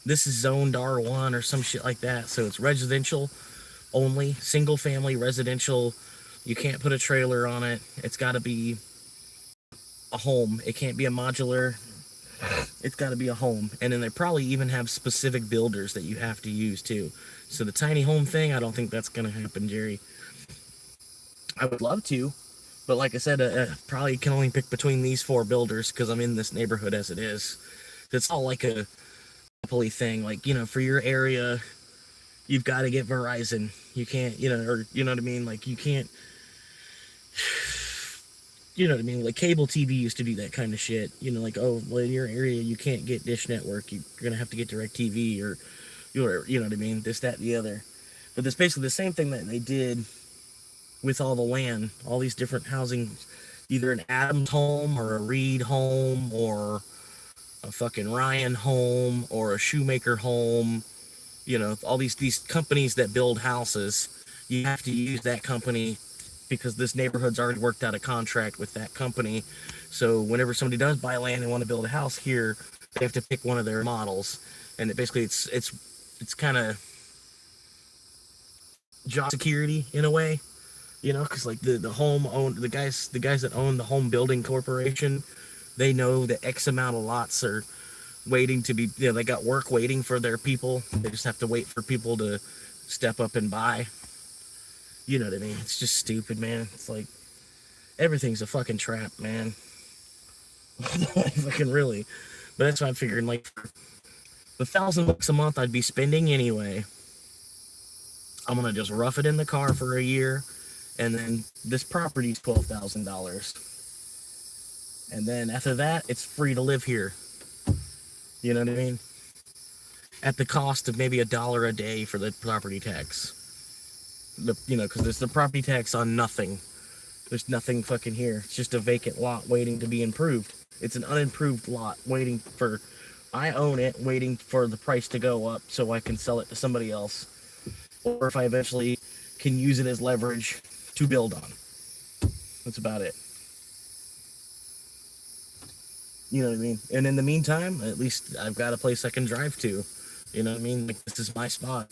this is zoned R1 or some shit like that. So it's residential only, single family residential. You can't put a trailer on it. It's got to be a home. It can't be a modular. It's got to be a home. And then they probably even have specific builders that you have to use too. So the tiny home thing, I don't think that's going to happen, Jerry. I would love to, But like I said, probably can only pick between these 4 builders because I'm in this neighborhood as it is. It's all like a monopoly thing. Like, you know, for your area, you've got to get Verizon. You can't, you know, or you know what I mean? Like, you can't, you know what I mean? Like, cable TV used to do that kind of shit. You know, like, oh, well, in your area, you can't get Dish Network. You're going to have to get DirecTV or, you know what I mean? This, that, and the other. But it's basically the same thing that they did with all the land, all these different housing, either an Adams home or a Reed home or a fucking Ryan home or a Shoemaker home. You know, all these companies that build houses, you have to use that company because this neighborhood's already worked out a contract with that company. So whenever somebody does buy land and want to build a house here, they have to pick one of their models. And basically it's kind of job security in a way, you know, because like the guys that own the home building corporation, they know that X amount of lots are waiting to be, you know, they got work waiting for their people. They just have to wait for people to step up and buy. You know what I mean? It's just stupid, man. It's like everything's a fucking trap, man. Fucking really. But that's why I'm figuring, like, for the $1,000 a month I'd be spending anyway, I'm gonna just rough it in the car for a year, and then this property's $12,000, and then after that, it's free to live here. You know what I mean? At the cost of maybe $1 a day for the property tax. You know, because there's the property tax on nothing. There's nothing fucking here. It's just a vacant lot waiting to be improved. It's an unimproved lot waiting for, I own it, waiting for the price to go up so I can sell it to somebody else. Or if I eventually can use it as leverage to build on. That's about it. You know what I mean? And in the meantime, at least I've got a place I can drive to. You know what I mean? Like, this is my spot.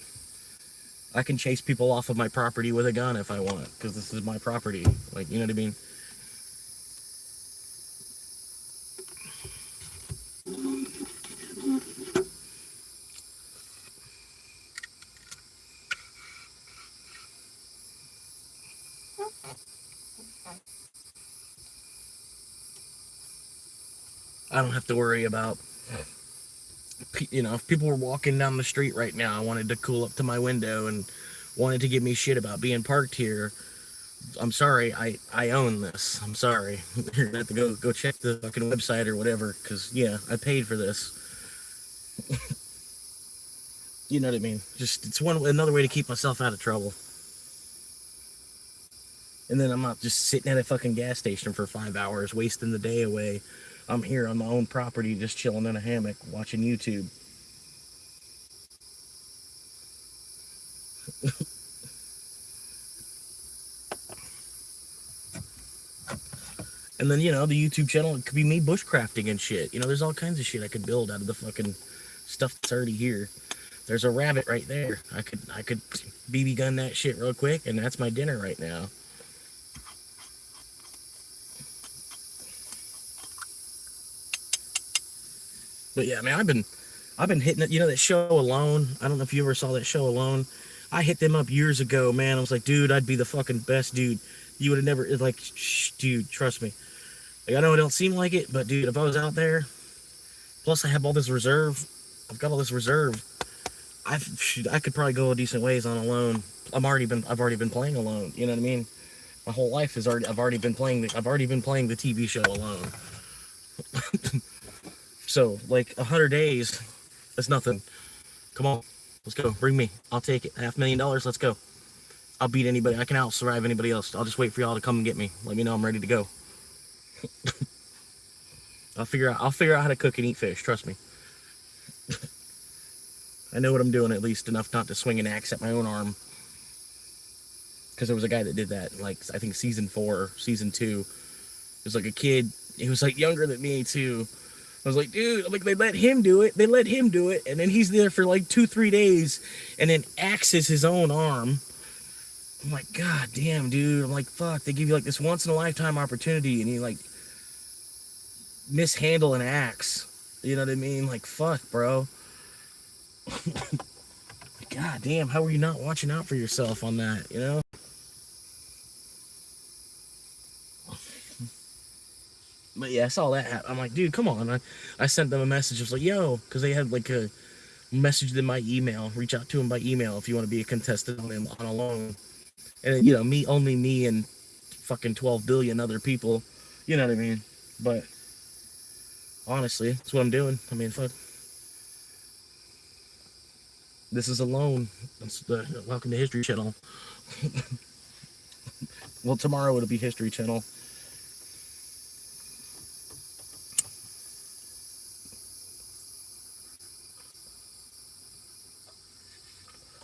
I can chase people off of my property with a gun if I want, because this is my property. Like, you know what I mean? I don't have to worry about, you know, if people were walking down the street right now, I wanted to cool up to my window and wanted to give me shit about being parked here. I'm sorry, I own this. I'm sorry. You're gonna have to go check the fucking website or whatever, because, yeah, I paid for this. You know what I mean? Just, it's another way to keep myself out of trouble. And then I'm not just sitting at a fucking gas station for 5 hours, wasting the day away. I'm here on my own property, just chilling in a hammock, watching YouTube. And then, you know, the YouTube channel, it could be me bushcrafting and shit. You know, there's all kinds of shit I could build out of the fucking stuff that's already here. There's a rabbit right there. I could BB gun that shit real quick, and that's my dinner right now. But yeah, man, I've been hitting it. You know that show Alone? I don't know if you ever saw that show Alone. I hit them up years ago, man. I was like, dude, I'd be the fucking best dude. You would have never, like, shh, dude, trust me. Like, I know it don't seem like it, but dude, if I was out there, plus I have all this reserve, I've got all this reserve. I could probably go a decent ways on Alone. I've already been playing Alone. You know what I mean? My whole life is I've already been playing the TV show Alone. So like 100 days, that's nothing. Come on, let's go. Bring me. I'll take it. $500,000. Let's go. I'll beat anybody. I can out survive anybody else. I'll just wait for y'all to come and get me. Let me know I'm ready to go. I'll figure out how to cook and eat fish. Trust me. I know what I'm doing, at least enough not to swing an axe at my own arm. Because there was a guy that did that, like, I think season 4 or season 2. It was like a kid. He was like younger than me too. I was like, dude, I'm like, they let him do it. And then he's there for like 2-3 days and then axes his own arm. I'm like, God damn, dude. I'm like, fuck, they give you like this once in a lifetime opportunity and you like mishandle an axe. You know what I mean? Like, fuck, bro. God damn, how are you not watching out for yourself on that, you know? But yeah, I saw that happen. I'm like, dude, come on. I sent them a message. I was like, yo, because they had like a message in my email. Reach out to them by email if you want to be a contestant on a loan. And you know, only me and fucking 12 billion other people. You know what I mean? But honestly, that's what I'm doing. I mean, fuck. This is a loan. That's the Welcome to History Channel. Well, tomorrow it'll be History Channel.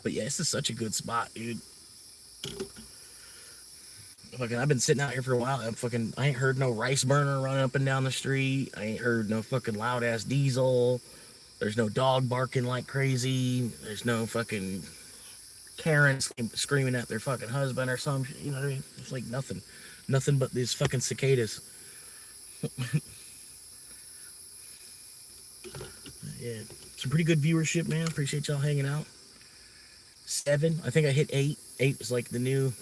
But yeah, this is such a good spot, dude. Fucking, I've been sitting out here for a while. I ain't heard no rice burner running up and down the street. I ain't heard no fucking loud ass diesel. There's no dog barking like crazy. There's no fucking Karens screaming at their fucking husband or some shit. You know what I mean? It's like nothing. Nothing but these fucking cicadas. Yeah. Some pretty good viewership, man. Appreciate y'all hanging out. 7. I think I hit 8. 8 was like the new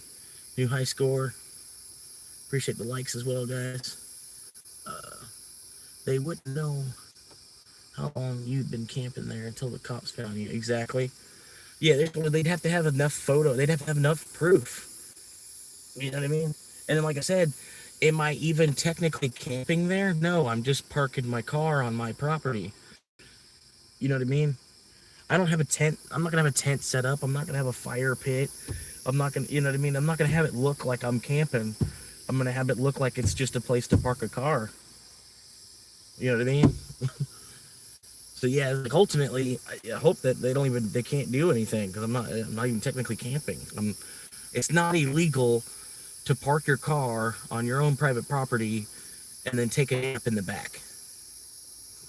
high score. Appreciate the likes as well, guys. They wouldn't know how long you'd been camping there until the cops found you. Exactly. Yeah, they'd have to have enough photo. They'd have to have enough proof. You know what I mean? And then, like I said, am I even technically camping there? No, I'm just parking my car on my property. You know what I mean? I don't have a tent. I'm not going to have a tent set up. I'm not going to have a fire pit. I'm not going to, you know what I mean? I'm not going to have it look like I'm camping. I'm going to have it look like it's just a place to park a car. You know what I mean? So yeah, like ultimately, I hope that they can't do anything because I'm not even technically camping. It's not illegal to park your car on your own private property and then take a nap in the back.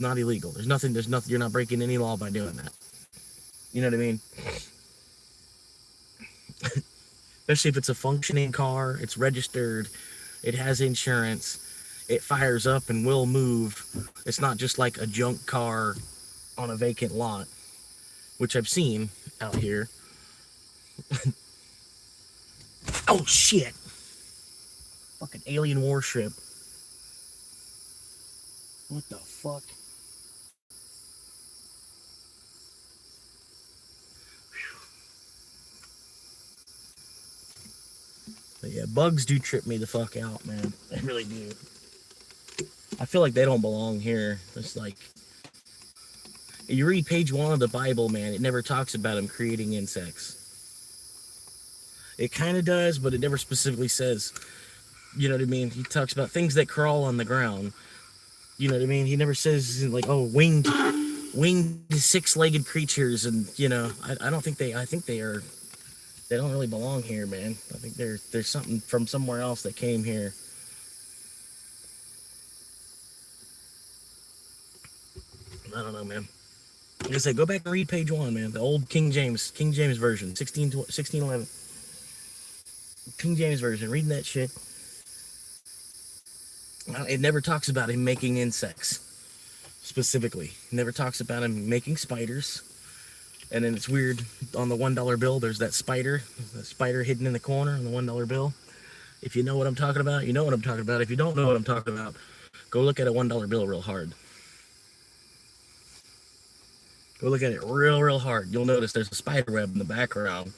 Not illegal. There's nothing, you're not breaking any law by doing that. You know what I mean? Especially if it's a functioning car, it's registered, it has insurance, it fires up and will move. It's not just like a junk car on a vacant lot, which I've seen out here. Oh shit! Fucking alien warship. What the fuck? But yeah, bugs do trip me the fuck out, man. They really do. I feel like they don't belong here. It's like, you read page 1 of the Bible, man, it never talks about them creating insects. It kind of does, but it never specifically says, you know what I mean? He talks about things that crawl on the ground. You know what I mean? He never says, like, oh, winged 6-legged creatures, and, you know, I don't think I think they don't really belong here, man. I think there's something from somewhere else that came here. I don't know, man. Like I said, go back and read page 1, man. The old King James version, 1611. King James version, reading that shit. It never talks about him making insects, specifically. It never talks about him making spiders. And then it's weird, on the $1 bill, there's that spider hidden in the corner on the $1 bill. If you know what I'm talking about, you know what I'm talking about. If you don't know what I'm talking about, go look at a $1 bill real hard. Go look at it real hard. You'll notice there's a spider web in the background.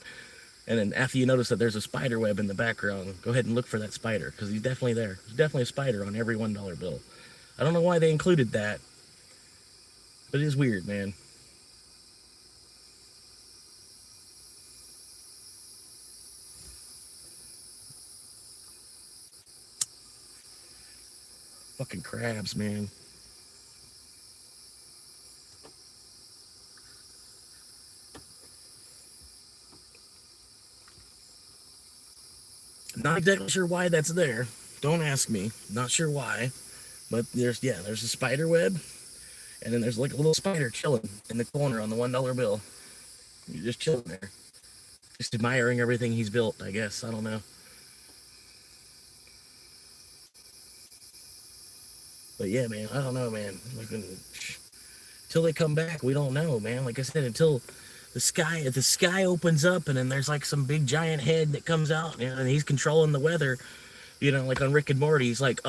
And then after you notice that there's a spider web in the background, go ahead and look for that spider, because he's definitely there. There's definitely a spider on every $1 bill. I don't know why they included that, but it is weird, man. Fucking crabs, man. Not exactly sure why that's there. Don't ask me. Not sure why. But there's a spider web. And then there's like a little spider chilling in the corner on the $1 bill. You're just chilling there. Just admiring everything he's built, I guess. I don't know. But yeah, man, I don't know, man. Like, until they come back, we don't know, man. Like I said, until the sky opens up and then there's like some big giant head that comes out, and he's controlling the weather. You know, like on Rick and Morty, he's like,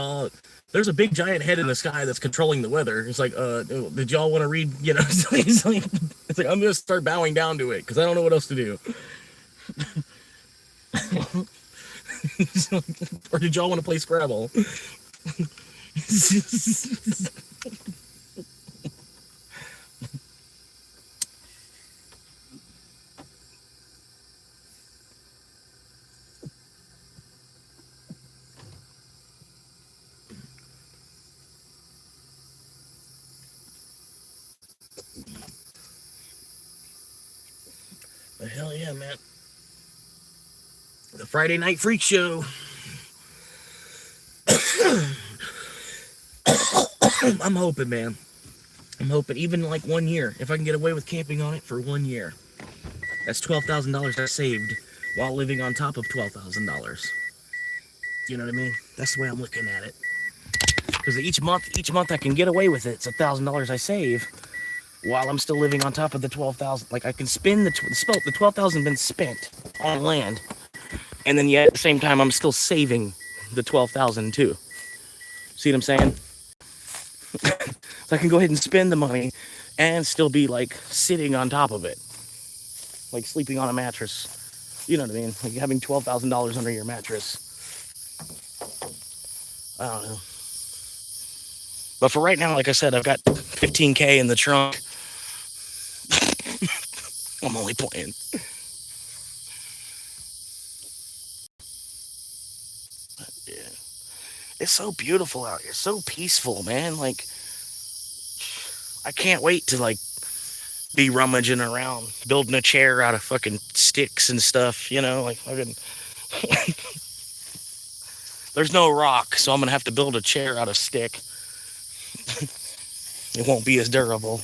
there's a big giant head in the sky that's controlling the weather. It's like, did y'all want to read, you know, it's like I'm going to start bowing down to it because I don't know what else to do. Or did y'all want to play Scrabble? But hell yeah, man. The Friday Night Freak Show. I'm hoping, man. I'm hoping even like 1 year, if I can get away with camping on it for 1 year. That's $12,000 I saved while living on top of $12,000. You know what I mean? That's the way I'm looking at it. Because each month I can get away with it. It's $1,000 I save while I'm still living on top of the 12,000. Like I can spend the 12,000 been spent on land, and then yet at the same time I'm still saving the 12,000 too. See what I'm saying? So I can go ahead and spend the money and still be like sitting on top of it, like sleeping on a mattress. You know what I mean? Like having $12,000 under your mattress. I don't know. But for right now, like I said, I've got 15K in the trunk. I'm only playing. But yeah. It's so beautiful out here. So peaceful, man. Like, I can't wait to, like, be rummaging around, building a chair out of fucking sticks and stuff, you know? Like, fucking... There's no rock, so I'm gonna have to build a chair out of stick. It won't be as durable.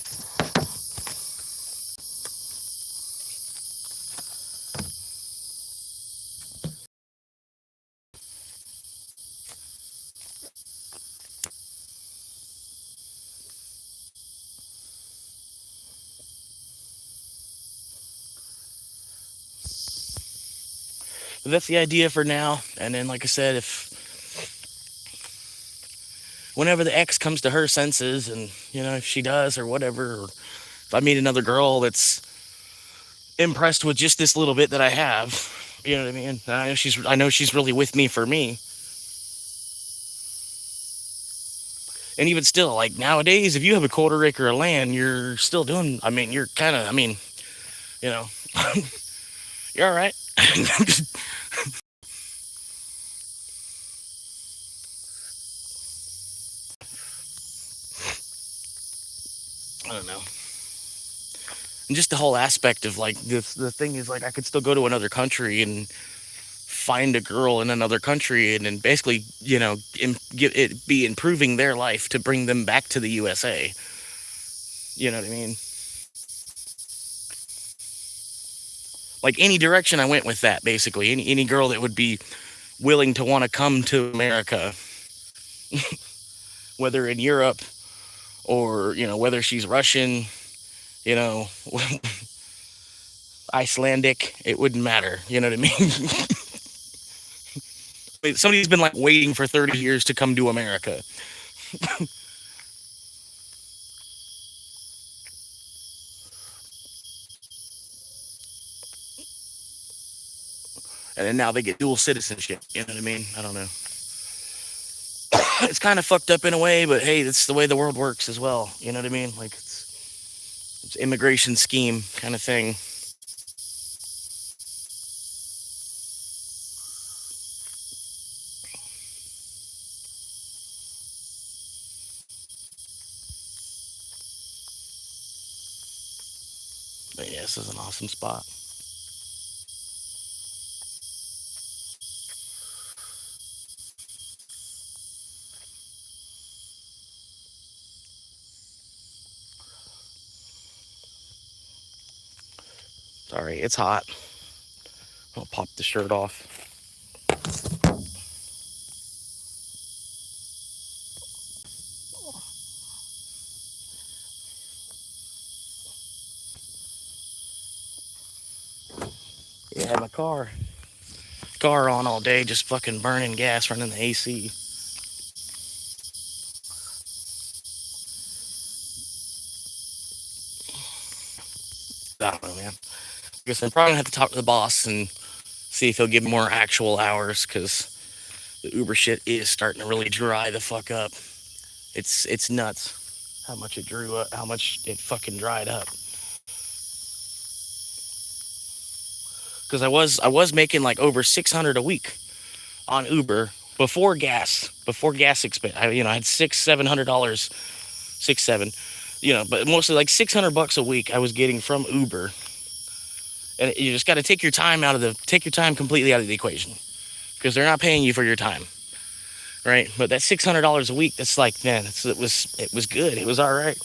But that's the idea for now. And then, like I said, if whenever the ex comes to her senses, and you know, if she does or whatever, or if I meet another girl that's impressed with just this little bit that I have, you know what I mean? I know she's really with me for me. And even still, like nowadays, if you have a quarter acre of land, you're still doing. I mean, you're kind of. I mean, you know, you're all right. I don't know. And just the whole aspect of like this, the thing is like I could still go to another country and find a girl in another country and then basically, you know, be improving their life to bring them back to the USA. You know what I mean? Like any direction I went with that, basically, any girl that would be willing to want to come to America, whether in Europe or, you know, whether she's Russian, you know, Icelandic, it wouldn't matter. You know what I mean? Somebody's been like waiting for 30 years to come to America. And then now they get dual citizenship. You know what I mean? I don't know. It's kind of fucked up in a way, but hey, that's the way the world works as well. You know what I mean? Like it's immigration scheme kind of thing. But yeah, this is an awesome spot. Sorry, it's hot. I'll pop the shirt off. Yeah, my car car on all day, just fucking burning gas, running the AC. I don't know, man. I guess I'm probably gonna have to talk to the boss and see if he'll give me more actual hours, because the Uber shit is starting to really dry the fuck up. It's nuts how much it drew up, how much it fucking dried up. Because I was making like over 600 a week on Uber before gas expense. I had $700, 6, 7, but mostly like $600 a week I was getting from Uber. And you just got to take your time completely out of the equation, because they're not paying you for your time, right? But that $600 a week, that's like, man, it was good. It was all right,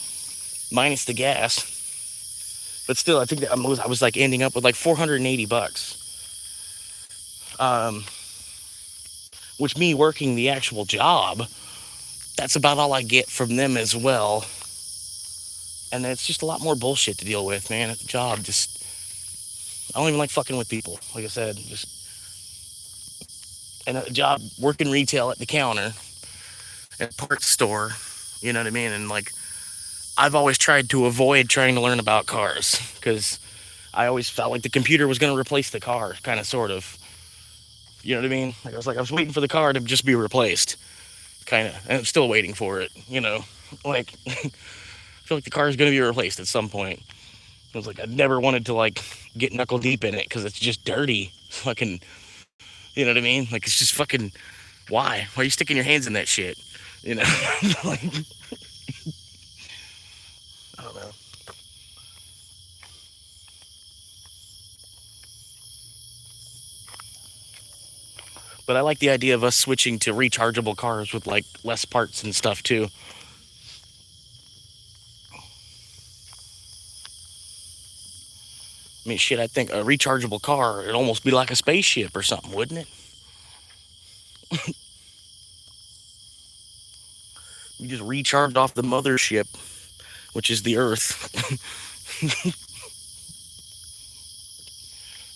minus the gas. But still, I think that I was like ending up with like $480. Which, me working the actual job, that's about all I get from them as well. And it's just a lot more bullshit to deal with, man, at the job. I don't even like fucking with people. Like I said, and a job working retail at the counter at a parts store, you know what I mean? And like, I've always tried to avoid trying to learn about cars, because I always felt like the computer was going to replace the car, kind of, sort of. You know what I mean? Like, I was waiting for the car to just be replaced, kind of, and I'm still waiting for it, like, I feel like the car is going to be replaced at some point. I was like, I never wanted to like get knuckle deep in it, because it's just dirty, fucking, you know what I mean? Like, it's just fucking, why are you sticking your hands in that shit? Like, I don't know. But I like the idea of us switching to rechargeable cars with like less parts and stuff too. I mean, shit, I think a rechargeable car, it'd almost be like a spaceship or something, wouldn't it? You just recharged off the mothership, which is the Earth.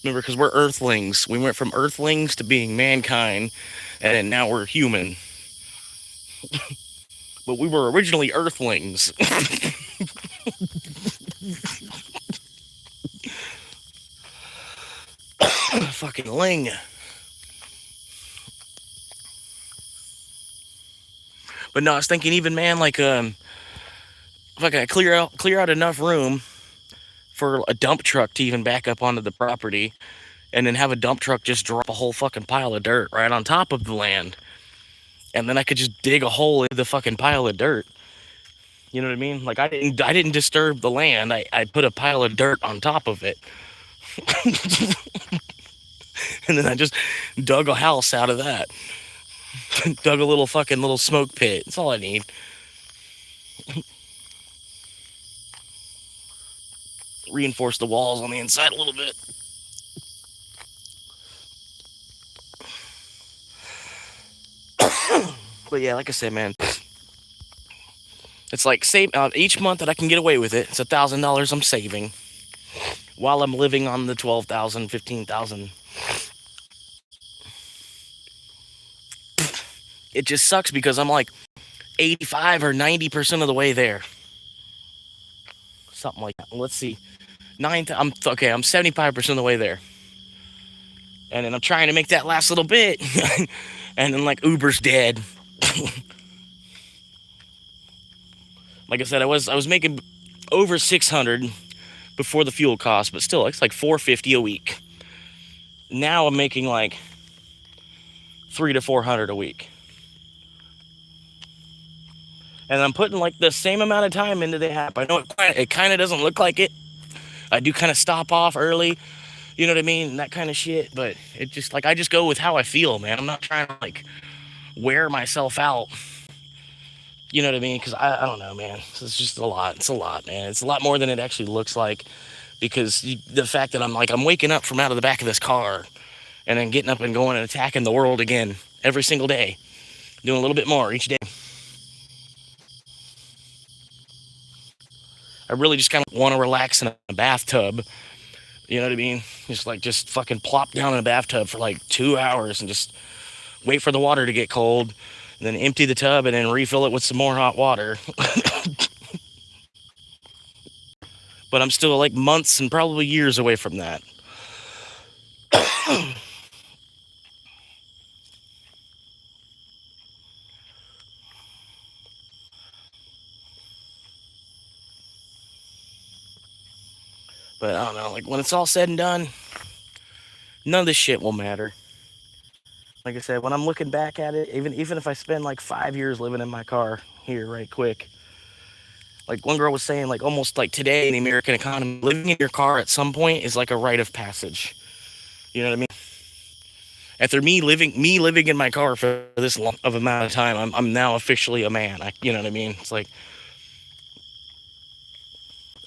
Remember, because we're Earthlings. We went from Earthlings to being mankind, and now we're human. But we were originally Earthlings. Fucking ling. But no, I was thinking, even, man, like, if I could clear out enough room for a dump truck to even back up onto the property, and then have a dump truck just drop a whole fucking pile of dirt right on top of the land, and then I could just dig a hole in the fucking pile of dirt. You know what I mean? Like, I didn't disturb the land. I put a pile of dirt on top of it. And then I just dug a house out of that. Dug a little smoke pit. That's all I need. Reinforce the walls on the inside a little bit. But yeah, like I said, man, it's like each month that I can get away with it, it's $1,000 I'm saving while I'm living on the 12,000, 15,000. It just sucks because I'm like 85 or 90% of the way there. Something like that. Let's see. I'm 75% of the way there. And then I'm trying to make that last little bit. And then like Uber's dead. Like I said, I was making over 600 before the fuel cost, but still, it's like $450 a week. Now I'm making like $300 to $400 a week. And I'm putting like the same amount of time into the app. I know it kind of doesn't look like it. I do kind of stop off early, you know what I mean? And that kind of shit. But it just like, I just go with how I feel, man. I'm not trying to like wear myself out. You know what I mean? Because I don't know, man. It's just a lot. It's a lot, man. It's a lot more than it actually looks like. Because the fact that I'm waking up from out of the back of this car and then getting up and going and attacking the world again every single day. Doing a little bit more each day. I really just kind of want to relax in a bathtub You know what I mean? Just fucking plop down in a bathtub for like 2 hours and just wait for the water to get cold, and then empty the tub and then refill it with some more hot water. But I'm still like months and probably years away from that. But I don't know, like when it's all said and done, none of this shit will matter. Like I said, when I'm looking back at it, even if I spend like 5 years living in my car here right quick, like one girl was saying, like almost like today in the American economy, living in your car at some point is like a rite of passage. You know what I mean? After me living in my car for this long of amount of time, I'm now officially a man. You know what I mean? It's like,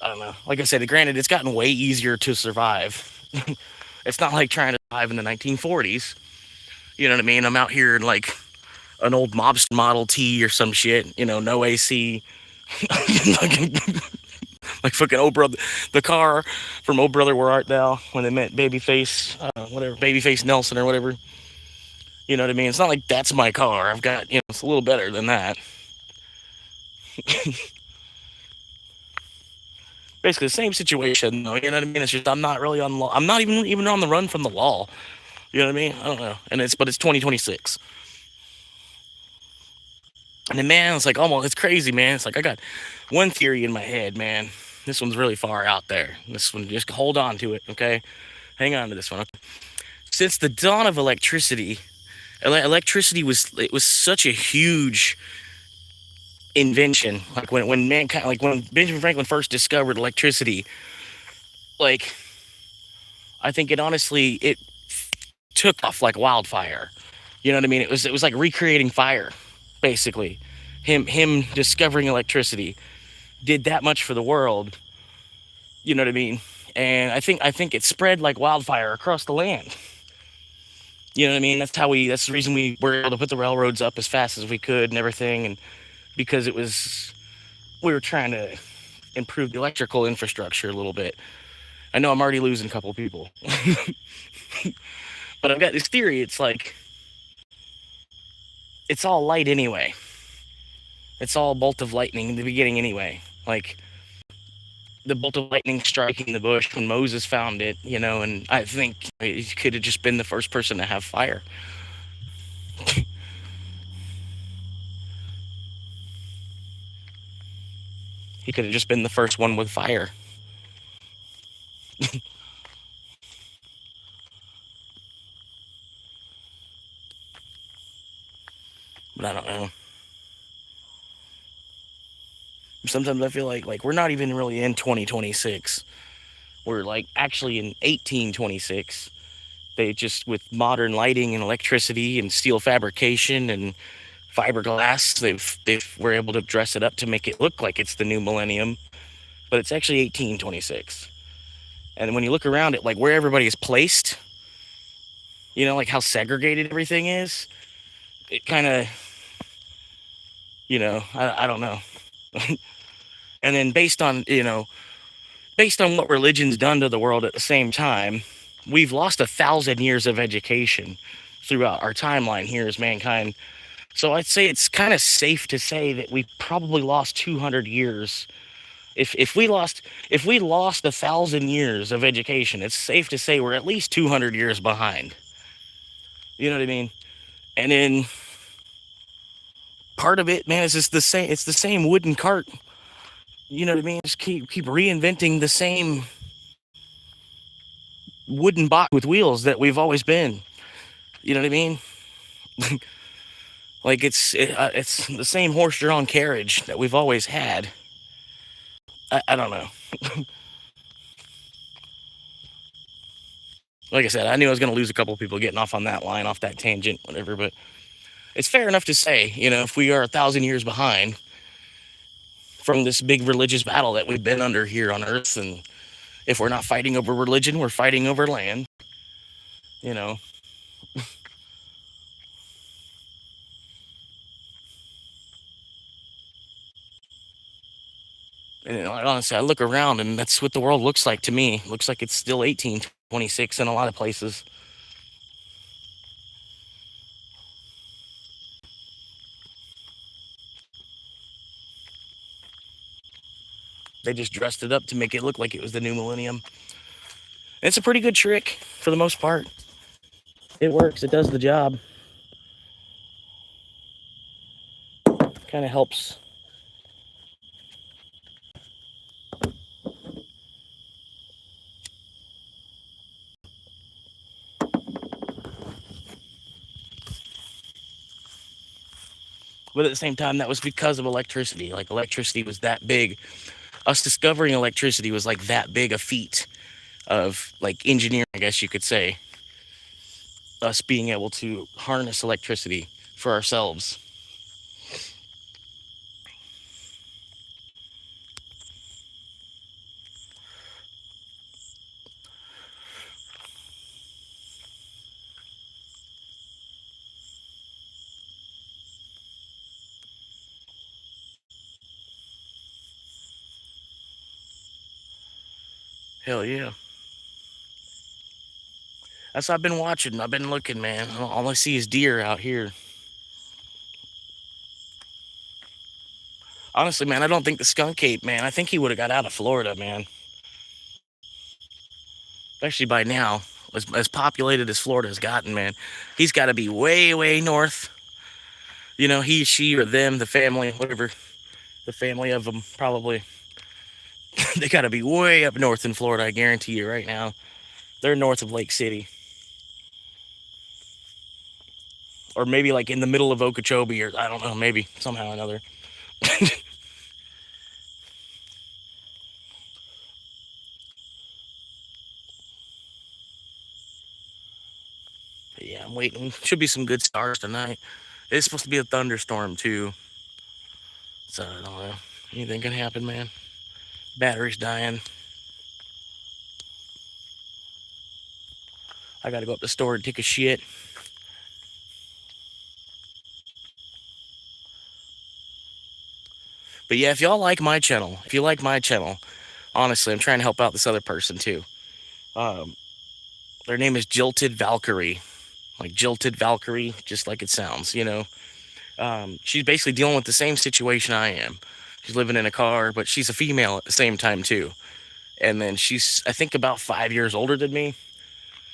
I don't know. Like I said, granted, it's gotten way easier to survive. It's not like trying to survive in the 1940s. You know what I mean? I'm out here in like an old mobster Model T or some shit. You know, no AC. Like fucking Oh Brother, the car from Oh Brother Where Art Thou when they met Babyface, whatever, Babyface Nelson or whatever. You know what I mean? It's not like that's my car. I've got, it's a little better than that. Basically the same situation, though. You know what I mean? It's just I'm not really on law. I'm not even on the run from the law. You know what I mean? I don't know. But it's 2026. And then, man, it's like almost, it's crazy, man. It's like I got one theory in my head, man. This one's really far out there. This one, just hold on to it, okay? Hang on to this one. Okay? Since the dawn of electricity, electricity was such a huge invention. Like when mankind, like when Benjamin Franklin first discovered electricity, like I think it took off like wildfire. You know what I mean? It was like recreating fire, basically. Him discovering electricity did that much for the world. You know what I mean? And I think it spread like wildfire across the land. You know what I mean? That's the reason we were able to put the railroads up as fast as we could and everything, and because we were trying to improve the electrical infrastructure a little bit. I know I'm already losing a couple of people. But I've got this theory, it's like it's all light anyway. It's all bolt of lightning in the beginning anyway. Like the bolt of lightning striking the bush when Moses found it, and I think he could have just been the first person to have fire. He could have just been the first one with fire. But I don't know. Sometimes I feel like we're not even really in 2026. We're like actually in 1826. They just, with modern lighting and electricity and steel fabrication and fiberglass, they were able to dress it up to make it look like it's the new millennium, but it's actually 1826. And when you look around at like where everybody is placed, like how segregated everything is, it kind of, I don't know. And then based on what religion's done to the world at the same time, we've lost 1,000 years of education throughout our timeline here as mankind. So I'd say it's kind of safe to say that we probably lost 200 years. If we lost 1,000 years of education, it's safe to say we're at least 200 years behind. You know what I mean? And then part of it, man, is just the same. It's the same wooden cart. You know what I mean? Just keep reinventing the same wooden box with wheels that we've always been. You know what I mean? Like it's the same horse-drawn carriage that we've always had. I don't know. Like I said, I knew I was going to lose a couple of people getting off on that line, off that tangent, whatever. But it's fair enough to say, if we are 1,000 years behind from this big religious battle that we've been under here on Earth, and if we're not fighting over religion, we're fighting over land. You know. And honestly, I look around and that's what the world looks like to me. Looks like it's still 1826 in a lot of places. They just dressed it up to make it look like it was the new millennium. It's a pretty good trick for the most part. It works. It does the job. Kind of helps. But at the same time, that was because of electricity. Like, electricity was that big. Us discovering electricity was like that big a feat of like engineering, I guess you could say. Us being able to harness electricity for ourselves. Hell yeah. That's what I've been watching. I've been looking, man. All I see is deer out here. Honestly, man, I don't think the skunk ape, man. I think he would have got out of Florida, man. Especially by now, as populated as Florida has gotten, man. He's got to be way, way north. You know, he, she, or them, the family, whatever. The family of them, probably. They got to be way up north in Florida, I guarantee you right now. They're north of Lake City. Or maybe like in the middle of Okeechobee, or I don't know, maybe somehow or another. But yeah, I'm waiting. Should be some good stars tonight. It's supposed to be a thunderstorm too. So I don't know. Anything can happen, man. Battery's dying. I gotta go up to the store and take a shit. But yeah, if y'all like my channel, honestly, I'm trying to help out this other person too. Their name is Jilted Valkyrie. Like Jilted Valkyrie, just like it sounds, you know. She's basically dealing with the same situation I am. She's living in a car, but she's a female at the same time too. And then she's, I think, about 5 years older than me.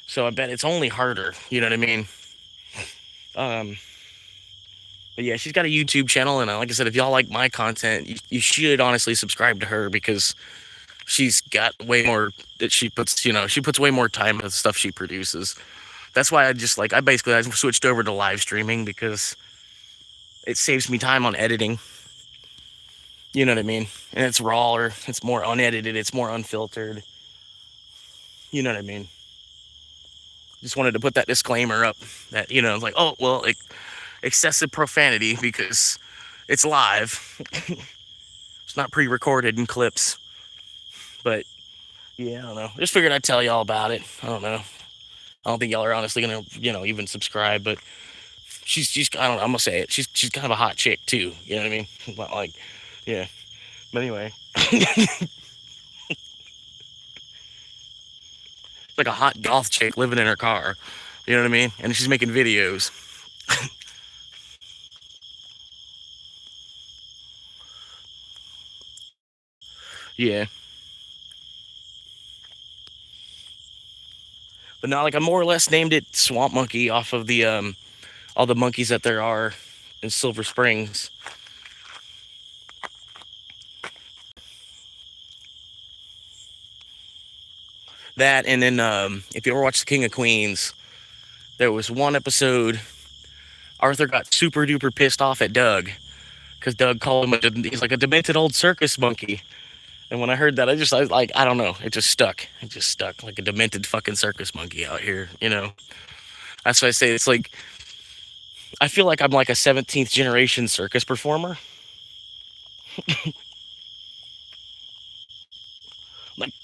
So I bet it's only harder, you know what I mean? But yeah, she's got a YouTube channel, and like I said, if y'all like my content, you should honestly subscribe to her because she's got way more that she puts, you know, she puts way more time into the stuff she produces. That's why I switched over to live streaming because it saves me time on editing. You know what I mean? And it's rawer, it's more unedited, it's more unfiltered. You know what I mean? Just wanted to put that disclaimer up that, you know, like, oh, well, excessive profanity because it's live. It's not pre-recorded in clips. But yeah, I don't know. Just figured I'd tell y'all about it. I don't know. I don't think y'all are honestly gonna, you know, even subscribe. But she's I don't know. I'm gonna say it. She's kind of a hot chick too. You know what I mean? Like, yeah. But anyway, like a hot goth chick living in her car. You know what I mean? And she's making videos. Yeah. But now, like, I more or less named it Swamp Monkey off of the all the monkeys that there are in Silver Springs. That, and then if you ever watched The King of Queens, there was one episode Arthur got super duper pissed off at Doug because Doug called him he's like a demented old circus monkey. And when I heard that, I don't know, it just stuck. It just stuck like a demented fucking circus monkey out here, you know. That's why I say it's like, I feel like I'm like a 17th generation circus performer.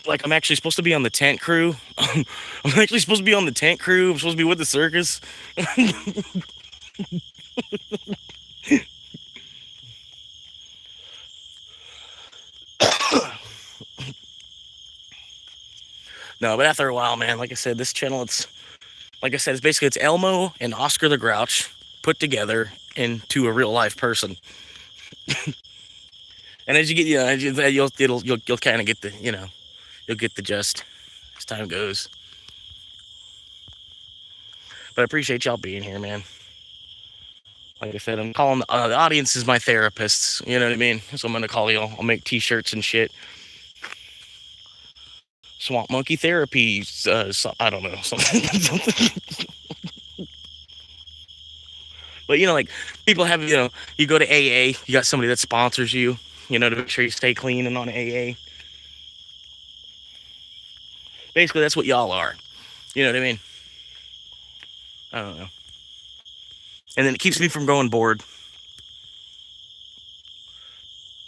like I'm actually supposed to be on the tent crew. I'm actually supposed to be on the tent crew. I'm supposed to be with the circus. No, but after a while, man, like I said, this channel, it's basically it's Elmo and Oscar the Grouch put together into a real life person. And as you get, you'll kind of get the, you'll get the gist as time goes. But I appreciate y'all being here, man. Like I said, I'm calling the audience is my therapists. You know what I mean? That's what I'm gonna call y'all. I'll make T-shirts and shit. Swamp Monkey Therapy. I don't know something. But like people have, you go to AA. You got somebody that sponsors you. To make sure you stay clean and on AA. Basically, that's what y'all are. You know what I mean? I don't know. And then it keeps me from going bored.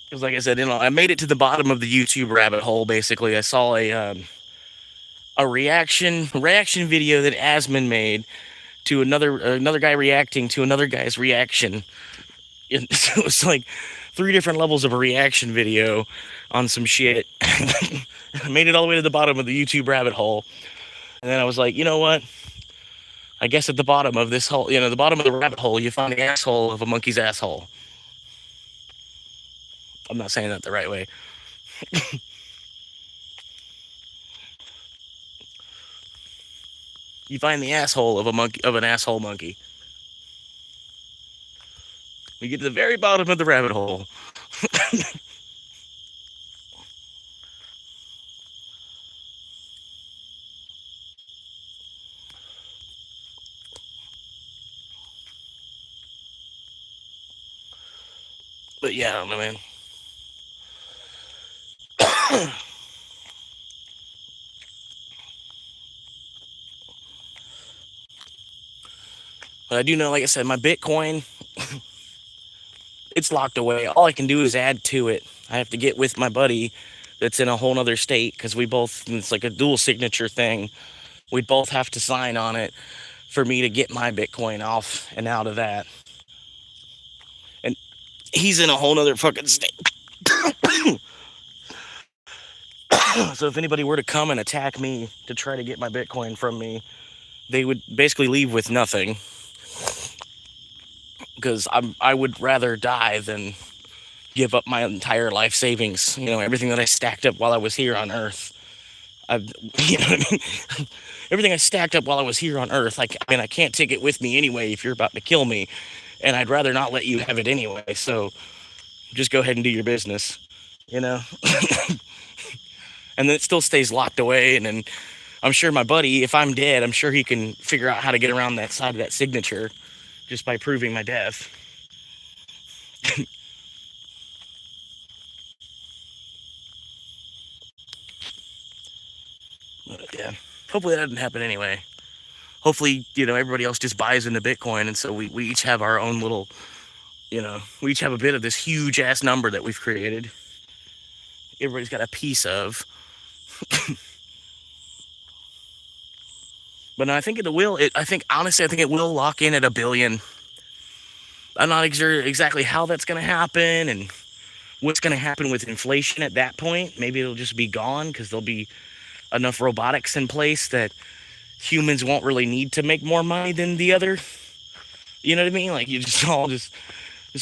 Because like I said, I made it to the bottom of the YouTube rabbit hole, basically. I saw a reaction video that Asman made to another guy reacting to another guy's reaction. So it was like 3 different levels of a reaction video on some shit. I made it all the way to the bottom of the YouTube rabbit hole. And then I was like, you know what? I guess at the bottom of this hole, the bottom of the rabbit hole, you find the asshole of a monkey's asshole. I'm not saying that the right way. You find the asshole of an asshole monkey. We get to the very bottom of the rabbit hole. But yeah, I don't know, man. But I do know, like I said, my Bitcoin, it's locked away. All I can do is add to it. I have to get with my buddy that's in a whole nother state because it's like a dual signature thing. We'd both have to sign on it for me to get my Bitcoin off and out of that. And he's in a whole nother fucking state. So if anybody were to come and attack me to try to get my Bitcoin from me, they would basically leave with nothing. Because I would rather die than give up my entire life savings. Everything that I stacked up while I was here on Earth. Everything I stacked up while I was here on Earth. I can't take it with me anyway if you're about to kill me. And I'd rather not let you have it anyway. So just go ahead and do your business. And then it still stays locked away. And then I'm sure my buddy, if I'm dead, I'm sure he can figure out how to get around that side of that signature just by proving my death. But yeah, hopefully that doesn't happen anyway. Hopefully, everybody else just buys into Bitcoin. And so we each have our own little, we each have a bit of this huge ass number that we've created. Everybody's got a piece of. But no, I think honestly, I think it will lock in at $1 billion. I'm not sure exactly how that's going to happen and what's going to happen with inflation at that point. Maybe it'll just be gone because there'll be enough robotics in place that humans won't really need to make more money than the other. You know what I mean? Like you just all just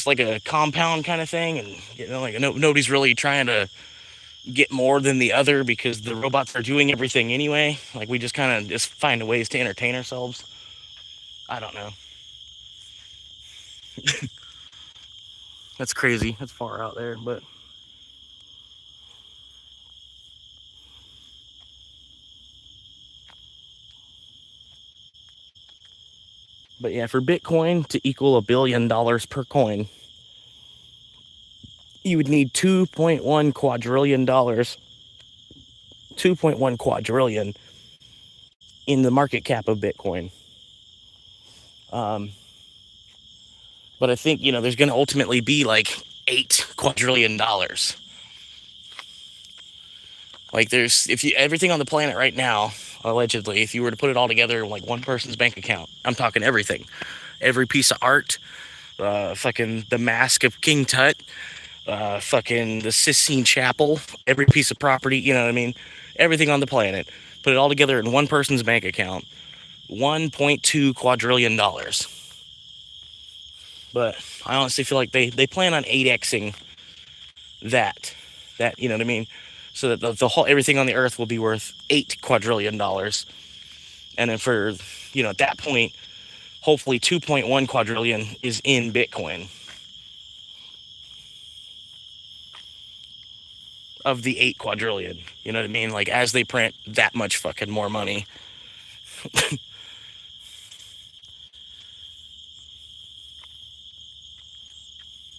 like a compound kind of thing, and nobody's really trying to get more than the other because the robots are doing everything anyway. Like we just kind of just find ways to entertain ourselves. I don't know. That's crazy. That's far out there, but yeah, for Bitcoin to equal $1 billion per coin, you would need $2.1 quadrillion. 2.1 quadrillion in the market cap of Bitcoin. But I think, there's going to ultimately be like $8 quadrillion. Like everything on the planet right now, allegedly, if you were to put it all together in like one person's bank account, I'm talking everything. Every piece of art, fucking the Mask of King Tut, fucking the Sistine Chapel, every piece of property, you know what I mean? Everything on the planet. Put it all together in one person's bank account. $1.2 quadrillion. But I honestly feel like they plan on 8xing that, you know what I mean? So that the whole, everything on the earth will be worth $8 quadrillion. And then for, at that point, hopefully 2.1 quadrillion is in Bitcoin. Of the 8 quadrillion, you know what I mean? Like, as they print that much fucking more money.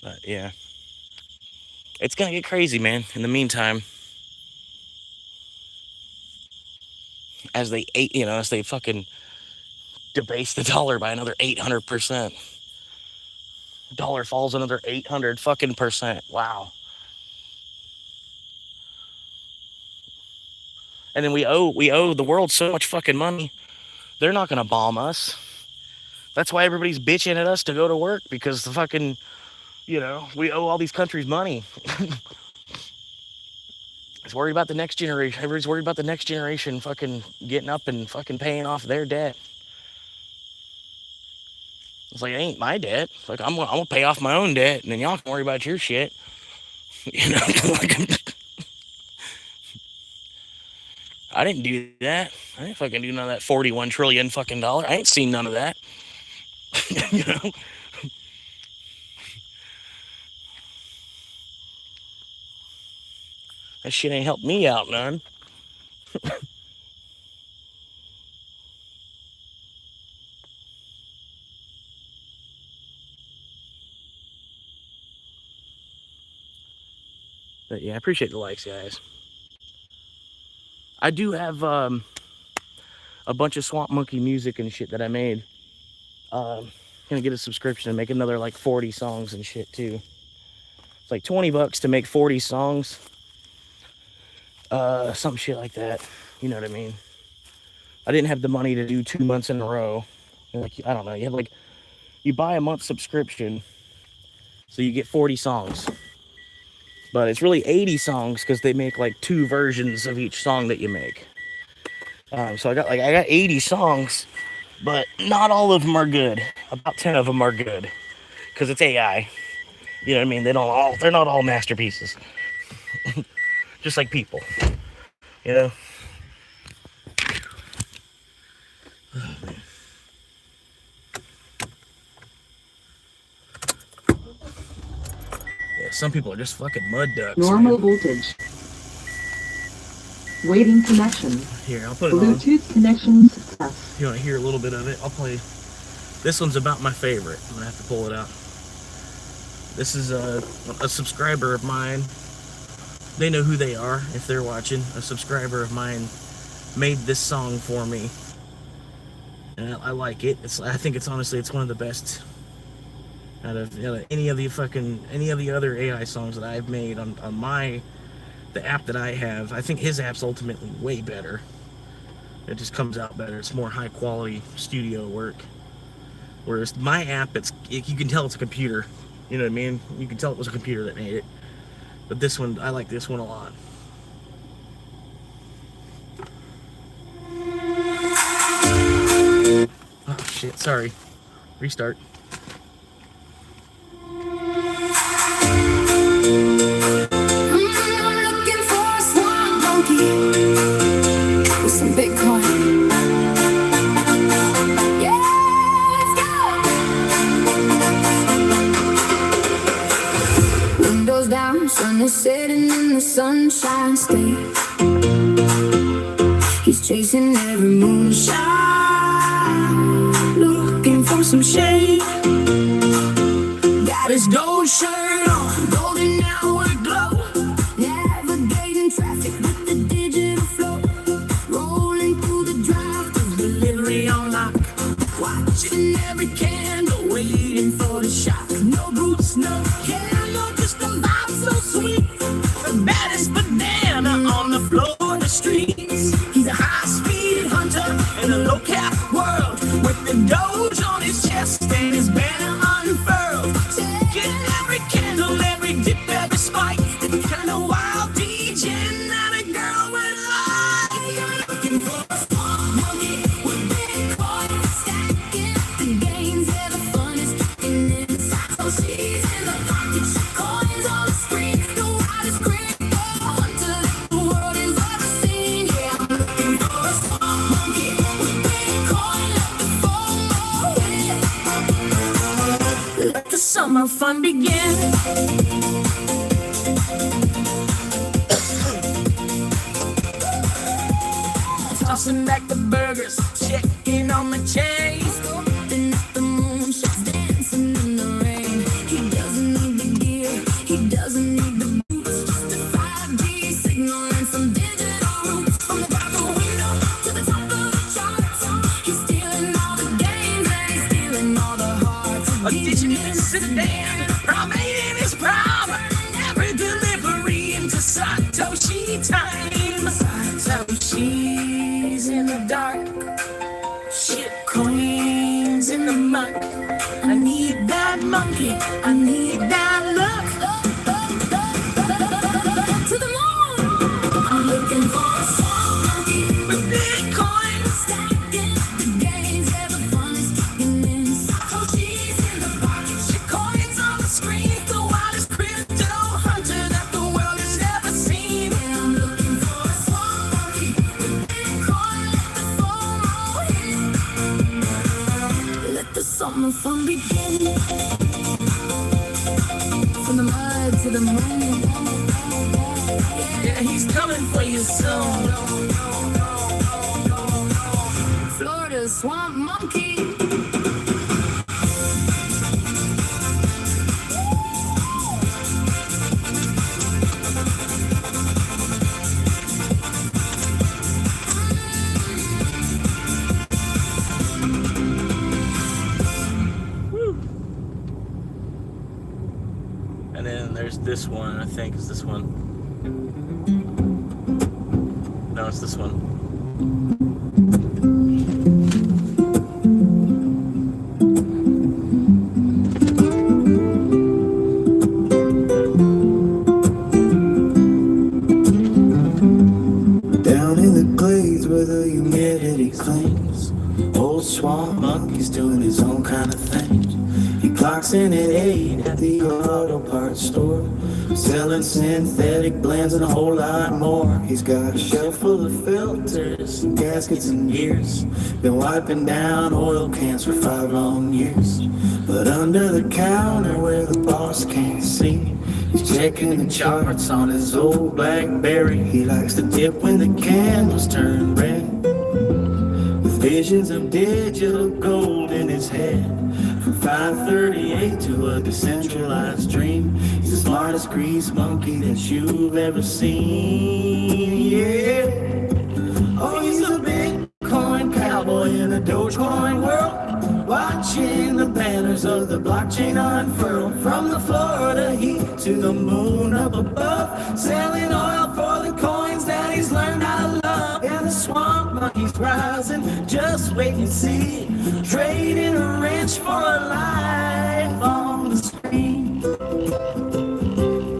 But yeah, it's gonna get crazy, man. In the meantime, as they fucking debase the dollar by another 800%. Dollar falls another 800 fucking percent. Wow. And then we owe the world so much fucking money. They're not gonna bomb us. That's why everybody's bitching at us to go to work, because the fucking, we owe all these countries money. It's worried about the next generation. Everybody's worried about the next generation fucking getting up and fucking paying off their debt. It's like, it ain't my debt. It's like, I'm gonna pay off my own debt, and then y'all can worry about your shit. I didn't do that. I didn't fucking do none of that 41 trillion fucking dollar. I ain't seen none of that. That shit ain't helped me out none. But yeah, I appreciate the likes, guys. I do have a bunch of Swamp Monkey music and shit that I made. Gonna get a subscription and make another like 40 songs and shit too. It's like $20 to make 40 songs. Some shit like that. You know what I mean? I didn't have the money to do 2 months in a row. Like, I don't know. You buy a month subscription, so you get 40 songs. But it's really 80 songs because they make like 2 versions of each song that you make. So I got 80 songs, but not all of them are good. About 10 of them are good because it's AI. You know what I mean? They're not all masterpieces. Just like people, you know. Oh, man. Yeah, some people are just fucking mud ducks. Normal voltage. Waiting connection. Here, I'll put it on. Bluetooth connection success. You want to hear a little bit of it? I'll play. This one's about my favorite. I'm gonna have to pull it out. This is a subscriber of mine. They know who they are if they're watching. A subscriber of mine made this song for me, and I like it. I think it's honestly one of the best out of any of the other AI songs that I've made on the app that I have. I think his app's ultimately way better. It just comes out better. It's more high quality studio work. Whereas my app, you can tell it's a computer. You know what I mean? You can tell it was a computer that made it. But this one, I like this one a lot. Oh shit, sorry. Restart. Some Bitcoin. Yeah, let's go. Windows down, sun is setting in the sunshine state. He's chasing every moonshine, looking for some shade. Got his gold shirt on, golden hour glow, navigating traffic with the digital flow. Rolling through the drive-thru, delivery on lock. Watching every candle, waiting for the shock. No boots, no candle, just a vibe so sweet. The baddest banana on the floor of the streets. He's a high-speed hunter in a low-cap world, with the Doge on his chest and his banner unfurled. Taking every candle, every dip, every spike. Kind of wild DJ, not a girl with life. Looking for Satoshis in the pocket, coins on the screen. The wildest crypto hunter that the world has ever seen. Yeah, I'm looking for a smart monkey with Bitcoin. Let the summer fun begin. Tossing back the burgers, checking on the chase. Then at the moon, she's dancing in the rain. He doesn't need the gear, he doesn't need the boots. Just a 5G signal and some digital roots. From the bathroom window to the top of the charts, he's stealing all the games and he's stealing all the hearts. A ditching in his sedan, promenading his prom. Every delivery into Satoshi time. Satoshi's in the dark, shit coins in the muck. I need that monkey, I need that luck. To the moon, I'm looking for a smart monkey with Bitcoin. Stacking the gains, yeah, the fun is kicking in. Satoshi's in the pocket, shit coins on the screen. The wildest crypto hunter that the world has ever seen. Yeah, I'm looking for a smart monkey with Bitcoin. Let the FOMO hit. Let the summer fun begin. From the mud to the moon. Yeah, he's coming for you soon. Florida's swamp monkey. And then there's this one, I think is this one. No, it's this one. Down in the glades where the humidity clings, old swamp monkey's doing his own kind of thing. He clocks in at 8 at the auto parts store, selling synthetic blends and a whole lot more. He's got a shelf full of filters, and gaskets and gears. Been wiping down oil cans for 5 long years. But under the counter where the boss can't see, he's checking the charts on his old BlackBerry. He likes to dip when the candles turn red, with visions of digital gold in his head. From 538 to a decentralized dream, he's the smartest grease monkey that you've ever seen. Yeah. Oh, he's a Bitcoin cowboy in a Dogecoin world, watching the banners of the blockchain unfurl. From the Florida heat to the moon up above, selling oil for the coins that he's learned how to love. And the swamp monkey's rising, just wait and see, trading a wrench for a life on the screen.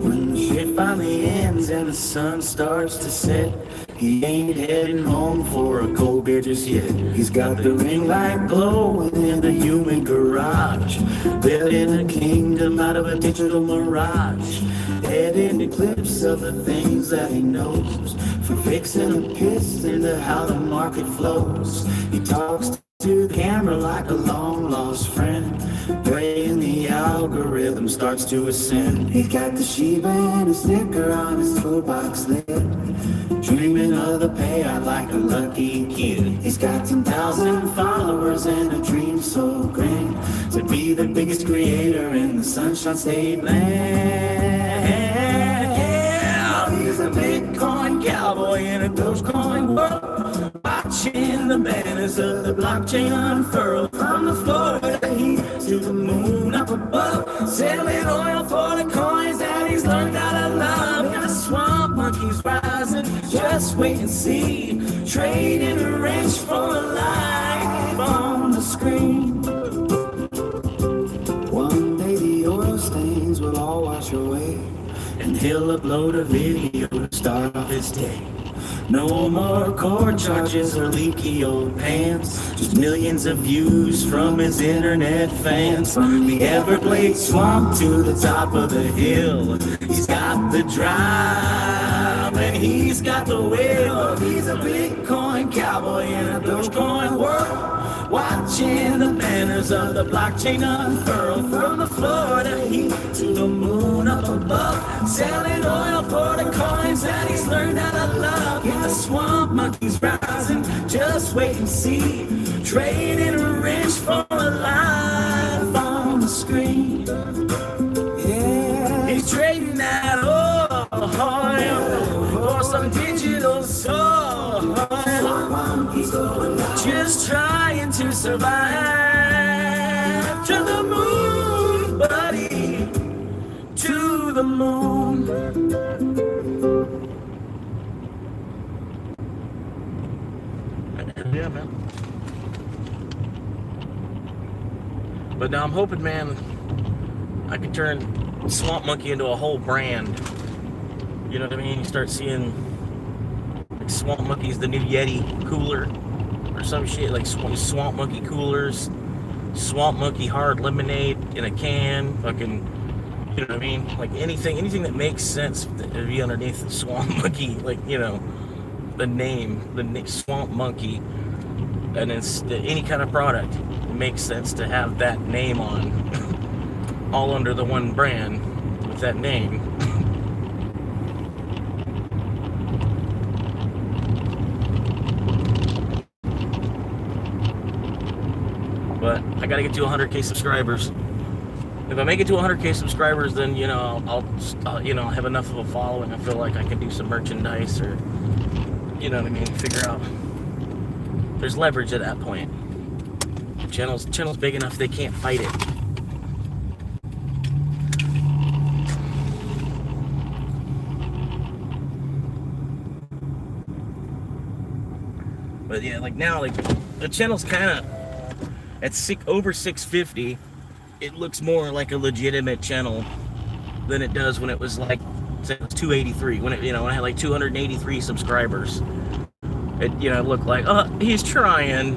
When the shit finally ends and the sun starts to set, he ain't heading home for a cold beer just yet. He's got the ring light glowing in the human garage, building a kingdom out of a digital mirage. Heading eclipse of the things that he knows, from fixing a piston to how the market flows. He talks to the camera like a long lost friend, praying the algorithm starts to ascend. He's got the Shiba and a sticker on his toolbox lid, dreaming of the payout like a lucky kid. He's got 10,000 followers and a dream so grand, to be the biggest creator in the Sunshine State land. Yeah, he's a Bitcoin cowboy in a Dogecoin world, watching the banners of the blockchain unfurl. From the Florida heat to the moon up above, selling oil for the coins that he's learned how to love. And the swamp monkey's rising, just wait and see, trading a wrench for a life on the screen. One day the oil stain pains will all wash away, and he'll upload a video to start off his day. No more court charges or leaky old pants, just millions of views from his internet fans. From the Everglades swamp to the top of the hill, he's got the drive and he's got the will. He's a Bitcoin cowboy in a Dogecoin world, watching the banners of the blockchain unfurl. From the Florida heat to the moon up above, selling oil for the coins that he's learned how to love. Yeah, the swamp monkey's rising, just wait and see. Trading a wrench for a life on the screen. Yeah, he's trading that oil for some digital soil. Just trying to survive. To the moon, buddy, to the moon. Yeah, man. But now I'm hoping, man, I could turn Swamp Monkey into a whole brand. You know what I mean? You start seeing like Swamp Monkey's the new Yeti cooler or some shit, like Swamp Monkey coolers, Swamp Monkey hard lemonade in a can, fucking, you know what I mean? Like anything that makes sense to be underneath the Swamp Monkey, like, you know, the name Swamp Monkey, and it's any kind of product. It makes sense to have that name on, all under the one brand with that name. But I gotta get to 100K subscribers. If I make it to 100K subscribers, then, you know, I'll you know, have enough of a following. I feel like I can do some merchandise, or, you know what I mean, figure out. There's leverage at that point. Channel's big enough they can't fight it. But yeah, like now, like the channel's kind of at over 650. It looks more like a legitimate channel than it does when it was like, say, it was 283. When it, you know, when I had like 283 subscribers, it, you know, looked like, oh, he's trying.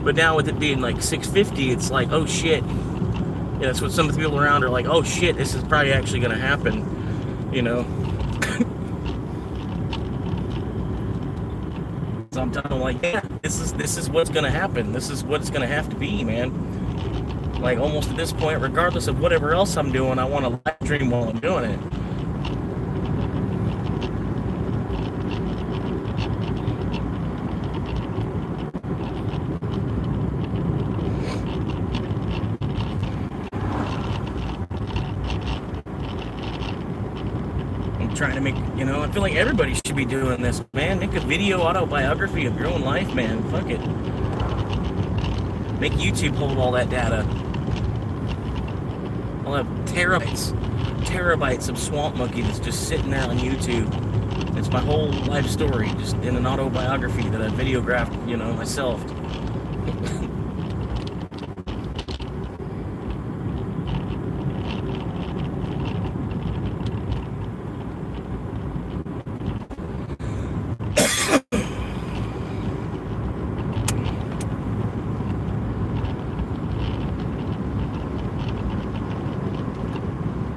But now with it being like 650, it's like, oh shit. Yeah, that's what some of the people around are like, oh shit, this is probably actually gonna happen, you know. So I'm telling them, like, yeah, this is what's gonna happen. This is what it's gonna have to be, man. Like, almost at this point, regardless of whatever else I'm doing, I want to live stream while I'm doing it. I'm trying to make, you know, I feel like everybody should be doing this, man. Make a video autobiography of your own life, man. Fuck it. Make YouTube hold all that data. I'll have terabytes of Swamp Monkey that's just sitting there on YouTube. It's my whole life story, just in an autobiography that I videographed, you know, myself.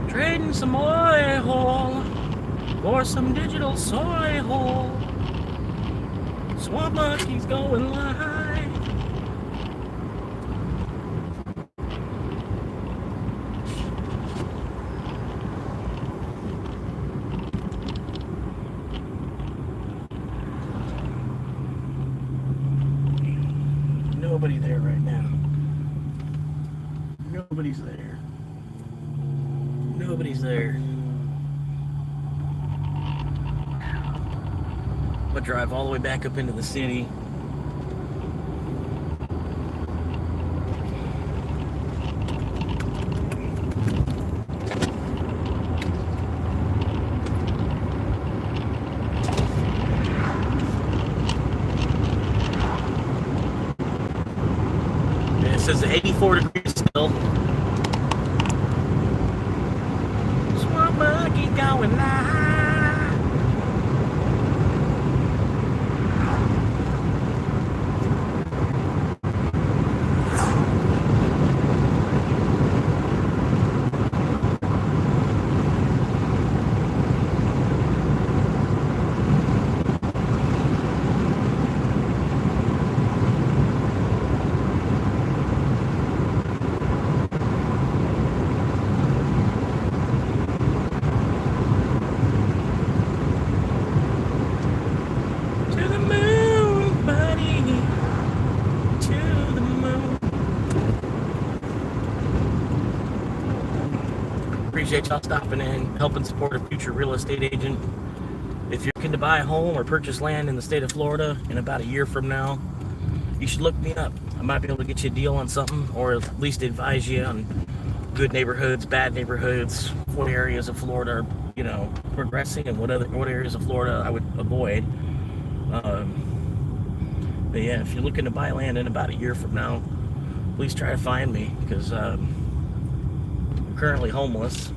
Trading some oil for some digital soil. Swamp Monkey's going live. Nobody there right now. Nobody's there. Nobody's there. I'll drive all the way back up into the city. It says 84 degrees still. now and now. To the moon, buddy. To the moon. Appreciate y'all stopping in, helping support a future real estate agent. If you're looking to buy a home or purchase land in the state of Florida in about a year from now, you should look me up. I might be able to get you a deal on something, or at least advise you on good neighborhoods, bad neighborhoods, what areas of Florida are, you know, progressing, and what areas of Florida I would avoid. But yeah, if you're looking to buy land in about a year from now, please try to find me, because I'm currently homeless,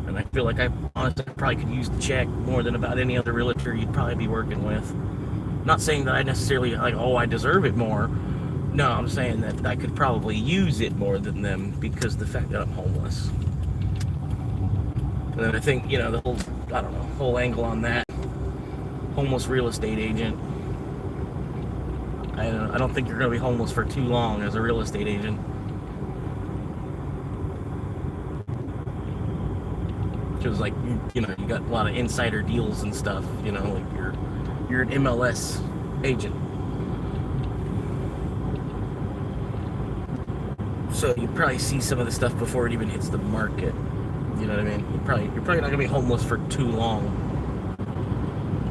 and I feel like I honestly probably could use the check more than about any other realtor you'd probably be working with. Not saying that I necessarily, like, oh, I deserve it more. No, I'm saying that I could probably use it more than them because of the fact that I'm homeless. And then I think, you know, the whole, I don't know, whole angle on that, homeless real estate agent, I don't think you're going to be homeless for too long as a real estate agent. Because, like, you know, you got a lot of insider deals and stuff, you know, like you're an MLS agent. So you probably see some of the stuff before it even hits the market. You know what I mean? You're probably not going to be homeless for too long.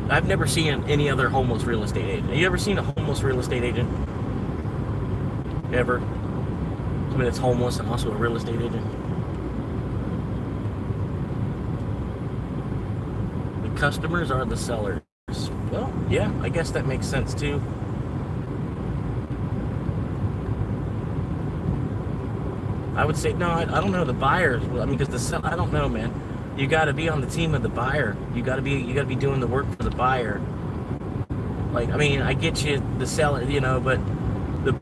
I've never seen any other homeless real estate agent. Have you ever seen a homeless real estate agent? Ever? Somebody that's homeless and also a real estate agent? The customers are the sellers. Well, yeah, I guess that makes sense too. I would say, no, I don't know the buyers. I mean, because I don't know, man. You got to be on the team of the buyer. You got to be doing the work for the buyer. Like, I mean, I get you, the seller, you know, but the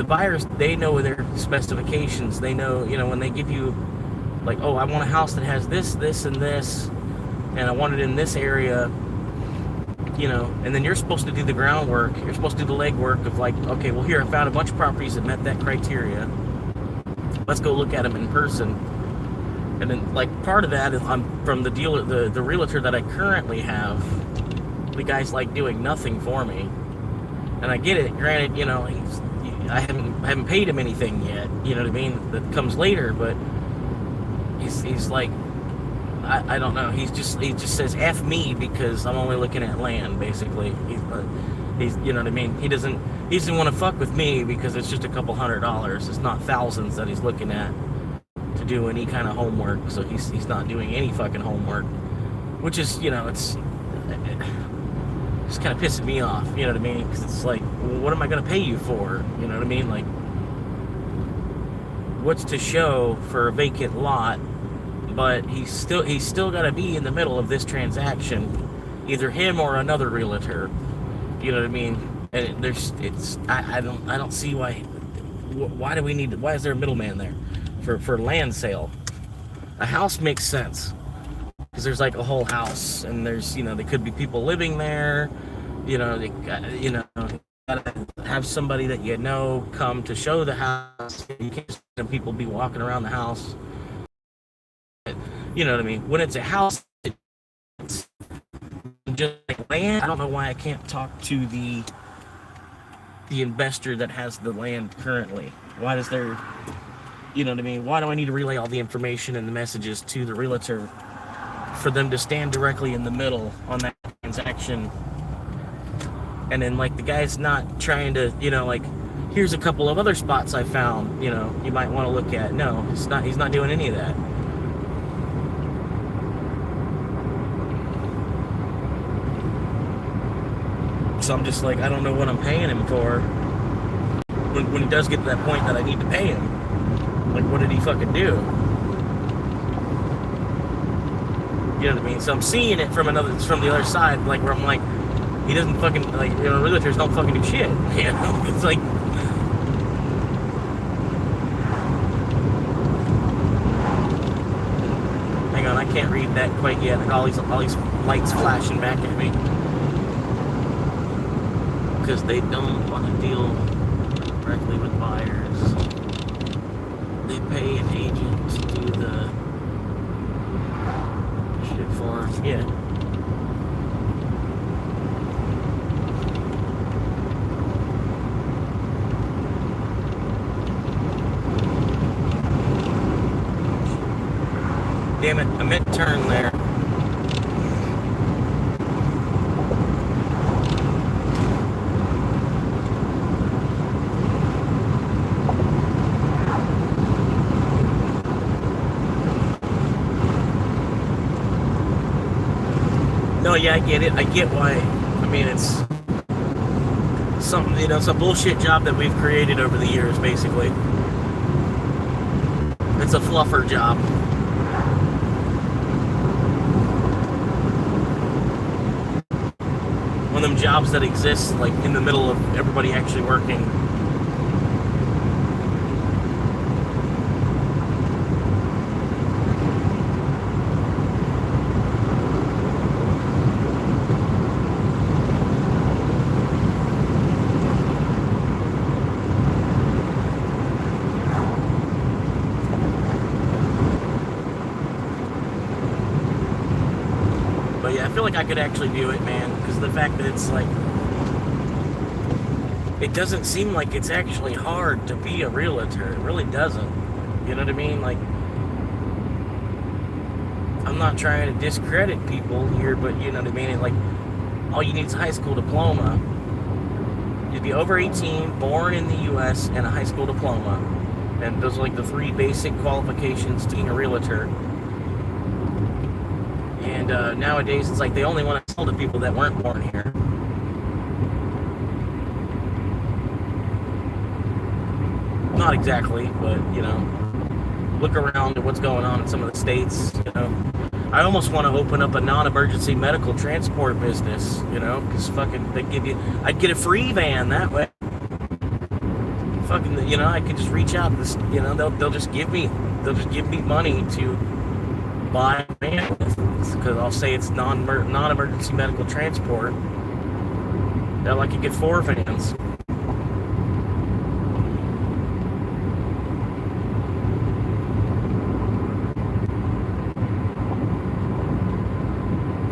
buyers, they know their specifications. They know, you know, when they give you, like, oh, I want a house that has this, this, and this, and I want it in this area, you know, and then you're supposed to do the groundwork. You're supposed to do the legwork of, like, okay, well, here, I found a bunch of properties that met that criteria. Let's go look at them in person. And then, like, part of that is I'm from the dealer, the realtor that I currently have. The guy's like doing nothing for me, and I get it. Granted, you know, I haven't paid him anything yet. You know what I mean? That comes later, but he's like, I don't know. He just says F me because I'm only looking at land, basically. He's you know what I mean? He doesn't want to fuck with me because it's just a couple $100. It's not thousands that he's looking at to do any kind of homework. So he's not doing any fucking homework, which is, you know, it's kind of pissing me off. You know what I mean? Because it's like, well, what am I going to pay you for? You know what I mean? Like, what's to show for a vacant lot? But he's still got to be in the middle of this transaction, either him or another realtor. You know what I mean? And I don't see why do we need, why is there a middleman there for land sale? A house makes sense because there's like a whole house, and there's, you know, there could be people living there. You know, you gotta have somebody that you know come to show the house. You can't have people be walking around the house. You know what I mean? When it's a house, it's just like land. I don't know why I can't talk to the investor that has the land currently. Why does there, you know what I mean? Why do I need to relay all the information and the messages to the realtor for them to stand directly in the middle on that transaction? And then, like, the guy's not trying to, you know, like, here's a couple of other spots I found, you know, you might want to look at. No, he's not doing any of that. So I'm just like, I don't know what I'm paying him for. When he does get to that point that I need to pay him, like, what did he fucking do? You You know what I mean? So I'm seeing it from the other side, like where I'm like, he doesn't fucking, like, you know, realtors don't fucking do shit. You know? It's like, hang on, I can't read that quite yet. Like all these lights flashing back at me. Because they don't want to deal directly with buyers. They pay an agent to do the shit for them. Yeah. Damn it, I meant to turn there. No, yeah, I get it. I get why. I mean, it's something, you know, it's a bullshit job that we've created over the years, basically. It's a fluffer job. One of them jobs that exists, like, in the middle of everybody actually working. But yeah, I feel like I could actually do it, man, because the fact that it's like, it doesn't seem like it's actually hard to be a realtor. It really doesn't. You know what I mean? Like, I'm not trying to discredit people here, but you know what I mean? Like, all you need is a high school diploma. You'd be over 18, born in the U.S., and a high school diploma. And those are like the 3 basic qualifications to being a realtor. And nowadays, it's like they only want to sell to people that weren't born here. Not exactly, but, you know, look around at what's going on in some of the states, you know. I almost want to open up a non-emergency medical transport business, you know, because fucking they give you, I'd get a free van that way. Fucking, you know, I could just reach out and this, you know, they'll just give me money to buy a van because I'll say it's non-emergency medical transport. That I could get 4 vans.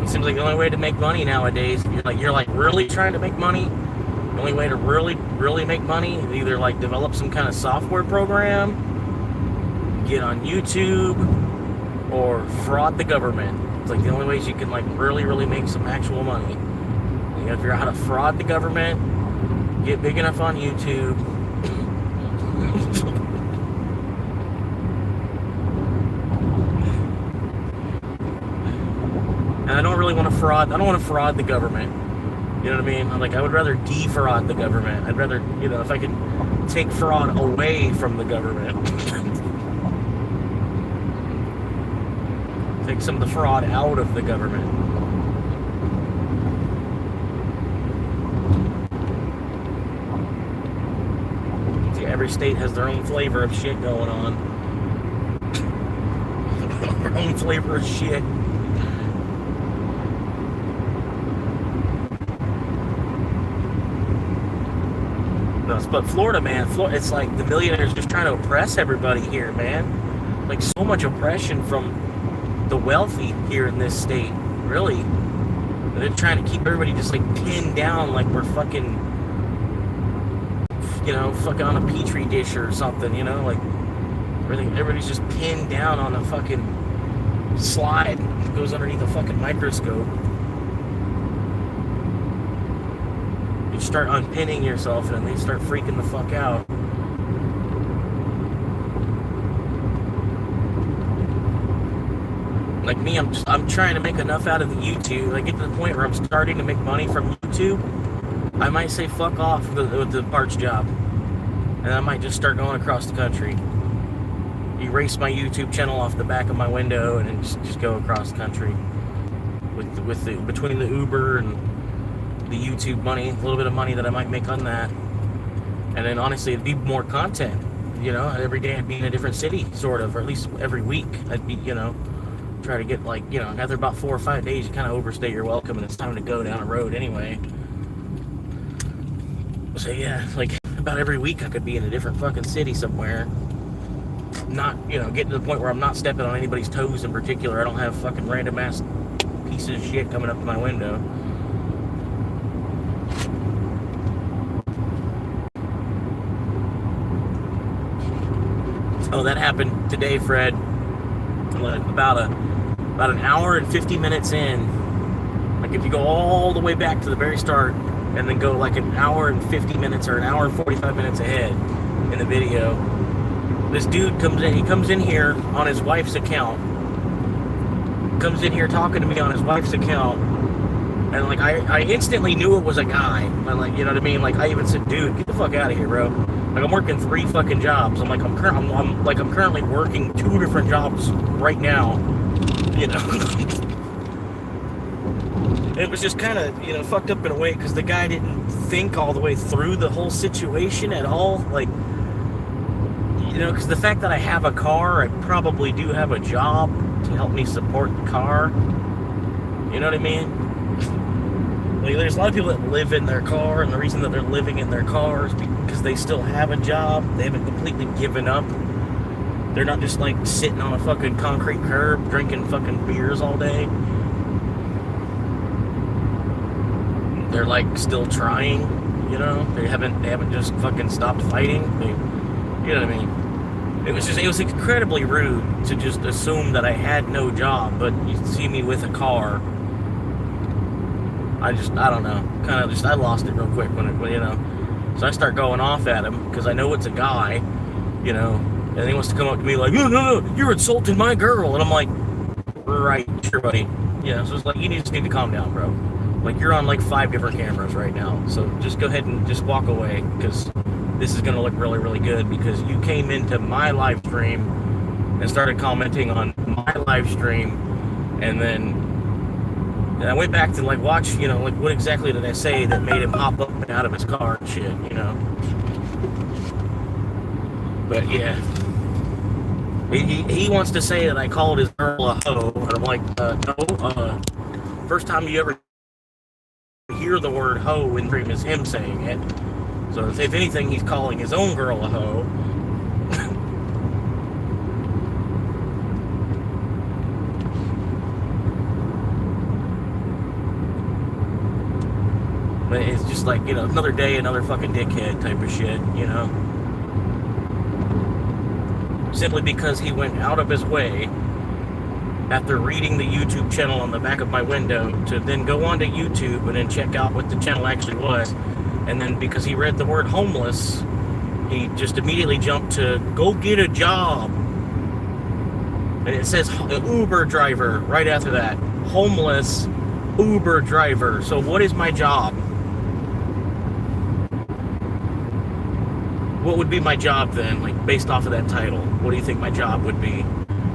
It seems like the only way to make money nowadays, you're like really trying to make money. The only way to really make money is either like develop some kind of software program, get on YouTube, or fraud the government. It's like the only ways you can like really make some actual money. You gotta figure out how to fraud the government, get big enough on YouTube. And I don't really want to fraud. I don't want to fraud the government. You know what I mean? I'm like, I would rather defraud the government. I'd rather, you know, if I could take fraud away from the government. Take some of the fraud out of the government. See, every state has their own flavor of shit going on. Their own flavor of shit. But Florida, man, it's like the millionaires just trying to oppress everybody here, man. Like so much oppression from the wealthy here in this state, really. They're trying to keep everybody just like pinned down like we're fucking, you know, fucking on a petri dish or something, you know, like everybody's just pinned down on a fucking slide that goes underneath a fucking microscope. You start unpinning yourself and they start freaking the fuck out. Like me, I'm trying to make enough out of the YouTube. I get to the point where I'm starting to make money from YouTube. I might say fuck off with the parts job. And I might just start going across the country. Erase my YouTube channel off the back of my window and then just go across the country. between the Uber and the YouTube money, a little bit of money that I might make on that, and then honestly, it'd be more content. You know, every day I'd be in a different city, sort of, or at least every week I'd be, you know, try to get like, you know, after about 4 or 5 days, you kind of overstay your welcome, and it's time to go down a road anyway. So yeah, like about every week I could be in a different fucking city somewhere. Not, you know, getting to the point where I'm not stepping on anybody's toes in particular. I don't have fucking random ass pieces of shit coming up to my window. Oh, that happened today, Fred. About an hour and 50 minutes in. Like if you go all the way back to the very start and then go like an hour and 50 minutes or an hour and 45 minutes ahead in the video, this dude comes in. He comes in here on his wife's account. Comes in here talking to me on his wife's account. And like I instantly knew it was a guy. And like, you know what I mean? Like I even said, dude, get the fuck out of here, bro. Like I'm working 3 fucking jobs. I'm like I'm currently working 2 different jobs right now. You know. It was just kind of, you know, fucked up in a way because the guy didn't think all the way through the whole situation at all. Like, you know, because the fact that I have a car, I probably do have a job to help me support the car. You know what I mean? Like, there's a lot of people that live in their car, and the reason that they're living in their car is because they still have a job. They haven't completely given up. They're not just, like, sitting on a fucking concrete curb drinking fucking beers all day. They're, like, still trying, you know? They haven't just fucking stopped fighting. You know what I mean? It was incredibly rude to just assume that I had no job, but you see me with a car. I don't know, I lost it real quick when you know. So I start going off at him because I know it's a guy, you know, and he wants to come up to me like, no, you're insulting my girl, and I'm like, right, sure, buddy. Yeah, so it's like, you just need to calm down, bro. Like, you're on like 5 different cameras right now, so just go ahead and just walk away because this is gonna look really, really good because you came into my live stream and started commenting on my live stream, and then I went back to like watch, you know, like what exactly did I say that made him hop up and out of his car and shit, you know. But yeah, he wants to say that I called his girl a hoe, and I'm like, no. First time you ever hear the word hoe in stream is him saying it. So if anything, he's calling his own girl a hoe. But it's just like, you know, another day, another fucking dickhead type of shit, you know. Simply because he went out of his way after reading the YouTube channel on the back of my window to then go onto YouTube and then check out what the channel actually was. And then because he read the word homeless, he just immediately jumped to go get a job. And it says Uber driver right after that. Homeless Uber driver. So what is my job? What would be my job then, like based off of that title? What do you think my job would be?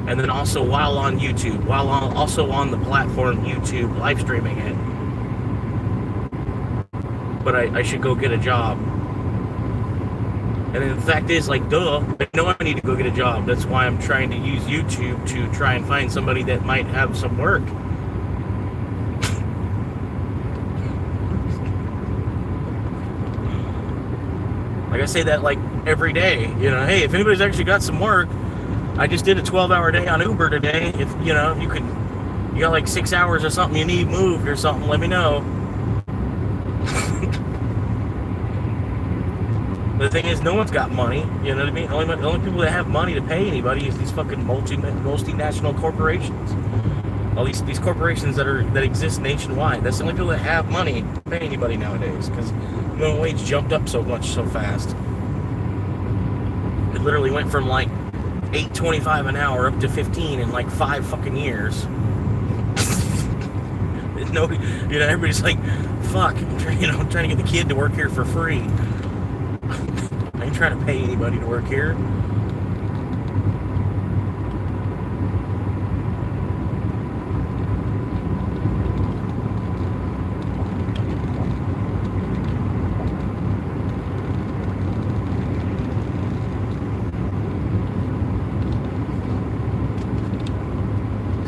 And then also while on YouTube, also on the platform YouTube, live streaming it. But I should go get a job. And then the fact is, like, duh, I know I need to go get a job. That's why I'm trying to use YouTube to try and find somebody that might have some work. Like I say that like every day, you know, hey, if anybody's actually got some work, I just did a 12-hour day on Uber today. If, you know, you got like 6 hours or something you need moved or something, let me know. The thing is, no one's got money, you know what I mean? The only people that have money to pay anybody is these fucking multinational corporations. All these corporations that exist nationwide. That's the only people that have money to pay anybody nowadays, because minimum wage jumped up so much so fast. It literally went from like $8.25 an hour up to 15 in like 5 fucking years. Nobody, you know, everybody's like, fuck, I'm trying to get the kid to work here for free. I ain't trying to pay anybody to work here.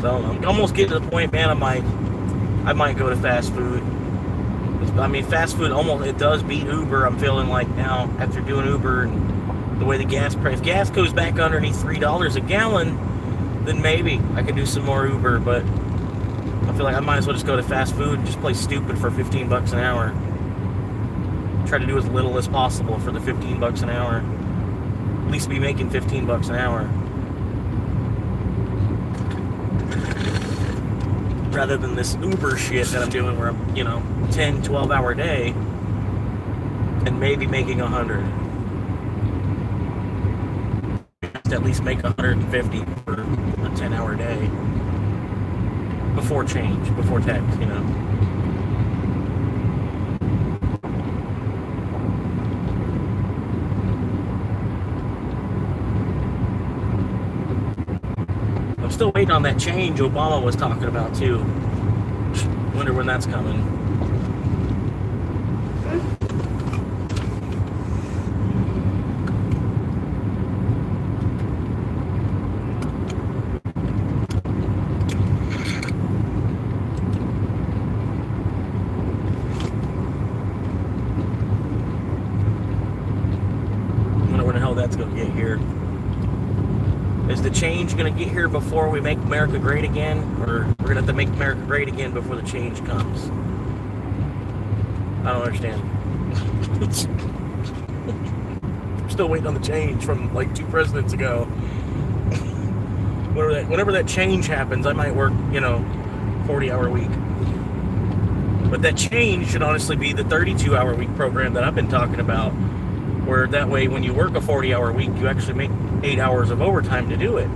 So I'm almost getting to the point, man, I might go to fast food. I mean, fast food almost, it does beat Uber, I'm feeling like now, after doing Uber and the way the gas price, if gas goes back underneath $3 a gallon, then maybe I could do some more Uber, but I feel like I might as well just go to fast food and just play stupid for 15 bucks an hour. Try to do as little as possible for the 15 bucks an hour. At least be making 15 bucks an hour. Rather than this Uber shit that I'm doing where I'm, 10, 12 hour day and maybe making 100. To at least make 150 for a 10 hour day. Before change, before tax, I'm still waiting on that change Obama was talking about too. Wonder when that's coming. Wonder when the hell that's gonna get here. Is the change going to get here before we make America great again? Or we're going to have to make America great again before the change comes? I don't understand. I'm still waiting on the change from like 2 presidents ago. Whenever that change happens, I might work, 40-hour week. But that change should honestly be the 32-hour week program that I've been talking about. Where that way, when you work a 40-hour week, you actually make 8 hours of overtime to do it.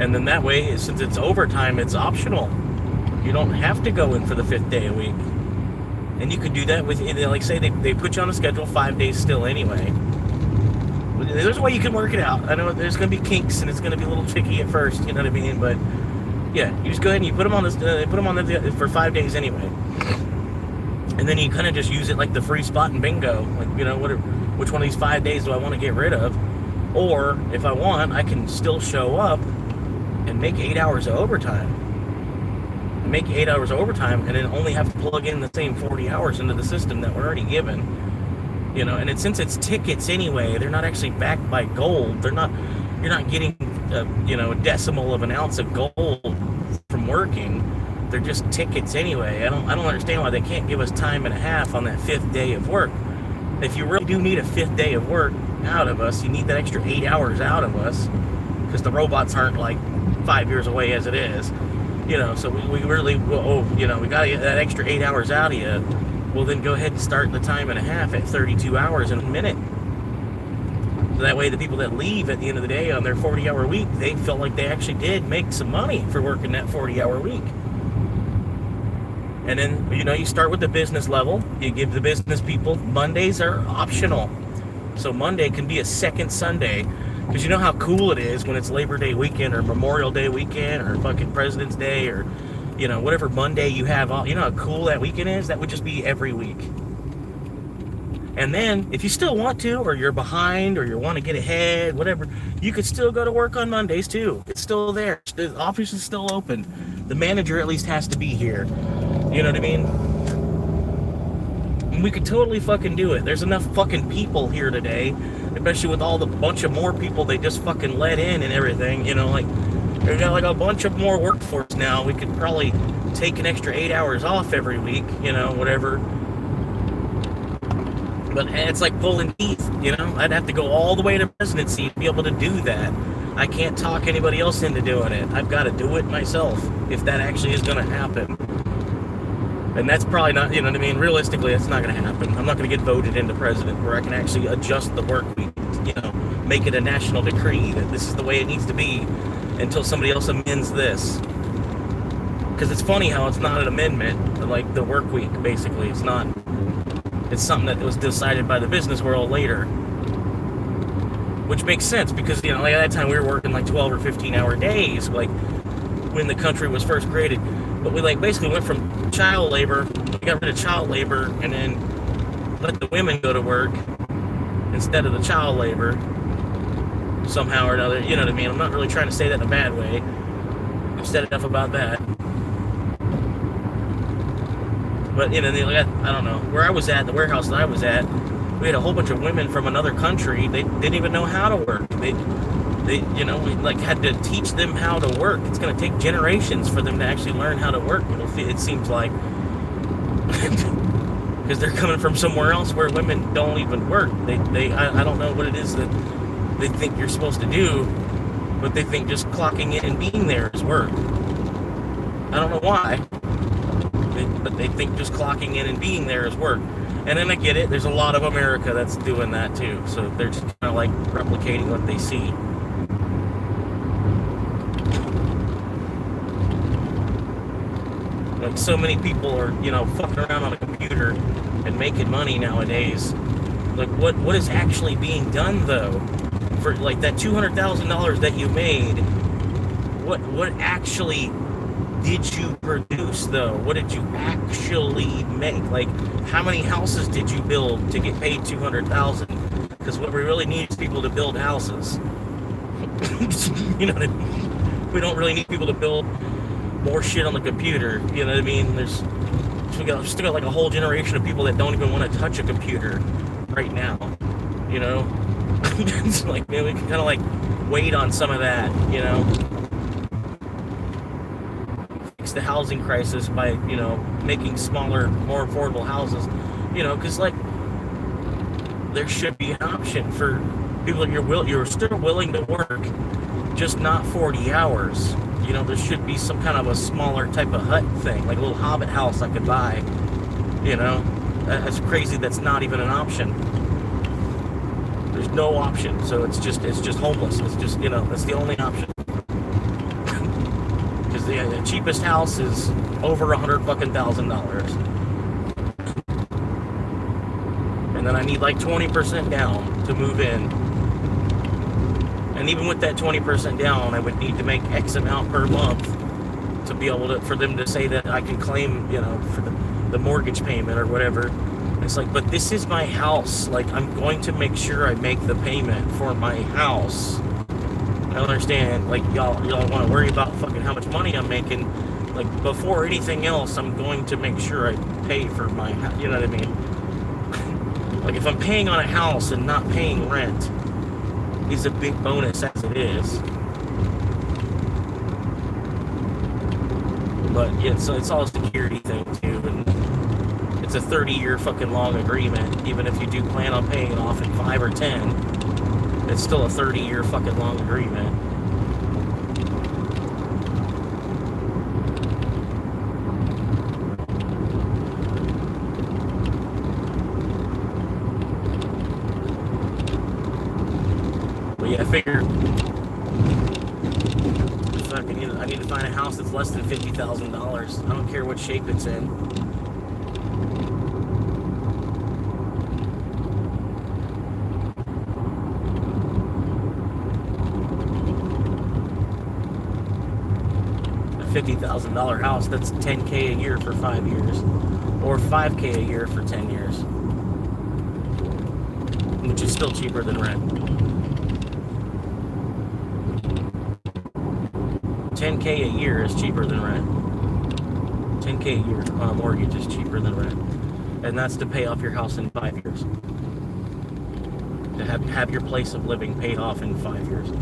And then that way, since it's overtime, it's optional. You don't have to go in for the 5th day a week. And you could do that with, like say they put you on a schedule 5 days still anyway. There's a way you can work it out. I know there's going to be kinks and it's going to be a little tricky at first, you know what I mean? But yeah, you just go ahead and you put them on for 5 days anyway. And then you kind of just use it like the free spot in bingo. Like, which one of these 5 days do I want to get rid of? Or, if I want, I can still show up and make 8 hours of overtime. Make 8 hours of overtime and then only have to plug in the same 40 hours into the system that we're already given. And since it's tickets anyway, they're not actually backed by gold. You're not getting, a decimal of an ounce of gold from working. They're just tickets anyway. I don't understand why they can't give us time and a half on that 5th day of work. If you really do need a 5th day of work out of us, you need that extra 8 hours out of us, because the robots aren't like 5 years away as it is. So we really, we got to get that extra 8 hours out of you. Well, then go ahead and start the time and a half at 32 hours in a minute. So that way the people that leave at the end of the day on their 40-hour week, they felt like they actually did make some money for working that 40-hour week. And then, you start with the business level. You give the business people, Mondays are optional. So Monday can be a second Sunday. Because you know how cool it is when it's Labor Day weekend or Memorial Day weekend or fucking President's Day or, whatever Monday you have. You know how cool that weekend is? That would just be every week. And then, if you still want to, or you're behind, or you want to get ahead, whatever, you could still go to work on Mondays too. It's still there. The office is still open. The manager at least has to be here. You know what I mean? And we could totally fucking do it. There's enough fucking people here today, especially with all the bunch of more people they just fucking let in and everything. They got like a bunch of more workforce now. We could probably take an extra 8 hours off every week, whatever. But it's like pulling teeth, I'd have to go all the way to presidency to be able to do that. I can't talk anybody else into doing it. I've got to do it myself if that actually is going to happen. And that's probably not, realistically, it's not going to happen. I'm not going to get voted into president where I can actually adjust the work week, make it a national decree that this is the way it needs to be until somebody else amends this. Because it's funny how it's not an amendment, like the work week, basically. It's not, it's something that was decided by the business world later. Which makes sense because, like at that time we were working like 12 or 15-hour days, like when the country was first created. But we basically went from child labor, we got rid of child labor, and then let the women go to work instead of the child labor somehow or another. You know what I mean? I'm not really trying to say that in a bad way. I've said enough about that. But you know, I don't know where I was at, the warehouse that I was at. We had a whole bunch of women from another country. They didn't even know how to work. They you know, we like had to teach them how to work. It's going to take generations for them to actually learn how to work. It seems like, because they're coming from somewhere else where women don't even work. I don't know what it is that they think you're supposed to do, but they think just clocking in and being there is work. I don't know why, but they think just clocking in and being there is work. And then I get it. There's a lot of America that's doing that too. So they're just kind of like replicating what they see. Like so many people are, you know, fucking around on a computer and making money nowadays. Like what is actually being done though? For like that $200,000 that you made, what actually did you produce though? What did you actually make? Like how many houses did you build to get paid $200,000? Because what we really need is people to build houses. You know what I mean? We don't really need people to build more shit on the computer. You know what I mean? We still got like a whole generation of people that don't even want to touch a computer right now. You know? It's like, man, we can kind of like wait on some of that, you know? Fix the housing crisis by, you know, making smaller, more affordable houses, you know, because like there should be an option for people that you're still willing to work, just not 40 hours. You know, there should be some kind of a smaller type of hut thing, like a little hobbit house I could buy. You know, that's crazy. That's not even an option. There's no option, so it's just homeless. It's just, you know, that's the only option. Because the cheapest house is over $100,000. And then I need like 20% down to move in. And even with that 20% down, I would need to make X amount per month to be able to, for them to say that I can claim, you know, for the mortgage payment or whatever. It's like, but this is my house. Like, I'm going to make sure I make the payment for my house. I don't understand. Like, y'all want to worry about fucking how much money I'm making. Like, before anything else, I'm going to make sure I pay for my house. You know what I mean? Like, if I'm paying on a house and not paying rent, is a big bonus as it is. But yeah, so it's all a security thing too, and it's a 30-year fucking long agreement. Even if you do plan on paying it off in 5 or 10, it's still a 30-year fucking long agreement. I figure I need to find a house that's less than $50,000. I don't care what shape it's in. A $50,000 house, that's $10K a year for 5 years, or $5K a year for 10 years, which is still cheaper than rent. 10K a year is cheaper than rent. 10K a year on a mortgage is cheaper than rent. And that's to pay off your house in 5 years. To have your place of living paid off in 5 years.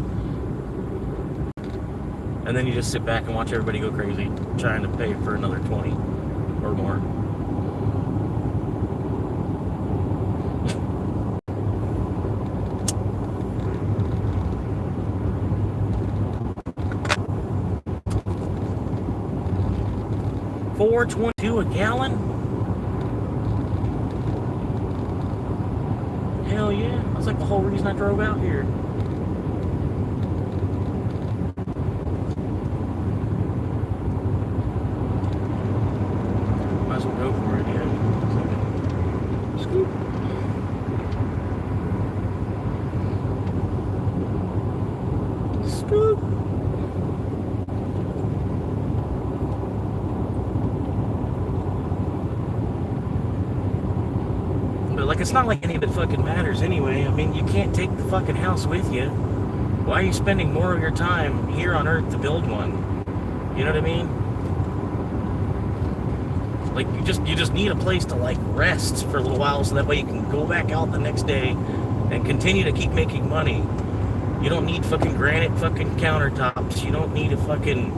And then you just sit back and watch everybody go crazy trying to pay for another 20 or more. $4.22 a gallon? Hell yeah. That's like the whole reason I drove out here. Might as well go for it, yeah. Scoop. Scoop. Like, it's not like any of it fucking matters anyway. I mean, you can't take the fucking house with you. Why are you spending more of your time here on Earth to build one? You know what I mean? Like you just need a place to like rest for a little while, so that way you can go back out the next day and continue to keep making money. You don't need fucking granite fucking countertops. You don't need a fucking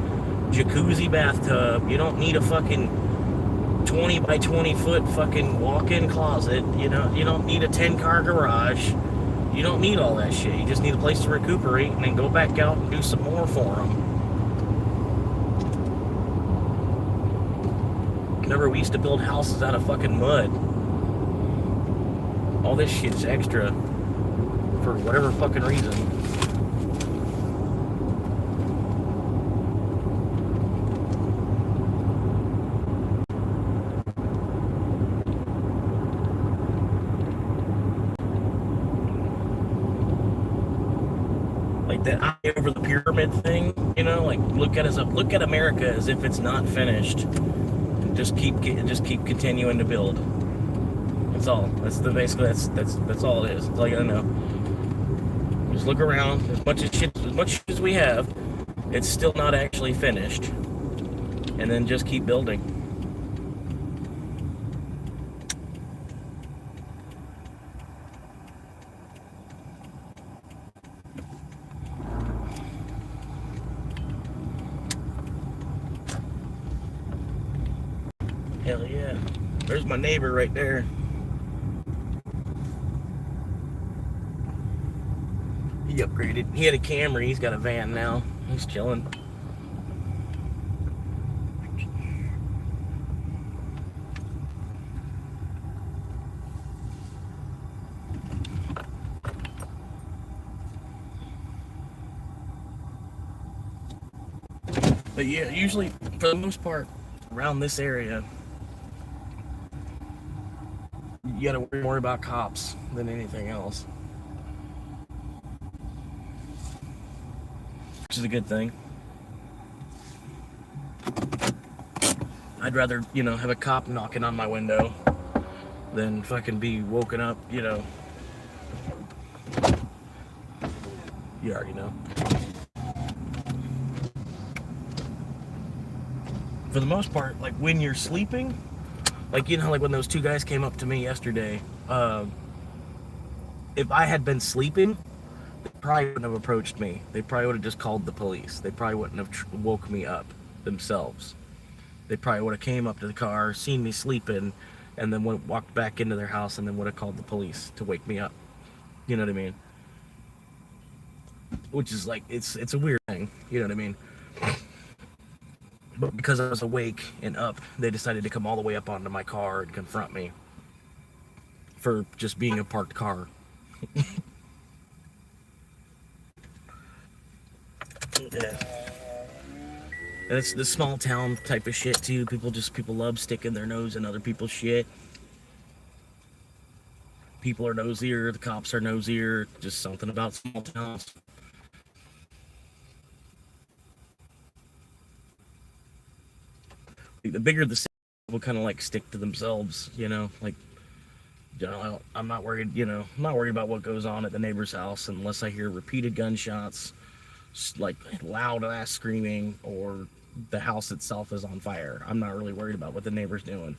jacuzzi bathtub. You don't need a fucking 20 by 20 foot fucking walk-in closet. You know, you don't need a 10-car garage. You don't need all that shit. You just need a place to recuperate and then go back out and do some more for them. Remember, we used to build houses out of fucking mud. All this shit's extra for whatever fucking reason. Like that eye over the pyramid thing, you know, like look at America as if it's not finished. And just keep continuing to build. That's all. That's all it is. That's all you gotta know. Just look around. As much as we have, it's still not actually finished. And then just keep building. Hell yeah. There's my neighbor right there. He upgraded. He had a Camry. He's got a van now. He's chilling. But yeah, usually, for the most part, around this area, you gotta worry more about cops than anything else. Which is a good thing. I'd rather, you know, have a cop knocking on my window than fucking be woken up, you know. You already know. For the most part, like when you're sleeping, like, you know, like when those two guys came up to me yesterday, if I had been sleeping, they probably wouldn't have approached me. They probably would have just called the police. They probably wouldn't have woke me up themselves. They probably would have came up to the car, seen me sleeping, and then walked back into their house and then would have called the police to wake me up. You know what I mean? Which is like, it's a weird thing. You know what I mean? But because I was awake and up, they decided to come all the way up onto my car and confront me for just being a parked car. Yeah. And it's the small town type of shit too. People love sticking their nose in other people's shit. People are nosier, the cops are nosier, just something about small towns. The bigger the city, people kind of like stick to themselves, you know, like, you know, I'm not worried, you know, I'm not worried about what goes on at the neighbor's house unless I hear repeated gunshots, like loud ass screaming, or the house itself is on fire. I'm not really worried about what the neighbor's doing.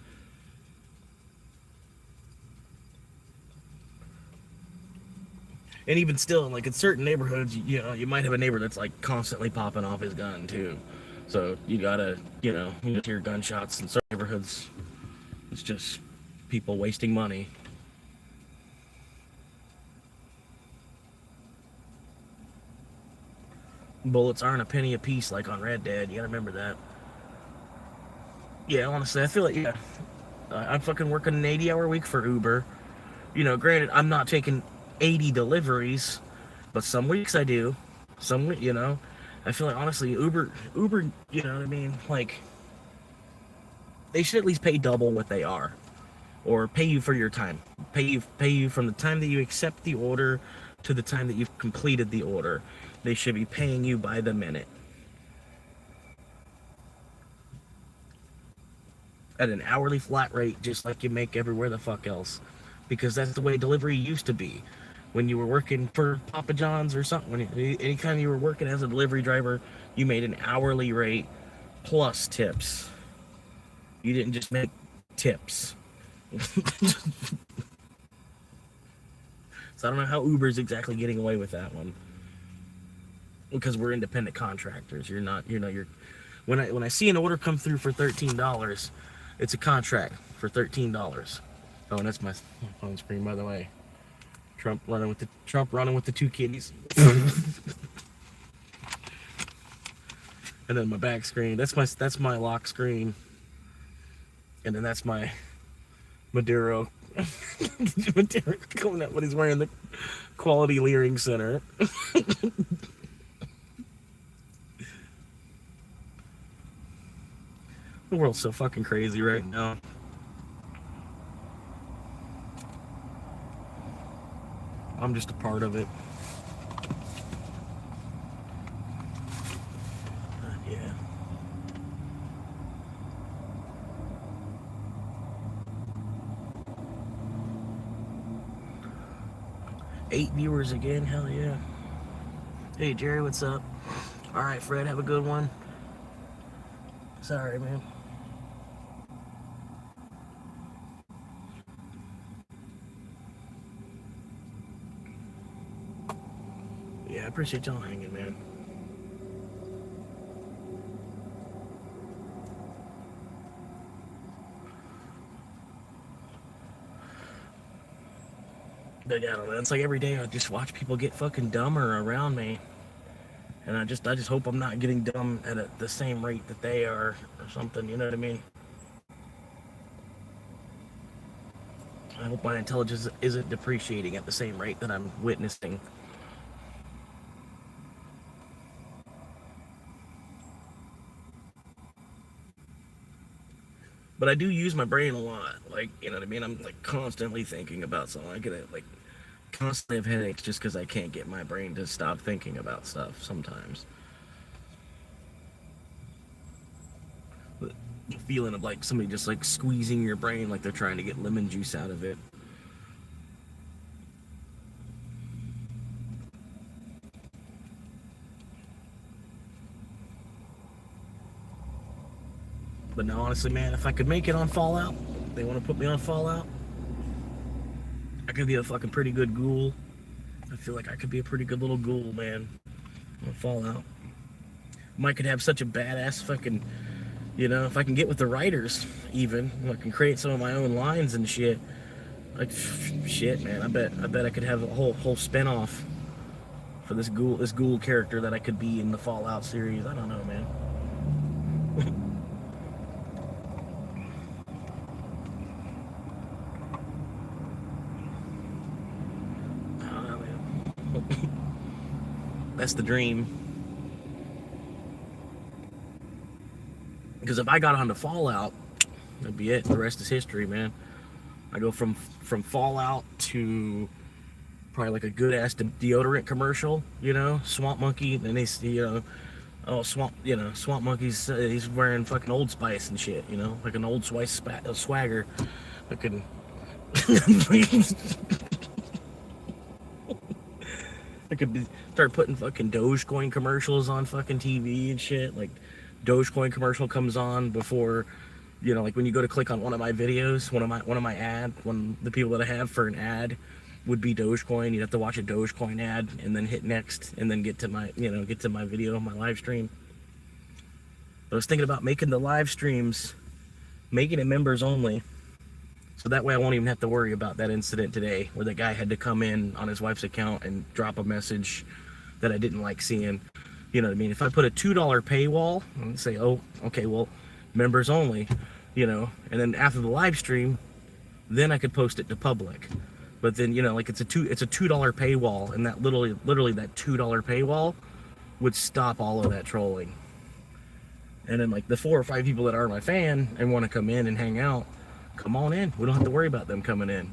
And even still, like in certain neighborhoods, you know, you might have a neighbor that's like constantly popping off his gun too. So you gotta, you know, you just hear gunshots in certain neighborhoods. It's just people wasting money. Bullets aren't a penny a piece like on Red Dead. You gotta remember that. Yeah, honestly, I feel like, yeah, I'm fucking working an 80-hour week for Uber. You know, granted, I'm not taking 80 deliveries, but some weeks I do. Some, you know, I feel like, honestly, Uber, you know what I mean? Like, they should at least pay double what they are, or pay you for your time. Pay you from the time that you accept the order to the time that you've completed the order. They should be paying you by the minute. At an hourly flat rate, just like you make everywhere the fuck else. Because that's the way delivery used to be. When you were working for Papa John's or something, anytime you were working as a delivery driver, you made an hourly rate plus tips. You didn't just make tips. So I don't know how Uber's exactly getting away with that one. Because we're independent contractors. You're when I see an order come through for $13, it's a contract for $13. Oh, and that's my phone screen, by the way. Trump running with the two kitties. And then my back screen. That's my lock screen. And then that's my Maduro. Maduro coming up when he's wearing the Quality Leering Center. The world's so fucking crazy right now. I'm just a part of it. Yeah. 8 viewers again, hell yeah. Hey Jerry, what's up? Alright Fred, have a good one. Sorry, man. Yeah, I appreciate y'all hanging, man. But yeah, I don't know. It's like every day I just watch people get fucking dumber around me. And I just hope I'm not getting dumb at the same rate that they are or something, you know what I mean? I hope my intelligence isn't depreciating at the same rate that I'm witnessing. But I do use my brain a lot, like, you know what I mean? I'm like constantly thinking about something. I get like constantly have headaches just because I can't get my brain to stop thinking about stuff sometimes. The feeling of like somebody just like squeezing your brain like they're trying to get lemon juice out of it. But no, honestly, man, if I could make it on Fallout, they want to put me on Fallout, I could be a fucking pretty good ghoul. I feel like I could be a pretty good little ghoul, man, on Fallout. Mike could have such a badass fucking, you know, if I can get with the writers, even, I can create some of my own lines and shit. Like, shit, man, I bet I could have a whole spin-off for this ghoul character that I could be in the Fallout series. I don't know, man. That's the dream. Because if I got onto Fallout, that'd be it. The rest is history, man. I go from Fallout to probably like a good ass deodorant commercial, you know, Swamp Monkey, and they see, Swamp Monkey's he's wearing fucking Old Spice and shit, you know, like an Old Spice swagger, fucking. I could start putting fucking Dogecoin commercials on fucking TV and shit. Like, Dogecoin commercial comes on before, you know, like when you go to click on one of my videos, one of my the people that I have for an ad would be Dogecoin. You'd have to watch a Dogecoin ad and then hit next and then get to my video, my live stream. I was thinking about making the live streams, making it members only. So that way I won't even have to worry about that incident today where the guy had to come in on his wife's account and drop a message that I didn't like seeing. You know what I mean? If I put a $2 paywall and say, oh, okay, well, members only, you know, and then after the live stream, then I could post it to public. But then, you know, like it's a $2 paywall, and that literally that $2 paywall would stop all of that trolling. And then like the 4 or 5 people that are my fan and want to come in and hang out, come on in. We don't have to worry about them coming in.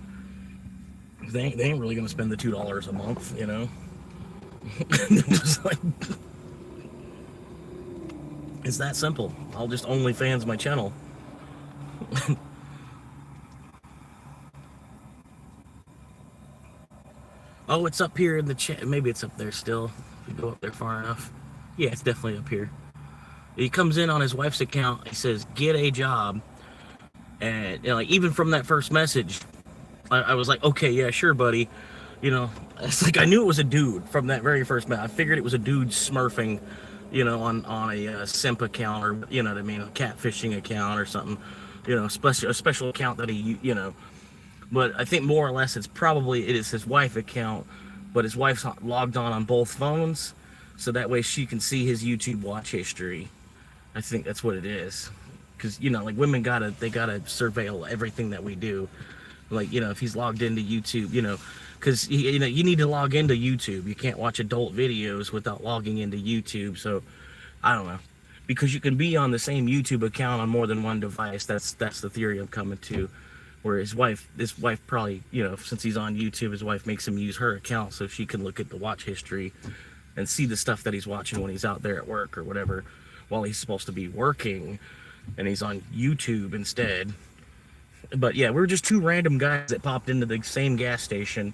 They ain't really gonna spend the $2 a month, you know. Just like, it's that simple. I'll just OnlyFans my channel. Oh, it's up here in the chat. Maybe it's up there still. If you go up there far enough. Yeah, it's definitely up here. He comes in on his wife's account. He says, "Get a job," and like even from that first message, I was like, "Okay, yeah, sure, buddy." You know, it's like I knew it was a dude from that very first message. I figured it was a dude smurfing, you know, on a simp account, or you know what I mean, a catfishing account or something. You know, a special account that he, you know. But I think more or less it is his wife account, but his wife's logged on both phones, so that way she can see his YouTube watch history. I think that's what it is, because you know, like women gotta surveil everything that we do. Like, you know, if he's logged into YouTube, you know, because you know you need to log into YouTube. You can't watch adult videos without logging into YouTube. So I don't know, because you can be on the same YouTube account on more than one device. That's the theory I'm coming to. Where his wife probably, you know, since he's on YouTube, his wife makes him use her account so she can look at the watch history and see the stuff that he's watching when he's out there at work or whatever, while he's supposed to be working, and he's on YouTube instead. But yeah, we're just two random guys that popped into the same gas station,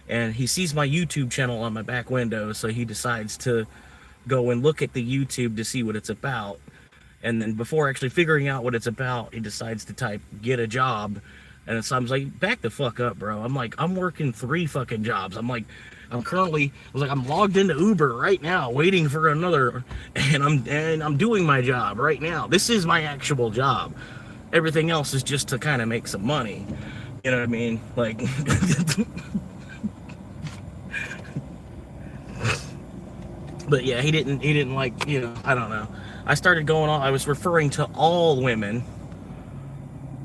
and he sees my YouTube channel on my back window, so he decides to go and look at the YouTube to see what it's about. And then before actually figuring out what it's about, he decides to type "get a job." And so I'm like, back the fuck up, bro. I'm like, I'm working 3 fucking jobs. I'm I'm logged into Uber right now, waiting for another, and I'm doing my job right now. This is my actual job. Everything else is just to kind of make some money. You know what I mean? Like, but yeah, he didn't like, you know, I don't know. I started going on, I was referring to all women,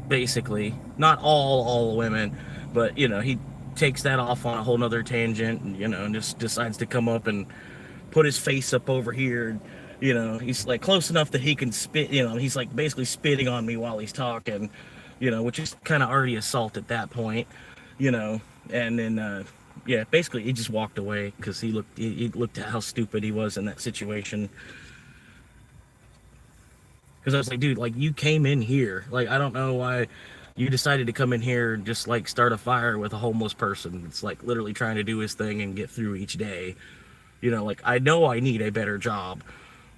basically. Not all women, but, you know, he takes that off on a whole nother tangent, and, you know, and just decides to come up and put his face up over here. You know, he's like close enough that he can spit, you know, he's like basically spitting on me while he's talking, you know, which is kind of already assault at that point, you know. And then, yeah, basically he just walked away because he looked at how stupid he was in that situation. Because I was like, dude, like, you came in here. Like, I don't know why you decided to come in here and just, like, start a fire with a homeless person. It's, like, literally trying to do his thing and get through each day. You know, like, I know I need a better job.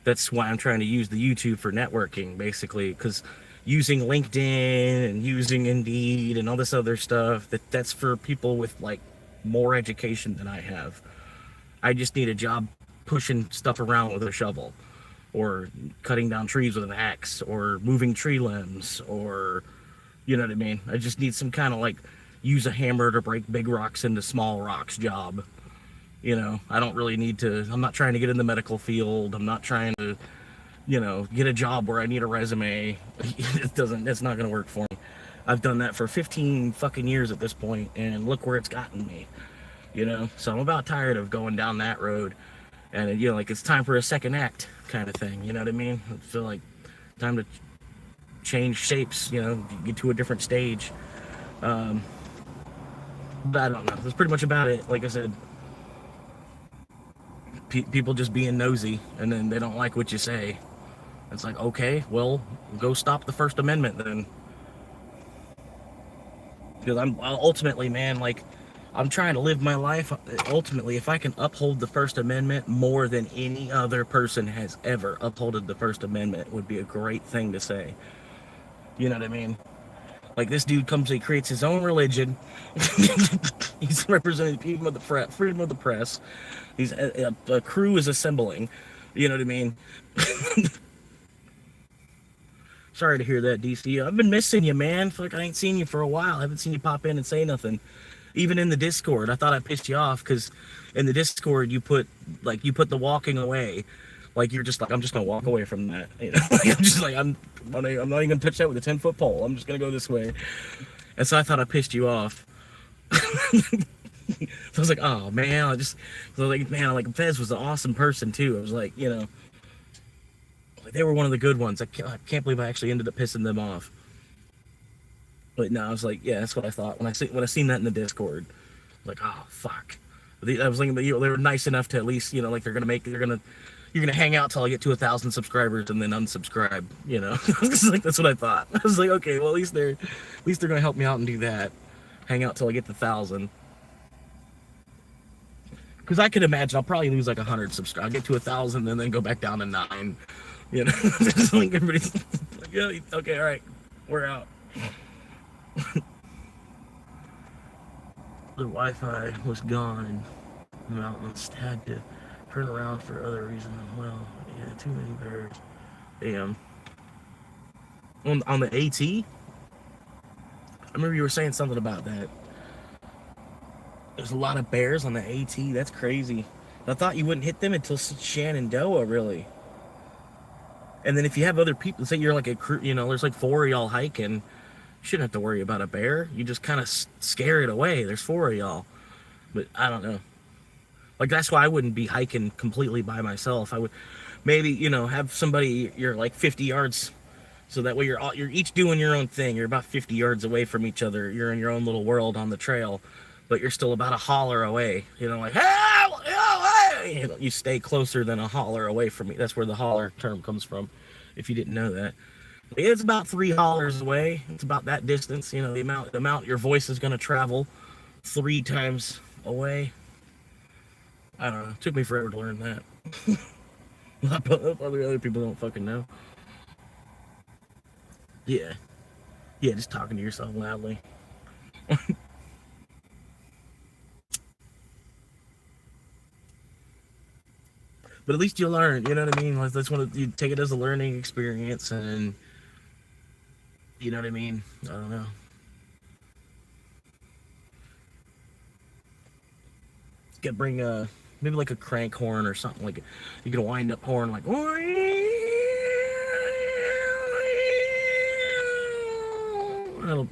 That's why I'm trying to use the YouTube for networking, basically. Because using LinkedIn and using Indeed and all this other stuff, that's for people with, like, more education than I have. I just need a job pushing stuff around with a shovel, or cutting down trees with an axe, or moving tree limbs, or, you know what I mean? I just need some kind of, like, use a hammer to break big rocks into small rocks job. You know, I don't really need to, I'm not trying to get in the medical field. I'm not trying to, you know, get a job where I need a resume. It's not going to work for me. I've done that for 15 fucking years at this point, and look where it's gotten me, you know? So I'm about tired of going down that road. And, you know, like, it's time for a second act kind of thing, you know what I mean? I feel like time to change shapes, you know, get to a different stage. But I don't know. That's pretty much about it. Like I said, people just being nosy, and then they don't like what you say. It's like, okay, well, go stop the First Amendment then. Because I'm ultimately, man, like, I'm trying to live my life. Ultimately, if I can uphold the First Amendment more than any other person has ever upholded the First Amendment, would be a great thing to say. You know what I mean? Like, this dude he creates his own religion. He's representing freedom of the press. He's a crew is assembling. You know what I mean? Sorry to hear that, DC. I've been missing you, man. Fuck, I ain't seen you for a while. I haven't seen you pop in and say nothing. Even in the Discord, I thought I pissed you off because in the Discord you put the walking away, like you're just like, I'm just gonna walk away from that. You know? Like, I'm just like, I'm not even gonna touch that with a 10-foot pole. I'm just gonna go this way. And so I thought I pissed you off. So I was like, oh man, like Fez was an awesome person too. I was like, you know, like, they were one of the good ones. I can't believe I actually ended up pissing them off. But no, I was like, yeah, that's what I thought when I seen that in the Discord. I was like, oh fuck. I was thinking that, you know, they were nice enough to at least, you know, like you're gonna hang out till I get to 1,000 subscribers and then unsubscribe. You know, like that's what I thought. I was like, okay, well at least they're gonna help me out and do that. Hang out till I get to 1,000. Because I could imagine I'll probably lose like 100 subscribers. I'll get to 1,000 and then go back down to 9. You know, just like everybody's like, yeah, okay, all right, we're out. The Wi-Fi was gone and the mountains had to turn around for other reasons as well. Yeah, too many birds. Damn. On the AT, I remember you were saying something about that. There's a lot of bears on the AT. That's crazy. I thought you wouldn't hit them until Shenandoah, really. And then if you have other people, say you're like a crew, you know, there's like 4 of y'all hiking, you shouldn't have to worry about a bear. You just kind of scare it away. There's 4 of y'all. But I don't know. Like, that's why I wouldn't be hiking completely by myself. I would maybe, you know, have somebody, you're like 50 yards, so that way you're each doing your own thing. You're about 50 yards away from each other. You're in your own little world on the trail, but you're still about a holler away. You know, like, hey! You know, you stay closer than a holler away from me. That's where the holler term comes from, if you didn't know that. It's about 3 hollers away. It's about that distance. You know, the amount your voice is going to travel 3 times away. I don't know. It took me forever to learn that. Other people don't fucking know. Yeah. Yeah, just talking to yourself loudly. But at least you learn, you know what I mean? Like, that's you take it as a learning experience, and you know what I mean? I don't know. You could bring maybe like a crank horn or something, like you could wind up horn like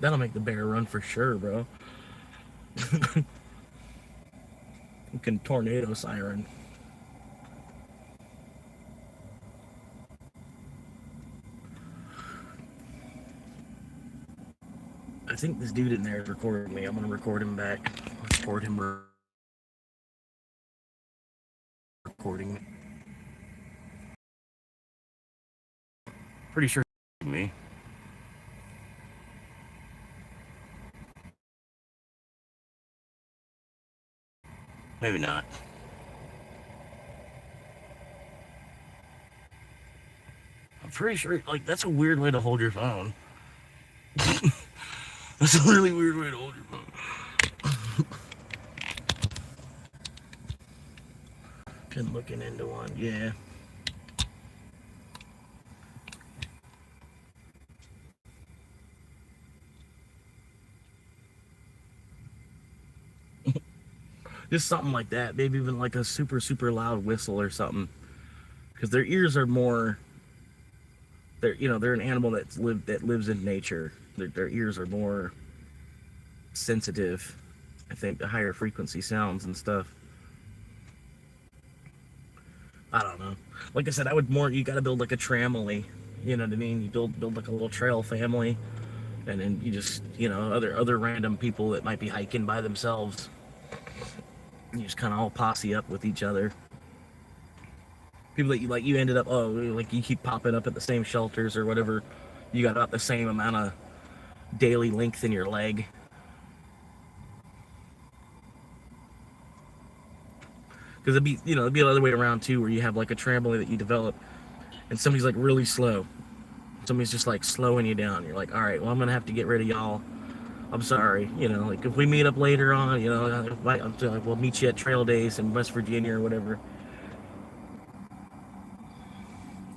that'll make the bear run for sure, bro. You can tornado siren. I think this dude in there is recording me. I'm gonna record him back. Record him recording me. Pretty sure me. Maybe not. I'm pretty sure, like, that's a weird way to hold your phone. That's a really weird way to hold your phone. Been looking into one, yeah. Just something like that. Maybe even like a super, super loud whistle or something. Because their ears are more... they're an animal that lives in nature. Their ears are more sensitive, I think, to higher frequency sounds and stuff. I don't know. Like I said, you gotta build like a tramily. You know what I mean? You build like a little trail family, and then you just, you know, other random people that might be hiking by themselves. You just kind of all posse up with each other. People that you ended up, like you keep popping up at the same shelters or whatever. You got about the same amount of daily length in your leg. Because it'd be the other way around too, where you have like a trampoline that you develop, and somebody's like really slow. Somebody's just like slowing you down. You're like, all right, well, I'm gonna have to get rid of y'all. I'm sorry, you know, like if we meet up later on, you know, we'll meet you at Trail Days in West Virginia or whatever.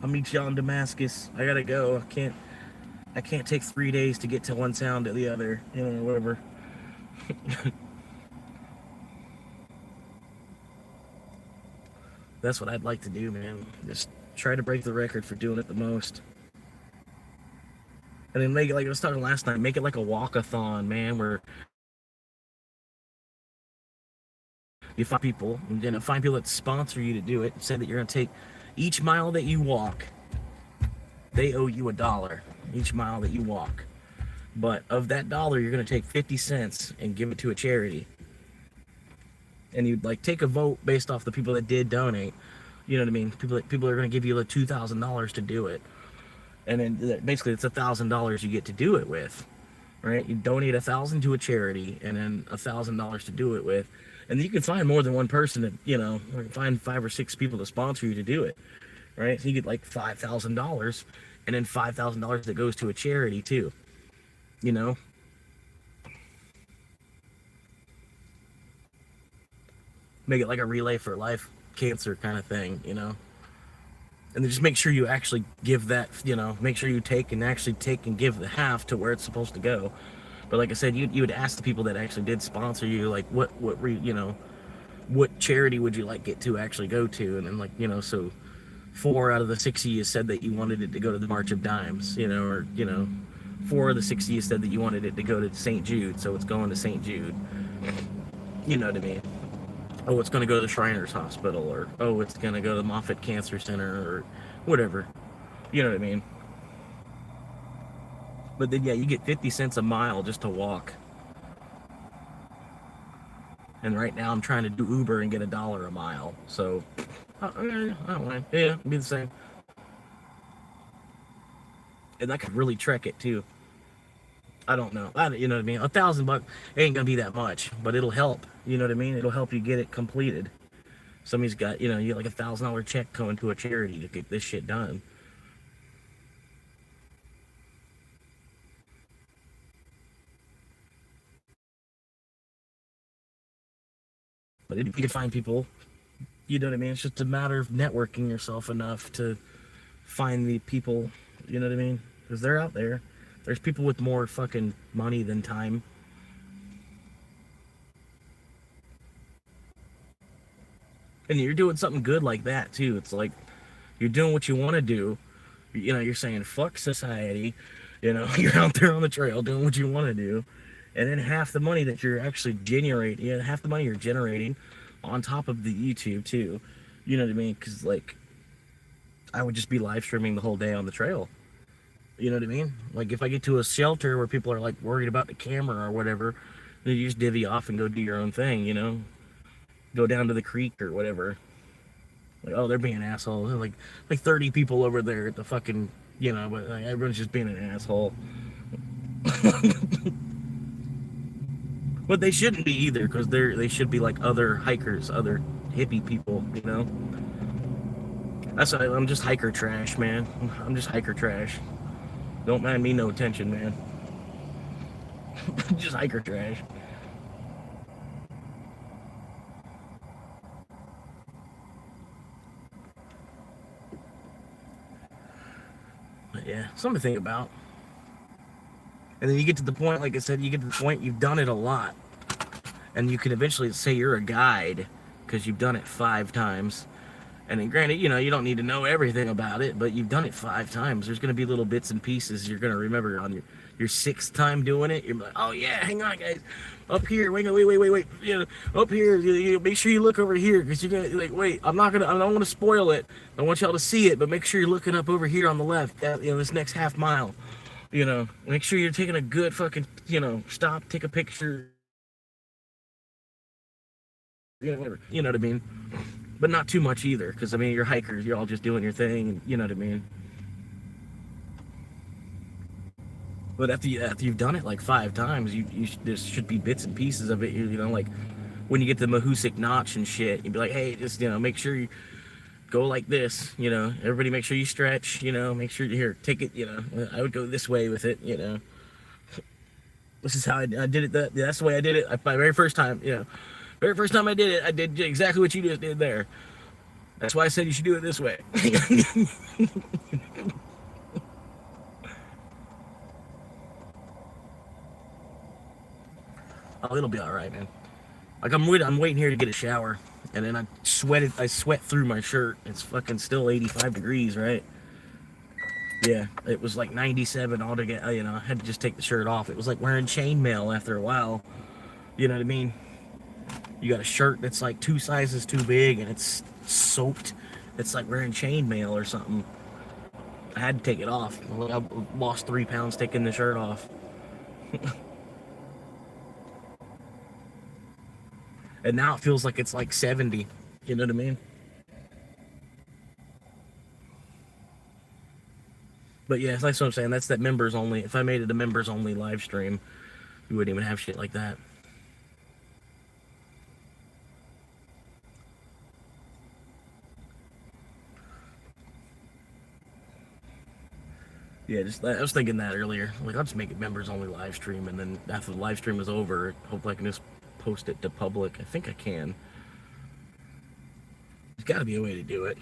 I'll meet you in Damascus. I gotta go. I can't take 3 days to get to one town to the other, you know, whatever. That's what I'd like to do, man. Just try to break the record for doing it the most. And then make it like I was talking last night, make it like a walk-a-thon, man, where you find people, and then find people that sponsor you to do it, and say that you're going to take each mile that you walk, they owe you $1 each mile that you walk. But of that $1, you're going to take 50 cents and give it to a charity. And you'd like take a vote based off the people that did donate. You know what I mean? People are going to give you like $2,000 to do it. And then basically it's $1,000 you get to do it with, right? You donate $1,000 to a charity, and then $1,000 to do it with, and you can find more than one person to, you know, or find 5 or 6 people to sponsor you to do it. right? So you get like $5,000, and then $5,000 that goes to a charity too. You know, make it like a Relay for Life cancer kind of thing. You know, and then just make sure you actually give that. You know, make sure you take and give the half to where it's supposed to go. But like I said, you would ask the people that actually did sponsor you, like what charity would you like it to actually go to, and then like, you know, so 4 out of the 60 you said that you wanted it to go to the March of Dimes, you know, or, you know, 4 of the 60 you said that you wanted it to go to St. Jude, so it's going to St. Jude. You know what I mean? Oh, it's going to go to the Shriners Hospital, or oh, it's going to go to the Moffitt Cancer Center, or whatever. You know what I mean? But then, yeah, you get 50 cents a mile just to walk. And right now I'm trying to do Uber and get $1 a mile. So, I don't mind. Yeah, it'd be the same. And I could really trek it too. I don't know. You know what I mean? $1,000 ain't gonna be that much, but it'll help. You know what I mean? It'll help you get it completed. Somebody's got, you know, you like $1,000 check going to a charity to get this shit done. But if you can find people, you know what I mean? It's just a matter of networking yourself enough to find the people, you know what I mean? Because they're out there. There's people with more fucking money than time. And you're doing something good like that too. It's like you're doing what you want to do. You know, you're saying fuck society. You know, you're out there on the trail doing what you want to do. And then half the money that you're actually generating, half the money you're generating on top of the YouTube too. You know what I mean? Because like, I would just be live streaming the whole day on the trail. You know what I mean? Like if I get to a shelter where people are like worried about the camera or whatever, then you just divvy off and go do your own thing, you know? Go down to the creek or whatever. Like, oh, they're being assholes. They're like 30 people over there at the fucking, you know, but like, everyone's just being an asshole. But they shouldn't be either, because they should be like other hikers, other hippie people, you know? That's why I'm just hiker trash, man. I'm just hiker trash. Don't mind me no attention, man. Just hiker trash. But yeah, something to think about. And then you get to the point, like I said, you get to the point you've done it a lot. And you can eventually say you're a guide because you've done it 5 times. And then granted, you know, you don't need to know everything about it, but you've done it 5 times. There's going to be little bits and pieces you're going to remember on your 6th time doing it. You're like, oh yeah, hang on guys. Up here, wait. You know, up here, you make sure you look over here, because you're going to, like, wait, I don't want to spoil it. I want y'all to see it, but make sure you're looking up over here on the left, you know, this next half mile. You know, make sure you're taking a good fucking, you know, stop, take a picture. You know, whatever. You know what I mean? But not too much either, because I mean, you're hikers, you're all just doing your thing, and you know what I mean. But after you've done it like 5 times, there should be bits and pieces of it. You know, like when you get the Mahusik Notch and shit, you'd be like, hey, just, you know, make sure you go like this. You know, everybody, make sure you stretch. You know, make sure here, take it. You know, I would go this way with it. You know, this is how I did it. That's the way I did it. My very first time. You know. Very first time I did it, I did exactly what you just did there. That's why I said you should do it this way. Oh, it'll be all right, man. Like I'm waiting here to get a shower, and then I sweat through my shirt. It's fucking still 85 degrees, right? Yeah, it was like 97 altogether. You know, I had to just take the shirt off. It was like wearing chainmail after a while. You know what I mean? You got a shirt that's like 2 sizes too big and it's soaked. It's like wearing chainmail or something. I had to take it off. I lost 3 pounds taking the shirt off. And now it feels like it's like 70. You know what I mean? But yeah, that's what I'm saying. That's that members only. If I made it a members only live stream, we wouldn't even have shit like that. Yeah, just I was thinking that earlier. Like, I'll just make it members only live stream, and then after the live stream is over, hopefully I can just post it to public. I think I can. There's got to be a way to do it.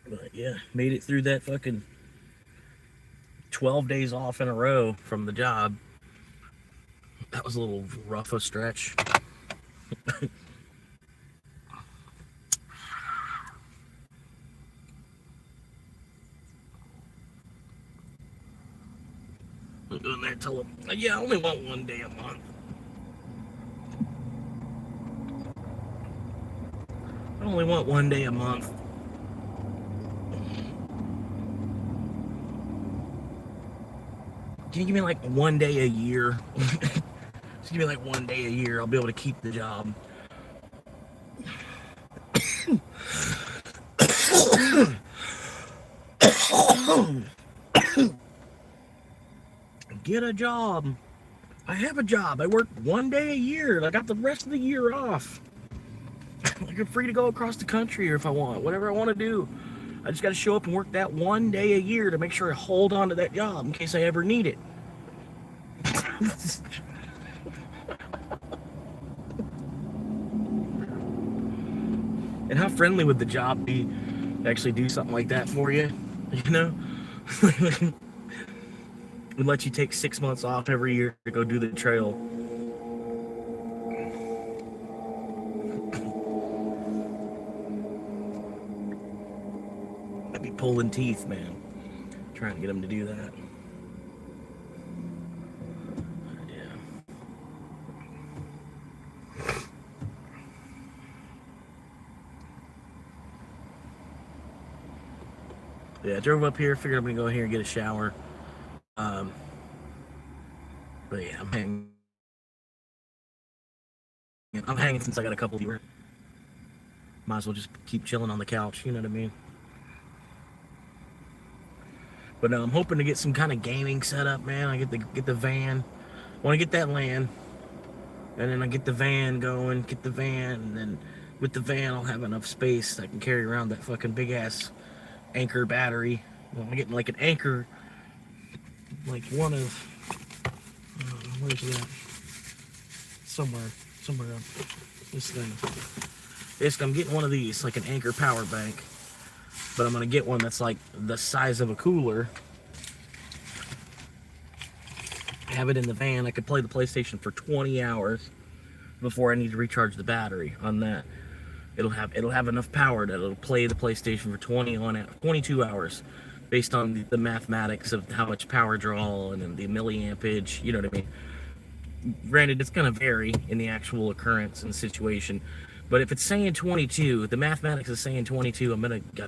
But yeah, made it through that fucking 12 days off in a row from the job. That was a little rough a stretch. I'm doing there, tell them, yeah, I only want 1 day a month. I only want 1 day a month. Can you give me like 1 day a year? Just give me like 1 day a year. I'll be able to keep the job. Get a job. I have a job. I work 1 day a year, and I got the rest of the year off. I'm free to go across the country if I want, whatever I want to do. I just got to show up and work that 1 day a year to make sure I hold on to that job in case I ever need it. And how friendly would the job be to actually do something like that for you? You know? Would let you take 6 months off every year to go do the trail. I'd be pulling teeth, man. Trying to get them to do that. Yeah, I drove up here, figured I'm gonna go here and get a shower. But yeah, I'm hanging since I got a couple of years. Might as well just keep chilling on the couch, you know what I mean? But I'm hoping to get some kind of gaming setup, man. I get the van. I want to get that land, and then I get the van going, and then with the van I'll have enough space I can carry around that fucking big ass Anchor battery. Well, I'm getting like an Anchor, like one of, where's that? Somewhere on this thing. Basically, I'm getting one of these, like an Anchor power bank, but I'm gonna get one that's like the size of a cooler. Have it in the van. I could play the PlayStation for 20 hours before I need to recharge the battery on that. It'll have enough power that it'll play the PlayStation for 22 hours, based on the mathematics of how much power draw and then the milliampage. You know what I mean? Granted, it's gonna vary in the actual occurrence and situation, but if it's saying 22, the mathematics is saying 22. I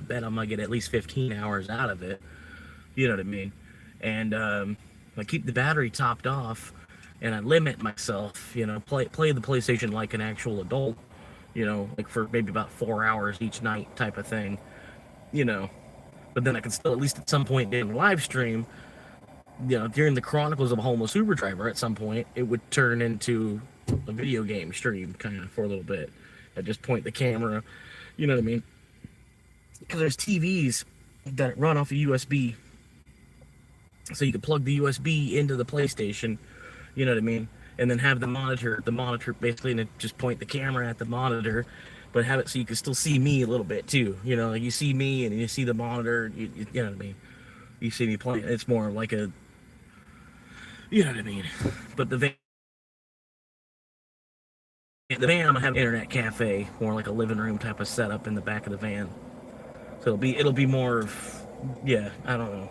bet I'm gonna get at least 15 hours out of it. You know what I mean? And I keep the battery topped off, and I limit myself. You know, play the PlayStation like an actual adult. You know, like for maybe about 4 hours each night type of thing, you know. But then I can still, at least at some point during the live stream, you know, during the Chronicles of a Homeless Uber Driver, at some point, it would turn into a video game stream kind of for a little bit. I'd just point the camera, you know what I mean? Because there's TVs that run off a USB. So you can plug the USB into the PlayStation, you know what I mean? And then have the monitor basically, and just point the camera at the monitor, but have it so you can still see me a little bit too. You know, like you see me and you see the monitor, you know what I mean? You see me playing. It's more like a, you know what I mean? But the van, I'm gonna have an internet cafe, more like a living room type of setup in the back of the van. So it'll be more of, yeah, I don't know.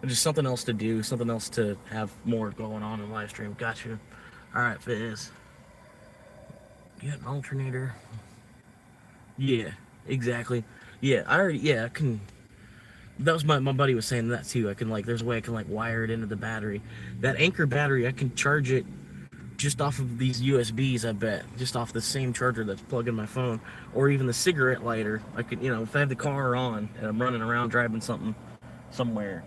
Just something else to do, something else to have more going on in live stream. Gotcha. All right, Fizz. You got an alternator? Yeah, exactly. Yeah, I can. That was my buddy was saying that too. I can there's a way I can wire it into the battery. That Anchor battery, I can charge it just off of these USBs, I bet. Just off the same charger that's plugging my phone. Or even the cigarette lighter. I could, if I have the car on and I'm running around driving something somewhere,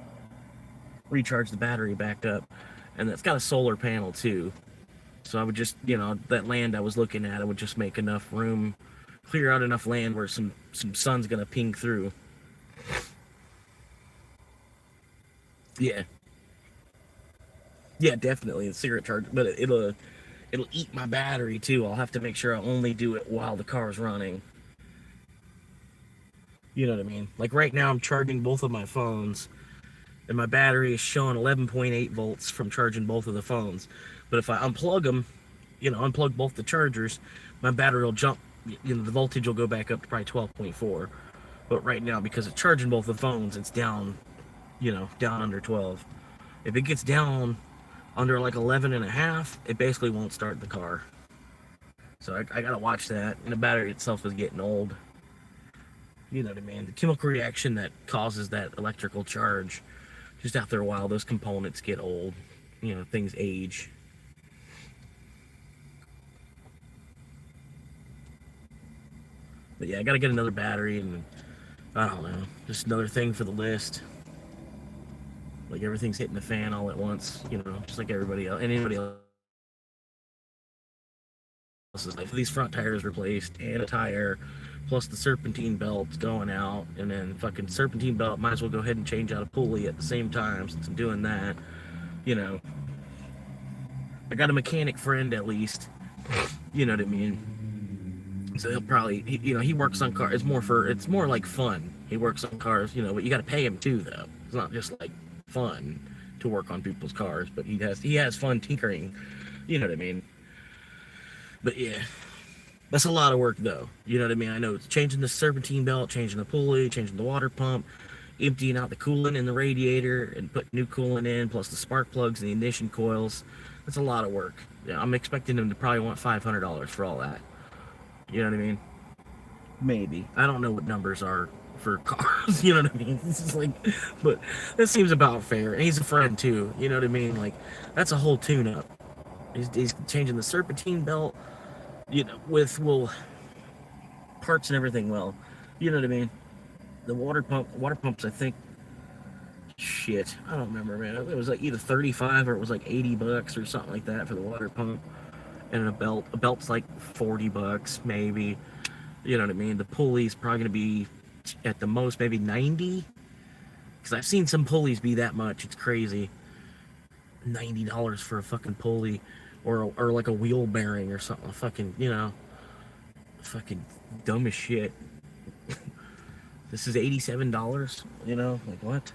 recharge the battery back up. And that's got a solar panel too. So I would just, that land I was looking at, I would just make enough room, clear out enough land where some sun's gonna ping through. Yeah. Yeah, definitely the cigarette charger, but it'll eat my battery too. I'll have to make sure I only do it while the car's running. You know what I mean? Like right now I'm charging both of my phones and my battery is showing 11.8 volts from charging both of the phones. But if I unplug them, unplug both the chargers, my battery will jump, the voltage will go back up to probably 12.4. But right now, because it's charging both the phones, it's down, down under 12. If it gets down under like 11 and a half, it basically won't start the car. So I gotta watch that. And the battery itself is getting old. You know what I mean? The chemical reaction that causes that electrical charge, just after a while, those components get old. Things age. But yeah, I gotta get another battery, and I don't know, just another thing for the list. Like everything's hitting the fan all at once, just like everybody else, anybody else's life. These front tires replaced, and a tire, plus the serpentine belt's going out, and then fucking serpentine belt, might as well go ahead and change out a pulley at the same time since I'm doing that. I got a mechanic friend at least, you know what I mean? So he'll probably, he works on cars. It's more like fun. He works on cars, but you got to pay him too, though. It's not just like fun to work on people's cars, but he has fun tinkering. You know what I mean? But yeah, that's a lot of work, though. You know what I mean? I know it's changing the serpentine belt, changing the pulley, changing the water pump, emptying out the coolant in the radiator, and putting new coolant in, plus the spark plugs and the ignition coils. That's a lot of work. Yeah, I'm expecting him to probably want $500 for all that. You know what I mean? Maybe. I don't know what numbers are for cars. You know what I mean? It's just like, but that seems about fair. And he's a friend too. You know what I mean? Like, that's a whole tune-up. He's changing the serpentine belt, with parts and everything. Well, you know what I mean? The water pumps, I think. Shit, I don't remember, man. It was like either 35 or it was like $80 or something like that for the water pump. And a belt's like $40 maybe. You know what I mean? The pulley's probably gonna be at the most maybe 90, because I've seen some pulleys be that much. It's crazy. $90 for a fucking pulley, or like a wheel bearing or something. Fucking, fucking dumb as shit. This is $87. Like what?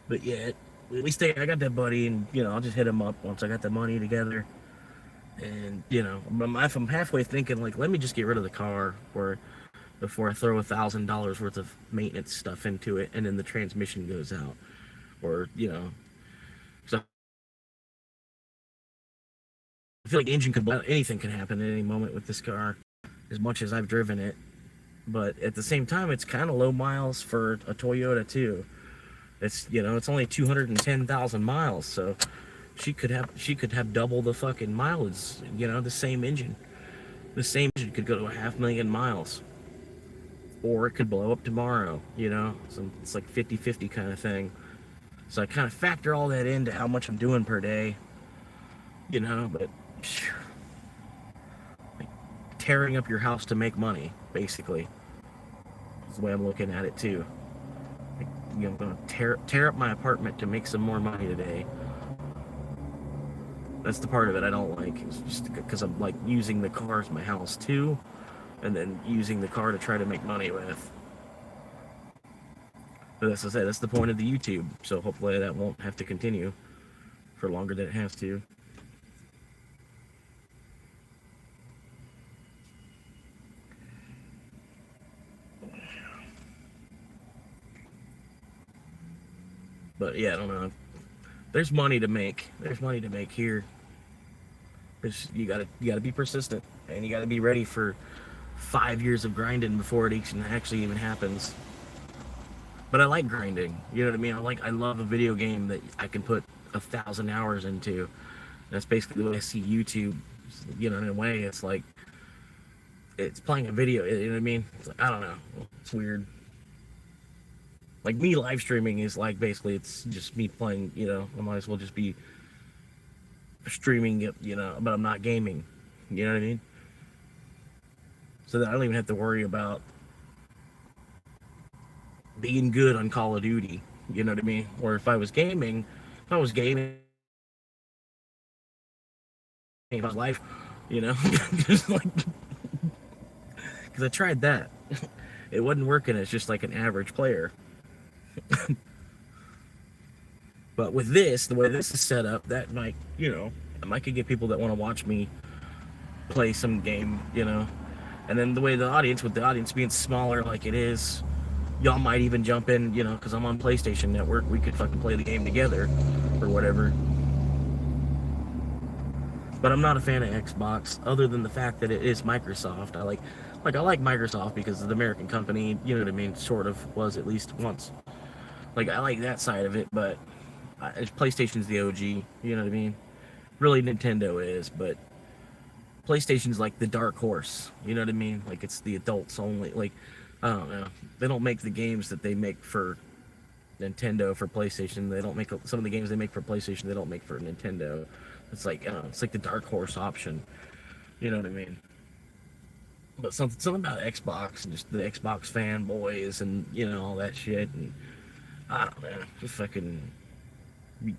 But yeah, at least I got that buddy, and I'll just hit him up once I got the money together. And if I'm halfway thinking like, let me just get rid of the car before I throw $1,000 worth of maintenance stuff into it, and then the transmission goes out, or so I feel like anything can happen at any moment with this car, as much as I've driven it. But at the same time, it's kind of low miles for a Toyota too. It's it's only 210,000 miles, so she could have double the fucking mileage. The same engine could go to 500,000 miles, or it could blow up tomorrow. So it's like 50-50 kind of thing. So I kind of factor all that into how much I'm doing per day. But like tearing up your house to make money, basically, is the way I'm looking at it too. I'm gonna tear up my apartment to make some more money today. That's the part of it I don't like. It's just because I'm like using the car as my house too, and then using the car to try to make money with. But as I said, that's the point of the YouTube. So hopefully that won't have to continue for longer than it has to. But yeah, I don't know. There's money to make. There's money to make here. You gotta be persistent, and you gotta be ready for 5 years of grinding before it actually even happens. But I like grinding. You know what I mean? I love a video game that I can put 1,000 hours into. That's basically the way I see YouTube. You know, in a way, it's like it's playing a video. You know what I mean? It's like, I don't know. It's weird. Like me live streaming is like basically it's just me playing. You know, I might as well just be streaming it. You know, but I'm not gaming. You know what I mean? So that I don't even have to worry about being good on Call of Duty. You know what I mean? Or if I was gaming, if I was live, you know, just like because I tried that, it wasn't working as just like an average player. But with this, the way this is set up, that might, you know, I could get people that want to watch me play some game, you know. And then the way the audience, with the audience being smaller like it is, y'all might even jump in, you know, because I'm on PlayStation Network. We could fucking play the game together or whatever. But I'm not a fan of Xbox, other than the fact that it is Microsoft. I like Microsoft because it's the American company, you know what I mean, sort of was at least once. Like, I like that side of it, but PlayStation's the OG, you know what I mean? Really, Nintendo is, but PlayStation's like the dark horse, you know what I mean? Like, it's the adults only. Like, I don't know. They don't make the games that they make for Nintendo for PlayStation. They don't make some of the games they make for PlayStation. They don't make for Nintendo. It's like it's like the dark horse option. You know what I mean? But something about Xbox and just the Xbox fanboys and you know all that shit. And I don't know, just fucking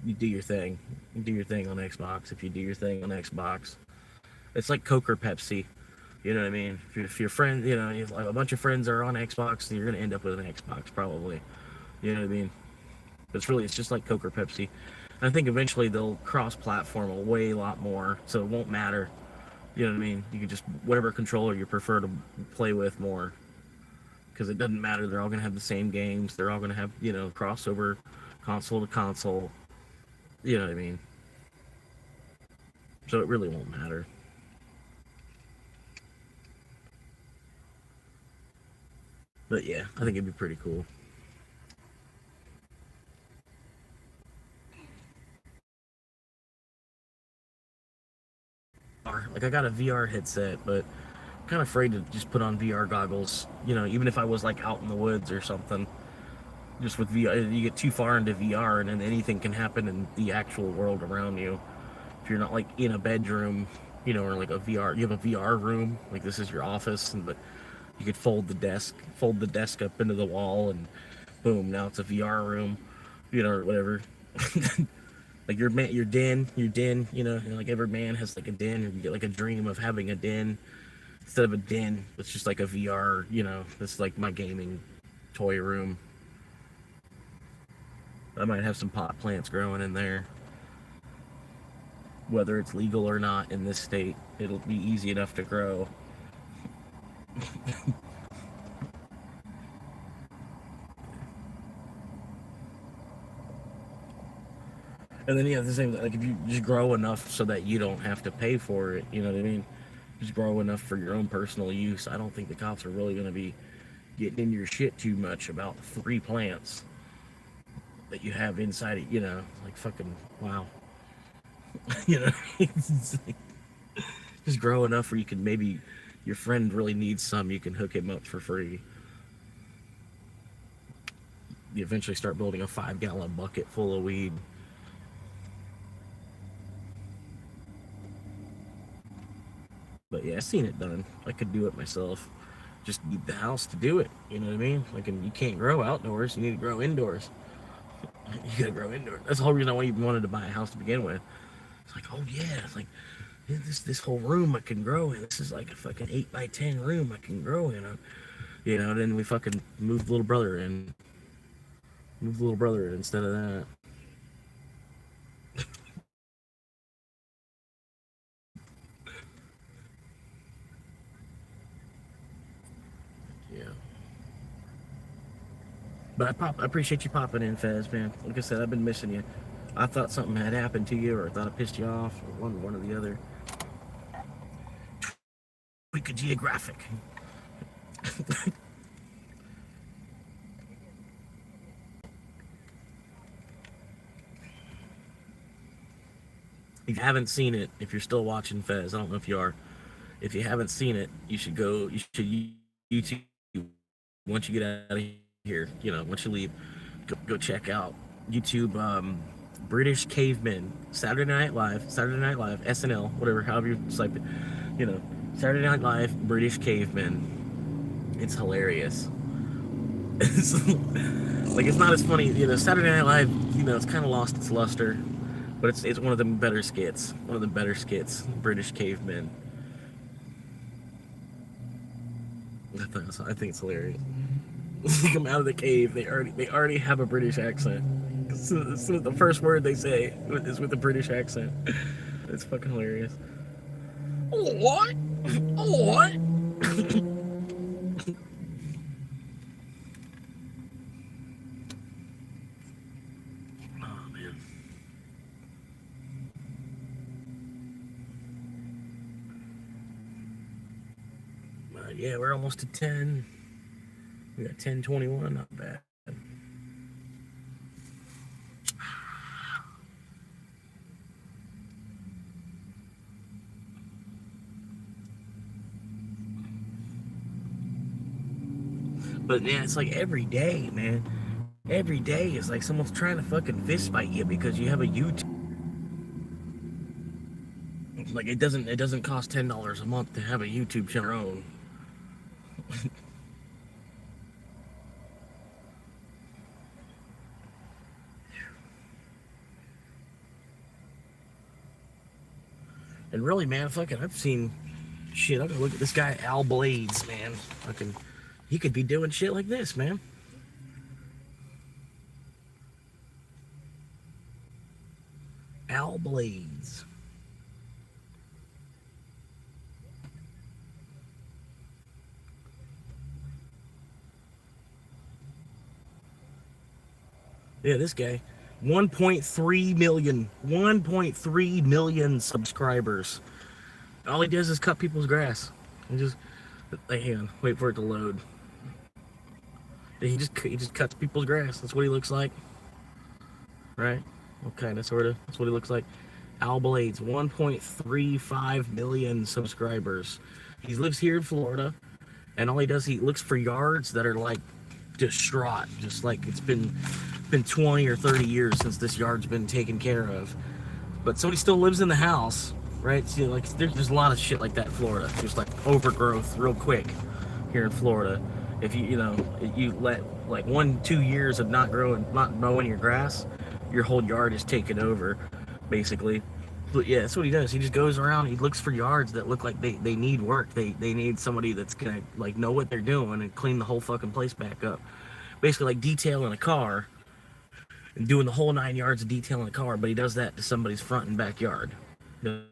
you do your thing. You do your thing on Xbox. If you do your thing on Xbox, it's like Coke or Pepsi. You know what I mean? If your friend, you know, if like a bunch of friends are on Xbox, then you're gonna end up with an Xbox probably. You know what I mean? It's just like Coke or Pepsi. And I think eventually they'll cross-platform a lot more, so it won't matter. You know what I mean? You can just whatever controller you prefer to play with more, because it doesn't matter. They're all gonna have the same games. They're all gonna have crossover, console to console. You know what I mean? So it really won't matter. But yeah, I think it'd be pretty cool. Like I got a VR headset, but I'm kind of afraid to just put on VR goggles. You know, even if I was like out in the woods or something. Just with VR, you get too far into VR, and then anything can happen in the actual world around you. If you're not like in a bedroom, you know, or like you have a VR room, like this is your office, but you could fold the desk up into the wall, and boom, now it's a VR room, you know, or whatever. Like your den, you know, like every man has like a den, or you get like a dream of having a den. Instead of a den, it's just like a VR, you know, it's like my gaming toy room. I might have some pot plants growing in there. Whether it's legal or not in this state, it'll be easy enough to grow. And then the same, like if you just grow enough so that you don't have to pay for it, you know what I mean? Just grow enough for your own personal use. I don't think the cops are really going to be getting in your shit too much about 3 plants that you have inside it, you know, like fucking, wow. You know, like, just grow enough where you can maybe, your friend really needs some, you can hook him up for free. You eventually start building a 5-gallon bucket full of weed. But yeah, I've seen it done. I could do it myself. Just need the house to do it. You know what I mean? Like, and you can't grow outdoors. You need to grow indoors. You gotta grow indoors. That's the whole reason I even wanted to buy a house to begin with. It's like, oh yeah, it's like this whole room I can grow in. This is like a fucking 8x10 room I can grow in. You know, then we fucking moved little brother in. Moved little brother in instead of that. Yeah. But I appreciate you popping in, Fez, man. Like I said, I've been missing you. I thought something had happened to you, or I thought I pissed you off, or one or the other. Tweak geographic. If you haven't seen it, if you're still watching Fez, I don't know if you are. If you haven't seen it, you should YouTube once you get out of here. Once you leave, go check out YouTube. British Cavemen, Saturday Night Live, SNL, whatever, however you type it. Saturday Night Live, British Cavemen. It's hilarious. It's not as funny. Saturday Night Live. It's kind of lost its luster, but it's one of the better skits. British Cavemen. I think it's hilarious. They come out of the cave. They already have a British accent. So the first word they say is with a British accent. It's fucking hilarious. What? What? Oh man. Yeah, we're almost to 10. We got 10:21, not bad. But yeah, it's like every day, man. Every day is like someone's trying to fucking fist fight you because you have a YouTube. Like it doesn't cost $10 a month to have a YouTube channel your own. And really, man, fucking, I've seen shit. I'm gonna look at this guy, Al Blades, man. Fucking, he could be doing shit like this, man. Al Blades. Yeah, this guy. 1.3 million subscribers. All he does is cut people's grass. And just hang on, wait for it to load. He just cuts people's grass. That's what he looks like. Right? Okay, that's what he looks like. Al Blades, 1.35 million subscribers. He lives here in Florida, and all he does, he looks for yards that are like distraught, just like it's been 20 or 30 years since this yard's been taken care of, but somebody still lives in the house, right? So like there's a lot of shit like that in Florida, just like overgrowth real quick here in Florida. If you let like 1-2 years of not mowing your grass, your whole yard is taken over basically. But yeah, that's what he does. He just goes around, he looks for yards that look like they need work. They need somebody that's gonna like know what they're doing and clean the whole fucking place back up, basically like detailing a car and doing the whole 9 yards of detailing the car. But he does that to somebody's front and backyard. Does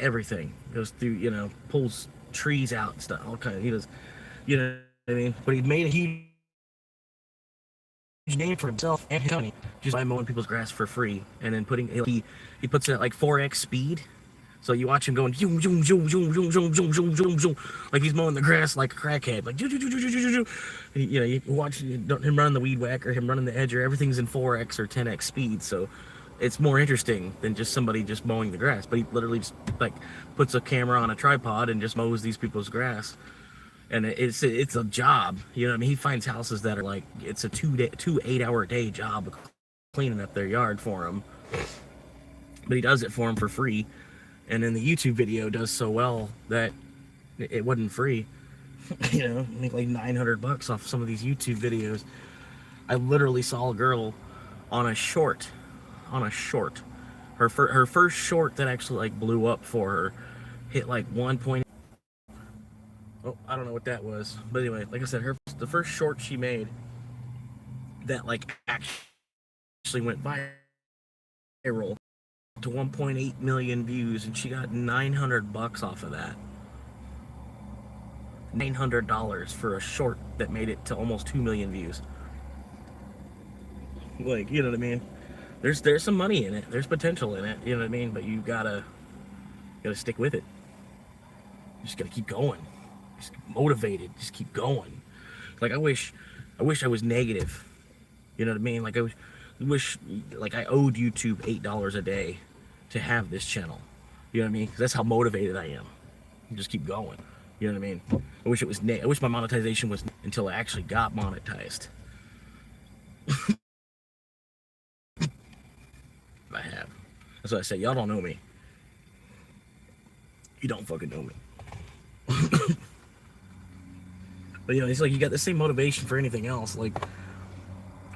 everything. Goes through, pulls trees out and stuff. All kind of. He does, what I mean. But he made a huge name for himself and his company just by mowing people's grass for free, and then he puts it at like 4x speed. So you watch him going zoom, zoom, zoom, zoom, zoom, zoom, zoom, zoom, zoom, zoom, like he's mowing the grass like a crackhead, like and, you watch him running the weed whacker, him running the edger. Everything's in 4x or 10x speed, so it's more interesting than just somebody just mowing the grass. But he literally just like puts a camera on a tripod and just mows these people's grass, and it's a job. I mean, he finds houses that are like it's a 2 8-hour day job of cleaning up their yard for them, but he does it for them for free. And then the YouTube video does so well that it wasn't free. Make like $900 off some of these YouTube videos. I literally saw a girl on a short. Her first short that actually like blew up for her hit like 1. Oh, I don't know what that was, but anyway, like I said, the first short she made that like actually went viral to 1.8 million views, and she got $900 off of that. $900 for a short that made it to almost 2 million views. Like, you know what I mean? There's some money in it. There's potential in it. You know what I mean? But you gotta stick with it. You just gotta keep going. Just get motivated. Just keep going. Like I wish I was negative. You know what I mean? Like I wish like I owed YouTube $8 a day. to have this channel. You know what I mean? 'Cause that's how motivated I am. Just keep going. You know what I mean? I wish it was. I wish my monetization was until I actually got monetized. I have. That's what I say. Y'all don't know me. You don't fucking know me. But you know, it's like you got the same motivation for anything else. Like,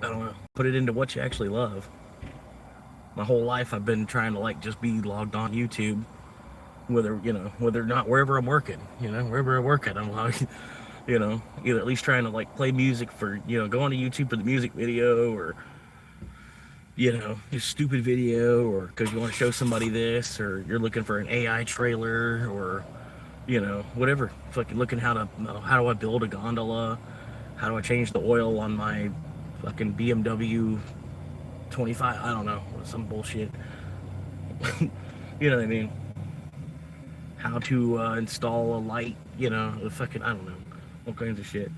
I don't know, put it into what you actually love. My whole life I've been trying to like just be logged on YouTube, whether or not wherever I'm working, wherever I work at, I'm like, either at least trying to like play music for, go on to YouTube for the music video, or just stupid video, or because you want to show somebody this, or you're looking for an AI trailer, or whatever. Fucking looking how do I build a gondola, how do I change the oil on my fucking BMW 25, I don't know, some bullshit. You know what I mean? How to install a light, fucking, I don't know, all kinds of shit.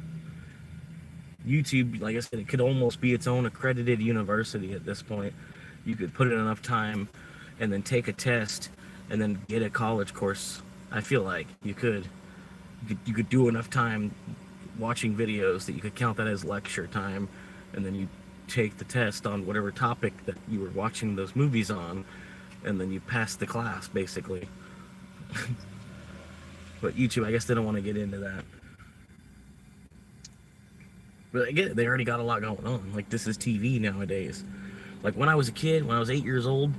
YouTube, like I said, it could almost be its own accredited university at this point. You could put in enough time and then take a test and then get a college course. I feel like you could do enough time watching videos that you could count that as lecture time, and then you take the test on whatever topic that you were watching those movies on, and then you pass the class, basically. But YouTube, I guess they don't want to get into that. But I get it, they already got a lot going on. Like, this is TV nowadays. Like, when I was a kid, when I was 8 years old,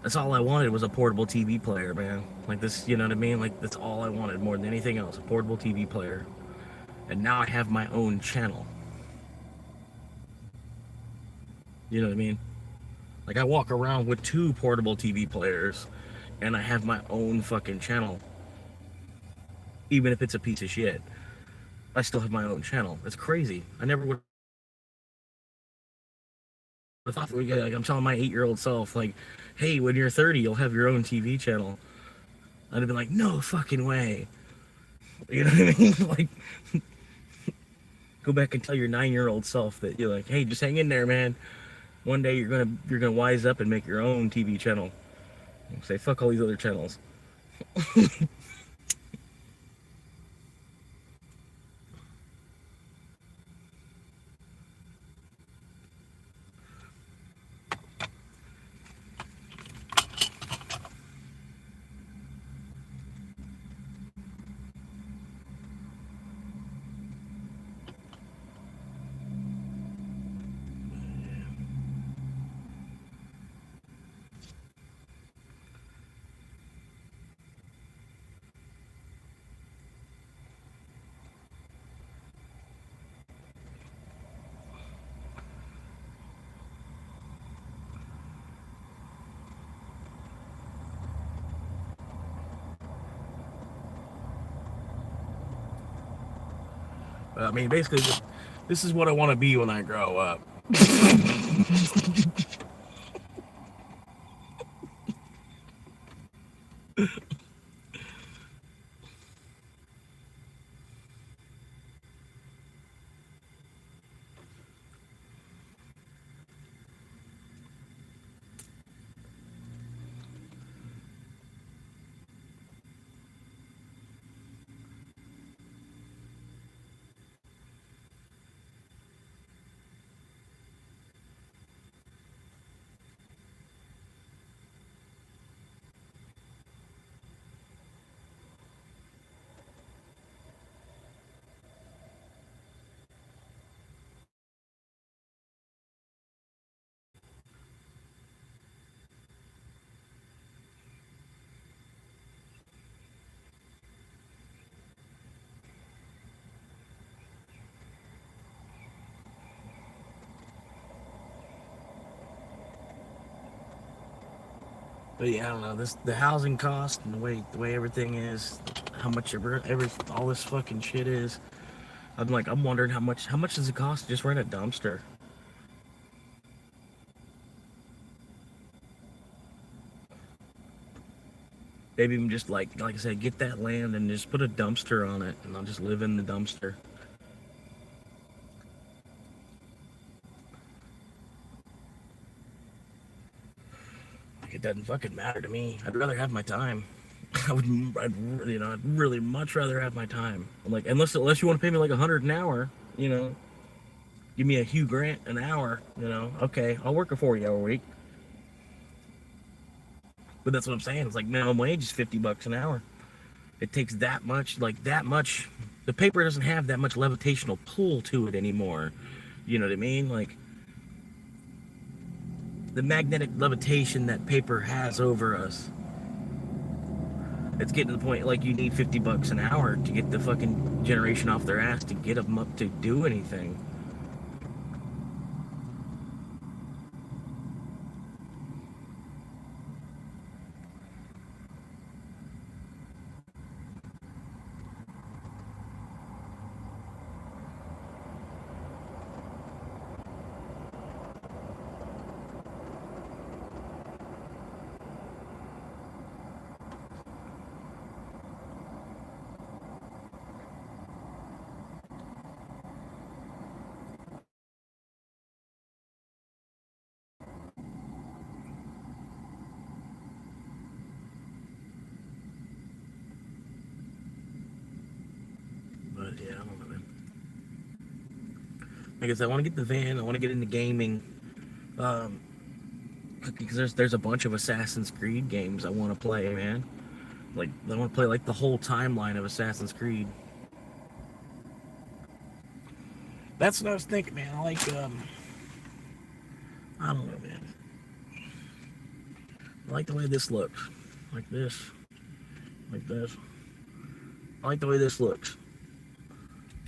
that's all I wanted was a portable TV player, man. Like this, you know what I mean? Like, that's all I wanted more than anything else, a portable TV player. And now I have my own channel. You know what I mean? Like, I walk around with 2 portable TV players, and I have my own fucking channel. Even if it's a piece of shit, I still have my own channel. It's crazy. I never would have thought, like, I'm telling my 8-year-old self, like, hey, when you're 30, you'll have your own TV channel. I'd have been like, no fucking way. You know what I mean? Like, go back and tell your 9-year-old self that you're like, hey, just hang in there, man. One day you're gonna wise up and make your own TV channel. Say fuck all these other channels. I mean, basically, this is what I want to be when I grow up. But yeah, I don't know. The housing cost and the way everything is, how much all this fucking shit is. I'm wondering how much does it cost to just rent a dumpster? Maybe even just like I said, get that land and just put a dumpster on it, and I'll just live in the dumpster. it doesn't fucking matter to me. I'd rather have my time. I'd really much rather have my time. Like, unless you want to pay me like $100 an hour, give me a Hugh Grant an hour, okay, I'll work a 40-hour week. But that's what I'm saying. It's like minimum wage is $50 an hour. It takes that much. The paper doesn't have that much levitational pull to it anymore. You know what I mean? Like, the magnetic levitation that paper has over us. It's getting to the point like you need $50 an hour to get the fucking generation off their ass to get them up to do anything. But yeah, I don't know, man. Like I said, I want to get the van. I want to get into gaming. Because there's a bunch of Assassin's Creed games I want to play, man. Like, I want to play like the whole timeline of Assassin's Creed. That's what I was thinking, man. I like, I don't know, man. I like the way this looks. Like this. Like this. I like the way this looks.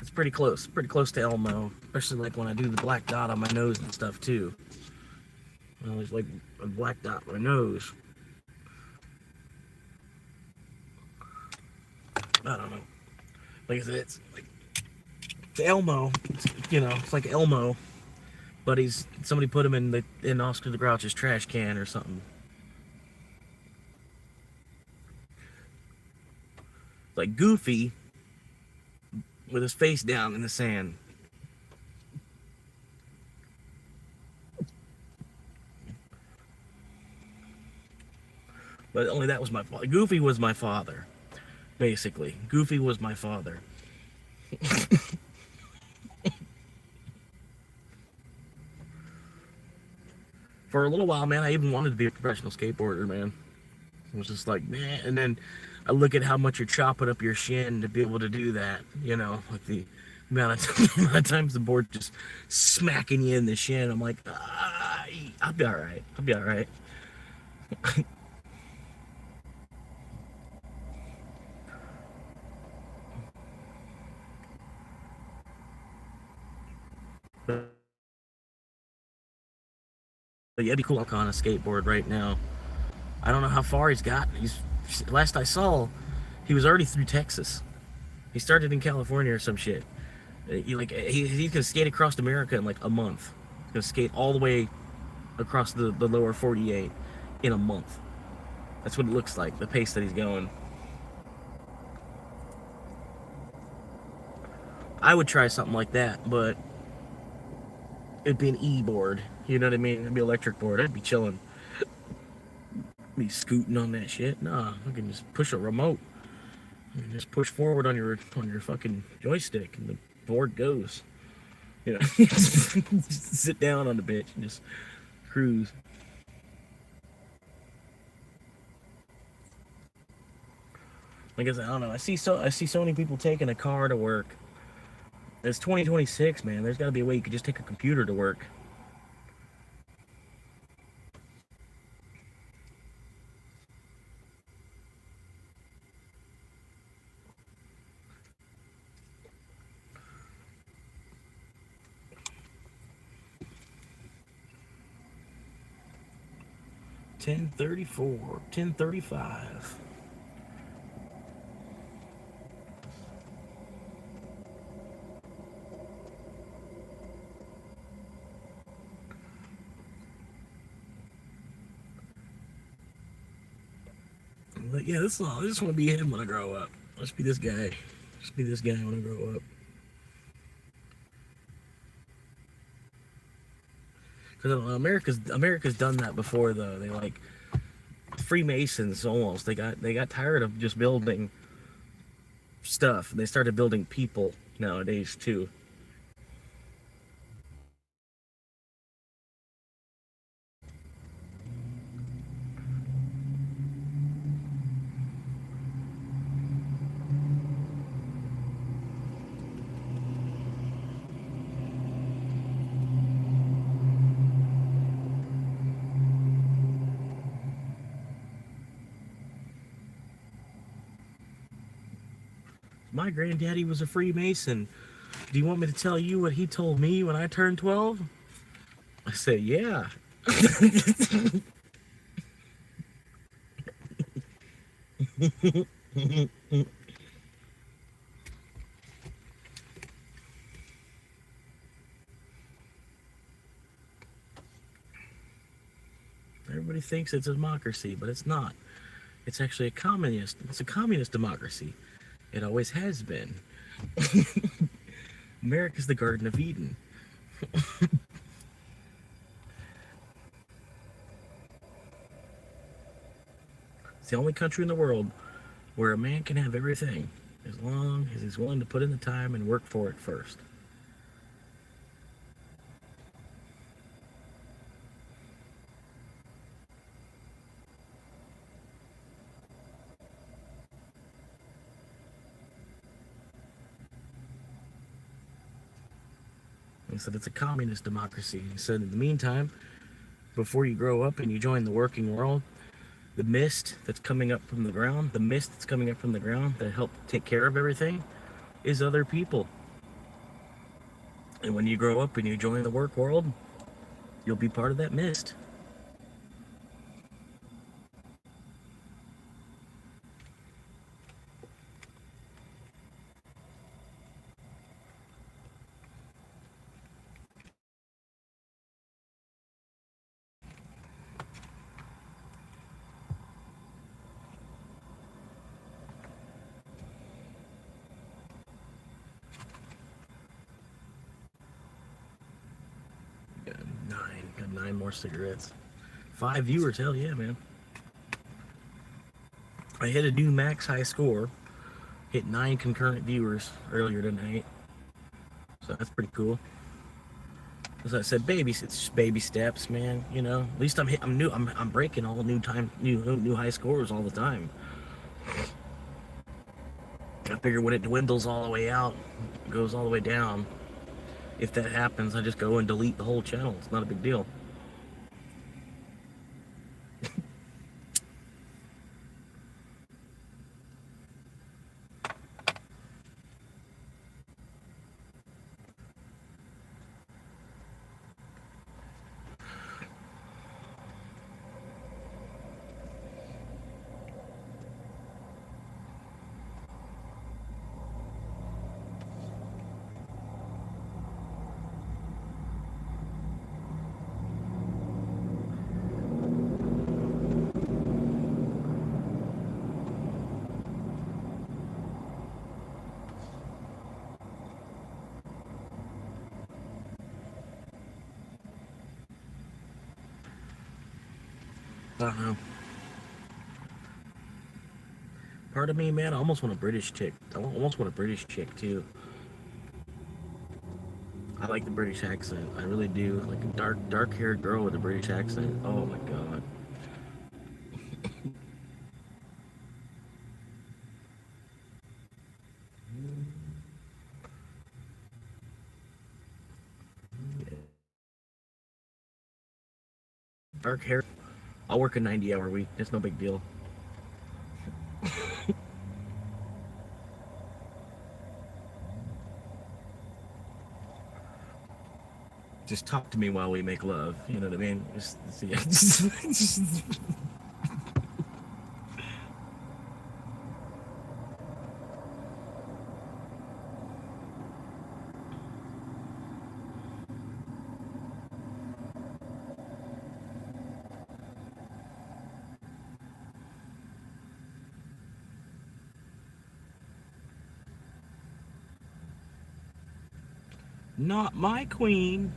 It's pretty close to Elmo. Especially like when I do the black dot on my nose and stuff too. I always like a black dot on my nose. I don't know. Like I said, it's like it's Elmo. It's like Elmo, but somebody put him in Oscar the Grouch's trash can or something. Like Goofy with his face down in the sand. But only that was my father. Goofy was my father, basically. Goofy was my father. For a little while, man, I even wanted to be a professional skateboarder, man. I was just like, man. And then I look at how much you're chopping up your shin to be able to do that. Like the amount of times the board just smacking you in the shin. I'm like, I'll be all right. I'll be all right. But yeah, it'd be cool on a skateboard right now. I don't know how far he's got. Last I saw, he was already through Texas. He started in California or some shit. He's gonna skate across America in like a month. He's gonna skate all the way across the lower 48 in a month. That's what it looks like, the pace that he's going. I would try something like that, but it'd be an e-board. You know what I mean? It'd be an electric board. I'd be chilling. Be scooting on that shit. Nah, I can just push a remote. You can just push forward on your fucking joystick and the board goes. Just sit down on the bitch and just cruise. Like I said, I don't know. I see so many people taking a car to work. It's 2026, man. There's got to be a way you could just take a computer to work. $10.34, $10.35. But yeah, I just want to be him when I grow up. Let's be this guy. Just be this guy when I grow up. Because America's done that before, though. Freemasons almost. They got tired of just building stuff. They started building people nowadays too. My granddaddy was a Freemason. Do you want me to tell you what he told me when I turned 12? I said, yeah. Everybody thinks it's a democracy, but it's not. It's actually a communist. It's a communist democracy. It always has been. America's the Garden of Eden. It's the only country in the world where a man can have everything as long as he's willing to put in the time and work for it first. He said it's a communist democracy. He said in the meantime, before you grow up and you join the working world, the mist that's coming up from the ground, that help take care of everything is other people. And when you grow up and you join the work world, you'll be part of that mist. Got 9 more cigarettes. 5 viewers, hell yeah, man. I hit a new max high score. Hit 9 concurrent viewers earlier tonight. So that's pretty cool. As I said, it's just baby steps, man. You know, at least I'm breaking all new high scores all the time. I figure when it dwindles all the way out, goes all the way down, if that happens, I just go and delete the whole channel. It's not a big deal. I don't know. Part of me, man, I almost want a British chick. I almost want a British chick, too. I like the British accent. I really do. Like a dark-haired girl with a British accent. Oh, my God. Dark hair. I'll work a 90-hour week. It's no big deal. Just talk to me while we make love. You know what I mean? Not my queen.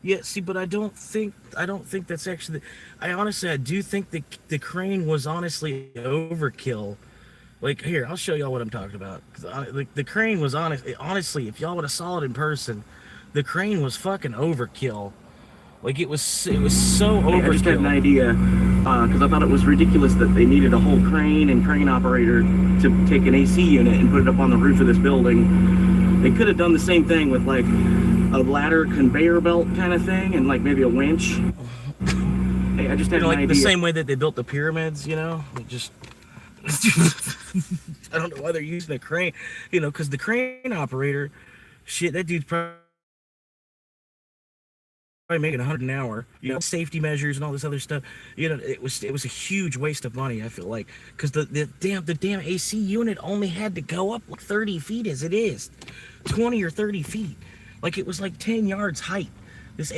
Yeah, see, but I don't think that's actually. I do think the crane was honestly overkill. Like here, I'll show y'all what I'm talking about. 'Cause like the crane was honestly, if y'all would have saw it in person, the crane was fucking overkill. Like it was so overkill. I just had an idea because I thought it was ridiculous that they needed a whole crane and crane operator to take an AC unit and put it up on the roof of this building. They could have done the same thing with like a ladder conveyor belt kind of thing and like maybe a winch. Hey, I just had an like idea. the same way that they built the pyramids, like just. I don't know why they're using a crane, because the crane operator, shit, that dude's probably making 100 an hour. Safety measures and all this other stuff. It was a huge waste of money. I feel like because the damn AC unit only had to go up like 30 feet as it is, 20 or 30 feet. Like it was like 10 yards height. This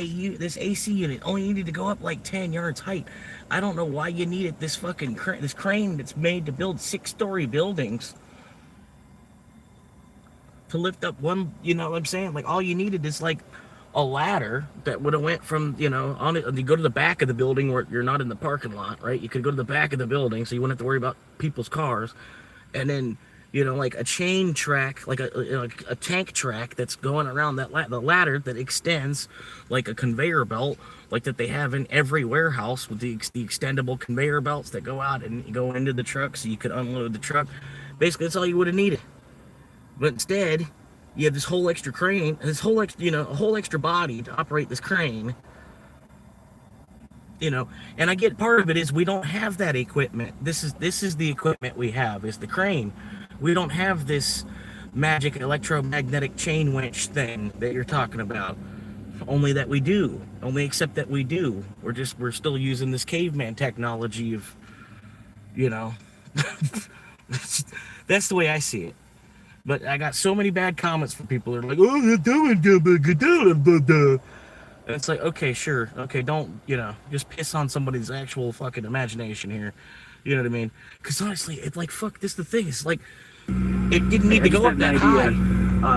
AC unit only needed to go up like 10 yards height. I don't know why you needed this fucking crane that's made to build 6-story buildings to lift up one. You know what I'm saying? Like all you needed is like a ladder that would have went from on it. You go to the back of the building where you're not in the parking lot, right? You could go to the back of the building, so you wouldn't have to worry about people's cars, and then. Like a chain track, like a tank track that's going around the ladder that extends like a conveyor belt, like that they have in every warehouse with the extendable conveyor belts that go out and go into the truck so you could unload the truck. Basically, that's all you would have needed. But instead, you have this whole extra crane, a whole extra body to operate this crane. And I get part of it is we don't have that equipment. This is the equipment we have, is the crane. We don't have this magic electromagnetic chain winch thing that you're talking about. Only except that we do. We're still using this caveman technology of, that's the way I see it. But I got so many bad comments from people that are like, oh, you're doing good. And it's like, okay, sure. Okay, don't, just piss on somebody's actual fucking imagination here. You know what I mean? Because honestly, it's like, fuck, this is the thing. It's like, it didn't need to go up that high.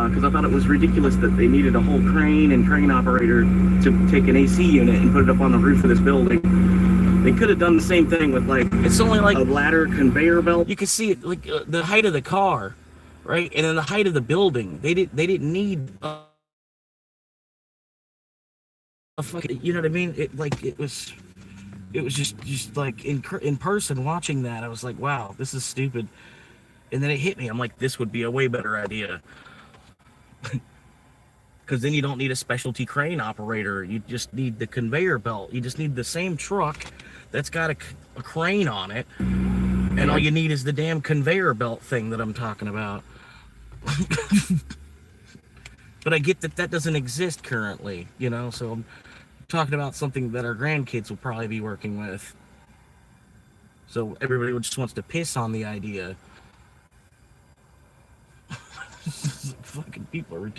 Because I thought it was ridiculous that they needed a whole crane and crane operator to take an AC unit and put it up on the roof of this building. They could have done the same thing with like it's only like a ladder conveyor belt. You can see it like the height of the car, right, and then the height of the building. They didn't need a fucking, you know what I mean? It was just like in person watching that, I was like, wow, this is stupid. And then it hit me. I'm like, this would be a way better idea. Because then you don't need a specialty crane operator. You just need the conveyor belt. You just need the same truck that's got a crane on it. And all you need is the damn conveyor belt thing that I'm talking about. But I get that doesn't exist currently, so I'm talking about something that our grandkids will probably be working with. So everybody just wants to piss on the idea. Fucking people are ridiculous.